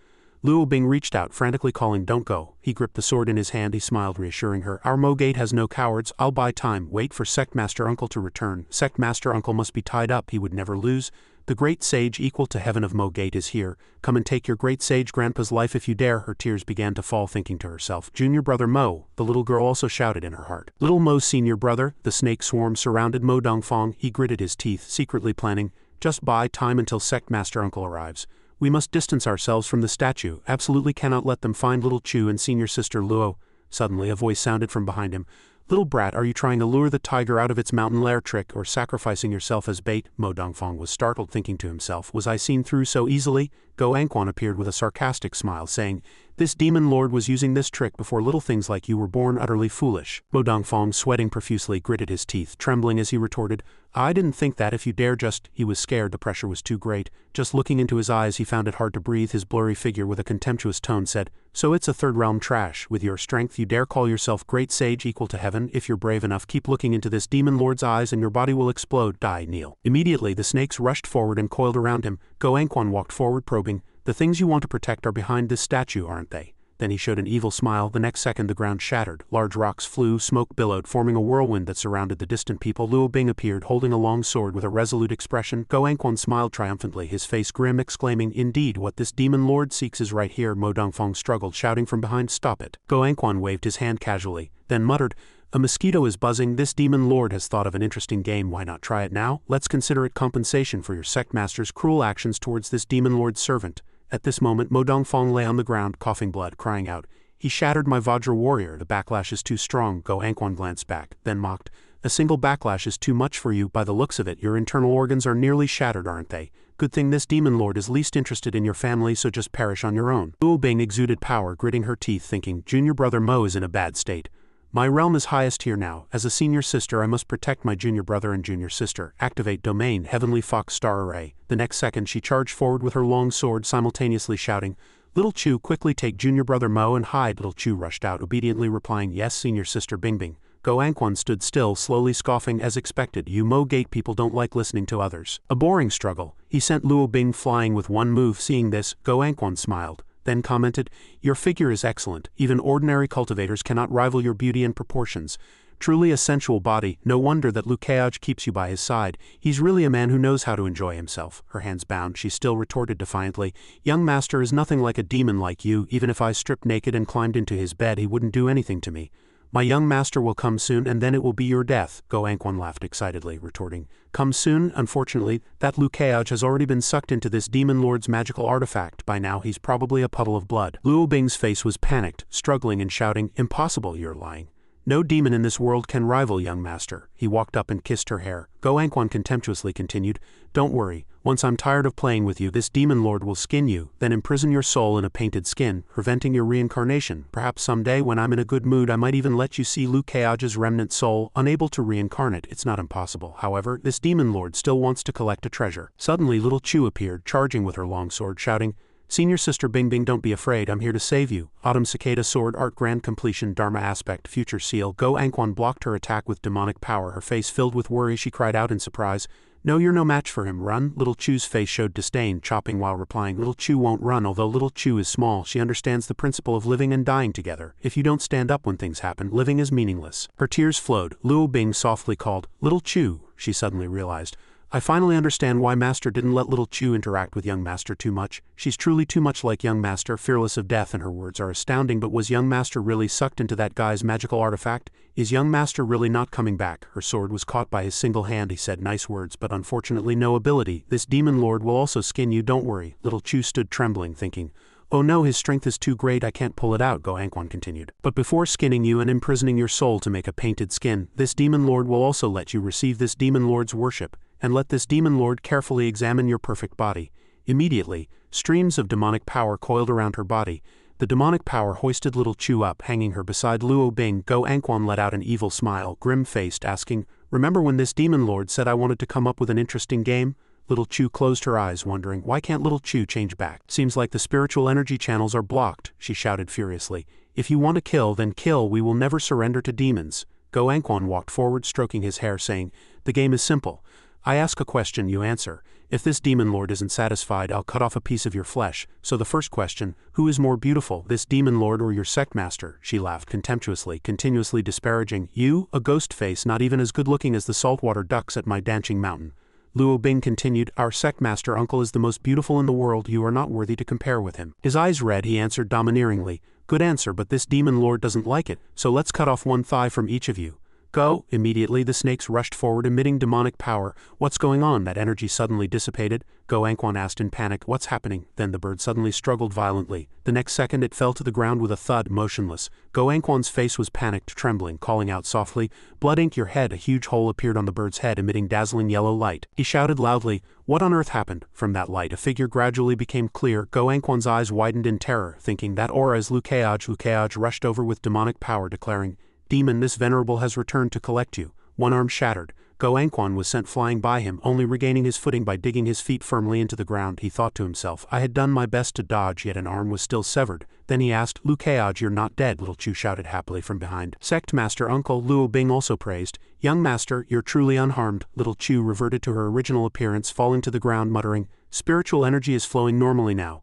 Luo Bing reached out, frantically calling, "Don't go." He gripped the sword in his hand. He smiled, reassuring her, "Our Mo Gate has no cowards. I'll buy time. Wait for Sect Master Uncle to return. Sect Master Uncle must be tied up. He would never lose. The great sage equal to heaven of Mo Gate is here. Come and take your great sage grandpa's life if you dare." Her tears began to fall, thinking to herself, "Junior brother Mo," the little girl also shouted in her heart. "Little Mo's senior brother." The snake swarm surrounded Mo Dongfang. He gritted his teeth, secretly planning, "Just buy time until Sect Master Uncle arrives. We must distance ourselves from the statue. Absolutely cannot let them find little Chu and senior sister Luo." Suddenly a voice sounded from behind him. "Little brat, are you trying to lure the tiger out of its mountain lair trick, or sacrificing yourself as bait?" Mo Dongfang was startled, thinking to himself, "Was I seen through so easily?" Go Anquan appeared with a sarcastic smile, saying, "This demon lord was using this trick before little things like you were born. Utterly foolish." Mo Dongfang, sweating profusely, gritted his teeth, trembling as he retorted, "I didn't think that. If you dare just..." He was scared, the pressure was too great. Just looking into his eyes, he found it hard to breathe. His blurry figure with a contemptuous tone said, "So it's a third realm trash. With your strength you dare call yourself great sage equal to heaven? If you're brave enough, keep looking into this demon lord's eyes and your body will explode. Die, kneel." Immediately the snakes rushed forward and coiled around him. Go Anquan walked forward, probing, "The things you want to protect are behind this statue, aren't they?" Then he showed an evil smile. The next second the ground shattered, large rocks flew, smoke billowed, forming a whirlwind that surrounded the distant people. Luo Bing appeared, holding a long sword with a resolute expression. Go Anquan smiled triumphantly, his face grim, exclaiming, "Indeed, what this demon lord seeks is right here." Mo Dongfang struggled, shouting from behind, "Stop it." Go Anquan waved his hand casually, then muttered, "A mosquito is buzzing. This demon lord has thought of an interesting game. Why not try it now? Let's consider it compensation for your sect master's cruel actions towards this demon lord's servant." At this moment Mo Dongfang lay on the ground, coughing blood, crying out, "He shattered my Vajra warrior. The backlash is too strong." Go Anquan glanced back, then mocked, "A single backlash is too much for you. By the looks of it, your internal organs are nearly shattered, aren't they? Good thing this demon lord is least interested in your family, so just perish on your own." Luo Bing exuded power, gritting her teeth, thinking, "Junior brother Mo is in a bad state. My realm is highest here now. As a senior sister I must protect my junior brother and junior sister. Activate domain Heavenly Fox Star Array." The next second she charged forward with her long sword, simultaneously shouting, "Little Chu, quickly take junior brother Mo and hide." Little Chu rushed out, obediently replying, "Yes, senior sister Bing Bing." Go Anquan stood still, slowly scoffing, as expected. "You Mo Gate people don't like listening to others. A boring struggle." He sent Luo Bing flying with one move. Seeing this, Go Anquan smiled, then commented, "Your figure is excellent. Even ordinary cultivators cannot rival your beauty and proportions. Truly a sensual body. No wonder that Lukeage keeps you by his side. He's really a man who knows how to enjoy himself." Her hands bound, she still retorted defiantly, "Young master is nothing like a demon like you. Even if I stripped naked and climbed into his bed, he wouldn't do anything to me. My young master will come soon, and then it will be your death." Go Anquan laughed excitedly, retorting, "Come soon? Unfortunately, that Lukeage has already been sucked into this demon lord's magical artifact. By now he's probably a puddle of blood." Luo Bing's face was panicked, struggling and shouting, "Impossible, you're lying. No demon in this world can rival young master." He walked up and kissed her hair. Go Anquan contemptuously continued, "Don't worry. Once I'm tired of playing with you, this demon lord will skin you, then imprison your soul in a painted skin, preventing your reincarnation. Perhaps someday, when I'm in a good mood, I might even let you see Lukeage's remnant soul. Unable to reincarnate, it's not impossible. However, this demon lord still wants to collect a treasure." Suddenly little Chu appeared, charging with her long sword, shouting, "Senior sister Bing Bing, don't be afraid. I'm here to save you." Autumn Cicada Sword Art Grand Completion Dharma Aspect Future Seal. Go Anquan blocked her attack with demonic power. Her face filled with worry, she cried out in surprise, No, you're no match for him. Run. Little Chu's face showed disdain, chopping while replying. Little Chu won't run. Although Little Chu is small, she understands the principle of living and dying together. If you don't stand up when things happen, living is meaningless. Her tears flowed. Luo Bing softly called, "Little Chu," she suddenly realized. I finally understand why Master didn't let Little Chu interact with young Master too much. She's truly too much like young Master, fearless of death, and her words are astounding. But was young Master really sucked into that guy's magical artifact? Is young Master really not coming back? Her sword was caught by his single hand. He said nice words, but unfortunately no ability. This demon lord will also skin you, don't worry. Little Chu stood trembling, thinking, "Oh no, his strength is too great, I can't pull it out," Go Anquan continued. "But before skinning you and imprisoning your soul to make a painted skin, this demon lord will also let you receive this demon lord's worship, and let this demon lord carefully examine your perfect body." Immediately, streams of demonic power coiled around her body. The demonic power hoisted Little Chu up, hanging her beside Luo Bing. Go Anquan let out an evil smile, grim-faced, asking, "Remember when this demon lord said I wanted to come up with an interesting game?" Little Chu closed her eyes, wondering, why can't Little Chu change back? "Seems like the spiritual energy channels are blocked," she shouted furiously. "If you want to kill, then kill. We will never surrender to demons." Go Anquan walked forward, stroking his hair, saying, "The game is simple. I ask a question, you answer. If this demon lord isn't satisfied, I'll cut off a piece of your flesh. So the first question, who is more beautiful, this demon lord or your sect master?" She laughed contemptuously, continuously disparaging. "You, a ghost face, not even as good looking as the saltwater ducks at my dancing mountain." Luo Bing continued, "Our sect master uncle is the most beautiful in the world. You are not worthy to compare with him." His eyes red, he answered domineeringly, "Good answer, but this demon lord doesn't like it, so let's cut off one thigh from each of you. Go." Immediately the snakes rushed forward, emitting demonic power. "What's going on?" That energy suddenly dissipated. Go Anquan asked in panic, "What's happening?" Then the bird suddenly struggled violently. The next second it fell to the ground with a thud, motionless. Go Anquan's face was panicked, trembling, calling out softly, "Blood Ink, your head!" A huge hole appeared on the bird's head, emitting dazzling yellow light. He shouted loudly, "What on earth happened?" From that light a figure gradually became clear. Go Anquan's eyes widened in terror, thinking that aura is Lukeaj. Lukeaj rushed over with demonic power, declaring, "Demon, this venerable has returned to collect you." One arm shattered. Go Anquan was sent flying by him, only regaining his footing by digging his feet firmly into the ground. He thought to himself, I had done my best to dodge, yet an arm was still severed. Then he asked, "Lukeaj, you're not dead," Little Chu shouted happily from behind. "Sect Master Uncle," Luo Bing also praised. "Young Master, you're truly unharmed." Little Chu reverted to her original appearance, falling to the ground, muttering, "Spiritual energy is flowing normally now."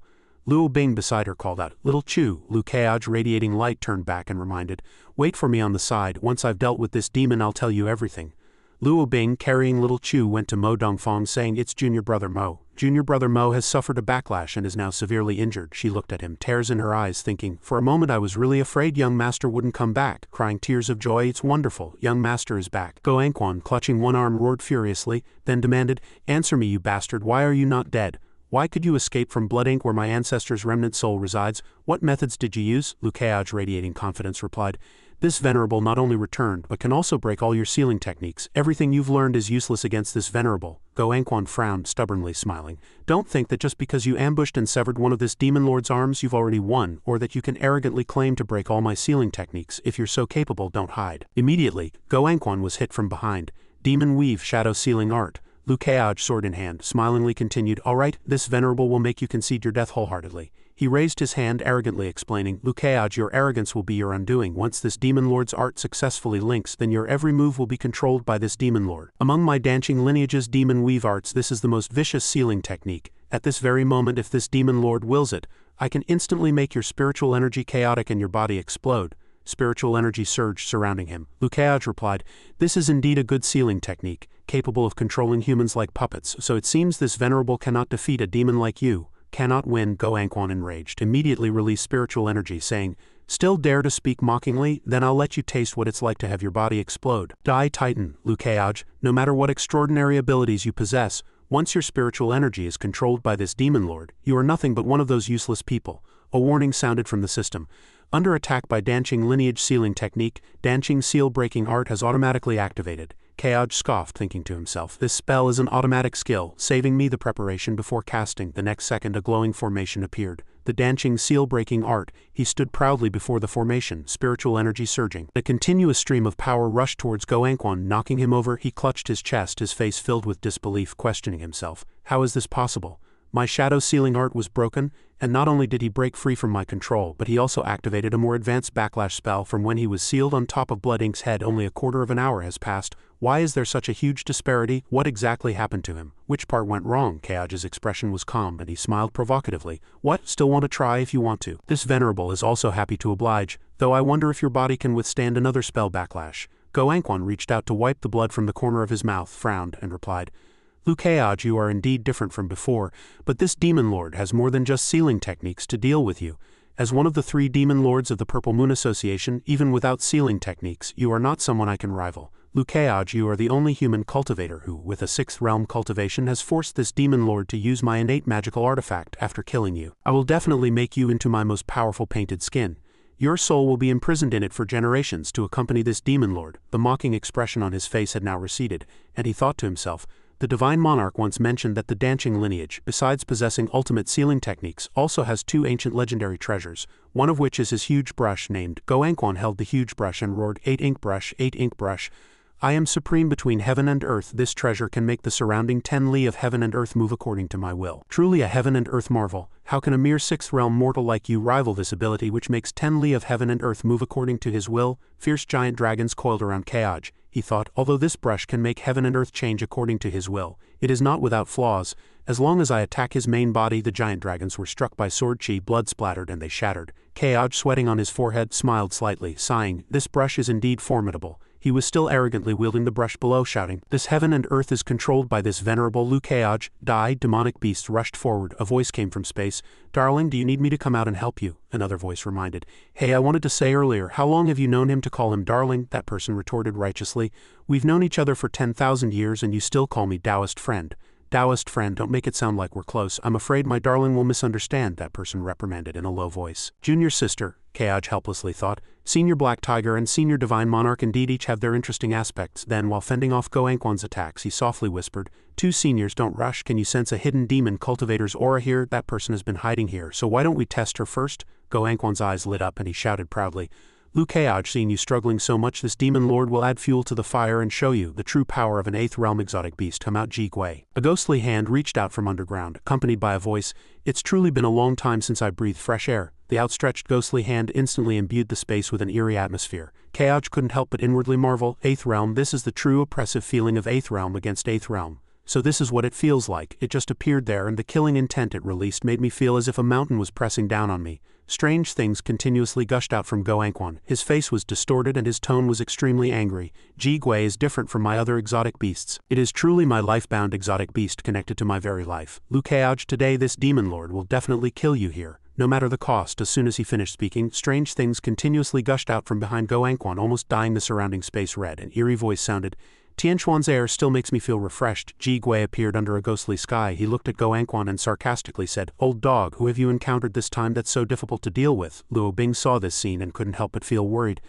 Luo Bing beside her called out, "Little Chu." Lukeaj, radiating light, turned back and reminded, "Wait for me on the side. Once I've dealt with this demon, I'll tell you everything." Luo Bing, carrying Little Chu, went to Mo Dongfang, saying, "It's Junior Brother Mo. Junior Brother Mo has suffered a backlash and is now severely injured." She looked at him, tears in her eyes, thinking, "For a moment I was really afraid young Master wouldn't come back," crying tears of joy. "It's wonderful. Young Master is back." Go Anquan, clutching one arm, roared furiously, then demanded, "Answer me, you bastard. Why are you not dead? Why could you escape from Blood Ink where my ancestor's remnant soul resides? What methods did you use?" Lukeaj, radiating confidence, replied, "This venerable not only returned, but can also break all your sealing techniques. Everything you've learned is useless against this venerable." Go Anquan frowned, stubbornly smiling. "Don't think that just because you ambushed and severed one of this demon lord's arms you've already won, or that you can arrogantly claim to break all my sealing techniques. If you're so capable, don't hide." Immediately, Go Anquan was hit from behind. "Demon Weave Shadow Sealing Art." Lukeaj, sword in hand, smilingly continued, "All right, this venerable will make you concede your death wholeheartedly." He raised his hand arrogantly, explaining, "Lukeaj, your arrogance will be your undoing. Once this demon lord's art successfully links, then your every move will be controlled by this demon lord. Among my dancing lineage's demon weave arts, this is the most vicious sealing technique. At this very moment, if this demon lord wills it, I can instantly make your spiritual energy chaotic and your body explode." Spiritual energy surged surrounding him. Lukeaj replied, "This is indeed a good sealing technique, capable of controlling humans like puppets, so it seems this venerable cannot defeat a demon like you. Cannot win." Go Anquan, enraged, immediately released spiritual energy, saying, "Still dare to speak mockingly? Then I'll let you taste what it's like to have your body explode." Die Titan, Lukeaj, no matter what extraordinary abilities you possess, once your spiritual energy is controlled by this demon lord, you are nothing but one of those useless people. A warning sounded from the system. Under attack by Dancing Lineage Sealing Technique, Dancing Seal Breaking Art has automatically activated. Keaj scoffed, thinking to himself, "This spell is an automatic skill, saving me the preparation before casting." The next second a glowing formation appeared. The Dancing Seal Breaking Art. He stood proudly before the formation, spiritual energy surging. A continuous stream of power rushed towards Go Anquan, knocking him over. He clutched his chest, his face filled with disbelief, questioning himself. How is this possible? My shadow sealing art was broken, and not only did he break free from my control, but he also activated a more advanced backlash spell from when he was sealed on top of Blood Ink's head. Only a quarter of an hour has passed. Why is there such a huge disparity? What exactly happened to him? Which part went wrong? Kaoj's expression was calm, and he smiled provocatively. What? Still want to try if you want to. This venerable is also happy to oblige, though I wonder if your body can withstand another spell backlash. Go Anquan reached out to wipe the blood from the corner of his mouth, frowned, and replied, Lukeaj, you are indeed different from before, but this demon lord has more than just sealing techniques to deal with you. As one of the 3 demon lords of the Purple Moon Association, even without sealing techniques, you are not someone I can rival. Lukeaj, you are the only human cultivator who, with a 6th realm cultivation, has forced this demon lord to use my innate magical artifact after killing you. I will definitely make you into my most powerful painted skin. Your soul will be imprisoned in it for generations to accompany this demon lord. The mocking expression on his face had now receded, and he thought to himself, the Divine Monarch once mentioned that the Dancing lineage, besides possessing ultimate sealing techniques, also has 2 ancient legendary treasures, one of which is his huge brush named Go Anquan held the huge brush and roared, 8 ink brush, 8 ink brush. I am supreme between heaven and earth. This treasure can make the surrounding 10 li of heaven and earth move according to my will. Truly a heaven and earth marvel. How can a mere 6th realm mortal like you rival this ability which makes 10 li of heaven and earth move according to his will? Fierce giant dragons coiled around Kaoj. He thought, although this brush can make heaven and earth change according to his will, it is not without flaws. As long as I attack his main body, the giant dragons were struck by sword chi, blood splattered, and they shattered. Kaoj, sweating on his forehead, smiled slightly, sighing, this brush is indeed formidable. He was still arrogantly wielding the brush below, shouting, this heaven and earth is controlled by this venerable Lukeaj. Die! Demonic beasts rushed forward. A voice came from space. Darling, do you need me to come out and help you? Another voice reminded. Hey, I wanted to say earlier, how long have you known him to call him darling? That person retorted righteously. We've known each other for 10,000 years and you still call me Taoist friend. Taoist friend, don't make it sound like we're close. I'm afraid my darling will misunderstand, that person reprimanded in a low voice. Junior sister, Kaoj helplessly thought. Senior Black Tiger and Senior Divine Monarch indeed each have their interesting aspects. Then, while fending off Go Anquan's attacks, he softly whispered, 2 seniors, don't rush. Can you sense a hidden demon cultivator's aura here? That person has been hiding here, so why don't we test her first? Go Anquan's eyes lit up and he shouted proudly, Lukeaj, seeing you struggling so much, this demon lord will add fuel to the fire and show you the true power of an 8th realm exotic beast. Come out, Ji Gui. A ghostly hand reached out from underground, accompanied by a voice, it's truly been a long time since I breathed fresh air. The outstretched ghostly hand instantly imbued the space with an eerie atmosphere. Kaoj couldn't help but inwardly marvel, 8th realm, this is the true oppressive feeling of 8th realm against 8th realm. So this is what it feels like. It just appeared there, and the killing intent it released made me feel as if a mountain was pressing down on me. Strange things continuously gushed out from Go Anquan. His face was distorted and his tone was extremely angry. Ji Gui is different from my other exotic beasts. It is truly my life-bound exotic beast connected to my very life. Lukeaj, today this demon lord will definitely kill you here, no matter the cost. As soon as he finished speaking, strange things continuously gushed out from behind Go Anquan, almost dyeing the surrounding space red. An eerie voice sounded, Tianquan's air still makes me feel refreshed. Ji Gui appeared under a ghostly sky. He looked at Go Anquan and sarcastically said, Old dog, who have you encountered this time that's so difficult to deal with? Luo Bing saw this scene and couldn't help but feel worried.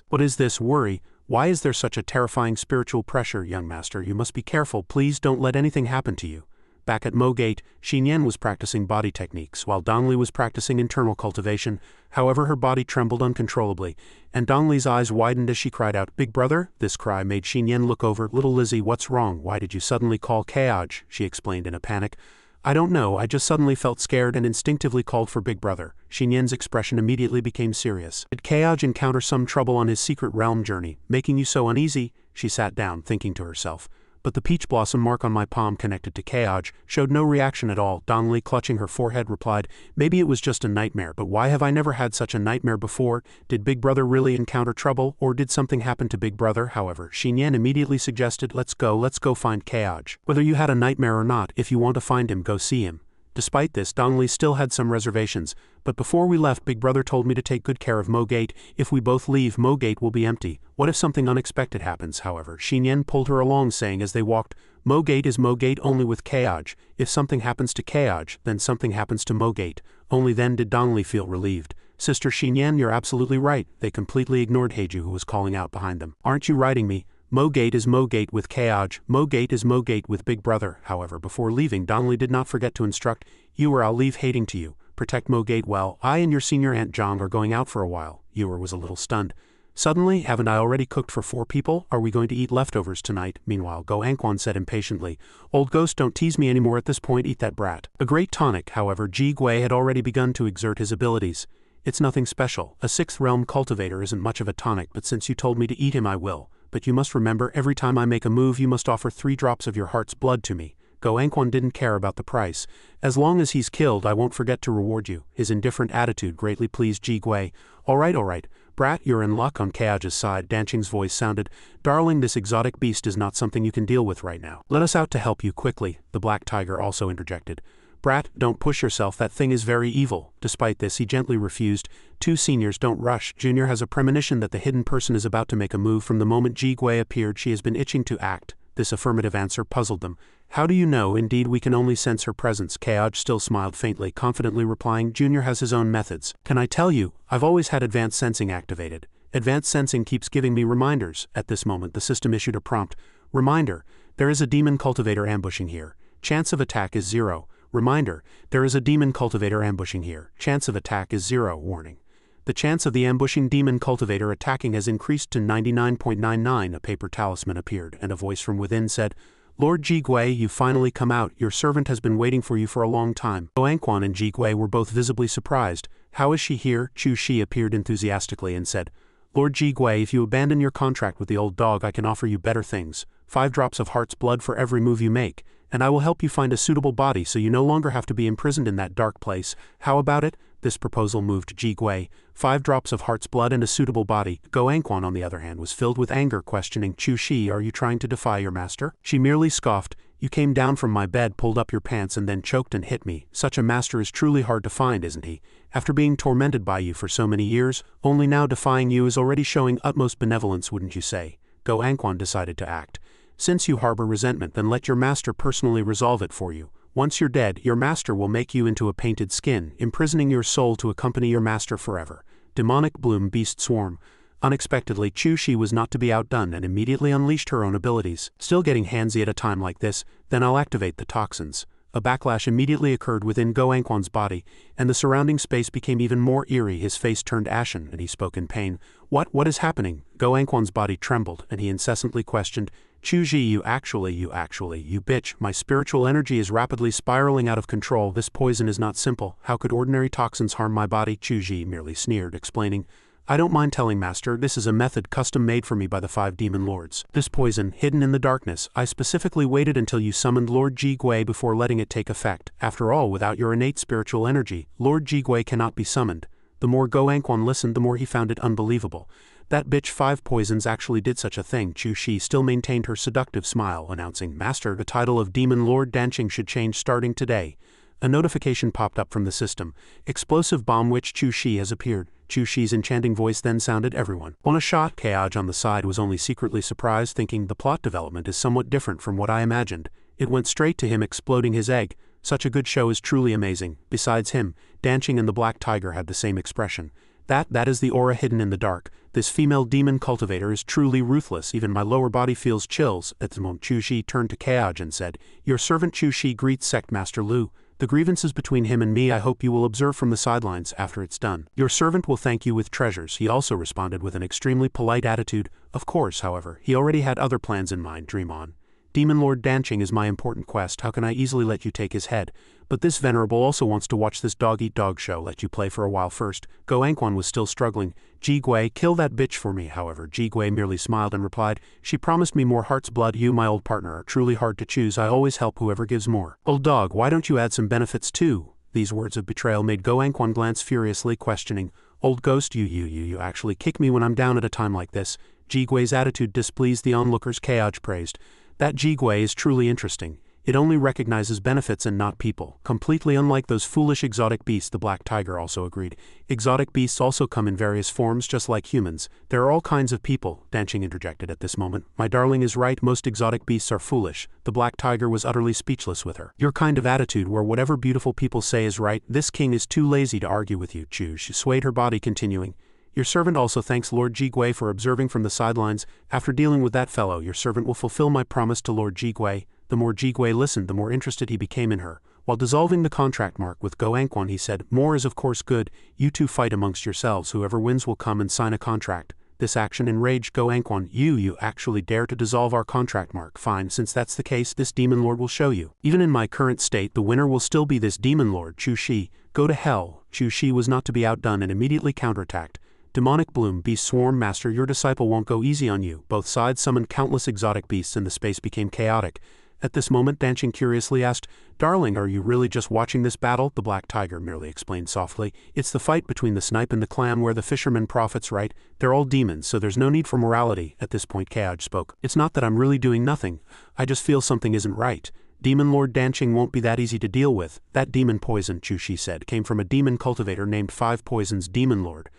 What is this worry? Why is there such a terrifying spiritual pressure, young master? You must be careful. Please don't let anything happen to you. Back at Mo Gate, Xinyan was practicing body techniques, while Dongli was practicing internal cultivation. However, her body trembled uncontrollably, and Dongli's eyes widened as she cried out, Big brother? This cry made Xinyan look over. Little Lizzie, what's wrong? Why did you suddenly call Kaoj? She explained in a panic. I don't know, I just suddenly felt scared and instinctively called for Big brother. Xinyan's expression immediately became serious. Did Kaoj encounter some trouble on his secret realm journey, making you so uneasy? She sat down, thinking to herself. But the peach blossom mark on my palm connected to Kaoj showed no reaction at all. Dongli, clutching her forehead, replied, Maybe it was just a nightmare, but why have I never had such a nightmare before? Did Big Brother really encounter trouble, or did something happen to Big Brother? However, Xinyan immediately suggested, Let's go find Kaoj. Whether you had a nightmare or not, if you want to find him, go see him. Despite this, Dongli still had some reservations, but before we left, Big Brother told me to take good care of Mo Gate. If we both leave, Mo Gate will be empty. What if something unexpected happens? However, Xinyan pulled her along, saying as they walked, Mo Gate is Mo Gate only with Kaoj. If something happens to Kaoj, then something happens to Mo Gate. Only then did Dongli feel relieved. Sister Xinyan, you're absolutely right. They completely ignored Heiju, who was calling out behind them. Aren't you riding me? Mo Gate is Mo Gate with Kaoj. Mo Gate is Mo Gate with Big Brother. However, before leaving, Dongli did not forget to instruct, You or I'll leave hating to you. Protect Mo Gate well. I and your senior Aunt Zhang are going out for a while. Ewer was a little stunned. Suddenly, haven't I already cooked for 4 people? Are we going to eat leftovers tonight? Meanwhile, Go Anquan said impatiently, Old ghost, don't tease me anymore at this point, eat that brat. A great tonic, however, Ji Gui had already begun to exert his abilities. It's nothing special. A 6th realm cultivator isn't much of a tonic, but since you told me to eat him I will. But you must remember, every time I make a move you must offer 3 drops of your heart's blood to me. Go Anquan didn't care about the price. As long as he's killed I won't forget to reward you. His indifferent attitude greatly pleased Ji Gui. Alright. Brat, you're in luck. On Kaoj's side, Danching's voice sounded. Darling, this exotic beast is not something you can deal with right now. Let us out to help you quickly, the black tiger also interjected. Brat, don't push yourself, that thing is very evil. Despite this, he gently refused. 2 seniors, don't rush. Junior has a premonition that the hidden person is about to make a move. From the moment Ji Gui appeared, she has been itching to act. This affirmative answer puzzled them. How do you know? Indeed, we can only sense her presence. Kaoj still smiled faintly, confidently replying, Junior has his own methods. Can I tell you, I've always had advanced sensing activated. Advanced sensing keeps giving me reminders. At this moment, the system issued a prompt. Reminder, there is a demon cultivator ambushing here. Chance of attack is 0. Reminder, there is a demon cultivator ambushing here. Chance of attack is 0. Warning. The chance of the ambushing demon cultivator attacking has increased to 99.99. A paper talisman appeared, and a voice from within said, Lord Ji Gui, you finally come out. Your servant has been waiting for you for a long time. Go Anquan and Ji Gui were both visibly surprised. How is she here? Chu Shi appeared enthusiastically and said, Lord Ji Gui, if you abandon your contract with the old dog I can offer you better things. 5 drops of heart's blood for every move you make, and I will help you find a suitable body so you no longer have to be imprisoned in that dark place. How about it? This proposal moved Ji Gui. 5 drops of heart's blood and a suitable body. Go Anquan, on the other hand, was filled with anger, questioning Chu Shi, are you trying to defy your master? She merely scoffed. You came down from my bed, pulled up your pants and then choked and hit me. Such a master is truly hard to find, isn't he? After being tormented by you for so many years, only now defying you is already showing utmost benevolence, wouldn't you say? Go Anquan decided to act. Since you harbor resentment, then let your master personally resolve it for you. Once you're dead, your master will make you into a painted skin, imprisoning your soul to accompany your master forever. Demonic bloom beast swarm. Unexpectedly, Chu Shi was not to be outdone and immediately unleashed her own abilities. Still getting handsy at a time like this, then I'll activate the toxins. A backlash immediately occurred within Go Anquan's body, and the surrounding space became even more eerie. His face turned ashen, and he spoke in pain. What is happening? Go Anquan's body trembled, and he incessantly questioned, Chu Ji, you bitch, my spiritual energy is rapidly spiraling out of control. This poison is not simple. How could ordinary toxins harm my body? Chu Ji merely sneered, explaining, I don't mind telling, Master, this is a method custom made for me by the 5 demon lords. This poison, hidden in the darkness, I specifically waited until you summoned Lord Ji Gui before letting it take effect. After all, without your innate spiritual energy, Lord Ji Gui cannot be summoned. The more Go Anquan listened, the more he found it unbelievable. That bitch 5 poisons actually did such a thing. Chu Shi still maintained her seductive smile, announcing, Master, the title of Demon Lord Danching should change starting today. A notification popped up from the system. Explosive bomb witch Chu Shi has appeared. Chu Shi's enchanting voice then sounded, everyone. On a shot, Kaoj on the side was only secretly surprised, thinking the plot development is somewhat different from what I imagined. It went straight to him exploding his egg. Such a good show is truly amazing. Besides him, Danching and the Black Tiger had the same expression. That is the aura hidden in the dark. This female demon cultivator is truly ruthless. Even my lower body feels chills. At the moment, Chu Shi turned to Kaoj and said, Your servant Chu Shi greets Sect Master Lu. The grievances between him and me I hope you will observe from the sidelines after it's done. Your servant will thank you with treasures. He also responded with an extremely polite attitude. Of course, however, he already had other plans in mind. Dream on. Demon Lord Danching is my important quest. How can I easily let you take his head? But this venerable also wants to watch this dog-eat-dog show. Let you play for a while first. Go Anquan was still struggling. Ji Gui, kill that bitch for me. However, Ji Gui merely smiled and replied, She promised me more heart's blood. You, my old partner, are truly hard to choose. I always help whoever gives more. Old dog, why don't you add some benefits too? These words of betrayal made Go Anquan glance furiously, questioning, Old ghost, you actually kick me when I'm down at a time like this. Ji Gui's attitude displeased the onlookers. Kaoj praised. That Ji Gui is truly interesting. It only recognizes benefits and not people, completely unlike those foolish exotic beasts. The Black Tiger also agreed. Exotic beasts also come in various forms just like humans. There are all kinds of people, Danching interjected at this moment. My darling is right, most exotic beasts are foolish. The Black Tiger was utterly speechless with her. Your kind of attitude where whatever beautiful people say is right, this king is too lazy to argue with you. She swayed her body, continuing, Your servant also thanks Lord Ji Gui for observing from the sidelines. After dealing with that fellow, your servant will fulfill my promise to Lord Ji Gui. The more Ji Gui listened, the more interested he became in her. While dissolving the contract mark with Go Anquan, he said, More is of course good. You two fight amongst yourselves. Whoever wins will come and sign a contract. this action enraged Go Anquan. You actually dare to dissolve our contract, Mark. Fine, since that's the case, this demon lord will show you. Even in my current state, the winner will still be this demon lord, Chu Shi. Go to hell. Chu Shi was not to be outdone and immediately counterattacked. Demonic bloom, beast swarm, master, your disciple won't go easy on you. Both sides summoned countless exotic beasts and the space became chaotic. At this moment, Danching curiously asked, "Darling, are you really just watching this battle?" The black tiger merely explained softly. "It's the fight between the snipe and the clam where the fisherman profits, right? They're all demons, so there's no need for morality." At this point, Kaoj spoke. "It's not that I'm really doing nothing. I just feel something isn't right. Demon Lord Danching won't be that easy to deal with." That demon poison, Chu Shi said, came from a demon cultivator named Five Poisons Demon Lord.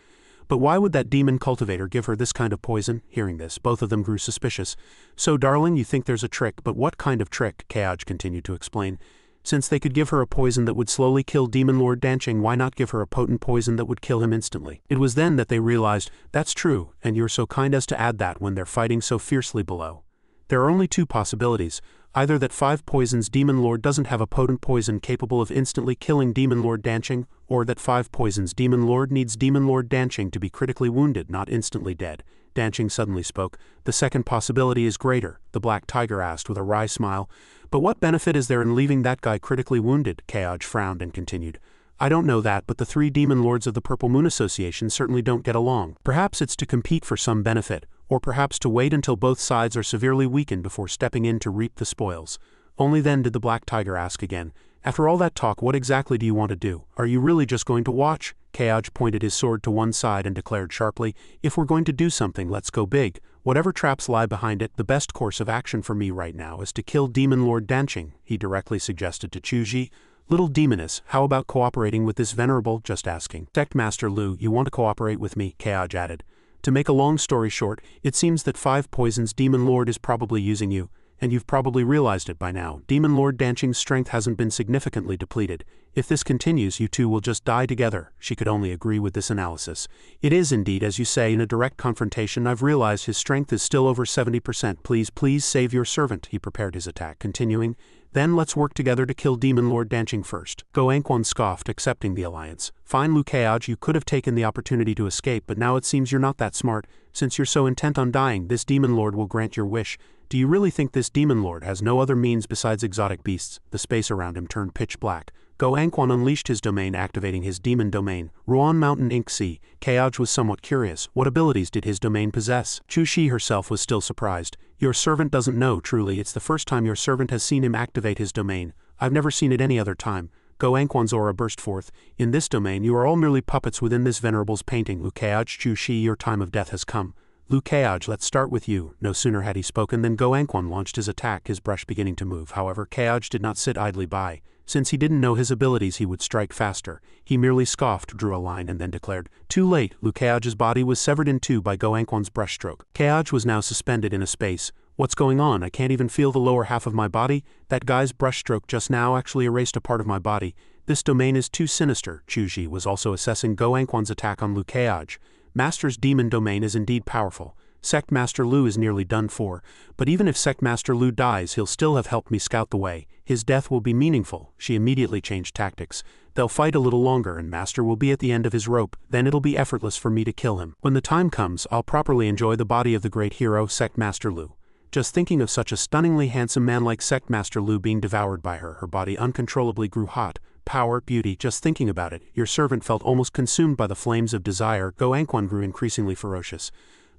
But why would that demon cultivator give her this kind of poison? Hearing this, both of them grew suspicious. "So, darling, you think there's a trick, but what kind of trick?" Kaoj continued to explain. "Since they could give her a poison that would slowly kill Demon Lord Danching, why not give her a potent poison that would kill him instantly?" It was then that they realized, "That's true, and you're so kind as to add that when they're fighting so fiercely below. There are only two possibilities. Either that Five Poisons Demon Lord doesn't have a potent poison capable of instantly killing Demon Lord Danching, or that Five Poisons Demon Lord needs Demon Lord Danching to be critically wounded, not instantly dead." Danching suddenly spoke. "The second possibility is greater," the black tiger asked with a wry smile. "But what benefit is there in leaving that guy critically wounded?" Kaoj frowned and continued. "I don't know that, but the three demon lords of the Purple Moon Association certainly don't get along. Perhaps it's to compete for some benefit, or perhaps to wait until both sides are severely weakened before stepping in to reap the spoils." Only then did the black tiger ask again, "After all that talk, what exactly do you want to do? Are you really just going to watch?" Kaoj pointed his sword to one side and declared sharply, "If we're going to do something, let's go big. Whatever traps lie behind it, the best course of action for me right now is to kill Demon Lord Danching," he directly suggested to Chuji. "Little demoness, how about cooperating with this venerable?" "Just asking." "Sect Master Lu, you want to cooperate with me?" Kaoj added. "To make a long story short, it seems that Five Poisons Demon Lord is probably using you, and you've probably realized it by now. Demon Lord Danching's strength hasn't been significantly depleted. If this continues, you two will just die together." She could only agree with this analysis. "It is indeed, as you say, in a direct confrontation. I've realized his strength is still over 70%. Please save your servant." He prepared his attack, continuing, "Then let's work together to kill Demon Lord Danching first." Go Anquan scoffed, accepting the alliance. "Fine, Lu Kaoj, you could have taken the opportunity to escape, but now it seems you're not that smart. Since you're so intent on dying, this Demon Lord will grant your wish. Do you really think this Demon Lord has no other means besides exotic beasts?" The space around him turned pitch black. Go Anquan unleashed his domain, activating his demon domain, Ruan Mountain Ink Sea. Kaoj was somewhat curious. What abilities did his domain possess? Chu Shi herself was still surprised. "Your servant doesn't know, truly. It's the first time your servant has seen him activate his domain. I've never seen it any other time." Go Anquan's aura burst forth. "In this domain, you are all merely puppets within this venerable's painting. Lu Kaoj, Chu Shi, your time of death has come." "Lu Kaoj, let's start with you." No sooner had he spoken than Go Anquan launched his attack, his brush beginning to move. However, Kaoj did not sit idly by. Since he didn't know his abilities, he would strike faster. He merely scoffed, drew a line, and then declared, "Too late." Lu Kaoj's body was severed in two by Go Anquan's brushstroke. Kaoj was now suspended in a space. "What's going on? I can't even feel the lower half of my body. That guy's brushstroke just now actually erased a part of my body. This domain is too sinister." Chuji was also assessing Go Anquan's attack on Lu Kaoj. Master's demon domain is indeed powerful. Sect Master Lu is nearly done for, but even if Sect Master Lu dies, he'll still have helped me scout the way. His death will be meaningful. She immediately changed tactics. "They'll fight a little longer and Master will be at the end of his rope, then it'll be effortless for me to kill him. When the time comes, I'll properly enjoy the body of the great hero, Sect Master Lu." Just thinking of such a stunningly handsome man like Sect Master Lu being devoured by her, her body uncontrollably grew hot. Power, beauty, just thinking about it, your servant felt almost consumed by the flames of desire. Go Anquan grew increasingly ferocious.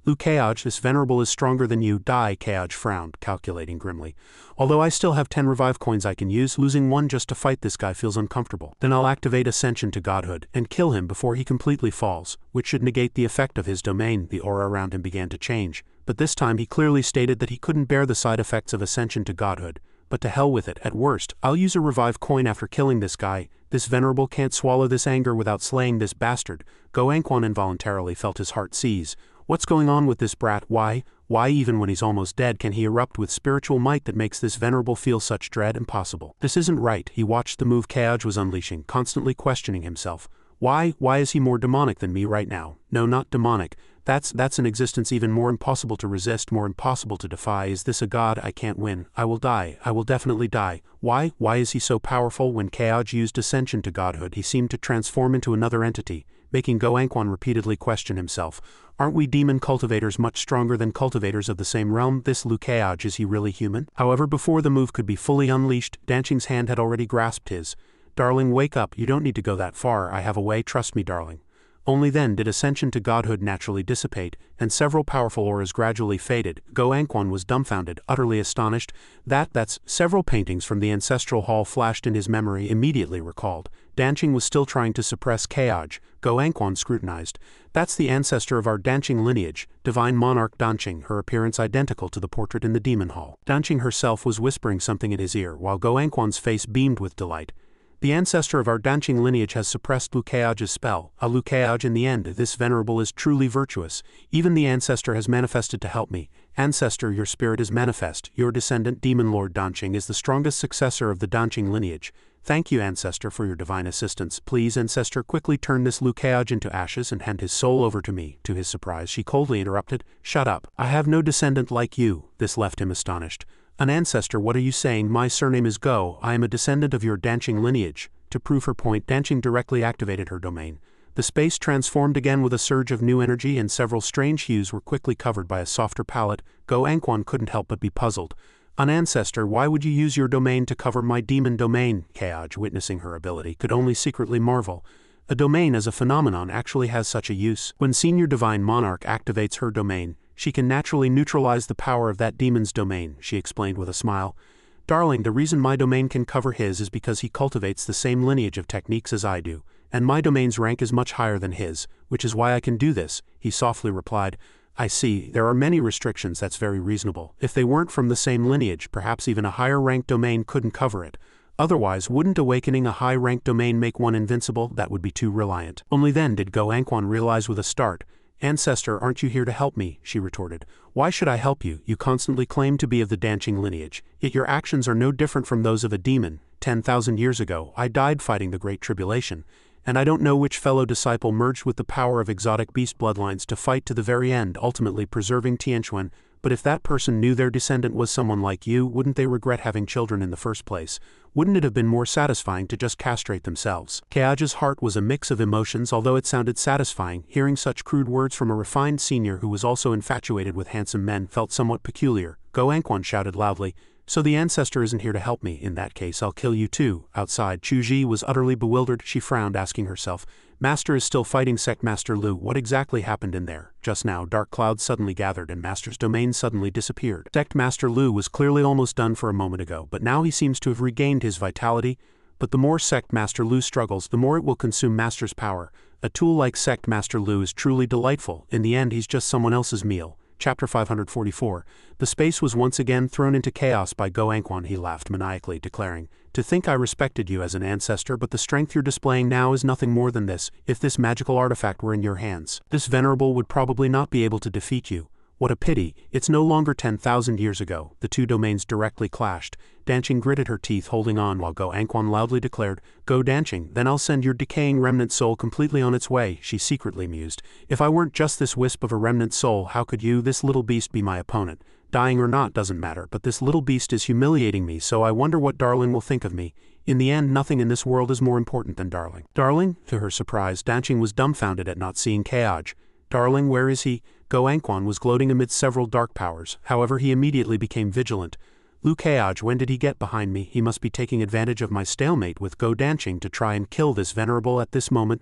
"Lu Kaoj, this venerable is stronger than you." "Die." Kaoj frowned, calculating grimly. "Although I still have 10 revive coins I can use, losing one just to fight this guy feels uncomfortable. Then I'll activate Ascension to Godhood, and kill him before he completely falls, which should negate the effect of his domain." The aura around him began to change, but this time he clearly stated that he couldn't bear the side effects of Ascension to Godhood. "But to hell with it, at worst, I'll use a revive coin after killing this guy. This venerable can't swallow this anger without slaying this bastard." Go Anquan involuntarily felt his heart seize. What's going on with this brat? Why even when he's almost dead can he erupt with spiritual might that makes this venerable feel such dread? Impossible. This isn't right. He watched the move Kaoj was unleashing, constantly questioning himself. Why is he more demonic than me right now? No, not demonic. That's an existence even more impossible to resist, more impossible to defy. Is this a god? I can't win. I will die. I will definitely die. Why is he so powerful? When Kaoj used Ascension to Godhood, he seemed to transform into another entity. making Go Anquan repeatedly question himself. Aren't we demon cultivators much stronger than cultivators of the same realm? This Liu Keaj, is he really human? However, before the move could be fully unleashed, Danqing's hand had already grasped his. Darling, wake up, you don't need to go that far, I have a way, trust me darling. Only then did ascension to godhood naturally dissipate, and several powerful auras gradually faded. Go Anquan was dumbfounded, utterly astonished. That's several paintings from the ancestral hall flashed in his memory, immediately recalled. Danqing was still trying to suppress Keaj. Go Anquan scrutinized. That's the ancestor of our Danqing lineage, divine monarch Danqing, her appearance identical to the portrait in the demon hall. Danqing herself was whispering something in his ear, while Go Anquan's face beamed with delight. The ancestor of our Danqing lineage has suppressed Liu Keaj's spell. A Liu Keaj in the end, this venerable is truly virtuous. Even the ancestor has manifested to help me. Ancestor, your spirit is manifest. Your descendant, Demon Lord Danqing, is the strongest successor of the Danqing lineage. Thank you, ancestor, for your divine assistance. Please, ancestor, quickly turn this Liu Keaj into ashes and hand his soul over to me. To his surprise, she coldly interrupted. Shut up. I have no descendant like you. This left him astonished. An ancestor, what are you saying? My surname is Go, I am a descendant of your Danqing lineage. To prove her point, Danqing directly activated her domain. The space transformed again with a surge of new energy, and several strange hues were quickly covered by a softer palette. Go Anquan couldn't help but be puzzled. An ancestor, why would you use your domain to cover my demon domain? Keaj, witnessing her ability, could only secretly marvel. A domain as a phenomenon actually has such a use. When Senior Divine Monarch activates her domain, she can naturally neutralize the power of that demon's domain, she explained with a smile. Darling, the reason my domain can cover his is because he cultivates the same lineage of techniques as I do, and my domain's rank is much higher than his, which is why I can do this, he softly replied. I see, there are many restrictions, that's very reasonable. If they weren't from the same lineage, perhaps even a higher ranked domain couldn't cover it. Otherwise, wouldn't awakening a high-ranked domain make one invincible? That would be too reliant. Only then did Go Anquan realize with a start. Ancestor, aren't you here to help me? She retorted. Why should I help you? You constantly claim to be of the Danqing lineage, yet your actions are no different from those of a demon. 10,000 years ago, I died fighting the Great Tribulation, and I don't know which fellow disciple merged with the power of exotic beast bloodlines to fight to the very end, ultimately preserving Tianquan. But if that person knew their descendant was someone like you, wouldn't they regret having children in the first place? Wouldn't it have been more satisfying to just castrate themselves? Keaj's heart was a mix of emotions, although it sounded satisfying. Hearing such crude words from a refined senior who was also infatuated with handsome men felt somewhat peculiar. Go Anquan shouted loudly, so the ancestor isn't here to help me. In that case, I'll kill you too. Outside, Chuji was utterly bewildered. She frowned, asking herself, Master is still fighting Sect Master Lu. What exactly happened in there? Just now, dark clouds suddenly gathered and Master's domain suddenly disappeared. Sect Master Lu was clearly almost done for a moment ago, but now he seems to have regained his vitality. But the more Sect Master Lu struggles, the more it will consume Master's power. A tool like Sect Master Lu is truly delightful. In the end, he's just someone else's meal. Chapter 544. The space was once again thrown into chaos by Go Anquan. He laughed maniacally, declaring, To think I respected you as an ancestor, but the strength you're displaying now is nothing more than this. If this magical artifact were in your hands, this venerable would probably not be able to defeat you. What a pity, it's no longer 10,000 years ago. The two domains directly clashed. Danqing gritted her teeth, holding on, while Go Anquan loudly declared, Go Danqing, then I'll send your decaying remnant soul completely on its way. She secretly mused. If I weren't just this wisp of a remnant soul, how could you, this little beast, be my opponent? Dying or not doesn't matter, but this little beast is humiliating me, so I wonder what Darling will think of me. In the end, nothing in this world is more important than Darling. Darling? To her surprise, Danqing was dumbfounded at not seeing Keaj. Darling, where is he? Go Anquan was gloating amid several dark powers, however he immediately became vigilant. Liu Keaj, when did he get behind me? He must be taking advantage of my stalemate with Go Danqing to try and kill this venerable at this moment.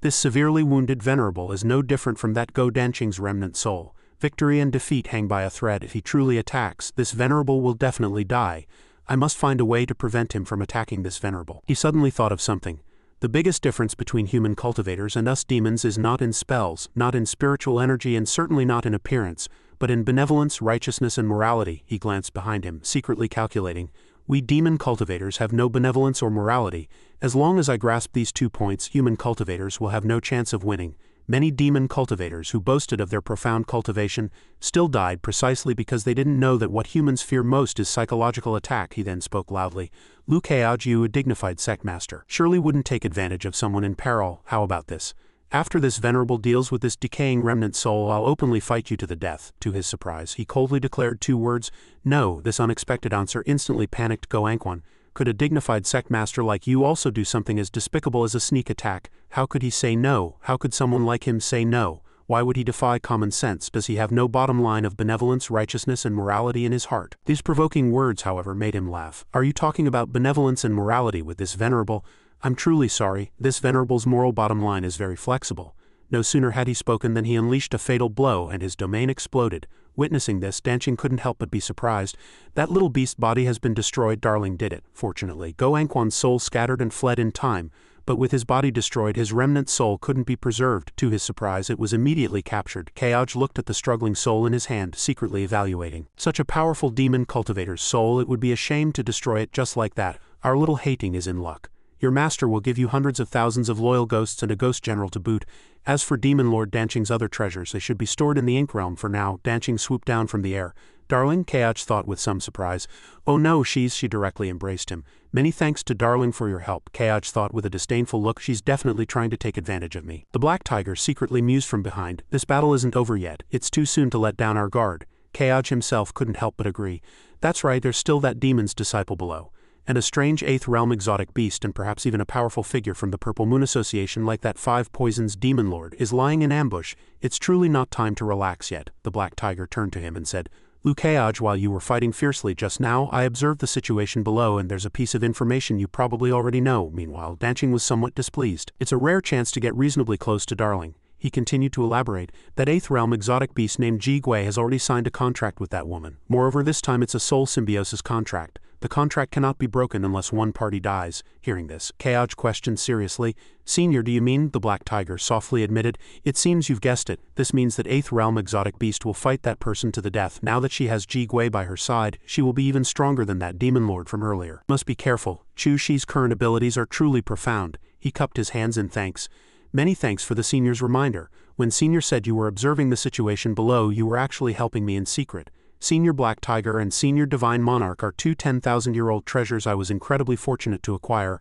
This severely wounded venerable is no different from that Go Danqing's remnant soul. Victory and defeat hang by a thread. If he truly attacks, this venerable will definitely die. I must find a way to prevent him from attacking this venerable. He suddenly thought of something. The biggest difference between human cultivators and us demons is not in spells, not in spiritual energy, and certainly not in appearance, but in benevolence, righteousness, and morality. He glanced behind him, secretly calculating. We demon cultivators have no benevolence or morality. As long as I grasp these 2 points, human cultivators will have no chance of winning. Many demon cultivators who boasted of their profound cultivation still died precisely because they didn't know that what humans fear most is psychological attack. He then spoke loudly. Liu Keaj, you a dignified sect master, surely wouldn't take advantage of someone in peril. How about this? After this venerable deals with this decaying remnant soul, I'll openly fight you to the death. To his surprise, he coldly declared 2 words. No. This unexpected answer instantly panicked Go Anquan. Could a dignified sect master like you also do something as despicable as a sneak attack? How could he say no? How could someone like him say no? Why would he defy common sense? Does he have no bottom line of benevolence, righteousness, and morality in his heart? These provoking words, however, made him laugh. Are you talking about benevolence and morality with this venerable? I'm truly sorry, this venerable's moral bottom line is very flexible. No sooner had he spoken than he unleashed a fatal blow and his domain exploded. Witnessing this, Danching couldn't help but be surprised. That little beast body has been destroyed. Darling did it. Fortunately, Go Anquan's soul scattered and fled in time, but with his body destroyed, his remnant soul couldn't be preserved. To his surprise, it was immediately captured. Keoj looked at the struggling soul in his hand, secretly evaluating. Such a powerful demon cultivator's soul, it would be a shame to destroy it just like that. Our little hating is in luck. Your master will give you hundreds of thousands of loyal ghosts and a ghost general to boot. As for Demon Lord Danching's other treasures, they should be stored in the Ink Realm for now. Danching swooped down from the air. Darling, Keoj thought with some surprise. Oh no, she directly embraced him. Many thanks to Darling for your help, Keoj thought with a disdainful look. She's definitely trying to take advantage of me. The Black Tiger secretly mused from behind. This battle isn't over yet. It's too soon to let down our guard. Keoj himself couldn't help but agree. That's right, there's still that demon's disciple below. And a strange 8th realm exotic beast and perhaps even a powerful figure from the Purple Moon Association like that 5 Poisons Demon Lord is lying in ambush. It's truly not time to relax yet. The Black Tiger turned to him and said, Keoj, while you were fighting fiercely just now, I observed the situation below and there's a piece of information you probably already know. Meanwhile, Danching was somewhat displeased. It's a rare chance to get reasonably close to Darling. He continued to elaborate. That 8th realm exotic beast named Ji Gui has already signed a contract with that woman. Moreover, this time it's a soul symbiosis contract. The contract cannot be broken unless one party dies. Hearing this, Keoj questioned seriously. Senior, do you mean? The Black Tiger softly admitted. It seems you've guessed it. This means that 8th realm exotic beast will fight that person to the death. Now that she has Ji Gui by her side, she will be even stronger than that demon lord from earlier. Must be careful. Chu Shi's current abilities are truly profound. He cupped his hands in thanks. Many thanks for the senior's reminder. When Senior said you were observing the situation below, you were actually helping me in secret. Senior Black Tiger and Senior Divine Monarch are 2 10,000-year-old treasures I was incredibly fortunate to acquire.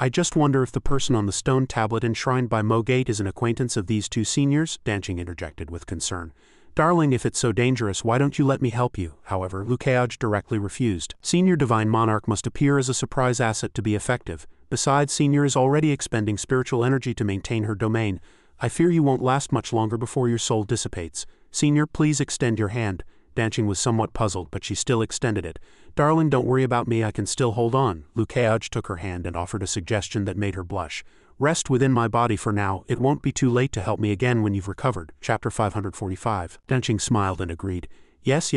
I just wonder if the person on the stone tablet enshrined by Mogate is an acquaintance of these 2 seniors, Danching interjected with concern. Darling, if it's so dangerous, why don't you let me help you? However, Keoj directly refused. Senior Divine Monarch must appear as a surprise asset to be effective. Besides, Senior is already expending spiritual energy to maintain her domain. I fear you won't last much longer before your soul dissipates. Senior, please extend your hand. Danching was somewhat puzzled, but she still extended it. Darling, don't worry about me, I can still hold on. Keoj took her hand and offered a suggestion that made her blush. Rest within my body for now, it won't be too late to help me again when you've recovered. Chapter 545. Danching smiled and agreed. Yes,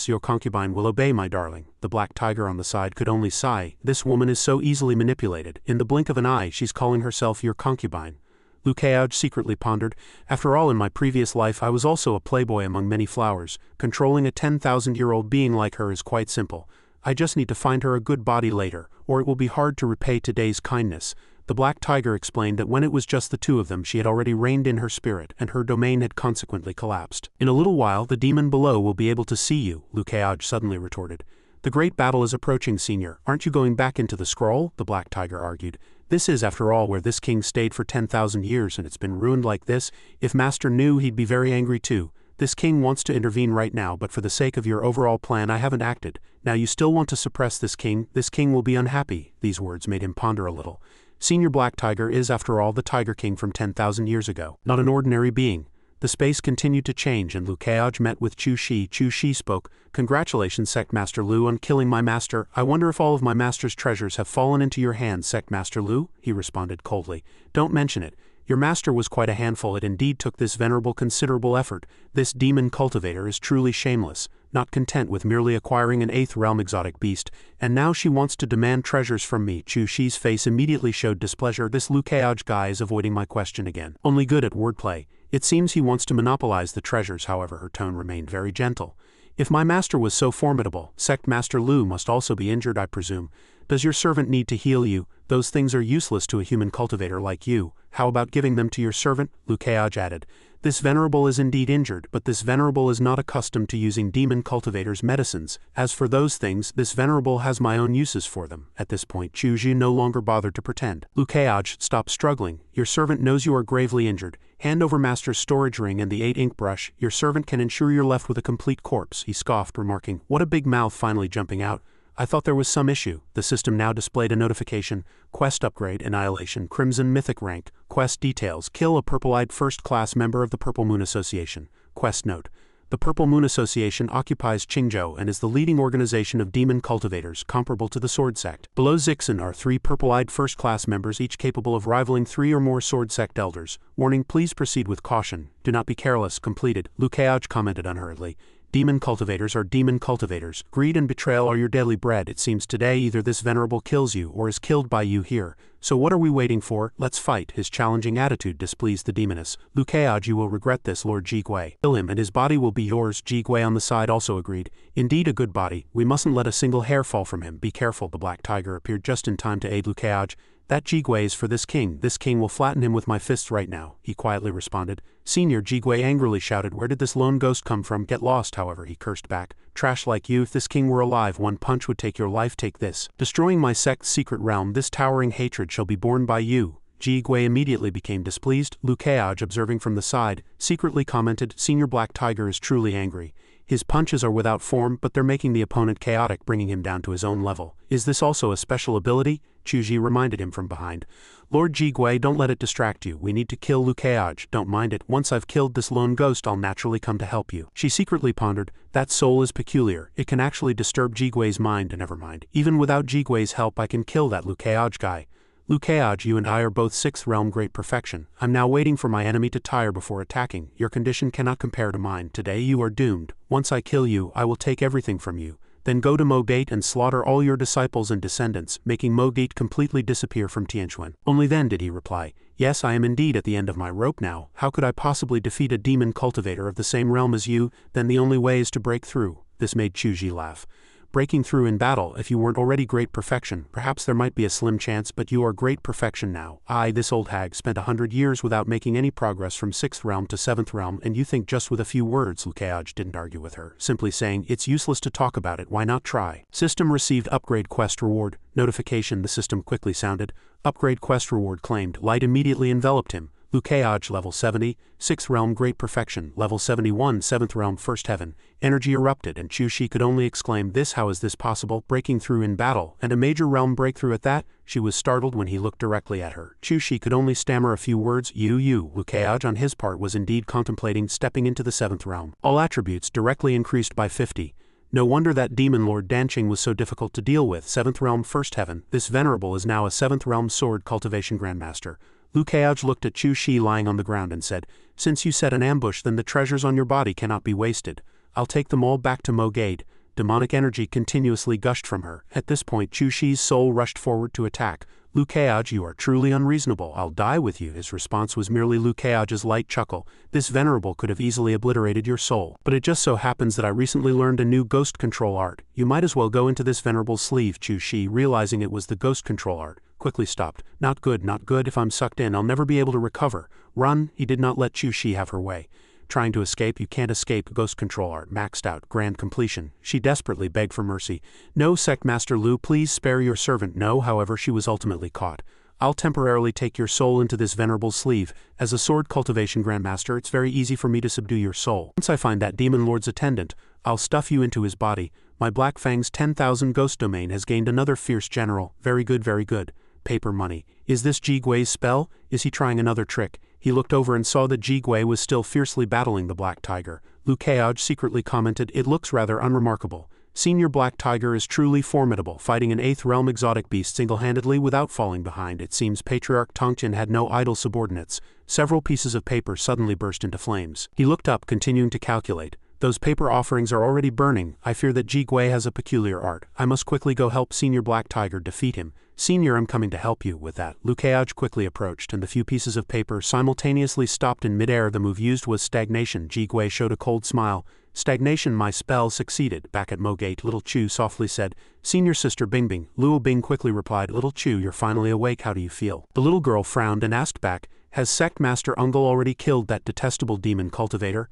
your concubine will obey, my darling. The Black Tiger on the side could only sigh. This woman is so easily manipulated. In the blink of an eye, she's calling herself your concubine. Keoj secretly pondered. After all, in my previous life I was also a playboy among many flowers. Controlling a 10,000-year-old being like her is quite simple. I just need to find her a good body later, or it will be hard to repay today's kindness. The Black Tiger explained that when it was just the 2 of them she had already reined in her spirit, and her domain had consequently collapsed. In a little while the demon below will be able to see you, Keoj suddenly retorted. The great battle is approaching, Senior. Aren't you going back into the scroll? The Black Tiger argued. This is, after all, where this king stayed for 10,000 years, and it's been ruined like this. If Master knew, he'd be very angry too. This king wants to intervene right now, but for the sake of your overall plan I haven't acted. Now you still want to suppress this king will be unhappy. These words made him ponder a little. Senior Black Tiger is, after all, the Tiger King from 10,000 years ago, not an ordinary being. The space continued to change and Keoj met with Chu Shi. Chu Shi spoke. Congratulations, Sect Master Lu, on killing my master. I wonder if all of my master's treasures have fallen into your hands, Sect Master Lu? He responded coldly. Don't mention it. Your master was quite a handful. It indeed took this venerable considerable effort. This demon cultivator is truly shameless, not content with merely acquiring an 8th realm exotic beast, and now she wants to demand treasures from me. Chu Shi's face immediately showed displeasure. This Keoj guy is avoiding my question again. Only good at wordplay. It seems he wants to monopolize the treasures. However, her tone remained very gentle. If my master was so formidable, Sect Master Lu must also be injured, I presume. Does your servant need to heal you? Those things are useless to a human cultivator like you. How about giving them to your servant? Keoj added. This venerable is indeed injured, but this venerable is not accustomed to using demon cultivators' medicines. As for those things, this venerable has my own uses for them. At this point, Chu Shi no longer bothered to pretend. Keoj, stop struggling. Your servant knows you are gravely injured. Hand over master's storage ring and the 8 ink brush. Your servant can ensure you're left with a complete corpse. He scoffed, remarking, what a big mouth, finally jumping out. I thought there was some issue. The system now displayed a notification. Quest upgrade, Annihilation, Crimson Mythic rank. Quest details, kill a purple-eyed first-class member of the Purple Moon Association. Quest note. The Purple Moon Association occupies Qingzhou and is the leading organization of demon cultivators, comparable to the Sword Sect. Below Zixin are 3 purple-eyed first-class members, each capable of rivaling 3 or more Sword Sect elders. Warning, please proceed with caution. Do not be careless. Completed. Liu Keaj commented unhurriedly. Demon cultivators are demon cultivators. Greed and betrayal are your daily bread. It seems today either this venerable kills you or is killed by you here. So what are we waiting for? Let's fight. His challenging attitude displeased the demoness. Liu Keaj, you will regret this, Lord Jigui. Kill him and his body will be yours. Jigui on the side also agreed. Indeed a good body. We mustn't let a single hair fall from him. Be careful. The black tiger appeared just in time to aid Liu Keaj. That Jigui is for this king. This king will flatten him with my fists right now, he quietly responded. Senior, Jigui angrily shouted. Where did this lone ghost come from? Get lost, however, he cursed back. Trash like you. If this king were alive, one punch would take your life. Take this. Destroying my sect's secret realm, this towering hatred shall be borne by you. Jigui immediately became displeased. Liu Keaj, observing from the side, secretly commented, Senior Black Tiger is truly angry. His punches are without form, but they're making the opponent chaotic, bringing him down to his own level. Is this also a special ability? Chuji reminded him from behind. Lord Jigui, don't let it distract you. We need to kill Liu Keaj. Don't mind it. Once I've killed this lone ghost, I'll naturally come to help you. She secretly pondered. That soul is peculiar. It can actually disturb Jigui's mind. Never mind. Even without Jigui's help, I can kill that Liu Keaj guy. Liu Keaj, you and I are both 6th realm great perfection. I'm now waiting for my enemy to tire before attacking. Your condition cannot compare to mine. Today you are doomed. Once I kill you, I will take everything from you. Then go to Mogate and slaughter all your disciples and descendants, making Mogate completely disappear from Tianquan. Only then did he reply, yes, I am indeed at the end of my rope now. How could I possibly defeat a demon cultivator of the same realm as you? Then the only way is to break through. This made Chuji laugh. Breaking through in battle, if you weren't already great perfection, perhaps there might be a slim chance, but you are great perfection now. This old hag spent 100 years without making any progress from 6th realm to 7th realm, and you think just with a few words? Liu Keaj didn't argue with her, simply saying, it's useless to talk about it, why not try? System received upgrade quest reward. Notification, the system quickly sounded. Upgrade quest reward claimed. Light immediately enveloped him. Liu Keaj, level 70, 6th realm great perfection, level 71, 7th realm first heaven. Energy erupted and Chu-Shi could only exclaim, this, how is this possible? Breaking through in battle, and a major realm breakthrough at that? She was startled when he looked directly at her. Chu-Shi could only stammer a few words. You. Liu Keaj on his part was indeed contemplating stepping into the 7th realm. All attributes directly increased by 50. No wonder that demon Lord Danqing was so difficult to deal with. 7th realm first heaven. This venerable is now a 7th realm sword cultivation grandmaster. Liu Keaj looked at Chu-Shi lying on the ground and said, since you set an ambush, then the treasures on your body cannot be wasted. I'll take them all back to Mogade. Demonic energy continuously gushed from her. At this point, Chu-Shi's soul rushed forward to attack. Liu Keaj, you are truly unreasonable. I'll die with you. His response was merely Liu Keaj's light chuckle. This venerable could have easily obliterated your soul. But it just so happens that I recently learned a new ghost control art. You might as well go into this venerable's sleeve. Chu-Shi, realizing it was the ghost control art, quickly stopped. Not good, not good. If I'm sucked in, I'll never be able to recover. Run. He did not let Chu-Shi have her way. Trying to escape, you can't escape. Ghost control art, maxed out, grand completion. She desperately begged for mercy. No, Sect Master Liu, please spare your servant. No, however, she was ultimately caught. I'll temporarily take your soul into this venerable sleeve. As a sword cultivation grandmaster, it's very easy for me to subdue your soul. Once I find that demon lord's attendant, I'll stuff you into his body. My Black Fang's 10,000 ghost domain has gained another fierce general. Very good, very good. Paper money. Is this Jigui's spell? Is he trying another trick? He looked over and saw that Jigui was still fiercely battling the Black Tiger. Liu Keaj secretly commented, it looks rather unremarkable. Senior Black Tiger is truly formidable, fighting an 8th realm exotic beast single-handedly without falling behind. It seems Patriarch Tongtian had no idle subordinates. Several pieces of paper suddenly burst into flames. He looked up, continuing to calculate. Those paper offerings are already burning. I fear that Jigui has a peculiar art. I must quickly go help Senior Black Tiger defeat him. Senior, I'm coming to help you. With that, Liu Keaj quickly approached, and the few pieces of paper simultaneously stopped in midair. The move used was stagnation. Jigui showed a cold smile. Stagnation, my spell succeeded. Back at Mogate, Little Chu softly said, Senior Sister Bingbing. Luo Bing quickly replied, Little Chu, you're finally awake. How do you feel? The little girl frowned and asked back, has Sect Master Uncle already killed that detestable demon cultivator?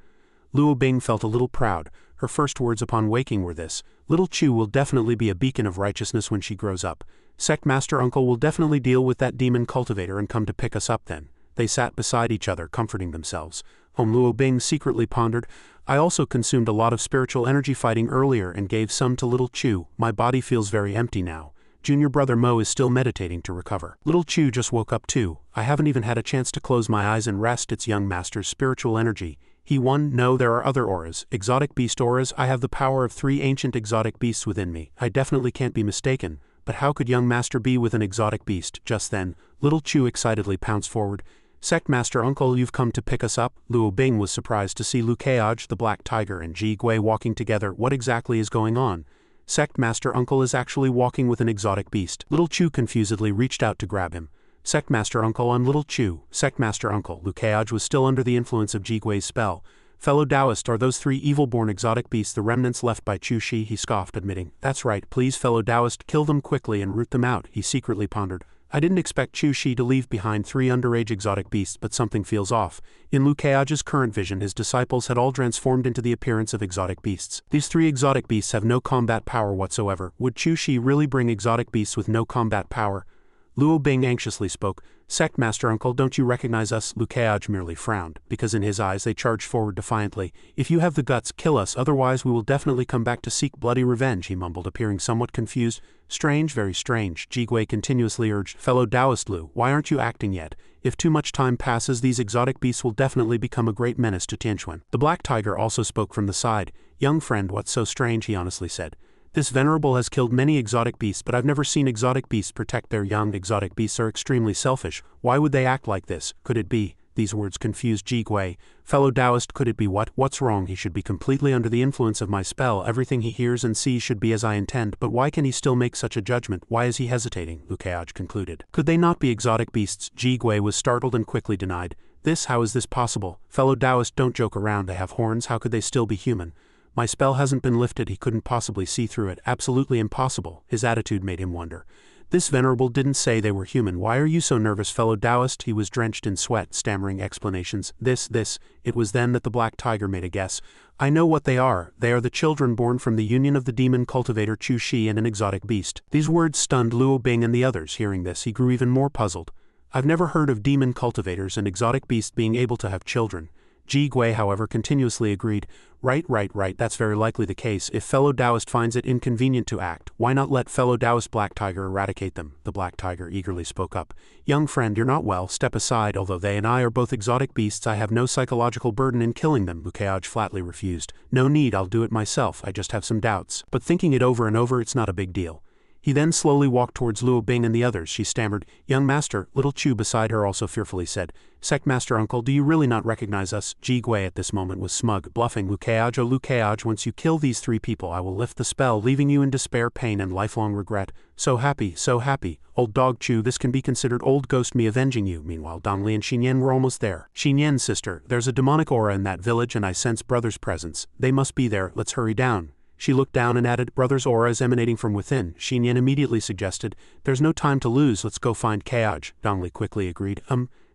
Luo Bing felt a little proud. Her first words upon waking were this, Little Chu will definitely be a beacon of righteousness when she grows up. Sect Master Uncle will definitely deal with that demon cultivator and come to pick us up then. They sat beside each other, comforting themselves. Luo Bing secretly pondered. I also consumed a lot of spiritual energy fighting earlier and gave some to Little Chu. My body feels very empty now. Junior brother Mo is still meditating to recover. Little Chu just woke up too. I haven't even had a chance to close my eyes and rest. It's young master's spiritual energy. He won. No, there are other auras. Exotic beast auras. I have the power of 3 ancient exotic beasts within me. I definitely can't be mistaken. But how could young master be with an exotic beast? Just then, Little Chu excitedly pounced forward. Sect Master Uncle, you've come to pick us up? Luo Bing was surprised to see Lu Keaj, the Black Tiger, and Ji Gui walking together. What exactly is going on? Sect Master Uncle is actually walking with an exotic beast. Little Chu confusedly reached out to grab him. Sect Master Uncle, I'm Little Chu. Sect Master Uncle. Lu Keaj was still under the influence of Ji Gui's spell. Fellow Taoist, are those 3 evil-born exotic beasts the remnants left by Chu Shi? He scoffed, admitting. That's right, please fellow Taoist, kill them quickly and root them out, he secretly pondered. I didn't expect Chu Shi to leave behind 3 underage exotic beasts, but something feels off. In Lu Keaj's current vision, his disciples had all transformed into the appearance of exotic beasts. These 3 exotic beasts have no combat power whatsoever. Would Chu Shi really bring exotic beasts with no combat power? Luo Bing anxiously spoke. Sect Master Uncle, don't you recognize us? Lu Keaj merely frowned, because in his eyes they charged forward defiantly. If you have the guts, kill us, otherwise we will definitely come back to seek bloody revenge, he mumbled, appearing somewhat confused. Strange, very strange, Ji Gui continuously urged. Fellow Taoist Lu, why aren't you acting yet? If too much time passes, these exotic beasts will definitely become a great menace to Tianquan. The Black Tiger also spoke from the side. Young friend, what's so strange, he honestly said. This venerable has killed many exotic beasts, but I've never seen exotic beasts protect their young. Exotic beasts are extremely selfish. Why would they act like this? Could it be? These words confused Ji Gui. Fellow Taoist, could it be what? What's wrong? He should be completely under the influence of my spell. Everything he hears and sees should be as I intend. But why can he still make such a judgment? Why is he hesitating? Lu Keaj concluded. Could they not be exotic beasts? Ji Gui was startled and quickly denied. How is this possible? Fellow Taoist, don't joke around. They have horns. How could they still be human? My spell hasn't been lifted. He couldn't possibly see through it. Absolutely impossible. His attitude made him wonder. This venerable didn't say they were human. Why are you so nervous, fellow Taoist? He was drenched in sweat, stammering explanations. It was then that the Black Tiger made a guess. I know what they are. They are the children born from the union of the demon cultivator Chu Shi and an exotic beast. These words stunned Luo Bing and the others. Hearing this, he grew even more puzzled. I've never heard of demon cultivators and exotic beasts being able to have children. Ji Gui, however, continuously agreed. Right, that's very likely the case. If fellow Taoist finds it inconvenient to act, why not let fellow Taoist Black Tiger eradicate them? The Black Tiger eagerly spoke up. Young friend, you're not well, step aside. Although they and I are both exotic beasts, I have no psychological burden in killing them. Lu Keaj flatly refused. No need, I'll do it myself, I just have some doubts. But thinking it over and over, it's not a big deal. He then slowly walked towards Luo Bing and the others. She stammered, Young master. Little Chu beside her also fearfully said, Sect Master Uncle, do you really not recognize us? Ji Gui at this moment was smug, bluffing. Lu Keaj, oh Lu Keaj, once you kill these 3 people I will lift the spell, leaving you in despair, pain and lifelong regret. So happy. Old dog Chu, this can be considered old ghost me avenging you. Meanwhile, Dongli and Xinyan were almost there. Xinyan, sister, there's a demonic aura in that village and I sense brother's presence. They must be there, let's hurry down. She looked down and added, Brother's aura is emanating from within. Xinyan immediately suggested, There's no time to lose, let's go find Keaj. Dongli quickly agreed.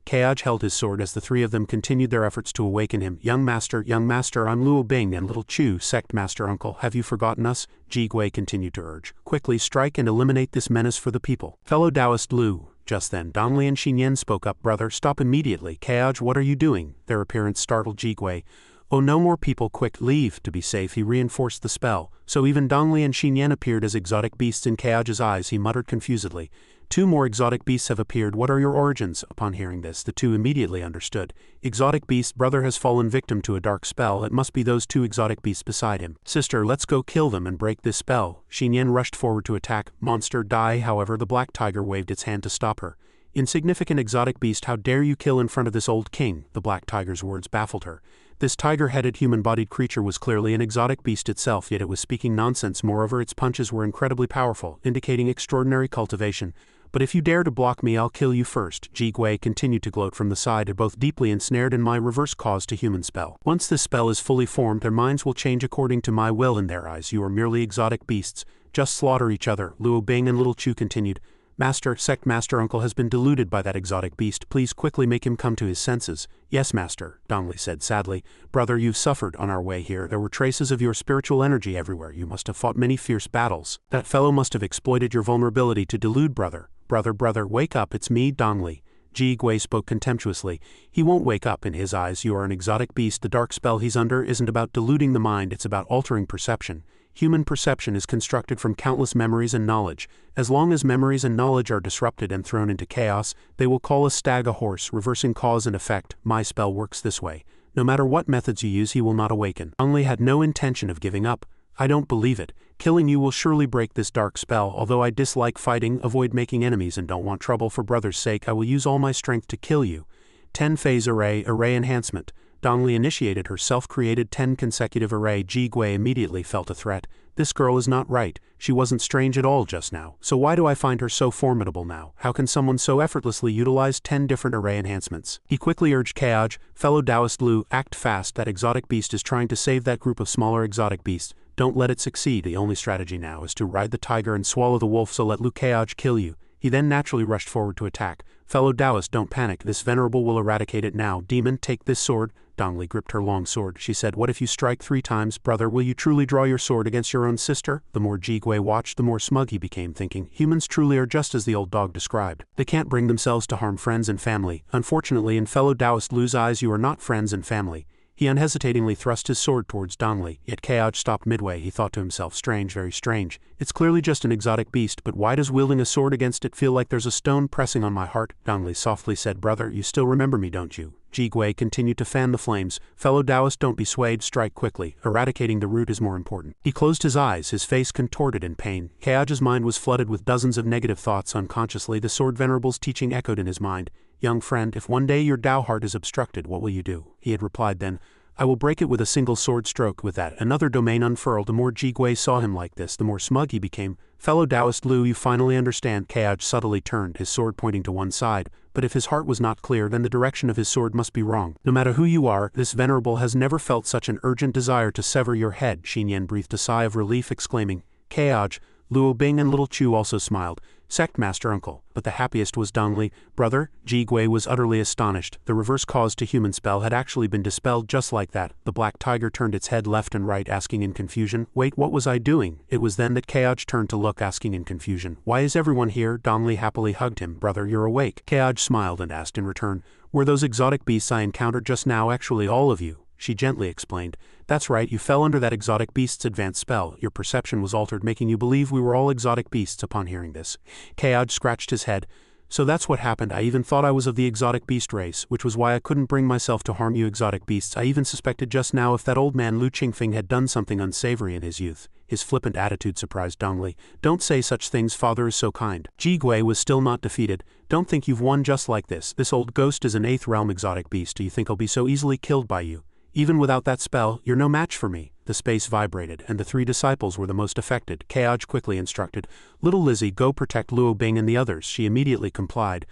Keaj held his sword as the 3 of them continued their efforts to awaken him. Young master, I'm Luo Bing and Little Chu. Sect Master Uncle, have you forgotten us? Ji Gui continued to urge. Quickly strike and eliminate this menace for the people. Fellow Taoist Lu. Just then, Dongli and Xinyan spoke up. Brother, stop immediately. Keaj, what are you doing? Their appearance startled Ji Gui. Oh, no more people, quick, leave. To be safe, he reinforced the spell. So even Dongli and Xinyan appeared as exotic beasts in Keaj's eyes. He muttered confusedly. 2 more exotic beasts have appeared. What are your origins? Upon hearing this, the 2 immediately understood. Exotic beast, brother has fallen victim to a dark spell. It must be those 2 exotic beasts beside him. Sister, let's go kill them and break this spell. Xinyan rushed forward to attack. Monster, die. However, the Black Tiger waved its hand to stop her. Insignificant exotic beast, how dare you kill in front of this old king? The Black Tiger's words baffled her. This tiger-headed human-bodied creature was clearly an exotic beast itself, yet it was speaking nonsense. Moreover, its punches were incredibly powerful, indicating extraordinary cultivation. But if you dare to block me, I'll kill you first. Ji Gui continued to gloat from the side, both deeply ensnared in my reverse cause to human spell. Once this spell is fully formed, their minds will change according to my will. In their eyes, you are merely exotic beasts. Just slaughter each other. Luo Bing and Little Chu continued. Master, Sect Master Uncle has been deluded by that exotic beast. Please quickly make him come to his senses. Yes, Master, Dongli said sadly. Brother, you've suffered on our way here. There were traces of your spiritual energy everywhere. You must have fought many fierce battles. That fellow must have exploited your vulnerability to delude brother. Brother, wake up, it's me, Dongli. Ji Gui spoke contemptuously. He won't wake up. In his eyes you are an exotic beast. The dark spell he's under isn't about deluding the mind, it's about altering perception. Human perception is constructed from countless memories and knowledge. As long as memories and knowledge are disrupted and thrown into chaos, they will call a stag a horse, reversing cause and effect. My spell works this way. No matter what methods you use, he will not awaken. Dongli had no intention of giving up. I don't believe it. Killing you will surely break this dark spell. Although I dislike fighting, avoid making enemies, and don't want trouble for brother's sake, I will use all my strength to kill you. 10-phase array enhancement. Dongli initiated her self-created 10 consecutive array. Ji Gui immediately felt a threat. This girl is not right. She wasn't strange at all just now. So why do I find her so formidable now? How can someone so effortlessly utilize 10 different array enhancements? He quickly urged Kaoj, fellow Taoist Lu, act fast. That exotic beast is trying to save that group of smaller exotic beasts. Don't let it succeed. The only strategy now is to ride the tiger and swallow the wolf, so let Lu Kaoj kill you. He then naturally rushed forward to attack. Fellow Taoist, don't panic. This venerable will eradicate it now. Demon, take this sword. Dongli gripped her long sword. She said, what if you strike 3 times? Brother, will you truly draw your sword against your own sister? The more Ji Gui watched, the more smug he became, thinking, humans truly are just as the old dog described. They can't bring themselves to harm friends and family. Unfortunately, in fellow Taoist Lu's eyes, you are not friends and family. He unhesitatingly thrust his sword towards Dongli, yet Kaoj stopped midway. He thought to himself, strange, very strange. It's clearly just an exotic beast, but why does wielding a sword against it feel like there's a stone pressing on my heart? Dongli softly said, brother, you still remember me, don't you? Ji Gui continued to fan the flames. Fellow Taoist, don't be swayed, strike quickly. Eradicating the root is more important. He closed his eyes, his face contorted in pain. Kaoj's mind was flooded with dozens of negative thoughts. Unconsciously, the sword venerable's teaching echoed in his mind. Young friend, if one day your Tao heart is obstructed, what will you do? He had replied then, I will break it with a single sword stroke. With that, another domain unfurled. The more Ji Gui saw him like this, the more smug he became. Fellow Taoist Lu, you finally understand. Kaoj subtly turned, his sword pointing to one side, but if his heart was not clear, then the direction of his sword must be wrong. No matter who you are, this venerable has never felt such an urgent desire to sever your head. Xinyan breathed a sigh of relief, exclaiming, Kaoj. Luo Bing and Little Chu also smiled. Sect Master Uncle, but the happiest was Dongli. Brother, Ji Gui was utterly astonished. The reverse cause to human spell had actually been dispelled just like that. The black tiger turned its head left and right, asking in confusion, wait, what was I doing? It was then that Kaoj turned to look, asking in confusion, why is everyone here? Dongli happily hugged him. Brother, you're awake. Kaoj smiled and asked in return, were those exotic beasts I encountered just now actually all of you? She gently explained, that's right, you fell under that exotic beast's advanced spell. Your perception was altered, making you believe we were all exotic beasts. Upon hearing this, Kaoj scratched his head. So that's what happened. I even thought I was of the exotic beast race, which was why I couldn't bring myself to harm you exotic beasts. I even suspected just now if that old man Lu Qingfeng had done something unsavory in his youth. His flippant attitude surprised Dongli. Don't say such things, father is so kind. Ji Gui was still not defeated. Don't think you've won just like this. This old ghost is an 8th realm exotic beast. Do you think I'll be so easily killed by you? Even without that spell, you're no match for me. The space vibrated, and the 3 disciples were the most affected. Kaoj quickly instructed, little Lizzie, go protect Luo Bing and the others. She immediately complied.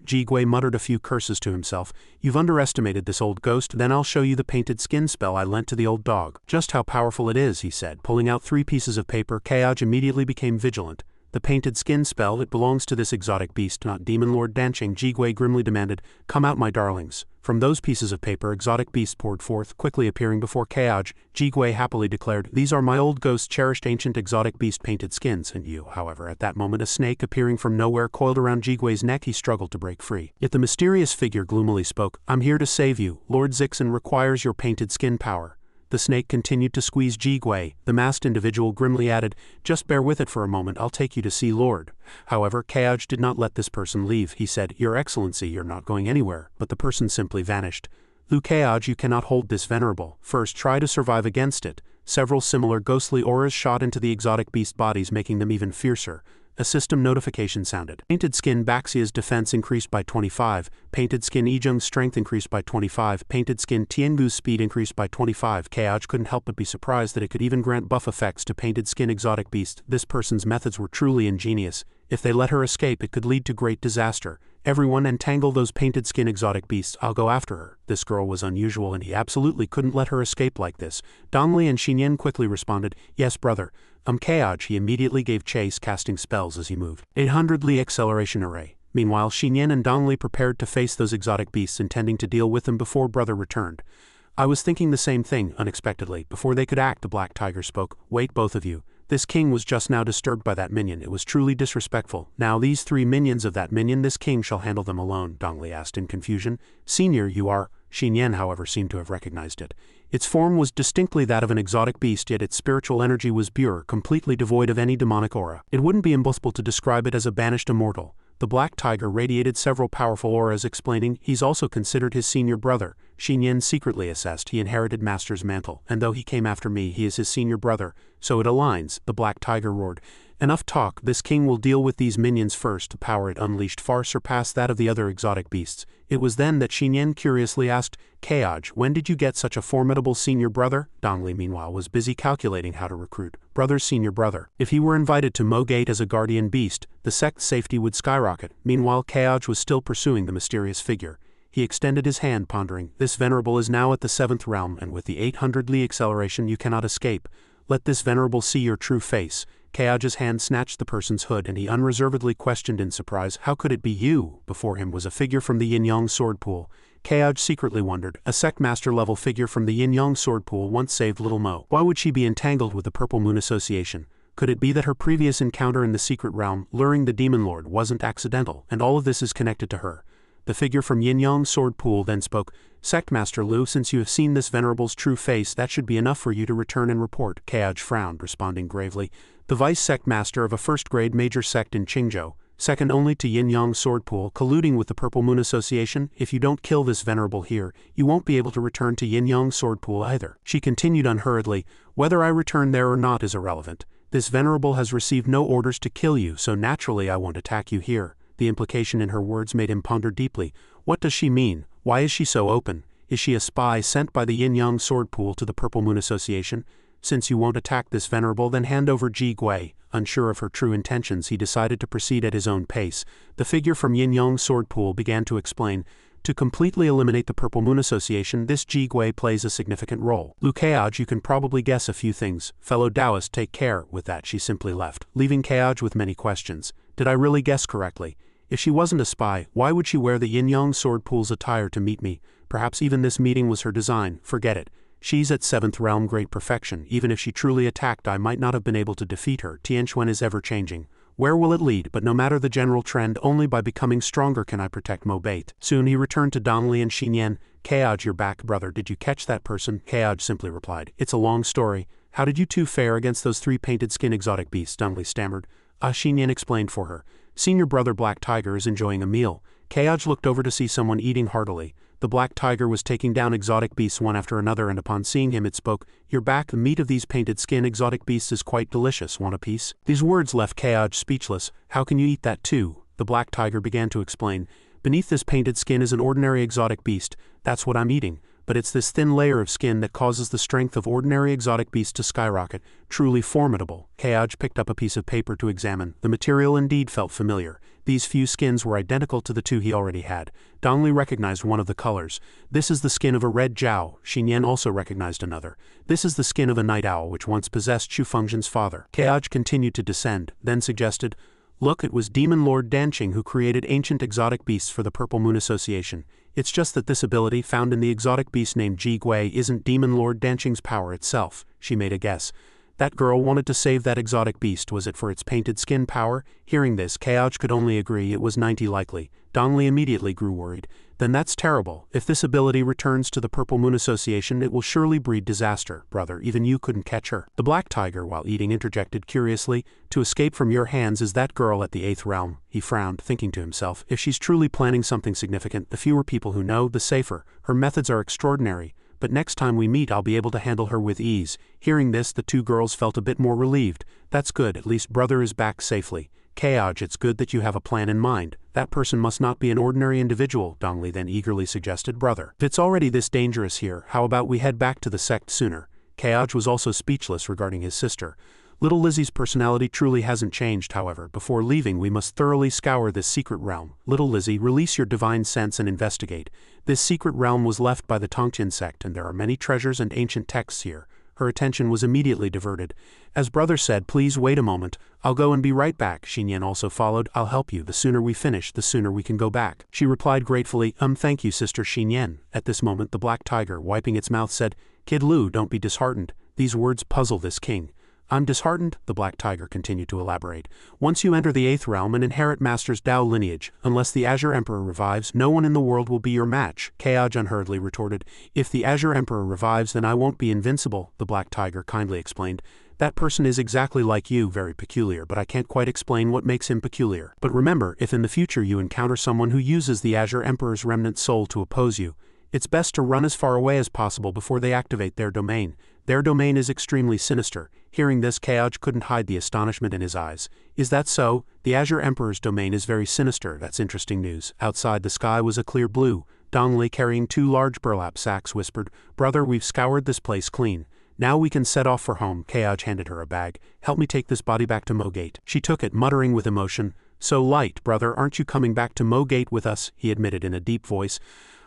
Ji Gui muttered a few curses to himself. You've underestimated this old ghost, then I'll show you the painted skin spell I lent to the old dog. Just how powerful it is, he said, pulling out 3 pieces of paper. Kaoj immediately became vigilant. The painted skin spell, it belongs to this exotic beast, not Demon Lord Danching. Ji Gui grimly demanded, come out, my darlings. From those pieces of paper, exotic beast poured forth, quickly appearing before Kaoj. Ji Gui happily declared, these are my old ghost's cherished ancient exotic beast painted skins. And you, however, at that moment a snake appearing from nowhere coiled around Ji Gui's neck. He struggled to break free. Yet the mysterious figure gloomily spoke, I'm here to save you. Lord Zixin requires your painted skin power. The snake continued to squeeze Ji Gui. The masked individual grimly added, just bear with it for a moment, I'll take you to see Lord. However, Kaoj did not let this person leave. He said, Your Excellency, you're not going anywhere. But the person simply vanished. Lu Kaoj, you cannot hold this venerable. First, try to survive against it. Several similar ghostly auras shot into the exotic beast bodies, making them even fiercer. A system notification sounded. Painted skin Baxia's defense increased by 25, painted skin Ijung's strength increased by 25, painted skin Tiangu's speed increased by 25. Kaoj couldn't help but be surprised that it could even grant buff effects to painted skin exotic beast. This person's methods were truly ingenious. If they let her escape, it could lead to great disaster. Everyone entangle those painted skin exotic beasts, I'll go after her. This girl was unusual and he absolutely couldn't let her escape like this. Dongli and Xinyan quickly responded, yes brother. Kaoj, he immediately gave chase, casting spells as he moved. 800 Li acceleration array. Meanwhile, Xinyan and Dongli prepared to face those exotic beasts, intending to deal with them before brother returned. I was thinking the same thing. Unexpectedly, before they could act, the black tiger spoke, wait both of you. This king was just now disturbed by that minion. It was truly disrespectful. Now these 3 minions of that minion, this king shall handle them alone, Dongli asked in confusion. Senior, you are... Xin Yan, however, seemed to have recognized it. Its form was distinctly that of an exotic beast, yet its spiritual energy was pure, completely devoid of any demonic aura. It wouldn't be impossible to describe it as a banished immortal. The black tiger radiated several powerful auras, explaining, he's also considered his senior brother. Xin Yan secretly assessed he inherited Master's mantle, and though he came after me, he is his senior brother, so it aligns, the black tiger roared. Enough talk, this king will deal with these minions first. The power it unleashed far surpassed that of the other exotic beasts. It was then that Xin Yan curiously asked, Kaoj, when did you get such a formidable senior brother? Dongli meanwhile was busy calculating how to recruit brother's senior brother. If he were invited to Mo Gate as a guardian beast, the sect's safety would skyrocket. Meanwhile Kaoj was still pursuing the mysterious figure. He extended his hand, pondering, this venerable is now at the 7th realm, and with the 800 Li acceleration you cannot escape. Let this venerable see your true face. Kaoj's hand snatched the person's hood, and he unreservedly questioned in surprise, how could it be you? Before him was a figure from the Yin-Yang sword pool. Kaoj secretly wondered, a sect master level figure from the Yin-Yang sword pool once saved little Mo. Why would she be entangled with the Purple Moon Association? Could it be that her previous encounter in the secret realm, luring the demon lord, wasn't accidental, and all of this is connected to her? The figure from Yin-Yang sword pool then spoke, Sect Master Lu, since you have seen this venerable's true face, that should be enough for you to return and report. Kaoj frowned, responding gravely, the vice sect master of a first-grade major sect in Qingzhou, second only to Yin-Yang sword pool, colluding with the Purple Moon Association. If you don't kill this venerable here, you won't be able to return to Yin-Yang sword pool either. She continued unhurriedly, whether I return there or not is irrelevant. This venerable has received no orders to kill you, so naturally I won't attack you here. The implication in her words made him ponder deeply. What does she mean? Why is she so open? Is she a spy sent by the Yin-Yang sword pool to the Purple Moon Association? Since you won't attack this venerable, then hand over Ji Gui. Unsure of her true intentions, he decided to proceed at his own pace. The figure from Yin-Yang sword pool began to explain, to completely eliminate the Purple Moon Association, this Ji Gui plays a significant role. Lu Kaoj, you can probably guess a few things. Fellow Taoist, take care. With that she simply left, leaving Kaoj with many questions. Did I really guess correctly? If she wasn't a spy, why would she wear the Yin-Yang sword pool's attire to meet me? Perhaps even this meeting was her design. Forget it. She's at 7th realm great perfection. Even if she truly attacked, I might not have been able to defeat her. Tianquan is ever changing. Where will it lead? But no matter the general trend, only by becoming stronger can I protect Mo Bait. Soon he returned to Dongli and Xin Yan. Kaoj, you're back, brother. Did you catch that person? Kaoj simply replied, it's a long story. How did you two fare against those 3 painted skin exotic beasts? Dongli stammered. Xin Yan explained for her. Senior brother Black Tiger is enjoying a meal. Kaoj looked over to see someone eating heartily. The black tiger was taking down exotic beasts one after another, and upon seeing him it spoke, you're back. The meat of these painted skin exotic beasts is quite delicious. Want a piece? These words left Kaoj speechless. How can you eat that too? The black tiger began to explain. Beneath this painted skin is an ordinary exotic beast. That's what I'm eating. But it's this thin layer of skin that causes the strength of ordinary exotic beasts to skyrocket. Truly formidable. Kaoj picked up a piece of paper to examine. The material indeed felt familiar. These few skins were identical to the 2 he already had. Dongli recognized one of the colors. This is the skin of a red Zhao. Xin Yan also recognized another. This is the skin of a night owl which once possessed Chu Fengzhen's father. Kaoj continued to descend, then suggested, look, it was Demon Lord Danqing who created ancient exotic beasts for the Purple Moon Association. It's just that this ability found in the exotic beast named Ji Gui isn't Demon Lord Danqing's power itself. She made a guess. That girl wanted to save that exotic beast. Was it for its painted skin power? Hearing this, Kaoj could only agree it was 90 likely. Dongli immediately grew worried. Then that's terrible. If this ability returns to the Purple Moon Association, it will surely breed disaster. Brother, even you couldn't catch her. The black tiger, while eating, interjected curiously, to escape from your hands is that girl at the 8th realm. He frowned, thinking to himself, if she's truly planning something significant, the fewer people who know, the safer. Her methods are extraordinary. But next time we meet I'll be able to handle her with ease. Hearing this, the 2 girls felt a bit more relieved. That's good, at least brother is back safely. Kaoj, it's good that you have a plan in mind. That person must not be an ordinary individual, Dongli then eagerly suggested. Brother, if it's already this dangerous here, how about we head back to the sect sooner? Kaoj was also speechless regarding his sister. Little Lizzie's personality truly hasn't changed, however. Before leaving we must thoroughly scour this secret realm. Little Lizzie, release your divine sense and investigate. This secret realm was left by the Tongtian sect, and there are many treasures and ancient texts here. Her attention was immediately diverted. As brother said, please wait a moment. I'll go and be right back. Xin Yan also followed. I'll help you. The sooner we finish, the sooner we can go back. She replied gratefully, thank you, sister Xin Yan. At this moment the black tiger, wiping its mouth, said, Kid Lu, don't be disheartened. These words puzzle this king. I'm disheartened, the Black Tiger continued to elaborate. Once you enter the 8th realm and inherit Master's Tao lineage, unless the Azure Emperor revives, no one in the world will be your match, Kaj unhurriedly retorted. If the Azure Emperor revives, then I won't be invincible, the Black Tiger kindly explained. That person is exactly like you, very peculiar, but I can't quite explain what makes him peculiar. But remember, if in the future you encounter someone who uses the Azure Emperor's remnant soul to oppose you, it's best to run as far away as possible before they activate their domain. Their domain is extremely sinister. Hearing this, Kaj couldn't hide the astonishment in his eyes. Is that so? The Azure Emperor's domain is very sinister. That's interesting news. Outside, the sky was a clear blue. Donnelly, carrying 2 large burlap sacks, whispered, Brother, we've scoured this place clean. Now we can set off for home. Kaj handed her a bag. Help me take this body back to Mogate. She took it, muttering with emotion. So light, brother, aren't you coming back to Mogate with us? He admitted in a deep voice.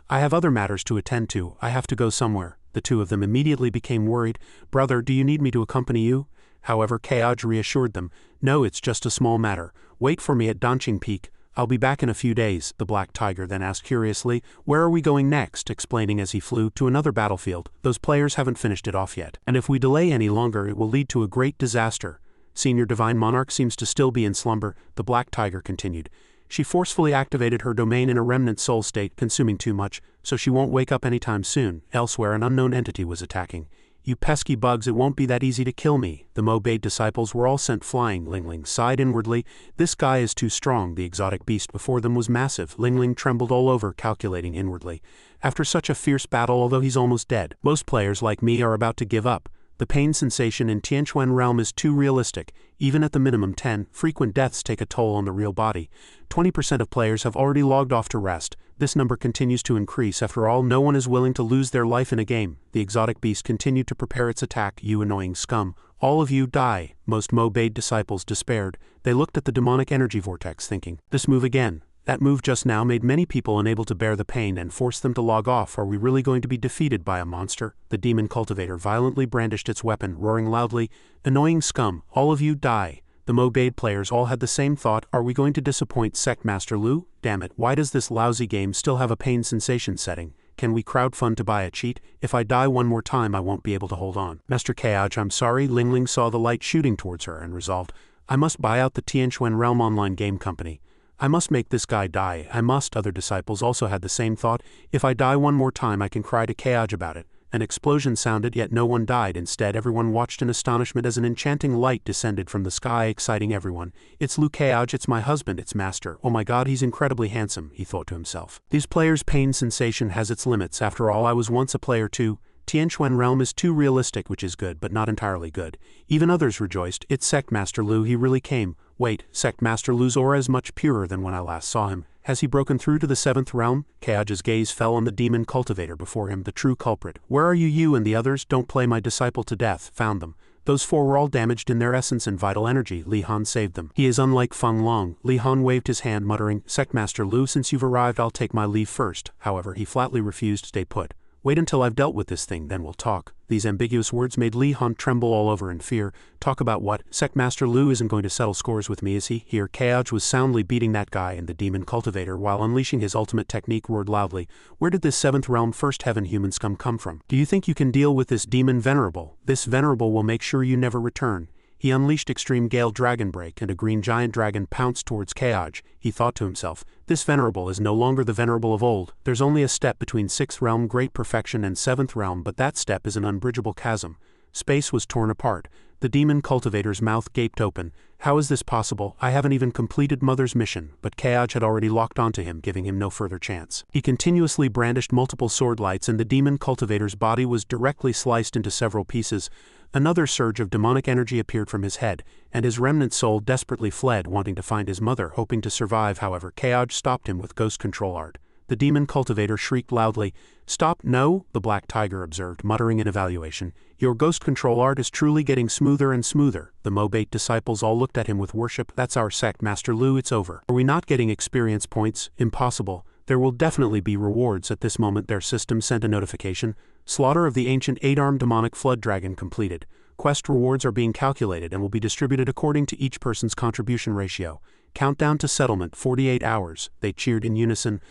I have other matters to attend to. I have to go somewhere. The two of them immediately became worried. Brother, do you need me to accompany you? However, Kaj reassured them. No, it's just a small matter. Wait for me at Donching Peak. I'll be back in a few days, the Black Tiger then asked curiously. Where are we going next? Explaining as he flew to another battlefield. Those players haven't finished it off yet. And if we delay any longer, it will lead to a great disaster. Senior Divine Monarch seems to still be in slumber, the Black Tiger continued. She forcefully activated her domain in a remnant soul state, consuming too much, so she won't wake up anytime soon. Elsewhere, an unknown entity was attacking. You pesky bugs, it won't be that easy to kill me. The Mobade disciples were all sent flying. Lingling sighed inwardly. This guy is too strong. The exotic beast before them was massive. Lingling trembled all over, calculating inwardly. After such a fierce battle, although he's almost dead, most players like me are about to give up. The pain sensation in Tianquan realm is too realistic. Even at the minimum 10, frequent deaths take a toll on the real body. 20% of players have already logged off to rest. This number continues to increase. After all, no one is willing to lose their life in a game. The exotic beast continued to prepare its attack. You annoying scum. All of you die. Most Mobade disciples despaired. They looked at the demonic energy vortex, thinking, this move again. That move just now made many people unable to bear the pain and forced them to log off. Are we really going to be defeated by a monster? The demon cultivator violently brandished its weapon, roaring loudly, Annoying scum, all of you die. The Mobade players all had the same thought. Are we going to disappoint Sect Master Lu? Damn it, why does this lousy game still have a pain sensation setting? Can we crowdfund to buy a cheat? If I die one more time, I won't be able to hold on. Master Kaj, I'm sorry. Lingling saw the light shooting towards her and resolved, I must buy out the Tianquan Realm Online Game Company. I must make this guy die. I must. Other disciples also had the same thought. If I die one more time, I can cry to Kaj about it. An explosion sounded, yet no one died. Instead, everyone watched in astonishment as an enchanting light descended from the sky, exciting everyone. It's Lu Kaj, it's my husband, it's Master. Oh my god, he's incredibly handsome, he thought to himself. These players' pain sensation has its limits. After all, I was once a player too. Tianquan Realm is too realistic, which is good, but not entirely good. Even others rejoiced. It's Sect Master Lu, he really came. Wait, Sect Master Lu's aura is much purer than when I last saw him. Has he broken through to the 7th realm? Kaj's gaze fell on the demon cultivator before him, the true culprit. Where are you and the others? Don't play my disciple to death. Found them. Those 4 were all damaged in their essence and vital energy. Li Han saved them. He is unlike Feng Long. Li Han waved his hand, muttering, Sect Master Lu, since you've arrived, I'll take my leave first. However, he flatly refused. Stay put. Wait until I've dealt with this thing, then we'll talk. These ambiguous words made Li Han tremble all over in fear. Talk about what? Sect Master Lu isn't going to settle scores with me, is he? Here, Kaj was soundly beating that guy and the demon cultivator while unleashing his ultimate technique roared loudly. Where did this 7th realm first heaven human scum come from? Do you think you can deal with this demon venerable? This venerable will make sure you never return. He unleashed Extreme Gale Dragon Break and a green giant dragon pounced towards Kaj. He thought to himself, this venerable is no longer the venerable of old. There's only a step between 6th realm great perfection and 7th realm, but that step is an unbridgeable chasm. Space was torn apart. The demon cultivator's mouth gaped open. How is this possible? I haven't even completed Mother's mission, but Kaj had already locked onto him, giving him no further chance. He continuously brandished multiple sword lights and the demon cultivator's body was directly sliced into several pieces. Another surge of demonic energy appeared from his head, and his remnant soul desperately fled, wanting to find his mother, hoping to survive. However, Kaj stopped him with ghost control art. The demon cultivator shrieked loudly. Stop, no, the Black Tiger observed, muttering in evaluation. Your ghost control art is truly getting smoother and smoother. The Mobate disciples all looked at him with worship. That's our Sect Master Lu, it's over. Are we not getting experience points? Impossible. There will definitely be rewards. At this moment their system sent a notification. Slaughter of the ancient 8-armed demonic flood dragon completed. Quest rewards are being calculated and will be distributed according to each person's contribution ratio. Countdown to settlement, 48 hours. They cheered in unison.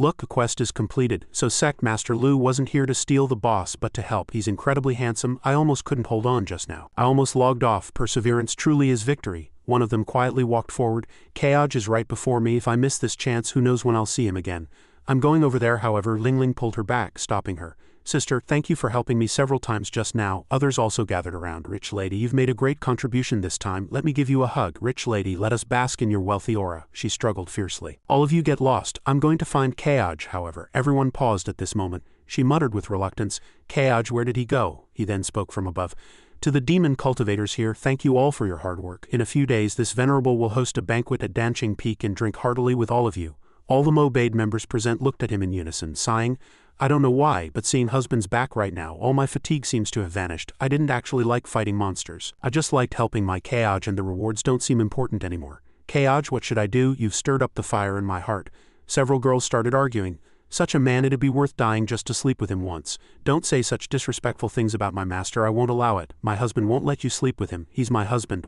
Look, a quest is completed, so Sect Master Lu wasn't here to steal the boss but to help. He's incredibly handsome. I almost couldn't hold on just now. I almost logged off. Perseverance truly is victory. One of them quietly walked forward. Kaoj is right before me. If I miss this chance, who knows when I'll see him again. I'm going over there. However, Ling Ling pulled her back, stopping her. Sister, thank you for helping me several times just now. Others also gathered around. Rich lady, you've made a great contribution this time. Let me give you a hug. Rich lady, let us bask in your wealthy aura. She struggled fiercely. All of you get lost. I'm going to find Kaoj. However, everyone paused at this moment. She muttered with reluctance. Kaoj, where did he go? He then spoke from above. To the demon cultivators here, thank you all for your hard work. In a few days, this venerable will host a banquet at Danqing Peak and drink heartily with all of you. All the Mobade members present looked at him in unison, sighing. I don't know why, but seeing husband's back right now, all my fatigue seems to have vanished. I didn't actually like fighting monsters. I just liked helping my Kaoj, and the rewards don't seem important anymore. Kaoj, what should I do? You've stirred up the fire in my heart. Several girls started arguing. Such a man, it'd be worth dying just to sleep with him once. Don't say such disrespectful things about my master, I won't allow it. My husband won't let you sleep with him. He's my husband,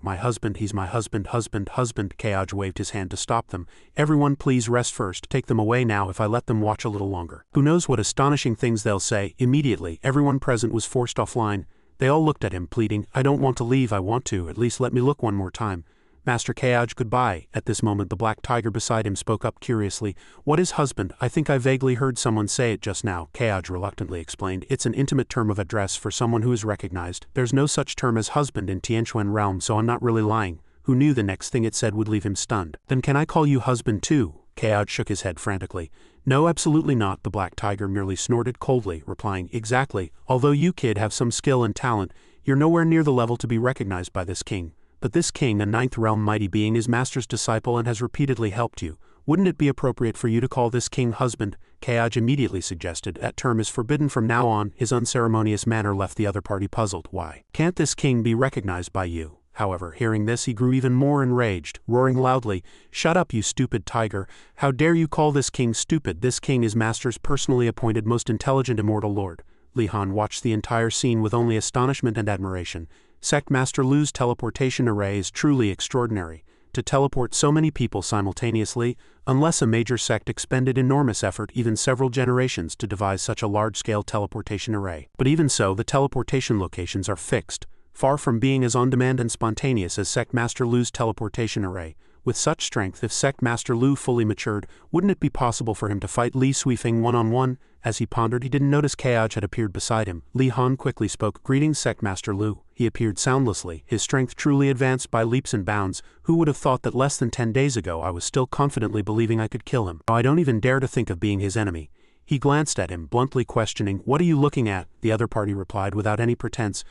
he's my husband. Kaoj waved his hand to stop them. Everyone please rest first. Take them away now if I let them watch a little longer. Who knows what astonishing things they'll say. Immediately, everyone present was forced offline. They all looked at him, pleading, I don't want to leave, I want to, at least let me look one more time. Master Kaoj, goodbye. At this moment the black tiger beside him spoke up curiously. What is husband? I think I vaguely heard someone say it just now. Kaoj reluctantly explained. It's an intimate term of address for someone who is recognized. There's no such term as husband in Tianquan realm, so I'm not really lying. Who knew the next thing it said would leave him stunned? Then can I call you husband too? Kaoj shook his head frantically. No, absolutely not. The black tiger merely snorted coldly, replying, exactly. Although you, kid, have some skill and talent, you're nowhere near the level to be recognized by this king. But this king, a ninth realm mighty being, is master's disciple and has repeatedly helped you. Wouldn't it be appropriate for you to call this king husband? Kaoj immediately suggested. That term is forbidden from now on. His unceremonious manner left the other party puzzled. Why can't this king be recognized by you? However, hearing this, he grew even more enraged, roaring loudly, Shut up, you stupid tiger! How dare you call this king stupid? This king is master's personally appointed most intelligent immortal lord. Li Han watched the entire scene with only astonishment and admiration. Sect Master Lu's teleportation array is truly extraordinary. To teleport so many people simultaneously, unless a major sect expended enormous effort, even several generations, to devise such a large-scale teleportation array. But even so, the teleportation locations are fixed, far from being as on-demand and spontaneous as Sect Master Lu's teleportation array. With such strength, if Sect Master Lu fully matured, wouldn't it be possible for him to fight Li Suifeng one-on-one? As he pondered, he didn't notice Kaoj had appeared beside him. Li Han quickly spoke, Greetings, Sect Master Lu. He appeared soundlessly, his strength truly advanced by leaps and bounds. Who would have thought that less than 10 days ago I was still confidently believing I could kill him? I don't even dare to think of being his enemy. He glanced at him, bluntly questioning, What are you looking at? The other party replied without any pretense,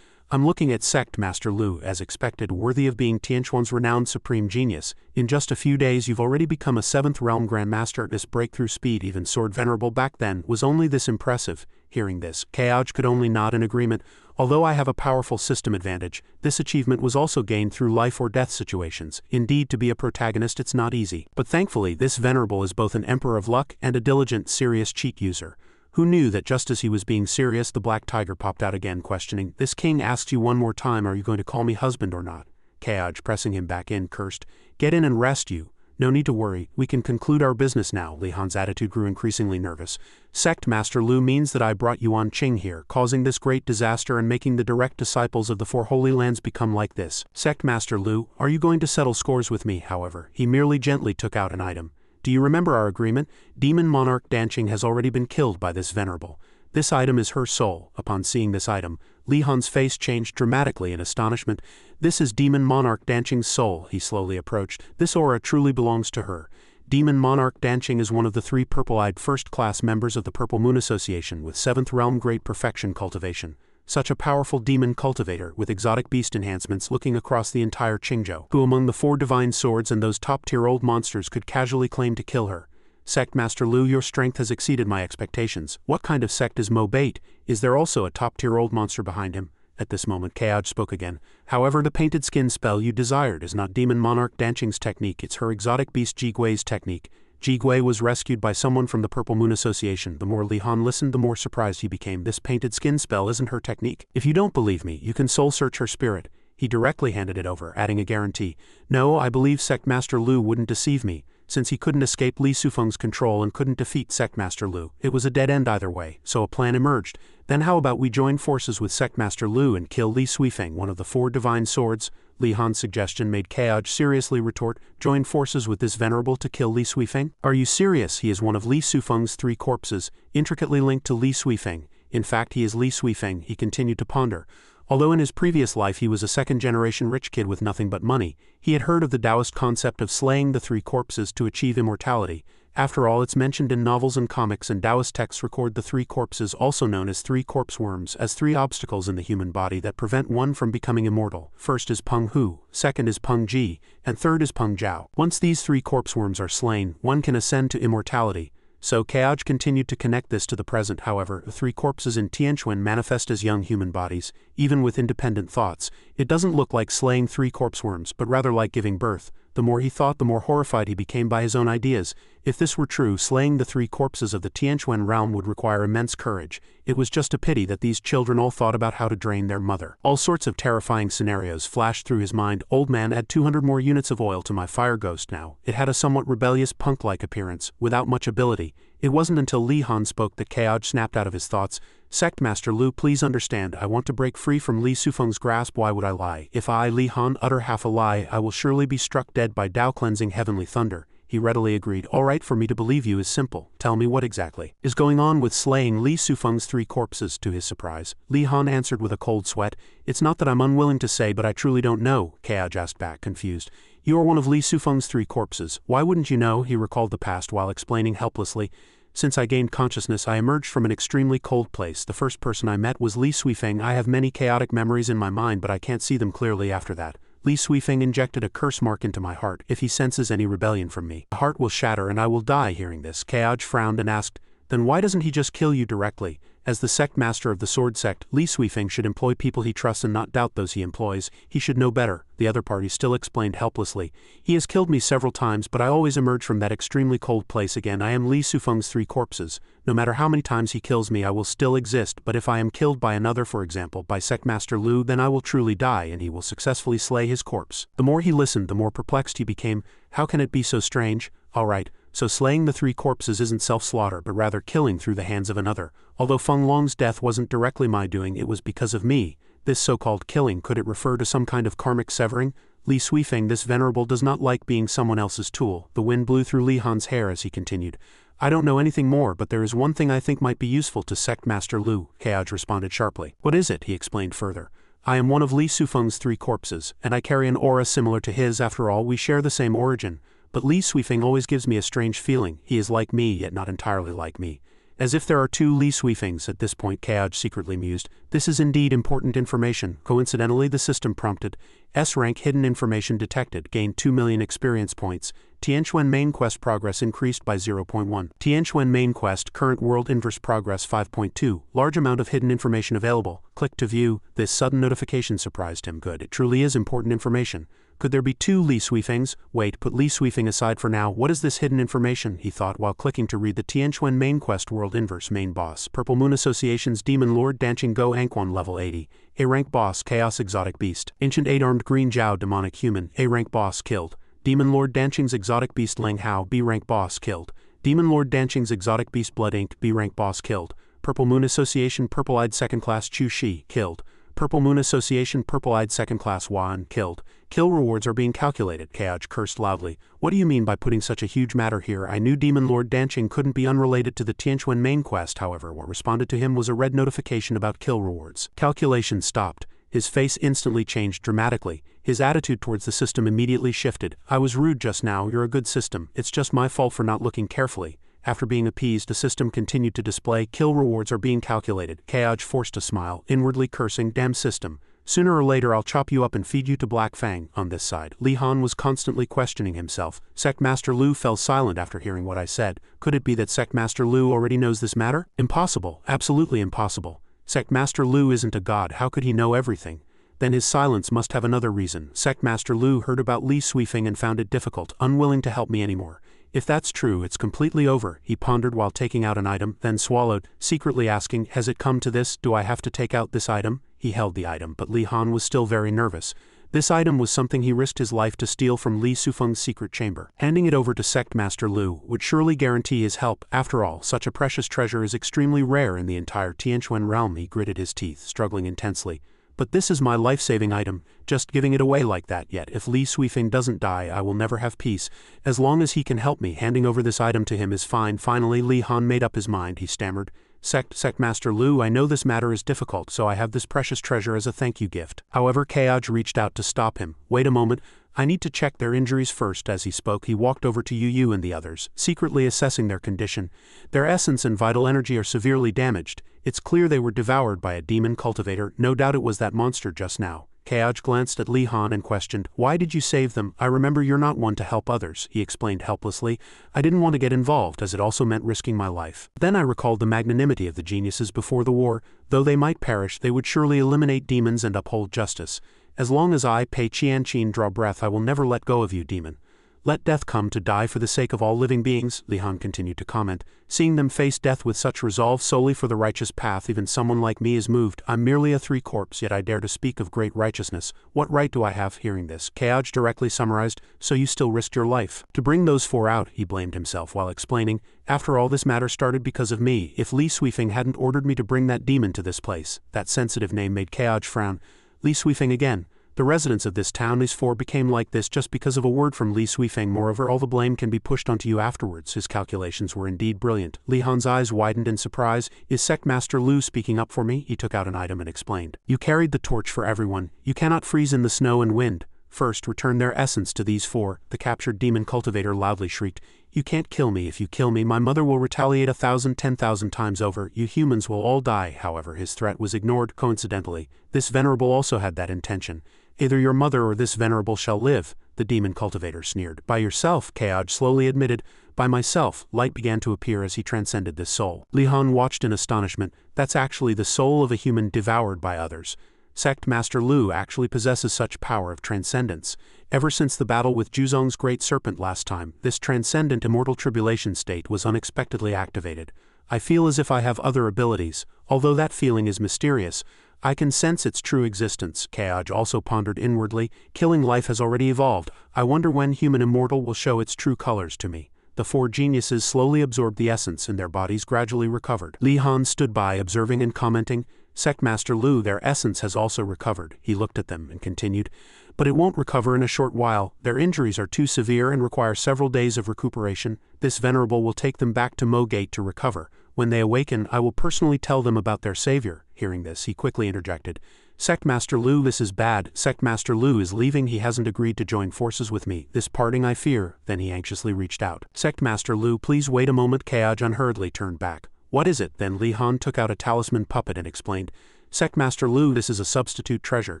I'm looking at Sect Master Lu, as expected, worthy of being Tianquan's renowned supreme genius. In just a few days you've already become a 7th realm grandmaster. This breakthrough speed, even Sword Venerable back then, was only this impressive. Hearing this, Kaoj could only nod in agreement. Although I have a powerful system advantage, this achievement was also gained through life or death situations. Indeed, to be a protagonist it's not easy. But thankfully, this Venerable is both an emperor of luck and a diligent, serious cheat user. Who knew that just as he was being serious, the black tiger popped out again, questioning, This king asks you one more time, are you going to call me husband or not? Kaoj, pressing him back in, cursed, Get in and rest you. No need to worry, we can conclude our business now. Li Han's attitude grew increasingly nervous. Sect Master Lu means that I brought you on Qing here, causing this great disaster and making the direct disciples of the Four Holy Lands become like this. Sect Master Lu, are you going to settle scores with me? However, he merely gently took out an item. Do you remember our agreement? Demon Monarch Danqing has already been killed by this venerable. This item is her soul. Upon seeing this item, Li Han's face changed dramatically in astonishment. This is Demon Monarch Danqing's soul. He slowly approached. This aura truly belongs to her. Demon Monarch Danqing is one of the 3 purple-eyed first-class members of the Purple Moon Association with 7th realm great perfection cultivation. Such a powerful demon cultivator with exotic beast enhancements looking across the entire Qingzhou, who among the 4 divine swords and those top-tier old monsters could casually claim to kill her. Sect Master Lu, your strength has exceeded my expectations. What kind of sect is Mobate? Is there also a top-tier old monster behind him? At this moment, Kaoj spoke again. However, the painted skin spell you desired is not Demon Monarch Danqing's technique, it's her exotic beast Jigui's technique. Jigui was rescued by someone from the Purple Moon Association. The more Li Han listened, the more surprised he became. This painted skin spell isn't her technique. If you don't believe me, you can soul search her spirit. He directly handed it over, adding a guarantee. No, I believe Sect Master Lu wouldn't deceive me. since he couldn't escape Li Sufeng's control and couldn't defeat Sect Master Lu. It was a dead end either way, so a plan emerged. Then how about we join forces with Sect Master Lu and kill Li Sufeng, one of the 4 divine swords? Li Han's suggestion made Keoj seriously retort, join forces with this venerable to kill Li Sufeng? Are you serious? He is one of Li Sufeng's 3 corpses, intricately linked to Li Sufeng. In fact, he is Li Sufeng, he continued to ponder. Although in his previous life he was a second-generation rich kid with nothing but money, he had heard of the Taoist concept of slaying the 3 corpses to achieve immortality. After all, it's mentioned in novels and comics, and Taoist texts record the 3 corpses, also known as 3 corpse worms, as 3 obstacles in the human body that prevent one from becoming immortal. First is Peng Hu, second is Peng Ji, and third is Peng Jiao. Once these 3 corpse worms are slain, one can ascend to immortality. So Keoj continued to connect this to the present. However, the 3 corpses in Tianquan manifest as young human bodies, even with independent thoughts. It doesn't look like slaying 3 corpse worms, but rather like giving birth. The more he thought, the more horrified he became by his own ideas. If this were true, slaying the 3 corpses of the Tianquan realm would require immense courage. It was just a pity that these children all thought about how to drain their mother. All sorts of terrifying scenarios flashed through his mind. Old man, add 200 more units of oil to my fire ghost now. It had a somewhat rebellious punk-like appearance, without much ability. It wasn't until Li Han spoke that Keoj snapped out of his thoughts. Sect Master Lu, please understand, I want to break free from Li Sufeng's grasp. Why would I lie? If I, Li Han, utter half a lie, I will surely be struck dead by Tao-cleansing heavenly thunder. He readily agreed. All right, for me to believe you is simple. Tell me what exactly is going on with slaying Li Sufeng's 3 corpses. To his surprise, Li Han answered with a cold sweat. It's not that I'm unwilling to say, but I truly don't know, Keoj asked back, confused. You are one of Li Sufeng's 3 corpses. Why wouldn't you know? He recalled the past while explaining helplessly. Since I gained consciousness, I emerged from an extremely cold place. The first person I met was Li Sufeng. I have many chaotic memories in my mind, but I can't see them clearly after that. Li Sufeng injected a curse mark into my heart. If he senses any rebellion from me, the heart will shatter and I will die. Hearing this, Keoj frowned and asked, then why doesn't he just kill you directly? As the sect master of the sword sect, Li Sufeng should employ people he trusts and not doubt those he employs. He should know better, the other party still explained helplessly. He has killed me several times, but I always emerge from that extremely cold place again. I am Li Sufeng's 3 corpses. No matter how many times he kills me, I will still exist, but if I am killed by another, for example, by Sect Master Lu, then I will truly die and he will successfully slay his corpse. The more he listened, the more perplexed he became. How can it be so strange? All right. So slaying the 3 corpses isn't self-slaughter, but rather killing through the hands of another. Although Feng Long's death wasn't directly my doing, it was because of me. This so-called killing, could it refer to some kind of karmic severing? Li Sufeng, this venerable, does not like being someone else's tool. The wind blew through Li Han's hair as he continued. I don't know anything more, but there is one thing I think might be useful to Sect Master Lu, Keoj responded sharply. What is it? He explained further. I am one of Li Sufeng's 3 corpses, and I carry an aura similar to his. After all, we share the same origin. But Li Sufeng always gives me a strange feeling. He is like me, yet not entirely like me. As if there are 2 Li Sufengs. At this point, Keoj secretly mused. This is indeed important information. Coincidentally, the system prompted. S-rank hidden information detected. Gained 2 million experience points. Tianquan main quest progress increased by 0.1. Tianquan main quest current world inverse progress 5.2. Large amount of hidden information available. Click to view. This sudden notification surprised him. Good. It truly is important information. Could there be 2 Li Sufengs? Wait, put Li Sufeng aside for now. What is this hidden information? He thought while clicking to read the Tianquan main quest world inverse main boss. Purple Moon Association's Demon Lord Danching Go Anquan level 80. A rank boss Chaos Exotic Beast. Ancient 8-armed Green Jiao Demonic Human. A rank boss killed. Demon Lord Danching's Exotic Beast Lang Hao. B rank boss killed. Demon Lord Danching's Exotic Beast Blood Ink. B rank boss killed. Purple Moon Association Purple-Eyed 2nd Class Chu Shi killed. Purple Moon Association Purple-Eyed 2nd Class Wan killed. Kill rewards are being calculated. Keoj cursed loudly. What do you mean by putting such a huge matter here? I knew Demon Lord Danching couldn't be unrelated to the Tianquan main quest. However, what responded to him was a red notification about kill rewards. Calculation stopped. His face instantly changed dramatically. His attitude towards the system immediately shifted. I was rude just now. You're a good system. It's just my fault for not looking carefully. After being appeased, the system continued to display. Kill rewards are being calculated. Keoj forced a smile, inwardly cursing, damn system. Sooner or later I'll chop you up and feed you to Black Fang. On this side, Li Han was constantly questioning himself. Sect Master Lu fell silent after hearing what I said. Could it be that Sect Master Lu already knows this matter? Impossible. Absolutely impossible. Sect Master Lu isn't a god. How could he know everything? Then his silence must have another reason. Sect Master Lu heard about Li Sufeng and found it difficult, unwilling to help me anymore. If that's true, it's completely over, he pondered while taking out an item, then swallowed, secretly asking, has it come to this? Do I have to take out this item? He held the item, but Li Han was still very nervous. This item was something he risked his life to steal from Li Sufeng's secret chamber. Handing it over to Sect Master Lu would surely guarantee his help. After all, such a precious treasure is extremely rare in the entire Tianquan realm. He gritted his teeth, struggling intensely. But this is my life-saving item, just giving it away like that. Yet if Li Sufeng doesn't die, I will never have peace. As long as he can help me, handing over this item to him is fine. Finally, Li Han made up his mind. He stammered, Sect Master Lu, I know this matter is difficult, so I have this precious treasure as a thank you gift. However, Keoj reached out to stop him. Wait a moment, I need to check their injuries first. As he spoke, he walked over to Yu and the others, secretly assessing their condition. Their essence and vital energy are severely damaged. It's clear they were devoured by a demon cultivator. No doubt it was that monster just now. Keoj glanced at Li Han and questioned, Why did you save them? I remember you're not one to help others, he explained helplessly. I didn't want to get involved, as it also meant risking my life. Then I recalled the magnanimity of the geniuses before the war. Though they might perish, they would surely eliminate demons and uphold justice. As long as I, Pei Qianqin, draw breath, I will never let go of you, demon. Let death come to die for the sake of all living beings, Li Han continued to comment. Seeing them face death with such resolve solely for the righteous path, even someone like me is moved. I'm merely a three-corpse, yet I dare to speak of great righteousness. What right do I have? Hearing this, Keoj directly summarized, So you still risked your life to bring those four out, he blamed himself while explaining. After all, this matter started because of me. If Li Sufeng hadn't ordered me to bring that demon to this place, that sensitive name made Keoj frown. Li Sufeng again. The residents of this town, these four, became like this just because of a word from Li Sufeng. Moreover, all the blame can be pushed onto you afterwards. His calculations were indeed brilliant. Li Han's eyes widened in surprise. Is Sect Master Lu speaking up for me? He took out an item and explained. You carried the torch for everyone. You cannot freeze in the snow and wind. First, return their essence to these four. The captured demon cultivator loudly shrieked. You can't kill me. If you kill me, my mother will retaliate 1,000, 10,000 times over. You humans will all die. However, his threat was ignored. Coincidentally, this venerable also had that intention. Either your mother or this venerable shall live, the demon cultivator sneered. By yourself, Keoj slowly admitted. By myself. Light began to appear as he transcended this soul. Li Han watched in astonishment. That's actually the soul of a human devoured by others. Sect Master Lu actually possesses such power of transcendence. Ever since the battle with Zhuzong's great serpent last time, this transcendent immortal tribulation state was unexpectedly activated. I feel as if I have other abilities. Although that feeling is mysterious, I can sense its true existence. Keoj also pondered inwardly. Killing life has already evolved. I wonder when human immortal will show its true colors to me. The four geniuses slowly absorbed the essence and their bodies gradually recovered. Li Han stood by, observing and commenting. Sect Master Lu, their essence has also recovered. He looked at them and continued. But it won't recover in a short while. Their injuries are too severe and require several days of recuperation. This venerable will take them back to Mo Gate to recover. When they awaken, I will personally tell them about their savior. Hearing this, he quickly interjected. Sect Master Lu, this is bad. Sect Master Lu is leaving. He hasn't agreed to join forces with me. This parting I fear. Then he anxiously reached out. Sect Master Lu, please wait a moment. Keoj unhurriedly turned back. What is it? Then Li Han took out a talisman puppet and explained. Sect Master Lu, this is a substitute treasure,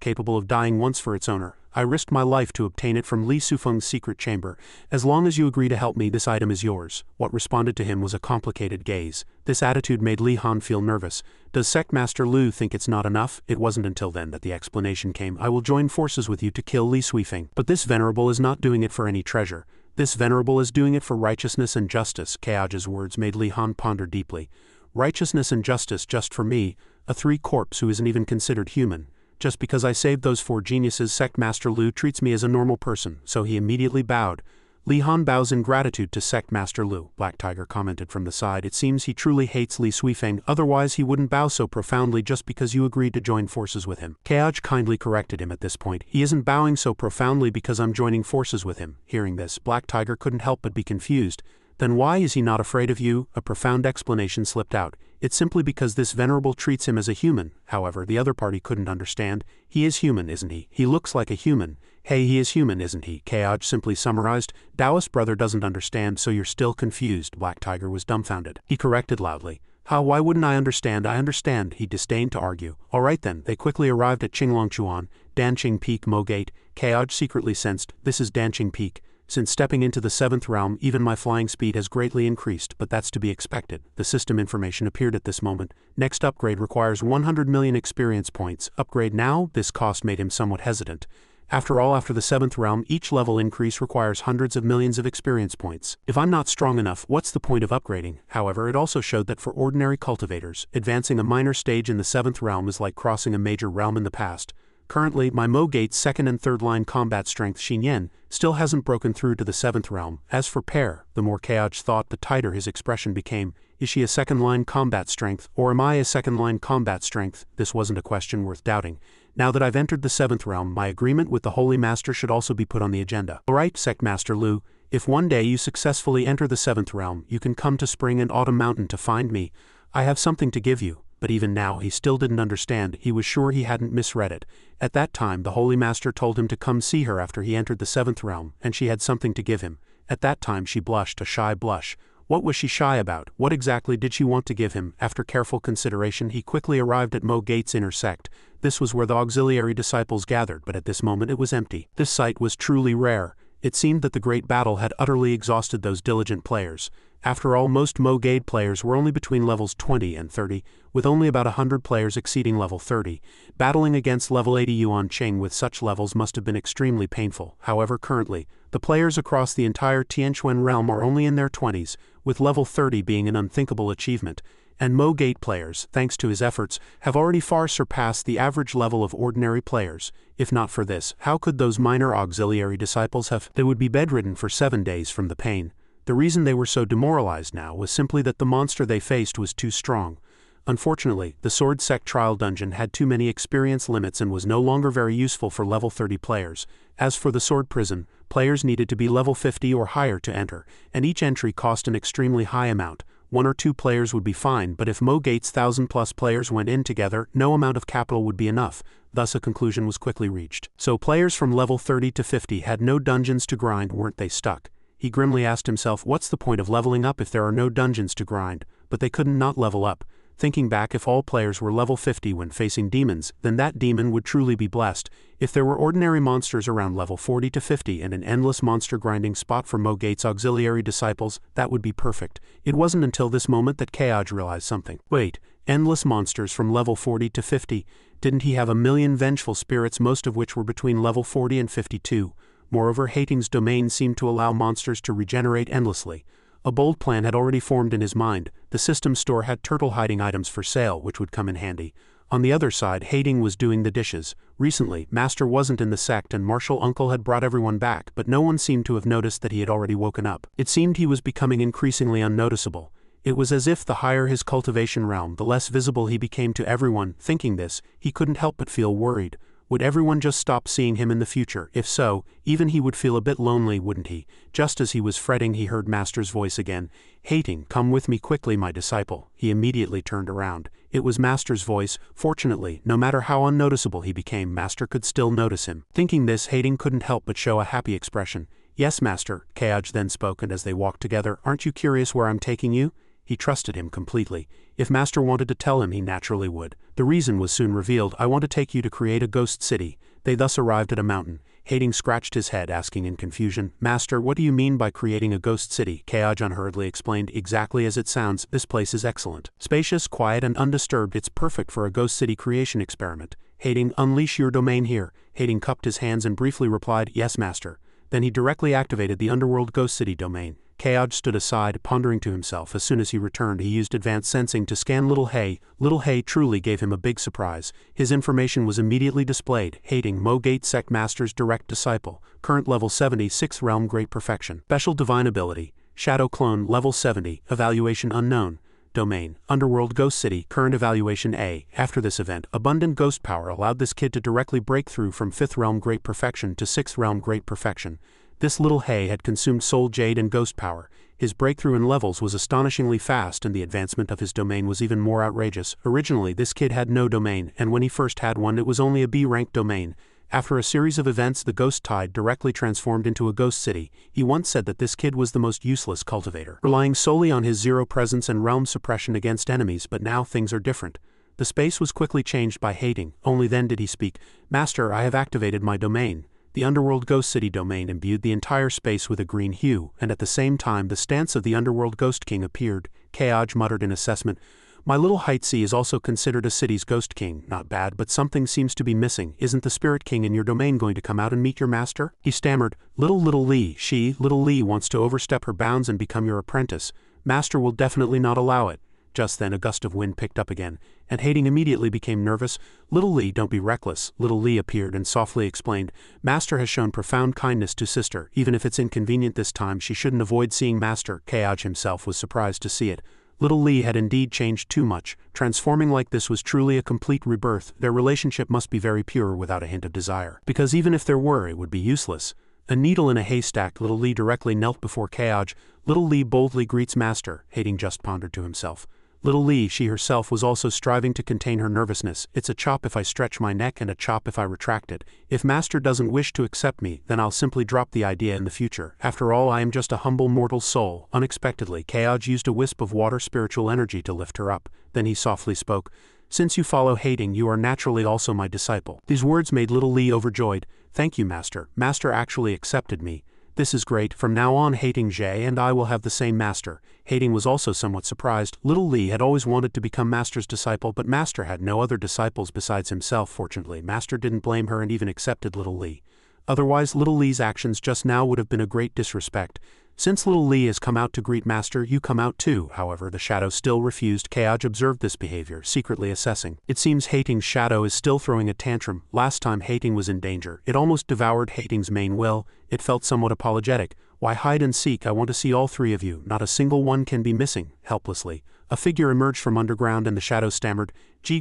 capable of dying once for its owner. I risked my life to obtain it from Li Sufeng's secret chamber. As long as you agree to help me, this item is yours. What responded to him was a complicated gaze. This attitude made Li Han feel nervous. Does Sect Master Lu think it's not enough? It wasn't until then that the explanation came. I will join forces with you to kill Li Sufeng. But this venerable is not doing it for any treasure. This venerable is doing it for righteousness and justice. Keoj's words made Li Han ponder deeply. Righteousness and justice just for me, a three-corpse who isn't even considered human. Just because I saved those four geniuses, Sect Master Lu treats me as a normal person, so he immediately bowed. Li Han bows in gratitude to Sect Master Lu, Black Tiger commented from the side. It seems he truly hates Li Sufeng, otherwise he wouldn't bow so profoundly just because you agreed to join forces with him. Keoj kindly corrected him at this point. He isn't bowing so profoundly because I'm joining forces with him. Hearing this, Black Tiger couldn't help but be confused. Then why is he not afraid of you? A profound explanation slipped out. It's simply because this venerable treats him as a human. However, the other party couldn't understand. He is human, isn't he? He looks like a human. Hey, he is human, isn't he? Keoj simply summarized. Taoist brother doesn't understand, so you're still confused. Black Tiger was dumbfounded. He corrected loudly. How, why wouldn't I understand? I understand. He disdained to argue. All right then. They quickly arrived at Qinglongchuan, Danqing Peak, Mo Gate. Keoj secretly sensed, this is Danqing Peak. Since stepping into the 7th realm, even my flying speed has greatly increased, but that's to be expected. The system information appeared at this moment. Next upgrade requires 100 million experience points. Upgrade now? This cost made him somewhat hesitant. After all, after the 7th realm, each level increase requires hundreds of millions of experience points. If I'm not strong enough, what's the point of upgrading? However, it also showed that for ordinary cultivators, advancing a minor stage in the 7th realm is like crossing a major realm in the past. Currently, my Mo Gate's 2nd and 3rd line combat strength Xinyan still hasn't broken through to the 7th realm. As for Pear, the more Kaoj thought, the tighter his expression became. Is she a 2nd line combat strength, or am I a 2nd line combat strength? This wasn't a question worth doubting. Now that I've entered the 7th realm, my agreement with the Holy Master should also be put on the agenda. Alright, Sect Master Lu, if one day you successfully enter the 7th realm, you can come to Spring and Autumn Mountain to find me. I have something to give you. But even now he still didn't understand. He was sure he hadn't misread it. At that time the Holy Master told him to come see her after he entered the 7th realm, and she had something to give him. At that time she blushed a shy blush. What was she shy about? What exactly did she want to give him? After careful consideration he quickly arrived at Mo Gate's inner sect. This was where the auxiliary disciples gathered, but at this moment it was empty. This sight was truly rare. It seemed that the great battle had utterly exhausted those diligent players. After all, most Mo Gate players were only between levels 20 and 30, with only about 100 players exceeding level 30. Battling against level 80 Yuan Cheng with such levels must have been extremely painful. However, currently, the players across the entire Tianquan realm are only in their 20s, with level 30 being an unthinkable achievement. And Mo Gate players, thanks to his efforts, have already far surpassed the average level of ordinary players. If not for this, how could those minor auxiliary disciples have? They would be bedridden for 7 days from the pain. The reason they were so demoralized now was simply that the monster they faced was too strong. Unfortunately, the Sword Sect trial dungeon had too many experience limits and was no longer very useful for level 30 players. As for the Sword Prison, players needed to be level 50 or higher to enter, and each entry cost an extremely high amount. 1 or 2 players would be fine, but if Mo Gate's 1,000+ players went in together, no amount of capital would be enough. Thus a conclusion was quickly reached. So players from level 30 to 50 had no dungeons to grind, weren't they stuck? He grimly asked himself, what's the point of leveling up if there are no dungeons to grind? But they couldn't not level up. Thinking back, if all players were level 50 when facing demons, then that demon would truly be blessed. If there were ordinary monsters around level 40 to 50 and an endless monster grinding spot for Mo Gate's auxiliary disciples, that would be perfect. It wasn't until this moment that Kaoj realized something. Wait, endless monsters from level 40 to 50? Didn't he have a million vengeful spirits, most of which were between level 40 and 52? Moreover, Hating's domain seemed to allow monsters to regenerate endlessly. A bold plan had already formed in his mind. The system store had turtle hiding items for sale, which would come in handy. On the other side, Hating was doing the dishes. Recently, Master wasn't in the sect and Martial Uncle had brought everyone back, but no one seemed to have noticed that he had already woken up. It seemed he was becoming increasingly unnoticeable. It was as if the higher his cultivation realm, the less visible he became to everyone. Thinking this, he couldn't help but feel worried. Would everyone just stop seeing him in the future? If so, even he would feel a bit lonely, wouldn't he? Just as he was fretting, he heard Master's voice again. Hating, come with me quickly, my disciple. He immediately turned around. It was Master's voice. Fortunately, no matter how unnoticeable he became, Master could still notice him. Thinking this, Hating couldn't help but show a happy expression. Yes, Master, Kaoj then spoke, and as they walked together, aren't you curious where I'm taking you? He trusted him completely. If Master wanted to tell him, he naturally would. The reason was soon revealed. I want to take you to create a ghost city. They thus arrived at a mountain. Hating scratched his head, asking in confusion, Master, what do you mean by creating a ghost city? Kaoj unhurriedly explained, exactly as it sounds, this place is excellent. Spacious, quiet, and undisturbed, it's perfect for a ghost city creation experiment. Hating, unleash your domain here. Hating cupped his hands and briefly replied, yes, Master. Then he directly activated the underworld ghost city domain. Kaoj stood aside, pondering to himself. As soon as he returned, he used advanced sensing to scan Little Hay. Little Hay truly gave him a big surprise. His information was immediately displayed. Hating, Mo Gate Sect Master's direct disciple. Current level 70, 6th realm great perfection. Special divine ability. Shadow clone, level 70, evaluation unknown. Domain, Underworld Ghost City, current evaluation A. After this event, abundant ghost power allowed this kid to directly break through from 5th realm great perfection to 6th realm great perfection. This Little Hay had consumed soul jade and ghost power. His breakthrough in levels was astonishingly fast, and the advancement of his domain was even more outrageous. Originally, this kid had no domain, and when he first had one, it was only a B-rank domain. After a series of events, the ghost tide directly transformed into a ghost city. He once said that this kid was the most useless cultivator, relying solely on his zero presence and realm suppression against enemies, but now things are different. The space was quickly changed by Hating. Only then did he speak. Master, I have activated my domain. The Underworld Ghost City domain imbued the entire space with a green hue, and at the same time the stance of the Underworld Ghost King appeared. Kaoj muttered in assessment, my little Heightsea is also considered a city's Ghost King. Not bad, but something seems to be missing. Isn't the Spirit King in your domain going to come out and meet your master? He stammered, Little Lee, Little Lee wants to overstep her bounds and become your apprentice. Master will definitely not allow it. Just then a gust of wind picked up again, and Hating immediately became nervous. "Little Lee, don't be reckless." Little Lee appeared and softly explained, "Master has shown profound kindness to sister. Even if it's inconvenient this time, she shouldn't avoid seeing Master." Kaj himself was surprised to see it. Little Lee had indeed changed too much. Transforming like this was truly a complete rebirth. Their relationship must be very pure without a hint of desire. Because even if there were, it would be useless. A needle in a haystack. Little Lee directly knelt before Kaj. "Little Lee boldly greets Master," Hating just pondered to himself. Little Lee, she herself, was also striving to contain her nervousness. "It's a chop if I stretch my neck and a chop if I retract it. If Master doesn't wish to accept me, then I'll simply drop the idea in the future. After all, I am just a humble mortal soul." Unexpectedly, Kaj used a wisp of water spiritual energy to lift her up. Then he softly spoke, "Since you follow Hating, you are naturally also my disciple." These words made Little Lee overjoyed. "Thank you, Master. Master actually accepted me. This is great. From now on, Hating Jay and I will have the same master." Hating was also somewhat surprised. Little Lee had always wanted to become Master's disciple, but Master had no other disciples besides himself. Fortunately, Master didn't blame her and even accepted Little Lee. Otherwise, Little Lee's actions just now would have been a great disrespect. "Since Little Lee has come out to greet Master, you come out too." However, the shadow still refused. Kaj observed this behavior, secretly assessing. It seems Hating's shadow is still throwing a tantrum. Last time Hating was in danger, it almost devoured Hating's main will. It felt somewhat apologetic. "Why hide and seek? I want to see all three of you. Not a single one can be missing." Helplessly, a figure emerged from underground and the shadow stammered,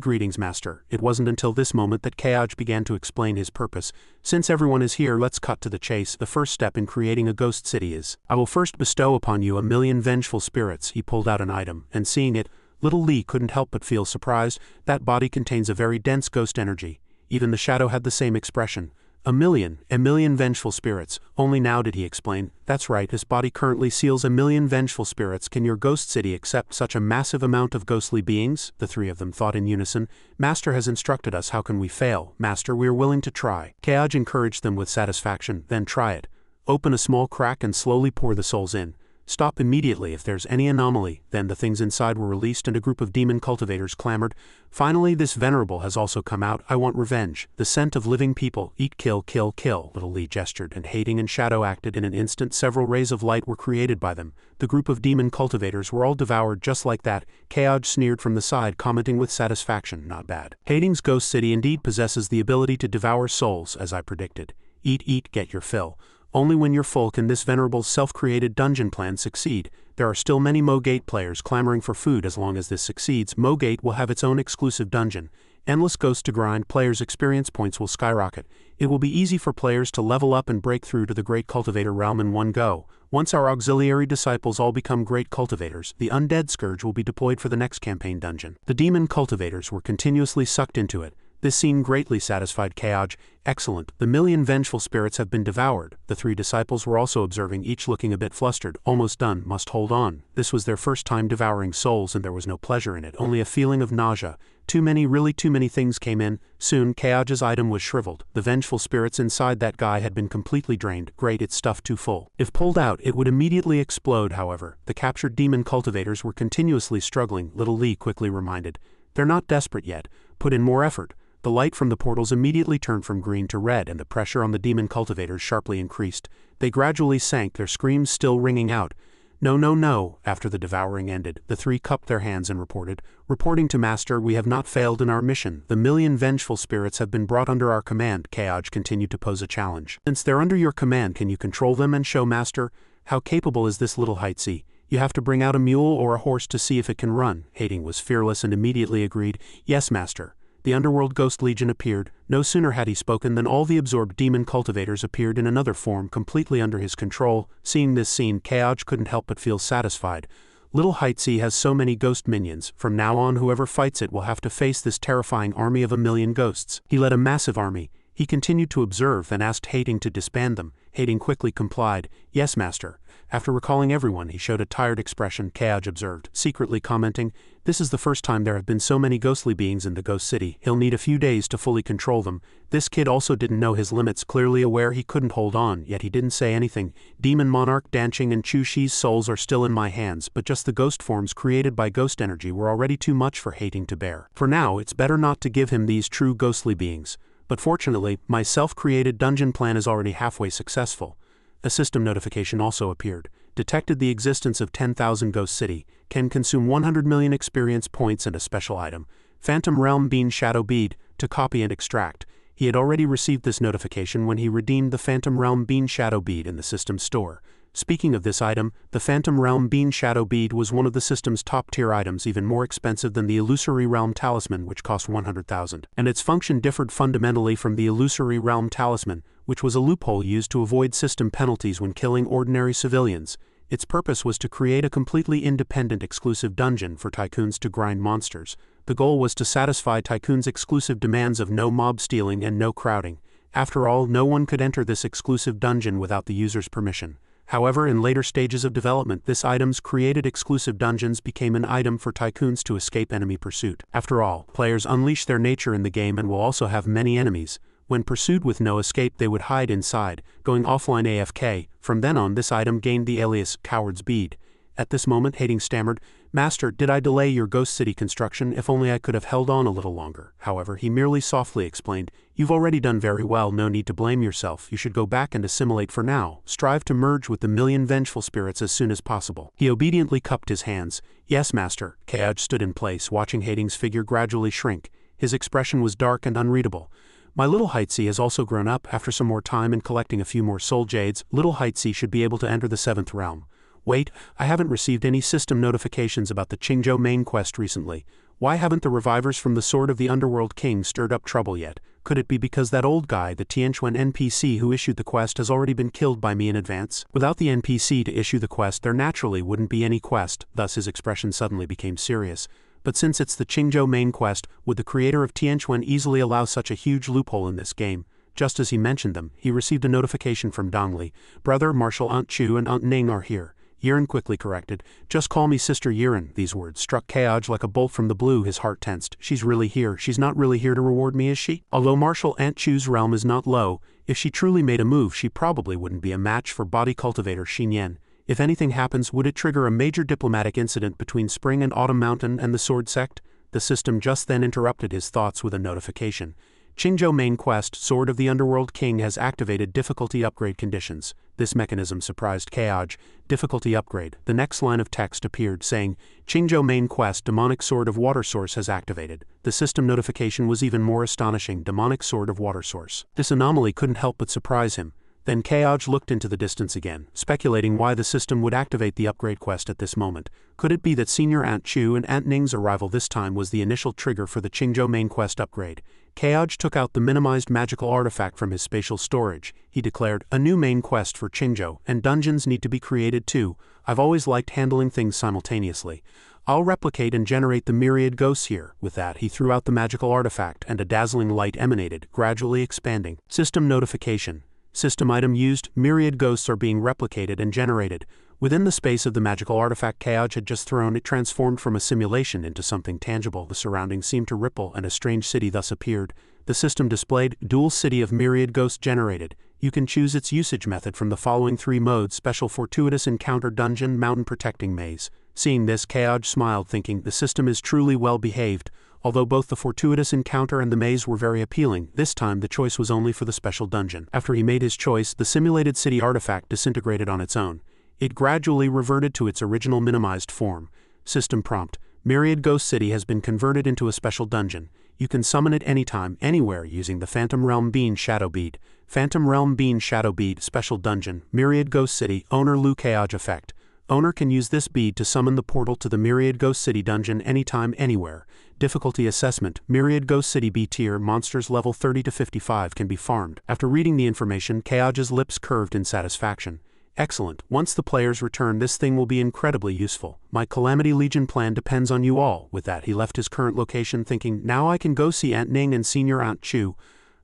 "Greetings, Master." It wasn't until this moment that Kaj began to explain his purpose. "Since everyone is here, let's cut to the chase. The first step in creating a ghost city is, I will first bestow upon you 1,000,000 vengeful spirits." He pulled out an item, and seeing it, Little Lee couldn't help but feel surprised. That body contains a very dense ghost energy. Even the shadow had the same expression. A million vengeful spirits." Only now did he explain. "That's right, this body currently seals 1,000,000 vengeful spirits. Can your ghost city accept such a massive amount of ghostly beings?" The three of them thought in unison. "Master has instructed us, how can we fail? Master, we are willing to try." Kaj encouraged them with satisfaction. "Then try it. Open a small crack and slowly pour the souls in. Stop immediately if there's any anomaly." Then the things inside were released and a group of demon cultivators clamored. "Finally, this venerable has also come out. I want revenge. The scent of living people. Eat, kill, kill, kill." Little Lee gestured, and Hating and Shadow acted. In an instant, several rays of light were created by them. The group of demon cultivators were all devoured just like that. Kaj sneered from the side, commenting with satisfaction, "Not bad. Hating's ghost city indeed possesses the ability to devour souls, as I predicted. Eat, eat, get your fill. Only when you're full can this venerable self-created dungeon plan succeed. There are still many Mo-Gate players clamoring for food. As long as this succeeds, Mo-Gate will have its own exclusive dungeon. Endless ghosts to grind, players' experience points will skyrocket. It will be easy for players to level up and break through to the Great Cultivator realm in one go. Once our auxiliary disciples all become Great Cultivators, the Undead Scourge will be deployed for the next campaign dungeon." The demon cultivators were continuously sucked into it. This scene greatly satisfied Kaj. "Excellent. The 1,000,000 vengeful spirits have been devoured." The three disciples were also observing, each looking a bit flustered. "Almost done. Must hold on." This was their first time devouring souls and there was no pleasure in it, only a feeling of nausea. Really too many things came in. Soon, Kaj's item was shriveled. The vengeful spirits inside that guy had been completely drained. Great, it's stuffed too full. If pulled out, it would immediately explode. However, the captured demon cultivators were continuously struggling. Little Lee quickly reminded, "They're not desperate yet. Put in more effort." The light from the portals immediately turned from green to red and the pressure on the demon cultivators sharply increased. They gradually sank, their screams still ringing out. "No, no, no." After the devouring ended, the three cupped their hands and reported, "Reporting to Master, we have not failed in our mission. The 1,000,000 vengeful spirits have been brought under our command." Kaj continued to pose a challenge. "Since they're under your command, can you control them and show Master? How capable is this little Heitzi? You have to bring out a mule or a horse to see if it can run." Hating was fearless and immediately agreed, "Yes, Master." The Underworld Ghost Legion appeared. No sooner had he spoken than all the absorbed demon cultivators appeared in another form completely under his control. Seeing this scene, Kaj couldn't help but feel satisfied. Little Heitzi has so many ghost minions. From now on, whoever fights it will have to face this terrifying army of 1,000,000 ghosts. He led a massive army. He continued to observe and asked Hating to disband them. Hating quickly complied. "Yes, Master." After recalling everyone, he showed a tired expression. Kaj observed, secretly commenting, "This is the first time there have been so many ghostly beings in the ghost city. He'll need a few days to fully control them." This kid also didn't know his limits, clearly aware he couldn't hold on, yet he didn't say anything. "Demon Monarch, Danching and Chu-Shi's souls are still in my hands, but just the ghost forms created by ghost energy were already too much for Hating to bear. For now, it's better not to give him these true ghostly beings. But fortunately, my self-created dungeon plan is already halfway successful." A system notification also appeared. detected the existence of 10,000 Ghost City, can consume 100 million experience points and a special item, Phantom Realm Bean Shadow Bead, to copy and extract. He had already received this notification when he redeemed the Phantom Realm Bean Shadow Bead in the system store. Speaking of this item, the Phantom Realm Bean Shadow Bead was one of the system's top-tier items, even more expensive than the Illusory Realm Talisman, which cost 100,000. And its function differed fundamentally from the Illusory Realm Talisman, which was a loophole used to avoid system penalties when killing ordinary civilians. Its purpose was to create a completely independent exclusive dungeon for tycoons to grind monsters. The goal was to satisfy tycoons' exclusive demands of no mob stealing and no crowding. After all, no one could enter this exclusive dungeon without the user's permission. However, in later stages of development, this item's created exclusive dungeons became an item for tycoons to escape enemy pursuit. After all, players unleash their nature in the game and will also have many enemies. When pursued with no escape, they would hide inside, going offline AFK. From then on, this item gained the alias Coward's Bead. At this moment, Hades stammered, "Master, did I delay your Ghost City construction? If only I could have held on a little longer." However, he merely softly explained, "You've already done very well, no need to blame yourself. You should go back and assimilate for now. Strive to merge with the million vengeful spirits as soon as possible." He obediently cupped his hands. "Yes, master." Cayage stood in place, watching Hades' figure gradually shrink. His expression was dark and unreadable. "My little Heitzi has also grown up. After some more time and collecting a few more soul jades, little Heitzi should be able to enter the 7th realm. Wait, I haven't received any system notifications about the Qingzhou main quest recently. Why haven't the revivers from the Sword of the Underworld King stirred up trouble yet? Could it be because that old guy, the Tianquan NPC who issued the quest, has already been killed by me in advance? Without the NPC to issue the quest, there naturally wouldn't be any quest." Thus his expression suddenly became serious. "But since it's the Qingzhou main quest, would the creator of Tianquan easily allow such a huge loophole in this game?" Just as he mentioned them, he received a notification from Dongli. "Brother, Marshal Aunt Chu and Aunt Ning are here." Yiren quickly corrected, "Just call me Sister Yiren." These words struck Cayage like a bolt from the blue. His heart tensed. "She's really here. She's not really here to reward me, is she?" Although Marshal Aunt Chu's realm is not low, if she truly made a move, she probably wouldn't be a match for body cultivator Xin Yan. If anything happens, would it trigger a major diplomatic incident between Spring and Autumn Mountain and the Sword Sect? The system just then interrupted his thoughts with a notification. Qingzhou main quest, Sword of the Underworld King, has activated difficulty upgrade conditions. This mechanism surprised Cayage. Difficulty upgrade. The next line of text appeared saying, "Qingzhou main quest, Demonic Sword of Water Source has activated." The system notification was even more astonishing. Demonic Sword of Water Source. This anomaly couldn't help but surprise him. Then Cayage looked into the distance again, speculating why the system would activate the upgrade quest at this moment. Could it be that Senior Aunt Chu and Aunt Ning's arrival this time was the initial trigger for the Qingzhou main quest upgrade? Cayage took out the minimized magical artifact from his spatial storage. He declared, "A new main quest for Qingzhou, and dungeons need to be created too. I've always liked handling things simultaneously. I'll replicate and generate the myriad ghosts here." With that, he threw out the magical artifact, and a dazzling light emanated, gradually expanding. System notification. System item used, myriad ghosts are being replicated and generated. Within the space of the magical artifact Cayage had just thrown, it transformed from a simulation into something tangible. The surroundings seemed to ripple, and a strange city thus appeared. The system displayed, "Dual City of Myriad Ghosts generated. You can choose its usage method from the following 3 modes: Special Fortuitous Encounter Dungeon, Mountain Protecting Maze." Seeing this, Cayage smiled, thinking, the system is truly well behaved. Although both the fortuitous encounter and the maze were very appealing, this time the choice was only for the special dungeon. After he made his choice, the simulated city artifact disintegrated on its own. It gradually reverted to its original minimized form. System prompt: Myriad Ghost City has been converted into a special dungeon. You can summon it anytime, anywhere using the Phantom Realm Bean Shadow Bead. Phantom Realm Bean Shadow Bead, Special Dungeon, Myriad Ghost City, Owner Liu Cayage Effect. Owner can use this bead to summon the portal to the Myriad Ghost City dungeon anytime, anywhere. Difficulty assessment: Myriad Ghost City B tier, monsters level 30 to 55 can be farmed. After reading the information, Cayage's lips curved in satisfaction. Excellent. Once the players return, this thing will be incredibly useful. My Calamity Legion plan depends on you all. With that, he left his current location thinking, now I can go see Aunt Ning and Senior Aunt Chu.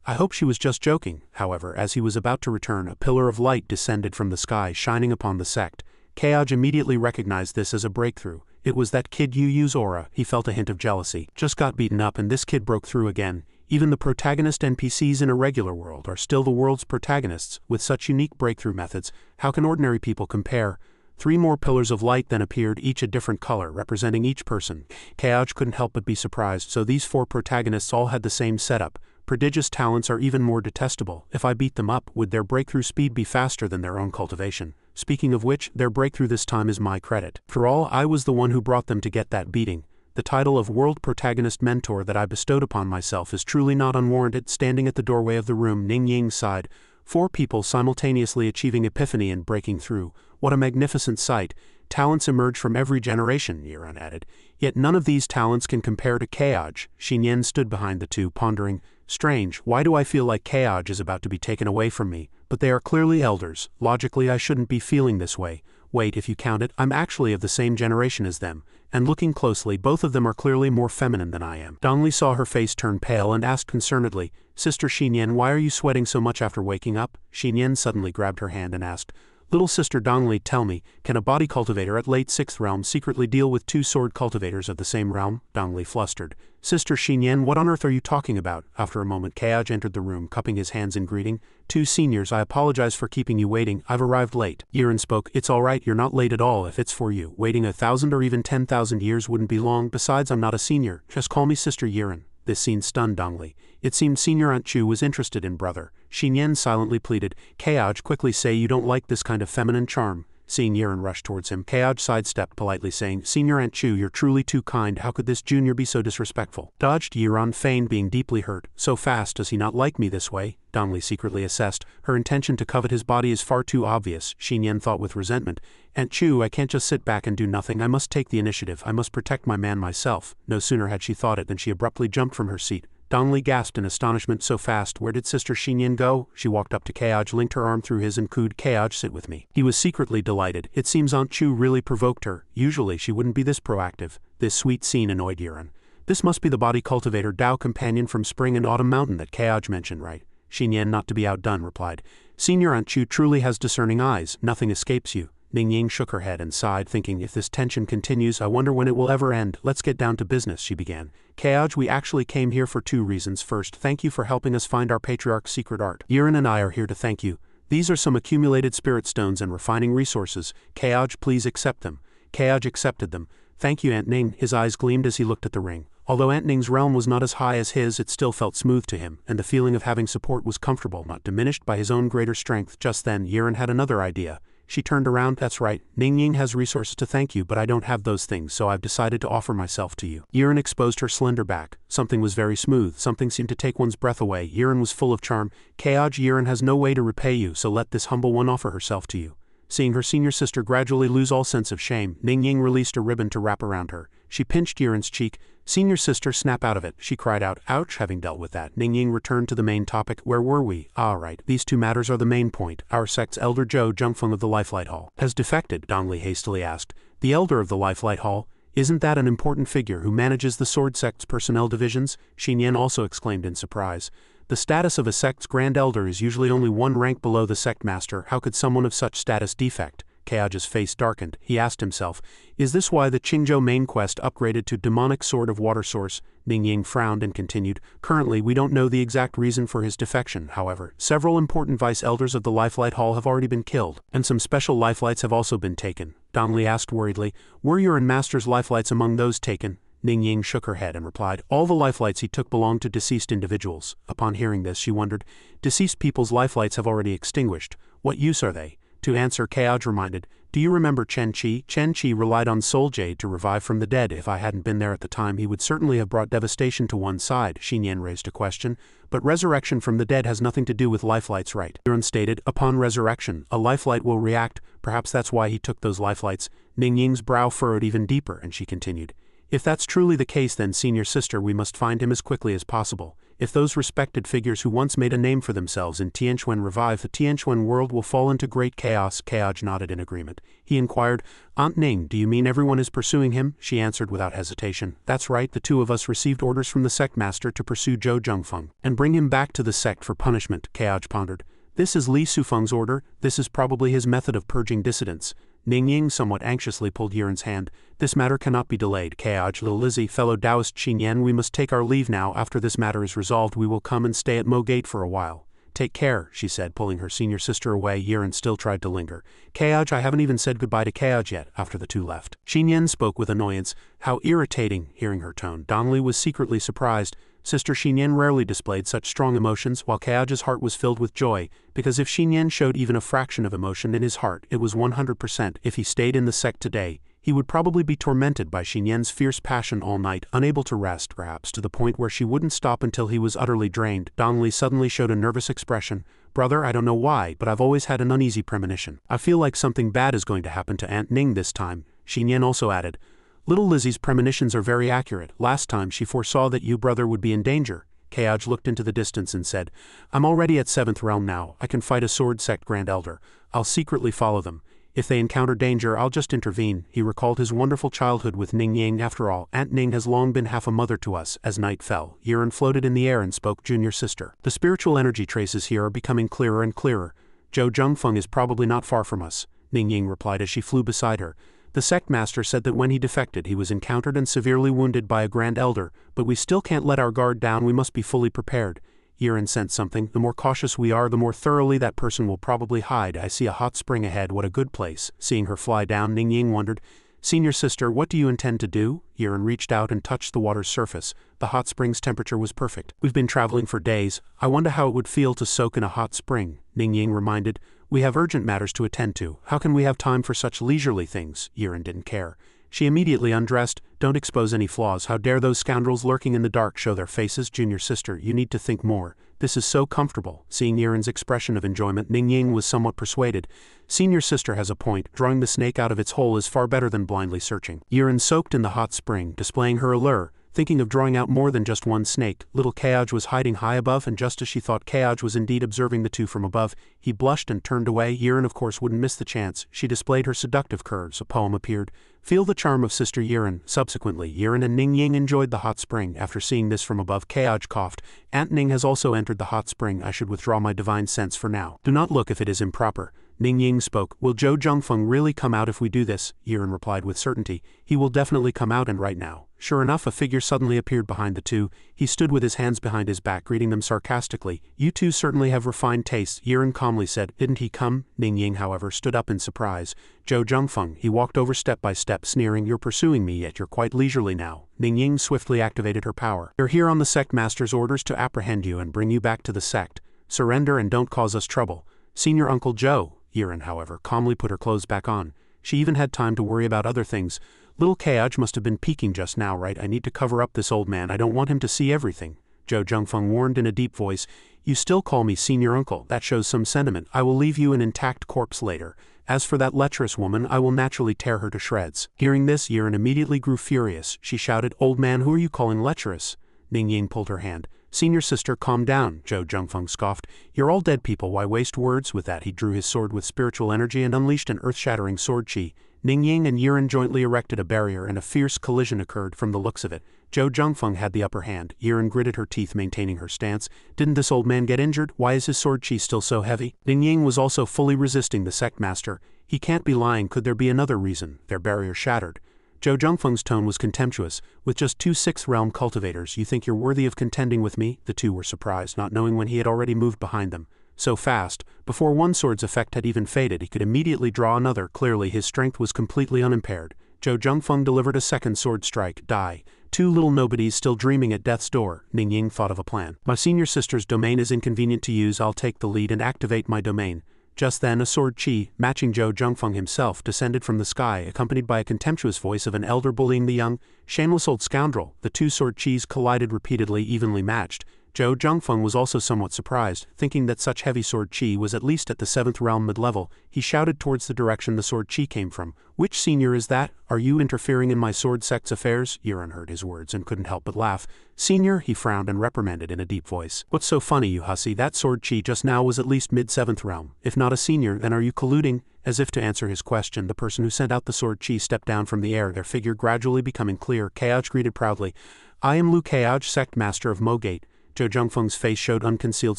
I hope she was just joking. However, as he was about to return, a pillar of light descended from the sky, shining upon the sect. Cayage immediately recognized this as a breakthrough. It was that kid Yu's aura. He felt a hint of jealousy. Just got beaten up and this kid broke through again. Even the protagonist NPCs in a regular world are still the world's protagonists. With such unique breakthrough methods, how can ordinary people compare? 3 more pillars of light then appeared, each a different color, representing each person. Cayage couldn't help but be surprised, so these 4 protagonists all had the same setup. Prodigious talents are even more detestable. If I beat them up, would their breakthrough speed be faster than their own cultivation? Speaking of which, their breakthrough this time is my credit. For all, I was the one who brought them to get that beating. The title of World Protagonist Mentor that I bestowed upon myself is truly not unwarranted. Standing at the doorway of the room, Ning Ying sighed. 4 people simultaneously achieving epiphany and breaking through. What a magnificent sight. Talents emerge from every generation, Yiran added. Yet none of these talents can compare to Kaoj. Xinyan stood behind the two, pondering. Strange, why do I feel like Kaoj is about to be taken away from me? But they are clearly elders. Logically, I shouldn't be feeling this way. Wait, if you count it, I'm actually of the same generation as them. And looking closely, both of them are clearly more feminine than I am. Dongli saw her face turn pale and asked concernedly, Sister Xinyan, why are you sweating so much after waking up? Xinyan suddenly grabbed her hand and asked, Little Sister Dongli, tell me, can a body cultivator at late 6th realm secretly deal with 2 sword cultivators of the same realm? Dongli flustered. Sister Xinyan, what on earth are you talking about? After a moment, Kaoj entered the room, cupping his hands in greeting. 2 seniors, I apologize for keeping you waiting. I've arrived late. Yiran spoke. It's all right, you're not late at all if it's for you. Waiting 1,000 or even 10,000 years wouldn't be long. Besides, I'm not a senior. Just call me Sister Yiran. This scene stunned Dongli. It seemed Senior Aunt Chu was interested in brother. Xinyan silently pleaded, Kaoj, quickly say you don't like this kind of feminine charm. Seeing Yiran rush towards him, Kaoj sidestepped politely saying, Senior Aunt Chu, you're truly too kind. How could this junior be so disrespectful? Dodged. Yiran feigned being deeply hurt. So fast, does he not like me this way? Dongli secretly assessed. Her intention to covet his body is far too obvious, Xinyan thought with resentment. Aunt Chu, I can't just sit back and do nothing. I must take the initiative. I must protect my man myself. No sooner had she thought it than she abruptly jumped from her seat. Dongli gasped in astonishment. So fast, where did Sister Xinyan go? She walked up to Kaoj, linked her arm through his and cooed, Kaoj, sit with me. He was secretly delighted. It seems Aunt Chu really provoked her. Usually she wouldn't be this proactive. This sweet scene annoyed Yiran. This must be the body cultivator Dao companion from Spring and Autumn Mountain that Kaoj mentioned, right? Xinyan, not to be outdone, replied. Senior Aunt Chu truly has discerning eyes. Nothing escapes you. Ning Ying shook her head and sighed, thinking, if this tension continues, I wonder when it will ever end. Let's get down to business, she began. Kaoj, we actually came here for 2 reasons. First, thank you for helping us find our patriarch's secret art. Yiran and I are here to thank you. These are some accumulated spirit stones and refining resources. Kaoj, please accept them. Kaoj accepted them. Thank you, Aunt Ning. His eyes gleamed as he looked at the ring. Although Aunt Ning's realm was not as high as his, it still felt smooth to him, and the feeling of having support was comfortable, not diminished by his own greater strength. Just then, Yiran had another idea. She turned around. That's right, Ning Ying has resources to thank you, but I don't have those things, so I've decided to offer myself to you. Yiran exposed her slender back. Something was very smooth. Something seemed to take one's breath away. Yiran was full of charm. Kaoj, Yiran has no way to repay you, so let this humble one offer herself to you. Seeing her senior sister gradually lose all sense of shame, Ning Ying released a ribbon to wrap around her. She pinched Yiran's cheek. Senior sister, snap out of it, she cried out. Ouch. Having dealt with that, Ning Ying returned to the main topic. Where were we? Ah, right. These 2 matters are the main point. Our sect's elder Zhou Zhengfeng of the Lifelight Hall has defected, Dongli hastily asked. The elder of the Lifelight Hall? Isn't that an important figure who manages the sword sect's personnel divisions? Xinyan also exclaimed in surprise. The status of a sect's grand elder is usually only 1 rank below the sect master. How could someone of such status defect? Kaoj's face darkened. He asked himself, is this why the Qingzhou main quest upgraded to Demonic Sword of Water Source? Ning Ying frowned and continued, currently we don't know the exact reason for his defection. However, several important vice elders of the Lifelight Hall have already been killed, and some special lifelights have also been taken. Dongli asked worriedly, were your and master's lifelights among those taken? Ning Ying shook her head and replied, all the lifelights he took belonged to deceased individuals. Upon hearing this, she wondered, deceased people's lifelights have already extinguished. What use are they? To answer, Kaoj reminded, do you remember Chen Qi? Chen Qi relied on Soul Jade to revive from the dead. If I hadn't been there at the time, he would certainly have brought devastation to one side. Xinyan raised a question. But resurrection from the dead has nothing to do with lifelights, right? Yiran stated, upon resurrection, a lifelight will react. Perhaps that's why he took those lifelights. Ning Ying's brow furrowed even deeper, and she continued, if that's truly the case, then senior sister, we must find him as quickly as possible. If those respected figures who once made a name for themselves in Tianquan revive, the Tianquan world will fall into great chaos. Kaoj nodded in agreement. He inquired, Aunt Ning, do you mean everyone is pursuing him? She answered without hesitation. That's right, the 2 of us received orders from the sect master to pursue Zhou Zhengfeng and bring him back to the sect for punishment. Kaoj pondered. This is Li Sufeng's order. This is probably his method of purging dissidents. Ning Ying somewhat anxiously pulled Yiran's hand. This matter cannot be delayed. Kaoj, little Lizzie, fellow Taoist Xinyan, we must take our leave now. After this matter is resolved, we will come and stay at Mo Gate for a while. Take care, she said, pulling her senior sister away. Yiran still tried to linger. Kaoj, I haven't even said goodbye to Kaoj yet, after the 2 left. Xinyan spoke with annoyance. How irritating, hearing her tone. Dongli was secretly surprised. Sister Xinyan rarely displayed such strong emotions, while Kayaja's heart was filled with joy, because if Xinyan showed even a fraction of emotion in his heart, it was 100%. If he stayed in the sect today, he would probably be tormented by Xinyan's fierce passion all night, unable to rest, perhaps to the point where she wouldn't stop until he was utterly drained. Donnelly suddenly showed a nervous expression. Brother, I don't know why, but I've always had an uneasy premonition. I feel like something bad is going to happen to Aunt Ning this time. Xinyan also added, Little Lizzie's premonitions are very accurate. Last time she foresaw that you, brother, would be in danger. Kayaj looked into the distance and said, I'm already at 7th realm now. I can fight a sword sect Grand Elder. I'll secretly follow them. If they encounter danger, I'll just intervene. He recalled his wonderful childhood with Ning Yang. After all, Aunt Ning has long been half a mother to us. As night fell, Yiren floated in the air and spoke junior sister. The spiritual energy traces here are becoming clearer and clearer. Zhou Zhengfeng is probably not far from us, Ning Ying replied as she flew beside her. The sect master said that when he defected he was encountered and severely wounded by a Grand Elder, but we still can't let our guard down, we must be fully prepared. Yiren sensed something. The more cautious we are, the more thoroughly that person will probably hide. I see a hot spring ahead, what a good place. Seeing her fly down, Ning Ying wondered, Senior sister, what do you intend to do? Yiren reached out and touched the water's surface. The hot spring's temperature was perfect. We've been traveling for days. I wonder how it would feel to soak in a hot spring. Ning Ying reminded, We have urgent matters to attend to. How can we have time for such leisurely things? Yiren didn't care. She immediately undressed. Don't expose any flaws. How dare those scoundrels lurking in the dark show their faces? Junior sister, you need to think more. This is so comfortable. Seeing Yiren's expression of enjoyment, Ning Ying was somewhat persuaded. Senior sister has a point. Drawing the snake out of its hole is far better than blindly searching. Yiren soaked in the hot spring, displaying her allure, thinking of drawing out more than just one snake. Little Kayaj was hiding high above, and just as she thought Kayaj was indeed observing the two from above, he blushed and turned away. Yiren of course wouldn't miss the chance. She displayed her seductive curves. A poem appeared. Feel the charm of Sister Yiren. Subsequently, Yiren and Ning Ying enjoyed the hot spring. After seeing this from above, Kayaj coughed. Aunt Ning has also entered the hot spring. I should withdraw my divine sense for now. Do not look if it is improper. Ning Ying spoke. Will Zhou Zhengfeng really come out if we do this? Yiren replied with certainty. He will definitely come out, and right now. Sure enough, a figure suddenly appeared behind the two. He stood with his hands behind his back, greeting them sarcastically. You two certainly have refined tastes, Yiren calmly said. Didn't he come? Ning Ying, however, stood up in surprise. Zhou Zhengfeng. He walked over step by step, sneering. You're pursuing me, yet you're quite leisurely now. Ning Ying swiftly activated her power. You're here on the sect master's orders to apprehend you and bring you back to the sect. Surrender and don't cause us trouble. Senior Uncle Zhou. Yiren, however, calmly put her clothes back on. She even had time to worry about other things. Little Kayaj must have been peeking just now, right? I need to cover up this old man. I don't want him to see everything. Zhou Zhengfeng warned in a deep voice. You still call me senior uncle. That shows some sentiment. I will leave you an intact corpse later. As for that lecherous woman, I will naturally tear her to shreds. Hearing this, Yiren immediately grew furious. She shouted, Old man, who are you calling lecherous? Ning Ying pulled her hand. Senior sister, calm down, Zhou Zhengfeng scoffed. You're all dead people, why waste words? With that he drew his sword with spiritual energy and unleashed an earth-shattering sword chi. Ning Ying and Yiren jointly erected a barrier, and a fierce collision occurred. From the looks of it, Zhou Zhengfeng had the upper hand. Yiren gritted her teeth, maintaining her stance. Didn't this old man get injured? Why is his sword chi still so heavy? Ning Ying was also fully resisting the sect master. He can't be lying. Could there be another reason? Their barrier shattered. Zhou Zhengfeng's tone was contemptuous. With just 2 6th realm cultivators, you think you're worthy of contending with me? The two were surprised, not knowing when he had already moved behind them. So fast, before one sword's effect had even faded, he could immediately draw another. Clearly his strength was completely unimpaired. Zhou Zhengfeng delivered a second sword strike. Die. 2 little nobodies still dreaming at death's door. Ning Ying thought of a plan. My senior sister's domain is inconvenient to use. I'll take the lead and activate my domain. Just then a sword chi, matching Zhou Zhengfeng himself, descended from the sky, accompanied by a contemptuous voice of an elder bullying the young. Shameless old scoundrel. The 2 sword chis collided repeatedly, evenly matched. Zhou Zhengfeng was also somewhat surprised, thinking that such heavy sword chi was at least at the 7th realm mid-level. He shouted towards the direction the sword chi came from. Which senior is that? Are you interfering in my sword sect's affairs? Yiren heard his words and couldn't help but laugh. Senior, he frowned and reprimanded in a deep voice. What's so funny, you hussy? That sword chi just now was at least mid-7th realm. If not a senior, then are you colluding? As if to answer his question, the person who sent out the sword chi stepped down from the air, their figure gradually becoming clear. Kayaj greeted proudly. I am Lu Kayaj, sect master of Mogate. Zhou Zhengfeng's face showed unconcealed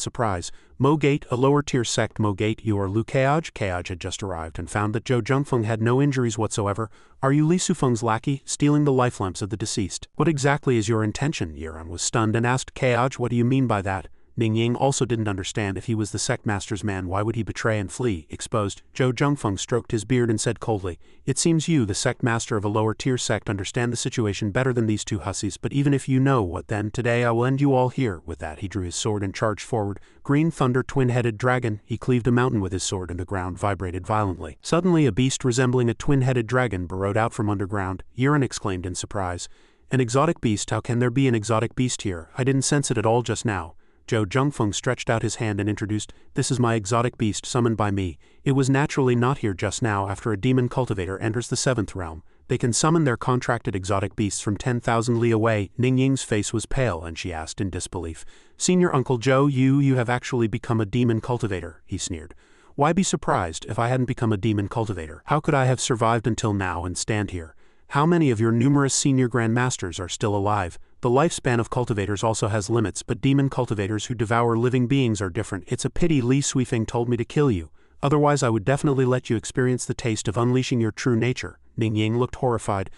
surprise. Mogate, a lower-tier sect. Mogate, you are Lu Kayaj? Kayaj had just arrived and found that Zhou Zhengfeng had no injuries whatsoever. Are you Li Sufeng's lackey, stealing the life lamps of the deceased? What exactly is your intention? Yiren was stunned and asked, Kayaj, what do you mean by that? Ning Ying also didn't understand. If he was the sect master's man, why would he betray and flee, exposed? Zhou Zhengfeng stroked his beard and said coldly, "It seems you, the sect master of a lower-tier sect, understand the situation better than these two hussies, but even if you know what then, today I will end you all here." With that, he drew his sword and charged forward. Green thunder, twin-headed dragon, he cleaved a mountain with his sword and the ground vibrated violently. Suddenly a beast resembling a twin-headed dragon burrowed out from underground. Yiren exclaimed in surprise. "An exotic beast? How can there be an exotic beast here? I didn't sense it at all just now." Zhou Zhengfeng stretched out his hand and introduced, "This is my exotic beast summoned by me. It was naturally not here just now. After a demon cultivator enters the 7th realm, they can summon their contracted exotic beasts from 10,000 li away." Ning Ying's face was pale and she asked in disbelief, "Senior Uncle Zhou, you have actually become a demon cultivator," he sneered. "Why be surprised? If I hadn't become a demon cultivator, how could I have survived until now and stand here? How many of your numerous senior grandmasters are still alive? The lifespan of cultivators also has limits, but demon cultivators who devour living beings are different. It's a pity Li Suifeng told me to kill you. Otherwise I would definitely let you experience the taste of unleashing your true nature." Ning Ying looked horrified.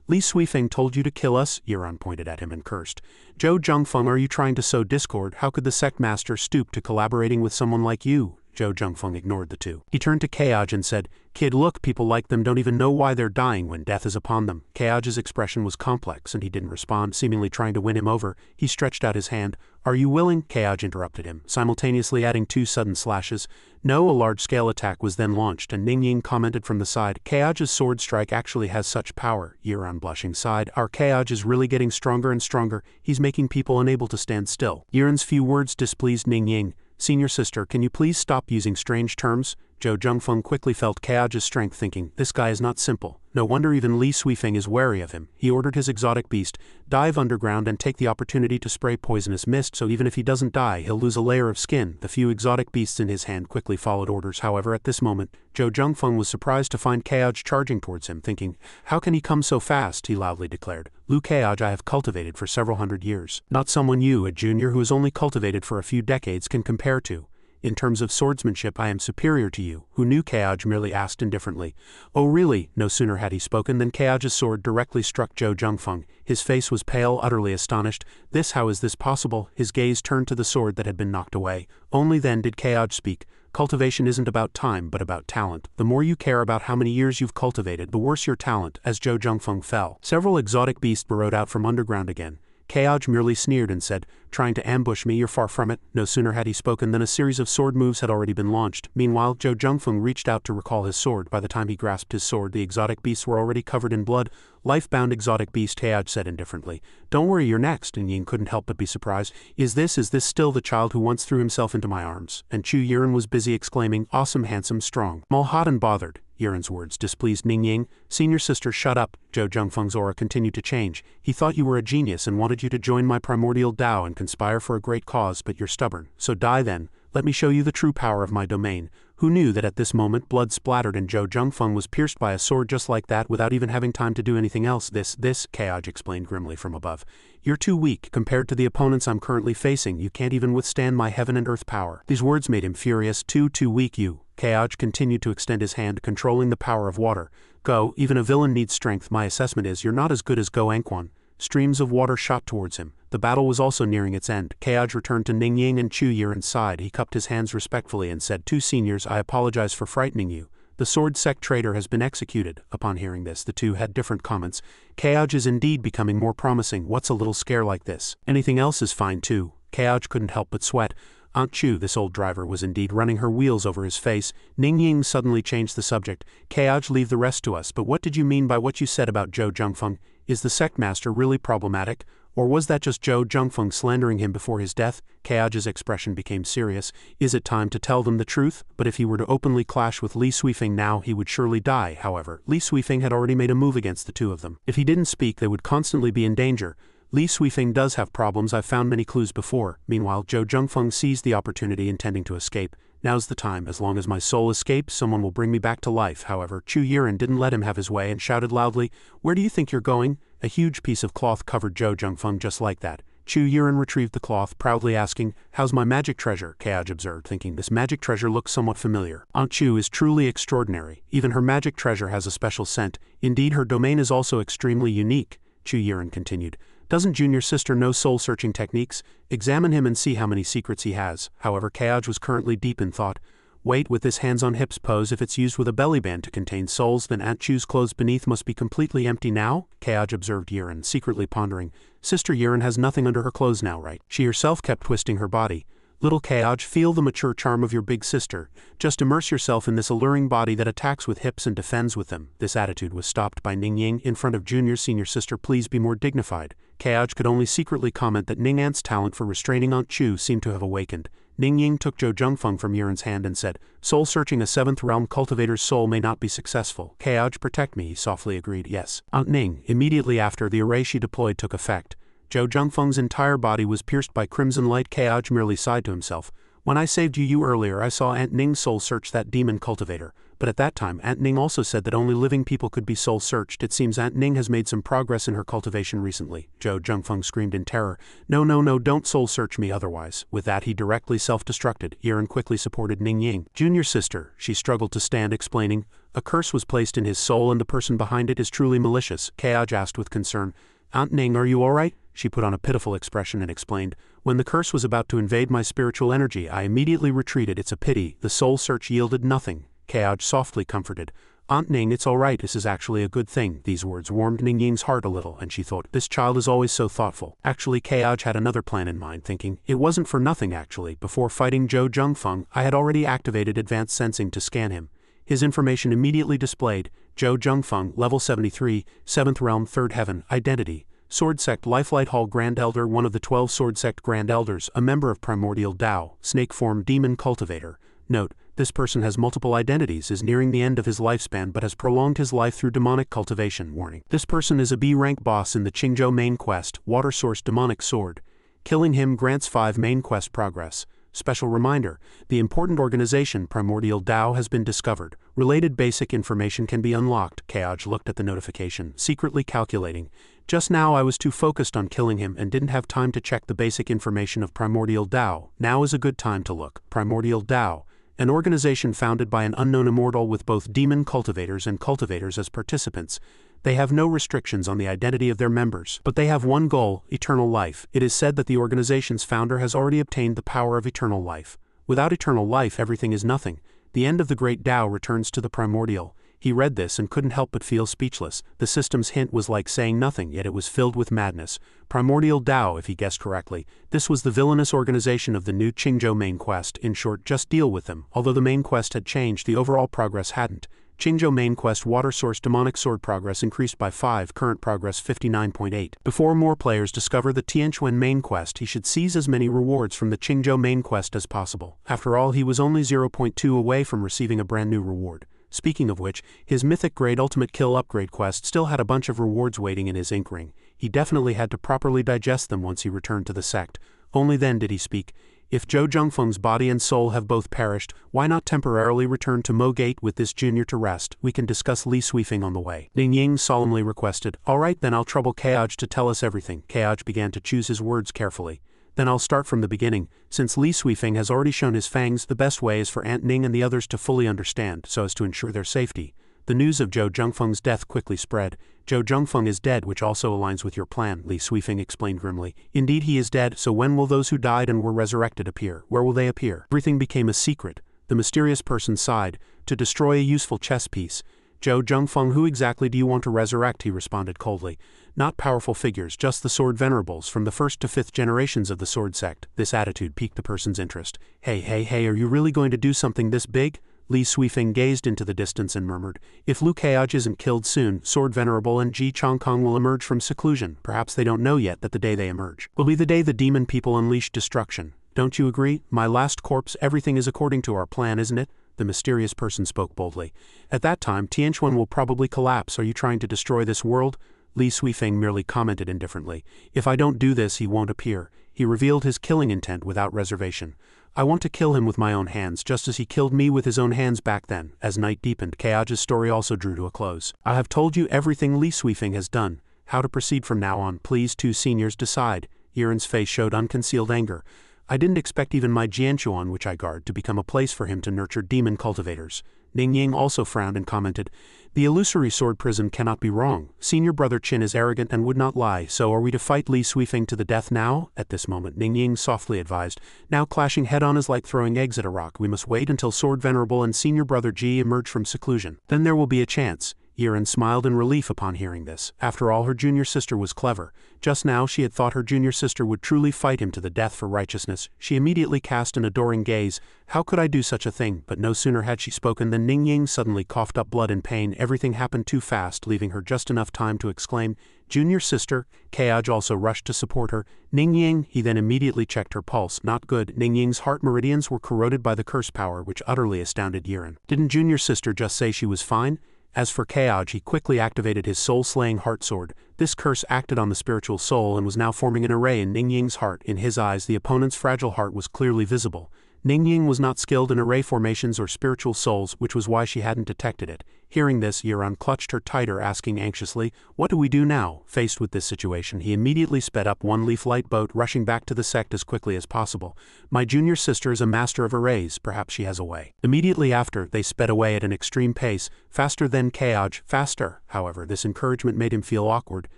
"Li Suifeng told you to kill us?" Yiren pointed at him and cursed. "Zhou Zhengfeng, are you trying to sow discord? How could the sect master stoop to collaborating with someone like you?" Zhou Zhengfeng ignored the two. He turned to Keoj and said, "Kid, look, people like them don't even know why they're dying when death is upon them." Keoj's expression was complex and he didn't respond, seemingly trying to win him over. He stretched out his hand. "Are you willing?" Keoj interrupted him, simultaneously adding 2 sudden slashes. No, a large-scale attack was then launched and Ning Ying commented from the side, "Keoj's sword strike actually has such power." Yiren blushing sighed, "Our Keoj is really getting stronger and stronger. He's making people unable to stand still." Yiren's few words displeased Ning Ying. "Senior sister, can you please stop using strange terms?" Zhou Zhengfeng quickly felt Keoj's strength, thinking, "This guy is not simple. No wonder even Li Suifeng is wary of him." He ordered his exotic beast, "Dive underground and take the opportunity to spray poisonous mist so even if he doesn't die, he'll lose a layer of skin." The few exotic beasts in his hand quickly followed orders. However, at this moment, Zhou Zhengfeng was surprised to find Keoj charging towards him, thinking, "How can he come so fast?" He loudly declared, "Lu Keoj I have cultivated for several hundred years. Not someone you, a junior who has only cultivated for a few decades, can compare to. In terms of swordsmanship I am superior to you." "Who knew?" Keoj merely asked indifferently. "Oh really?" No sooner had he spoken than Keoj's sword directly struck Zhou Zhengfeng. His face was pale, utterly astonished. How is this possible?" His gaze turned to the sword that had been knocked away. Only then did Keoj speak. "Cultivation isn't about time, but about talent. The more you care about how many years you've cultivated, the worse your talent." As Zhou Zhengfeng fell, several exotic beasts burrowed out from underground again. Keoj merely sneered and said, "Trying to ambush me? You're far from it." No sooner had he spoken than a series of sword moves had already been launched. Meanwhile, Zhou Zhengfeng reached out to recall his sword. By the time he grasped his sword, the exotic beasts were already covered in blood. "Life-bound exotic beast," Keoj said indifferently. "Don't worry, you're next." And Ying couldn't help but be surprised. Is this still the child who once threw himself into my arms?" And Chu Yiren was busy exclaiming, "Awesome, handsome, strong." Malhad and bothered. Yiren's words displeased Ning Ying. "Senior sister, shut up." Zhou Zhengfeng's aura continued to change. "He thought you were a genius and wanted you to join my primordial Tao and conspire for a great cause, but you're stubborn. So die then. Let me show you the true power of my domain." Who knew that at this moment blood splattered and Zhou Zhengfeng was pierced by a sword just like that without even having time to do anything else? This, Keoj explained grimly from above. "You're too weak. Compared to the opponents I'm currently facing, you can't even withstand my heaven and earth power." These words made him furious. Too weak you." Keoj continued to extend his hand, controlling the power of water. "Go, even a villain needs strength. My assessment is you're not as good as Go Anquan." Streams of water shot towards him. The battle was also nearing its end. Keoj returned to Ning Ying and Chu Yiren's side. He cupped his hands respectfully and said, "Two seniors, I apologize for frightening you. The sword sect traitor has been executed." Upon hearing this, the two had different comments. "Keoj is indeed becoming more promising. What's a little scare like this? Anything else is fine too." Keoj couldn't help but sweat. Aunt Chu, this old driver, was indeed running her wheels over his face. Ning Ying suddenly changed the subject. "Keoj, leave the rest to us, but what did you mean by what you said about Zhou Zhengfeng? Is the sect master really problematic? Or was that just Zhou Zhengfeng slandering him before his death?" Keoj's expression became serious. "Is it time to tell them the truth? But if he were to openly clash with Li Suifeng now, he would surely die." However, Li Suifeng had already made a move against the two of them. If he didn't speak, they would constantly be in danger. Li Suifeng does have problems. I've found many clues before. Meanwhile, Zhou Zhengfeng seized the opportunity, intending to escape. "Now's the time. As long as my soul escapes, someone will bring me back to life." However, Chu Yiren didn't let him have his way and shouted loudly, "Where do you think you're going?" A huge piece of cloth covered Zhou Zhengfeng just like that. Chu Yiren retrieved the cloth, proudly asking, "How's my magic treasure?" Keoj observed, thinking this magic treasure looks somewhat familiar. Aunt Chu is truly extraordinary. Even her magic treasure has a special scent. Indeed, her domain is also extremely unique. Chu Yiren continued. Doesn't junior sister know soul-searching techniques? Examine him and see how many secrets he has. However, Kaoj was currently deep in thought. Wait, with this hands on hips pose, if it's used with a belly band to contain souls, then Aunt Chu's clothes beneath must be completely empty now? Kaoj observed Yiren, secretly pondering. Sister Yiren has nothing under her clothes now, right? She herself kept twisting her body. Little Kaoj, feel the mature charm of your big sister. Just immerse yourself in this alluring body that attacks with hips and defends with them. This attitude was stopped by Ning Ying. In front of junior senior sister, please be more dignified. Kaoj could only secretly comment that Ning Ant's talent for restraining Aunt Chu seemed to have awakened. Ning Ying took Zhou Zhengfeng from Yiren's hand and said, soul-searching a 7th realm cultivator's soul may not be successful. Kaoj, protect me, he softly agreed. Yes. Aunt Ning. Immediately after, the array she deployed took effect. Zhou Zhengfeng's entire body was pierced by crimson light. Kaoj merely sighed to himself. When I saved you earlier, I saw Aunt Ning's soul search that demon cultivator. But at that time, Aunt Ning also said that only living people could be soul-searched. It seems Aunt Ning has made some progress in her cultivation recently. Zhou Zhengfeng screamed in terror. No, don't soul-search me otherwise. With that, he directly self-destructed. Yiren quickly supported Ning Ying. Junior sister, she struggled to stand, explaining. A curse was placed in his soul and the person behind it is truly malicious. Kaoj asked with concern. Aunt Ning, are you alright? She put on a pitiful expression and explained. When the curse was about to invade my spiritual energy, I immediately retreated. It's a pity. The soul search yielded nothing. Kaoj softly comforted. Aunt Ning, it's all right. This is actually a good thing. These words warmed Ning Ying's heart a little, and she thought, this child is always so thoughtful. Actually, Kaoj had another plan in mind, thinking, it wasn't for nothing actually. Before fighting Zhou Zhengfeng, I had already activated advanced sensing to scan him. His information immediately displayed, Zhou Zhengfeng, level 73, 7th realm, 3rd heaven, identity. Sword Sect Lifelight Hall Grand Elder, one of the 12 Sword Sect Grand Elders, a member of Primordial Tao, Snake Form Demon Cultivator. Note, this person has multiple identities, is nearing the end of his lifespan but has prolonged his life through demonic cultivation. Warning. This person is a B-rank boss in the Qingzhou main quest, Water Source Demonic Sword. Killing him grants 5 main quest progress. Special reminder, the important organization Primordial Tao has been discovered. Related basic information can be unlocked. Kaoj looked at the notification, secretly calculating. Just now I was too focused on killing him and didn't have time to check the basic information of Primordial Tao. Now is a good time to look. Primordial Tao, an organization founded by an unknown immortal with both demon cultivators and cultivators as participants. They have no restrictions on the identity of their members, but they have one goal, eternal life. It is said that the organization's founder has already obtained the power of eternal life. Without eternal life, everything is nothing. The end of the great Tao returns to the primordial. He read this and couldn't help but feel speechless. The system's hint was like saying nothing, yet it was filled with madness. Primordial Tao, if he guessed correctly. This was the villainous organization of the new Qingzhou main quest. In short, just deal with them. Although the main quest had changed, the overall progress hadn't. Qingzhou main quest Water Source Demonic Sword progress increased by 5, current progress 59.8. Before more players discover the Tianquan main quest, he should seize as many rewards from the Qingzhou main quest as possible. After all, he was only 0.2 away from receiving a brand new reward. Speaking of which, his Mythic Grade Ultimate Kill upgrade quest still had a bunch of rewards waiting in his ink ring. He definitely had to properly digest them once he returned to the sect. Only then did he speak. If Zhou Zhengfeng's body and soul have both perished, why not temporarily return to Mo Gate with this junior to rest? We can discuss Li Suifeng on the way. Ning Ying solemnly requested. Alright then, I'll trouble Kaoj to tell us everything. Kaoj began to choose his words carefully. Then I'll start from the beginning. Since Li Suifeng has already shown his fangs, the best way is for Aunt Ning and the others to fully understand, so as to ensure their safety. The news of Zhou Zhengfeng's death quickly spread. Zhou Zhengfeng is dead, which also aligns with your plan, Li Suifeng explained grimly. Indeed he is dead, so when will those who died and were resurrected appear? Where will they appear? Everything became a secret. The mysterious person sighed. To destroy a useful chess piece. Zhou Zhengfeng, who exactly do you want to resurrect? He responded coldly. Not powerful figures, just the sword venerables from the 1st to 5th generations of the sword sect. This attitude piqued the person's interest. Hey, are you really going to do something this big? Li Suifeng gazed into the distance and murmured, if Lu Kaoj isn't killed soon, Sword Venerable and Ji Chongkong will emerge from seclusion. Perhaps they don't know yet that the day they emerge will be the day the demon people unleash destruction. Don't you agree? My last corpse, everything is according to our plan, isn't it? The mysterious person spoke boldly. At that time, Tianquan will probably collapse. Are you trying to destroy this world? Li Suifeng merely commented indifferently. If I don't do this, he won't appear. He revealed his killing intent without reservation. I want to kill him with my own hands, just as he killed me with his own hands back then. As night deepened, Kaoj's story also drew to a close. I have told you everything Li Suifeng has done. How to proceed from now on, please two seniors decide. Yiren's face showed unconcealed anger. I didn't expect even my Jianchuan, which I guard, to become a place for him to nurture demon cultivators. Ning Ying also frowned and commented, "The illusory sword prison cannot be wrong. Senior brother Qin is arrogant and would not lie, so are we to fight Li Suifeng to the death now?" At this moment Ning Ying softly advised, "Now clashing head-on is like throwing eggs at a rock. We must wait until Sword Venerable and senior brother Ji emerge from seclusion. Then there will be a chance." Yiren smiled in relief upon hearing this. After all, her junior sister was clever. Just now she had thought her junior sister would truly fight him to the death for righteousness. She immediately cast an adoring gaze. How could I do such a thing? But no sooner had she spoken than Ning Ying suddenly coughed up blood in pain. Everything happened too fast, leaving her just enough time to exclaim, "Junior sister!" Keaj also rushed to support her. "Ning Ying!" He then immediately checked her pulse. Not good. Ning Ying's heart meridians were corroded by the curse power, which utterly astounded Yiren. Didn't junior sister just say she was fine? As for Keaj, he quickly activated his soul-slaying heart sword. This curse acted on the spiritual soul and was now forming an array in Ning Ying's heart. In his eyes, the opponent's fragile heart was clearly visible. Ning Ying was not skilled in array formations or spiritual souls, which was why she hadn't detected it. Hearing this, Yiren clutched her tighter, asking anxiously, "What do we do now?" Faced with this situation, he immediately sped up one leaf light boat, rushing back to the sect as quickly as possible. "My junior sister is a master of arrays, perhaps she has a way." Immediately after, they sped away at an extreme pace, faster than Keaj, faster. However, this encouragement made him feel awkward.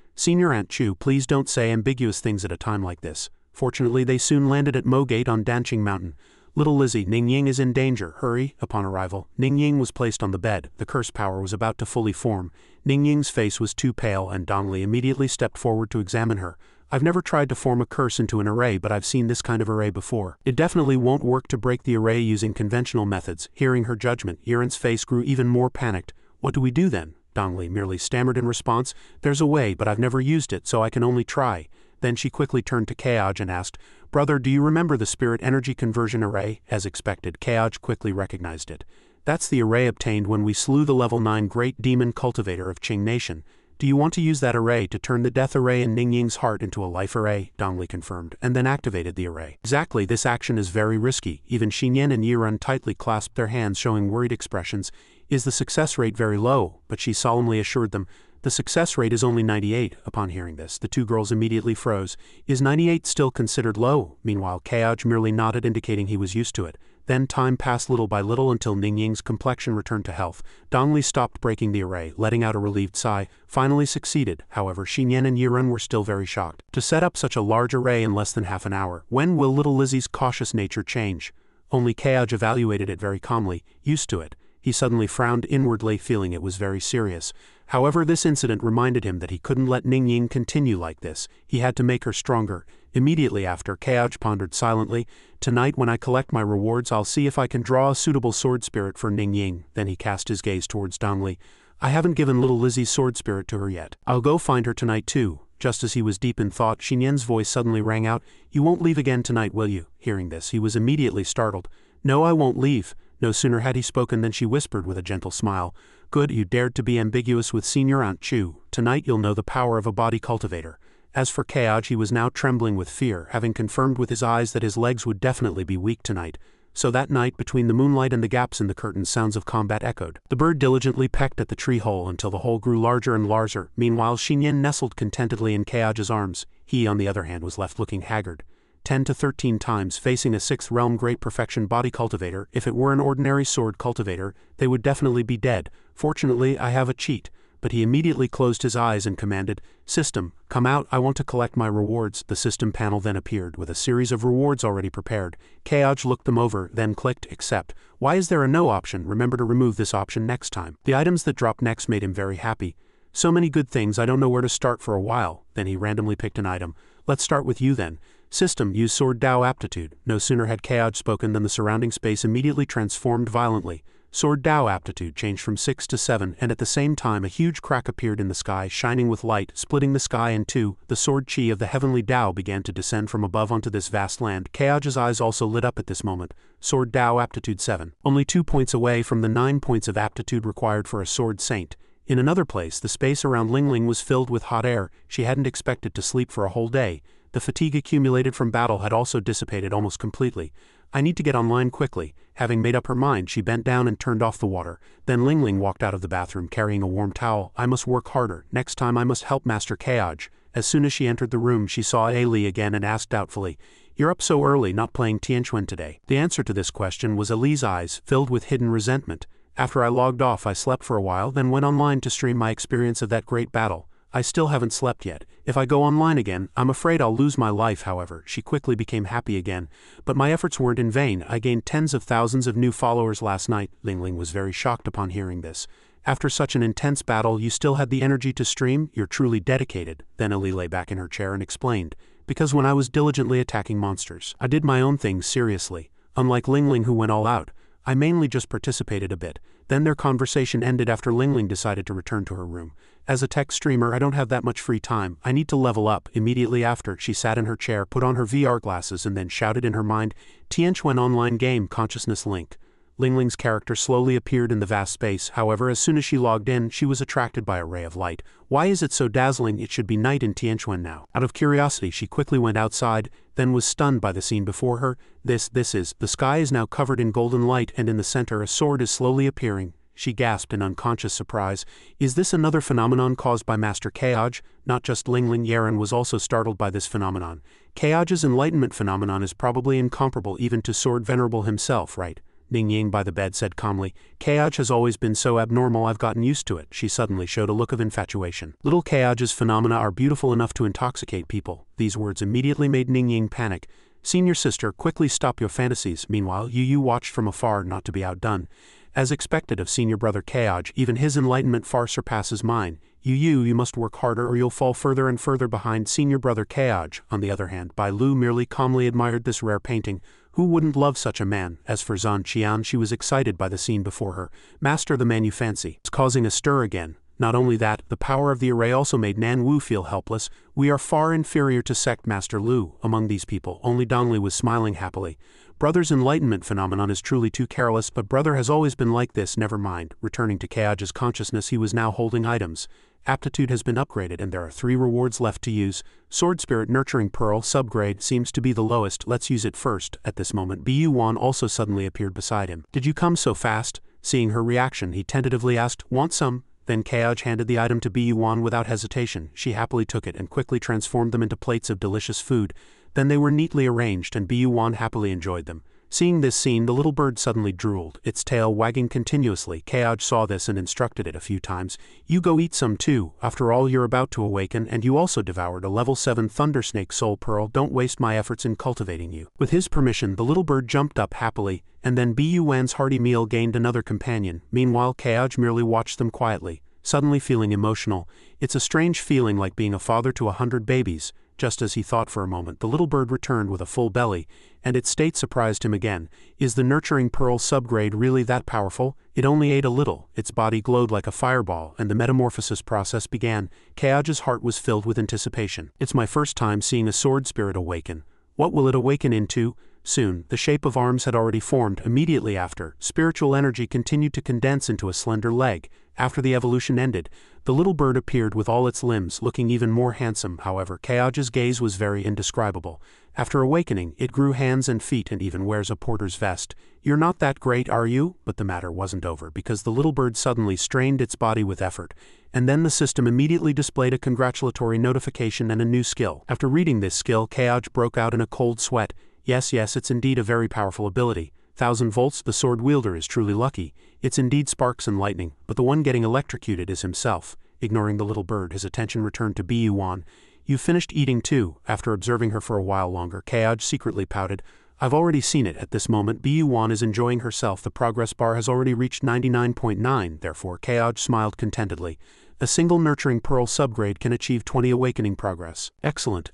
"Senior Aunt Chu, please don't say ambiguous things at a time like this." Fortunately, they soon landed at Mogate on Danqing Mountain. "Little Lizzie, Ning Ying is in danger. Hurry." Upon arrival, Ning Ying was placed on the bed. The curse power was about to fully form. Ning Ying's face was too pale, and Dongli immediately stepped forward to examine her. "I've never tried to form a curse into an array, but I've seen this kind of array before. It definitely won't work to break the array using conventional methods." Hearing her judgment, Yiren's face grew even more panicked. "What do we do then?" Dongli merely stammered in response. "There's a way, but I've never used it, so I can only try." Then she quickly turned to Keaj and asked, "Brother, do you remember the spirit energy conversion array?" As expected, Keaj quickly recognized it. "That's the array obtained when we slew the level 9 great demon cultivator of Qing Nation. Do you want to use that array to turn the death array in Ning Ying's heart into a life array?" Dongli confirmed, and then activated the array. "Exactly, this action is very risky." Even Xinyan and Yiren tightly clasped their hands, showing worried expressions. "Is the success rate very low?" But she solemnly assured them, "The success rate is only 98. Upon hearing this, the two girls immediately froze. "Is 98 still considered low?" Meanwhile, Keaj merely nodded, indicating he was used to it. Then time passed little by little until Ning Ying's complexion returned to health. Dongli stopped breaking the array, letting out a relieved sigh. Finally succeeded. However, Xinyan and Yiren were still very shocked. To set up such a large array in less than half an hour, when will little Lizzie's cautious nature change? Only Keaj evaluated it very calmly, used to it. He suddenly frowned inwardly, feeling it was very serious. However, this incident reminded him that he couldn't let Ning Ying continue like this. He had to make her stronger. Immediately after, Keaj pondered silently, "Tonight when I collect my rewards, I'll see if I can draw a suitable sword spirit for Ning Ying." Then he cast his gaze towards Dongli. "I haven't given little Lizzie's sword spirit to her yet. I'll go find her tonight too." Just as he was deep in thought, Xinyan's voice suddenly rang out, "You won't leave again tonight, will you?" Hearing this, he was immediately startled. "No, I won't leave." No sooner had he spoken than she whispered with a gentle smile, "Good, you dared to be ambiguous with Senior Aunt Chu. Tonight you'll know the power of a body cultivator." As for Keaj, he was now trembling with fear, having confirmed with his eyes that his legs would definitely be weak tonight. So that night, between the moonlight and the gaps in the curtains, sounds of combat echoed. The bird diligently pecked at the tree hole until the hole grew larger and larger. Meanwhile, Xinyan nestled contentedly in Keaj's arms. He, on the other hand, was left looking haggard. 10 to 13 times, facing a 6th realm great perfection body cultivator. If it were an ordinary sword cultivator, they would definitely be dead. Fortunately, I have a cheat. But he immediately closed his eyes and commanded, "System, come out, I want to collect my rewards." The system panel then appeared, with a series of rewards already prepared. Keaj looked them over, then clicked Accept. Why is there a No option? Remember to remove this option next time. The items that dropped next made him very happy. So many good things, I don't know where to start for a while. Then he randomly picked an item. "Let's start with you then. System, use Sword Dao aptitude." No sooner had Keaj spoken than the surrounding space immediately transformed violently. Sword Dao aptitude changed from 6 to 7, and at the same time a huge crack appeared in the sky, shining with light, splitting the sky in two. The sword chi of the heavenly Dao began to descend from above onto this vast land. Keaj's eyes also lit up at this moment. Sword Dao aptitude 7. Only 2 points away from the 9 points of aptitude required for a sword saint. In another place, the space around Lingling was filled with hot air. She hadn't expected to sleep for a whole day. The fatigue accumulated from battle had also dissipated almost completely. "I need to get online quickly." Having made up her mind, she bent down and turned off the water. Then Lingling walked out of the bathroom carrying a warm towel. "I must work harder. Next time I must help Master Keaj." As soon as she entered the room, she saw Li again and asked doubtfully, "You're up so early, not playing Tianquan today?" The answer to this question was Li's eyes, filled with hidden resentment. After I logged off I slept for a while, then went online to stream my experience of that great battle. I still haven't slept yet. If I go online again, I'm afraid I'll lose my life. However, she quickly became happy again. But my efforts weren't in vain. I gained tens of thousands of new followers last night. Lingling was very shocked upon hearing this. After such an intense battle, you still had the energy to stream? You're truly dedicated. Then Ali lay back in her chair and explained. Because when I was diligently attacking monsters, I did my own things seriously. Unlike Lingling, who went all out, I mainly just participated a bit. Then their conversation ended after Lingling decided to return to her room. As a tech streamer, I don't have that much free time. I need to level up. Immediately after, she sat in her chair, put on her VR glasses, and then shouted in her mind, Tianquan online game consciousness link. Lingling's character slowly appeared in the vast space. However, as soon as she logged in, she was attracted by a ray of light. Why is it so dazzling? It should be night in Tianquan now. Out of curiosity, she quickly went outside, then was stunned by the scene before her. The sky is now covered in golden light, and in the center a sword is slowly appearing. She gasped in unconscious surprise. Is this another phenomenon caused by Master Kaoj? Not just Lingling, Yaren was also startled by this phenomenon. Kaoj's enlightenment phenomenon is probably incomparable even to Sword Venerable himself, right? Ning Ying by the bed said calmly, Kaoj has always been so abnormal, I've gotten used to it. She suddenly showed a look of infatuation. Little Kaoj's phenomena are beautiful enough to intoxicate people. These words immediately made Ning Ying panic. Senior sister, quickly stop your fantasies. Meanwhile, Yu watched from afar, not to be outdone. As expected of senior brother Kaoj, even his enlightenment far surpasses mine. You must work harder or you'll fall further and further behind senior brother Kaoj. On the other hand, Bai Lu merely calmly admired this rare painting. Who wouldn't love such a man? As for Zhan Qian, she was excited by the scene before her. Master the man you fancy. It's causing a stir again. Not only that, the power of the array also made Nan Wu feel helpless. We are far inferior to Sect Master Lu. Among these people, only Dongli was smiling happily. Brother's enlightenment phenomenon is truly too careless, but brother has always been like this. Never mind. Returning to Kaoj's consciousness, he was now holding items. Aptitude has been upgraded and there are 3 rewards left to use. Sword Spirit Nurturing Pearl subgrade seems to be the lowest. Let's use it first. At this moment, Bu Wan also suddenly appeared beside him. Did you come so fast? Seeing her reaction, he tentatively asked, Want some? Then Kaoj handed the item to Bu Wan without hesitation. She happily took it and quickly transformed them into plates of delicious food. Then they were neatly arranged and Bu Wan happily enjoyed them. Seeing this scene, the little bird suddenly drooled, its tail wagging continuously. Kaoj saw this and instructed it a few times. You go eat some too. After all, you're about to awaken and you also devoured a level 7 Thundersnake Soul Pearl. Don't waste my efforts in cultivating you. With his permission, the little bird jumped up happily, and then Bu Wan's hearty meal gained another companion. Meanwhile, Kaoj merely watched them quietly, suddenly feeling emotional. It's a strange feeling like being a father to 100 babies. Just as he thought for a moment, the little bird returned with a full belly, and its state surprised him again. Is the Nurturing Pearl subgrade really that powerful? It only ate a little. Its body glowed like a fireball, and the metamorphosis process began. Kaoj's heart was filled with anticipation. It's my first time seeing a sword spirit awaken. What will it awaken into? Soon, the shape of arms had already formed. Immediately after, spiritual energy continued to condense into a slender leg. After the evolution ended, the little bird appeared with all its limbs, looking even more handsome. However, Kaoj's gaze was very indescribable. After awakening, it grew hands and feet and even wears a porter's vest. You're not that great, are you? But the matter wasn't over, because the little bird suddenly strained its body with effort, and then the system immediately displayed a congratulatory notification and a new skill. After reading this skill, Kaoj broke out in a cold sweat. Yes, it's indeed a very powerful ability. 1000 volts, the sword wielder is truly lucky. It's indeed sparks and lightning, but the one getting electrocuted is himself. Ignoring the little bird, his attention returned to Bu Wan. You finished eating too. After observing her for a while longer, Kaoj secretly pouted. I've already seen it. At this moment, Bu Wan is enjoying herself. The progress bar has already reached 99.9, therefore Kaoj smiled contentedly. A single Nurturing Pearl subgrade can achieve 20 awakening progress. Excellent.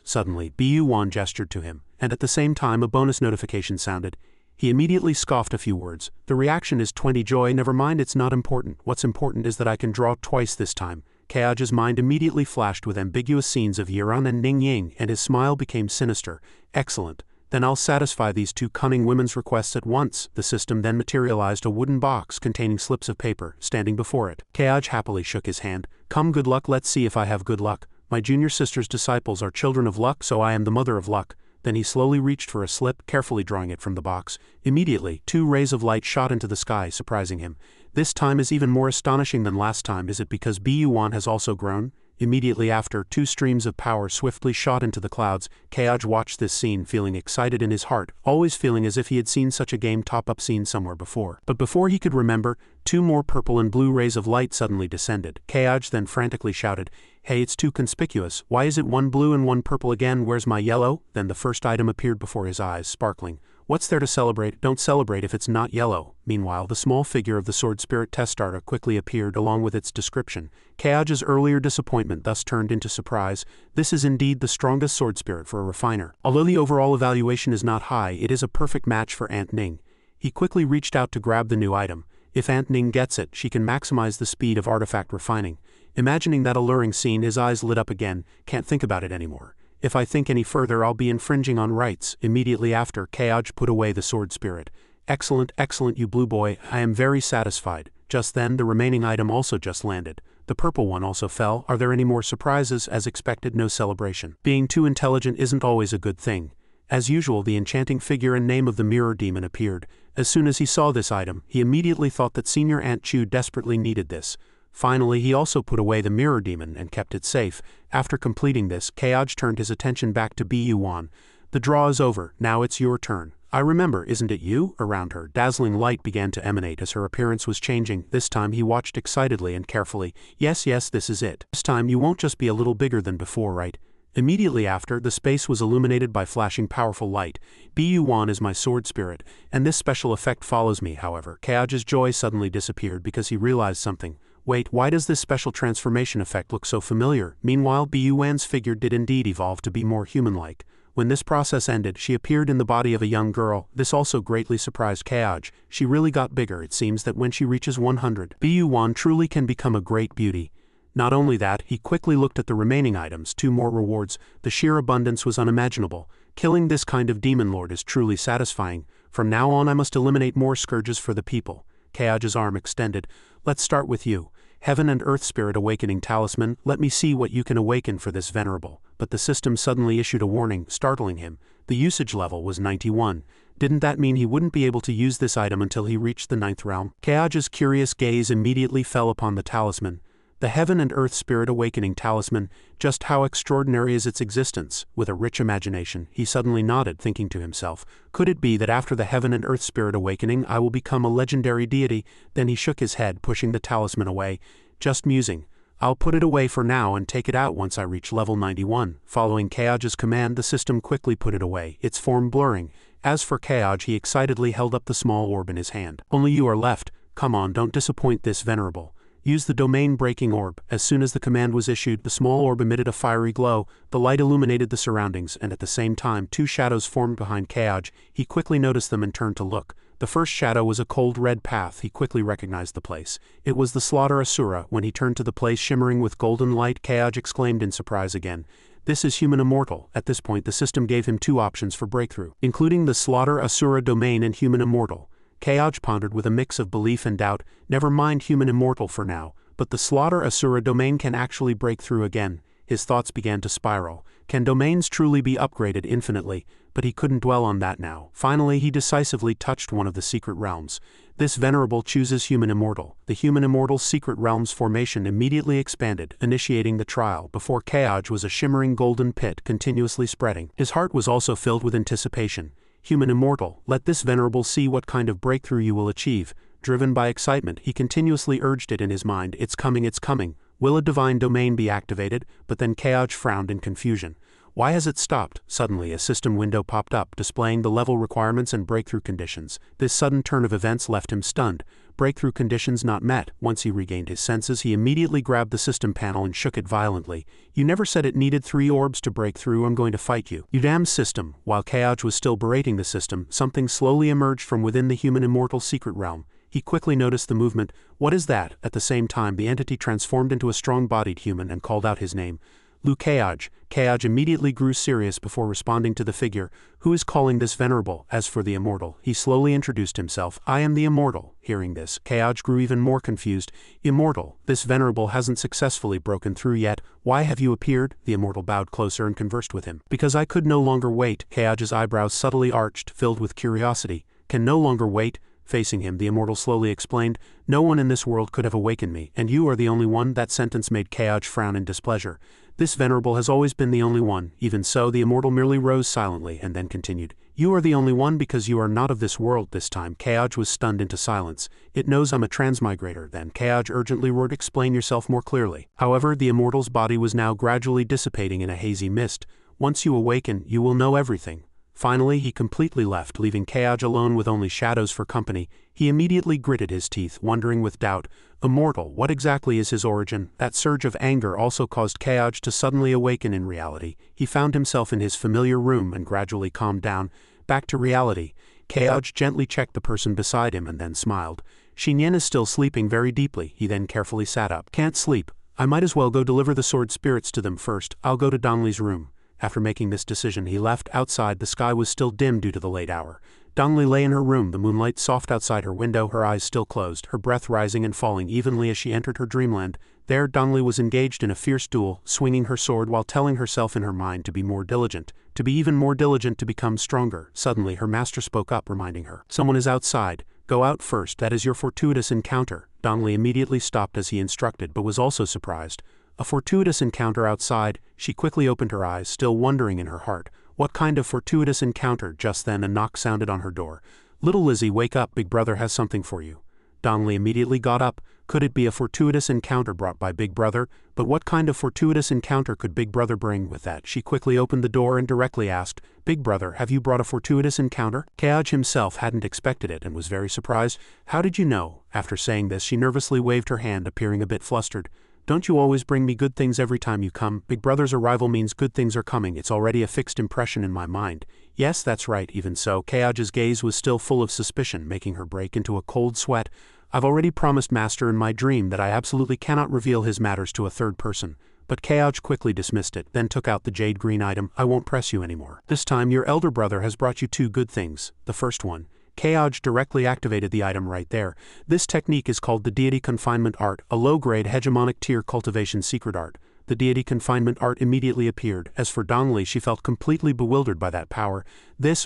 Suddenly, Bu Wan gestured to him, and at the same time a bonus notification sounded. He immediately scoffed a few words. The reaction is 20 joy. Never mind, it's not important. What's important is that I can draw twice this time. Kaoj's mind immediately flashed with ambiguous scenes of Yiran and Ning Ying, and his smile became sinister. Excellent. Then I'll satisfy these 2 cunning women's requests at once. The system then materialized a wooden box containing slips of paper, standing before it. Kaoj happily shook his hand. Come, good luck, let's see if I have good luck. My junior sister's disciples are children of luck, so I am the mother of luck. Then he slowly reached for a slip, carefully drawing it from the box. Immediately, 2 rays of light shot into the sky, surprising him. This time is even more astonishing than last time. Is it because Bu Wan has also grown? Immediately after, 2 streams of power swiftly shot into the clouds. Kaj watched this scene feeling excited in his heart, always feeling as if he had seen such a game top-up scene somewhere before. But before he could remember, 2 more purple and blue rays of light suddenly descended. Kaj then frantically shouted, "Hey, it's too conspicuous. Why is it 1 blue and 1 purple again? Where's my yellow?" Then the first item appeared before his eyes, sparkling. "What's there to celebrate? Don't celebrate if it's not yellow." Meanwhile, the small figure of the sword spirit Testarta quickly appeared along with its description. Kaj's earlier disappointment thus turned into surprise. This is indeed the strongest sword spirit for a refiner. Although the overall evaluation is not high, it is a perfect match for Aunt Ning. He quickly reached out to grab the new item. If Aunt Ning gets it, she can maximize the speed of artifact refining. Imagining that alluring scene, his eyes lit up again. Can't think about it anymore. If I think any further, I'll be infringing on rights. Immediately after, Kaj put away the sword spirit. "Excellent, excellent, you blue boy. I am very satisfied." Just then, the remaining item also just landed. The purple one also fell. Are there any more surprises? As expected, no celebration. Being too intelligent isn't always a good thing. As usual, the enchanting figure and name of the mirror demon appeared. As soon as he saw this item, he immediately thought that Senior Aunt Chu desperately needed this. Finally, he also put away the mirror demon and kept it safe. After completing this, Kaj turned his attention back to Bu-wan. "The draw is over. Now it's your turn." "I remember, isn't it you?" Around her, dazzling light began to emanate as her appearance was changing. This time he watched excitedly and carefully. Yes, this is it. This time you won't just be a little bigger than before, right?" Immediately after, the space was illuminated by flashing powerful light. Bu-wan is my sword spirit, and this special effect follows me. However, Kaj's joy suddenly disappeared because he realized something. Wait, why does this special transformation effect look so familiar? Meanwhile, Bu-wan's figure did indeed evolve to be more human-like. When this process ended, she appeared in the body of a young girl. This also greatly surprised Kaj. She really got bigger. It seems that when she reaches 100, Bu-wan truly can become a great beauty. Not only that, he quickly looked at the remaining items, 2 more rewards. The sheer abundance was unimaginable. Killing this kind of demon lord is truly satisfying. From now on I must eliminate more scourges for the people. Kaj's arm extended. "Let's start with you. Heaven and Earth Spirit Awakening Talisman, let me see what you can awaken for this venerable." But the system suddenly issued a warning, startling him. The usage level was 91. Didn't that mean he wouldn't be able to use this item until he reached the 9th realm? Kaj's curious gaze immediately fell upon the talisman. The Heaven and Earth Spirit Awakening Talisman, just how extraordinary is its existence? With a rich imagination, he suddenly nodded, thinking to himself, could it be that after the Heaven and Earth Spirit Awakening I will become a legendary deity? Then he shook his head, pushing the talisman away. Just musing. I'll put it away for now and take it out once I reach level 91. Following Kaj's command, the system quickly put it away, its form blurring. As for Kaj, he excitedly held up the small orb in his hand. "Only you are left. Come on, don't disappoint this venerable. Use the domain-breaking orb." As soon as the command was issued, the small orb emitted a fiery glow. The light illuminated the surroundings, and at the same time 2 shadows formed behind Kaj. He quickly noticed them and turned to look. The first shadow was a cold red path. He quickly recognized the place. It was the Slaughter Asura. When he turned to the place shimmering with golden light, Kaj exclaimed in surprise again. "This is human immortal." At this point, the system gave him 2 options for breakthrough, including the Slaughter Asura domain and human immortal. Kaj pondered with a mix of belief and doubt. Never mind human immortal for now, but the Slaughter Asura domain can actually break through again. His thoughts began to spiral. Can domains truly be upgraded infinitely? But he couldn't dwell on that now. Finally, he decisively touched one of the secret realms. This venerable chooses human immortal. The human immortal secret realm's formation immediately expanded, initiating the trial. Before Kaj was a shimmering golden pit continuously spreading. His heart was also filled with anticipation. Human immortal, let this venerable see what kind of breakthrough you will achieve. Driven by excitement, he continuously urged it in his mind. It's coming, it's coming. Will a divine domain be activated? But then Kaj frowned in confusion. Why has it stopped? Suddenly a system window popped up, displaying the level requirements and breakthrough conditions. This sudden turn of events left him stunned. Breakthrough conditions not met. Once he regained his senses, he immediately grabbed the system panel and shook it violently. "You never said it needed 3 orbs to break through. I'm going to fight you. You damn system." While Kaj was still berating the system, something slowly emerged from within the human immortal secret realm. He quickly noticed the movement. What is that? At the same time, the entity transformed into a strong-bodied human and called out his name. "Lu Kaj." Kaj immediately grew serious before responding to the figure. "Who is calling this venerable?" As for the immortal, he slowly introduced himself. "I am the immortal." Hearing this, Kaj grew even more confused. "Immortal, this venerable hasn't successfully broken through yet. Why have you appeared?" The immortal bowed closer and conversed with him. "Because I could no longer wait." Kaj's eyebrows subtly arched, filled with curiosity. "Can no longer wait?" Facing him, the immortal slowly explained, "No one in this world could have awakened me, and you are the only one." That sentence made Kaoj frown in displeasure. This venerable has always been the only one. Even so, the immortal merely rose silently and then continued, "You are the only one because you are not of this world." This time, Kaoj was stunned into silence. "It knows I'm a transmigrator." Then Kaoj urgently roared, "Explain yourself more clearly." However, the immortal's body was now gradually dissipating in a hazy mist. "Once you awaken, you will know everything." Finally, he completely left, leaving Kaoj alone with only shadows for company. He immediately gritted his teeth, wondering with doubt, "Immortal, what exactly is his origin?" That surge of anger also caused Kaoj to suddenly awaken in reality. He found himself in his familiar room and gradually calmed down. Back to reality. Kaoj gently checked the person beside him and then smiled. "Xinyan is still sleeping very deeply." He then carefully sat up. "Can't sleep. I might as well go deliver the sword spirits to them first. I'll go to Dongli's room." After making this decision, he left. Outside, the sky was still dim due to the late hour. Dongli lay in her room, the moonlight soft outside her window, her eyes still closed, her breath rising and falling evenly as she entered her dreamland. There, Dongli was engaged in a fierce duel, swinging her sword while telling herself in her mind to be more diligent, to be even more diligent, to become stronger. Suddenly, her master spoke up, reminding her, "Someone is outside. Go out first. That is your fortuitous encounter." Dongli immediately stopped as he instructed, but was also surprised. A fortuitous encounter outside? She quickly opened her eyes, still wondering in her heart. What kind of fortuitous encounter? Just then a knock sounded on her door. "Little Lizzie, wake up, Big Brother has something for you." Dongli immediately got up. Could it be a fortuitous encounter brought by Big Brother? But what kind of fortuitous encounter could Big Brother bring? With that, she quickly opened the door and directly asked, "Big Brother, have you brought a fortuitous encounter?" Kaoj himself hadn't expected it and was very surprised. "How did you know?" After saying this, she nervously waved her hand, appearing a bit flustered. "Don't you always bring me good things every time you come? Big Brother's arrival means good things are coming. It's already a fixed impression in my mind." "Yes, that's right." Even so, Kaoj's gaze was still full of suspicion, making her break into a cold sweat. "I've already promised Master in my dream that I absolutely cannot reveal his matters to a third person." But Kaoj quickly dismissed it, then took out the jade green item. "I won't press you anymore. This time your elder brother has brought you two good things. The first one." Kaoj directly activated the item right there. This technique is called the Deity Confinement Art, a low-grade hegemonic tier cultivation secret art. The Deity Confinement Art immediately appeared. As for Dongli, she felt completely bewildered by that power.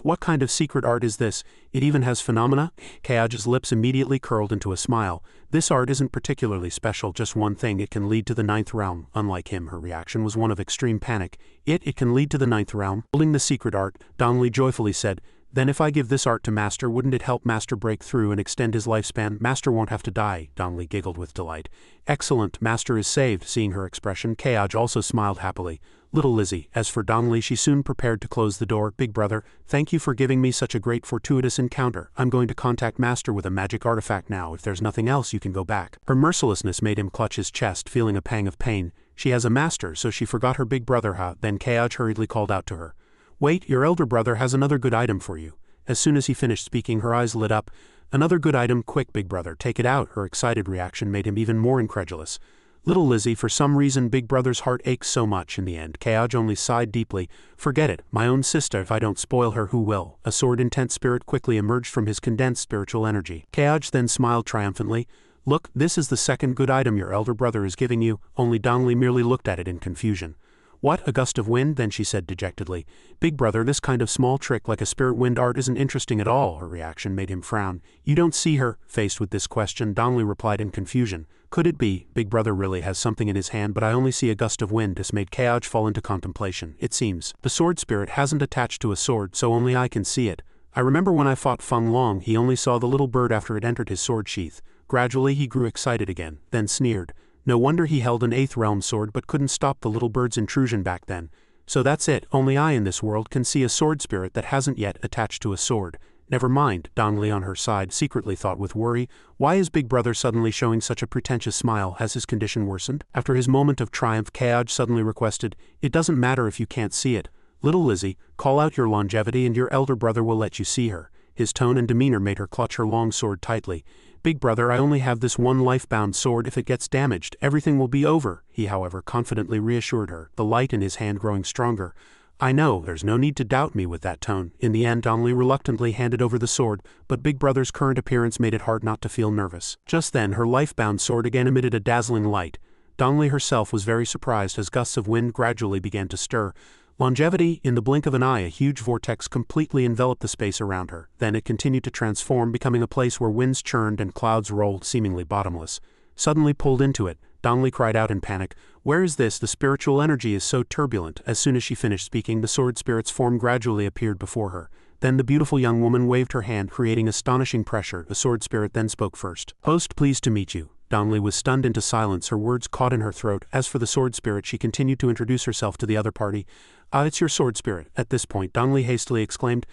What kind of secret art is this? It even has phenomena?" Kaoj's lips immediately curled into a smile. "This art isn't particularly special, just one thing: it can lead to the ninth realm." Unlike him, her reaction was one of extreme panic. It can lead to the ninth realm?" Holding the secret art, Dongli joyfully said, "Then if I give this art to Master, wouldn't it help Master break through and extend his lifespan? Master won't have to die." Dongli giggled with delight. "Excellent, Master is saved." Seeing her expression, Kaoj also smiled happily. "Little Lizzie." As for Dongli, she soon prepared to close the door. "Big Brother, thank you for giving me such a great fortuitous encounter. I'm going to contact Master with a magic artifact now. If there's nothing else, you can go back." Her mercilessness made him clutch his chest, feeling a pang of pain. She has a master, so she forgot her big brother, huh? Then Kaoj hurriedly called out to her, "Wait, your elder brother has another good item for you." As soon as he finished speaking, her eyes lit up. "Another good item? Quick, Big Brother, take it out." Her excited reaction made him even more incredulous. "Little Lizzie, for some reason Big Brother's heart aches so much." In the end, Kaoj only sighed deeply. "Forget it, my own sister. If I don't spoil her, who will?" A sword-intent spirit quickly emerged from his condensed spiritual energy. Kaoj then smiled triumphantly. "Look, this is the second good item your elder brother is giving you." Only Dongli merely looked at it in confusion. "What, a gust of wind?" Then she said dejectedly, "Big Brother, this kind of small trick like a spirit wind art isn't interesting at all." Her reaction made him frown. "You don't see her?" Faced with this question, Dongli replied in confusion. "Could it be Big Brother really has something in his hand, but I only see a gust of wind?" This made Kaoj fall into contemplation. "It seems the sword spirit hasn't attached to a sword, so only I can see it. I remember when I fought Feng Long, he only saw the little bird after it entered his sword sheath." Gradually he grew excited again, then sneered. No wonder he held an 8th realm sword but couldn't stop the little bird's intrusion back then. "So that's it, only I in this world can see a sword spirit that hasn't yet attached to a sword." "Never mind," Dongli on her side secretly thought with worry. "Why is Big Brother suddenly showing such a pretentious smile? Has his condition worsened?" After his moment of triumph, Kaoj suddenly requested, "It doesn't matter if you can't see it. Little Lizzie, call out your longevity and your elder brother will let you see her." His tone and demeanor made her clutch her long sword tightly. "Big Brother, I only have this one life-bound sword. If it gets damaged, everything will be over." He, however, confidently reassured her, the light in his hand growing stronger. "I know, there's no need to doubt me." With that tone, in the end, Dongli reluctantly handed over the sword, but Big Brother's current appearance made it hard not to feel nervous. Just then, her life-bound sword again emitted a dazzling light. Dongli herself was very surprised as gusts of wind gradually began to stir. Longevity, in the blink of an eye a huge vortex completely enveloped the space around her, then it continued to transform, becoming a place where winds churned and clouds rolled, seemingly bottomless. Suddenly pulled into it, Dongli cried out in panic, "Where is this? The spiritual energy is so turbulent." As soon as she finished speaking, the sword spirit's form gradually appeared before her. Then the beautiful young woman waved her hand, creating astonishing pressure. The sword spirit then spoke first. "Host, pleased to meet you." Dongli was stunned into silence, her words caught in her throat. As for the sword spirit, she continued to introduce herself to the other party. It's your sword spirit." At this point, Dongli hastily exclaimed,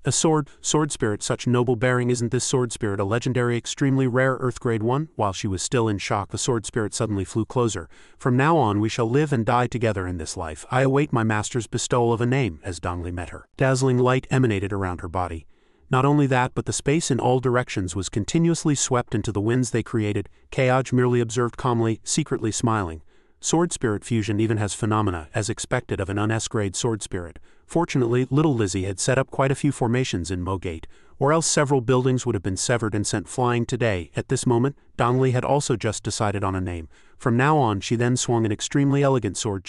"A sword spirit, such noble bearing. Isn't this sword spirit a legendary, extremely rare Earth-grade one?" While she was still in shock, the sword spirit suddenly flew closer. "From now on we shall live and die together in this life. I await my master's bestowal of a name." As Dongli met her, dazzling light emanated around her body. Not only that, but the space in all directions was continuously swept into the winds they created. Kaj merely observed calmly, secretly smiling. Sword spirit fusion even has phenomena, as expected of an un-S-grade sword spirit. Fortunately, little Lizzie had set up quite a few formations in Mogate, or else several buildings would have been severed and sent flying today. At this moment, Dongli had also just decided on a name. From now on, she then swung an extremely elegant sword.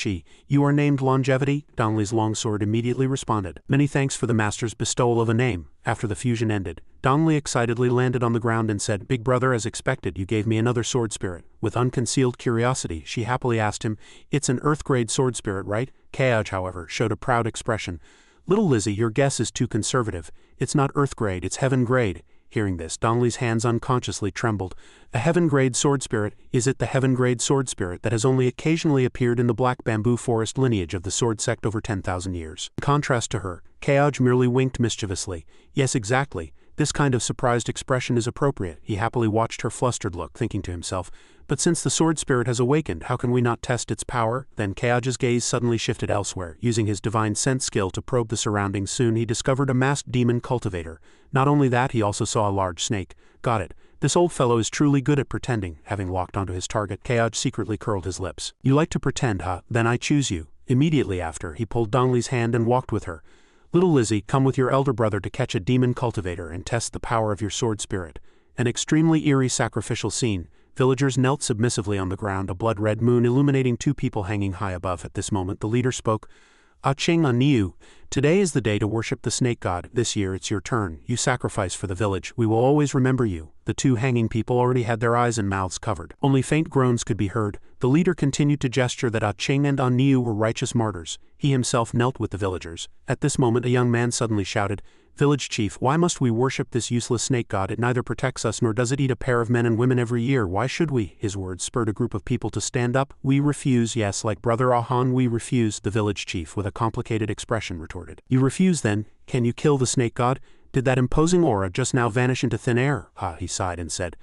"You are named Longevity?" Dongli's longsword immediately responded. "Many thanks for the master's bestowal of a name." After the fusion ended, Dongli excitedly landed on the ground and said, "Big brother, as expected, you gave me another sword spirit." With unconcealed curiosity, she happily asked him, "It's an Earth-grade sword spirit, right?" Kaj, however, showed a proud expression. "Little Lizzie, your guess is too conservative. It's not Earth-grade, it's Heaven-grade." Hearing this, Dongli's hands unconsciously trembled. "A Heaven-grade sword spirit? Is it the Heaven-grade sword spirit that has only occasionally appeared in the Black Bamboo Forest lineage of the Sword Sect over 10,000 years? In contrast to her, Kaj merely winked mischievously. "Yes, exactly. This kind of surprised expression is appropriate." He happily watched her flustered look, thinking to himself, "But since the sword spirit has awakened, how can we not test its power?" Then Kaj's gaze suddenly shifted elsewhere. Using his divine sense skill to probe the surroundings, soon he discovered a masked demon cultivator. Not only that, he also saw a large snake. "Got it. This old fellow is truly good at pretending." Having locked onto his target, Kaj secretly curled his lips. "You like to pretend, huh? Then I choose you." Immediately after, he pulled Dongli's hand and walked with her. "Little Lizzie, come with your elder brother to catch a demon cultivator and test the power of your sword spirit." An extremely eerie sacrificial scene. Villagers knelt submissively on the ground, a blood-red moon illuminating two people hanging high above. At this moment, the leader spoke. "Ching Niu, today is the day to worship the snake god. This year it's your turn. You sacrifice for the village. We will always remember you." The two hanging people already had their eyes and mouths covered. Only faint groans could be heard. The leader continued to gesture that Ching and Niu were righteous martyrs. He himself knelt with the villagers. At this moment, a young man suddenly shouted, "Village chief, why must we worship this useless snake god? It neither protects us nor does it eat a pair of men and women every year. Why should we?" His words spurred a group of people to stand up. "We refuse, yes, like Brother Ahan, we refuse," the village chief with a complicated expression retorted. "You refuse then? Can you kill the snake god? Did that imposing aura just now vanish into thin air?" He sighed and said,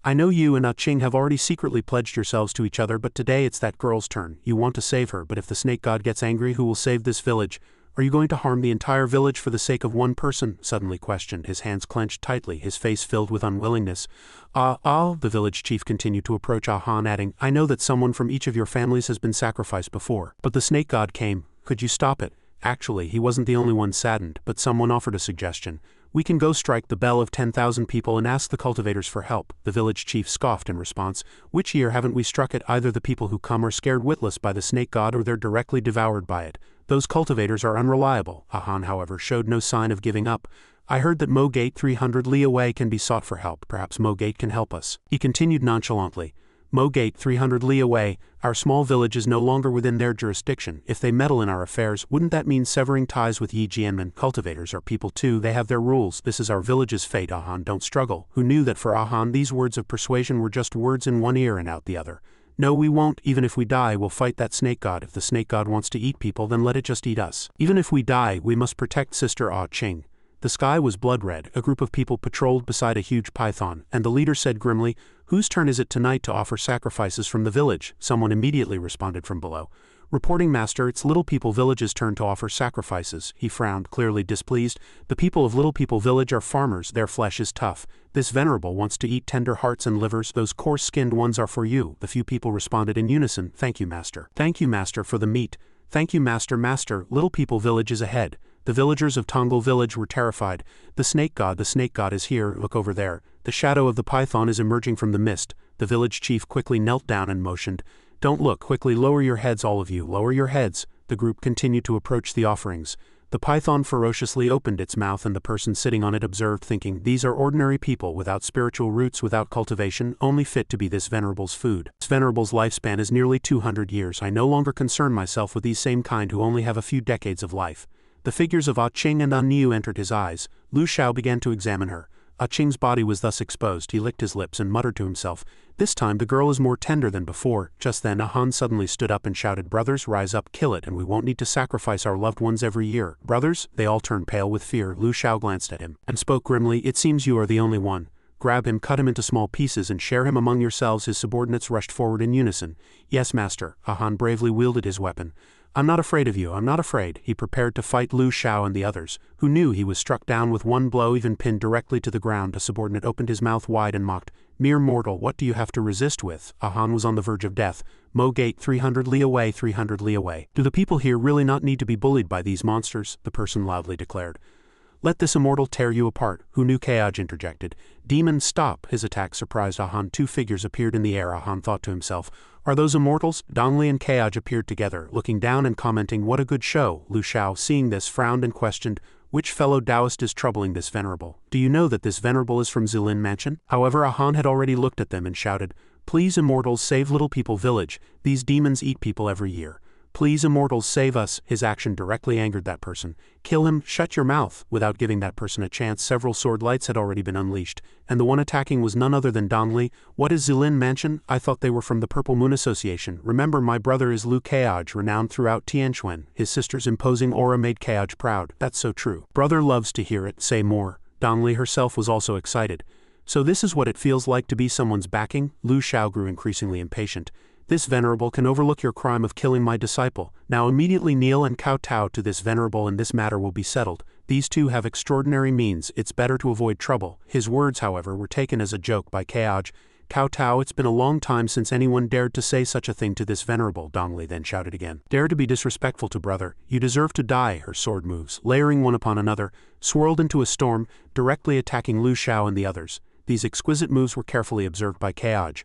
"I know you and Ching have already secretly pledged yourselves to each other, but today it's that girl's turn. You want to save her, but if the snake god gets angry, who will save this village? Are you going to harm the entire village for the sake of one person?" suddenly questioned, his hands clenched tightly, his face filled with unwillingness. The village chief continued to approach Ahan, adding, "I know that someone from each of your families has been sacrificed before, but the snake god came. Could you stop it?" Actually, he wasn't the only one saddened, but someone offered a suggestion. "We can go strike the bell of 10,000 people and ask the cultivators for help." The village chief scoffed in response. "Which year haven't we struck it? Either the people who come are scared witless by the snake god or they're directly devoured by it. Those cultivators are unreliable." Ahan, however, showed no sign of giving up. "I heard that Mogate 300 li away can be sought for help. Perhaps Mogate can help us." He continued nonchalantly. "Mogate 300 li away, our small village is no longer within their jurisdiction. If they meddle in our affairs, wouldn't that mean severing ties with Yi Jianmen? Cultivators are people too, they have their rules. This is our village's fate, Ahan, don't struggle." Who knew that for Ahan these words of persuasion were just words in one ear and out the other. "No, we won't. Even if we die, we'll fight that snake god. If the snake god wants to eat people, then let it just eat us. Even if we die, we must protect Sister Ching." The sky was blood-red. A group of people patrolled beside a huge python, and the leader said grimly, "Whose turn is it tonight to offer sacrifices from the village?" Someone immediately responded from below. "Reporting, Master, it's Little People Village's turn to offer sacrifices." He frowned, clearly displeased. "The people of Little People Village are farmers, their flesh is tough. This venerable wants to eat tender hearts and livers, those coarse-skinned ones are for you." The few people responded in unison, "Thank you, Master. Thank you, Master, for the meat. Thank you, Master, Master, Little People Village is ahead." The villagers of Tongle Village were terrified. The snake god is here, look over there. The shadow of the python is emerging from the mist." The village chief quickly knelt down and motioned. "Don't look, quickly lower your heads, all of you, lower your heads." the group continued to approach the offerings. The python ferociously opened its mouth and the person sitting on it observed, thinking, these are ordinary people without spiritual roots, without cultivation, only fit to be this venerable's food. This venerable's lifespan is nearly 200 years. I no longer concern myself with these same kind who only have a few decades of life. The figures of Ah Ching and Ah Niu entered his eyes. Lu Xiao began to examine her. Ah Ching's body was thus exposed. He licked his lips and muttered to himself, this time the girl is more tender than before. Just then Ah Han suddenly stood up and shouted, brothers, rise up, kill it, and we won't need to sacrifice our loved ones every year. Brothers? They all turned pale with fear. Lu Xiao glanced at him and spoke grimly, it seems you are the only one. Grab him, cut him into small pieces, and share him among yourselves. His subordinates rushed forward in unison. Yes, master. Ah Han bravely wielded his weapon. I'm not afraid of you, I'm not afraid. He prepared to fight Lu Xiao and the others, who knew he was struck down with one blow, even pinned directly to the ground. A subordinate opened his mouth wide and mocked, mere mortal, what do you have to resist with? Ah Han was on the verge of death. Mo Gate 300 li away, 300 li away. Do the people here really not need to be bullied by these monsters? The person loudly declared. Let this immortal tear you apart. Who knew? Keaj interjected. Demon, stop! His attack surprised Ah Han. Two figures appeared in the air. Ah Han thought to himself, are those immortals? Dongli and Keaj appeared together, looking down and commenting, what a good show. Lu Xiao, seeing this, frowned and questioned, which fellow Taoist is troubling this venerable? Do you know that this venerable is from Zilin Mansion? However, Ah Han had already looked at them and shouted, please immortals, save Little People Village. These demons eat people every year. Please immortals, save us. His action directly angered that person. Kill him, shut your mouth. Without giving that person a chance, several sword lights had already been unleashed, and the one attacking was none other than Dongli. What is Zilin Mansion? I thought they were from the Purple Moon Association. Remember, my brother is Lu Keaj, renowned throughout Tianquan. His sister's imposing aura made Keaj proud. That's so true. Brother loves to hear it. Say more. Dongli herself was also excited. So this is what it feels like to be someone's backing? Lu Xiao grew increasingly impatient. This venerable can overlook your crime of killing my disciple. Now immediately kneel and kowtow to this venerable and this matter will be settled. These two have extraordinary means, it's better to avoid trouble. His words, however, were taken as a joke by Keaj. Kowtow, it's been a long time since anyone dared to say such a thing to this venerable, Dongli then shouted again. Dare to be disrespectful to brother, you deserve to die. Her sword moves, layering one upon another, swirled into a storm, directly attacking Lu Xiao and the others. These exquisite moves were carefully observed by Keaj.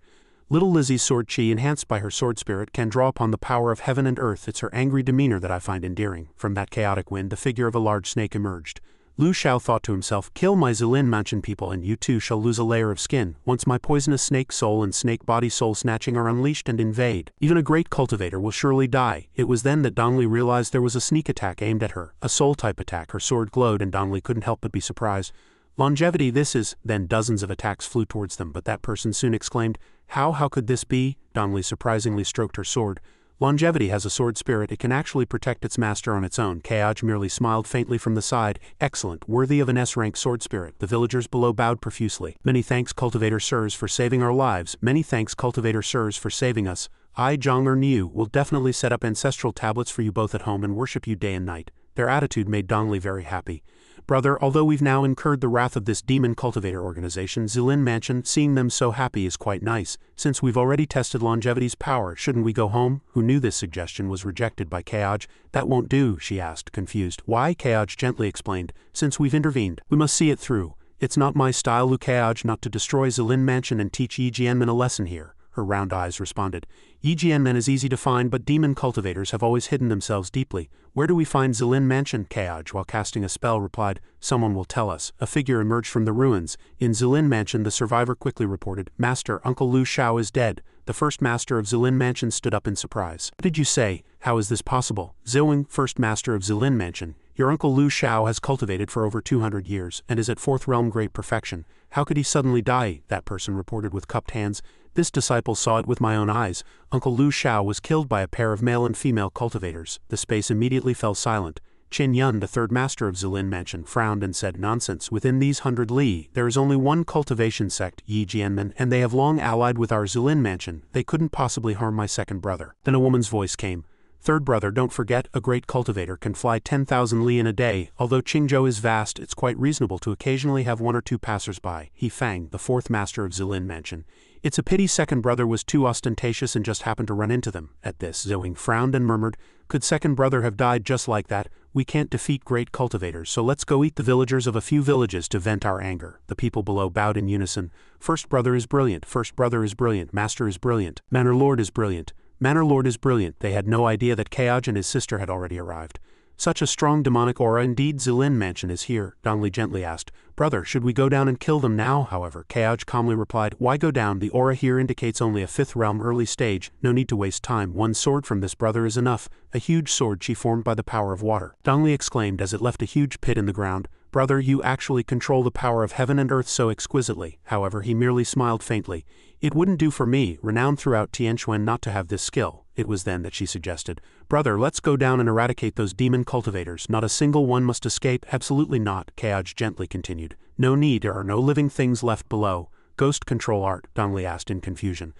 Little Lizzie's sword chi, enhanced by her sword spirit, can draw upon the power of heaven and earth. It's her angry demeanor that I find endearing. From that chaotic wind, the figure of a large snake emerged. Lu Xiao thought to himself, kill my Zilin Mansion people and you too shall lose a layer of skin, once my poisonous snake soul and snake body soul snatching are unleashed and invade. Even a great cultivator will surely die. It was then that Dongli realized there was a sneak attack aimed at her, a soul-type attack. Her sword glowed and Dongli couldn't help but be surprised. Longevity, this is. Then dozens of attacks flew towards them, but that person soon exclaimed, how could this be? Dongli surprisingly stroked her sword. Longevity has a sword spirit, it can actually protect its master on its own. Keaj merely smiled faintly from the side. Excellent, worthy of an S-rank sword spirit. The villagers below bowed profusely. Many thanks, Cultivator Sirs, for saving our lives. Many thanks, Cultivator Sirs, for saving us. I, Zhang or Niu, will definitely set up ancestral tablets for you both at home and worship you day and night. Their attitude made Dongli very happy. Brother, although we've now incurred the wrath of this demon cultivator organization, Zilin Mansion, seeing them so happy is quite nice. Since we've already tested Longevity's power, shouldn't we go home? Who knew this suggestion was rejected by Keaj? That won't do, she asked, confused. Why? Keaj gently explained. Since we've intervened, we must see it through. It's not my style, Lu Keaj, not to destroy Zilin Mansion and teach Yi Jianmen a lesson here. Her round eyes responded. Yi Jianmen is easy to find, but demon cultivators have always hidden themselves deeply. Where do we find Zilin Mansion? Keaj, while casting a spell, replied, someone will tell us. A figure emerged from the ruins. In Zilin Mansion, the survivor quickly reported, Master, Uncle Lu Xiao is dead. The first master of Zilin Mansion stood up in surprise. What did you say? How is this possible? Zilwing, first master of Zilin Mansion. Your uncle Lu Xiao has cultivated for over 200 years, and is at fourth realm great perfection. How could he suddenly die? That person reported with cupped hands. This disciple saw it with my own eyes. Uncle Lu Xiao was killed by a pair of male and female cultivators. The space immediately fell silent. Qin Yun, the third master of Zilin Mansion, frowned and said, nonsense, within these 100 li, there is only one cultivation sect, Yi Jianmen, and they have long allied with our Zilin Mansion. They couldn't possibly harm my second brother. Then a woman's voice came. Third brother, don't forget, a great cultivator can fly 10,000 li in a day. Although Qingzhou is vast, it's quite reasonable to occasionally have one or two passers-by. He Fang, the fourth master of Zilin Mansion. It's a pity second brother was too ostentatious and just happened to run into them. At this, Zhouing frowned and murmured, could second brother have died just like that? We can't defeat great cultivators, so let's go eat the villagers of a few villages to vent our anger. The people below bowed in unison. First brother is brilliant, first brother is brilliant, master is brilliant, manor lord is brilliant. Manor Lord is brilliant. They had no idea that Kaoj and his sister had already arrived. Such a strong demonic aura indeed. Zilin Mansion is here, Dongli gently asked. Brother, should we go down and kill them now? However, Kaoj calmly replied, why go down? The aura here indicates only a 5th realm early stage, no need to waste time. One sword from this brother is enough, a huge sword she formed by the power of water. Dongli exclaimed as it left a huge pit in the ground. Brother, you actually control the power of heaven and earth so exquisitely. However, he merely smiled faintly. It wouldn't do for me, renowned throughout Tianquan, not to have this skill. It was then that she suggested, brother, let's go down and eradicate those demon cultivators. Not a single one must escape. Absolutely not, Kaoj gently continued. No need, there are no living things left below. Ghost control art, Dongli asked in confusion.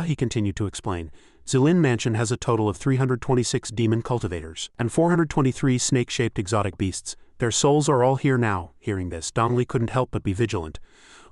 He continued to explain. Zilin Mansion has a total of 326 demon cultivators, and 423 snake-shaped exotic beasts. Their souls are all here now. Hearing this, Dongli couldn't help but be vigilant.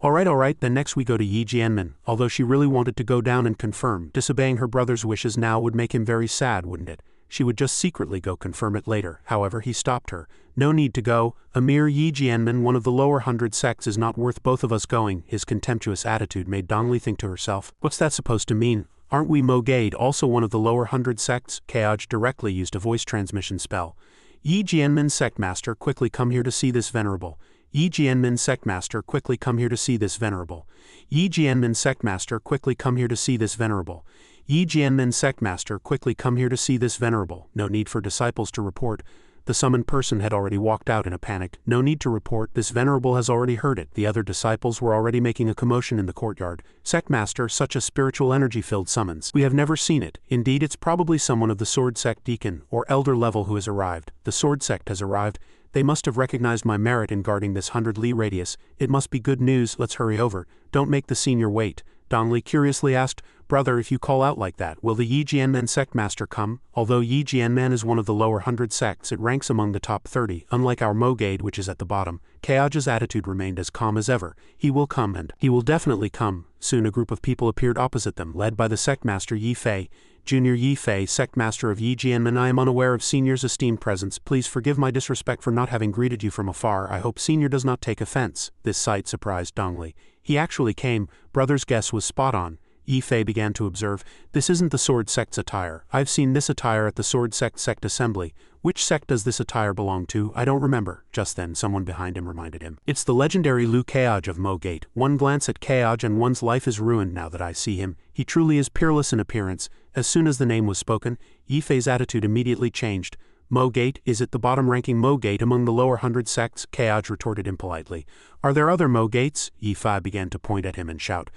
Alright, then next we go to Yi Jianmen. Although she really wanted to go down and confirm, disobeying her brother's wishes now would make him very sad, wouldn't it? She would just secretly go confirm it later. However, he stopped her. No need to go. A mere Yi Jianmen, one of the lower 100 sects, is not worth both of us going. His contemptuous attitude made Dongli think to herself, what's that supposed to mean? Aren't we Mogade also one of the lower 100 sects? Kaoj directly used a voice transmission spell. Yi Jianmen Sect Master, quickly come here to see this venerable. Yi Jianmen Sect Master, quickly come here to see this venerable. Yi Jianmen Sect Master, quickly come here to see this venerable. Yi Jianmen Sect Master, quickly come here to see this venerable. No need for disciples to report. The summoned person had already walked out in a panic. No need to report, this venerable has already heard it. The other disciples were already making a commotion in the courtyard. Sect Master, such a spiritual energy-filled summons. We have never seen it. Indeed, it's probably someone of the Sword Sect Deacon, or Elder level who has arrived. The Sword Sect has arrived. They must have recognized my merit in guarding this 100-li radius. It must be good news. Let's hurry over. Don't make the senior wait. Dongli curiously asked, brother, if you call out like that, will the Yi Jianmen Sect Master come? Although Yi Jianmen is one of the lower 100 sects, it ranks among the top 30, unlike our Mogade, which is at the bottom. Kaoj's attitude remained as calm as ever. He will come, and he will definitely come. Soon a group of people appeared opposite them, led by the Sect Master Yi Fei. Junior Yi Fei, Sect Master of Yi Jianmen, I am unaware of Senior's esteemed presence. Please forgive my disrespect for not having greeted you from afar. I hope Senior does not take offense. This sight surprised Dongli. He actually came. Brother's guess was spot on. Yi Fei began to observe, this isn't the Sword Sect's attire. I've seen this attire at the Sword Sect Assembly. Which sect does this attire belong to? I don't remember. Just then, someone behind him reminded him. It's the legendary Liu Kaoj of Mogate. One glance at Kaoj and one's life is ruined now that I see him. He truly is peerless in appearance. As soon as the name was spoken, Yi Fei's attitude immediately changed. Mogate, is it the bottom-ranking Mogate among the lower 100 sects? Kaoj retorted impolitely. Are there other Mogates? Yi Fei began to point at him and shout.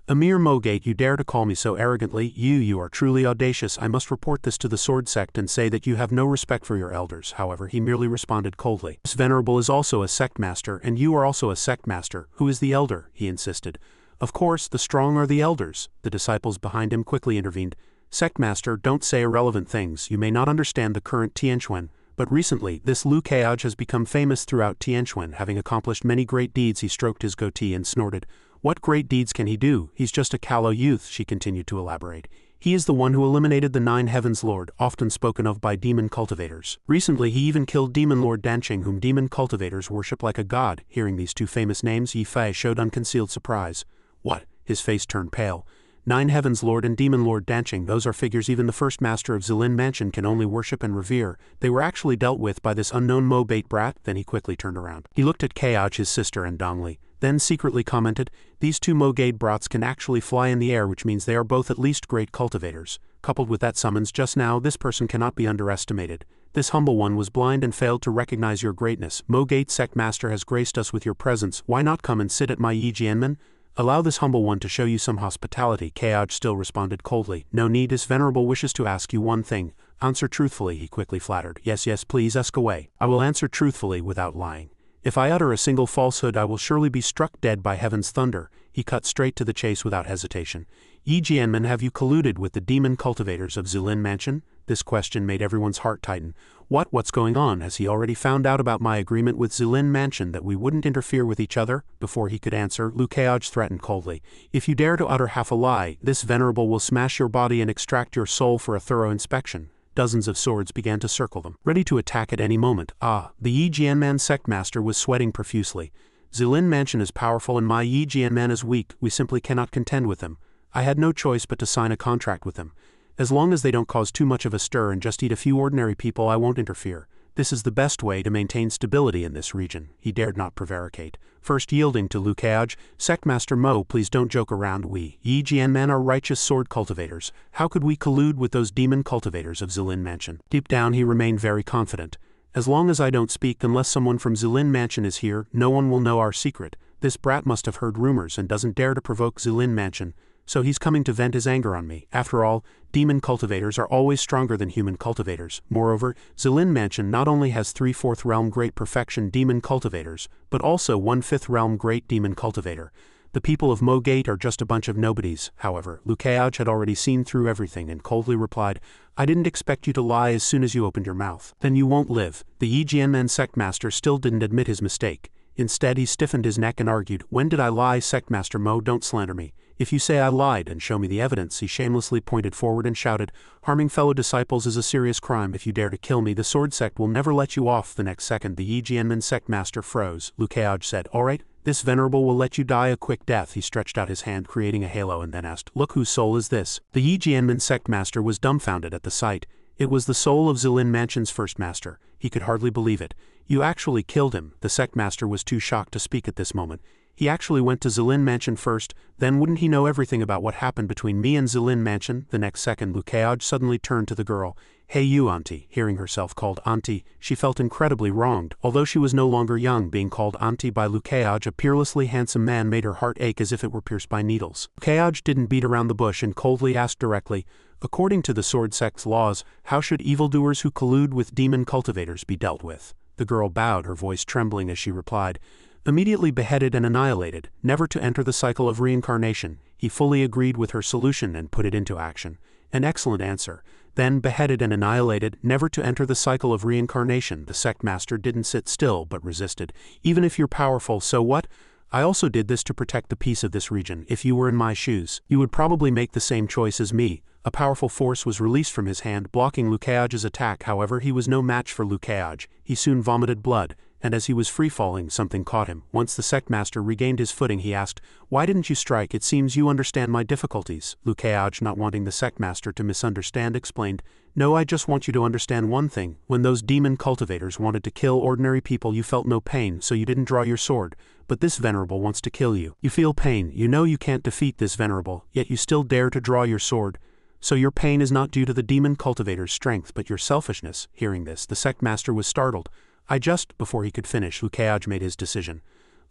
A mere Mogate, you dare to call me so arrogantly? You are truly audacious. I must report this to the Sword Sect and say that you have no respect for your elders. However, he merely responded coldly. This venerable is also a sect master, and you are also a sect master. Who is the elder? He insisted. Of course, the strong are the elders. The disciples behind him quickly intervened. Sect master, don't say irrelevant things. You may not understand the current Tianquan, but recently, this Liu Kaoj has become famous throughout Tianquan, having accomplished many great deeds. He stroked his goatee and snorted. What great deeds can he do? He's just a callow youth, she continued to elaborate. He is the one who eliminated the 9 Heavens Lord, often spoken of by demon cultivators. Recently he even killed Demon Lord Danqing, whom demon cultivators worship like a god. Hearing these two famous names, Yi Fei showed unconcealed surprise. What? His face turned pale. 9 Heavens Lord and Demon Lord Danqing, those are figures even the first master of Zilin Mansion can only worship and revere. They were actually dealt with by this unknown Mo-bait brat. Then he quickly turned around. He looked at Kaoj, his sister, and Dongli, then secretly commented, these two Mogade brats can actually fly in the air, which means they are both at least great cultivators. Coupled with that summons just now, this person cannot be underestimated. This humble one was blind and failed to recognize your greatness. Mogate Sect Master has graced us with your presence. Why not come and sit at my Yi Jianmen? Allow this humble one to show you some hospitality. Kaoj still responded coldly. No need, his venerable wishes to ask you one thing. Answer truthfully, he quickly flattered. Yes, please ask away. I will answer truthfully without lying. If I utter a single falsehood, I will surely be struck dead by heaven's thunder. He cut straight to the chase without hesitation. Yi Jianmen, have you colluded with the demon cultivators of Zilin Mansion? This question made everyone's heart tighten. What's going on? Has he already found out about my agreement with Zilin Mansion that we wouldn't interfere with each other? Before he could answer, Liu Kaoj threatened coldly. If you dare to utter half a lie, this venerable will smash your body and extract your soul for a thorough inspection. Dozens of swords began to circle them, ready to attack at any moment. The Yi Jianmen Sect Master was sweating profusely. Zilin Mansion is powerful and my Yi Jianmen is weak. We simply cannot contend with them. I had no choice but to sign a contract with them. As long as they don't cause too much of a stir and just eat a few ordinary people, I won't interfere. This is the best way to maintain stability in this region. He dared not prevaricate. First yielding to Liu Keaj, Sectmaster Mo, please don't joke around. We, Yi Jianmen, are righteous sword cultivators. How could we collude with those demon cultivators of Zilin Mansion? Deep down he remained very confident. As long as I don't speak, unless someone from Zilin Mansion is here, no one will know our secret. This brat must have heard rumors and doesn't dare to provoke Zilin Mansion. So he's coming to vent his anger on me. After all, demon cultivators are always stronger than human cultivators. Moreover, Zilin Mansion not only has 3/4 realm great perfection demon cultivators, but also 1/5 realm great demon cultivator. The people of Mo Gate are just a bunch of nobodies. However, Liu Keaj had already seen through everything and coldly replied, I didn't expect you to lie as soon as you opened your mouth. Then you won't live. The Yi Jianmen Sectmaster still didn't admit his mistake. Instead, he stiffened his neck and argued, When did I lie? Sectmaster Mo, don't slander me. If you say I lied and show me the evidence. He shamelessly pointed forward and shouted, Harming fellow disciples is a serious crime. If you dare to kill me, the sword sect will never let you off. The next second, the Yi Jianmen Sectmaster froze. Liu Keaj said, All right, this venerable will let you die a quick death. He stretched out his hand, creating a halo, and then asked, Look, whose soul is this? The Yi Jianmen Sectmaster was dumbfounded at the sight. It was the soul of Zilin Mansion's first master. He could hardly believe it. You actually killed him. The Sectmaster was too shocked to speak at this moment. He actually went to Zilin Mansion first, then wouldn't he know everything about what happened between me and Zilin Mansion? The next second, Liu Keaj suddenly turned to the girl. Hey you, auntie. Hearing herself called auntie, she felt incredibly wronged. Although she was no longer young, being called auntie by Liu Keaj, a peerlessly handsome man, made her heart ache as if it were pierced by needles. Liu Keaj didn't beat around the bush and coldly asked directly, According to the sword sect's laws, how should evildoers who collude with demon cultivators be dealt with? The girl bowed, her voice trembling as she replied, Immediately beheaded and annihilated, never to enter the cycle of reincarnation. He fully agreed with her solution and put it into action. An excellent answer. Then beheaded and annihilated, never to enter the cycle of reincarnation. The Sectmaster didn't sit still but resisted. Even if you're powerful, so what? I also did this to protect the peace of this region. If you were in my shoes, you would probably make the same choice as me. A powerful force was released from his hand, blocking Liu Keaj's attack. However, he was no match for Liu Keaj. He soon vomited blood, and as he was free-falling, something caught him. Once the Sectmaster regained his footing, he asked, Why didn't you strike? It seems you understand my difficulties. Liu Keaj, not wanting the Sectmaster to misunderstand, explained, No, I just want you to understand one thing. When those demon cultivators wanted to kill ordinary people, you felt no pain, so you didn't draw your sword. But this venerable wants to kill you. You feel pain. You know you can't defeat this venerable, yet you still dare to draw your sword. So your pain is not due to the demon cultivator's strength, but your selfishness. Hearing this, the Sectmaster was startled. Before he could finish, Liu Keaj made his decision.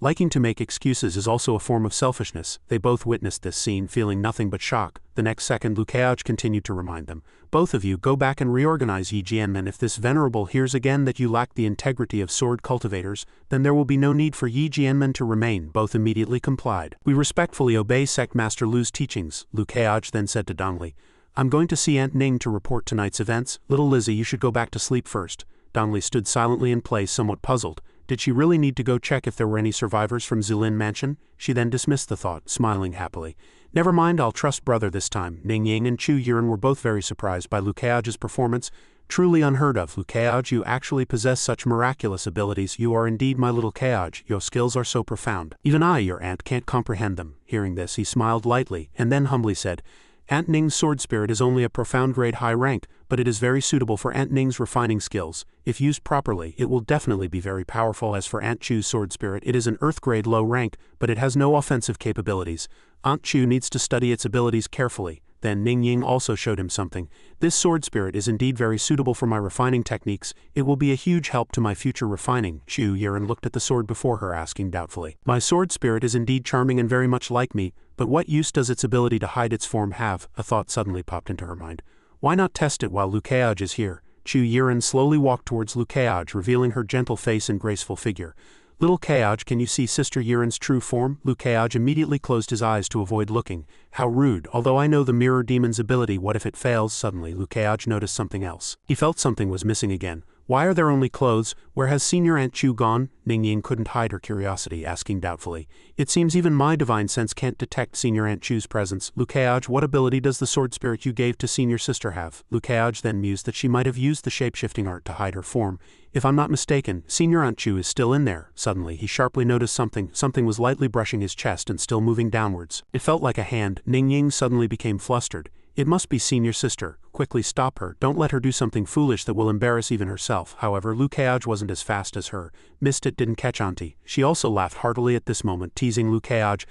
Liking to make excuses is also a form of selfishness. They both witnessed this scene, feeling nothing but shock. The next second, Liu Keaj continued to remind them. Both of you, go back and reorganize Yi Jianmen. If this venerable hears again that you lack the integrity of sword cultivators, then there will be no need for Yi Jianmen to remain. Both immediately complied. We respectfully obey Sectmaster Liu's teachings, Liu Keaj then said to Dongli. I'm going to see Aunt Ning to report tonight's events. Little Lizzie, you should go back to sleep first. Dongli stood silently in place, somewhat puzzled. Did she really need to go check if there were any survivors from Zilin Mansion? She then dismissed the thought, smiling happily. Never mind, I'll trust brother this time. Ning Ying and Chu Yiren were both very surprised by Liu Keaj's performance. Truly unheard of. Liu Keaj, you actually possess such miraculous abilities. You are indeed my little Keaj. Your skills are so profound. Even I, your aunt, can't comprehend them. Hearing this, he smiled lightly, and then humbly said, Aunt Ning's sword spirit is only a profound grade high rank, but it is very suitable for Aunt Ning's refining skills. If used properly, it will definitely be very powerful. As for Aunt Chu's sword spirit, it is an earth grade low rank, but it has no offensive capabilities. Aunt Chu needs to study its abilities carefully. Then Ning Ying also showed him something. This sword spirit is indeed very suitable for my refining techniques. It will be a huge help to my future refining. Chu Yiren looked at the sword before her, asking doubtfully. My sword spirit is indeed charming and very much like me, but what use does its ability to hide its form have? A thought suddenly popped into her mind. Why not test it while Liu Keaj is here? Chu Yiren slowly walked towards Liu Keaj, revealing her gentle face and graceful figure. Little Keaj, can you see Sister Yiren's true form? Liu Keaj immediately closed his eyes to avoid looking. How rude. Although I know the mirror demon's ability, what if it fails? Suddenly, Liu Keaj noticed something else. He felt something was missing again. Why are there only clothes? Where has Senior Aunt Chu gone? Ning Ying couldn't hide her curiosity, asking doubtfully. It seems even my divine sense can't detect Senior Aunt Chu's presence. Liu Keaj, what ability does the sword spirit you gave to Senior Sister have? Liu Keaj then mused that she might have used the shape-shifting art to hide her form. If I'm not mistaken, Senior Aunt Chu is still in there. Suddenly, he sharply noticed something. Something was lightly brushing his chest and still moving downwards. It felt like a hand. Ning Ying suddenly became flustered. It must be senior sister. Quickly stop her. Don't let her do something foolish that will embarrass even herself. However, Liu Keaj wasn't as fast as her. Missed it, didn't catch auntie. She also laughed heartily at this moment, teasing Liu Keaj.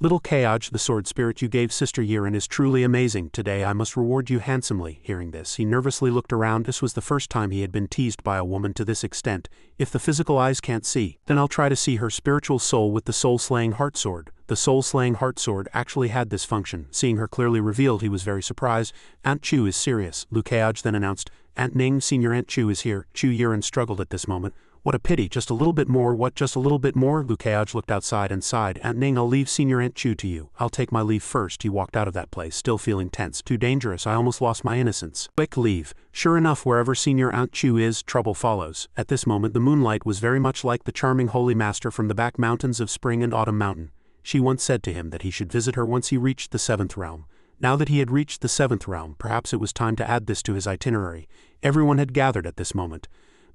Little Keaj, the sword spirit you gave Sister Yiren is truly amazing. Today I must reward you handsomely. Hearing this, he nervously looked around. This was the first time he had been teased by a woman to this extent. If the physical eyes can't see, then I'll try to see her spiritual soul with the soul-slaying heart sword. The soul-slaying heart sword actually had this function. Seeing her clearly revealed, he was very surprised. Aunt Chu is serious. Liu Keaj then announced, Aunt Ning, Senior Aunt Chu is here. Chu Yiren struggled at this moment. What a pity, just a little bit more. What, just a little bit more? Liu Keaj looked outside and sighed. Aunt Ning, I'll leave Senior Aunt Chu to you. I'll take my leave first. He walked out of that place, still feeling tense. Too dangerous, I almost lost my innocence. Quick, leave. Sure enough, wherever Senior Aunt Chu is, trouble follows. At this moment, the moonlight was very much like the charming holy master from the back mountains of Spring and Autumn Mountain. She once said to him that he should visit her once he reached the 7th realm. Now that he had reached the 7th realm, perhaps it was time to add this to his itinerary. Everyone had gathered at this moment.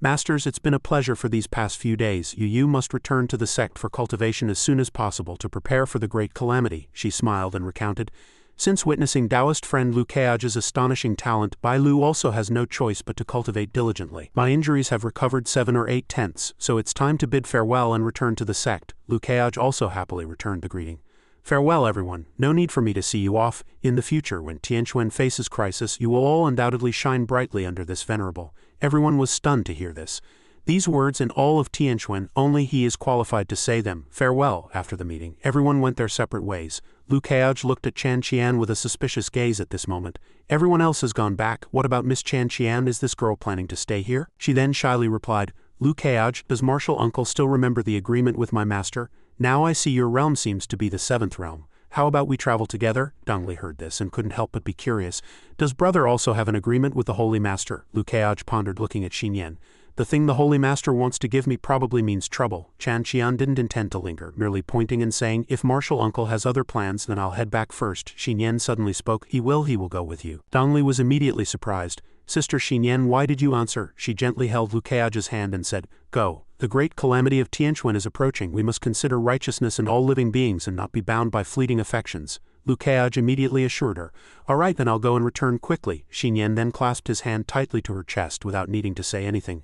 Masters, it's been a pleasure for these past few days. You must return to the sect for cultivation as soon as possible to prepare for the great calamity, she smiled and recounted. Since witnessing Taoist friend Liu Keaj's astonishing talent, Bai Lu also has no choice but to cultivate diligently. My injuries have recovered 7 or 8 tenths, so it's time to bid farewell and return to the sect. Liu Keaj also happily returned the greeting. Farewell everyone, no need for me to see you off. In the future, when Tianquan faces crisis, you will all undoubtedly shine brightly under this venerable. Everyone was stunned to hear this. These words in all of Tianquan, only he is qualified to say them. Farewell. After the meeting, everyone went their separate ways. Liu Keaj looked at Chan Qian with a suspicious gaze at this moment. Everyone else has gone back. What about Miss Chan Qian? Is this girl planning to stay here? She then shyly replied, Liu Keaj, does martial uncle still remember the agreement with my master? Now I see your realm seems to be the 7th realm. How about we travel together? Dong Li heard this and couldn't help but be curious. Does brother also have an agreement with the Holy Master? Liu Keaj pondered, looking at Xin Yan. The thing the Holy Master wants to give me probably means trouble. Chan Qian didn't intend to linger, merely pointing and saying, if martial uncle has other plans, then I'll head back first. Xin Yan suddenly spoke, he will go with you. Dong Li was immediately surprised. Sister Xin Yan, why did you answer? She gently held Liu Keaj's hand and said, go. The great calamity of Tianquan is approaching. We must consider righteousness in all living beings and not be bound by fleeting affections. Liu Keaj immediately assured her. All right, then I'll go and return quickly. Xin Yan then clasped his hand tightly to her chest without needing to say anything.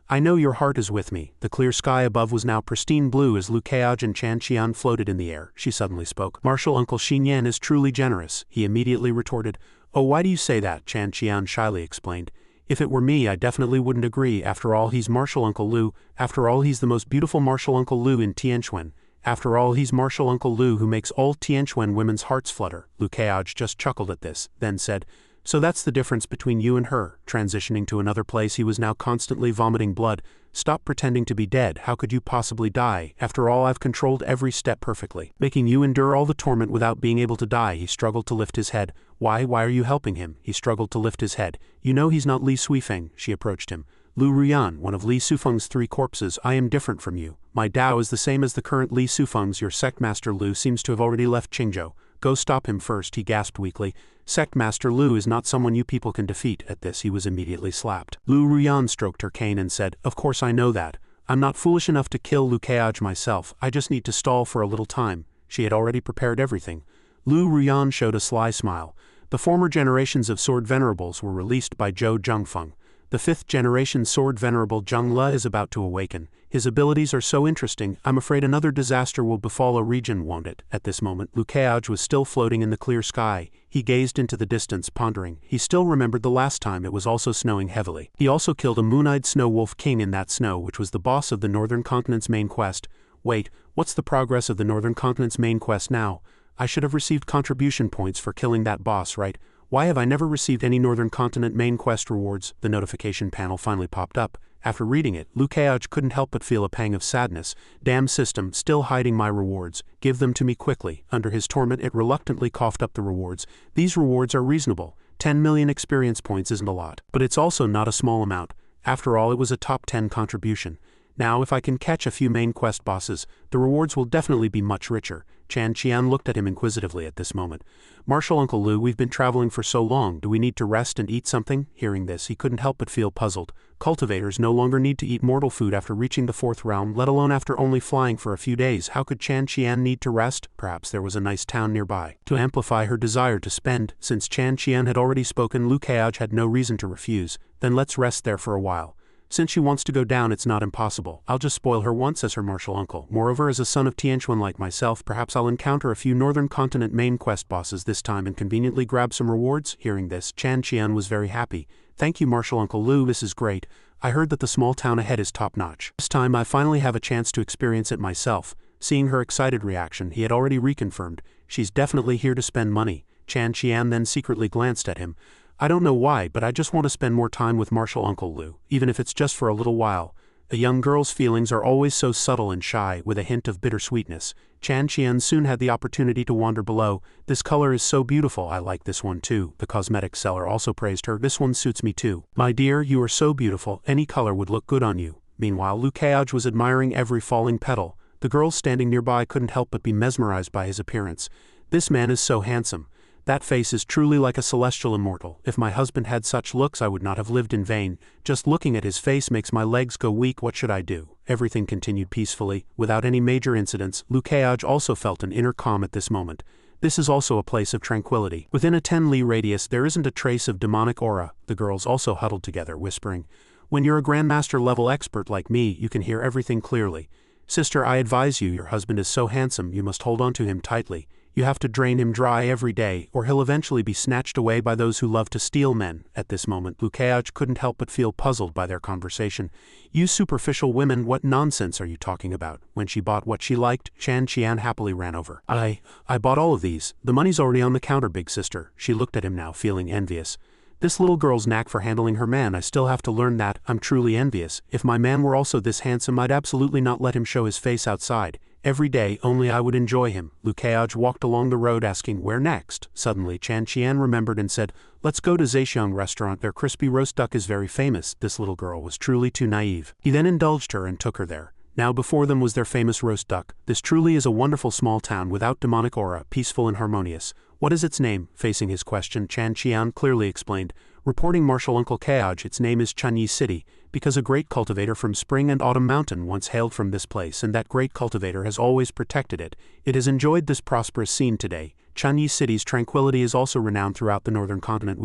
I know your heart is with me. The clear sky above was now pristine blue as Liu Keaj and Chan Qian floated in the air. She suddenly spoke. Martial Uncle Xin Yan is truly generous. He immediately retorted. Oh, why do you say that? Chan Qian shyly explained. If it were me, I definitely wouldn't agree. After all, he's Martial Uncle Liu. After all, he's the most beautiful Martial Uncle Liu in Tianquan. After all, he's Martial Uncle Liu who makes all Tianquan women's hearts flutter. Liu Keaj just chuckled at this, then said, so that's the difference between you and her. Transitioning to another place, he was now constantly vomiting blood. Stop pretending to be dead. How could you possibly die? After all, I've controlled every step perfectly, making you endure all the torment without being able to die. He struggled to lift his head. Why are you helping him? He struggled to lift his head. You know he's not Li Suifeng. She approached him. Lu Ruyan, one of Li Sufeng's 3 corpses, I am different from you. My Dao is the same as the current Li Sufeng's. Your sect master Lu seems to have already left Qingzhou. Go stop him first, he gasped weakly. Sect Master Lu is not someone you people can defeat. At this he was immediately slapped. Lu Ruyan stroked her cane and said, of course I know that. I'm not foolish enough to kill Liu Keaj myself. I just need to stall for a little time. She had already prepared everything. Lu Ruyan showed a sly smile. The former generations of sword venerables were released by Zhou Zhengfeng. The 5th generation sword venerable Zheng Le is about to awaken. His abilities are so interesting, I'm afraid another disaster will befall a region, won't it? At this moment, Liu Keaj was still floating in the clear sky. He gazed into the distance, pondering. He still remembered the last time it was also snowing heavily. He also killed a moon-eyed snow wolf king in that snow, which was the boss of the Northern Continent's main quest. Wait, what's the progress of the Northern Continent's main quest now? I should have received contribution points for killing that boss, right? Why have I never received any Northern Continent main quest rewards? The notification panel finally popped up. After reading it, Liu Keaj couldn't help but feel a pang of sadness. Damn system, still hiding my rewards. Give them to me quickly. Under his torment, it reluctantly coughed up the rewards. These rewards are reasonable. 10 million experience points isn't a lot. But it's also not a small amount. After all, it was a top 10 contribution. Now, if I can catch a few main quest bosses, the rewards will definitely be much richer. Chan Qian looked at him inquisitively at this moment. Martial Uncle Lu, we've been traveling for so long, do we need to rest and eat something? Hearing this, he couldn't help but feel puzzled. Cultivators no longer need to eat mortal food after reaching the 4th realm, let alone after only flying for a few days. How could Chan Qian need to rest? Perhaps there was a nice town nearby. To amplify her desire to spend, since Chan Qian had already spoken, Lu Keaj had no reason to refuse. Then let's rest there for a while. Since she wants to go down, it's not impossible. I'll just spoil her once as her martial uncle. Moreover, as a son of Tianquan like myself, perhaps I'll encounter a few Northern Continent main quest bosses this time and conveniently grab some rewards. Hearing this, Chan Qian was very happy. Thank you, Martial Uncle Lu, this is great. I heard that the small town ahead is top-notch. This time I finally have a chance to experience it myself. Seeing her excited reaction, he had already reconfirmed. She's definitely here to spend money. Chan Qian then secretly glanced at him. I don't know why, but I just want to spend more time with Martial Uncle Lu, even if it's just for a little while. A young girl's feelings are always so subtle and shy, with a hint of bittersweetness. Chan Qian soon had the opportunity to wander below. This color is so beautiful, I like this one too. The cosmetics seller also praised her. This one suits me too. My dear, you are so beautiful, any color would look good on you. Meanwhile, Lu Keaj was admiring every falling petal. The girls standing nearby couldn't help but be mesmerized by his appearance. This man is so handsome. That face is truly like a celestial immortal. If my husband had such looks, I would not have lived in vain. Just looking at his face makes my legs go weak. What should I do? Everything continued peacefully, without any major incidents. Lu Keaj also felt an inner calm at this moment. This is also a place of tranquility. Within a 10-li radius, there isn't a trace of demonic aura. The girls also huddled together, whispering. When you're a Grandmaster level expert like me, you can hear everything clearly. Sister, I advise you, your husband is so handsome, you must hold on to him tightly. You have to drain him dry every day, or he'll eventually be snatched away by those who love to steal men. At this moment, Lu Keaj couldn't help but feel puzzled by their conversation. You superficial women, what nonsense are you talking about? When she bought what she liked, Chan Qian happily ran over. I bought all of these. The money's already on the counter, big sister. She looked at him now, feeling envious. This little girl's knack for handling her man, I still have to learn that. I'm truly envious. If my man were also this handsome, I'd absolutely not let him show his face outside. Every day, only I would enjoy him. Lu Keaj walked along the road asking, where next? Suddenly, Chan Qian remembered and said, let's go to Zhexiang restaurant, their crispy roast duck is very famous. This little girl was truly too naive. He then indulged her and took her there. Now before them was their famous roast duck. This truly is a wonderful small town without demonic aura, peaceful and harmonious. What is its name? Facing his question, Chan Qian clearly explained. Reporting Martial Uncle Keaj, its name is Chanyi City, because a great cultivator from Spring and Autumn Mountain once hailed from this place, and that great cultivator has always protected it. It has enjoyed this prosperous scene today. Chanyi City's tranquility is also renowned throughout the northern continent.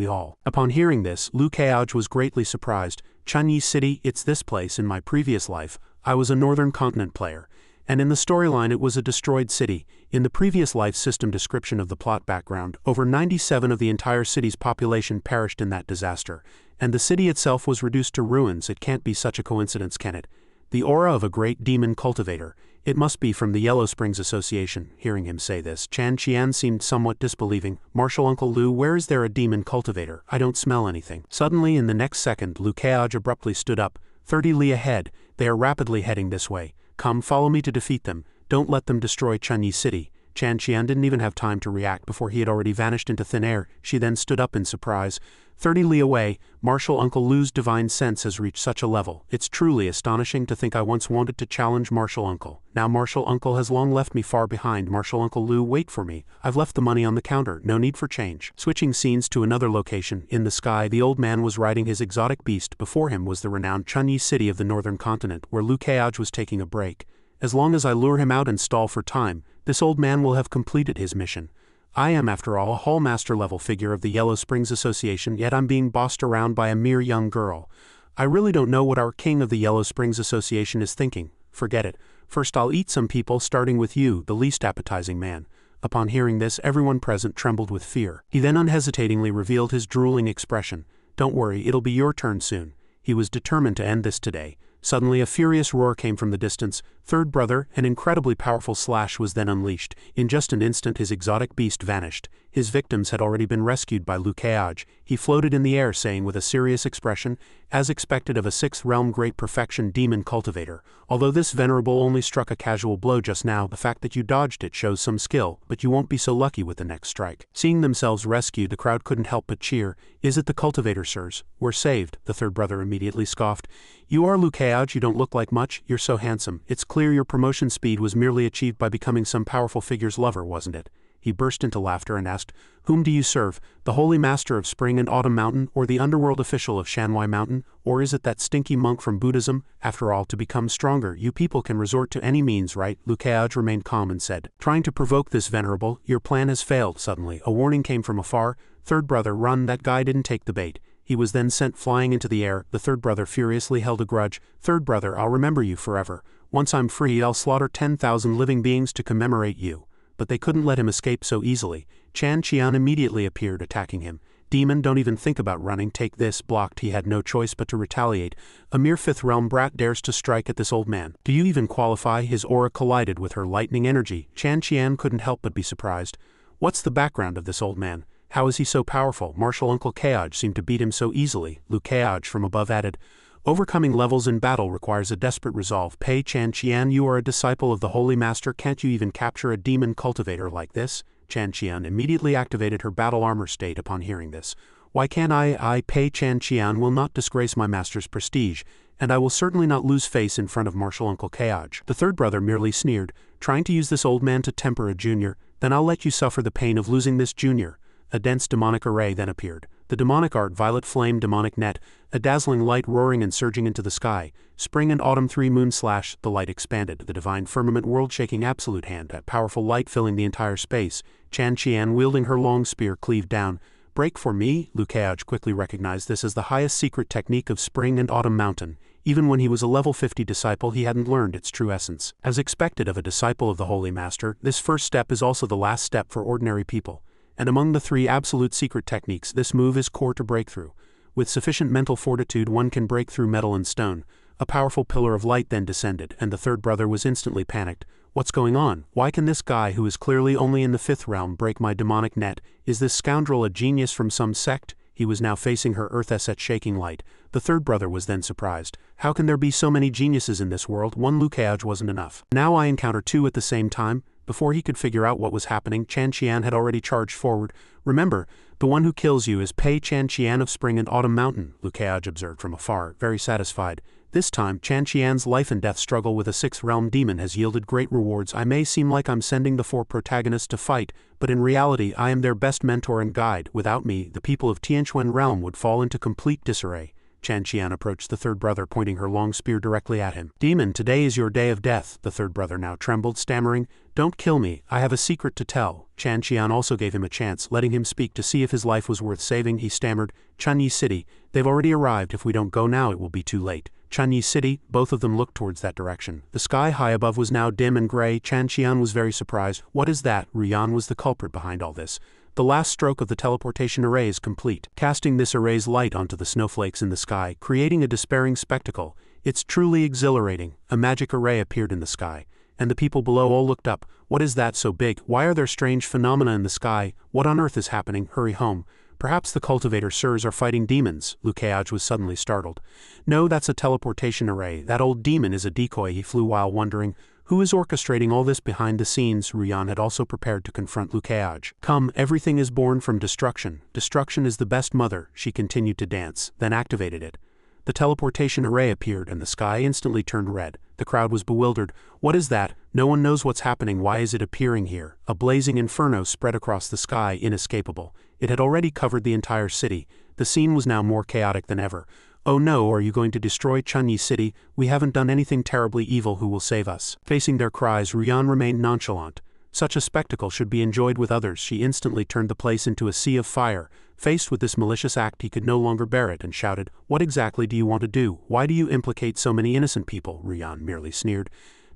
Upon hearing this, Lu Keaj was greatly surprised. Chanyi City, it's this place. In my previous life, I was a northern continent player. And in the storyline it was a destroyed city. In the previous life system description of the plot background, over 97 of the entire city's population perished in that disaster, and the city itself was reduced to ruins. It can't be such a coincidence, can it? The aura of a great demon cultivator. It must be from the Yellow Springs Association. Hearing him say this, Chan Qian seemed somewhat disbelieving. Martial Uncle Lu, where is there a demon cultivator? I don't smell anything. Suddenly, in the next second, Lu Keaj abruptly stood up. 30 li ahead. They are rapidly heading this way. Come, follow me to defeat them. Don't let them destroy Chanyi City. Chan Qian didn't even have time to react before he had already vanished into thin air. She then stood up in surprise. 30 li away, Martial Uncle Lu's divine sense has reached such a level. It's truly astonishing to think I once wanted to challenge Martial Uncle. Now Martial Uncle has long left me far behind. Martial Uncle Lu, wait for me. I've left the money on the counter, no need for change. Switching scenes to another location, in the sky the old man was riding his exotic beast. Before him was the renowned Chanyi City of the northern continent, where Lu Keaj was taking a break. As long as I lure him out and stall for time, this old man will have completed his mission. I am, after all, a hallmaster level figure of the Yellow Springs Association, yet I'm being bossed around by a mere young girl. I really don't know what our king of the Yellow Springs Association is thinking. Forget it. First I'll eat some people, starting with you, the least appetizing man. Upon hearing this, everyone present trembled with fear. He then unhesitatingly revealed his drooling expression. Don't worry, it'll be your turn soon. He was determined to end this today. Suddenly a furious roar came from the distance. Third brother, an incredibly powerful slash was then unleashed. In just an instant his exotic beast vanished. His victims had already been rescued by Liu Keaj. He floated in the air saying with a serious expression, as expected of a sixth realm great perfection demon cultivator, although this venerable only struck a casual blow just now, the fact that you dodged it shows some skill, but you won't be so lucky with the next strike. Seeing themselves rescued, the crowd couldn't help but cheer. Is it the cultivator, sirs? We're saved, the third brother immediately scoffed. You are Liu Keaj, you don't look like much, you're so handsome. It's clear your promotion speed was merely achieved by becoming some powerful figure's lover, wasn't it? He burst into laughter and asked, Whom do you serve, the holy master of Spring and Autumn Mountain, or the underworld official of Shanwai Mountain, or is it that stinky monk from Buddhism? After all, to become stronger, you people can resort to any means, right? Liu Keaj remained calm and said, trying to provoke this venerable, your plan has failed. Suddenly, a warning came from afar. Third brother, run, that guy didn't take the bait. He was then sent flying into the air. The third brother furiously held a grudge. Third brother, I'll remember you forever. Once I'm free, I'll slaughter 10,000 living beings to commemorate you. But they couldn't let him escape so easily. Chan Qian immediately appeared, attacking him. Demon, don't even think about running, take this. Blocked. He had no choice but to retaliate. A mere fifth realm brat dares to strike at this old man. Do you even qualify? His aura collided with her lightning energy. Chan Qian couldn't help but be surprised. What's the background of this old man? How is he so powerful? Martial Uncle Keaj seemed to beat him so easily. Liu Keaj from above added, Overcoming levels in battle requires a desperate resolve. Pei Chan Qian, you are a disciple of the Holy Master. Can't you even capture a demon cultivator like this? Chan Qian immediately activated her battle armor state upon hearing this. Why can't I, Pei Chan Qian, will not disgrace my master's prestige, and I will certainly not lose face in front of Martial Uncle Keaj. The third brother merely sneered, trying to use this old man to temper a junior. Then I'll let you suffer the pain of losing this junior. A dense demonic array then appeared. The demonic art, violet flame, demonic net, a dazzling light roaring and surging into the sky. Spring and autumn 3 moon slash, the light expanded, the divine firmament world-shaking absolute hand, that powerful light filling the entire space. Chan Qian wielding her long spear cleaved down. Break for me? Liu Keaj quickly recognized this as the highest secret technique of Spring and Autumn Mountain. Even when he was a level 50 disciple, he hadn't learned its true essence. As expected of a disciple of the Holy Master, this first step is also the last step for ordinary people. And among the 3 absolute secret techniques, this move is core to breakthrough. With sufficient mental fortitude, one can break through metal and stone. A powerful pillar of light then descended, and the third brother was instantly panicked. What's going on? Why can this guy, who is clearly only in the 5th realm, break my demonic net? Is this scoundrel a genius from some sect? He was now facing her earth-set shaking light. The third brother was then surprised. How can there be so many geniuses in this world? One Liu Keaj wasn't enough. Now I encounter 2 at the same time? Before he could figure out what was happening, Chan Qian had already charged forward. Remember, the one who kills you is Pei Chan Qian of Spring and Autumn Mountain, Liu Keaj observed from afar, very satisfied. This time, Chan Qian's life and death struggle with a 6th realm demon has yielded great rewards. I may seem like I'm sending the 4 protagonists to fight, but in reality I am their best mentor and guide. Without me, the people of Tianquan realm would fall into complete disarray. Chan Qian approached the third brother, pointing her long spear directly at him. Demon, today is your day of death. The third brother now trembled, stammering, Don't kill me, I have a secret to tell. Chan Qian also gave him a chance, letting him speak to see if his life was worth saving. He stammered, Chanyi City, they've already arrived. If we don't go now, it will be too late. Chanyi City, both of them looked towards that direction. The sky high above was now dim and gray. Chan Qian was very surprised. What is that? Ruyan was the culprit behind all this. The last stroke of the teleportation array is complete, casting this array's light onto the snowflakes in the sky, creating a despairing spectacle. It's truly exhilarating. A magic array appeared in the sky, and the people below all looked up. What is that so big? Why are there strange phenomena in the sky? What on earth is happening? Hurry home. Perhaps the cultivator sirs are fighting demons. Liu Keaj was suddenly startled. No, that's a teleportation array. That old demon is a decoy. He flew while wondering, who is orchestrating all this behind the scenes? Ruyan had also prepared to confront Liu Keaj. Come, everything is born from destruction. Destruction is the best mother. She continued to dance, then activated it. The teleportation array appeared and the sky instantly turned red. The crowd was bewildered. What is that? No one knows what's happening. Why is it appearing here? A blazing inferno spread across the sky, inescapable. It had already covered the entire city. The scene was now more chaotic than ever. Oh no, are you going to destroy Chanyi City? We haven't done anything terribly evil. Who will save us? Facing their cries, Ruyan remained nonchalant. Such a spectacle should be enjoyed with others. She instantly turned the place into a sea of fire. Faced with this malicious act, he could no longer bear it and shouted, What exactly do you want to do? Why do you implicate so many innocent people? Ruyan merely sneered.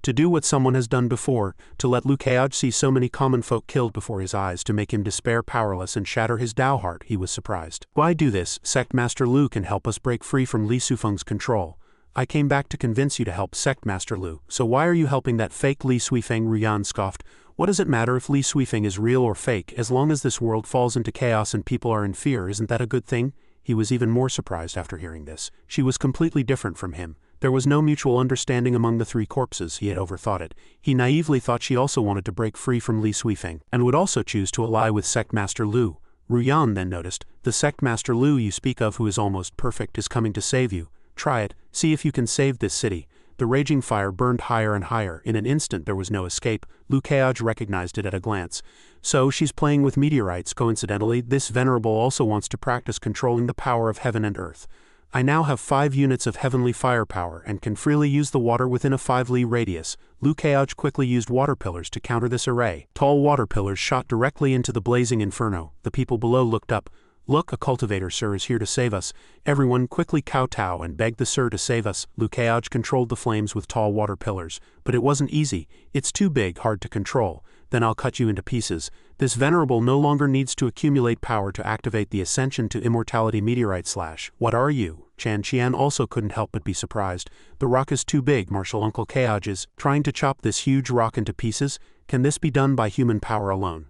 To do what someone has done before, to let Liu Keaj see so many common folk killed before his eyes, to make him despair powerless and shatter his Dao heart. He was surprised. Why do this? Sect Master Liu can help us break free from Li Sufeng's control. I came back to convince you to help Sect Master Lu, so why are you helping that fake Li Suifeng? Ruyan scoffed. What does it matter if Li Suifeng is real or fake, as long as this world falls into chaos and people are in fear? Isn't that a good thing? He was even more surprised after hearing this. She was completely different from him. There was no mutual understanding among the three corpses. He had overthought it. He naively thought she also wanted to break free from Li Suifeng, and would also choose to ally with Sect Master Lu. Ruyan then noticed, the Sect Master Lu you speak of, who is almost perfect, is coming to save you. Try it, see if you can save this city. The raging fire burned higher and higher. In an instant there was no escape. Liu Keoj recognized it at a glance. So she's playing with meteorites. Coincidentally, this venerable also wants to practice controlling the power of heaven and earth. I now have 5 units of heavenly firepower and can freely use the water within a 5-li radius. Liu Keoj quickly used water pillars to counter this array. Tall water pillars shot directly into the blazing inferno. The people below looked up. Look, a cultivator, sir, is here to save us. Everyone quickly kowtow and beg the sir to save us. Liu Keoj controlled the flames with tall water pillars, but it wasn't easy. It's too big, hard to control. Then I'll cut you into pieces. This venerable no longer needs to accumulate power to activate the Ascension to Immortality meteorite slash. What are you? Chan Qian also couldn't help but be surprised. The rock is too big. Martial Uncle Keoj is trying to chop this huge rock into pieces. Can this be done by human power alone?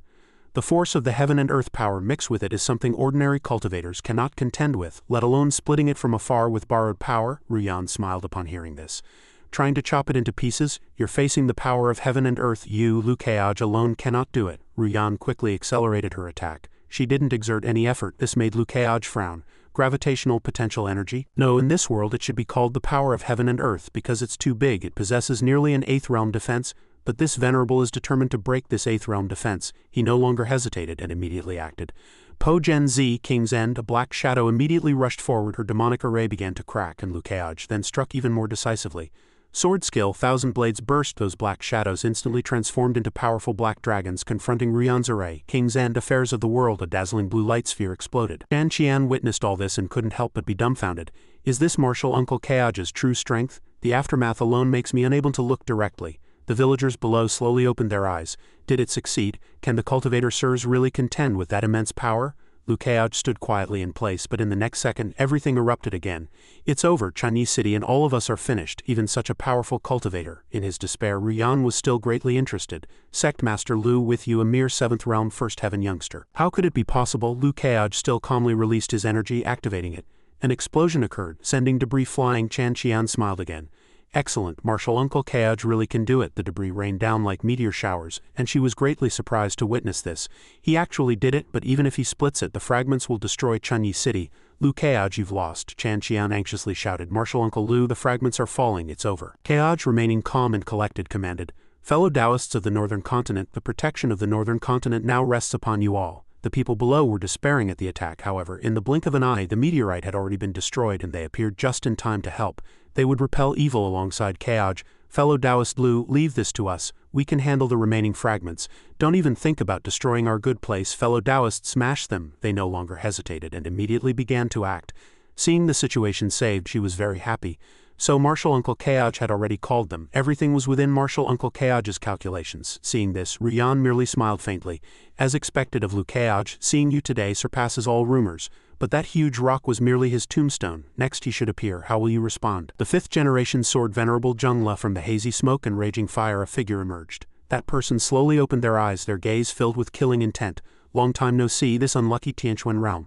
The force of the heaven and earth power mixed with it is something ordinary cultivators cannot contend with, let alone splitting it from afar with borrowed power. Ruyan smiled upon hearing this. Trying to chop it into pieces? You're facing the power of heaven and earth. You, Liu Keoj, alone cannot do it. Ruyan quickly accelerated her attack. She didn't exert any effort. This made Liu Keoj frown. Gravitational potential energy? No, in this world it should be called the power of heaven and earth because it's too big. It possesses nearly an 8th realm defense. But this venerable is determined to break this 8th realm defense. He no longer hesitated and immediately acted. Po Gen Z, King's End, a black shadow immediately rushed forward. Her demonic array began to crack, and Liu Keoj then struck even more decisively. Sword skill, 1,000 blades burst. Those black shadows instantly transformed into powerful black dragons confronting Ruyan's array. King's End, affairs of the world, a dazzling blue light sphere exploded. Chan Qian witnessed all this and couldn't help but be dumbfounded. Is this Martial Uncle Keoj's true strength? The aftermath alone makes me unable to look directly. The villagers below slowly opened their eyes. Did it succeed? Can the cultivator sirs really contend with that immense power? Liu Keoj stood quietly in place, but in the next second everything erupted again. It's over, Chinese city, and all of us are finished, even such a powerful cultivator. In his despair, Ruyan was still greatly interested. Sect Master Lu with you, a mere 7th realm first heaven youngster. How could it be possible? Liu Keoj still calmly released his energy, activating it. An explosion occurred, sending debris flying. Chan Qian smiled again. Excellent, Martial Uncle Keoj really can do it. The debris rained down like meteor showers, and she was greatly surprised to witness this. He actually did it, but even if he splits it, the fragments will destroy Chinese city. Liu Keoj, you've lost, Chan Qian anxiously shouted. Martial Uncle Liu, the fragments are falling, it's over. Keoj, remaining calm and collected, commanded. Fellow Taoists of the Northern Continent, the protection of the Northern Continent now rests upon you all. The people below were despairing at the attack. However, in the blink of an eye, the meteorite had already been destroyed and they appeared just in time to help. They would repel evil alongside Keoj. Fellow Taoist Lu, leave this to us. We can handle the remaining fragments. Don't even think about destroying our good place. Fellow Taoists, smash them. They no longer hesitated and immediately began to act. Seeing the situation saved, she was very happy. So Martial Uncle Keoj had already called them. Everything was within Martial Uncle Keoj's calculations. Seeing this, Ruyan merely smiled faintly. As expected of Liu Keoj, seeing you today surpasses all rumors. But that huge rock was merely his tombstone. Next he should appear. How will you respond? The 5th generation sword venerable Zhengla. From the hazy smoke and raging fire a figure emerged. That person slowly opened their eyes, their gaze filled with killing intent. Long time no see, this unlucky Tianquan realm.